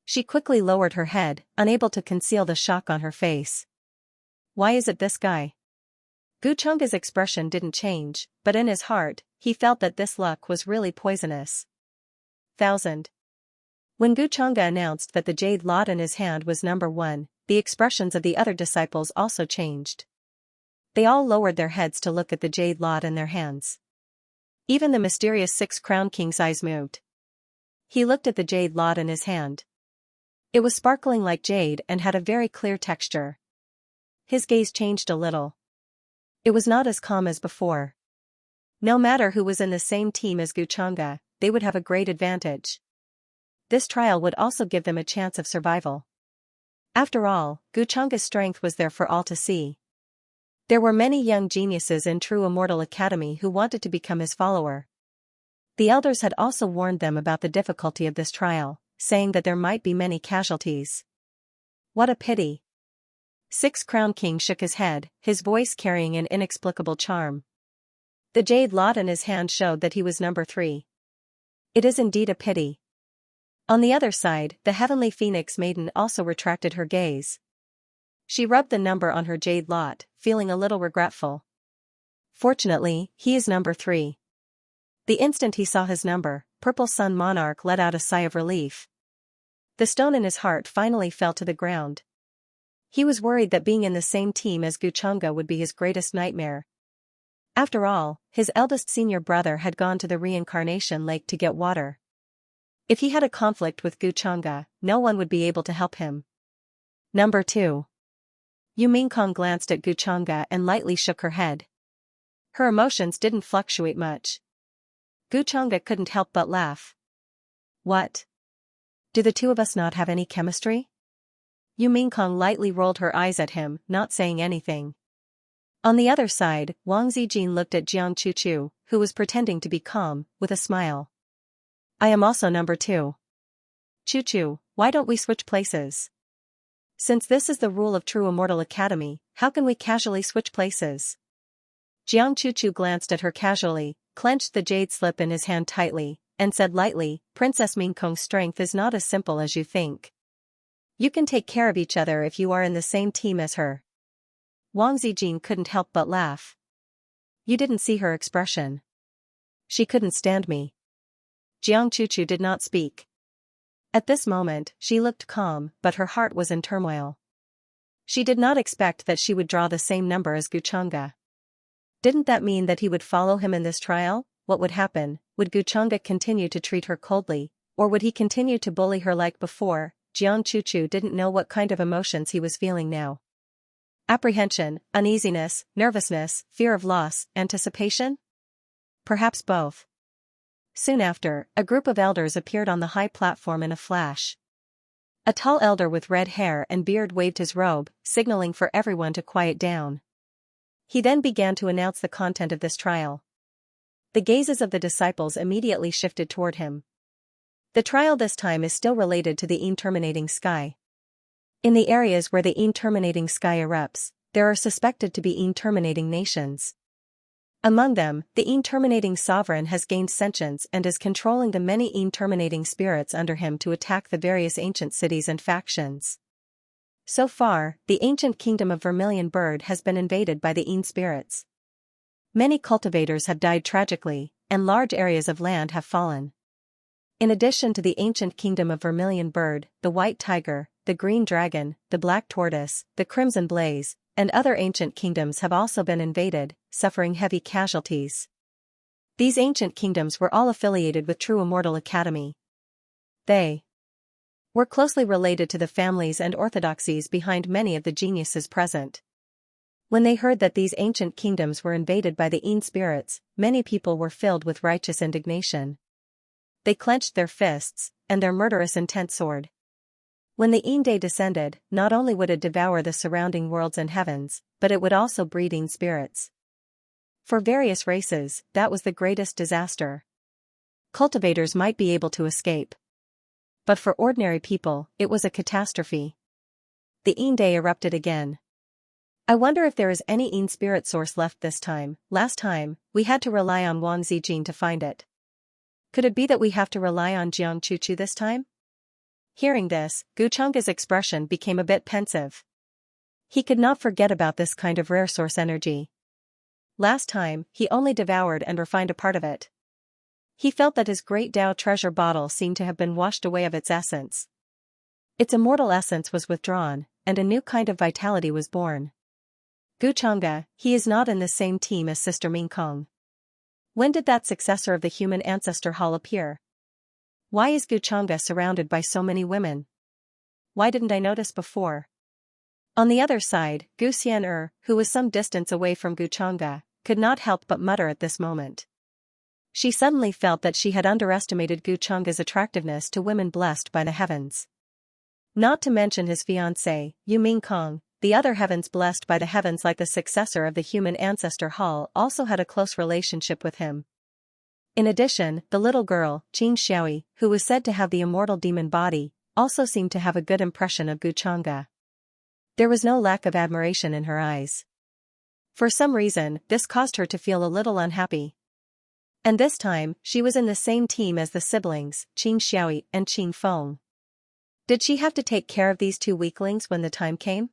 She quickly lowered her head, unable to conceal the shock on her face. Why is it this guy? Gu Chang'e's expression didn't change, but in his heart, he felt that this luck was really poisonous. 1000. When Gu Chang'e announced that the jade lot in his hand was number 1, the expressions of the other disciples also changed. They all lowered their heads to look at the jade lot in their hands. Even the mysterious 6-crown king's eyes moved. He looked at the jade lot in his hand. It was sparkling like jade and had a very clear texture. His gaze changed a little. It was not as calm as before. No matter who was in the same team as Gu Chang'e, they would have a great advantage. This trial would also give them a chance of survival. After all, Gu Chang'e's strength was there for all to see. There were many young geniuses in True Immortal Academy who wanted to become his follower. The elders had also warned them about the difficulty of this trial, saying that there might be many casualties. What a pity. 6-crown king shook his head, his voice carrying an inexplicable charm. The jade lot in his hand showed that he was number 3. It is indeed a pity. On the other side, the heavenly phoenix maiden also retracted her gaze. She rubbed the number on her jade lot, feeling a little regretful. Fortunately, he is number 3. The instant he saw his number, Purple Sun Monarch let out a sigh of relief. The stone in his heart finally fell to the ground. He was worried that being in the same team as Gu Chang'e would be his greatest nightmare. After all, his eldest senior brother had gone to the reincarnation lake to get water. If he had a conflict with Gu Chang'e, no one would be able to help him. Number 2. Yu Mingkong glanced at Gu Chang'e and lightly shook her head. Her emotions didn't fluctuate much. Gu Chang'e couldn't help but laugh. What? Do the two of us not have any chemistry? Yu Mingkong lightly rolled her eyes at him, not saying anything. On the other side, Wang Zijin looked at Jiang Chuchu, who was pretending to be calm, with a smile. I am also number 2. Chuchu, why don't we switch places? Since this is the rule of True Immortal Academy, how can we casually switch places? Jiang Chuchu glanced at her casually, clenched the jade slip in his hand tightly, and said lightly, Princess Mingkong's strength is not as simple as you think. You can take care of each other if you are in the same team as her. Wang Zijin couldn't help but laugh. You didn't see her expression. She couldn't stand me. Jiang Chuchu did not speak. At this moment, she looked calm, but her heart was in turmoil. She did not expect that she would draw the same number as Gu Chang'e. Didn't that mean that he would follow him in this trial? What would happen? Would Gu Chang'e continue to treat her coldly, or would he continue to bully her like before? Jiang Chuchu didn't know what kind of emotions he was feeling now. Apprehension, uneasiness, nervousness, fear of loss, anticipation? Perhaps both. Soon after, a group of elders appeared on the high platform in a flash. A tall elder with red hair and beard waved his robe, signaling for everyone to quiet down. He then began to announce the content of this trial. The gazes of the disciples immediately shifted toward him. The trial this time is still related to the terminating sky. In the areas where the terminating sky erupts, there are suspected to be terminating nations. Among them, the terminating sovereign has gained sentience and is controlling the many terminating spirits under him to attack the various ancient cities and factions. So far, the ancient kingdom of Vermilion Bird has been invaded by the spirits. Many cultivators have died tragically, and large areas of land have fallen. In addition to the ancient kingdom of Vermilion Bird, the White Tiger, the Green Dragon, the Black Tortoise, the Crimson Blaze, and other ancient kingdoms have also been invaded, suffering heavy casualties. These ancient kingdoms were all affiliated with True Immortal Academy. They were closely related to the families and orthodoxies behind many of the geniuses present. When they heard that these ancient kingdoms were invaded by the spirits, many people were filled with righteous indignation. They clenched their fists, and their murderous intent soared. When the Yin day descended, not only would it devour the surrounding worlds and heavens, but it would also breed Yin spirits. For various races, that was the greatest disaster. Cultivators might be able to escape. But for ordinary people, it was a catastrophe. The Yin day erupted again. I wonder if there is any Yin spirit source left this time. Last time, we had to rely on Wang Zijin to find it. Could it be that we have to rely on Jiang Chuchu this time? Hearing this, Guchang's expression became a bit pensive. He could not forget about this kind of rare source energy. Last time, he only devoured and refined a part of it. He felt that his great Tao treasure bottle seemed to have been washed away of its essence. Its immortal essence was withdrawn, and a new kind of vitality was born. Guchanga, he is not in the same team as Sister Mingkong. When did that successor of the human ancestor hall appear? Why is Guchanga surrounded by so many women? Why didn't I notice before? On the other side, Gu Xian'er, who was some distance away from Guchanga, could not help but mutter at this moment. She suddenly felt that she had underestimated Guchanga's attractiveness to women blessed by the heavens. Not to mention his fiancée, Yu Mingkong, the other heavens blessed by the heavens like the successor of the human ancestor hall also had a close relationship with him. In addition, the little girl, Xianxia, who was said to have the immortal demon body, also seemed to have a good impression of Guchanga. There was no lack of admiration in her eyes. For some reason, this caused her to feel a little unhappy. And this time, she was in the same team as the siblings, Xianxia and Qingfeng. Did she have to take care of these two weaklings when the time came?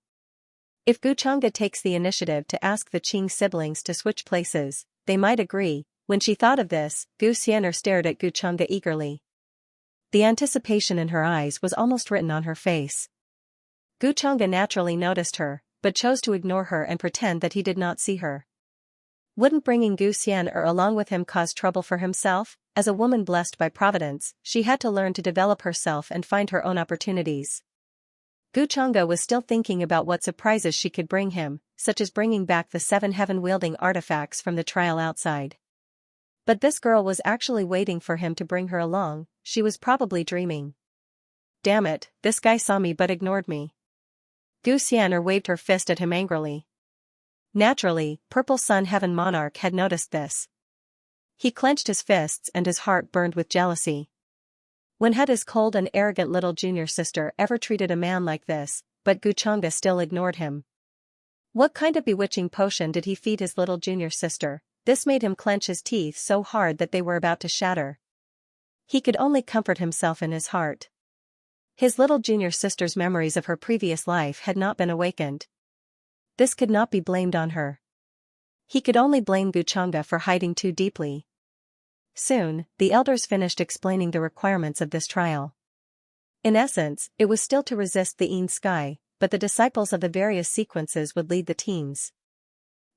If Guchanga takes the initiative to ask the Qing siblings to switch places, they might agree. When she thought of this, Gu Xian'er stared at Guchanga eagerly. The anticipation in her eyes was almost written on her face. Guchanga naturally noticed her, but chose to ignore her and pretend that he did not see her. Wouldn't bringing Gu Xian'er along with him cause trouble for himself? As a woman blessed by Providence, she had to learn to develop herself and find her own opportunities. Guchanga was still thinking about what surprises she could bring him, such as bringing back the 7 heaven-wielding artifacts from the trial outside. But this girl was actually waiting for him to bring her along. She was probably dreaming. Damn it, this guy saw me but ignored me. Gu Xian'er waved her fist at him angrily. Naturally, Purple Sun Heaven Monarch had noticed this. He clenched his fists and his heart burned with jealousy. When had his cold and arrogant little junior sister ever treated a man like this? But Guchanga still ignored him. What kind of bewitching potion did he feed his little junior sister? This made him clench his teeth so hard that they were about to shatter. He could only comfort himself in his heart. His little junior sister's memories of her previous life had not been awakened. This could not be blamed on her. He could only blame Guchanga for hiding too deeply. Soon, the elders finished explaining the requirements of this trial. In essence, it was still to resist the Yin sky, but the disciples of the various sequences would lead the teams.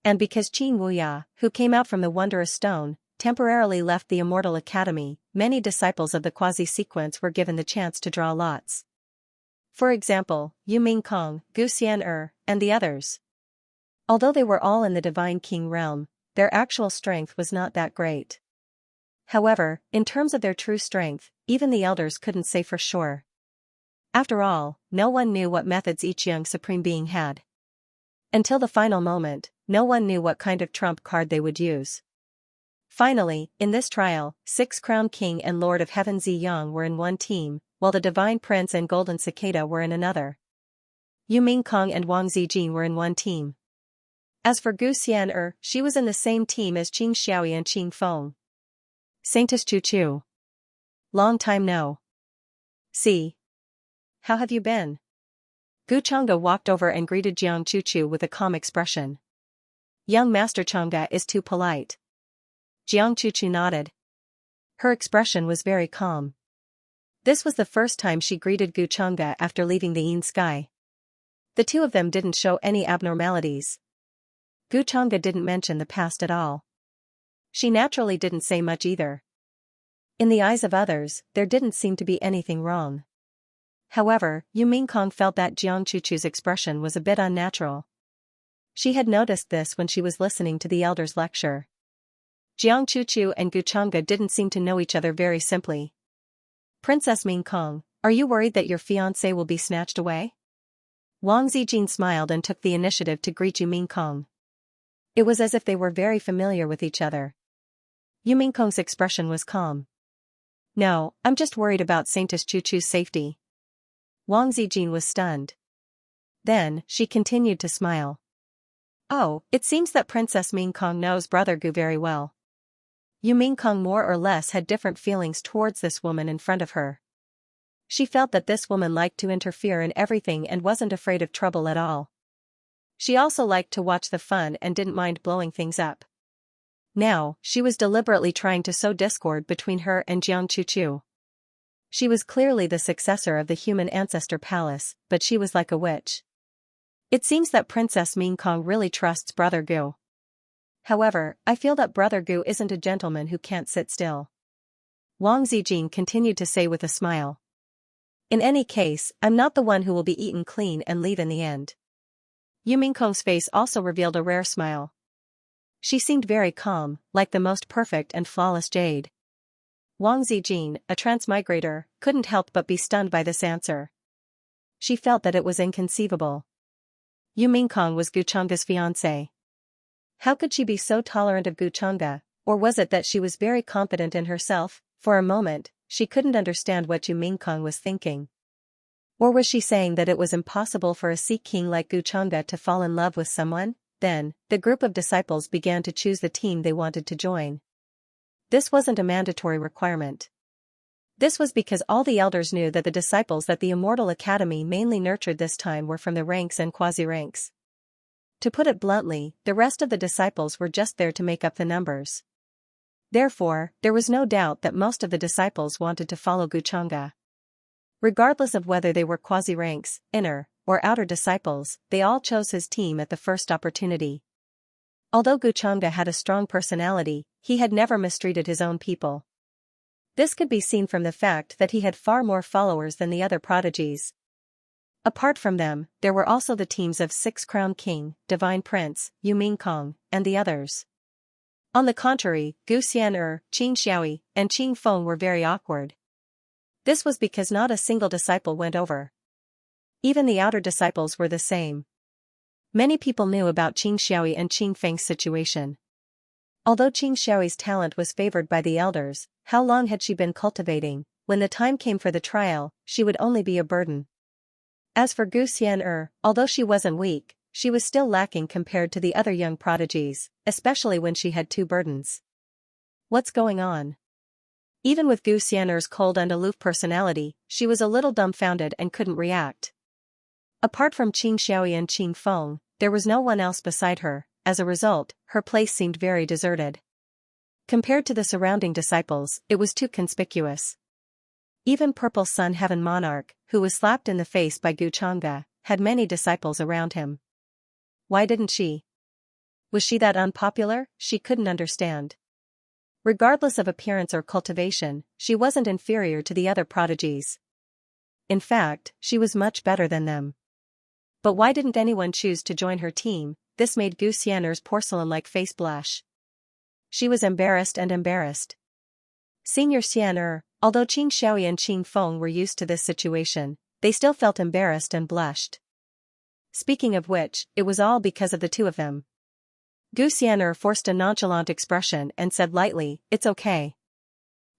And because Qin Wuya, who came out from the Wondrous Stone, temporarily left the Immortal Academy, many disciples of the quasi-sequence were given the chance to draw lots. For example, Yu Mingkong, Gu Xian'er, and the others. Although they were all in the Divine King realm, their actual strength was not that great. However, in terms of their true strength, even the elders couldn't say for sure. After all, no one knew what methods each young Supreme Being had. Until the final moment, no one knew what kind of trump card they would use. Finally, in this trial, 6 Crown King and Lord of Heaven Ziyang were in one team, while the Divine Prince and Golden Cicada were in another. Yu Mingkong and Wang Zijin were in one team. As for Gu Xian'er, she was in the same team as Xianxia and Qingfeng. Saintess Chu. Long time no see. How have you been? Guchanga walked over and greeted Jiang Chuchu with a calm expression. Young Master Changa is too polite. Jiang Chuchu nodded. Her expression was very calm. This was the first time she greeted Guchanga after leaving the Yin sky. The two of them didn't show any abnormalities. Guchanga didn't mention the past at all. She naturally didn't say much either. In the eyes of others, there didn't seem to be anything wrong. However, Yu Mingkong felt that Jiang Chuchu's expression was a bit unnatural. She had noticed this when she was listening to the elders' lecture. Jiang Chuchu and Guchanga didn't seem to know each other very simply. Princess Mingkong, Are you worried that your fiancé will be snatched away? Wang Zijin smiled and took the initiative to greet Yu Mingkong. It was as if they were very familiar with each other. Yu Mingkong's expression was calm. No, I'm just worried about Saintess Chuchu's safety. Wang Zijin was stunned. Then, she continued to smile. Oh, it seems that Princess Mingkong knows Brother Gu very well. Yu Mingkong more or less had different feelings towards this woman in front of her. She felt that this woman liked to interfere in everything and wasn't afraid of trouble at all. She also liked to watch the fun and didn't mind blowing things up. Now, she was deliberately trying to sow discord between her and Jiang Chuchu. She was clearly the successor of the human ancestor palace, but she was like a witch. It seems that Princess Mingkong really trusts Brother Gu. However, I feel that Brother Gu isn't a gentleman who can't sit still. Wang Zijin continued to say with a smile. In any case, I'm not the one who will be eaten clean and leave in the end. Yu Mingkong's face also revealed a rare smile. She seemed very calm, like the most perfect and flawless jade. Wang Zijin, a transmigrator, couldn't help but be stunned by this answer. She felt that it was inconceivable. Yu Mingkong was Guchang's fiancé. How could she be so tolerant of Guchanga, or was it that she was very confident in herself? For a moment, she couldn't understand what Yu Mingkong was thinking. Or was she saying that it was impossible for a Sea King like Guchanga to fall in love with someone? Then, the group of disciples began to choose the team they wanted to join. This wasn't a mandatory requirement. This was because all the elders knew that the disciples at the Immortal Academy mainly nurtured this time were from the ranks and quasi-ranks. To put it bluntly, the rest of the disciples were just there to make up the numbers. Therefore, there was no doubt that most of the disciples wanted to follow Guchanga. Regardless of whether they were quasi-ranks, inner, or outer disciples, they all chose his team at the first opportunity. Although Guchanga had a strong personality, he had never mistreated his own people. This could be seen from the fact that he had far more followers than the other prodigies. Apart from them, there were also the teams of Six Crown King, Divine Prince, Yu Mingkong, and the others. On the contrary, Gu Xian'er, Qing Xiaoyi, and Qing Feng were very awkward. This was because not a single disciple went over. Even the outer disciples were the same. Many people knew about Qing Xiaoyi and Qing Feng's situation. Although Qing Xiaoyi's talent was favored by the elders, how long had she been cultivating? When the time came for the trial, she would only be a burden. As for Gu Xian'er, although she wasn't weak, she was still lacking compared to the other young prodigies, especially when she had two burdens. What's going on? Even with Gu Xian'er's cold and aloof personality, she was a little dumbfounded and couldn't react. Apart from Qing Xiaoyi and Qing Feng, there was no one else beside her. As a result, her place seemed very deserted. Compared to the surrounding disciples, it was too conspicuous. Even Purple Sun Heaven Monarch, who was slapped in the face by Guchanga, had many disciples around him. Why didn't she? Was she that unpopular? She couldn't understand. Regardless of appearance or cultivation, she wasn't inferior to the other prodigies. In fact, she was much better than them. But why didn't anyone choose to join her team? This made Gu Xian'er's porcelain-like face blush. She was embarrassed and embarrassed. Senior Xian'er, although Qing Xiaoyi and Qing Feng were used to this situation, they still felt embarrassed and blushed. Speaking of which, it was all because of the two of them. Gu Xian'er forced a nonchalant expression and said lightly, "It's okay.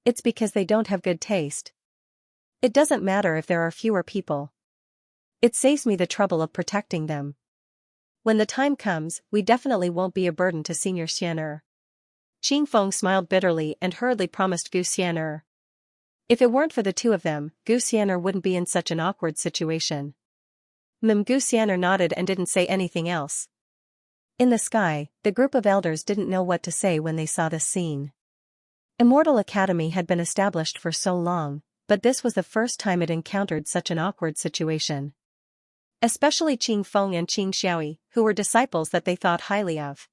It's because they don't have good taste. It doesn't matter if there are fewer people. It saves me the trouble of protecting them. When the time comes, we definitely won't be a burden to Senior Xian'er." Qing Feng smiled bitterly and hurriedly promised Gu Xian'er. If it weren't for the two of them, Gu Xian'er wouldn't be in such an awkward situation. Gu Xian'er nodded and didn't say anything else. In the sky, the group of elders didn't know what to say when they saw this scene. Immortal Academy had been established for so long, but this was the first time it encountered such an awkward situation. Especially Qing Feng and Qing Xiaoyi, who were disciples that they thought highly of.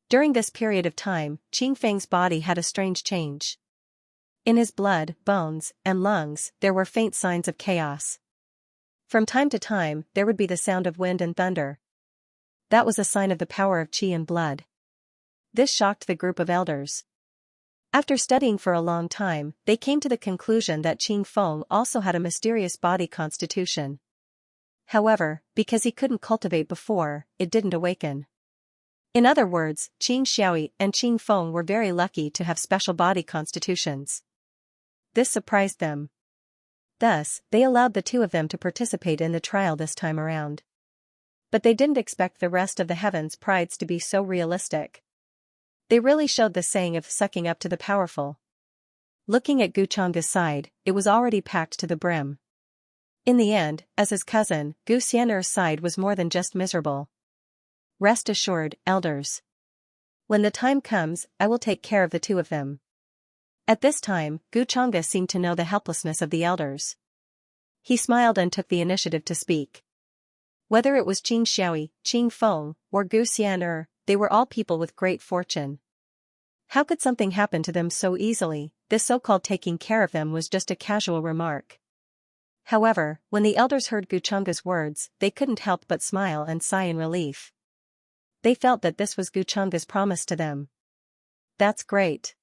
During this period of time, Qing Feng's body had a strange change. In his blood, bones, and lungs, there were faint signs of chaos. From time to time, there would be the sound of wind and thunder. That was a sign of the power of qi and blood. This shocked the group of elders. After studying for a long time, they came to the conclusion that Qing Feng also had a mysterious body constitution. However, because he couldn't cultivate before, it didn't awaken. In other words, Qing Xiaoyi and Qing Feng were very lucky to have special body constitutions. This surprised them. Thus, they allowed the two of them to participate in the trial this time around. But they didn't expect the rest of the heavens prides to be so realistic. They really showed the saying of sucking up to the powerful. Looking at Gu Chang's side, it was already packed to the brim. In the end, as his cousin, Gu Xian'er's side was more than just miserable. Rest assured, elders. When the time comes, I will take care of the two of them. At this time, Gu Chang'e seemed to know the helplessness of the elders. He smiled and took the initiative to speak. Whether it was Qing Xiaoyi, Qing Feng, or Gu Xian'er, they were all people with great fortune. How could something happen to them so easily? This so-called taking care of them was just a casual remark. However, when the elders heard Gu Chang'e's words, they couldn't help but smile and sigh in relief. They felt that this was Gu Chang'e's promise to them. That's great.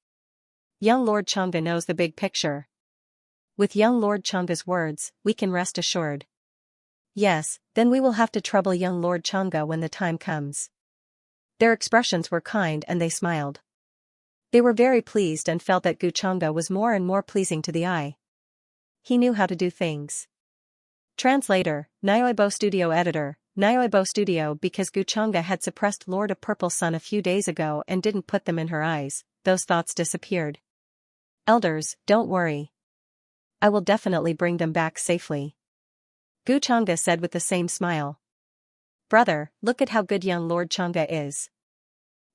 Young Lord Chang'e knows the big picture. With young Lord Chang'e's words, we can rest assured. Yes, then we will have to trouble young Lord Chang'e when the time comes. Their expressions were kind and they smiled. They were very pleased and felt that Gu Chang'e was more and more pleasing to the eye. He knew how to do things. Translator, Nyoibo Studio Editor, Nyoibo Studio. Because Gu Chang'e had suppressed Lord of Purple Sun a few days ago and didn't put them in her eyes, those thoughts disappeared. Elders, don't worry. I will definitely bring them back safely. Gu Chang'e said with the same smile. Brother, look at how good young Lord Chang'e is.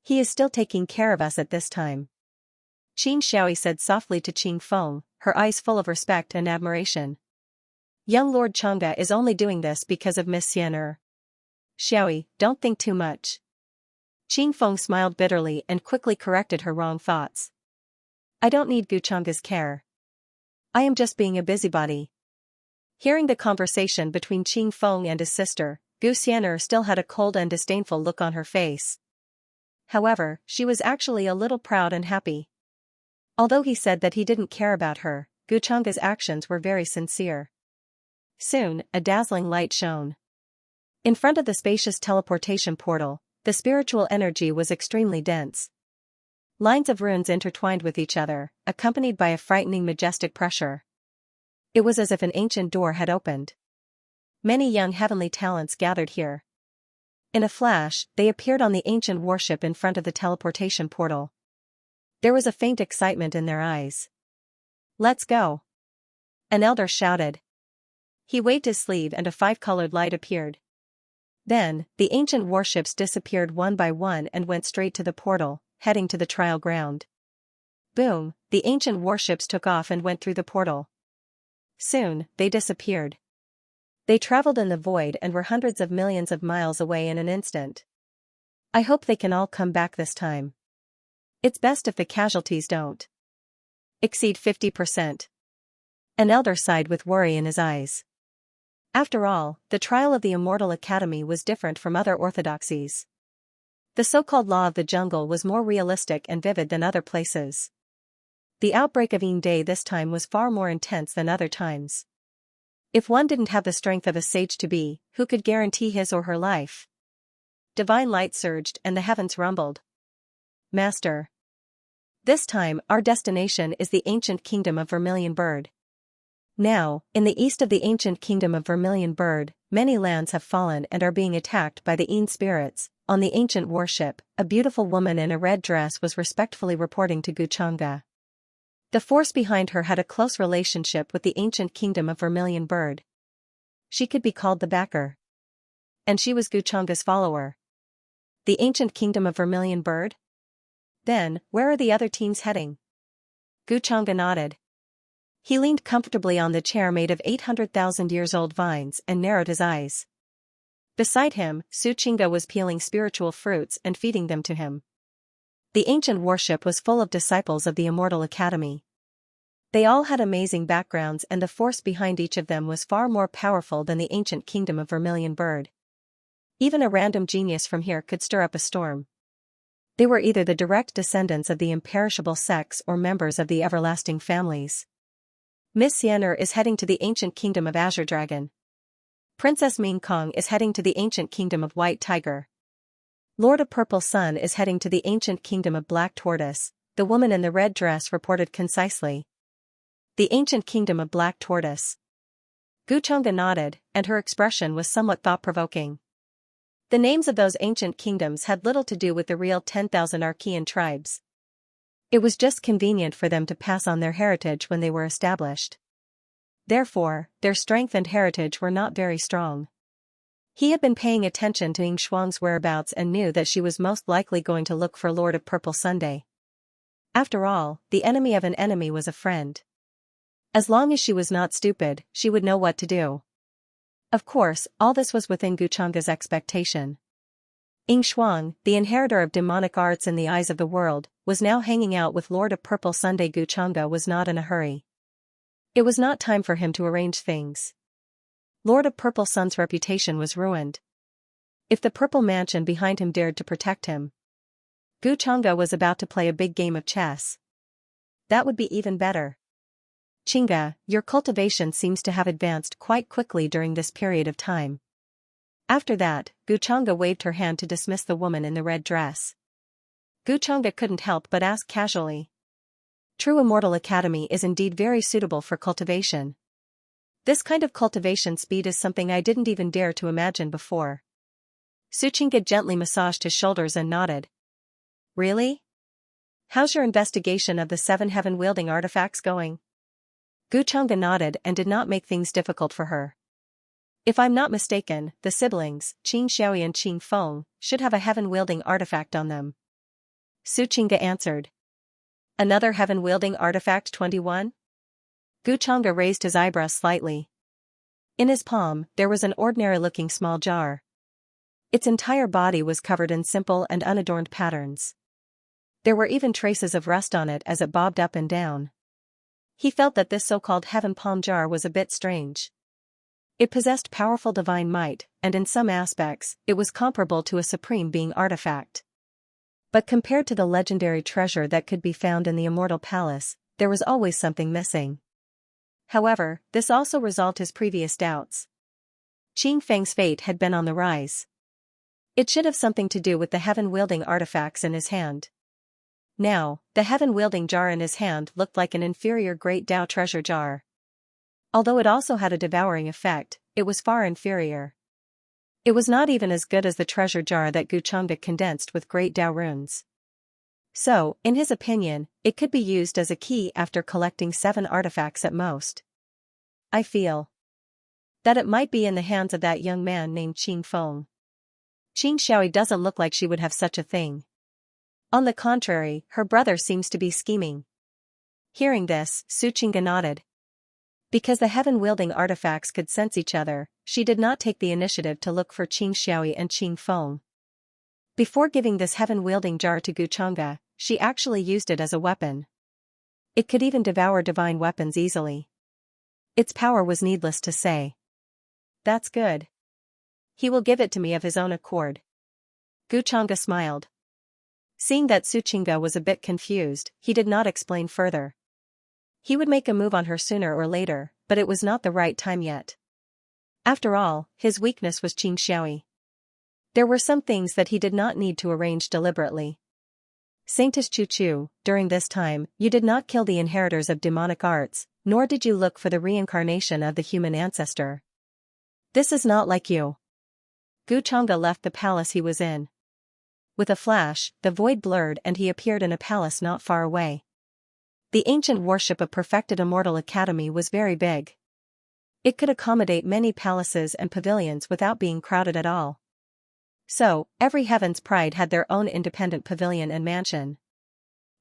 He is still taking care of us at this time. Qing Xiaoyi said softly to Qing Feng, her eyes full of respect and admiration. Young Lord Chang'e is only doing this because of Miss Xian'er. Xiaoyi, don't think too much. Qing Feng smiled bitterly and quickly corrected her wrong thoughts. I don't need Gu Chang'e's care. I am just being a busybody. Hearing the conversation between Qing Feng and his sister, Gu Xian'er still had a cold and disdainful look on her face. However, she was actually a little proud and happy. Although he said that he didn't care about her, Gu Chang'e's actions were very sincere. Soon, a dazzling light shone. In front of the spacious teleportation portal, the spiritual energy was extremely dense. Lines of runes intertwined with each other, accompanied by a frightening majestic pressure. It was as if an ancient door had opened. Many young heavenly talents gathered here. In a flash, they appeared on the ancient warship in front of the teleportation portal. There was a faint excitement in their eyes. Let's go. An elder shouted. He waved his sleeve and a five-colored light appeared. Then, the ancient warships disappeared one by one and went straight to the portal, heading to the trial ground. Boom, the ancient warships took off and went through the portal. Soon, they disappeared. They traveled in the void and were hundreds of millions of miles away in an instant. I hope they can all come back this time. It's best if the casualties don't exceed 50%. An elder sighed with worry in his eyes. After all, the trial of the Immortal Academy was different from other orthodoxies. The so-called law of the jungle was more realistic and vivid than other places. The outbreak of Yin Day this time was far more intense than other times. If one didn't have the strength of a sage-to-be, who could guarantee his or her life? Divine light surged and the heavens rumbled. Master. This time, our destination is the ancient kingdom of Vermilion Bird. Now, in the east of the ancient kingdom of Vermilion Bird, many lands have fallen and are being attacked by the Yin spirits. On the ancient warship, a beautiful woman in a red dress was respectfully reporting to Gu Chang'e. The force behind her had a close relationship with the ancient kingdom of Vermilion Bird. She could be called the backer. And she was Gu Chang'e's follower. The ancient kingdom of Vermilion Bird? Then, where are the other teams heading? Gu Chang'e nodded. He leaned comfortably on the chair made of 800,000 years old vines and narrowed his eyes. Beside him, Su Qingge was peeling spiritual fruits and feeding them to him. The ancient warship was full of disciples of the Immortal Academy. They all had amazing backgrounds and the force behind each of them was far more powerful than the ancient kingdom of Vermilion Bird. Even a random genius from here could stir up a storm. They were either the direct descendants of the imperishable sex or members of the everlasting families. Miss Xianxia is heading to the ancient kingdom of Azure Dragon. Princess Ming Kong is heading to the ancient kingdom of White Tiger. Lord of Purple Sun is heading to the ancient kingdom of Black Tortoise, the woman in the red dress reported concisely. The ancient kingdom of Black Tortoise. Xianxia nodded, and her expression was somewhat thought-provoking. The names of those ancient kingdoms had little to do with the real 10,000 Archean tribes. It was just convenient for them to pass on their heritage when they were established. Therefore, their strength and heritage were not very strong. He had been paying attention to Ying Shuang's whereabouts and knew that she was most likely going to look for Lord of Purple Sunday. After all, the enemy of an enemy was a friend. As long as she was not stupid, she would know what to do. Of course, all this was within Xianxia's expectation. Ying Shuang, the inheritor of demonic arts in the eyes of the world, was now hanging out with Lord of Purple Sunday. Xianxia was not in a hurry. It was not time for him to arrange things. Lord of Purple Sun's reputation was ruined. If the Purple Mansion behind him dared to protect him, Xianxia was about to play a big game of chess. That would be even better. Chinga, your cultivation seems to have advanced quite quickly during this period of time. After that, Xianxia waved her hand to dismiss the woman in the red dress. Xianxia couldn't help but ask casually. True Immortal Academy is indeed very suitable for cultivation. This kind of cultivation speed is something I didn't even dare to imagine before. Chinga gently massaged his shoulders and nodded. Really? How's your investigation of the 7 heaven-wielding artifacts going? Xianxia nodded and did not make things difficult for her. If I'm not mistaken, the siblings, Qing Xiaoyi and Qing Feng, should have a heaven-wielding artifact on them. Chinga answered. Another heaven-wielding artifact 21? Xianxia raised his eyebrows slightly. In his palm, there was an ordinary-looking small jar. Its entire body was covered in simple and unadorned patterns. There were even traces of rust on it as it bobbed up and down. He felt that this so-called heaven palm jar was a bit strange. It possessed powerful divine might, and in some aspects, it was comparable to a supreme being artifact. But compared to the legendary treasure that could be found in the Immortal Palace, there was always something missing. However, this also resolved his previous doubts. Qing Feng's fate had been on the rise. It should have something to do with the heaven-wielding artifacts in his hand. Now, the heaven-wielding jar in his hand looked like an inferior Great Dao treasure jar. Although it also had a devouring effect, it was far inferior. It was not even as good as the treasure jar that Xianxia condensed with Great Dao runes. So, in his opinion, it could be used as a key after collecting 7 artifacts at most. I feel that it might be in the hands of that young man named Qing Feng. Qing Xiaoyi doesn't look like she would have such a thing. On the contrary, her brother seems to be scheming. Hearing this, Chinga nodded. Because the heaven-wielding artifacts could sense each other, she did not take the initiative to look for Qing Xiaoyi and Qing Feng. Before giving this heaven-wielding jar to Xianxia, she actually used it as a weapon. It could even devour divine weapons easily. Its power was needless to say. That's good. He will give it to me of his own accord. Xianxia smiled. Seeing that Chinga was a bit confused, he did not explain further. He would make a move on her sooner or later, but it was not the right time yet. After all, his weakness was Qing Xiaoyi. There were some things that he did not need to arrange deliberately. Saintess Chu, during this time, you did not kill the inheritors of demonic arts, nor did you look for the reincarnation of the human ancestor. This is not like you. Xianxia left the palace he was in. With a flash, the void blurred and he appeared in a palace not far away. The ancient worship of perfected Immortal Academy was very big. It could accommodate many palaces and pavilions without being crowded at all. So, every Heaven's Pride had their own independent pavilion and mansion.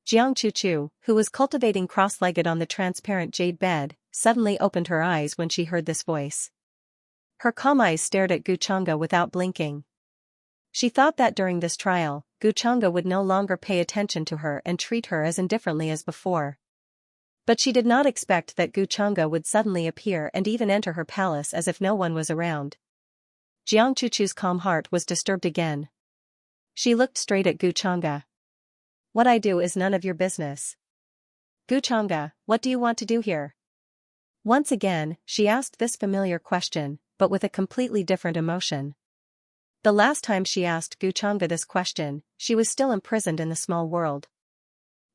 Jiang Chu, who was cultivating cross-legged on the transparent jade bed, suddenly opened her eyes when she heard this voice. Her calm eyes stared at Xianxia without blinking. She thought that during this trial, Xianxia would no longer pay attention to her and treat her as indifferently as before. But she did not expect that Xianxia would suddenly appear and even enter her palace as if no one was around. Jiang Chu's calm heart was disturbed again. She looked straight at Xianxia. What I do is none of your business. Xianxia, what do you want to do here? Once again, she asked this familiar question, but with a completely different emotion. The last time she asked Xianxia this question, she was still imprisoned in the small world.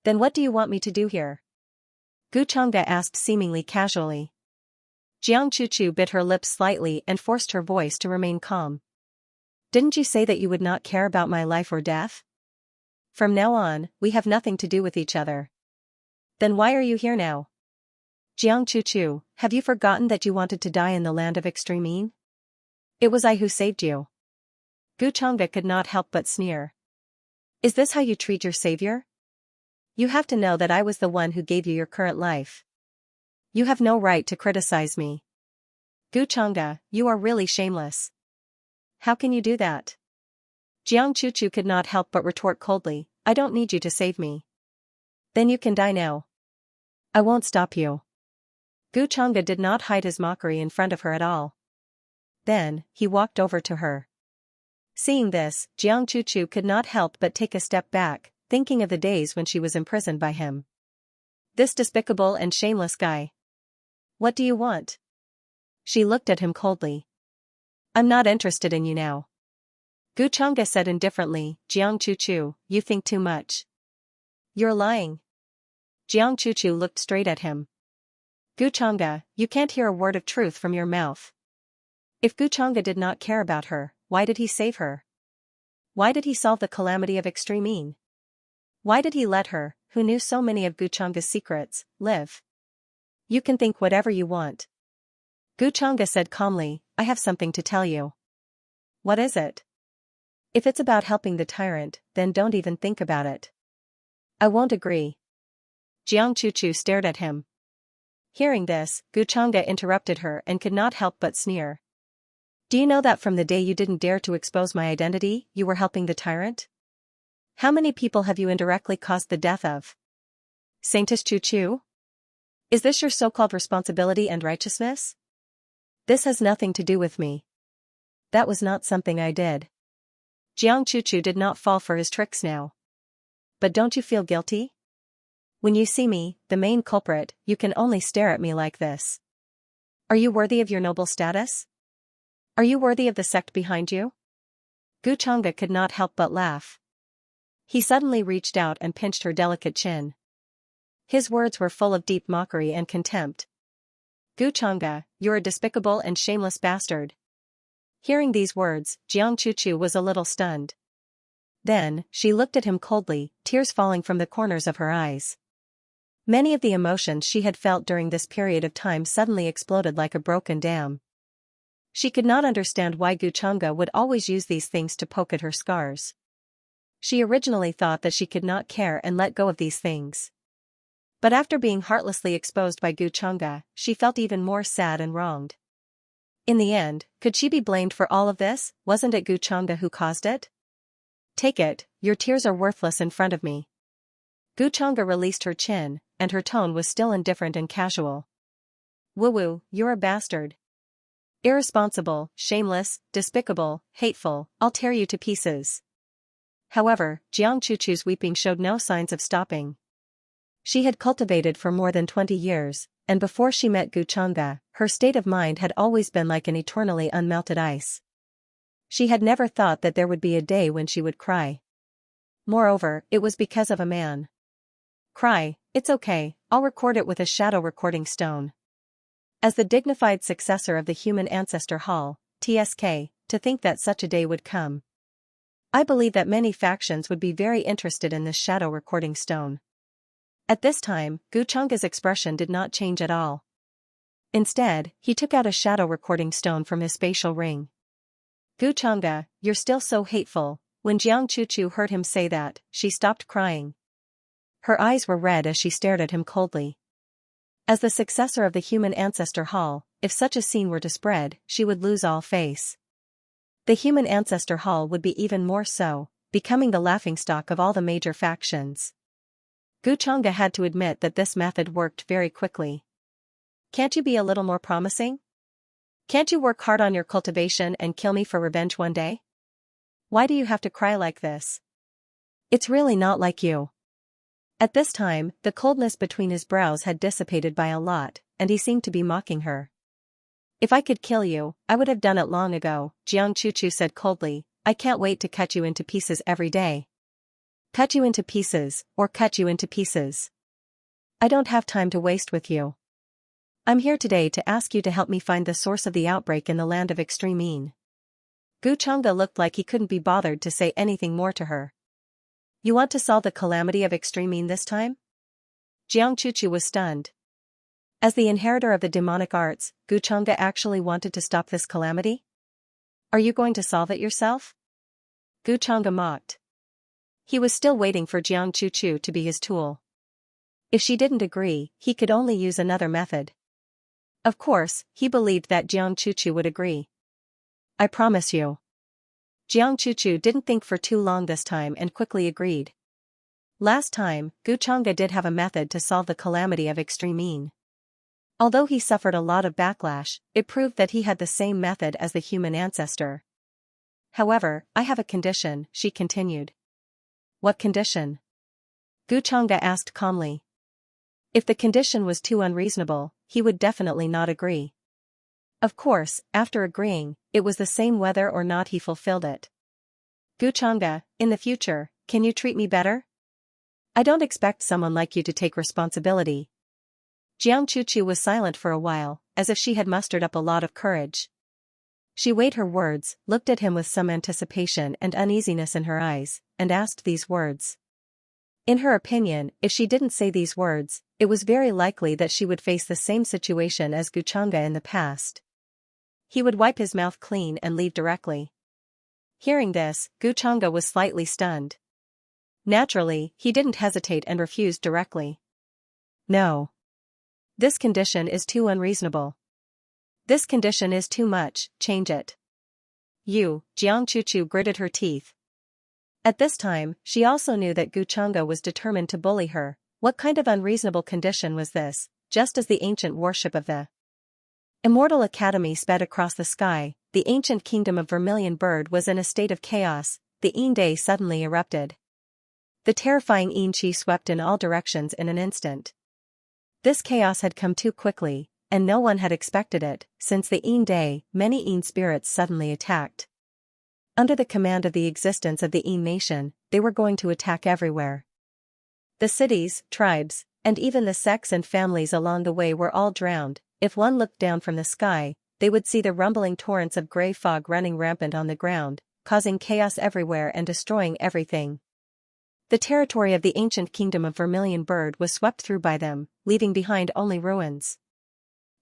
Then what do you want me to do here? Xianxia asked seemingly casually. Jiang Chuchu bit her lips slightly and forced her voice to remain calm. Didn't you say that you would not care about my life or death? From now on, we have nothing to do with each other. Then why are you here now? Jiang Chuchu, have you forgotten that you wanted to die in the land of extreme? It was I who saved you. Xianxia could not help but sneer. Is this how you treat your savior? You have to know that I was the one who gave you your current life. You have no right to criticize me. Xianxia, you are really shameless. How can you do that? Jiang Chuchu could not help but retort coldly, I don't need you to save me. Then you can die now. I won't stop you. Xianxia did not hide his mockery in front of her at all. Then, he walked over to her. Seeing this, Jiang Chuchu could not help but take a step back, thinking of the days when she was imprisoned by him. This despicable and shameless guy. What do you want? She looked at him coldly. I'm not interested in you now. Xianxia said indifferently, Jiang Chuchu, you think too much. You're lying. Jiang Chuchu looked straight at him. Xianxia, you can't hear a word of truth from your mouth. If Xianxia did not care about her, why did he save her? Why did he solve the calamity of extreme? Why did he let her, who knew so many of Xianxia's secrets, live? You can think whatever you want. Xianxia said calmly, I have something to tell you. What is it? If it's about helping the tyrant, then don't even think about it. I won't agree. Jiang Chuchu stared at him. Hearing this, Xianxia interrupted her and could not help but sneer. Do you know that from the day you didn't dare to expose my identity, you were helping the tyrant? How many people have you indirectly caused the death of? Saintess Chuchu? Is this your so-called responsibility and righteousness? This has nothing to do with me. That was not something I did. Jiang Chuchu did not fall for his tricks now. But don't you feel guilty? When you see me, the main culprit, you can only stare at me like this. Are you worthy of your noble status? Are you worthy of the sect behind you? Xianxia could not help but laugh. He suddenly reached out and pinched her delicate chin. His words were full of deep mockery and contempt. Xianxia, you're a despicable and shameless bastard. Hearing these words, Jiang Chuchu was a little stunned. Then, she looked at him coldly, tears falling from the corners of her eyes. Many of the emotions she had felt during this period of time suddenly exploded like a broken dam. She could not understand why Xianxia would always use these things to poke at her scars. She originally thought that she could not care and let go of these things. But after being heartlessly exposed by Xianxia, she felt even more sad and wronged. In the end, could she be blamed for all of this? Wasn't it Xianxia who caused it? Take it, your tears are worthless in front of me. Xianxia released her chin, and her tone was still indifferent and casual. Woo-woo, you're a bastard. Irresponsible, shameless, despicable, hateful, I'll tear you to pieces. However, Jiang Chuchu's weeping showed no signs of stopping. She had cultivated for more than 20 years, and before she met Xianxia, her state of mind had always been like an eternally unmelted ice. She had never thought that there would be a day when she would cry. Moreover, it was because of a man. Cry, it's okay, I'll record it with a shadow recording stone. As the dignified successor of the Human Ancestor Hall, TSK, to think that such a day would come. I believe that many factions would be very interested in this shadow recording stone. At this time, Xianxia's expression did not change at all. Instead, he took out a shadow recording stone from his spatial ring. Xianxia, you're still so hateful. When Jiang Chuchu heard him say that, she stopped crying. Her eyes were red as she stared at him coldly. As the successor of the Human Ancestor Hall, if such a scene were to spread, she would lose all face. The Human Ancestor Hall would be even more so, becoming the laughingstock of all the major factions. Xianxia had to admit that this method worked very quickly. Can't you be a little more promising? Can't you work hard on your cultivation and kill me for revenge one day? Why do you have to cry like this? It's really not like you. At this time, the coldness between his brows had dissipated by a lot, and he seemed to be mocking her. If I could kill you, I would have done it long ago, Xianxia said coldly. I can't wait to cut you into pieces every day. Cut you into pieces, or cut you into pieces. I don't have time to waste with you. I'm here today to ask you to help me find the source of the outbreak in the land of extreme Yin. Guchanga looked like he couldn't be bothered to say anything more to her. You want to solve the calamity of extreme Yin this time? Xianxia was stunned. As the inheritor of the demonic arts, Guchanga actually wanted to stop this calamity? Are you going to solve it yourself? Guchanga mocked. He was still waiting for Xianxia to be his tool. If she didn't agree, he could only use another method. Of course, he believed that Xianxia would agree. I promise you. Xianxia didn't think for too long this time and quickly agreed. Last time, Guchanga did have a method to solve the calamity of extreme Yin. Although he suffered a lot of backlash, it proved that he had the same method as the human ancestor. However, I have a condition, she continued. What condition? Guchanga asked calmly. If the condition was too unreasonable, he would definitely not agree. Of course, after agreeing, it was the same whether or not he fulfilled it. Guchanga, in the future, can you treat me better? I don't expect someone like you to take responsibility. Xianxia was silent for a while, as if she had mustered up a lot of courage. She weighed her words, looked at him with some anticipation and uneasiness in her eyes, and asked these words. In her opinion, if she didn't say these words, it was very likely that she would face the same situation as Guchanga in the past. He would wipe his mouth clean and leave directly. Hearing this, Guchanga was slightly stunned. Naturally, he didn't hesitate and refused directly. No. This condition is too unreasonable. This condition is too much, change it. Xianxia gritted her teeth. At this time, she also knew that Guchanga was determined to bully her. What kind of unreasonable condition was this? Just as the ancient worship of the Immortal Academy sped across the sky, the ancient kingdom of Vermilion Bird was in a state of chaos. The Yin Day suddenly erupted. The terrifying Yin Qi swept in all directions in an instant. This chaos had come too quickly, and no one had expected it. Since the Yin Day, many Yin spirits suddenly attacked. Under the command of the existence of the Yin nation, they were going to attack everywhere. The cities, tribes, and even the sects and families along the way were all drowned. If one looked down from the sky, they would see the rumbling torrents of gray fog running rampant on the ground, causing chaos everywhere and destroying everything. The territory of the ancient kingdom of Vermilion Bird was swept through by them, leaving behind only ruins.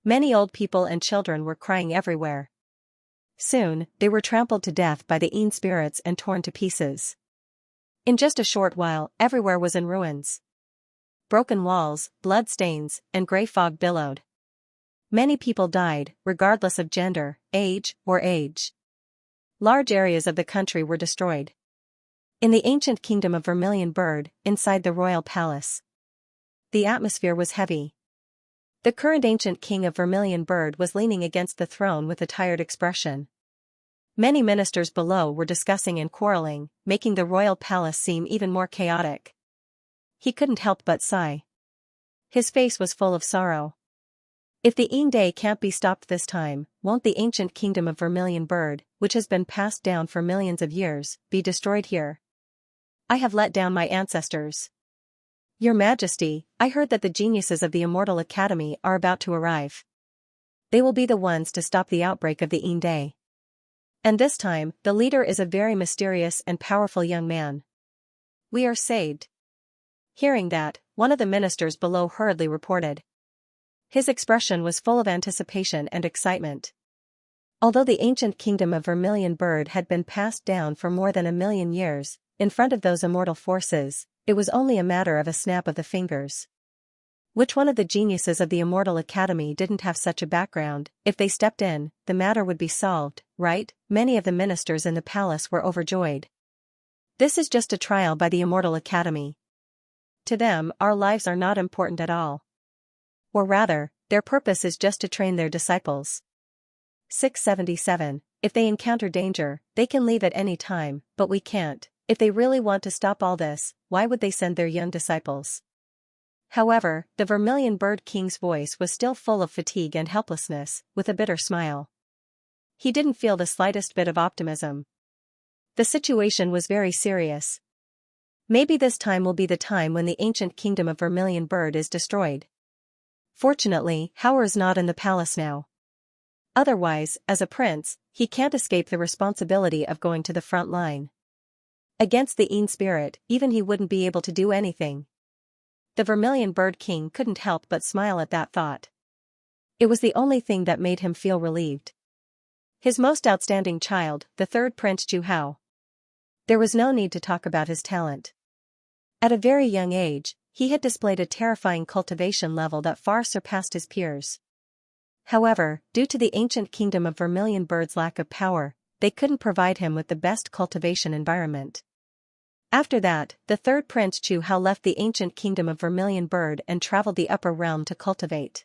Many old people and children were crying everywhere. Soon, they were trampled to death by the Yin spirits and torn to pieces. In just a short while, everywhere was in ruins. Broken walls, blood stains, and gray fog billowed. Many people died, regardless of gender, age, or age. Large areas of the country were destroyed. In the ancient kingdom of Vermilion Bird, inside the royal palace, the atmosphere was heavy. The current ancient king of Vermilion Bird was leaning against the throne with a tired expression. Many ministers below were discussing and quarreling, making the royal palace seem even more chaotic. He couldn't help but sigh. His face was full of sorrow. If the Yin Day can't be stopped this time, won't the ancient kingdom of Vermilion Bird, which has been passed down for millions of years, be destroyed here? I have let down my ancestors. Your Majesty, I heard that the geniuses of the Immortal Academy are about to arrive. They will be the ones to stop the outbreak of the Yin Day. And this time, the leader is a very mysterious and powerful young man. We are saved. Hearing that, one of the ministers below hurriedly reported. His expression was full of anticipation and excitement. Although the ancient kingdom of Vermilion Bird had been passed down for more than 1,000,000 years, in front of those immortal forces, it was only a matter of a snap of the fingers. Which one of the geniuses of the Immortal Academy didn't have such a background? If they stepped in, the matter would be solved, right? Many of the ministers in the palace were overjoyed. This is just a trial by the Immortal Academy. To them, our lives are not important at all. Or rather, their purpose is just to train their disciples. 677. If they encounter danger, they can leave at any time, but we can't. If they really want to stop all this, why would they send their young disciples? However, the Vermilion Bird King's voice was still full of fatigue and helplessness, with a bitter smile. He didn't feel the slightest bit of optimism. The situation was very serious. Maybe this time will be the time when the ancient kingdom of Vermilion Bird is destroyed. Fortunately, Howard's not in the palace now. Otherwise, as a prince, he can't escape the responsibility of going to the front line. Against the Een spirit, even he wouldn't be able to do anything. The Vermilion Bird King couldn't help but smile at that thought. It was the only thing that made him feel relieved. His most outstanding child, the third Prince Chu Hao. There was no need to talk about his talent. At a very young age, he had displayed a terrifying cultivation level that far surpassed his peers. However, due to the ancient kingdom of Vermilion Bird's lack of power, they couldn't provide him with the best cultivation environment. After that, the third Prince Chu Hao left the ancient kingdom of Vermilion Bird and traveled the upper realm to cultivate.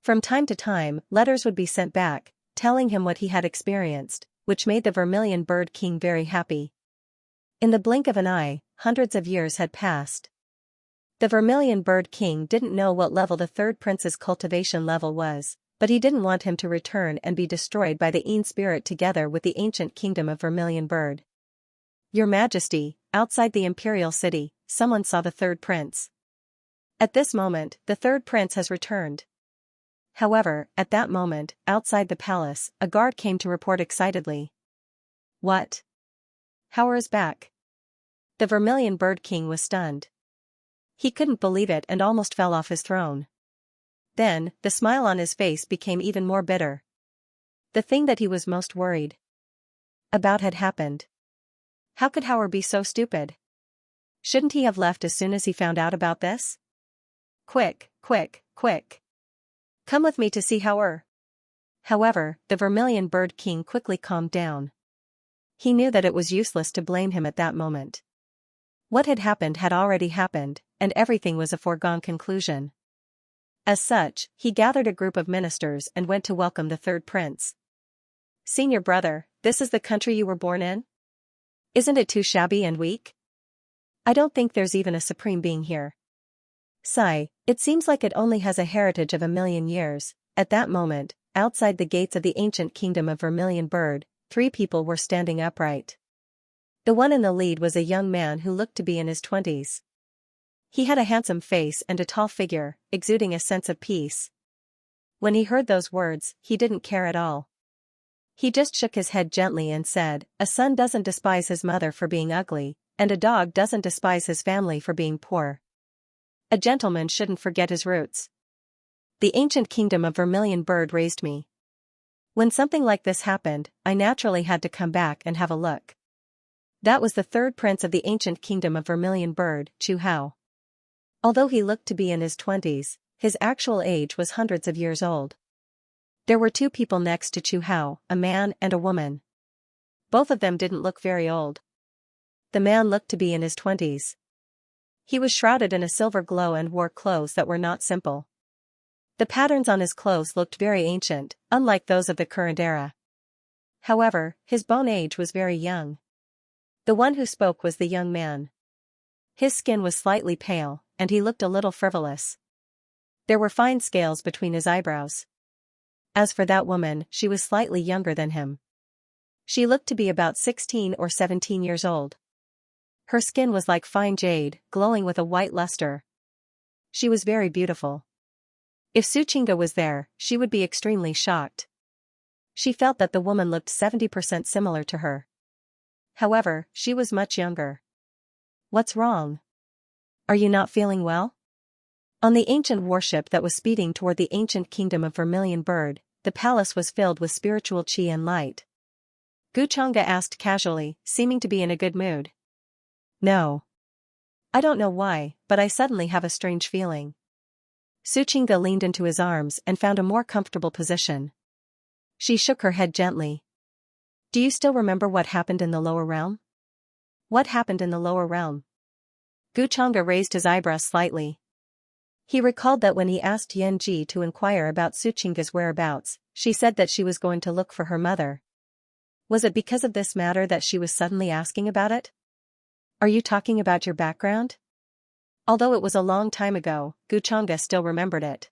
From time to time, letters would be sent back, telling him what he had experienced, which made the Vermilion Bird King very happy. In the blink of an eye, hundreds of years had passed. The Vermilion Bird King didn't know what level the third prince's cultivation level was, but he didn't want him to return and be destroyed by the Een spirit together with the ancient kingdom of Vermilion Bird. Your Majesty, outside the imperial city, someone saw the third prince. At this moment, the third prince has returned. However, at that moment, outside the palace, a guard came to report excitedly. What? Howard is back. The Vermilion Bird King was stunned. He couldn't believe it and almost fell off his throne. Then, the smile on his face became even more bitter. The thing that he was most worried about had happened. How could Howard be so stupid? Shouldn't he have left as soon as he found out about this? Quick, quick, quick. Come with me to see Howard. However, the Vermilion Bird King quickly calmed down. He knew that it was useless to blame him at that moment. What had already happened, and everything was a foregone conclusion. As such, he gathered a group of ministers and went to welcome the third prince. Senior brother, this is the country you were born in? Isn't it too shabby and weak? I don't think there's even a supreme being here. Sigh, it seems like it only has a heritage of 1,000,000 years. At that moment, outside the gates of the ancient kingdom of Vermilion Bird, 3 people were standing upright. The one in the lead was a young man who looked to be in his 20s. He had a handsome face and a tall figure, exuding a sense of peace. When he heard those words, he didn't care at all. He just shook his head gently and said, a son doesn't despise his mother for being ugly, and a dog doesn't despise his family for being poor. A gentleman shouldn't forget his roots. The ancient kingdom of Vermilion Bird raised me. When something like this happened, I naturally had to come back and have a look. That was the third prince of the ancient kingdom of Vermilion Bird, Chu Hao. Although he looked to be in his 20s, his actual age was hundreds of years old. There were 2 people next to Chu Hao, a man and a woman. Both of them didn't look very old. The man looked to be in his 20s. He was shrouded in a silver glow and wore clothes that were not simple. The patterns on his clothes looked very ancient, unlike those of the current era. However, his bone age was very young. The one who spoke was the young man. His skin was slightly pale, and he looked a little frivolous. There were fine scales between his eyebrows. As for that woman, she was slightly younger than him. She looked to be about 16 or 17 years old. Her skin was like fine jade, glowing with a white luster. She was very beautiful. If Xianxia was there, she would be extremely shocked. She felt that the woman looked 70% similar to her. However, she was much younger. What's wrong? Are you not feeling well? On the ancient warship that was speeding toward the ancient kingdom of Vermilion Bird, the palace was filled with spiritual qi and light. Xianxia asked casually, seeming to be in a good mood. No. I don't know why, but I suddenly have a strange feeling. Xianxia leaned into his arms and found a more comfortable position. She shook her head gently. Do you still remember what happened in the lower realm? What happened in the lower realm? Xianxia raised his eyebrows slightly. He recalled that when he asked Yanji to inquire about Xianxia's whereabouts, she said that she was going to look for her mother. Was it because of this matter that she was suddenly asking about it? Are you talking about your background? Although it was a long time ago, Xianxia still remembered it.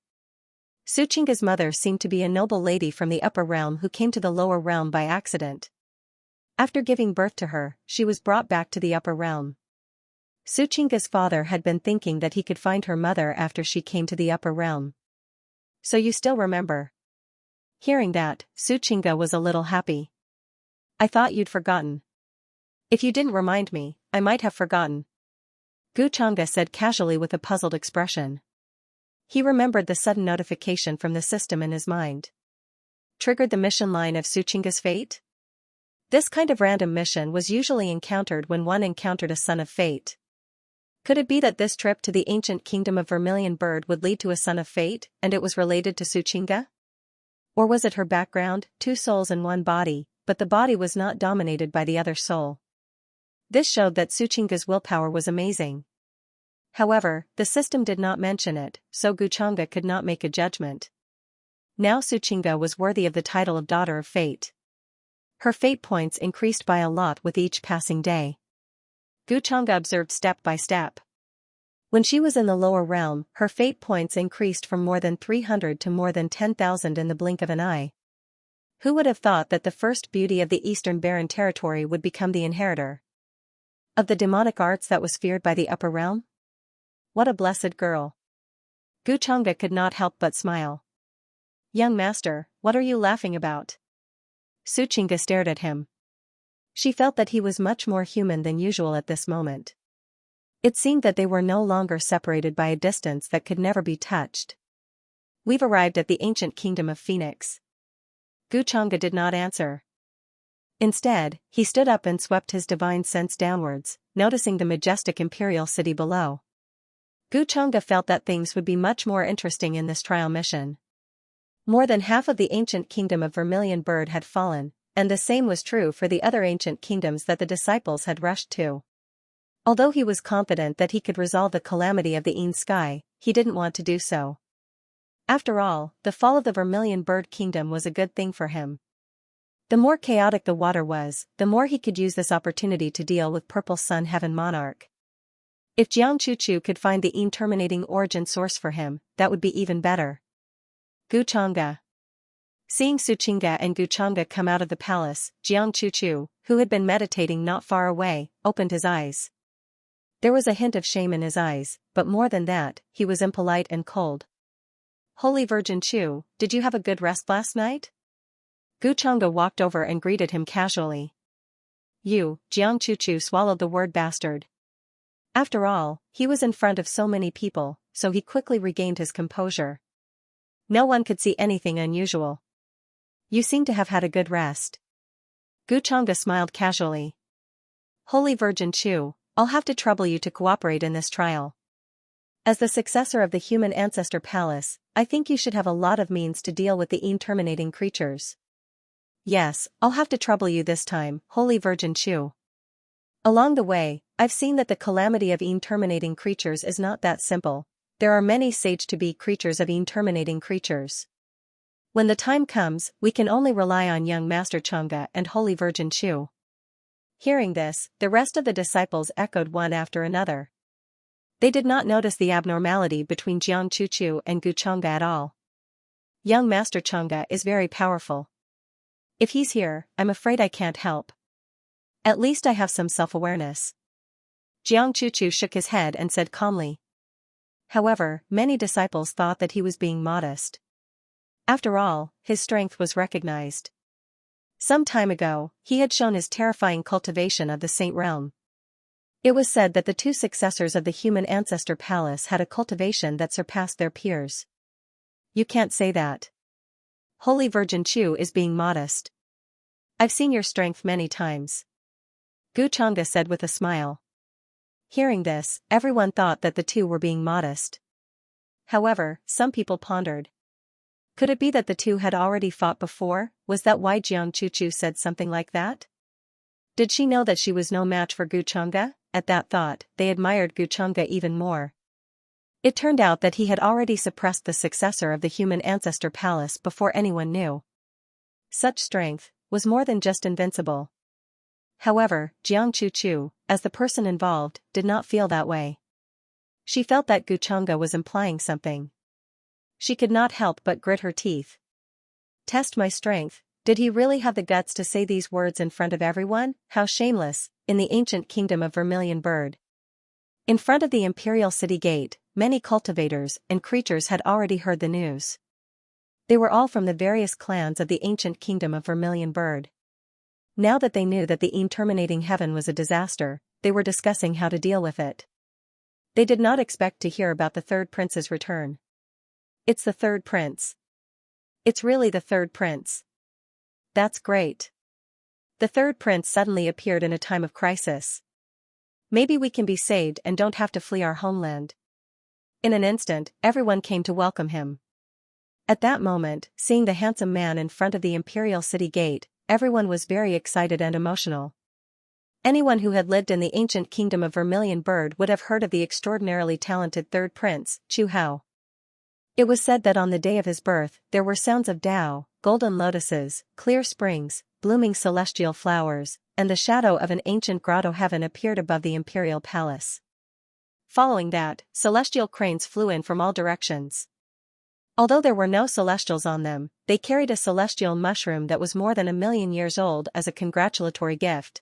Xianxia's mother seemed to be a noble lady from the upper realm who came to the lower realm by accident. After giving birth to her, she was brought back to the upper realm. Xianxia's father had been thinking that he could find her mother after she came to the upper realm. So you still remember? Hearing that, Xianxia was a little happy. I thought you'd forgotten. If you didn't remind me, I might have forgotten. Xianxia said casually with a puzzled expression. He remembered the sudden notification from the system in his mind. Triggered the mission line of Xianxia's fate? This kind of random mission was usually encountered when one encountered a son of fate. Could it be that this trip to the ancient kingdom of Vermilion Bird would lead to a son of fate, and it was related to Xianxia? Or was it her background, two souls in one body, but the body was not dominated by the other soul? This showed that Xianxia's willpower was amazing. However, the system did not mention it, so Xianxia could not make a judgment. Now Xianxia was worthy of the title of Daughter of Fate. Her fate points increased by a lot with each passing day. Xianxia observed step by step. When she was in the lower realm, her fate points increased from more than 300 to more than 10,000 in the blink of an eye. Who would have thought that the first beauty of the Eastern Barren Territory would become the inheritor of the demonic arts that was feared by the upper realm? What a blessed girl. Xianxia could not help but smile. Young master, what are you laughing about? Xianxia stared at him. She felt that he was much more human than usual at this moment. It seemed that they were no longer separated by a distance that could never be touched. We've arrived at the ancient kingdom of Phoenix. Xianxia did not answer. Instead, he stood up and swept his divine sense downwards, noticing the majestic imperial city below. Xianxia felt that things would be much more interesting in this trial mission. More than half of the ancient kingdom of Vermilion Bird had fallen, and the same was true for the other ancient kingdoms that the disciples had rushed to. Although he was confident that he could resolve the calamity of the Een Sky, he didn't want to do so. After all, the fall of the Vermilion Bird Kingdom was a good thing for him. The more chaotic the water was, the more he could use this opportunity to deal with Purple Sun Heaven Monarch. If Jiang Chuchu could find the Een terminating origin source for him, that would be even better. Xianxia. Seeing Xianxia and Xianxia come out of the palace, Jiang Chuchu, who had been meditating not far away, opened his eyes. There was a hint of shame in his eyes, but more than that, he was impolite and cold. Holy Virgin Chu, did you have a good rest last night? Xianxia walked over and greeted him casually. Jiang Chuchu swallowed the word bastard. After all, he was in front of so many people, so he quickly regained his composure. No one could see anything unusual. You seem to have had a good rest. Xianxia smiled casually. Holy Virgin Chu, I'll have to trouble you to cooperate in this trial. As the successor of the human ancestor palace, I think you should have a lot of means to deal with the Een terminating creatures. Yes, I'll have to trouble you this time, Holy Virgin Chu. Along the way, I've seen that the calamity of Een terminating creatures is not that simple. There are many sage-to-be creatures of Een terminating creatures. When the time comes, we can only rely on young Master Xianxia and Holy Virgin Chu. Hearing this, the rest of the disciples echoed one after another. They did not notice the abnormality between Jiang Chuchu and Xianxia at all. Young Master Xianxia is very powerful. If he's here, I'm afraid I can't help. At least I have some self-awareness. Jiang Chuchu shook his head and said calmly. However, many disciples thought that he was being modest. After all, his strength was recognized. Some time ago, he had shown his terrifying cultivation of the Saint Realm. It was said that the two successors of the human ancestor palace had a cultivation that surpassed their peers. You can't say that. Holy Virgin Chu is being modest. I've seen your strength many times. Xianxia said with a smile. Hearing this, everyone thought that the two were being modest. However, some people pondered. Could it be that the two had already fought before? Was that why Jiang Chuchu said something like that? Did she know that she was no match for Xianxia? At that thought, they admired Xianxia even more. It turned out that he had already suppressed the successor of the human ancestor palace before anyone knew. Such strength was more than just invincible. However, Jiang Chuchu, as the person involved, did not feel that way. She felt that Guchanga was implying something. She could not help but grit her teeth. Test my strength. Did he really have the guts to say these words in front of everyone? How shameless, in the ancient kingdom of Vermilion Bird. In front of the imperial city gate, many cultivators and creatures had already heard the news. They were all from the various clans of the ancient kingdom of Vermilion Bird. Now that they knew that the terminating heaven was a disaster, they were discussing how to deal with it. They did not expect to hear about the third prince's return. It's the third prince. It's really the third prince. That's great. The third prince suddenly appeared in a time of crisis. Maybe we can be saved and don't have to flee our homeland. In an instant, everyone came to welcome him. At that moment, seeing the handsome man in front of the imperial city gate, everyone was very excited and emotional. Anyone who had lived in the ancient kingdom of Vermilion Bird would have heard of the extraordinarily talented third prince, Chu Hao. It was said that on the day of his birth, there were sounds of Tao, golden lotuses, clear springs, blooming celestial flowers, and the shadow of an ancient grotto heaven appeared above the imperial palace. Following that, celestial cranes flew in from all directions. Although there were no celestials on them, they carried a celestial mushroom that was more than 1,000,000 years old as a congratulatory gift.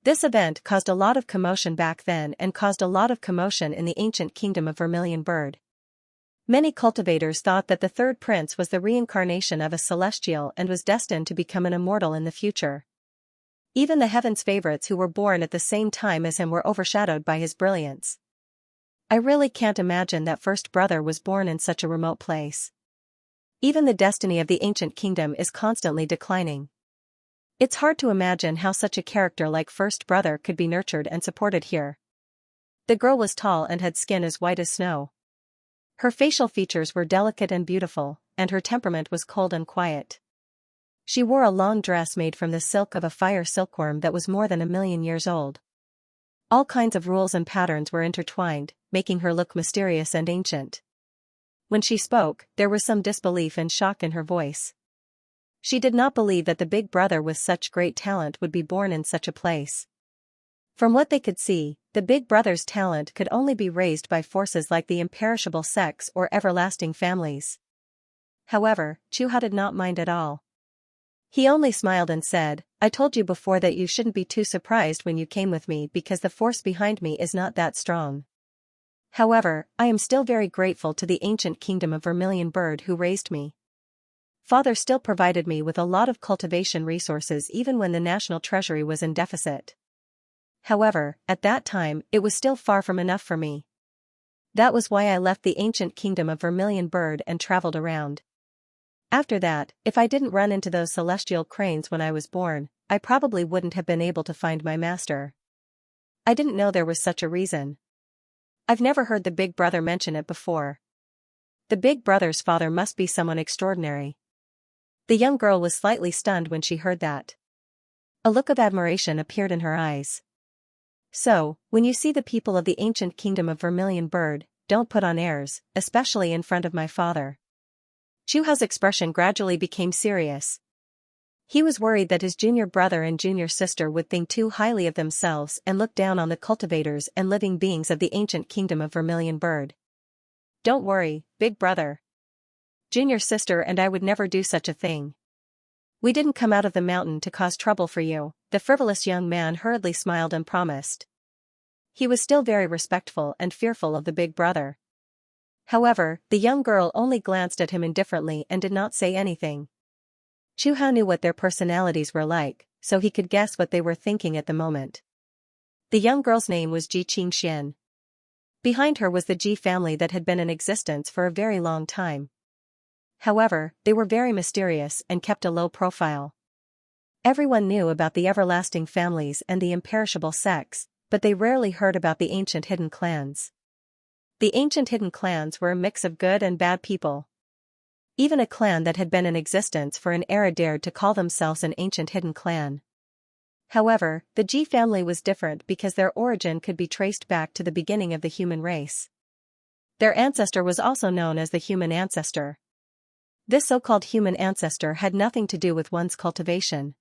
This event caused a lot of commotion back then and caused a lot of commotion in the ancient kingdom of Vermilion Bird. Many cultivators thought that the third prince was the reincarnation of a celestial and was destined to become an immortal in the future. Even the heaven's favorites who were born at the same time as him were overshadowed by his brilliance. I really can't imagine that first brother was born in such a remote place. Even the destiny of the ancient kingdom is constantly declining. It's hard to imagine how such a character like first brother could be nurtured and supported here. The girl was tall and had skin as white as snow. Her facial features were delicate and beautiful, and her temperament was cold and quiet. She wore a long dress made from the silk of a fire silkworm that was more than 1,000,000 years old. All kinds of rules and patterns were intertwined, making her look mysterious and ancient. When she spoke, there was some disbelief and shock in her voice. She did not believe that the big brother with such great talent would be born in such a place. From what they could see, the big brother's talent could only be raised by forces like the imperishable sex or everlasting families. However, Chu Hao did not mind at all. He only smiled and said, "I told you before that you shouldn't be too surprised when you came with me because the force behind me is not that strong. However, I am still very grateful to the ancient kingdom of Vermilion Bird who raised me. Father still provided me with a lot of cultivation resources even when the national treasury was in deficit. However, at that time, it was still far from enough for me. That was why I left the ancient kingdom of Vermilion Bird and traveled around. After that, if I didn't run into those celestial cranes when I was born, I probably wouldn't have been able to find my master. I didn't know there was such a reason. I've never heard the big brother mention it before. The big brother's father must be someone extraordinary." The young girl was slightly stunned when she heard that. A look of admiration appeared in her eyes. "So, when you see the people of the ancient kingdom of Vermilion Bird, don't put on airs, especially in front of my father." Chu Hao's expression gradually became serious. He was worried that his junior brother and junior sister would think too highly of themselves and look down on the cultivators and living beings of the ancient kingdom of Vermilion Bird. "Don't worry, big brother. Junior sister and I would never do such a thing. We didn't come out of the mountain to cause trouble for you," the frivolous young man hurriedly smiled and promised. He was still very respectful and fearful of the big brother. However, the young girl only glanced at him indifferently and did not say anything. Chu Hao knew what their personalities were like, so he could guess what they were thinking at the moment. The young girl's name was Xianxia. Behind her was the Ji family that had been in existence for a very long time. However, they were very mysterious and kept a low profile. Everyone knew about the everlasting families and the imperishable sex, but they rarely heard about the ancient hidden clans. The ancient hidden clans were a mix of good and bad people. Even a clan that had been in existence for an era dared to call themselves an ancient hidden clan. However, the Ji family was different because their origin could be traced back to the beginning of the human race. Their ancestor was also known as the human ancestor. This so-called human ancestor had nothing to do with one's cultivation.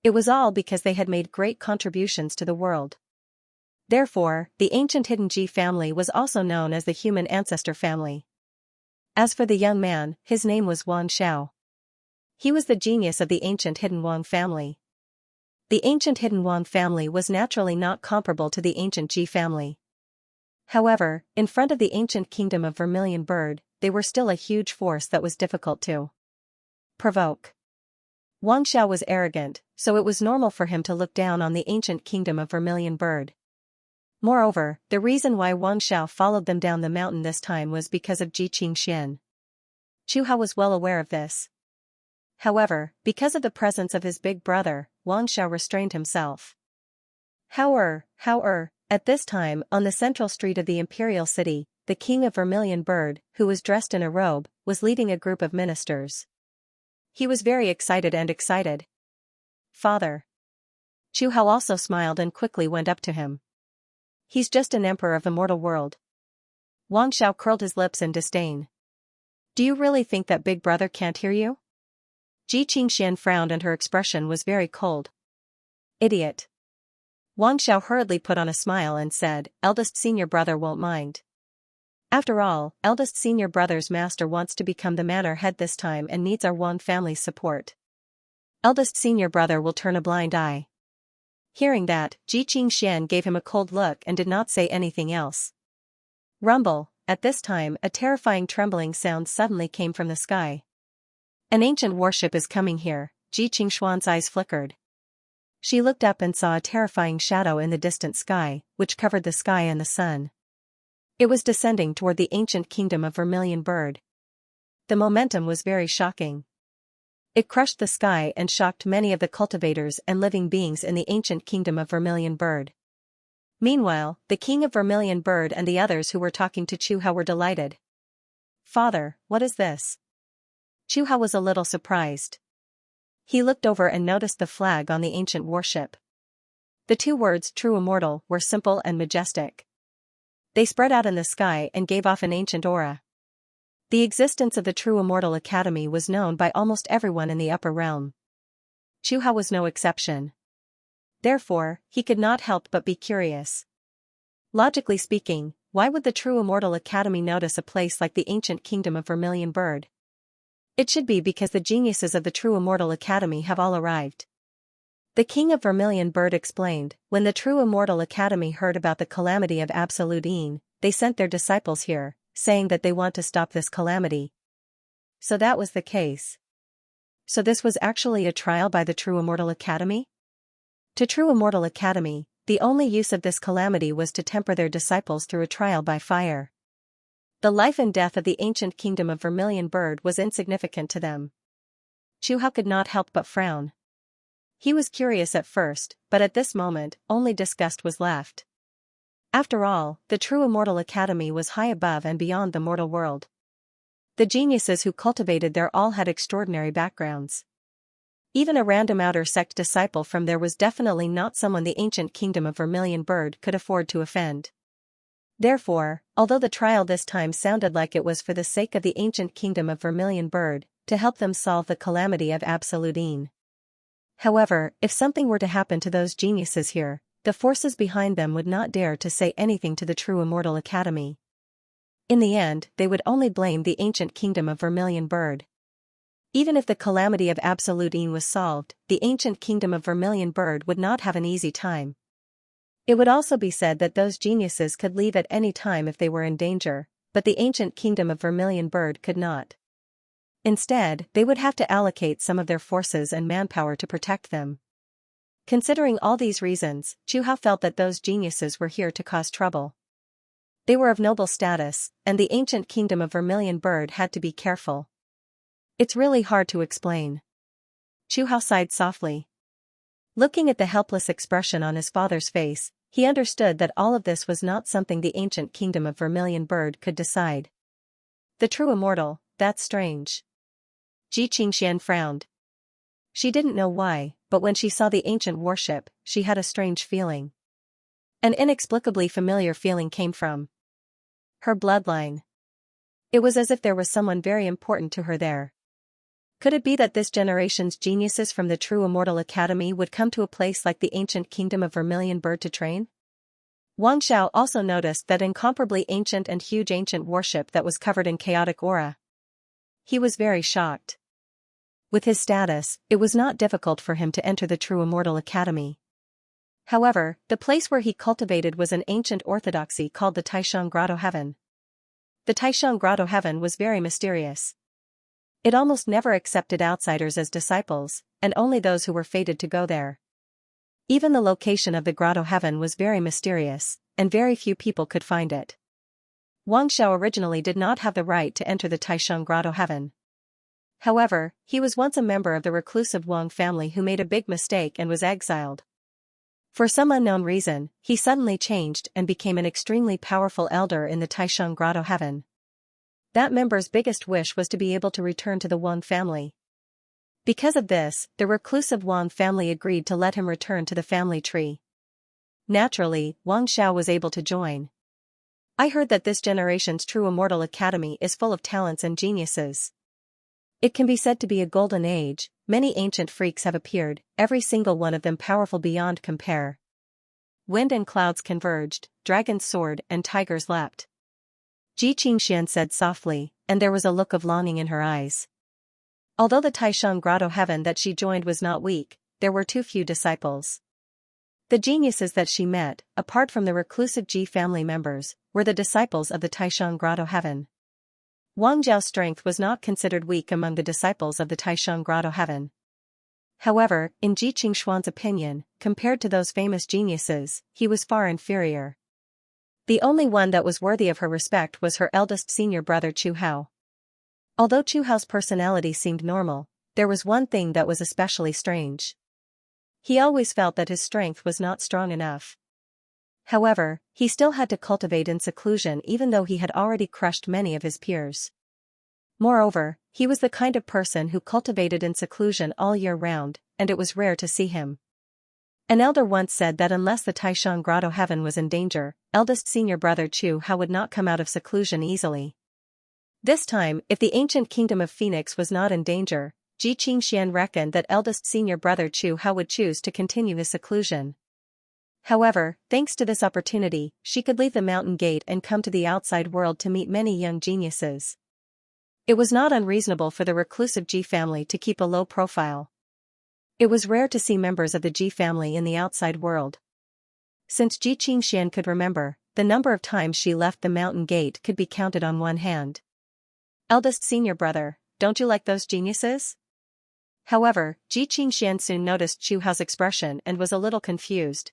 It was all because they had made great contributions to the world. Therefore, the ancient hidden Ji family was also known as the human ancestor family. As for the young man, his name was Wang Xiao. He was the genius of the ancient hidden Wang family. The ancient hidden Wang family was naturally not comparable to the ancient Ji family. However, in front of the ancient kingdom of Vermilion Bird, they were still a huge force that was difficult to provoke. Wang Xiao was arrogant, so it was normal for him to look down on the ancient kingdom of Vermilion Bird. Moreover, the reason why Wang Xiao followed them down the mountain this time was because of Ji Qingxian. Chu Hao was well aware of this. However, because of the presence of his big brother, Wang Xiao restrained himself. At this time, on the central street of the imperial city, the king of Vermilion Bird, who was dressed in a robe, was leading a group of ministers. He was very excited. Father. Chu Hao also smiled and quickly went up to him. He's just an emperor of the mortal world. Wang Xiao curled his lips in disdain. Do you really think that big brother can't hear you? Ji Qingxian frowned and her expression was very cold. Idiot. Wang Xiao hurriedly put on a smile and said, eldest senior brother won't mind. After all, eldest senior brother's master wants to become the manor head this time and needs our Wang family's support. Eldest senior brother will turn a blind eye. Hearing that, Ji Qingxian gave him a cold look and did not say anything else. Rumble, at this time a terrifying trembling sound suddenly came from the sky. An ancient warship is coming here, Ji Qingxuan's eyes flickered. She looked up and saw a terrifying shadow in the distant sky, which covered the sky and the sun. It was descending toward the ancient kingdom of Vermilion Bird. The momentum was very shocking. It crushed the sky and shocked many of the cultivators and living beings in the ancient kingdom of Vermilion Bird. Meanwhile, the king of Vermilion Bird and the others who were talking to Chu Hao were delighted. Father, what is this? Chu Hao was a little surprised. He looked over and noticed the flag on the ancient warship. The two words, True Immortal, were simple and majestic. They spread out in the sky and gave off an ancient aura. The existence of the True Immortal Academy was known by almost everyone in the upper realm. Chu Hao was no exception. Therefore, he could not help but be curious. Logically speaking, why would the True Immortal Academy notice a place like the ancient kingdom of Vermilion Bird? It should be because the geniuses of the True Immortal Academy have all arrived. The king of Vermilion Bird explained, when the True Immortal Academy heard about the calamity of Absolute Een, they sent their disciples here, saying that they want to stop this calamity. So that was the case. So this was actually a trial by the True Immortal Academy? To True Immortal Academy, the only use of this calamity was to temper their disciples through a trial by fire. The life and death of the ancient kingdom of Vermilion Bird was insignificant to them. Chu Hao could not help but frown. He was curious at first, but at this moment, only disgust was left. After all, the True Immortal Academy was high above and beyond the mortal world. The geniuses who cultivated there all had extraordinary backgrounds. Even a random outer sect disciple from there was definitely not someone the ancient kingdom of Vermilion Bird could afford to offend. Therefore, although the trial this time sounded like it was for the sake of the ancient kingdom of Vermilion Bird, to help them solve the calamity of Absolute Een. However, if something were to happen to those geniuses here, the forces behind them would not dare to say anything to the True Immortal Academy. In the end, they would only blame the ancient kingdom of Vermilion Bird. Even if the calamity of Absolute Een was solved, the ancient kingdom of Vermilion Bird would not have an easy time. It would also be said that those geniuses could leave at any time if they were in danger, but the ancient kingdom of Vermilion Bird could not. Instead, they would have to allocate some of their forces and manpower to protect them. Considering all these reasons, Chu Hao felt that those geniuses were here to cause trouble. They were of noble status, and the ancient kingdom of Vermilion Bird had to be careful. It's really hard to explain. Chu Hao sighed softly. Looking at the helpless expression on his father's face, he understood that all of this was not something the ancient kingdom of Vermilion Bird could decide. The True Immortal, that's strange. Ji Qingxian frowned. She didn't know why, but when she saw the ancient warship, she had a strange feeling. An inexplicably familiar feeling came from her bloodline. It was as if there was someone very important to her there. Could it be that this generation's geniuses from the True Immortal Academy would come to a place like the ancient kingdom of Vermilion Bird to train? Wang Xiao also noticed that incomparably ancient and huge ancient warship that was covered in chaotic aura. He was very shocked. With his status, it was not difficult for him to enter the true Immortal Academy. However, the place where he cultivated was an ancient orthodoxy called the Taishang Grotto Heaven. The Taishang Grotto Heaven was very mysterious. It almost never accepted outsiders as disciples, and only those who were fated to go there. Even the location of the Grotto Heaven was very mysterious, and very few people could find it. Wang Xiao originally did not have the right to enter the Taishang Grotto Heaven. However, he was once a member of the reclusive Wang family who made a big mistake and was exiled. For some unknown reason, he suddenly changed and became an extremely powerful elder in the Taishang Grotto Heaven. That member's biggest wish was to be able to return to the Wang family. Because of this, the reclusive Wang family agreed to let him return to the family tree. Naturally, Wang Xiao was able to join. I heard that this generation's true Immortal Academy is full of talents and geniuses. It can be said to be a golden age. Many ancient freaks have appeared, every single one of them powerful beyond compare. Wind and clouds converged, dragons soared and tigers leapt. Xianxia said softly, and there was a look of longing in her eyes. Although the Taishang Grotto Heaven that she joined was not weak, there were too few disciples. The geniuses that she met, apart from the reclusive Ji family members, were the disciples of the Taishang Grotto Heaven. Wang Zhao's strength was not considered weak among the disciples of the Taishang Grotto Heaven. However, in Ji Qingshuan's opinion, compared to those famous geniuses, he was far inferior. The only one that was worthy of her respect was her eldest senior brother Chu Hao. Although Chu Hao's personality seemed normal, there was one thing that was especially strange. He always felt that his strength was not strong enough. However, he still had to cultivate in seclusion even though he had already crushed many of his peers. Moreover, he was the kind of person who cultivated in seclusion all year round, and it was rare to see him. An elder once said that unless the Taishang Grotto Heaven was in danger, eldest senior brother Chu Hao would not come out of seclusion easily. This time, if the ancient kingdom of Phoenix was not in danger, Ji Qingshuan reckoned that eldest senior brother Chu Hao would choose to continue his seclusion. However, thanks to this opportunity, she could leave the mountain gate and come to the outside world to meet many young geniuses. It was not unreasonable for the reclusive Ji family to keep a low profile. It was rare to see members of the Ji family in the outside world. Since Ji Qingshuan could remember, the number of times she left the mountain gate could be counted on one hand. Eldest senior brother, don't you like those geniuses? However, Ji Qingshuan soon noticed Chu Hao's expression and was a little confused.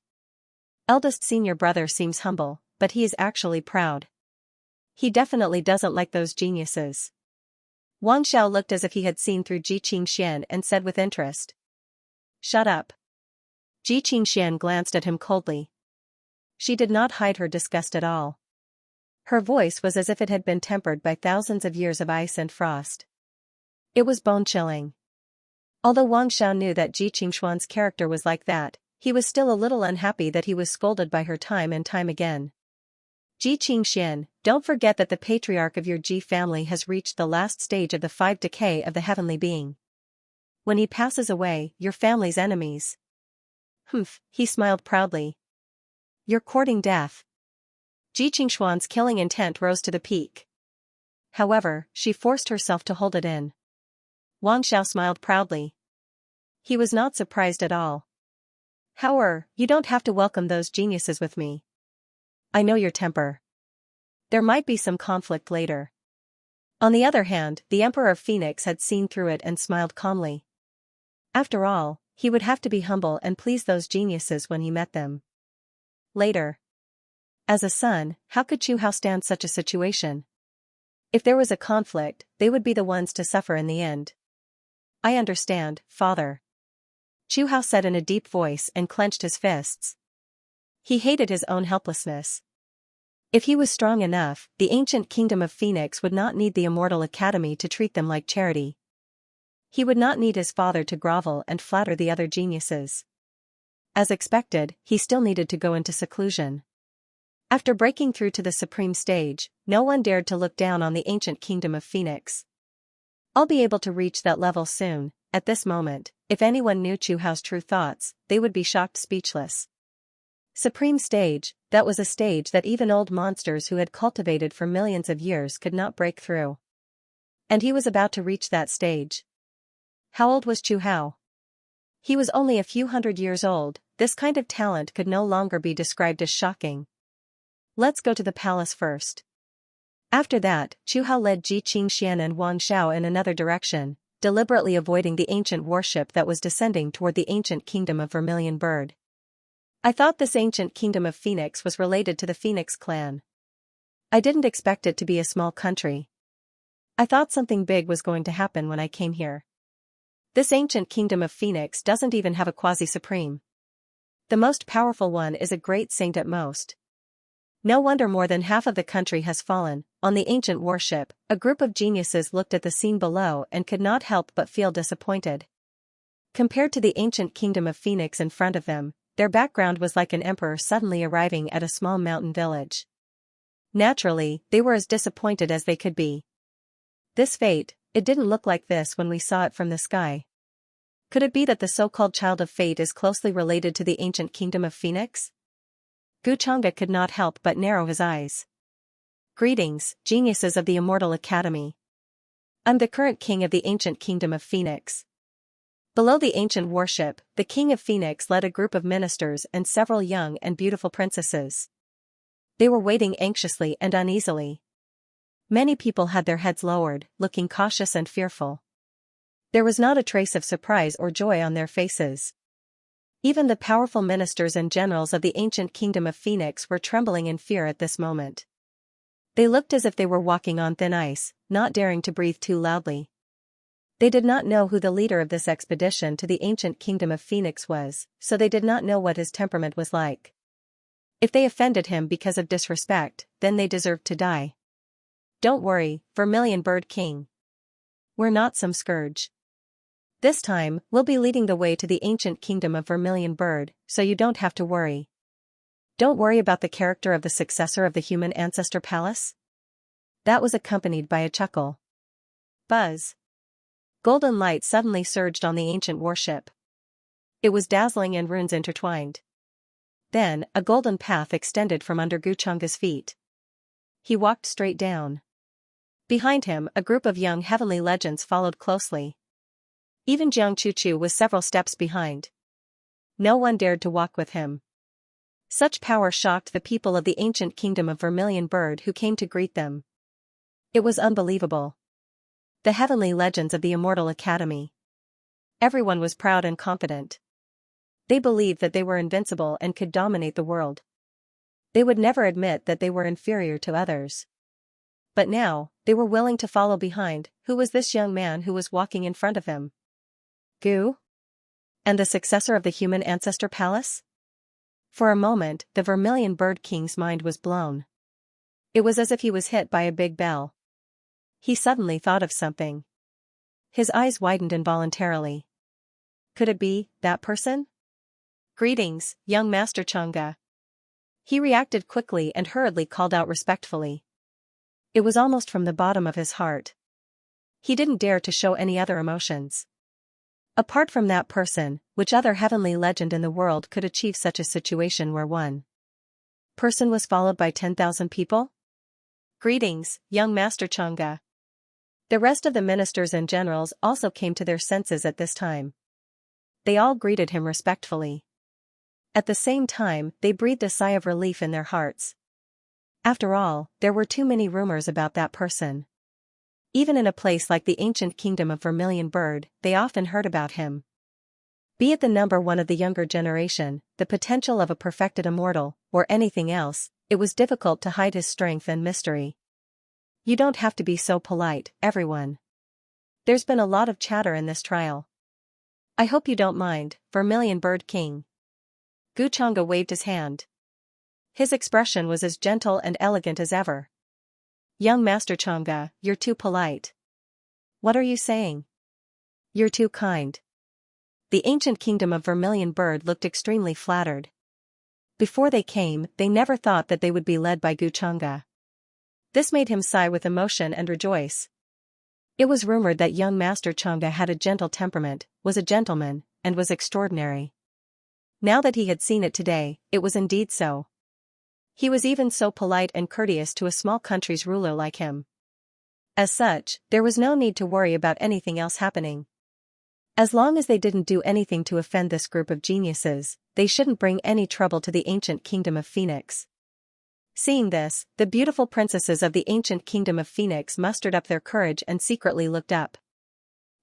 Eldest senior brother seems humble, but he is actually proud. He definitely doesn't like those geniuses. Wang Xiao looked as if he had seen through Ji Qingshuan and said with interest. Shut up. Ji Qingshuan glanced at him coldly. She did not hide her disgust at all. Her voice was as if it had been tempered by thousands of years of ice and frost. It was bone-chilling. Although Wang Xiao knew that Ji Qingshuan's character was like that, he was still a little unhappy that he was scolded by her time and time again. Ji Qingshuan, don't forget that the patriarch of your Ji family has reached the last stage of the 5 decay of the heavenly being. When he passes away, your family's enemies. Humph, he smiled proudly. You're courting death. Ji Qingshuan's killing intent rose to the peak. However, she forced herself to hold it in. Wang Xiao smiled proudly. He was not surprised at all. However, you don't have to welcome those geniuses with me. I know your temper. There might be some conflict later. On the other hand, the Emperor of Phoenix had seen through it and smiled calmly. After all, he would have to be humble and please those geniuses when he met them. Later. As a son, how could Chu Hao stand such a situation? If there was a conflict, they would be the ones to suffer in the end. I understand, father. Chu Hao said in a deep voice and clenched his fists. He hated his own helplessness. If he was strong enough, the ancient kingdom of Phoenix would not need the Immortal Academy to treat them like charity. He would not need his father to grovel and flatter the other geniuses. As expected, he still needed to go into seclusion. After breaking through to the supreme stage, no one dared to look down on the ancient kingdom of Phoenix. I'll be able to reach that level soon. At this moment, if anyone knew Chu Hao's true thoughts, they would be shocked speechless. Supreme stage, That was a stage that even old monsters who had cultivated for millions of years could not break through. And he was about to reach that stage. How old was Chu Hao? He was only a few hundred years old. This kind of talent could no longer be described as shocking. Let's go to the palace first. After that, Chu Hao led Ji Qingxian and Wang Xiao in another direction, deliberately avoiding the ancient warship that was descending toward the ancient kingdom of Vermilion Bird. I thought this ancient kingdom of Phoenix was related to the Phoenix clan. I didn't expect it to be a small country. I thought something big was going to happen when I came here. This ancient kingdom of Phoenix doesn't even have a quasi-supreme. The most powerful one is a great saint at most. No wonder more than half of the country has fallen. On the ancient warship, a group of geniuses looked at the scene below and could not help but feel disappointed. Compared to the ancient kingdom of Phoenix in front of them, their background was like an emperor suddenly arriving at a small mountain village. Naturally, they were as disappointed as they could be. This fate, it didn't look like this when we saw it from the sky. Could it be that the so-called child of fate is closely related to the ancient kingdom of Phoenix? Guchanga could not help but narrow his eyes. Greetings, geniuses of the Immortal Academy. I'm the current king of the ancient kingdom of Phoenix. Below the ancient warship, the king of Phoenix led a group of ministers and several young and beautiful princesses. They were waiting anxiously and uneasily. Many people had their heads lowered, looking cautious and fearful. There was not a trace of surprise or joy on their faces. Even the powerful ministers and generals of the ancient kingdom of Phoenix were trembling in fear at this moment. They looked as if they were walking on thin ice, not daring to breathe too loudly. They did not know who the leader of this expedition to the ancient kingdom of Phoenix was, so they did not know what his temperament was like. If they offended him because of disrespect, then they deserved to die. Don't worry, Vermilion Bird King. We're not some scourge. This time, we'll be leading the way to the ancient kingdom of Vermilion Bird, so you don't have to worry. Don't worry about the character of the successor of the human ancestor palace. That was accompanied by a chuckle. Buzz. Golden light suddenly surged on the ancient warship. It was dazzling and runes intertwined. Then, a golden path extended from under Guchanga's feet. He walked straight down. Behind him, a group of young heavenly legends followed closely. Even Jiang Chuchu was several steps behind. No one dared to walk with him. Such power shocked the people of the ancient kingdom of Vermilion Bird who came to greet them. It was unbelievable. The heavenly legends of the Immortal Academy. Everyone was proud and confident. They believed that they were invincible and could dominate the world. They would never admit that they were inferior to others. But now, they were willing to follow behind. Who was this young man who was walking in front of him? Gu? And the successor of the human ancestor palace? For a moment, the Vermilion Bird King's mind was blown. It was as if he was hit by a big bell. He suddenly thought of something. His eyes widened involuntarily. Could it be that person? Greetings, young Master Chang'e. He reacted quickly and hurriedly called out respectfully. It was almost from the bottom of his heart. He didn't dare to show any other emotions. Apart from that person, which other heavenly legend in the world could achieve such a situation where one person was followed by 10,000 people? Greetings, young Master Chang'e. The rest of the ministers and generals also came to their senses at this time. They all greeted him respectfully. At the same time, they breathed a sigh of relief in their hearts. After all, there were too many rumors about that person. Even in a place like the ancient kingdom of Vermilion Bird, they often heard about him. Be it the number one of the younger generation, the potential of a perfected immortal, or anything else, it was difficult to hide his strength and mystery. You don't have to be so polite, everyone. There's been a lot of chatter in this trial. I hope you don't mind, Vermilion Bird King. Guchanga waved his hand. His expression was as gentle and elegant as ever. Young Master Chang'e, you're too polite. What are you saying? You're too kind. The ancient kingdom of Vermilion Bird looked extremely flattered. Before they came, they never thought that they would be led by Guchanga. This made him sigh with emotion and rejoice. It was rumored that young Master Chang'e had a gentle temperament, was a gentleman, and was extraordinary. Now that he had seen it today, it was indeed so. He was even so polite and courteous to a small country's ruler like him. As such, there was no need to worry about anything else happening. As long as they didn't do anything to offend this group of geniuses, they shouldn't bring any trouble to the ancient kingdom of Phoenix. Seeing this, the beautiful princesses of the ancient kingdom of Phoenix mustered up their courage and secretly looked up.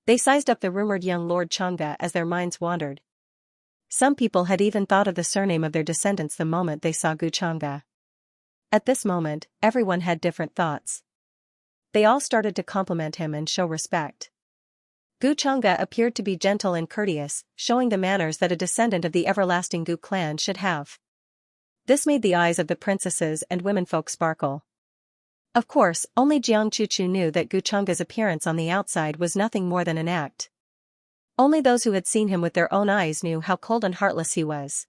They sized up the rumored young Lord Xianxia as their minds wandered. Some people had even thought of the surname of their descendants the moment they saw Xianxia. At this moment, everyone had different thoughts. They all started to compliment him and show respect. Xianxia appeared to be gentle and courteous, showing the manners that a descendant of the everlasting Gu clan should have. This made the eyes of the princesses and womenfolk sparkle. Of course, only Jiang Chuchu knew that Xianxia's appearance on the outside was nothing more than an act. Only those who had seen him with their own eyes knew how cold and heartless he was.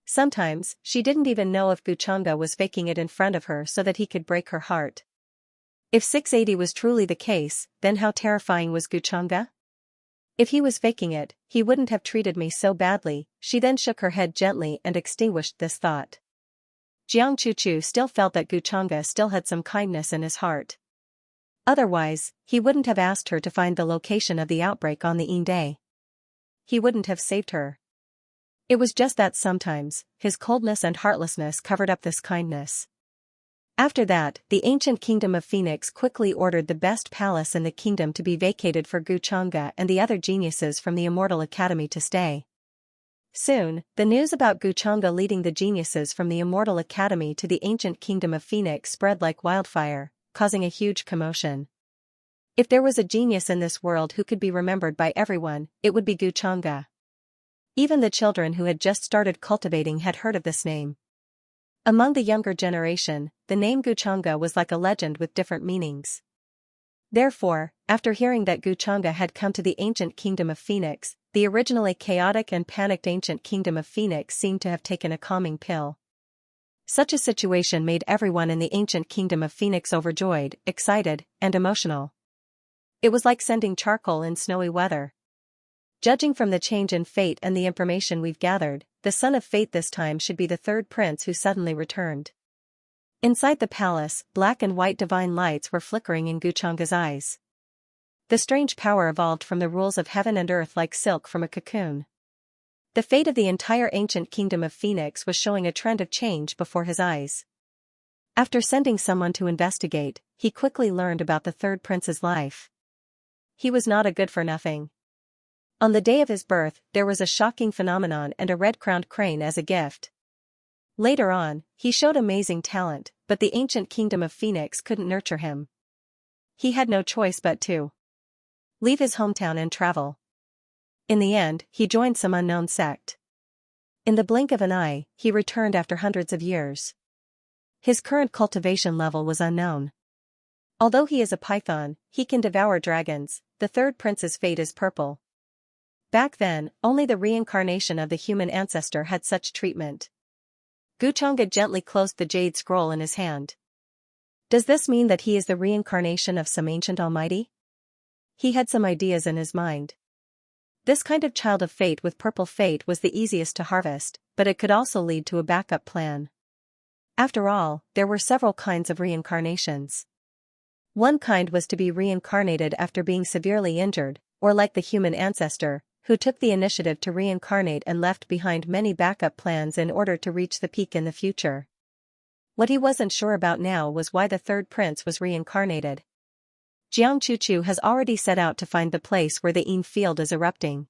Sometimes, she didn't even know if Xianxia was faking it in front of her so that he could break her heart. If 680 was truly the case, then how terrifying was Xianxia? If he was faking it, he wouldn't have treated me so badly. She then shook her head gently and extinguished this thought. Jiang Chuchu still felt that Xianxia still had some kindness in his heart. Otherwise, he wouldn't have asked her to find the location of the outbreak on the Yin day. He wouldn't have saved her. It was just that sometimes, his coldness and heartlessness covered up this kindness. After that, the ancient kingdom of Phoenix quickly ordered the best palace in the kingdom to be vacated for Xianxia and the other geniuses from the Immortal Academy to stay. Soon, the news about Xianxia leading the geniuses from the Immortal Academy to the ancient kingdom of Phoenix spread like wildfire, causing a huge commotion. If there was a genius in this world who could be remembered by everyone, it would be Xianxia. Even the children who had just started cultivating had heard of this name. Among the younger generation, the name Xianxia was like a legend with different meanings. Therefore, after hearing that Xianxia had come to the ancient kingdom of Phoenix, the originally chaotic and panicked ancient kingdom of Phoenix seemed to have taken a calming pill. Such a situation made everyone in the ancient kingdom of Phoenix overjoyed, excited, and emotional. It was like sending charcoal in snowy weather. Judging from the change in fate and the information we've gathered, the son of fate this time should be the third prince who suddenly returned. Inside the palace, black and white divine lights were flickering in Xianxia's eyes. The strange power evolved from the rules of heaven and earth like silk from a cocoon. The fate of the entire ancient kingdom of Phoenix was showing a trend of change before his eyes. After sending someone to investigate, he quickly learned about the third prince's life. He was not a good-for-nothing. On the day of his birth, there was a shocking phenomenon and a red-crowned crane as a gift. Later on, he showed amazing talent, but the ancient kingdom of Phoenix couldn't nurture him. He had no choice but to leave his hometown and travel. In the end, he joined some unknown sect. In the blink of an eye, he returned after hundreds of years. His current cultivation level was unknown. Although he is a python, he can devour dragons. The third prince's fate is purple. Back then, only the reincarnation of the human ancestor had such treatment. Xianxia gently closed the jade scroll in his hand. Does this mean that he is the reincarnation of some ancient almighty? He had some ideas in his mind. This kind of child of fate with purple fate was the easiest to harvest, but it could also lead to a backup plan. After all, there were several kinds of reincarnations. One kind was to be reincarnated after being severely injured, or like the human ancestor, who took the initiative to reincarnate and left behind many backup plans in order to reach the peak in the future. What he wasn't sure about now was why the third prince was reincarnated. Jiang Chuchu has already set out to find the place where the Yin field is erupting.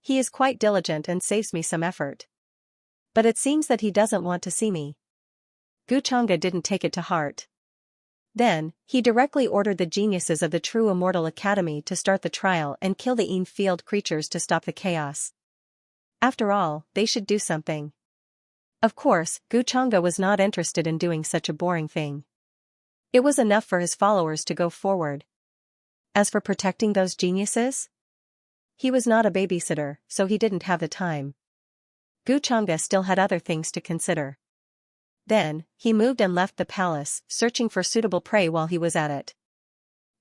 He is quite diligent and saves me some effort. But it seems that he doesn't want to see me. Xianxia didn't take it to heart. Then, he directly ordered the geniuses of the True Immortal Academy to start the trial and kill the Yin field creatures to stop the chaos. After all, they should do something. Of course, Xianxia was not interested in doing such a boring thing. It was enough for his followers to go forward. As for protecting those geniuses? He was not a babysitter, so he didn't have the time. Xianxia still had other things to consider. Then, he moved and left the palace, searching for suitable prey while he was at it.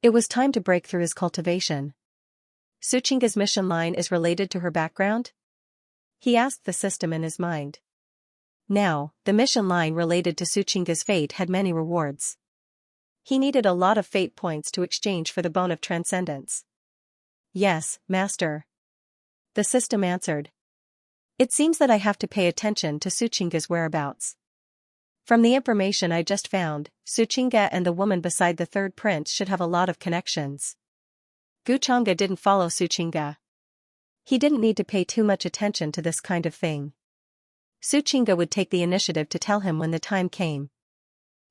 It was time to break through his cultivation. Xianxia's mission line is related to her background? He asked the system in his mind. Now, the mission line related to Xianxia's fate had many rewards. He needed a lot of fate points to exchange for the bone of transcendence. Yes, master. The system answered. It seems that I have to pay attention to Xianxia's whereabouts. From the information I just found, Xianxia and the woman beside the third prince should have a lot of connections. Xianxia didn't follow Xianxia. He didn't need to pay too much attention to this kind of thing. Xianxia would take the initiative to tell him when the time came.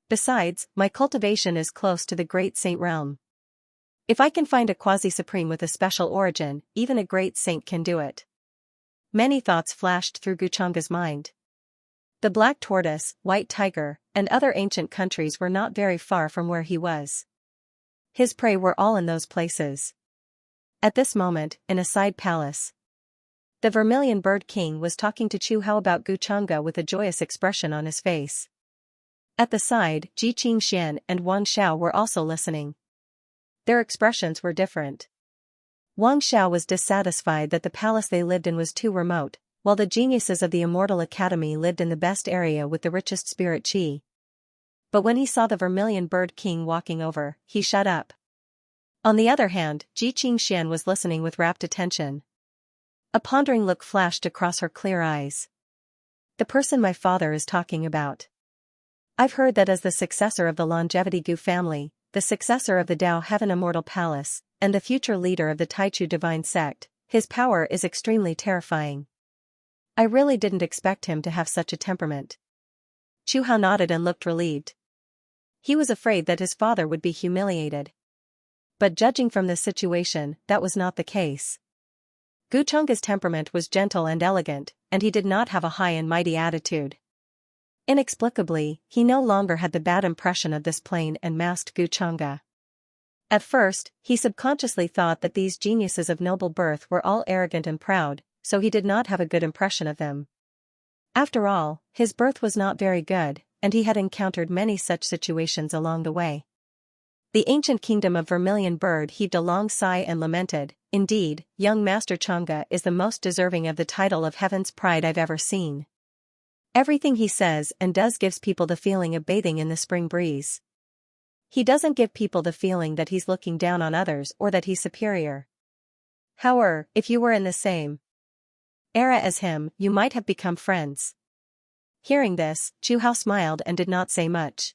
Besides, my cultivation is close to the great saint realm. If I can find a quasi-supreme with a special origin, even a great saint can do it. Many thoughts flashed through Xianxia's mind. The black tortoise, white tiger, and other ancient countries were not very far from where he was. His prey were all in those places. At this moment, in a side palace, the Vermilion Bird King was talking to Chu Hao about Xianxia with a joyous expression on his face. At the side, Ji Qingxian and Wang Xiao were also listening. Their expressions were different. Wang Xiao was dissatisfied that the palace they lived in was too remote, while the geniuses of the Immortal Academy lived in the best area with the richest spirit qi. But when he saw the Vermilion Bird King walking over, he shut up. On the other hand, Ji Qingxian was listening with rapt attention. A pondering look flashed across her clear eyes. The person my father is talking about. I've heard that as the successor of the Longevity Gu family, the successor of the Dao Heaven Immortal Palace, and the future leader of the Taichu Divine Sect, his power is extremely terrifying. I really didn't expect him to have such a temperament. Chu Hao nodded and looked relieved. He was afraid that his father would be humiliated. But judging from this situation, that was not the case. Xianxia's temperament was gentle and elegant, and he did not have a high and mighty attitude. Inexplicably, he no longer had the bad impression of this plain and masked Xianxia. At first, he subconsciously thought that these geniuses of noble birth were all arrogant and proud, so he did not have a good impression of them. After all, his birth was not very good, and he had encountered many such situations along the way. The ancient kingdom of Vermilion Bird heaved a long sigh and lamented, indeed, young Master Xianxia is the most deserving of the title of Heaven's Pride I've ever seen. Everything he says and does gives people the feeling of bathing in the spring breeze. He doesn't give people the feeling that he's looking down on others or that he's superior. However, if you were in the same era as him, you might have become friends. Hearing this, Chu Hao smiled and did not say much.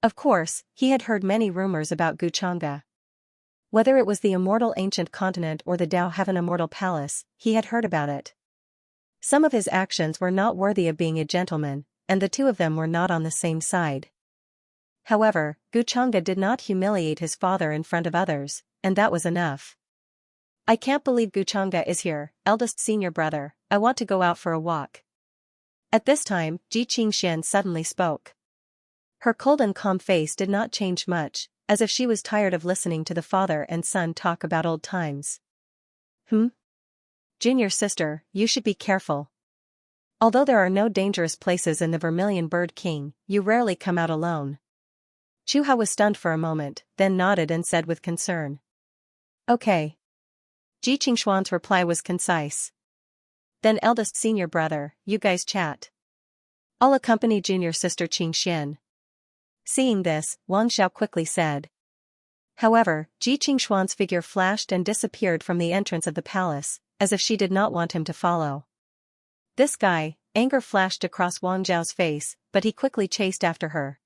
Of course, he had heard many rumors about Xianxia. Whether it was the immortal ancient continent or the Dao Heaven Immortal Palace, he had heard about it. Some of his actions were not worthy of being a gentleman, and the two of them were not on the same side. However, Xianxia did not humiliate his father in front of others, and that was enough. I can't believe Xianxia is here, eldest senior brother, I want to go out for a walk. At this time, Ji Qingxian suddenly spoke. Her cold and calm face did not change much, as if she was tired of listening to the father and son talk about old times. Junior sister, you should be careful. Although there are no dangerous places in the Vermilion Bird King, you rarely come out alone. Chu Hao was stunned for a moment, then nodded and said with concern. Okay. Ji Qingxuan's reply was concise. Then eldest senior brother, you guys chat. I'll accompany junior sister Qingxian. Seeing this, Wang Xiao quickly said. However, Ji Qingxuan's figure flashed and disappeared from the entrance of the palace, as if she did not want him to follow. This guy, anger flashed across Wang Xiao's face, but he quickly chased after her.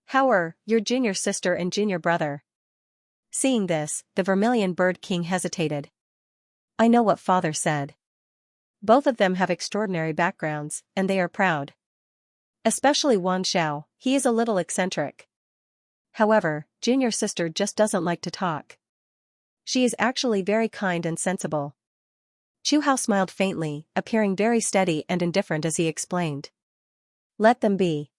However, your junior sister and junior brother. Seeing this, the Vermilion Bird King hesitated. I know what father said. Both of them have extraordinary backgrounds, and they are proud. Especially Wang Xiao, he is a little eccentric. However, junior sister just doesn't like to talk. She is actually very kind and sensible. Chu Hao smiled faintly, appearing very steady and indifferent as he explained. Let them be.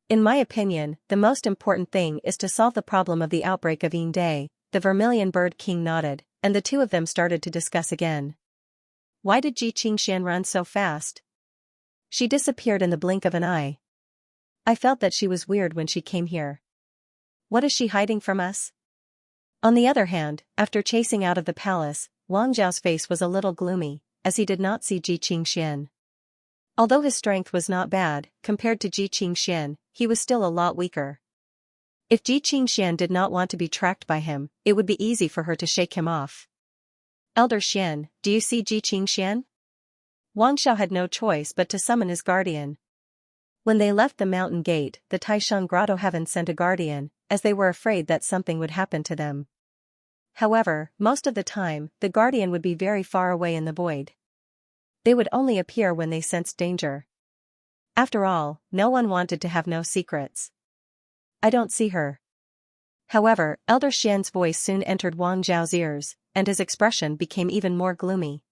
In my opinion, the most important thing is to solve the problem of the outbreak of Yin Day. The Vermilion Bird King nodded, and the two of them started to discuss again. Why did Ji Qingxian run so fast? She disappeared in the blink of an eye. I felt that she was weird when she came here. What is she hiding from us? On the other hand, after chasing out of the palace, Wang Zhao's face was a little gloomy, as he did not see Ji Qingxian. Although his strength was not bad, compared to Xianxia, he was still a lot weaker. If Xianxia did not want to be tracked by him, it would be easy for her to shake him off. Elder Xian, do you see Xianxia? Wang Xiao had no choice but to summon his guardian. When they left the mountain gate, the Taisheng grotto heaven sent a guardian, as they were afraid that something would happen to them. However, most of the time, the guardian would be very far away in the void. They would only appear when they sensed danger. After all, no one wanted to have no secrets. I don't see her. However, Elder Xian's voice soon entered Wang Zhao's ears, and his expression became even more gloomy.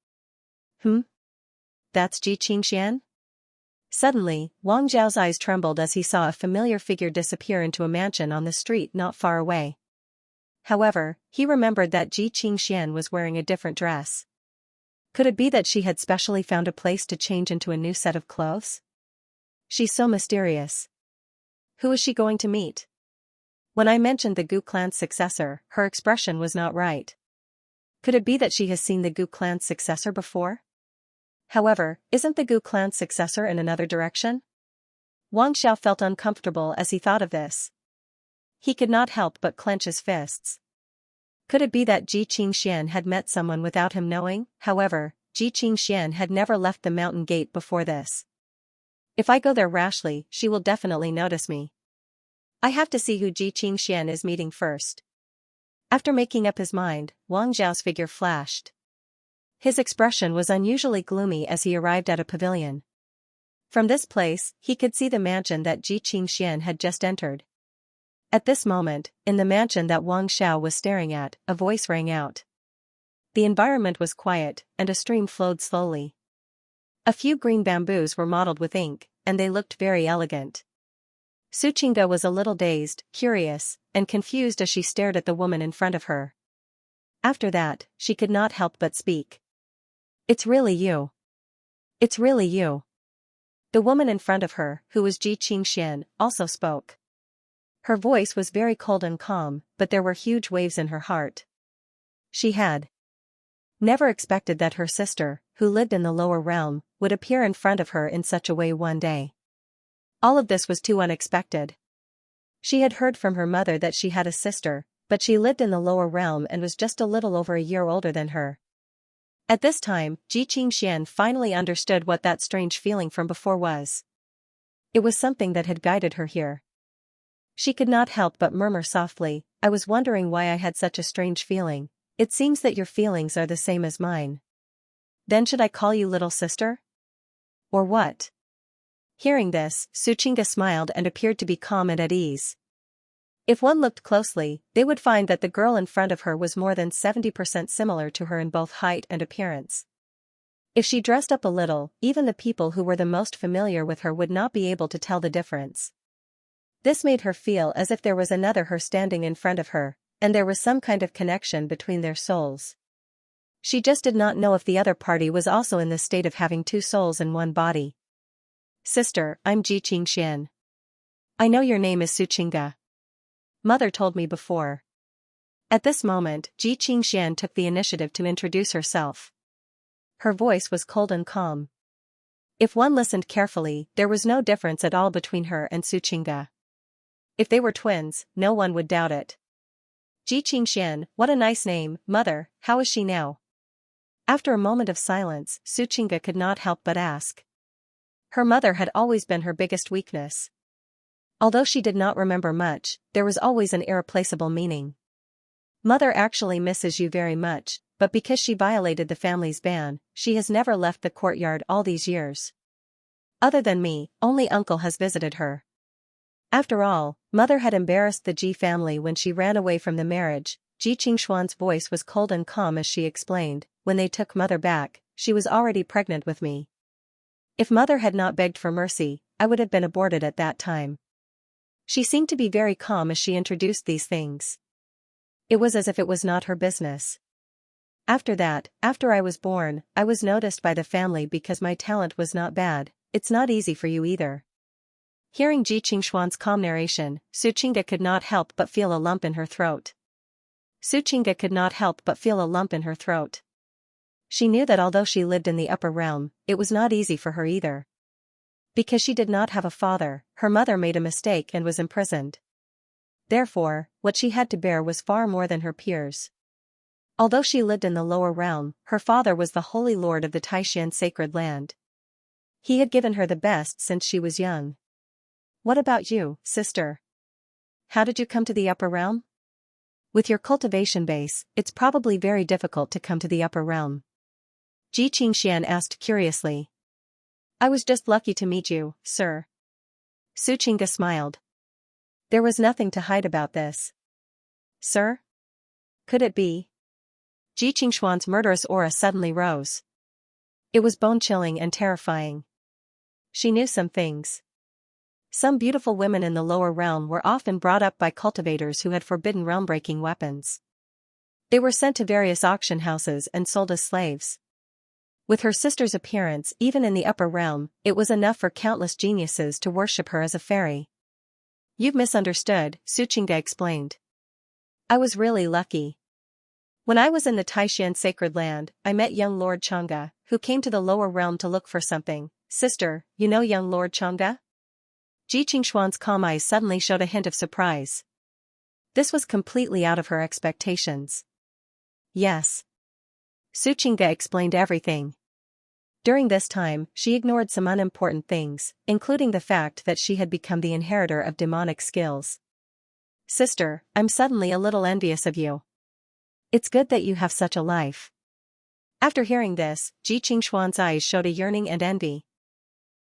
That's Xianxia? Suddenly, Wang Zhao's eyes trembled as he saw a familiar figure disappear into a mansion on the street not far away. However, he remembered that Xianxia was wearing a different dress. Could it be that she had specially found a place to change into a new set of clothes? She's so mysterious. Who is she going to meet? When I mentioned the Gu clan's successor, her expression was not right. Could it be that she has seen the Gu clan's successor before? However, isn't the Gu clan's successor in another direction? Wang Xiao felt uncomfortable as he thought of this. He could not help but clench his fists. Could it be that Xianxia had met someone without him knowing? However, Xianxia had never left the mountain gate before this. If I go there rashly, she will definitely notice me. I have to see who Xianxia is meeting first. After making up his mind, Wang Zhao's figure flashed. His expression was unusually gloomy as he arrived at a pavilion. From this place, he could see the mansion that Xianxia had just entered. At this moment, in the mansion that Wang Xiao was staring at, a voice rang out. The environment was quiet, and a stream flowed slowly. A few green bamboos were mottled with ink, and they looked very elegant. Xianxia was a little dazed, curious, and confused as she stared at the woman in front of her. After that, she could not help but speak. It's really you. It's really you. The woman in front of her, who was Xianxia, also spoke. Her voice was very cold and calm, but there were huge waves in her heart. She had never expected that her sister, who lived in the lower realm, would appear in front of her in such a way one day. All of this was too unexpected. She had heard from her mother that she had a sister, but she lived in the lower realm and was just a little over a year older than her. At this time, Xianxia finally understood what that strange feeling from before was. It was something that had guided her here. She could not help but murmur softly, I was wondering why I had such a strange feeling. It seems that your feelings are the same as mine. Then should I call you little sister? Or what? Hearing this, Xianxia smiled and appeared to be calm and at ease. If one looked closely, they would find that the girl in front of her was more than 70% similar to her in both height and appearance. If she dressed up a little, even the people who were the most familiar with her would not be able to tell the difference. This made her feel as if there was another her standing in front of her, and there was some kind of connection between their souls. She just did not know if the other party was also in the state of having two souls in one body. Sister, I'm Xianxia. I know your name is Xianxia. Mother told me before. At this moment, Xianxia took the initiative to introduce herself. Her voice was cold and calm. If one listened carefully, there was no difference at all between her and Xianxia. If they were twins, no one would doubt it. Xianxia, what a nice name, Mother, how is she now? After a moment of silence, Xianxia could not help but ask. Her mother had always been her biggest weakness. Although she did not remember much, there was always an irreplaceable meaning. Mother actually misses you very much, but because she violated the family's ban, she has never left the courtyard all these years. Other than me, only uncle has visited her. After all, Mother had embarrassed the Ji family when she ran away from the marriage. Xianxuan's voice was cold and calm as she explained, when they took Mother back, she was already pregnant with me. If Mother had not begged for mercy, I would have been aborted at that time. She seemed to be very calm as she introduced these things. It was as if it was not her business. After that, after I was born, I was noticed by the family because my talent was not bad. It's not easy for you either. Hearing Xianxuan's calm narration, Xianxia could not help but feel a lump in her throat. Xianxia could not help but feel a lump in her throat. She knew that although she lived in the upper realm, it was not easy for her either. Because she did not have a father, her mother made a mistake and was imprisoned. Therefore, what she had to bear was far more than her peers. Although she lived in the lower realm, her father was the holy lord of the Taishan sacred land. He had given her the best since she was young. What about you, sister? How did you come to the upper realm? With your cultivation base, it's probably very difficult to come to the upper realm. Xianxia asked curiously. I was just lucky to meet you, sir. Xianxia smiled. There was nothing to hide about this. Sir? Could it be? Xianxia's murderous aura suddenly rose. It was bone-chilling and terrifying. She knew some things. Some beautiful women in the lower realm were often brought up by cultivators who had forbidden realm-breaking weapons. They were sent to various auction houses and sold as slaves. With her sister's appearance even in the upper realm, it was enough for countless geniuses to worship her as a fairy. You've misunderstood, Xianxia explained. I was really lucky. When I was in the Taishan sacred land, I met young Lord Xianxia, who came to the lower realm to look for something. Sister, you know young Lord Xianxia? Xianxia's calm eyes suddenly showed a hint of surprise. This was completely out of her expectations. Yes. Xianxia explained everything. During this time, she ignored some unimportant things, including the fact that she had become the inheritor of demonic skills. Sister, I'm suddenly a little envious of you. It's good that you have such a life. After hearing this, Xianxia's eyes showed a yearning and envy.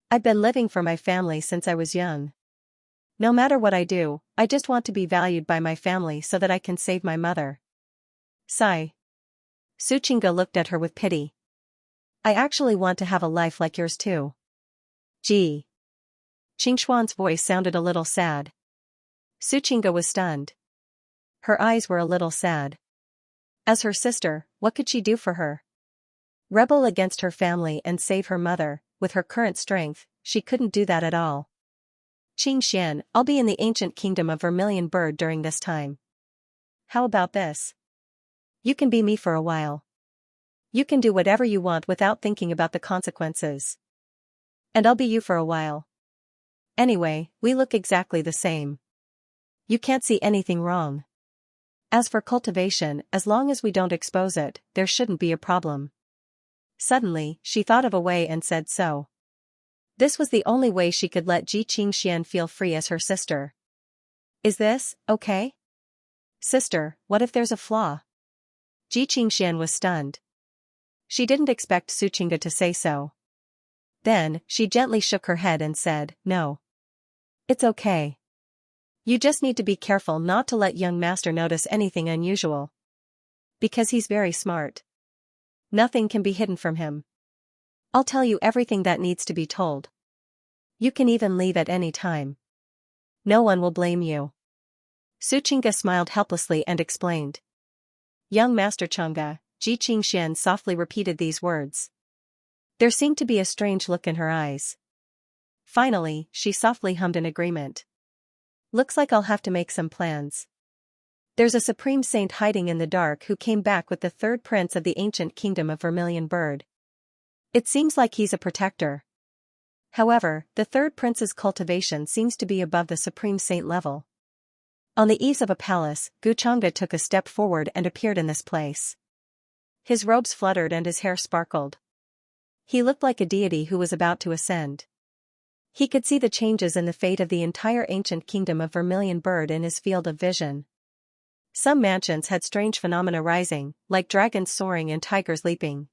I've been living for my family since I was young. No matter what I do, I just want to be valued by my family so that I can save my mother. Sigh. Xianxia looked at her with pity. I actually want to have a life like yours too. Gee. Xianxia's voice sounded a little sad. Xianxia was stunned. Her eyes were a little sad. As her sister, what could she do for her? Rebel against her family and save her mother, with her current strength, she couldn't do that at all. Xianxian, I'll be in the ancient kingdom of Vermilion Bird during this time. How about this? You can be me for a while. You can do whatever you want without thinking about the consequences. And I'll be you for a while. Anyway, we look exactly the same. You can't see anything wrong. As for cultivation, as long as we don't expose it, there shouldn't be a problem. Suddenly, she thought of a way and said so. This was the only way she could let Xianxia feel free as her sister. Is this okay? Sister, what if there's a flaw? Xianxia was stunned. She didn't expect Xianxia to say so. Then, she gently shook her head and said, no. It's okay. You just need to be careful not to let young master notice anything unusual. Because he's very smart. Nothing can be hidden from him. I'll tell you everything that needs to be told. You can even leave at any time. No one will blame you. Xianxia smiled helplessly and explained. Young Master Xianxia, Xianxia softly repeated these words. There seemed to be a strange look in her eyes. Finally, she softly hummed in agreement. Looks like I'll have to make some plans. There's a supreme saint hiding in the dark who came back with the third prince of the ancient kingdom of Vermilion Bird. It seems like he's a protector. However, the third prince's cultivation seems to be above the supreme saint level. On the eaves of a palace, Xianxia took a step forward and appeared in this place. His robes fluttered and his hair sparkled. He looked like a deity who was about to ascend. He could see the changes in the fate of the entire ancient kingdom of Vermilion Bird in his field of vision. Some mansions had strange phenomena rising, like dragons soaring and tigers leaping.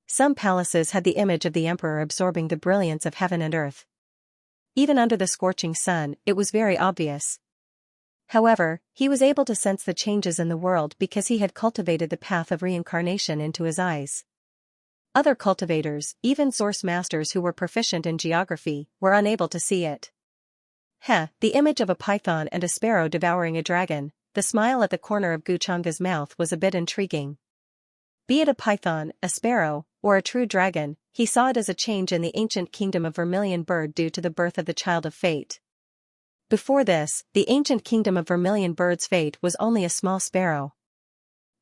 Some palaces had the image of the emperor absorbing the brilliance of heaven and earth. Even under the scorching sun, it was very obvious. However, he was able to sense the changes in the world because he had cultivated the path of reincarnation into his eyes. Other cultivators, even source masters who were proficient in geography, were unable to see it. The image of a python and a sparrow devouring a dragon, the smile at the corner of Xianxia's mouth was a bit intriguing. Be it a python, a sparrow, or a true dragon, he saw it as a change in the ancient kingdom of Vermilion Bird due to the birth of the child of fate. Before this, the ancient kingdom of Vermilion Bird's fate was only a small sparrow.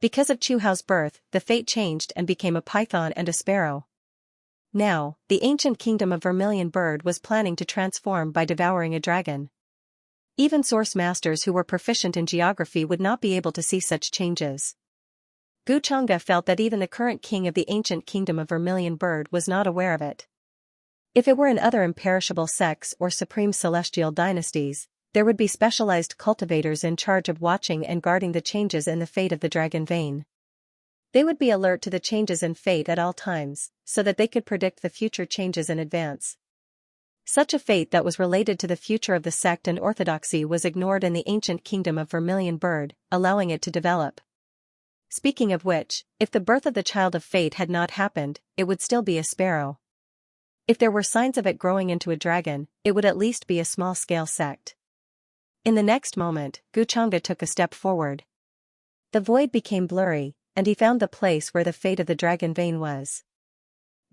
Because of Chu Hao's birth, the fate changed and became a python and a sparrow. Now, the ancient kingdom of Vermilion Bird was planning to transform by devouring a dragon. Even source masters who were proficient in geography would not be able to see such changes. Xianxia felt that even the current king of the ancient kingdom of Vermilion Bird was not aware of it. If it were in other imperishable sects or supreme celestial dynasties, there would be specialized cultivators in charge of watching and guarding the changes in the fate of the dragon vein. They would be alert to the changes in fate at all times, so that they could predict the future changes in advance. Such a fate that was related to the future of the sect and orthodoxy was ignored in the ancient kingdom of Vermilion Bird, allowing it to develop. Speaking of which, if the birth of the child of fate had not happened, it would still be a sparrow. If there were signs of it growing into a dragon, it would at least be a small-scale sect. In the next moment, Xianxia took a step forward. The void became blurry, and he found the place where the fate of the dragon vein was.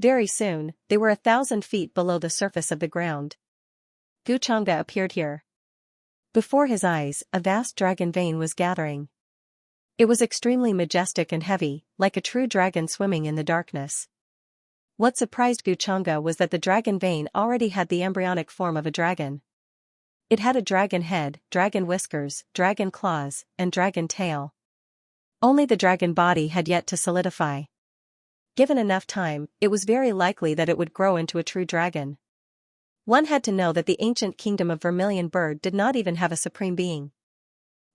Very soon, they were 1,000 feet below the surface of the ground. Xianxia appeared here. Before his eyes, a vast dragon vein was gathering. It was extremely majestic and heavy, like a true dragon swimming in the darkness. What surprised Xianxia was that the dragon vein already had the embryonic form of a dragon. It had a dragon head, dragon whiskers, dragon claws, and dragon tail. Only the dragon body had yet to solidify. Given enough time, it was very likely that it would grow into a true dragon. One had to know that the ancient kingdom of Vermilion Bird did not even have a supreme being.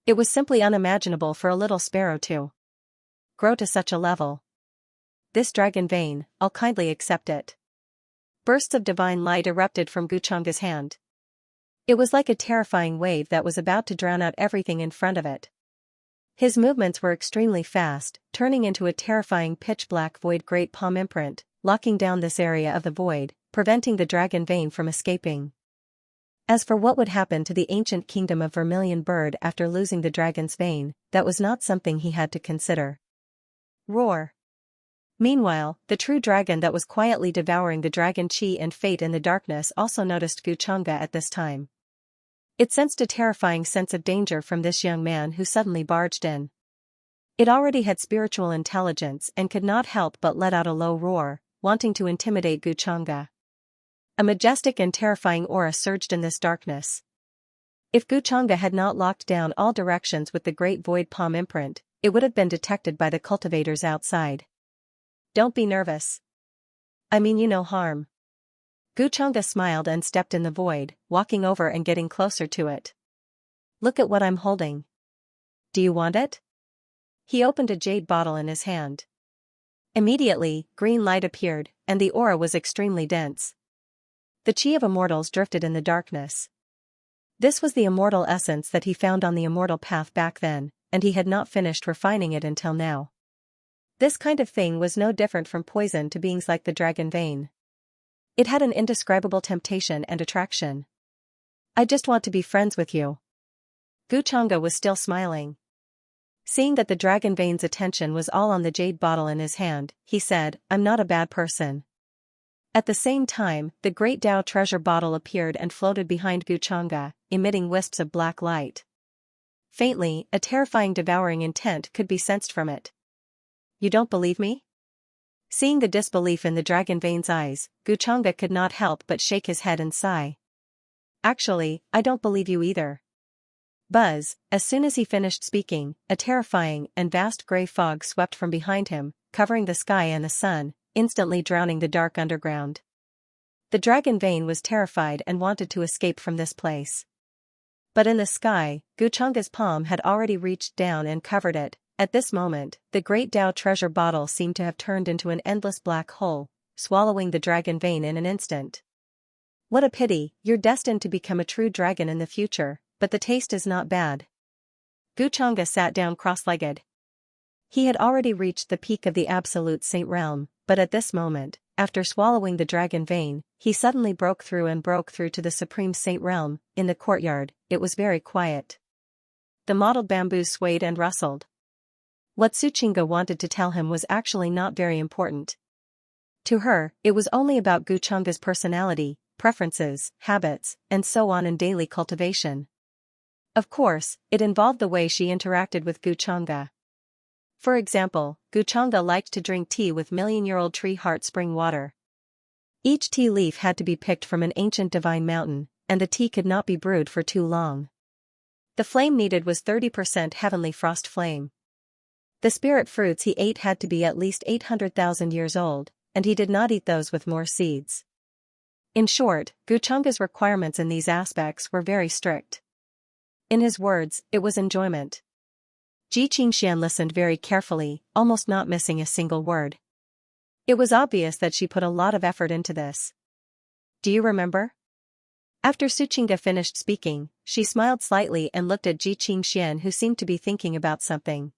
It was simply unimaginable for a little sparrow to grow to such a level. This dragon vein, I'll kindly accept it. Bursts of divine light erupted from Xianxia's hand. It was like a terrifying wave that was about to drown out everything in front of it. His movements were extremely fast, turning into a terrifying pitch-black void great palm imprint, locking down this area of the void, preventing the dragon vein from escaping. As for what would happen to the ancient kingdom of Vermilion Bird after losing the dragon's vein, that was not something he had to consider. Roar. Meanwhile, the true dragon that was quietly devouring the dragon chi and fate in the darkness also noticed Xianxia at this time. It sensed a terrifying sense of danger from this young man who suddenly barged in. It already had spiritual intelligence and could not help but let out a low roar, wanting to intimidate Xianxia. A majestic and terrifying aura surged in this darkness. If Xianxia had not locked down all directions with the great void palm imprint, it would have been detected by the cultivators outside. Don't be nervous. I mean you no harm. Xianxia smiled and stepped in the void, walking over and getting closer to it. Look at what I'm holding. Do you want it? He opened a jade bottle in his hand. Immediately, green light appeared, and the aura was extremely dense. The chi of immortals drifted in the darkness. This was the immortal essence that he found on the immortal path back then, and he had not finished refining it until now. This kind of thing was no different from poison to beings like the dragon vein. It had an indescribable temptation and attraction. I just want to be friends with you. Xianxia was still smiling. Seeing that the dragon vein's attention was all on the jade bottle in his hand, he said, I'm not a bad person. At the same time, the great Dao treasure bottle appeared and floated behind Xianxia, emitting wisps of black light. Faintly, a terrifying devouring intent could be sensed from it. You don't believe me? Seeing the disbelief in the dragon vein's eyes, Xianxia could not help but shake his head and sigh. Actually, I don't believe you either. Buzz, as soon as he finished speaking, a terrifying and vast gray fog swept from behind him, covering the sky and the sun, instantly drowning the dark underground. The dragon vein was terrified and wanted to escape from this place. But in the sky, Xianxia's palm had already reached down and covered it. At this moment, the great Dao treasure bottle seemed to have turned into an endless black hole, swallowing the dragon vein in an instant. What a pity, you're destined to become a true dragon in the future, but the taste is not bad. Xianxia sat down cross-legged. He had already reached the peak of the absolute saint realm, but at this moment, after swallowing the dragon vein, he suddenly broke through to the supreme saint realm. In the courtyard, it was very quiet. The mottled bamboos swayed and rustled. What Xianxia wanted to tell him was actually not very important. To her, it was only about Xianxia's personality, preferences, habits, and so on in daily cultivation. Of course, it involved the way she interacted with Xianxia. For example, Xianxia liked to drink tea with million-year-old tree heart spring water. Each tea leaf had to be picked from an ancient divine mountain, and the tea could not be brewed for too long. The flame needed was 30% heavenly frost flame. The spirit fruits he ate had to be at least 800,000 years old, and he did not eat those with more seeds. In short, Guchanga's requirements in these aspects were very strict. In his words, it was enjoyment. Xianxia listened very carefully, almost not missing a single word. It was obvious that she put a lot of effort into this. Do you remember? After Xianxia finished speaking, she smiled slightly and looked at Xianxia, who seemed to be thinking about something.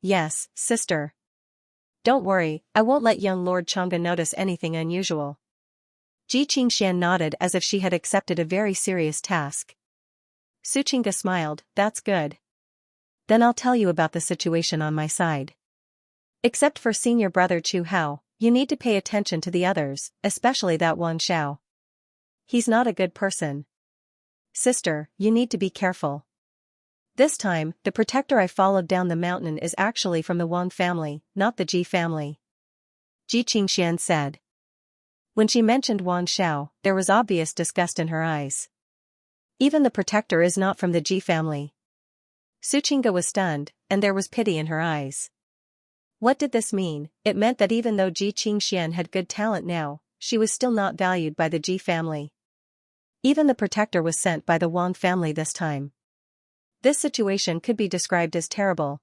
Yes, sister. Don't worry, I won't let young Lord Chang'e notice anything unusual. Xianxia nodded as if she had accepted a very serious task. Xianxia smiled, that's good. Then I'll tell you about the situation on my side. Except for senior brother Chu Hao, you need to pay attention to the others, especially that Wang Xiao. He's not a good person. Sister, you need to be careful. This time, the protector I followed down the mountain is actually from the Wang family, not the Ji family. Xianxia said. When she mentioned Wang Xiao, there was obvious disgust in her eyes. Even the protector is not from the Ji family. Xianxia was stunned, and there was pity in her eyes. What did this mean? It meant that even though Xianxia had good talent now, she was still not valued by the Ji family. Even the protector was sent by the Wang family this time. This situation could be described as terrible.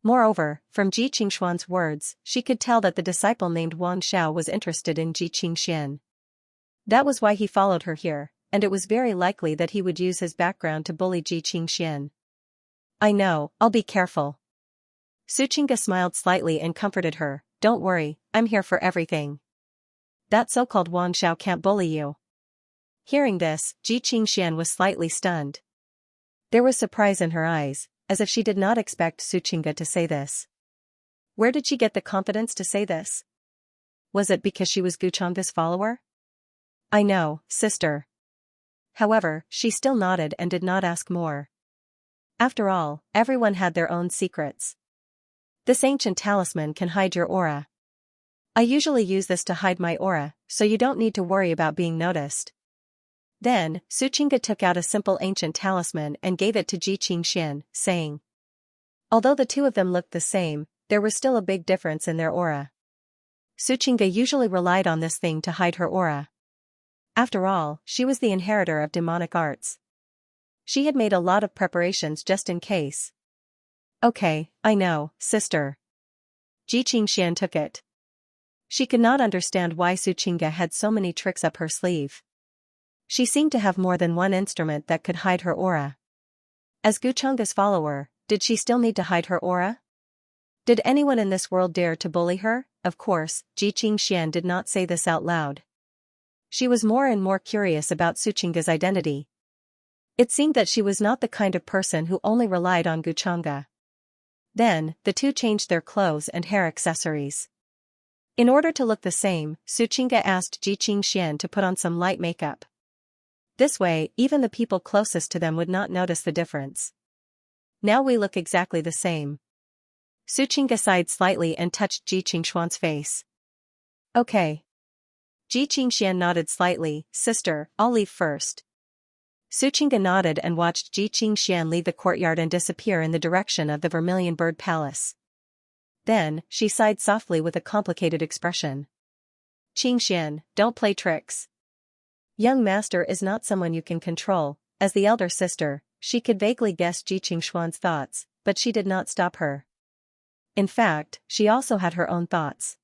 Moreover, from Xianxia's words, she could tell that the disciple named Wang Xiao was interested in Xianxia. That was why he followed her here, and it was very likely that he would use his background to bully Xianxia. I know, I'll be careful. Xianxia smiled slightly and comforted her, don't worry, I'm here for everything. That so-called Wang Xiao can't bully you. Hearing this, Xianxia was slightly stunned. There was surprise in her eyes, as if she did not expect Xianxia to say this. Where did she get the confidence to say this? Was it because she was Guchanga's follower? I know, sister. However, she still nodded and did not ask more. After all, everyone had their own secrets. This ancient talisman can hide your aura. I usually use this to hide my aura, so you don't need to worry about being noticed. Then, Xianxia took out a simple ancient talisman and gave it to Xianxia, saying. Although the two of them looked the same, there was still a big difference in their aura. Xianxia usually relied on this thing to hide her aura. After all, she was the inheritor of demonic arts. She had made a lot of preparations just in case. Okay, I know, sister. Xianxia took it. She could not understand why Xianxia had so many tricks up her sleeve. She seemed to have more than one instrument that could hide her aura. As Guchanga's follower, did she still need to hide her aura? Did anyone in this world dare to bully her? Of course, Xianxia did not say this out loud. She was more and more curious about Xianxia's identity. It seemed that she was not the kind of person who only relied on Guchanga. Then, the two changed their clothes and hair accessories. In order to look the same, Xianxia asked Xianxia to put on some light makeup. This way, even the people closest to them would not notice the difference. Now we look exactly the same. Xianxia sighed slightly and touched Xianxia's face. Okay. Xianxia nodded slightly, sister, I'll leave first. Xianxia nodded and watched Xianxia leave the courtyard and disappear in the direction of the Vermilion Bird Palace. Then, she sighed softly with a complicated expression. Xianxia, don't play tricks. Young master is not someone you can control. As the elder sister, she could vaguely guess Xianxia's thoughts, but she did not stop her. In fact, she also had her own thoughts.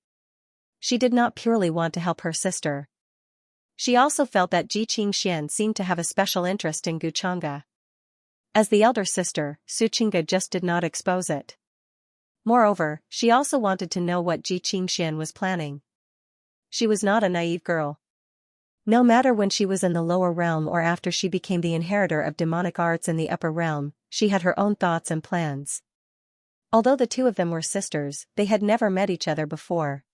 She did not purely want to help her sister. She also felt that Xianxia seemed to have a special interest in Guchanga. As the elder sister, Xianxia just did not expose it. Moreover, she also wanted to know what Xianxia was planning. She was not a naive girl. No matter when she was in the lower realm or after she became the inheritor of demonic arts in the upper realm, she had her own thoughts and plans. Although the two of them were sisters, they had never met each other before.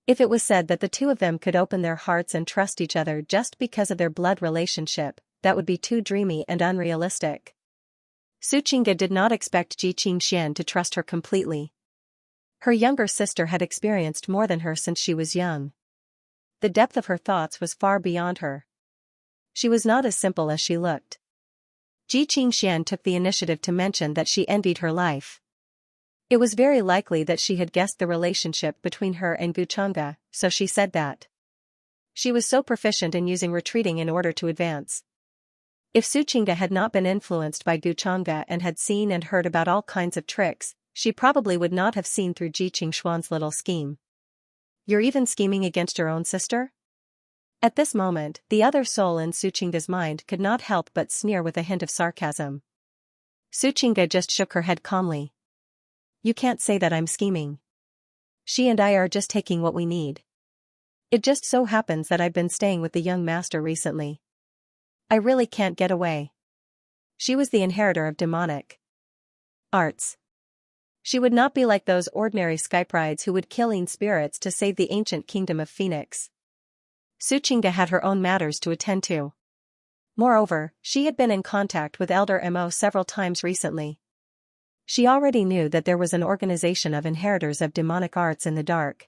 If it was said that the two of them could open their hearts and trust each other just because of their blood relationship, that would be too dreamy and unrealistic. Xianxia did not expect Xianxia to trust her completely. Her younger sister had experienced more than her since she was young. the depth of her thoughts was far beyond her. She was not as simple as she looked. Xianxia took the initiative to mention that she envied her life. It was very likely that she had guessed the relationship between her and Xianxia, so she said that. She was so proficient in using retreating in order to advance. If Xianxia had not been influenced by Xianxia and had seen and heard about all kinds of tricks, she probably would not have seen through Xianxia's little scheme. You're even scheming against your own sister? At this moment, the other soul in Xianxia's mind could not help but sneer with a hint of sarcasm. Xianxia just shook her head calmly. You can't say that I'm scheming. She and I are just taking what we need. It just so happens that I've been staying with the young master recently. I really can't get away. She was the inheritor of demonic arts. She would not be like those ordinary skyprides who would kill spirits to save the ancient kingdom of Phoenix. Xianxia had her own matters to attend to. Moreover, she had been in contact with Elder Mo several times recently. She already knew that there was an organization of inheritors of demonic arts in the dark.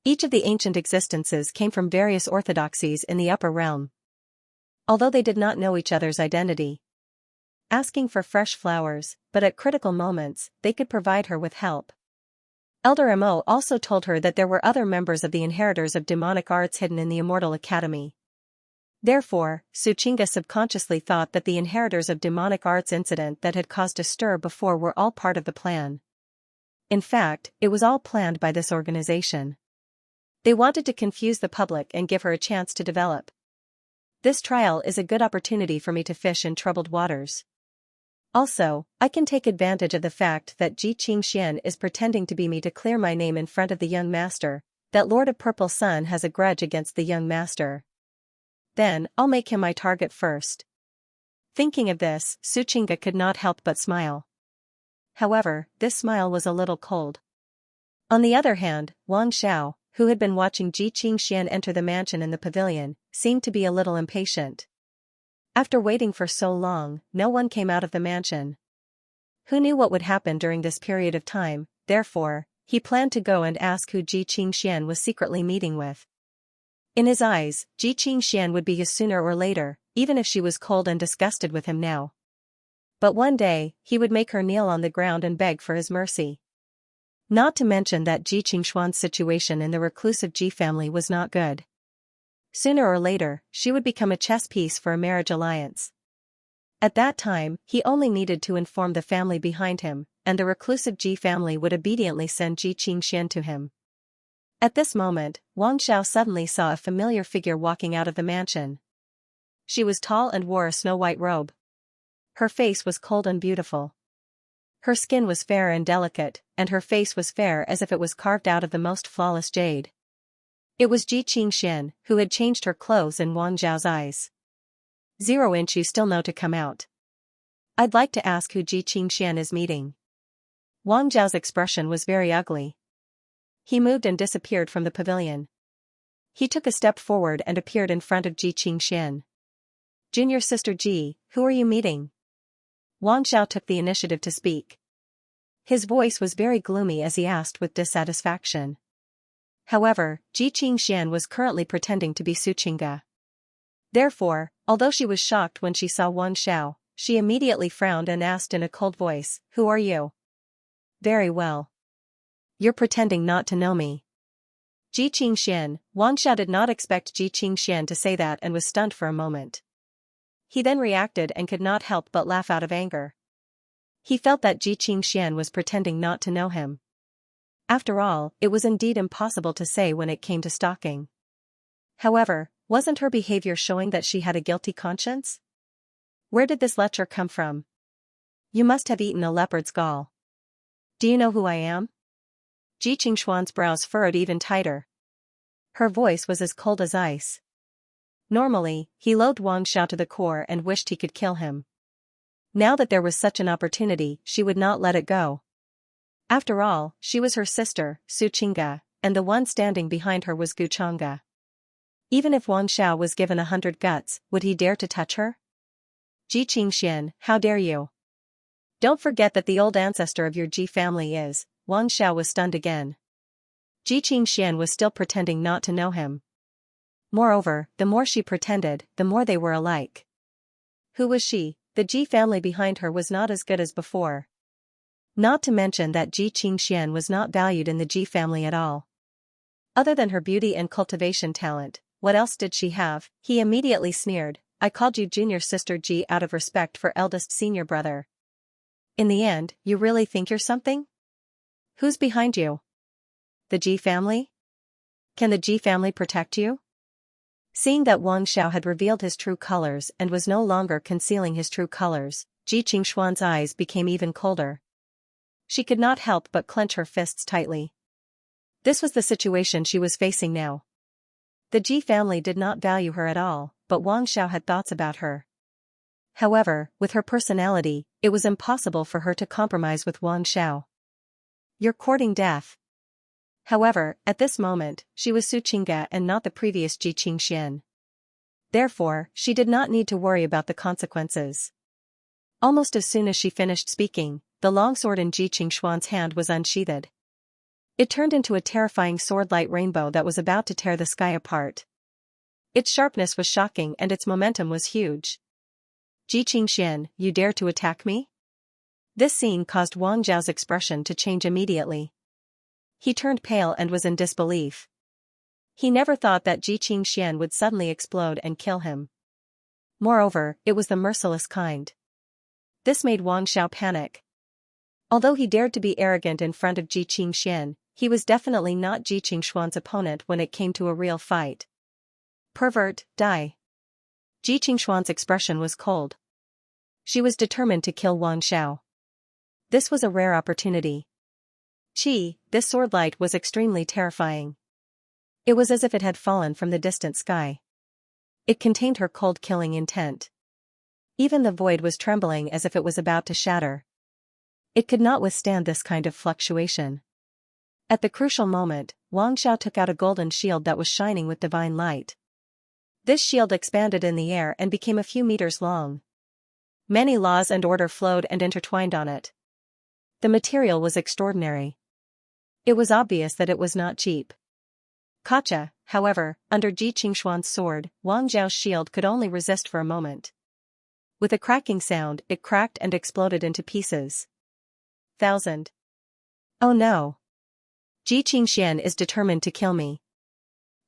Each of the ancient existences came from various orthodoxies in the upper realm. Although they did not know each other's identity, asking for fresh flowers, but at critical moments, they could provide her with help. Elder Mo also told her that there were other members of the inheritors of demonic arts hidden in the Immortal Academy. Therefore, Xianxia subconsciously thought that the inheritors of demonic arts incident that had caused a stir before were all part of the plan. In fact, it was all planned by this organization. They wanted to confuse the public and give her a chance to develop. This trial is a good opportunity for me to fish in troubled waters. Also, I can take advantage of the fact that Xianxia is pretending to be me to clear my name in front of the young master, that Lord of Purple Sun has a grudge against the young master. Then, I'll make him my target first. Thinking of this, Xianxia could not help but smile. However, this smile was a little cold. On the other hand, Wang Xiao, who had been watching Xianxia enter the mansion in the pavilion, seemed to be a little impatient. After waiting for so long, no one came out of the mansion. Who knew what would happen during this period of time, therefore, he planned to go and ask who Xianxia was secretly meeting with. In his eyes, Xianxia would be his sooner or later, even if she was cold and disgusted with him now. But one day, he would make her kneel on the ground and beg for his mercy. Not to mention that Xianxia's situation in the reclusive Ji family was not good. Sooner or later, she would become a chess piece for a marriage alliance. At that time, he only needed to inform the family behind him, and the reclusive Ji family would obediently send Xianxia to him. At this moment, Wang Xiao suddenly saw a familiar figure walking out of the mansion. She was tall and wore a snow-white robe. Her face was cold and beautiful. Her skin was fair and delicate, and her face was fair as if it was carved out of the most flawless jade. It was Xianxia, who had changed her clothes in Wang Xiao's eyes. 0-inch you still know to come out. I'd like to ask who Xianxia is meeting. Wang Xiao's expression was very ugly. He moved and disappeared from the pavilion. He took a step forward and appeared in front of Xianxia. Junior sister Ji, who are you meeting? Wang Xiao took the initiative to speak. His voice was very gloomy as he asked with dissatisfaction. However, Xianxia was currently pretending to be Xianxia. Therefore, although she was shocked when she saw Wang Xiao, she immediately frowned and asked in a cold voice, "Who are you?" "Very well. You're pretending not to know me." Xianxia, Wang Xiao did not expect Xianxia to say that and was stunned for a moment. He then reacted and could not help but laugh out of anger. He felt that Xianxia was pretending not to know him. After all, it was indeed impossible to say when it came to stalking. However, wasn't her behavior showing that she had a guilty conscience? Where did this lecher come from? You must have eaten a leopard's gall. Do you know who I am? Xianxia's brows furrowed even tighter. Her voice was as cold as ice. Normally, he loathed Wang Xiao to the core and wished he could kill him. Now that there was such an opportunity, she would not let it go. After all, she was her sister, Xianxia, and the one standing behind her was Xianxia. Even if Wang Xiao was given 100 guts, would he dare to touch her? Xianxia, how dare you? Don't forget that the old ancestor of your Ji family is. Wang Xiao was stunned again. Xianxia was still pretending not to know him. Moreover, the more she pretended, the more they were alike. Who was she? The Ji family behind her was not as good as before. Not to mention that Ji Qingxian was not valued in the Ji family at all. Other than her beauty and cultivation talent, what else did she have? He immediately sneered, I called you junior sister Ji out of respect for eldest senior brother. In the end, you really think you're something? Who's behind you? The Ji family? Can the Ji family protect you? Seeing that Wang Xiao had revealed his true colors and was no longer concealing his true colors, Ji Qingshuan's eyes became even colder. She could not help but clench her fists tightly. This was the situation she was facing now. The Ji family did not value her at all, but Wang Xiao had thoughts about her. However, with her personality, it was impossible for her to compromise with Wang Xiao. You're courting death. However, at this moment, she was Su Qingge and not the previous Ji Qingxian. Therefore, she did not need to worry about the consequences. Almost as soon as she finished speaking, the long sword in Ji Qingshuan's hand was unsheathed. It turned into a terrifying sword-like rainbow that was about to tear the sky apart. Its sharpness was shocking and its momentum was huge. Ji Qingxian, you dare to attack me? This scene caused Wang Zhao's expression to change immediately. He turned pale and was in disbelief. He never thought that Ji Qingxian would suddenly explode and kill him. Moreover, it was the merciless kind. This made Wang Xiao panic. Although he dared to be arrogant in front of Ji Qingxian, he was definitely not Ji Qingshuan's opponent when it came to a real fight. Pervert, die. Ji Qingshuan's expression was cold. She was determined to kill Wang Xiao. This was a rare opportunity. This sword light was extremely terrifying. It was as if it had fallen from the distant sky. It contained her cold killing intent. Even the void was trembling as if it was about to shatter. It could not withstand this kind of fluctuation. At the crucial moment, Wang Xiao took out a golden shield that was shining with divine light. This shield expanded in the air and became a few meters long. Many laws and order flowed and intertwined on it. The material was extraordinary. It was obvious that it was not cheap. Gotcha, however, under Ji Qingshuan's sword, Wang Zhao's shield could only resist for a moment. With a cracking sound, it cracked and exploded into pieces. 1,000. Oh no. Ji Qingxian is determined to kill me.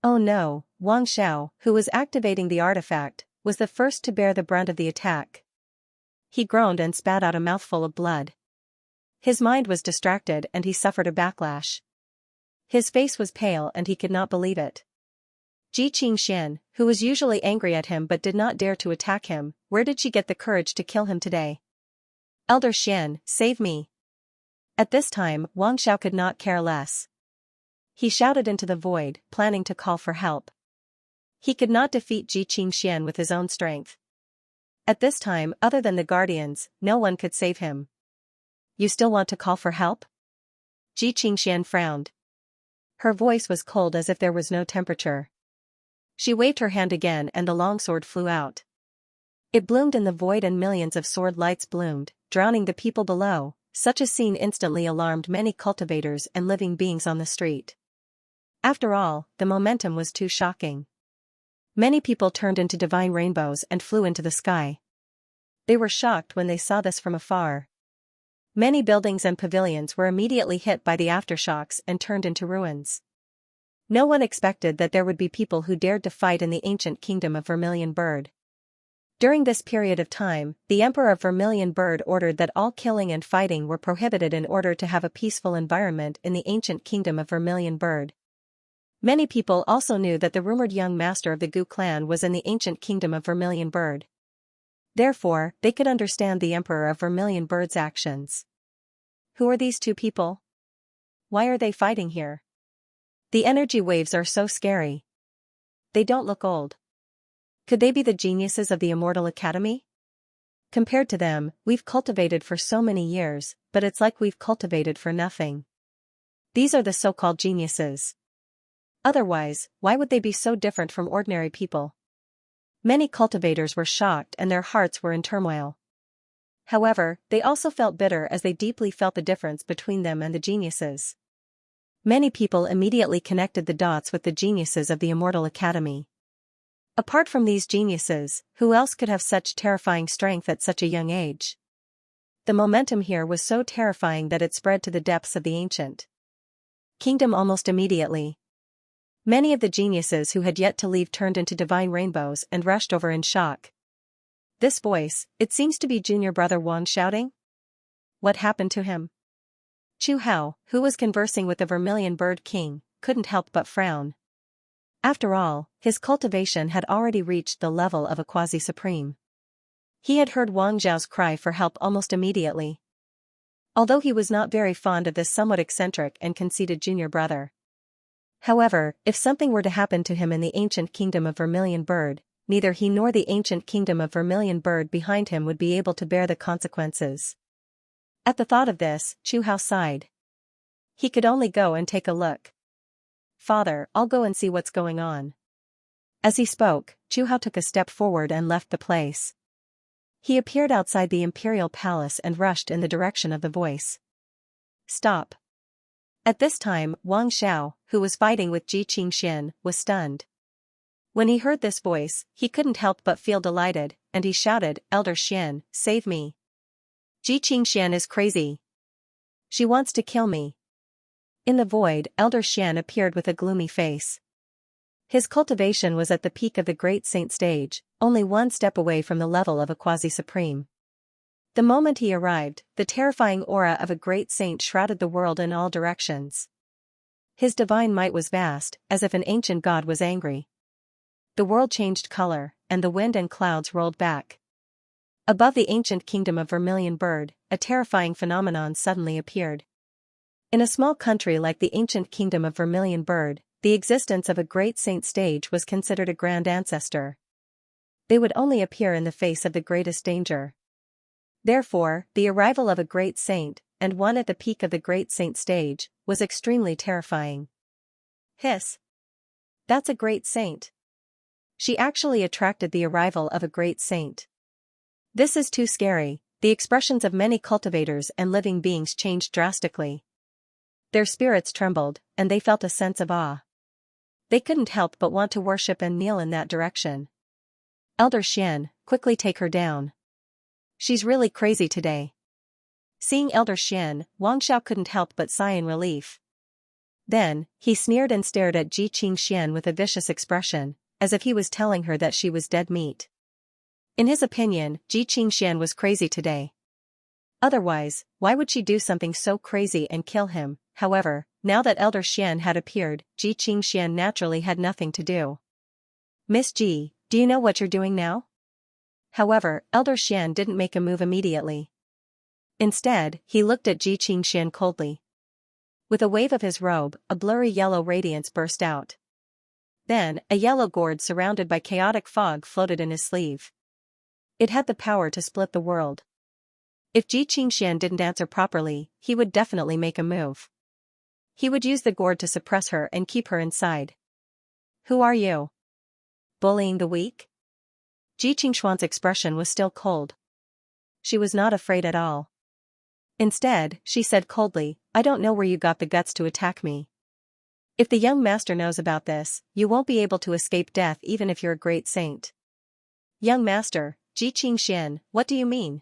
Oh no, Wang Xiao, who was activating the artifact, was the first to bear the brunt of the attack. He groaned and spat out a mouthful of blood. His mind was distracted and he suffered a backlash. His face was pale and he could not believe it. Ji Qingxian, who was usually angry at him but did not dare to attack him, where did she get the courage to kill him today? Elder Xian, save me. At this time, Wang Xiao could not care less. He shouted into the void, planning to call for help. He could not defeat Ji Qingxian with his own strength. At this time, other than the guardians, no one could save him. You still want to call for help? Ji Qingxian frowned. Her voice was cold as if there was no temperature. She waved her hand again and the longsword flew out. It bloomed in the void and millions of sword lights bloomed, drowning the people below. Such a scene instantly alarmed many cultivators and living beings on the street. After all, the momentum was too shocking. Many people turned into divine rainbows and flew into the sky. They were shocked when they saw this from afar. Many buildings and pavilions were immediately hit by the aftershocks and turned into ruins. No one expected that there would be people who dared to fight in the ancient kingdom of Vermilion Bird. During this period of time, the Emperor of Vermilion Bird ordered that all killing and fighting were prohibited in order to have a peaceful environment in the ancient kingdom of Vermilion Bird. Many people also knew that the rumored young master of the Gu clan was in the ancient kingdom of Vermilion Bird. Therefore, they could understand the Emperor of Vermilion Bird's actions. Who are these two people? Why are they fighting here? The energy waves are so scary. They don't look old. Could they be the geniuses of the Immortal Academy? Compared to them, we've cultivated for so many years, but it's like we've cultivated for nothing. These are the so-called geniuses. Otherwise, why would they be so different from ordinary people? Many cultivators were shocked and their hearts were in turmoil. However, they also felt bitter as they deeply felt the difference between them and the geniuses. Many people immediately connected the dots with the geniuses of the Immortal Academy. Apart from these geniuses, who else could have such terrifying strength at such a young age? The momentum here was so terrifying that it spread to the depths of the ancient kingdom almost immediately. Many of the geniuses who had yet to leave turned into divine rainbows and rushed over in shock. This voice, it seems to be junior brother Wang shouting? What happened to him? Chu Hao, who was conversing with the Vermilion Bird King, couldn't help but frown. After all, his cultivation had already reached the level of a quasi-supreme. He had heard Wang Zhao's cry for help almost immediately. Although he was not very fond of this somewhat eccentric and conceited junior brother. However, if something were to happen to him in the ancient kingdom of Vermilion Bird, neither he nor the ancient kingdom of Vermilion Bird behind him would be able to bear the consequences. At the thought of this, Chu Hao sighed. He could only go and take a look. Father, I'll go and see what's going on. As he spoke, Chu Hao took a step forward and left the place. He appeared outside the imperial palace and rushed in the direction of the voice. Stop. At this time, Wang Xiao, who was fighting with Ji Qingxian, was stunned. When he heard this voice, he couldn't help but feel delighted, and he shouted, Elder Xian, save me. Ji Qingxian is crazy. She wants to kill me. In the void, Elder Xian appeared with a gloomy face. His cultivation was at the peak of the great saint stage, only one step away from the level of a quasi-supreme. The moment he arrived, the terrifying aura of a great saint shrouded the world in all directions. His divine might was vast, as if an ancient god was angry. The world changed color, and the wind and clouds rolled back. Above the ancient kingdom of Vermilion Bird, a terrifying phenomenon suddenly appeared. In a small country like the ancient kingdom of Vermilion Bird, the existence of a great saint stage was considered a grand ancestor. They would only appear in the face of the greatest danger. Therefore, the arrival of a great saint, and one at the peak of the great saint stage, was extremely terrifying. Hiss! That's a great saint. She actually attracted the arrival of a great saint. This is too scary. The expressions of many cultivators and living beings changed drastically. Their spirits trembled, and they felt a sense of awe. They couldn't help but want to worship and kneel in that direction. Elder Xian, quickly take her down. She's really crazy today. Seeing Elder Xian, Wang Xiao couldn't help but sigh in relief. Then, he sneered and stared at Ji Qingxian with a vicious expression, as if he was telling her that she was dead meat. In his opinion, Ji Qingxian was crazy today. Otherwise, why would she do something so crazy and kill him? However, now that Elder Xian had appeared, Ji Qingxian naturally had nothing to do. Miss Ji, do you know what you're doing now? However, Elder Xian didn't make a move immediately. Instead, he looked at Ji Qingxian coldly. With a wave of his robe, a blurry yellow radiance burst out. Then, a yellow gourd surrounded by chaotic fog floated in his sleeve. It had the power to split the world. If Ji Qingxian didn't answer properly, he would definitely make a move. He would use the gourd to suppress her and keep her inside. Who are you? Bullying the weak? Ji Qingxuan's expression was still cold. She was not afraid at all. Instead, she said coldly, I don't know where you got the guts to attack me. If the young master knows about this, you won't be able to escape death even if you're a great saint. Young master, Ji Qingxian, what do you mean?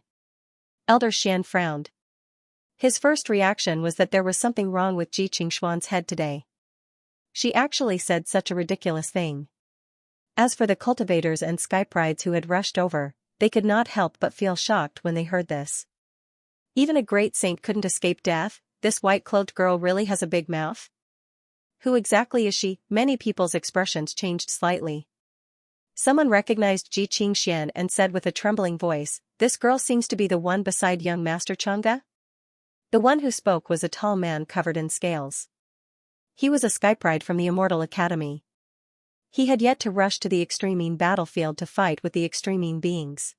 Elder Xian frowned. His first reaction was that there was something wrong with Ji Qingxuan's head today. She actually said such a ridiculous thing. As for the cultivators and skyprides who had rushed over, they could not help but feel shocked when they heard this. Even a great saint couldn't escape death. This white-clothed girl really has a big mouth? Who exactly is she? Many people's expressions changed slightly. Someone recognized Ji Qingxian and said with a trembling voice, this girl seems to be the one beside young Master Chang'e? The one who spoke was a tall man covered in scales. He was a skypride from the Immortal Academy. He had yet to rush to the extremine battlefield to fight with the extremine beings.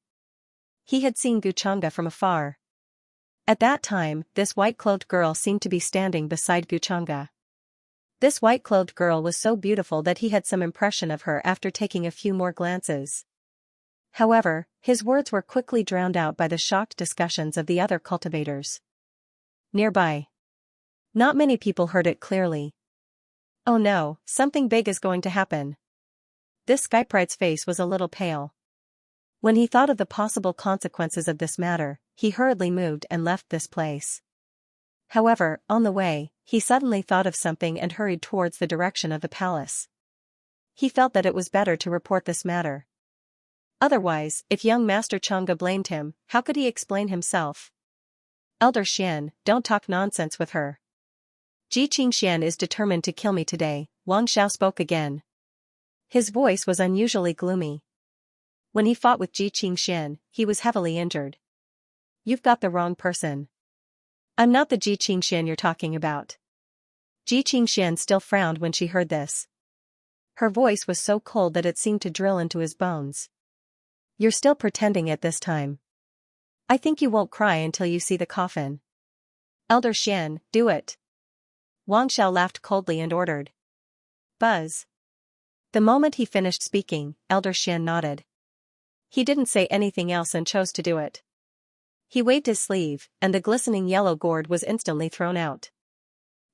He had seen Guchanga from afar. At that time, this white-clothed girl seemed to be standing beside Guchanga. This white-clothed girl was so beautiful that he had some impression of her after taking a few more glances. However, his words were quickly drowned out by the shocked discussions of the other cultivators nearby. Not many people heard it clearly. Oh no, something big is going to happen. This skypride's face was a little pale. When he thought of the possible consequences of this matter, he hurriedly moved and left this place. However, on the way, he suddenly thought of something and hurried towards the direction of the palace. He felt that it was better to report this matter. Otherwise, if young Master Chang'e blamed him, how could he explain himself? Elder Xian, don't talk nonsense with her. Xianxia is determined to kill me today, Wang Xiao spoke again. His voice was unusually gloomy. When he fought with Xianxia, he was heavily injured. You've got the wrong person. I'm not the Xianxia you're talking about. Xianxia still frowned when she heard this. Her voice was so cold that it seemed to drill into his bones. You're still pretending it this time. I think you won't cry until you see the coffin. Elder Xian, do it. Wang Xiao laughed coldly and ordered. Buzz. The moment he finished speaking, Elder Xian nodded. He didn't say anything else and chose to do it. He waved his sleeve, and the glistening yellow gourd was instantly thrown out.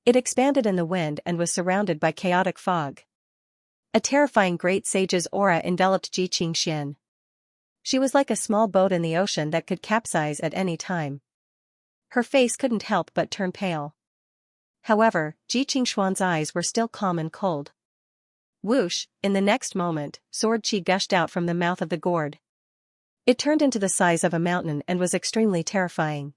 It expanded in the wind and was surrounded by chaotic fog. A terrifying great sage's aura enveloped Xianxia. She was like a small boat in the ocean that could capsize at any time. Her face couldn't help but turn pale. However, Xianxia's eyes were still calm and cold. Whoosh, in the next moment, sword chi gushed out from the mouth of the gourd. It turned into the size of a mountain and was extremely terrifying.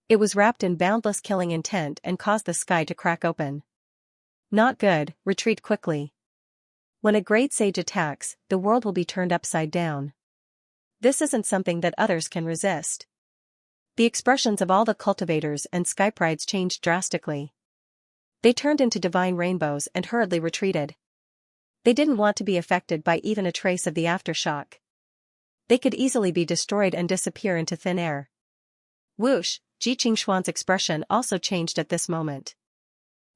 It was wrapped in boundless killing intent and caused the sky to crack open. Not good, retreat quickly. When a great sage attacks, the world will be turned upside down. This isn't something that others can resist. The expressions of all the cultivators and skyprides changed drastically. They turned into divine rainbows and hurriedly retreated. They didn't want to be affected by even a trace of the aftershock. They could easily be destroyed and disappear into thin air. Whoosh, Xianxia's expression also changed at this moment.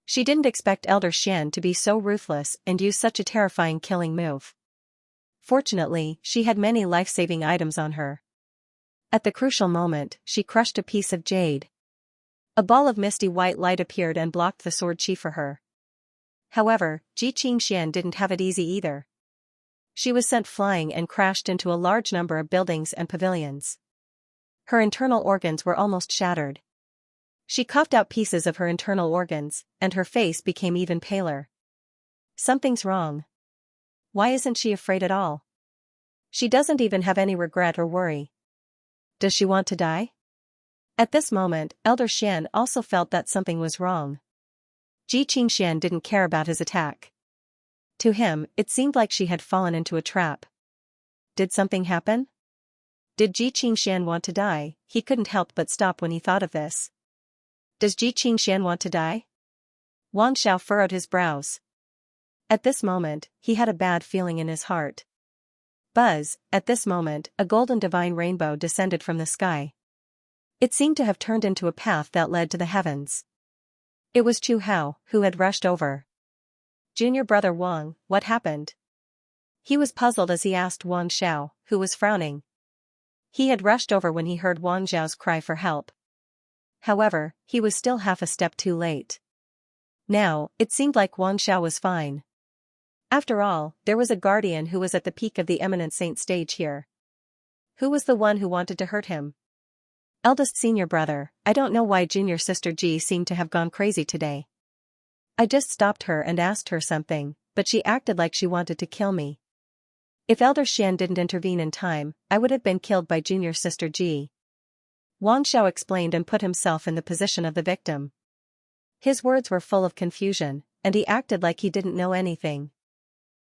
She didn't expect Elder Xian to be so ruthless and use such a terrifying killing move. Fortunately, she had many life-saving items on her. At the crucial moment, she crushed a piece of jade. A ball of misty white light appeared and blocked the sword chi for her. However, Xianxia didn't have it easy either. She was sent flying and crashed into a large number of buildings and pavilions. Her internal organs were almost shattered. She coughed out pieces of her internal organs, and her face became even paler. Something's wrong. Why isn't she afraid at all? She doesn't even have any regret or worry. Does she want to die? At this moment, Elder Xian also felt that something was wrong. Xianxia didn't care about his attack. To him, it seemed like she had fallen into a trap. Did something happen? Did Xianxia want to die? He couldn't help but stop when he thought of this. Does Xianxia want to die? Wang Xiao furrowed his brows. At this moment, he had a bad feeling in his heart. Buzz, at this moment, a golden divine rainbow descended from the sky. It seemed to have turned into a path that led to the heavens. It was Chu Hao, who had rushed over. Junior brother Wang, what happened? He was puzzled as he asked Wang Xiao, who was frowning. He had rushed over when he heard Wang Xiao's cry for help. However, he was still half a step too late. Now, it seemed like Wang Xiao was fine. After all, there was a guardian who was at the peak of the eminent saint stage here. Who was the one who wanted to hurt him? Eldest senior brother, I don't know why junior sister Ji seemed to have gone crazy today. I just stopped her and asked her something, but she acted like she wanted to kill me. If Elder Xian didn't intervene in time, I would have been killed by junior sister Ji. Wang Xiao explained and put himself in the position of the victim. His words were full of confusion, and he acted like he didn't know anything.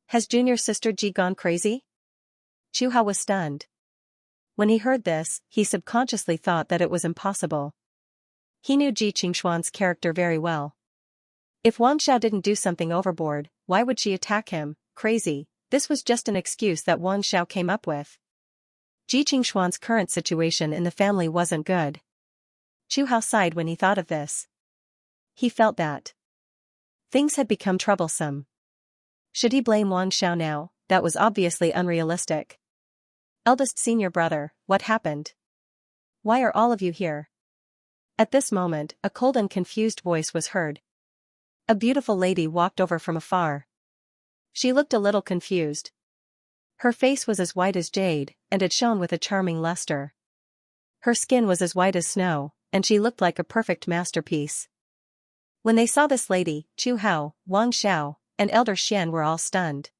Has junior sister Ji gone crazy? Chu Hao was stunned. When he heard this, he subconsciously thought that it was impossible. He knew Xianxia's character very well. If Wang Xiao didn't do something overboard, why would she attack him? Crazy. This was just an excuse that Wang Xiao came up with. Xianxia's current situation in the family wasn't good. Chu Hao sighed when he thought of this. He felt that things had become troublesome. Should he blame Wang Xiao now? That was obviously unrealistic. Eldest senior brother, what happened? Why are all of you here? At this moment, a cold and confused voice was heard. A beautiful lady walked over from afar. She looked a little confused, Her face was as white as jade, and it shone with a charming luster. Her skin was as white as snow, and she looked like a perfect masterpiece. When they saw this lady, Chu Hao, Wang Xiao, and Elder Xian were all stunned.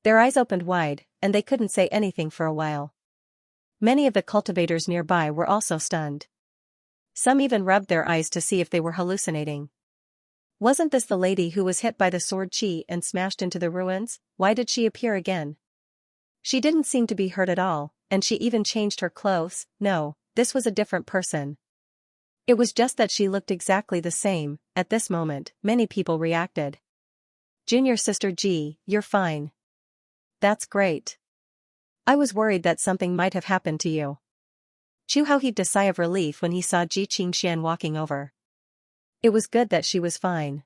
Their eyes opened wide, and they couldn't say anything for a while. Many of the cultivators nearby were also stunned. Some even rubbed their eyes to see if they were hallucinating. Wasn't this the lady who was hit by the sword Qi and smashed into the ruins? Why did she appear again? She didn't seem to be hurt at all, and she even changed her clothes. No, this was a different person. It was just that she looked exactly the same. At this moment, many people reacted. Junior sister Ji, you're fine. That's great. I was worried that something might have happened to you. Chu Hao heaved a sigh of relief when he saw Ji Qingxian walking over. It was good that she was fine.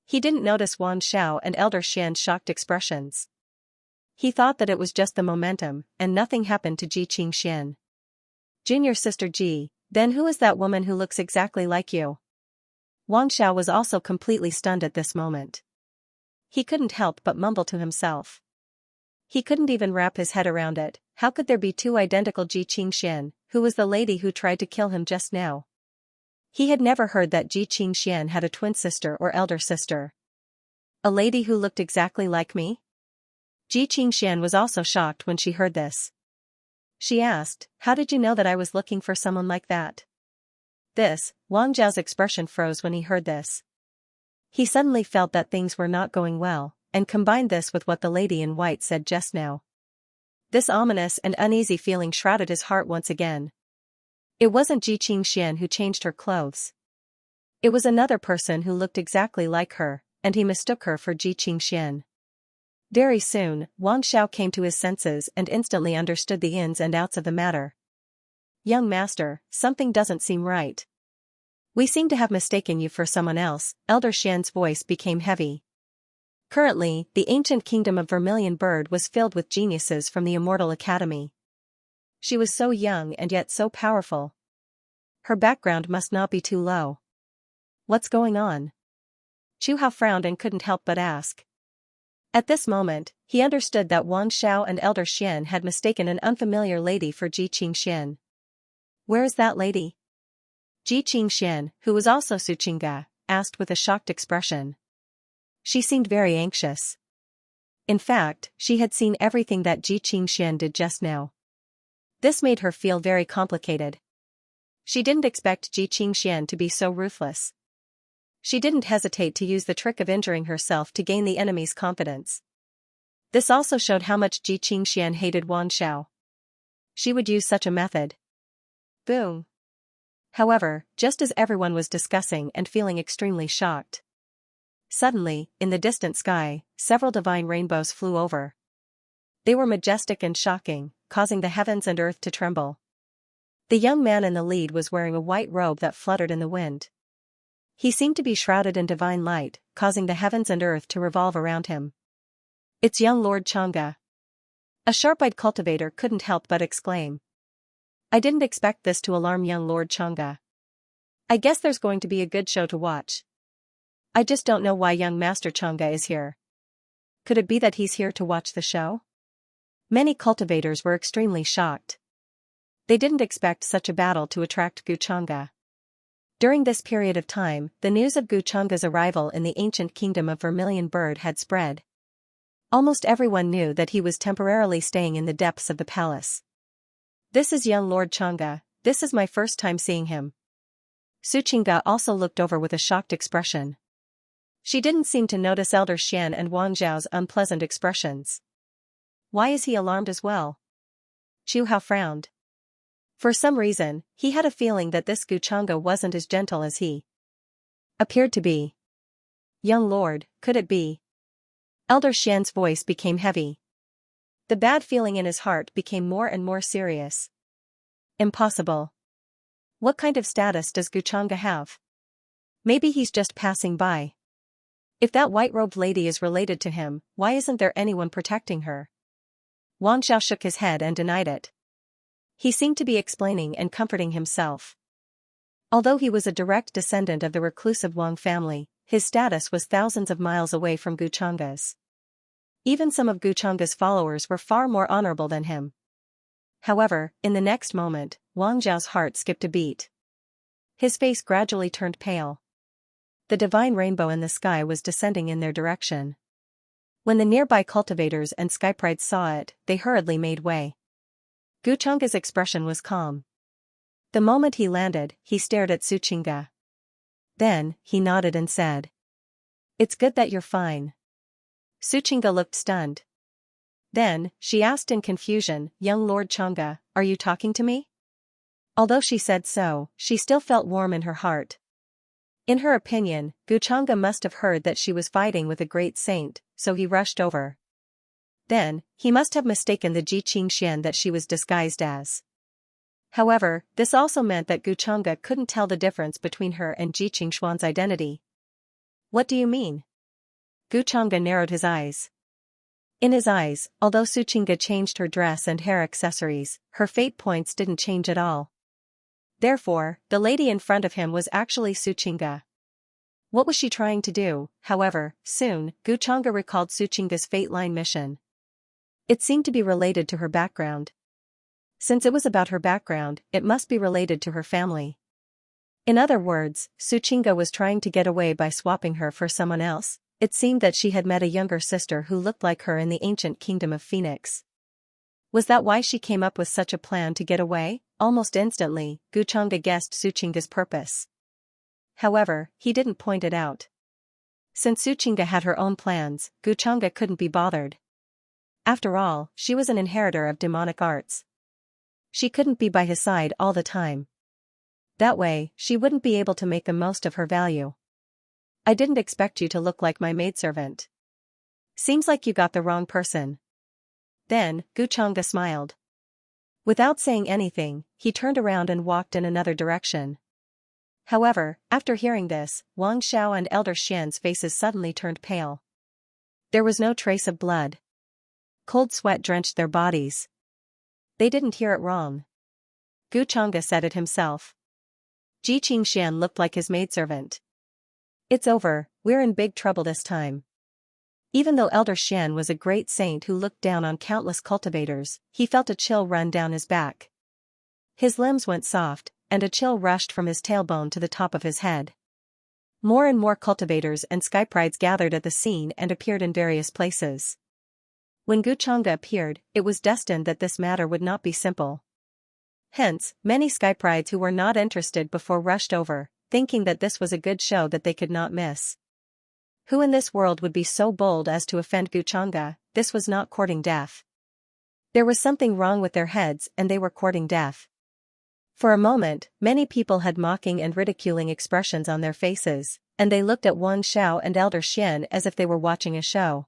He didn't notice Wang Xiao and Elder Xian's shocked expressions. He thought that it was just the momentum, and nothing happened to Ji Qingxian. Junior sister Ji, then who is that woman who looks exactly like you? Wang Xiao was also completely stunned at this moment. He couldn't help but mumble to himself. He couldn't even wrap his head around it. How could there be two identical Ji Qingxian, who was the lady who tried to kill him just now? He had never heard that Ji Qingxian had a twin sister or elder sister. A lady who looked exactly like me? Ji Qingxian was also shocked when she heard this. She asked, "How did you know that I was looking for someone like that?" Wang Zhao's expression froze when he heard this. He suddenly felt that things were not going well, and combined this with what the lady in white said just now. This ominous and uneasy feeling shrouded his heart once again. It wasn't Ji Qingxian who changed her clothes. It was another person who looked exactly like her, and he mistook her for Ji Qingxian. Very soon, Wang Xiao came to his senses and instantly understood the ins and outs of the matter. "Young master, something doesn't seem right. We seem to have mistaken you for someone else." Elder Xian's voice became heavy. Currently, the ancient kingdom of Vermilion Bird was filled with geniuses from the Immortal Academy. She was so young and yet so powerful. Her background must not be too low. What's going on? Chu Hao frowned and couldn't help but ask. At this moment, he understood that Wang Xiao and Elder Xian had mistaken an unfamiliar lady for Ji Qingxian. Where is that lady? Ji Qingxian, who was also Suqingga, asked with a shocked expression. She seemed very anxious. In fact, she had seen everything that Ji Qingxian did just now. This made her feel very complicated. She didn't expect Ji Qingxian to be so ruthless. She didn't hesitate to use the trick of injuring herself to gain the enemy's confidence. This also showed how much Ji Qingxian hated Wang Xiao. She would use such a method. Boom. However, just as everyone was discussing and feeling extremely shocked, suddenly, in the distant sky, several divine rainbows flew over. They were majestic and shocking, causing the heavens and earth to tremble. The young man in the lead was wearing a white robe that fluttered in the wind. He seemed to be shrouded in divine light, causing the heavens and earth to revolve around him. "It's young Lord Chang'e." A sharp-eyed cultivator couldn't help but exclaim. "I didn't expect this to alarm young Lord Chang'e. I guess there's going to be a good show to watch. I just don't know why young Master Chang'e is here. Could it be that he's here to watch the show?" Many cultivators were extremely shocked. They didn't expect such a battle to attract Gu Chang'e. During this period of time, the news of Gu Chang'e's arrival in the ancient kingdom of Vermilion Bird had spread. Almost everyone knew that he was temporarily staying in the depths of the palace. "This is young Lord Chang'e. This is my first time seeing him." Suqingga also looked over with a shocked expression. She didn't seem to notice Elder Xian and Wang Zhao's unpleasant expressions. Why is he alarmed as well? Chu Hao frowned. For some reason, he had a feeling that this Gu Chang'e wasn't as gentle as he appeared to be. "Young lord, could it be?" Elder Xian's voice became heavy. The bad feeling in his heart became more and more serious. Impossible. What kind of status does Gu Chang'e have? Maybe he's just passing by. If that white-robed lady is related to him, why isn't there anyone protecting her? Wang Xiao shook his head and denied it. He seemed to be explaining and comforting himself. Although he was a direct descendant of the reclusive Wang family, his status was thousands of miles away from Gu Chang'e's. Even some of Guchang's followers were far more honorable than him. However, in the next moment, Wang Zhao's heart skipped a beat. His face gradually turned pale. The divine rainbow in the sky was descending in their direction. When the nearby cultivators and skyprides saw it, they hurriedly made way. Guchang's expression was calm. The moment he landed, he stared at Xianxia. Then, he nodded and said, "It's good that you're fine." Xianxia looked stunned. Then, she asked in confusion, "Young Lord Chang'e, are you talking to me?" Although she said so, she still felt warm in her heart. In her opinion, Guchang'e must have heard that she was fighting with a great saint, so he rushed over. Then, he must have mistaken the Xianxia that she was disguised as. However, this also meant that Guchang'e couldn't tell the difference between her and Xianxia's identity. "What do you mean?" Guchang'e narrowed his eyes. In his eyes, although Xianxia changed her dress and hair accessories, her fate points didn't change at all. Therefore, the lady in front of him was actually Xianxia. What was she trying to do? However, soon, Guchang'e recalled Xianxia's fate line mission. It seemed to be related to her background. Since it was about her background, it must be related to her family. In other words, Xianxia was trying to get away by swapping her for someone else. It seemed that she had met a younger sister who looked like her in the ancient kingdom of Phoenix. Was that why she came up with such a plan to get away? Almost instantly, Guchang'e guessed Xianxia's purpose. However, he didn't point it out. Since Xianxia had her own plans, Guchang'e couldn't be bothered. After all, she was an inheritor of demonic arts. She couldn't be by his side all the time. That way, she wouldn't be able to make the most of her value. "I didn't expect you to look like my maidservant. Seems like you got the wrong person." Then, Guchang'e smiled. Without saying anything, he turned around and walked in another direction. However, after hearing this, Wang Xiao and Elder Xian's faces suddenly turned pale. There was no trace of blood. Cold sweat drenched their bodies. They didn't hear it wrong. Guchang'e said it himself. Xianxia looked like his maidservant. "It's over, we're in big trouble this time." Even though Elder Xian was a great saint who looked down on countless cultivators, he felt a chill run down his back. His limbs went soft, and a chill rushed from his tailbone to the top of his head. More and more cultivators and skyprides gathered at the scene and appeared in various places. When Guchang'e appeared, it was destined that this matter would not be simple. Hence, many skyprides who were not interested before rushed over, thinking that this was a good show that they could not miss. Who in this world would be so bold as to offend Guchang'e? This was not courting death. There was something wrong with their heads and they were courting death. For a moment, many people had mocking and ridiculing expressions on their faces, and they looked at Wang Xiao and Elder Xian as if they were watching a show.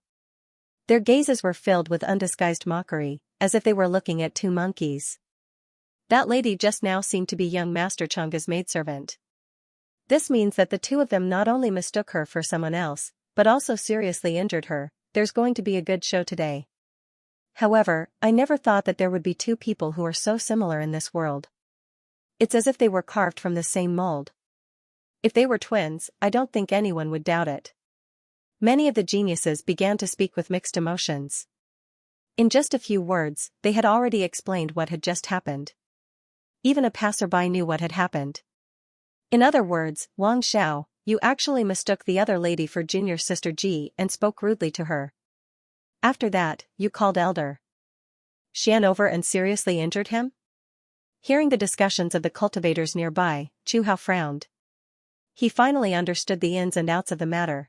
Their gazes were filled with undisguised mockery, as if they were looking at two monkeys. That lady just now seemed to be young Master Chang'e's maidservant. This means that the two of them not only mistook her for someone else, but also seriously injured her. There's going to be a good show today. However, I never thought that there would be two people who are so similar in this world. It's as if they were carved from the same mold. If they were twins, I don't think anyone would doubt it. Many of the geniuses began to speak with mixed emotions. In just a few words, they had already explained what had just happened. Even a passerby knew what had happened. In other words, Wang Xiao, you actually mistook the other lady for junior sister Ji and spoke rudely to her. After that, you called Elder Xian over and seriously injured him? Hearing the discussions of the cultivators nearby, Chu Hao frowned. He finally understood the ins and outs of the matter.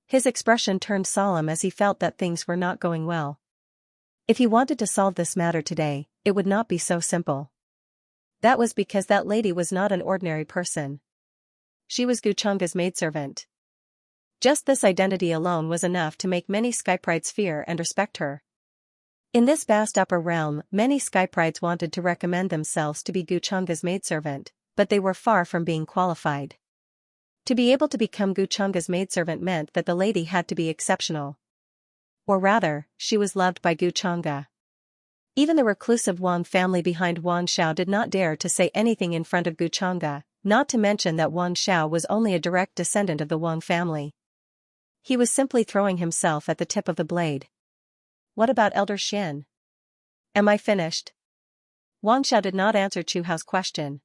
His expression turned solemn as he felt that things were not going well. If he wanted to solve this matter today, it would not be so simple. That was because that lady was not an ordinary person. She was Guchang'e's maidservant. Just this identity alone was enough to make many skyprides fear and respect her. In this vast upper realm, many skyprides wanted to recommend themselves to be Guchang'e's maidservant, but they were far from being qualified. To be able to become Guchang'e's maidservant meant that the lady had to be exceptional. Or rather, she was loved by Guchang'e. Even the reclusive Wang family behind Wang Xiao did not dare to say anything in front of Guchang'e, not to mention that Wang Xiao was only a direct descendant of the Wang family. He was simply throwing himself at the tip of the blade. what about Elder Xian? Am I finished? Wang Xiao did not answer Chu Hao's question.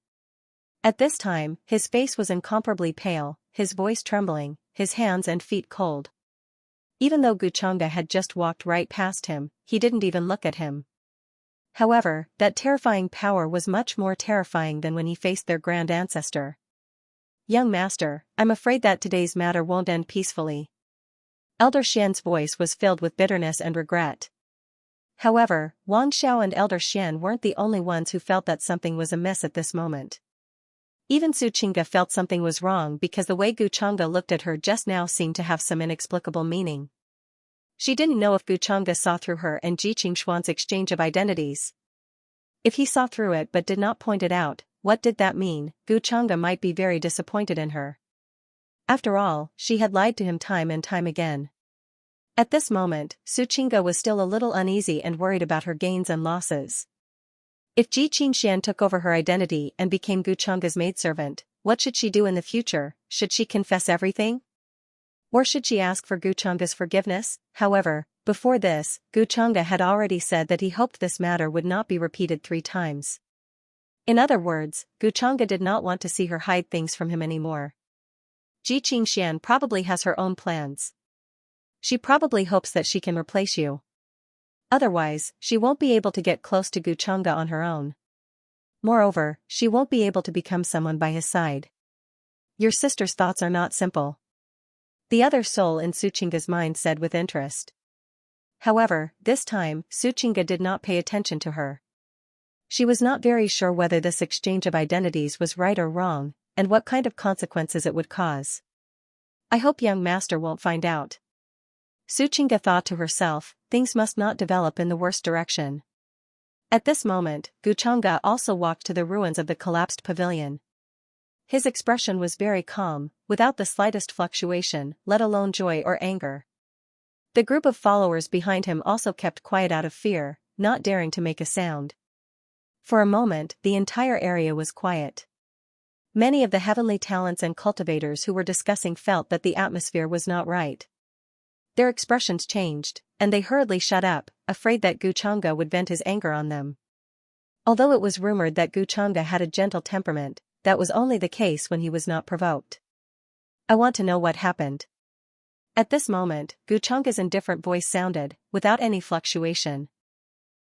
At this time, his face was incomparably pale, his voice trembling, his hands and feet cold. Even though Guchanga had just walked right past him, he didn't even look at him. However, that terrifying power was much more terrifying than when he faced their grand ancestor. Young master, I'm afraid that today's matter won't end peacefully. Elder Xian's voice was filled with bitterness and regret. However, Wang Xiao and Elder Xian weren't the only ones who felt that something was amiss at this moment. Even Su Qingge felt something was wrong because the way Guchanga looked at her just now seemed to have some inexplicable meaning. She didn't know if Guchanga saw through her and Ji Qingshuan's exchange of identities. If he saw through it but did not point it out, what did that mean? Guchanga might be very disappointed in her. After all, she had lied to him time and time again. At this moment, Su Qingge was still a little uneasy and worried about her gains and losses. If Ji Qingshan took over her identity and became Guchanga's maidservant, what should she do in the future? Should she confess everything? Or should she ask for Guchanga's forgiveness? However, before this, Guchanga had already said that he hoped this matter would not be repeated 3 times. In other words, Guchanga did not want to see her hide things from him anymore. Ji Qingshan probably has her own plans. She probably hopes that she can replace you. Otherwise, she won't be able to get close to Guchanga on her own. Moreover, she won't be able to become someone by his side. Your sister's thoughts are not simple. The other soul in Su Qingge's mind said with interest. However, this time, Su Qingge did not pay attention to her. She was not very sure whether this exchange of identities was right or wrong, and what kind of consequences it would cause. I hope young master won't find out. Su Qingge thought to herself, things must not develop in the worst direction. At this moment, Guchanga also walked to the ruins of the collapsed pavilion. His expression was very calm, without the slightest fluctuation, let alone joy or anger. The group of followers behind him also kept quiet out of fear, not daring to make a sound. For a moment, the entire area was quiet. Many of the heavenly talents and cultivators who were discussing felt that the atmosphere was not right. Their expressions changed, and they hurriedly shut up, afraid that Guchanga would vent his anger on them. Although it was rumored that Guchanga had a gentle temperament, that was only the case when he was not provoked. I want to know what happened. At this moment, Guchanga's indifferent voice sounded, without any fluctuation.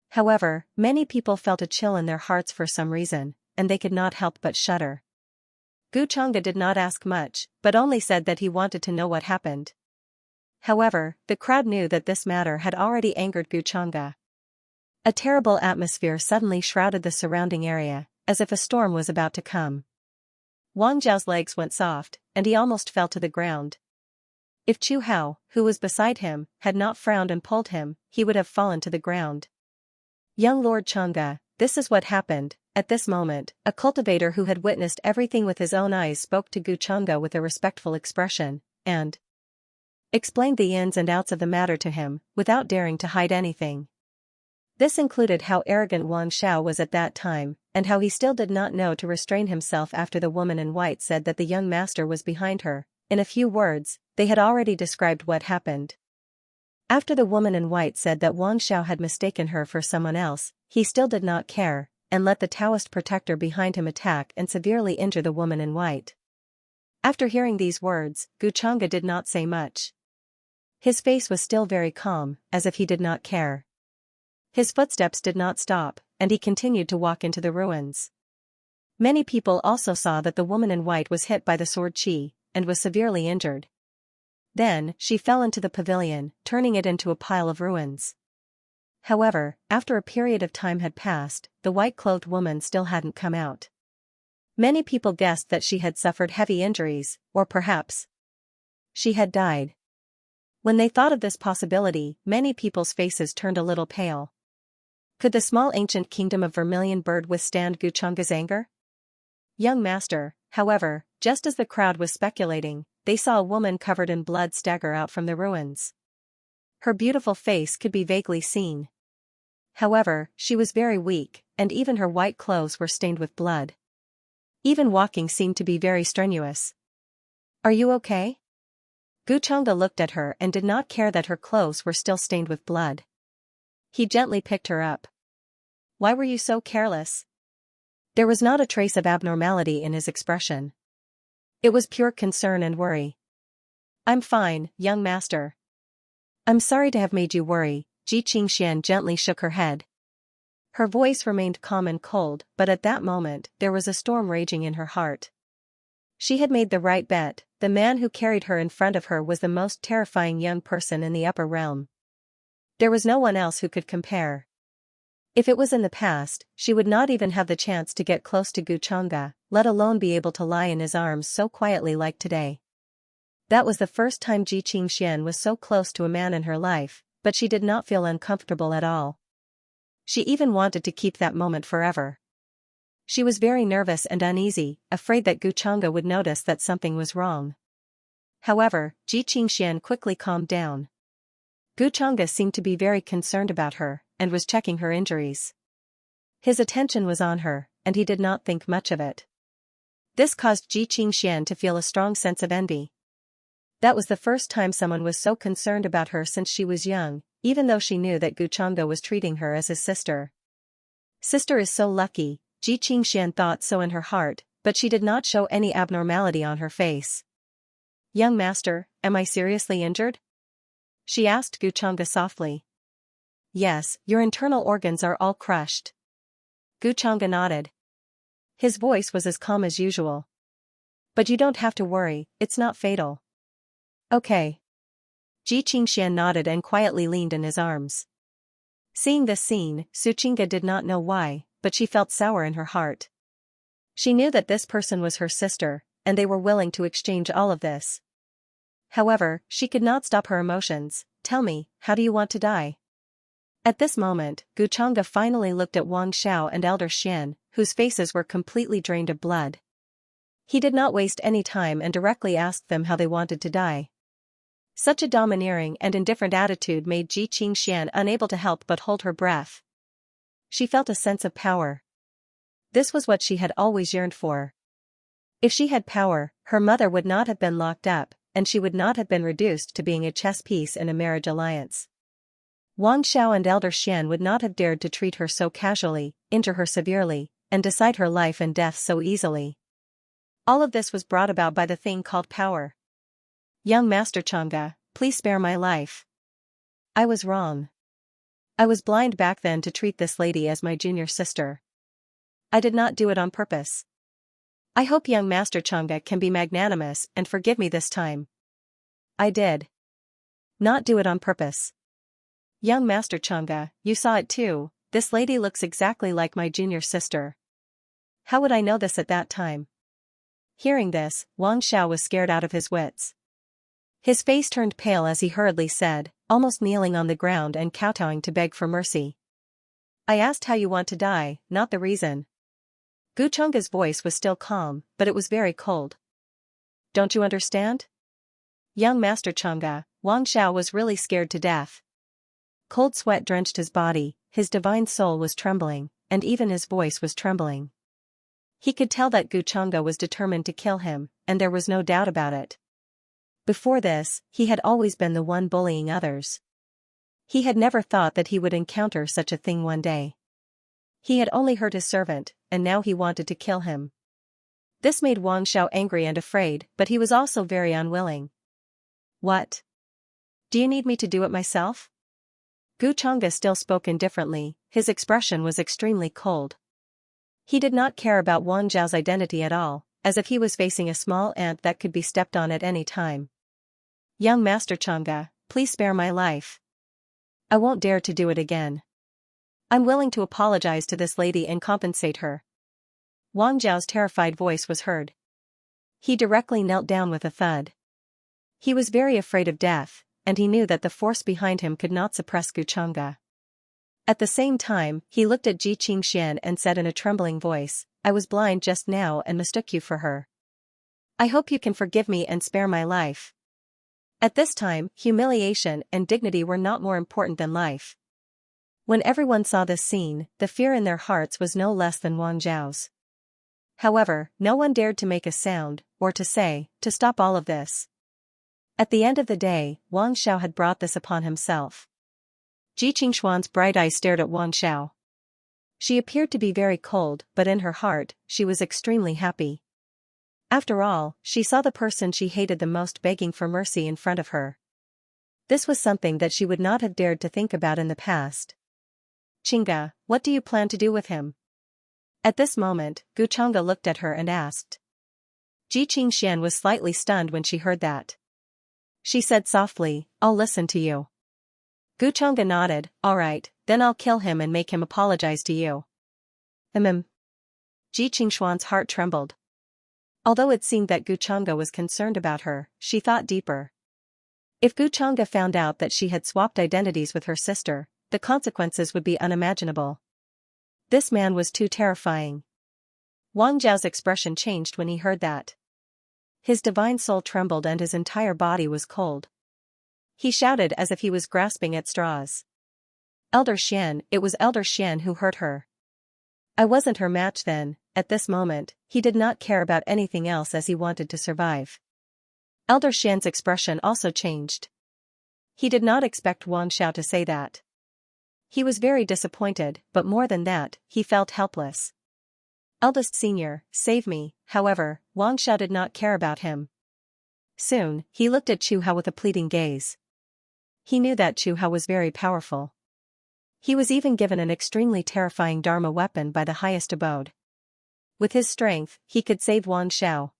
However, many people felt a chill in their hearts for some reason, and they could not help but shudder. Guchanga did not ask much, but only said that he wanted to know what happened. However, the crowd knew that this matter had already angered Guchanga. A terrible atmosphere suddenly shrouded the surrounding area, as if a storm was about to come. Wang Zhao's legs went soft, and he almost fell to the ground. If Chu Hao, who was beside him, had not frowned and pulled him, he would have fallen to the ground. Young Lord Chang'e, this is what happened. At this moment, a cultivator who had witnessed everything with his own eyes spoke to Guchanga with a respectful expression, and explained the ins and outs of the matter to him, without daring to hide anything. This included how arrogant Wang Xiao was at that time, and how he still did not know to restrain himself after the woman in white said that the young master was behind her. In a few words, they had already described what happened. After the woman in white said that Wang Xiao had mistaken her for someone else, he still did not care, and let the Taoist protector behind him attack and severely injure the woman in white. After hearing these words, Guchanga did not say much. His face was still very calm, as if he did not care. His footsteps did not stop, and he continued to walk into the ruins. Many people also saw that the woman in white was hit by the sword qi, and was severely injured. Then, she fell into the pavilion, turning it into a pile of ruins. However, after a period of time had passed, the white-clothed woman still hadn't come out. Many people guessed that she had suffered heavy injuries, or perhaps she had died. When they thought of this possibility, many people's faces turned a little pale. Could the small ancient kingdom of Vermilion Bird withstand Guchanga's anger? Young master, however, just as the crowd was speculating, they saw a woman covered in blood stagger out from the ruins. Her beautiful face could be vaguely seen. However, she was very weak, and even her white clothes were stained with blood. Even walking seemed to be very strenuous. Are you okay? Guchanga looked at her and did not care that her clothes were still stained with blood. He gently picked her up. Why were you so careless? There was not a trace of abnormality in his expression. It was pure concern and worry. I'm fine, young master. I'm sorry to have made you worry, Xianxia gently shook her head. Her voice remained calm and cold, but at that moment, there was a storm raging in her heart. She had made the right bet. The man who carried her in front of her was the most terrifying young person in the upper realm. There was no one else who could compare. If it was in the past, she would not even have the chance to get close to Xianxia, let alone be able to lie in his arms so quietly like today. That was the first time Xianxia was so close to a man in her life, but she did not feel uncomfortable at all. She even wanted to keep that moment forever. She was very nervous and uneasy, afraid that Xianxia would notice that something was wrong. However, Xianxia quickly calmed down. Xianxia seemed to be very concerned about her, and was checking her injuries. His attention was on her, and he did not think much of it. This caused Xianxia to feel a strong sense of envy. That was the first time someone was so concerned about her since she was young, even though she knew that Xianxia was treating her as his sister. Sister is so lucky, Xianxia thought so in her heart, but she did not show any abnormality on her face. Young master, am I seriously injured? She asked Xianxia softly. Yes, your internal organs are all crushed. Xianxia nodded. His voice was as calm as usual. But you don't have to worry, it's not fatal. Okay. Xianxia nodded and quietly leaned in his arms. Seeing this scene, Xianxia did not know why, but she felt sour in her heart. She knew that this person was her sister, and they were willing to exchange all of this. However, she could not stop her emotions. Tell me, how do you want to die? At this moment, Xianxia finally looked at Wang Xiao and Elder Xian, whose faces were completely drained of blood. He did not waste any time and directly asked them how they wanted to die. Such a domineering and indifferent attitude made Xianxia unable to help but hold her breath. She felt a sense of power. This was what she had always yearned for. If she had power, her mother would not have been locked up, and she would not have been reduced to being a chess piece in a marriage alliance. Wang Xiao and Elder Xian would not have dared to treat her so casually, injure her severely, and decide her life and death so easily. All of this was brought about by the thing called power. Young Master Xianxia, please spare my life. I was wrong. I was blind back then to treat this lady as my junior sister. I did not do it on purpose. I hope young Master Xianxia can be magnanimous and forgive me this time. I did not do it on purpose. Young Master Xianxia, you saw it too. This lady looks exactly like my junior sister. How would I know this at that time? Hearing this, Wang Xiao was scared out of his wits. His face turned pale as he hurriedly said, almost kneeling on the ground and kowtowing to beg for mercy. I asked how you want to die, not the reason. Xianxia's voice was still calm, but it was very cold. Don't you understand? Young Master Xianxia, Wang Xiao was really scared to death. Cold sweat drenched his body, his divine soul was trembling, and even his voice was trembling. He could tell that Xianxia was determined to kill him, and there was no doubt about it. Before this, he had always been the one bullying others. He had never thought that he would encounter such a thing one day. He had only hurt his servant, and now he wanted to kill him. This made Wang Xiao angry and afraid, but he was also very unwilling. What? Do you need me to do it myself? Xianxia still spoke indifferently, his expression was extremely cold. He did not care about Wang Zhao's identity at all, as if he was facing a small ant that could be stepped on at any time. Young Master Xianxia, please spare my life. I won't dare to do it again. I'm willing to apologize to this lady and compensate her. Wang Zhao's terrified voice was heard. He directly knelt down with a thud. He was very afraid of death, and he knew that the force behind him could not suppress Xianxia. At the same time, he looked at Xianxia and said in a trembling voice, I was blind just now and mistook you for her. I hope you can forgive me and spare my life. At this time, humiliation and dignity were not more important than life. When everyone saw this scene, the fear in their hearts was no less than Wang Zhao's. However, no one dared to make a sound, or to say, to stop all of this. At the end of the day, Wang Xiao had brought this upon himself. Ji Qingshuan's bright eyes stared at Wang Xiao. She appeared to be very cold, but in her heart, she was extremely happy. After all, she saw the person she hated the most begging for mercy in front of her. This was something that she would not have dared to think about in the past. Qingga, what do you plan to do with him? At this moment, Gu Changge looked at her and asked. Ji Qingshan was slightly stunned when she heard that. She said softly, I'll listen to you. Gu Changge nodded, all right, then I'll kill him and make him apologize to you. Ji Qingshuan's heart trembled. Although it seemed that Gu Changge was concerned about her, she thought deeper. If Gu Changge found out that she had swapped identities with her sister, the consequences would be unimaginable. This man was too terrifying. Wang Zhao's expression changed when he heard that. His divine soul trembled and his entire body was cold. He shouted as if he was grasping at straws. Elder Xian, it was Elder Xian who hurt her. I wasn't her match then. At this moment, he did not care about anything else as he wanted to survive. Elder Xian's expression also changed. He did not expect Wang Xiao to say that. He was very disappointed, but more than that, he felt helpless. Eldest senior, save me. However, Wang Xiao did not care about him. Soon, he looked at Chu Hao with a pleading gaze. He knew that Chu Hao was very powerful. He was even given an extremely terrifying Dharma weapon by the highest abode. With his strength, he could save Wang Xiao.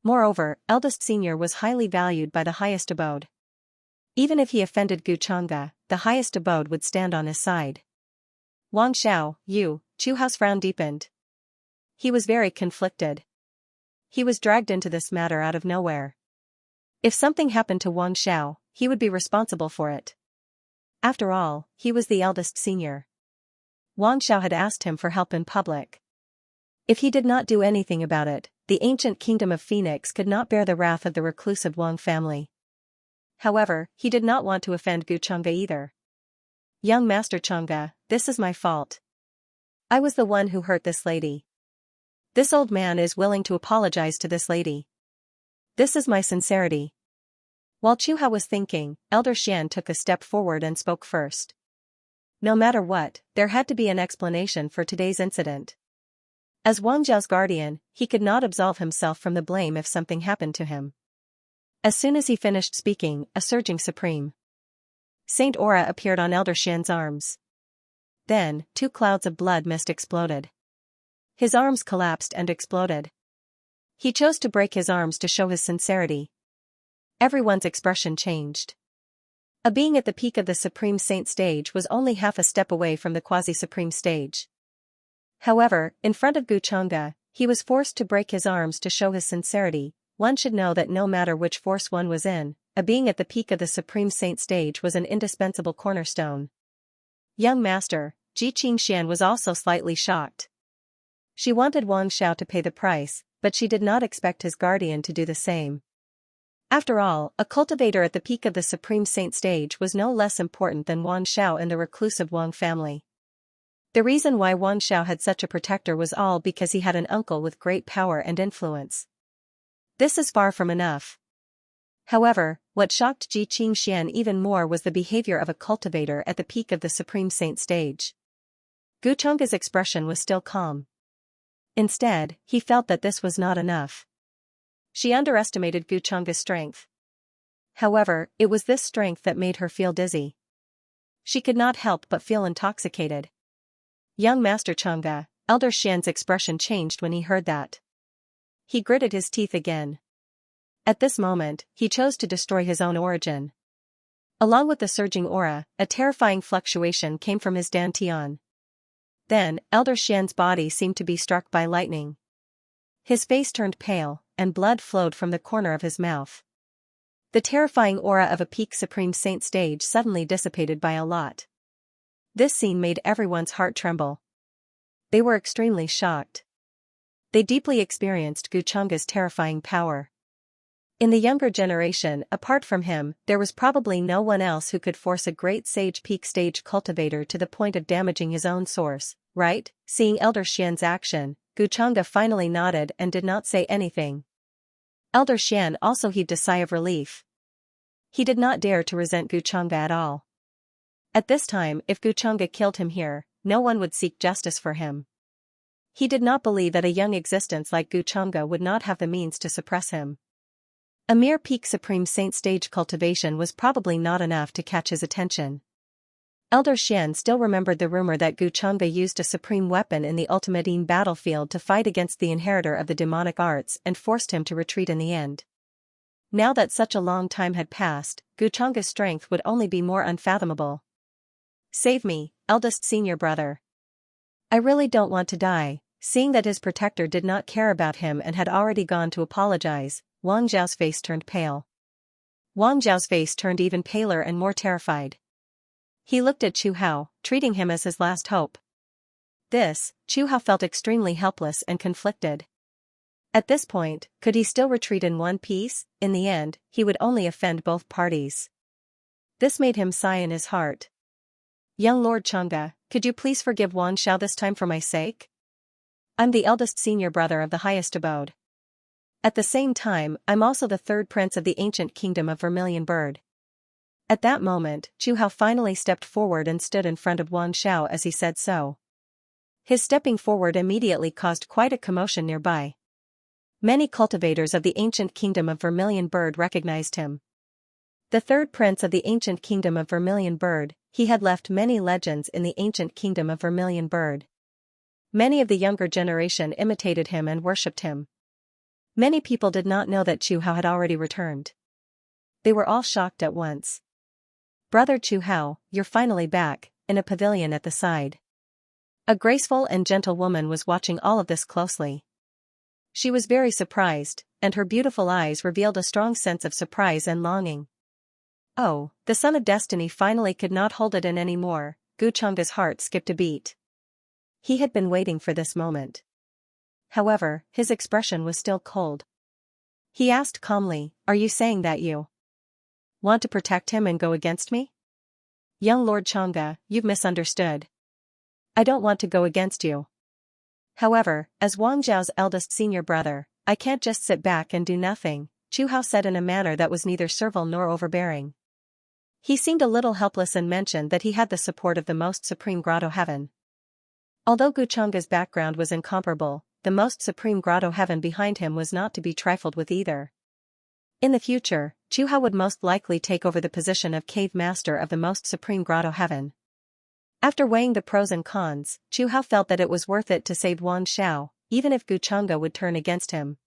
Moreover, eldest senior was highly valued by the highest abode. Even if he offended Gu Changge, the highest abode would stand on his side. Wang Xiao, you, Chu Hao's frown deepened. He was very conflicted. He was dragged into this matter out of nowhere. If something happened to Wang Xiao, he would be responsible for it. After all, he was the eldest senior. Wang Xiao had asked him for help in public. If he did not do anything about it, the ancient kingdom of Phoenix could not bear the wrath of the reclusive Wang family. However, he did not want to offend Gu Changge either. Young Master Changge, this is my fault. I was the one who hurt this lady. This old man is willing to apologize to this lady. This is my sincerity. While Chu Hao was thinking, Elder Xian took a step forward and spoke first. No matter what, there had to be an explanation for today's incident. As Wang Zhao's guardian, he could not absolve himself from the blame if something happened to him. As soon as he finished speaking, a surging supreme Saint aura appeared on Elder Xian's arms. Then, 2 clouds of blood mist exploded. His arms collapsed and exploded. He chose to break his arms to show his sincerity. Everyone's expression changed. A being at the peak of the Supreme Saint stage was only half a step away from the quasi-supreme stage. However, in front of Gu Changge, he was forced to break his arms to show his sincerity. One should know that no matter which force one was in, a being at the peak of the Supreme Saint stage was an indispensable cornerstone. Young Master, Ji Qingshan was also slightly shocked. She wanted Wang Xiao to pay the price, but she did not expect his guardian to do the same. After all, a cultivator at the peak of the Supreme Saint stage was no less important than Wang Xiao and the reclusive Wang family. The reason why Wang Xiao had such a protector was all because he had an uncle with great power and influence. This is far from enough. However, what shocked Ji Qingshan even more was the behavior of a cultivator at the peak of the Supreme Saint stage. Gu Changge's expression was still calm. Instead, he felt that this was not enough. She underestimated Gu Changge's strength. However, it was this strength that made her feel dizzy. She could not help but feel intoxicated. Young Master Changge, Elder Xian's expression changed when he heard that. He gritted his teeth again. At this moment, he chose to destroy his own origin. Along with the surging aura, a terrifying fluctuation came from his dantian. Then, Elder Xian's body seemed to be struck by lightning. His face turned pale, and blood flowed from the corner of his mouth. The terrifying aura of a peak Supreme Saint stage suddenly dissipated by a lot. This scene made everyone's heart tremble. They were extremely shocked. They deeply experienced Gu Changge's terrifying power. In the younger generation, apart from him, there was probably no one else who could force a great sage peak stage cultivator to the point of damaging his own source, right? Seeing Elder Xian's action, Gu Changge finally nodded and did not say anything. Elder Xian also heaved a sigh of relief. He did not dare to resent Gu Changge at all. At this time, if Guchunga killed him here, no one would seek justice for him. He did not believe that a young existence like Guchunga would not have the means to suppress him. A mere peak Supreme Saint stage cultivation was probably not enough to catch his attention. Elder Xian still remembered the rumor that Guchunga used a supreme weapon in the Ultimatine battlefield to fight against the inheritor of the demonic arts and forced him to retreat in the end. Now that such a long time had passed, Guchunga's strength would only be more unfathomable. "Save me, eldest senior brother. I really don't want to die." Seeing that his protector did not care about him and had already gone to apologize, Wang Zhao's face turned pale. Wang Zhao's face turned even paler and more terrified. He looked at Chu Hao, treating him as his last hope. Chu Hao felt extremely helpless and conflicted. At this point, could he still retreat in one piece? In the end, he would only offend both parties. This made him sigh in his heart. "Young Lord Chang'e, could you please forgive Wang Zhao this time for my sake? I'm the eldest senior brother of the highest abode. At the same time, I'm also the third prince of the ancient kingdom of Vermilion Bird." At that moment, Chu Hao finally stepped forward and stood in front of Wang Zhao as he said so. His stepping forward immediately caused quite a commotion nearby. Many cultivators of the ancient kingdom of Vermilion Bird recognized him. The third prince of the ancient kingdom of Vermilion Bird, he had left many legends in the ancient kingdom of Vermilion Bird. Many of the younger generation imitated him and worshipped him. Many people did not know that Chu Hao had already returned. They were all shocked at once. "Brother Chu Hao, you're finally back," in a pavilion at the side. A graceful and gentle woman was watching all of this closely. She was very surprised, and her beautiful eyes revealed a strong sense of surprise and longing. Oh, the Son of Destiny finally could not hold it in anymore. Guchunga's heart skipped a beat. He had been waiting for this moment. However, his expression was still cold. He asked calmly, "Are you saying that you want to protect him and go against me?" "Young Lord Chang'e, you've misunderstood. I don't want to go against you. However, as Wang Zhao's eldest senior brother, I can't just sit back and do nothing," Chu Hao said in a manner that was neither servile nor overbearing. He seemed a little helpless and mentioned that he had the support of the most supreme Grotto Heaven. Although Guchunga's background was incomparable, the most supreme Grotto Heaven behind him was not to be trifled with either. In the future, Chu Hao would most likely take over the position of cave master of the most supreme Grotto Heaven. After weighing the pros and cons, Chu Hao felt that it was worth it to save Wang Zhao, even if Guchunga would turn against him.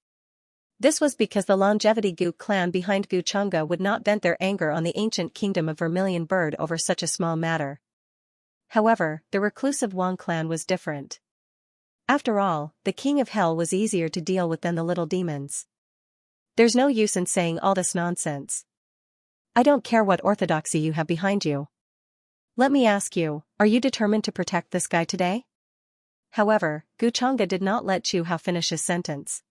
This was because the longevity Gu clan behind Guchunga would not vent their anger on the ancient kingdom of Vermilion Bird over such a small matter. However, the reclusive Wang clan was different. After all, the king of hell was easier to deal with than the little demons. "There's no use in saying all this nonsense. I don't care what orthodoxy you have behind you. Let me ask you, are you determined to protect this guy today?" However, Guchunga did not let Chu Hao finish his sentence.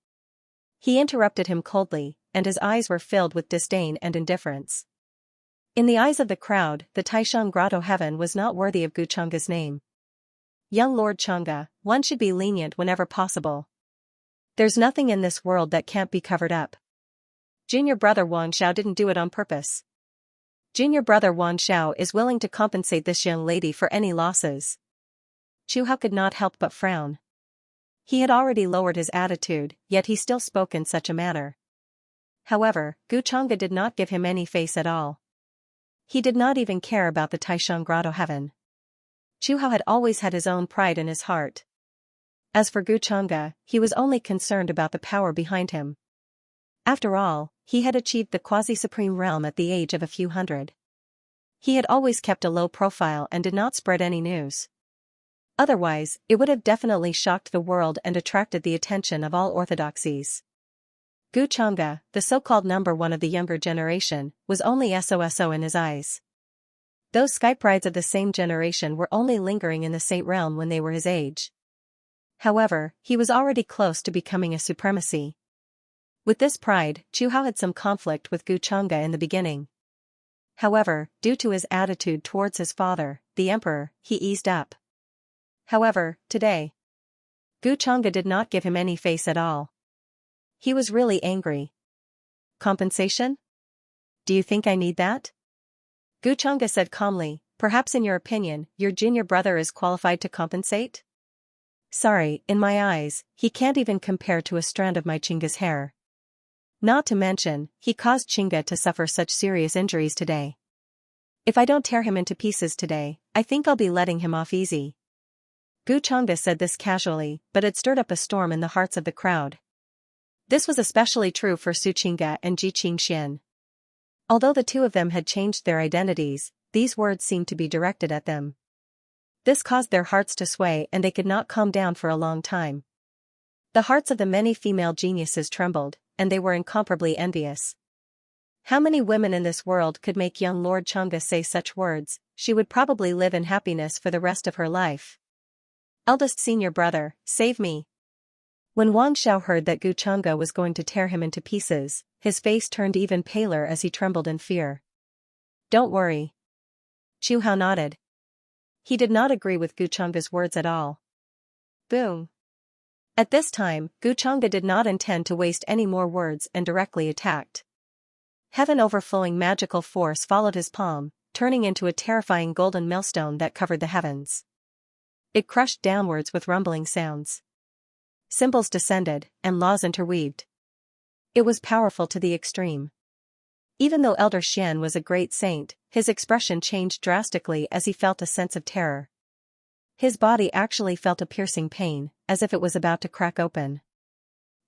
He interrupted him coldly, and his eyes were filled with disdain and indifference. In the eyes of the crowd, the Taishan Grotto Heaven was not worthy of Guchunga's name. "Young Lord Chang'e, one should be lenient whenever possible. There's nothing in this world that can't be covered up. Junior brother Wang Zhao didn't do it on purpose. Junior brother Wang Zhao is willing to compensate this young lady for any losses." Chu Hao could not help but frown. He had already lowered his attitude, yet he still spoke in such a manner. However, Guchunga did not give him any face at all. He did not even care about the Taishan Grotto Heaven. Chu Hao had always had his own pride in his heart. As for Guchunga, he was only concerned about the power behind him. After all, he had achieved the quasi-supreme realm at the age of a few hundred. He had always kept a low profile and did not spread any news. Otherwise, it would have definitely shocked the world and attracted the attention of all orthodoxies. Guchunga, the so-called number one of the younger generation, was only SOSO in his eyes. Those Skype rides of the same generation were only lingering in the saint realm when they were his age. However, he was already close to becoming a supremacy. With this pride, Chu Hao had some conflict with Guchunga in the beginning. However, due to his attitude towards his father, the emperor, he eased up. However, today, Guchunga did not give him any face at all. He was really angry. "Compensation? Do you think I need that?" Guchunga said calmly, Perhaps in your opinion, your junior brother is qualified to compensate? Sorry, in my eyes, he can't even compare to a strand of my Chinga's hair. Not to mention, he caused Chinga to suffer such serious injuries today. If I don't tear him into pieces today, I think I'll be letting him off easy. Gu Changda said this casually, but it stirred up a storm in the hearts of the crowd. This was especially true for Su Chinga and Ji Qingxian. Although the two of them had changed their identities, these words seemed to be directed at them. This caused their hearts to sway and they could not calm down for a long time. The hearts of the many female geniuses trembled, and they were incomparably envious. How many women in this world could make young Lord Chang'e say such words? She would probably live in happiness for the rest of her life. Eldest senior brother, save me. When Wang Xiao heard that Gu Chang'e was going to tear him into pieces, his face turned even paler as he trembled in fear. Don't worry. Chu Hao nodded. He did not agree with Gu Chang'e's words at all. Boom. At this time, Gu Chang'e did not intend to waste any more words and directly attacked. Heaven-overflowing magical force followed his palm, turning into a terrifying golden millstone that covered the heavens. It crushed downwards with rumbling sounds. Symbols descended, and laws interweaved. It was powerful to the extreme. Even though Elder Xian was a great saint, his expression changed drastically as he felt a sense of terror. His body actually felt a piercing pain, as if it was about to crack open.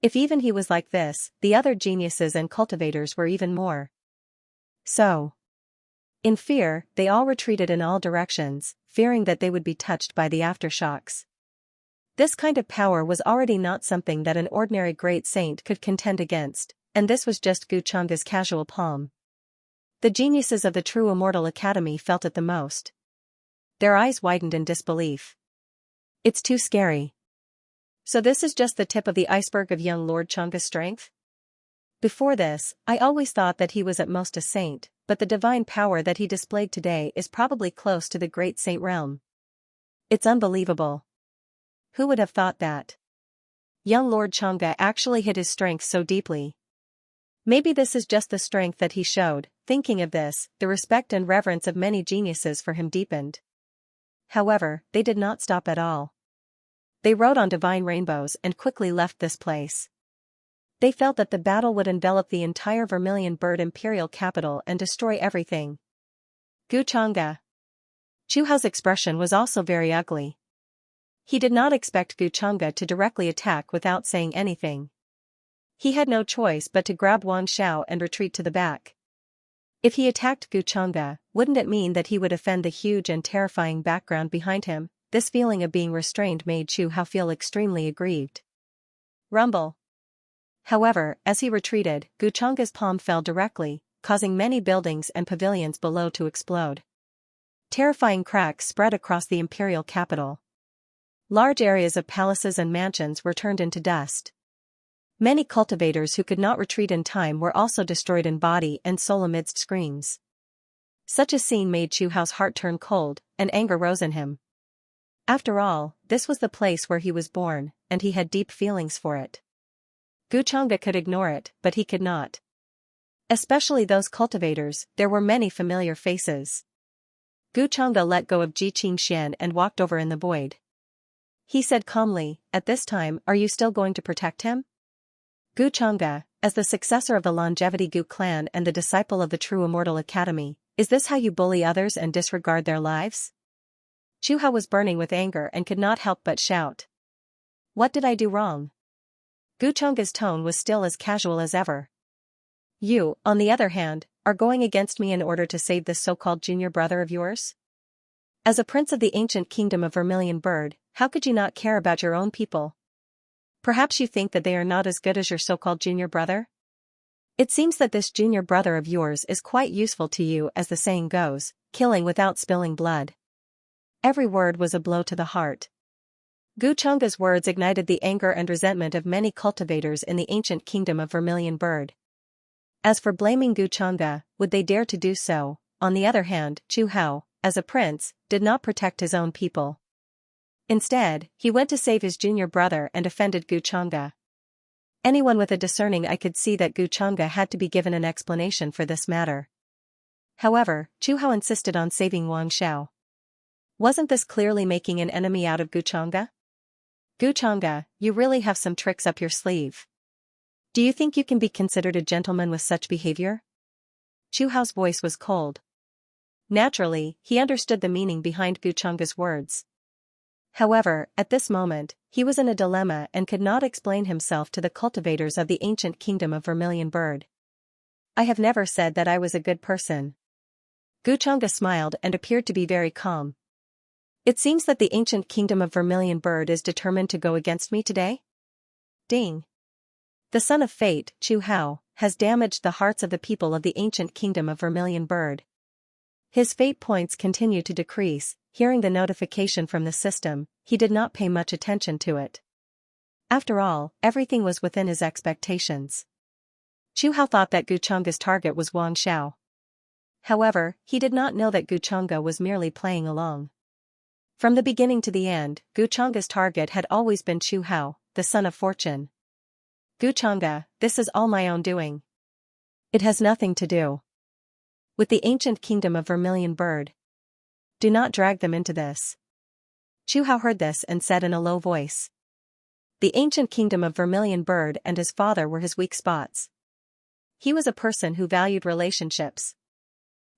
If even he was like this, the other geniuses and cultivators were even more so. In fear, they all retreated in all directions, fearing that they would be touched by the aftershocks. This kind of power was already not something that an ordinary great saint could contend against, and this was just Gu Chang'e's casual palm. The geniuses of the True Immortal Academy felt it the most. Their eyes widened in disbelief. It's too scary. So this is just the tip of the iceberg of young Lord Chang'e's strength? Before this, I always thought that he was at most a saint, but the divine power that he displayed today is probably close to the great saint realm. It's unbelievable. Who would have thought that? Young Lord Chang'e actually hid his strength so deeply. Maybe this is just the strength that he showed. Thinking of this, the respect and reverence of many geniuses for him deepened. However, they did not stop at all. They rode on divine rainbows and quickly left this place. They felt that the battle would envelop the entire Vermilion Bird Imperial capital and destroy everything. Gu Chang'e. Chu Hao's expression was also very ugly. He did not expect Gu Chang'e to directly attack without saying anything. He had no choice but to grab Wang Xiao and retreat to the back. If he attacked Gu Chang'e, wouldn't it mean that he would offend the huge and terrifying background behind him? This feeling of being restrained made Chu Hao feel extremely aggrieved. Rumble. However, as he retreated, Gu Chang'e's palm fell directly, causing many buildings and pavilions below to explode. Terrifying cracks spread across the imperial capital. Large areas of palaces and mansions were turned into dust. Many cultivators who could not retreat in time were also destroyed in body and soul amidst screams. Such a scene made Chu Hao's heart turn cold, and anger rose in him. After all, this was the place where he was born, and he had deep feelings for it. Gu Chang'e could ignore it, but he could not. Especially those cultivators, there were many familiar faces. Gu Chang'e let go of Ji Qingxian and walked over in the void. He said calmly, "At this time, are you still going to protect him?" Gu Chang'e, as the successor of the Longevity Gu clan and the disciple of the True Immortal Academy, is this how you bully others and disregard their lives? Chu Hao was burning with anger and could not help but shout. What did I do wrong? Gu Chang'e's tone was still as casual as ever. You, on the other hand, are going against me in order to save this so-called junior brother of yours? As a prince of the ancient kingdom of Vermilion Bird, how could you not care about your own people? Perhaps you think that they are not as good as your so-called junior brother? It seems that this junior brother of yours is quite useful to you, as the saying goes, killing without spilling blood. Every word was a blow to the heart. Gu Chang'e's words ignited the anger and resentment of many cultivators in the ancient kingdom of Vermilion Bird. As for blaming Gu Chang'e, would they dare to do so? On the other hand, Chu Hao, as a prince, did not protect his own people. Instead, he went to save his junior brother and offended Gu Chang'e. Anyone with a discerning eye could see that Gu Chang'e had to be given an explanation for this matter. However, Chu Hao insisted on saving Wang Xiao. Wasn't this clearly making an enemy out of Guchanga? Guchanga, you really have some tricks up your sleeve. Do you think you can be considered a gentleman with such behavior? Chu Hao's voice was cold. Naturally, he understood the meaning behind Guchanga's words. However, at this moment, he was in a dilemma and could not explain himself to the cultivators of the ancient kingdom of Vermilion Bird. I have never said that I was a good person. Guchanga smiled and appeared to be very calm. It seems that the ancient kingdom of Vermilion Bird is determined to go against me today? Ding. The son of fate, Chu Hao, has damaged the hearts of the people of the ancient kingdom of Vermilion Bird. His fate points continue to decrease. Hearing the notification from the system, he did not pay much attention to it. After all, everything was within his expectations. Chu Hao thought that Guchanga's target was Wang Xiao. However, he did not know that Guchanga was merely playing along. From the beginning to the end, Guchanga's target had always been Chu Hao, the son of fortune. Guchanga, this is all my own doing. It has nothing to do with the ancient kingdom of Vermilion Bird. Do not drag them into this. Chu Hao heard this and said in a low voice. The ancient kingdom of Vermilion Bird and his father were his weak spots. He was a person who valued relationships.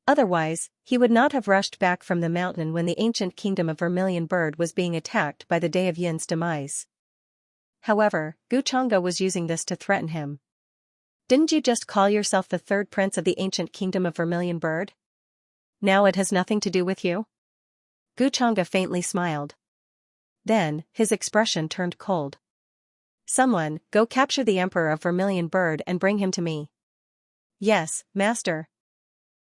Otherwise, he would not have rushed back from the mountain when the ancient kingdom of Vermilion Bird was being attacked by the day of Yin's demise. However, Guchanga was using this to threaten him. Didn't you just call yourself the third prince of the ancient kingdom of Vermilion Bird? Now it has nothing to do with you? Guchanga faintly smiled. Then, his expression turned cold. Someone, go capture the Emperor of Vermilion Bird and bring him to me. Yes, master.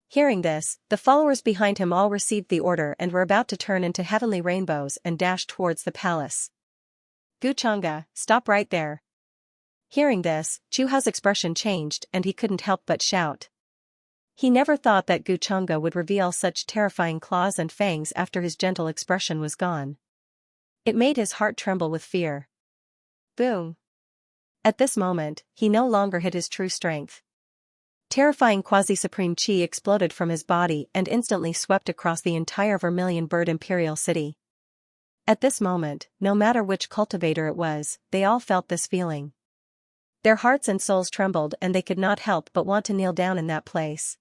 Hearing this, the followers behind him all received the order and were about to turn into heavenly rainbows and dash towards the palace. Guchanga, stop right there. Hearing this, Chu Hao's expression changed and he couldn't help but shout. He never thought that Guchanga would reveal such terrifying claws and fangs after his gentle expression was gone. It made his heart tremble with fear. Boom! At this moment, he no longer hid his true strength. Terrifying quasi-supreme chi exploded from his body and instantly swept across the entire Vermilion Bird Imperial City. At this moment, no matter which cultivator it was, they all felt this feeling. Their hearts and souls trembled and they could not help but want to kneel down in that place.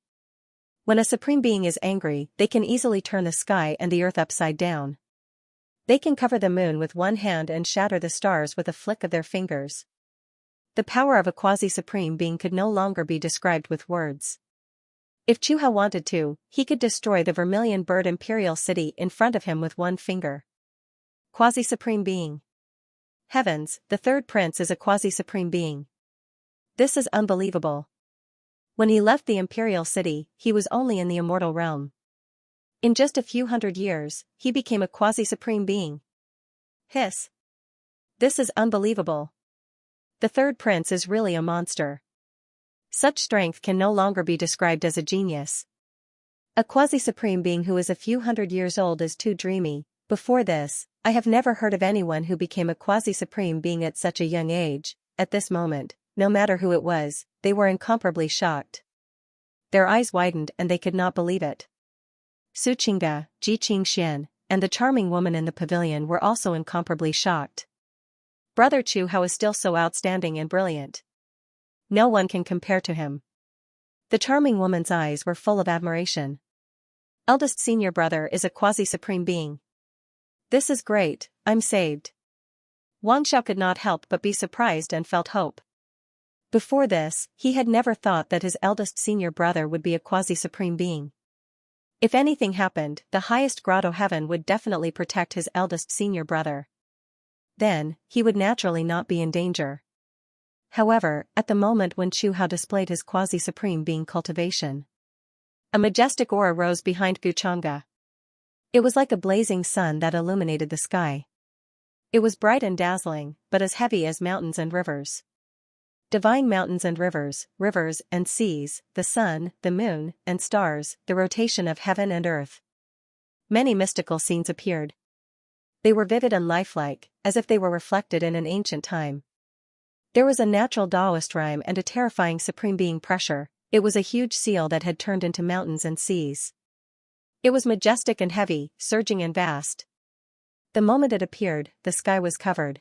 When a supreme being is angry, they can easily turn the sky and the earth upside down. They can cover the moon with one hand and shatter the stars with a flick of their fingers. The power of a quasi-supreme being could no longer be described with words. If Chu Hao wanted to, he could destroy the Vermilion Bird Imperial City in front of him with one finger. Quasi-supreme being. Heavens, the third prince is a quasi-supreme being. This is unbelievable. When he left the Imperial City, he was only in the immortal realm. In just a few hundred years, he became a quasi-supreme being. Hiss. This is unbelievable. The third prince is really a monster. Such strength can no longer be described as a genius. A quasi-supreme being who is a few hundred years old is too dreamy. Before this, I have never heard of anyone who became a quasi-supreme being at such a young age. At this moment, no matter who it was, they were incomparably shocked. Their eyes widened and they could not believe it. Su Qingge, Ji Qingxian, and the charming woman in the pavilion were also incomparably shocked. Brother Chu Hao is still so outstanding and brilliant. No one can compare to him. The charming woman's eyes were full of admiration. Eldest senior brother is a quasi-supreme being. This is great, I'm saved. Wang Xiao could not help but be surprised and felt hope. Before this, he had never thought that his eldest senior brother would be a quasi-supreme being. If anything happened, the highest grotto heaven would definitely protect his eldest senior brother. Then, he would naturally not be in danger. However, at the moment when Chu Hao displayed his quasi-supreme being cultivation, a majestic aura rose behind Guchanga. It was like a blazing sun that illuminated the sky. It was bright and dazzling, but as heavy as mountains and rivers. Divine mountains and rivers, rivers and seas, the sun, the moon, and stars, the rotation of heaven and earth. Many mystical scenes appeared. They were vivid and lifelike, as if they were reflected in an ancient time. There was a natural Taoist rhyme and a terrifying supreme being pressure. It was a huge seal that had turned into mountains and seas. It was majestic and heavy, surging and vast. The moment it appeared, the sky was covered.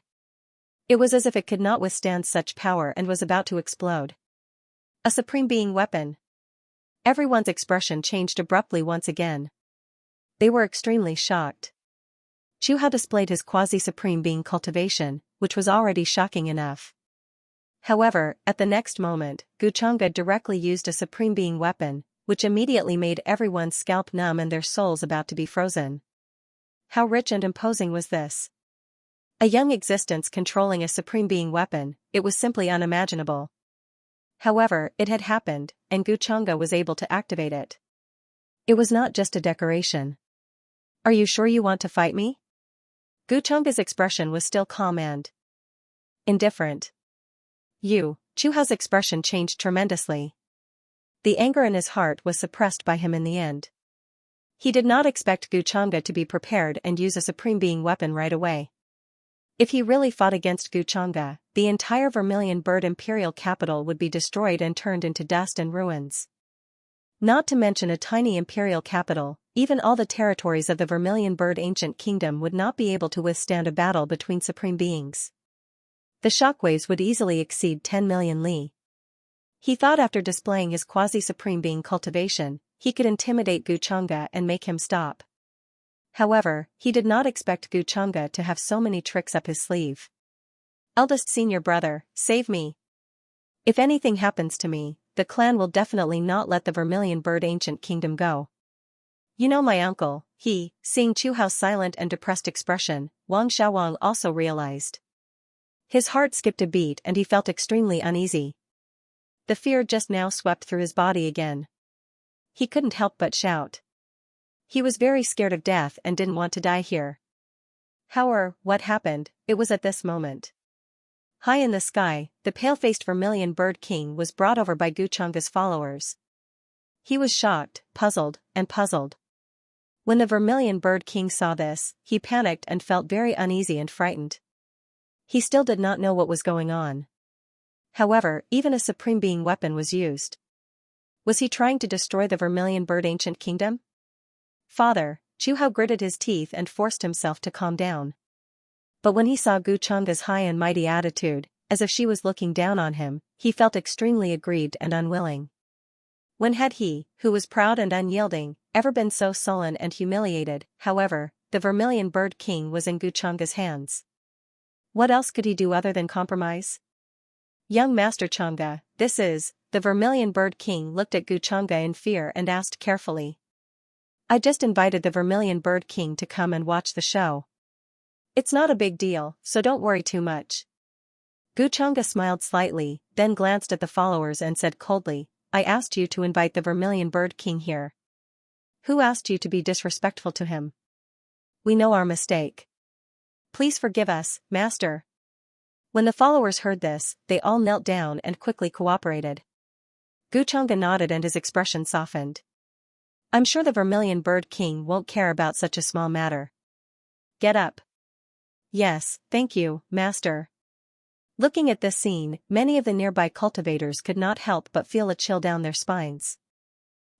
It was as if it could not withstand such power and was about to explode. A supreme being weapon. Everyone's expression changed abruptly once again. They were extremely shocked. Chu Hao displayed his quasi-supreme being cultivation, which was already shocking enough. However, at the next moment, Guchanga directly used a supreme being weapon, which immediately made everyone's scalp numb and their souls about to be frozen. How rich and imposing was this? A young existence controlling a supreme being weapon, it was simply unimaginable. However, it had happened, and Guchanga was able to activate it. It was not just a decoration. Are you sure you want to fight me? Guchanga's expression was still calm and indifferent. Chu Hao's expression changed tremendously. The anger in his heart was suppressed by him in the end. He did not expect Guchanga to be prepared and use a supreme being weapon right away. If he really fought against Guchanga, the entire Vermilion Bird imperial capital would be destroyed and turned into dust and ruins. Not to mention a tiny imperial capital, even all the territories of the Vermilion Bird ancient kingdom would not be able to withstand a battle between supreme beings. The shockwaves would easily exceed 10 million li. He thought after displaying his quasi-supreme being cultivation, he could intimidate Guchanga and make him stop. However, he did not expect Guchanga to have so many tricks up his sleeve. Eldest senior brother, save me. If anything happens to me, the clan will definitely not let the Vermilion Bird ancient kingdom go. You know my uncle, seeing Chu Hao's silent and depressed expression, Wang Xiaowang also realized. His heart skipped a beat and he felt extremely uneasy. The fear just now swept through his body again. He couldn't help but shout. He was very scared of death and didn't want to die here. However, what happened, it was at this moment. High in the sky, the pale-faced Vermilion Bird King was brought over by Guchanga's followers. He was shocked, puzzled. When the Vermilion Bird King saw this, he panicked and felt very uneasy and frightened. He still did not know what was going on. However, even a supreme being weapon was used. Was he trying to destroy the Vermilion Bird ancient kingdom? Father, Chu Hao gritted his teeth and forced himself to calm down. But when he saw Guchanga's high and mighty attitude, as if she was looking down on him, he felt extremely aggrieved and unwilling. When had he, who was proud and unyielding, ever been so sullen and humiliated? However, the Vermilion Bird King was in Guchanga's hands. What else could he do other than compromise? Young Master Changa, this is, the Vermilion Bird King looked at Guchanga in fear and asked carefully. I just invited the Vermilion Bird King to come and watch the show. It's not a big deal, so don't worry too much. Guchanga smiled slightly, then glanced at the followers and said coldly, I asked you to invite the Vermilion Bird King here. Who asked you to be disrespectful to him? We know our mistake. Please forgive us, Master. When the followers heard this, they all knelt down and quickly cooperated. Guchanga nodded and his expression softened. I'm sure the Vermilion Bird King won't care about such a small matter. Get up. Yes, thank you, Master. Looking at this scene, many of the nearby cultivators could not help but feel a chill down their spines.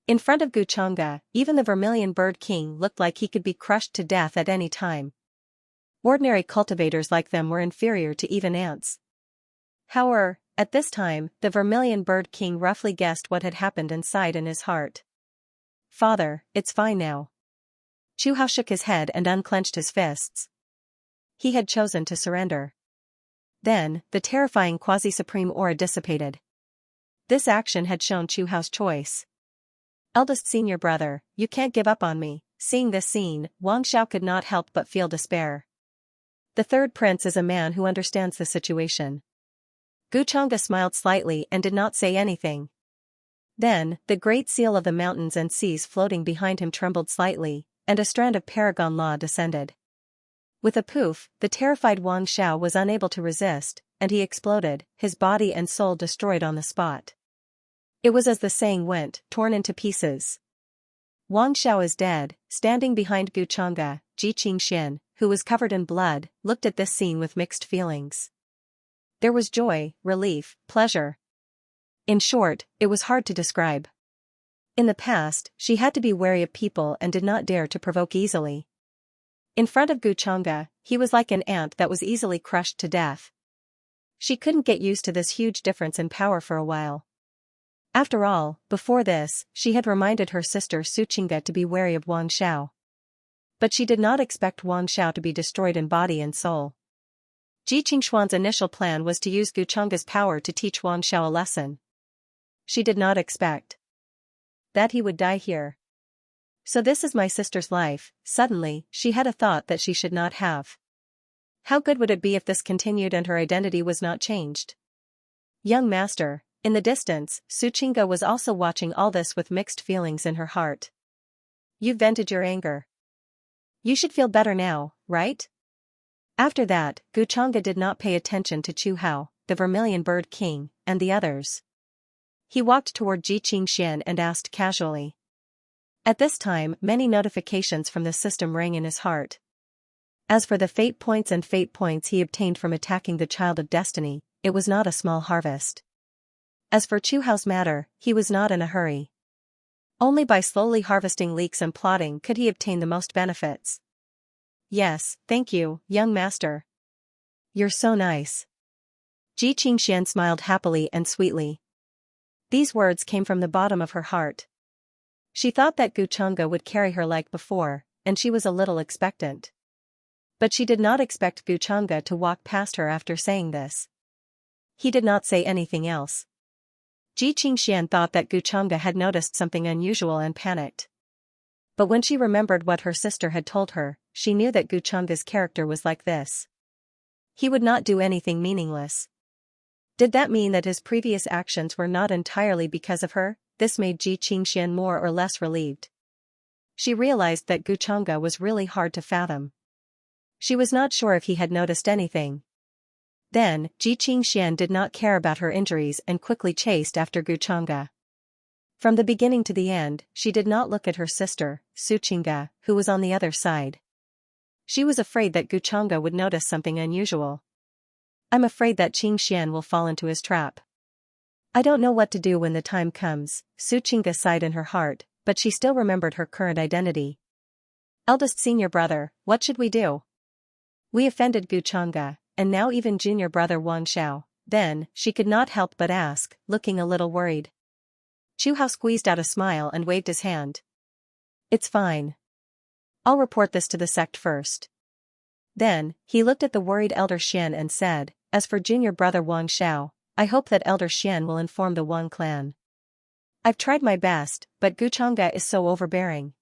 In front of Guchanga, even the Vermilion Bird King looked like he could be crushed to death at any time. Ordinary cultivators like them were inferior to even ants. However, at this time, the Vermilion Bird King roughly guessed what had happened and sighed in his heart. Father, it's fine now. Chu Hao shook his head and unclenched his fists. He had chosen to surrender. Then, the terrifying quasi-supreme aura dissipated. This action had shown Chu Hao's choice. Eldest senior brother, you can't give up on me. Seeing this scene, Wang Xiao could not help but feel despair. The third prince is a man who understands the situation. Guchanga smiled slightly and did not say anything. Then, the great seal of the mountains and seas floating behind him trembled slightly, and a strand of paragon law descended. With a poof, the terrified Wang Xiao was unable to resist, and he exploded, his body and soul destroyed on the spot. It was as the saying went, torn into pieces. Wang Xiao is dead. Standing behind Guchanga, Xianxia, who was covered in blood, looked at this scene with mixed feelings. There was joy, relief, pleasure. In short, it was hard to describe. In the past, she had to be wary of people and did not dare to provoke easily. In front of Xianxia, he was like an ant that was easily crushed to death. She couldn't get used to this huge difference in power for a while. After all, before this, she had reminded her sister Xianxia to be wary of Wang Xiao. But she did not expect Wang Xiao to be destroyed in body and soul. Ji Qingshuan's initial plan was to use Xianxia's power to teach Wang Xiao a lesson. She did not expect that he would die here. So this is my sister's life. Suddenly, she had a thought that she should not have. How good would it be if this continued and her identity was not changed? Young master, in the distance, Xianxia was also watching all this with mixed feelings in her heart. You've vented your anger. You should feel better now, right? After that, Xianxia did not pay attention to Chu Hao, the Vermilion Bird King, and the others. He walked toward Ji Qingshan and asked casually. At this time, many notifications from the system rang in his heart. As for the fate points he obtained from attacking the Child of Destiny, it was not a small harvest. As for Chu Hao's matter, he was not in a hurry. Only by slowly harvesting leaks and plotting could he obtain the most benefits. Yes, thank you, young master. You're so nice. Ji Qingshan smiled happily and sweetly. These words came from the bottom of her heart. She thought that Xianxia would carry her like before, and she was a little expectant. But she did not expect Xianxia to walk past her after saying this. He did not say anything else. Ji Qingshan thought that Xianxia had noticed something unusual and panicked. But when she remembered what her sister had told her, she knew that Xianxia's character was like this. He would not do anything meaningless. Did that mean that his previous actions were not entirely because of her? This made Ji Qingshan more or less relieved. She realized that Xianxia was really hard to fathom. She was not sure if he had noticed anything. Then, Ji Qingshan did not care about her injuries and quickly chased after Xianxia. From the beginning to the end, she did not look at her sister, Xianxia, who was on the other side. She was afraid that Xianxia would notice something unusual. I'm afraid that Qingshan will fall into his trap. I don't know what to do when the time comes, Xianxia sighed in her heart, but she still remembered her current identity. Eldest senior brother, what should we do? We offended Xianxia, and now even junior brother Wang Xiao. Then, she could not help but ask, looking a little worried. Chu Hao squeezed out a smile and waved his hand. It's fine. I'll report this to the sect first. Then, he looked at the worried Elder Xian and said, as for junior brother Wang Xiao, I hope that Elder Xian will inform the Wang clan. I've tried my best, but Xianxia is so overbearing.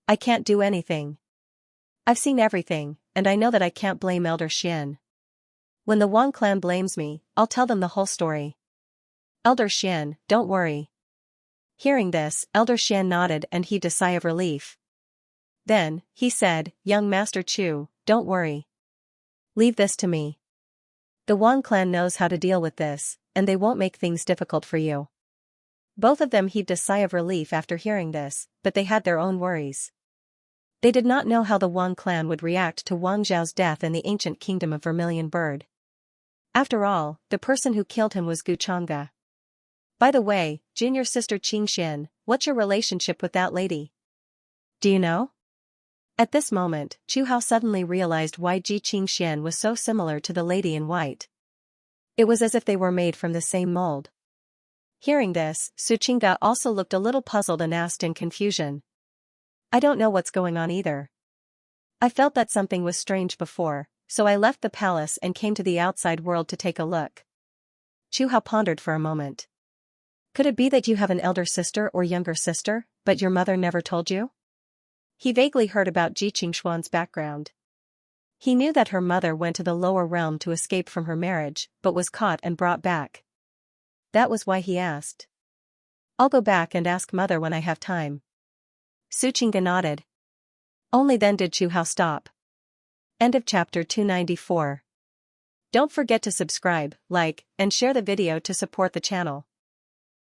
I can't do anything. I've seen everything, and I know that I can't blame Elder Xian. When the Wang clan blames me, I'll tell them the whole story. Elder Xian, don't worry. Hearing this, Elder Xian nodded and heaved a sigh of relief. Then, he said, Young Master Chu, don't worry. Leave this to me. The Wang clan knows how to deal with this, and they won't make things difficult for you. Both of them heaved a sigh of relief after hearing this, but they had their own worries. They did not know how the Wang clan would react to Wang Zhao's death in the ancient kingdom of Vermilion Bird. After all, the person who killed him was Xianxia. By the way, junior sister Qingshan, what's your relationship with that lady? Do you know? At this moment, Chu Hao suddenly realized why Ji Qingshan was so similar to the lady in white. It was as if they were made from the same mold. Hearing this, Xianxia also looked a little puzzled and asked in confusion. I don't know what's going on either. I felt that something was strange before, so I left the palace and came to the outside world to take a look. Chu Hao pondered for a moment. Could it be that you have an elder sister or younger sister, but your mother never told you? He vaguely heard about Ji Qingshuan's background. He knew that her mother went to the lower realm to escape from her marriage, but was caught and brought back. That was why he asked. I'll go back and ask mother when I have time. Xianxia nodded. Only then did Chu Hao stop. End of chapter 294. Don't forget to subscribe, like, and share the video to support the channel.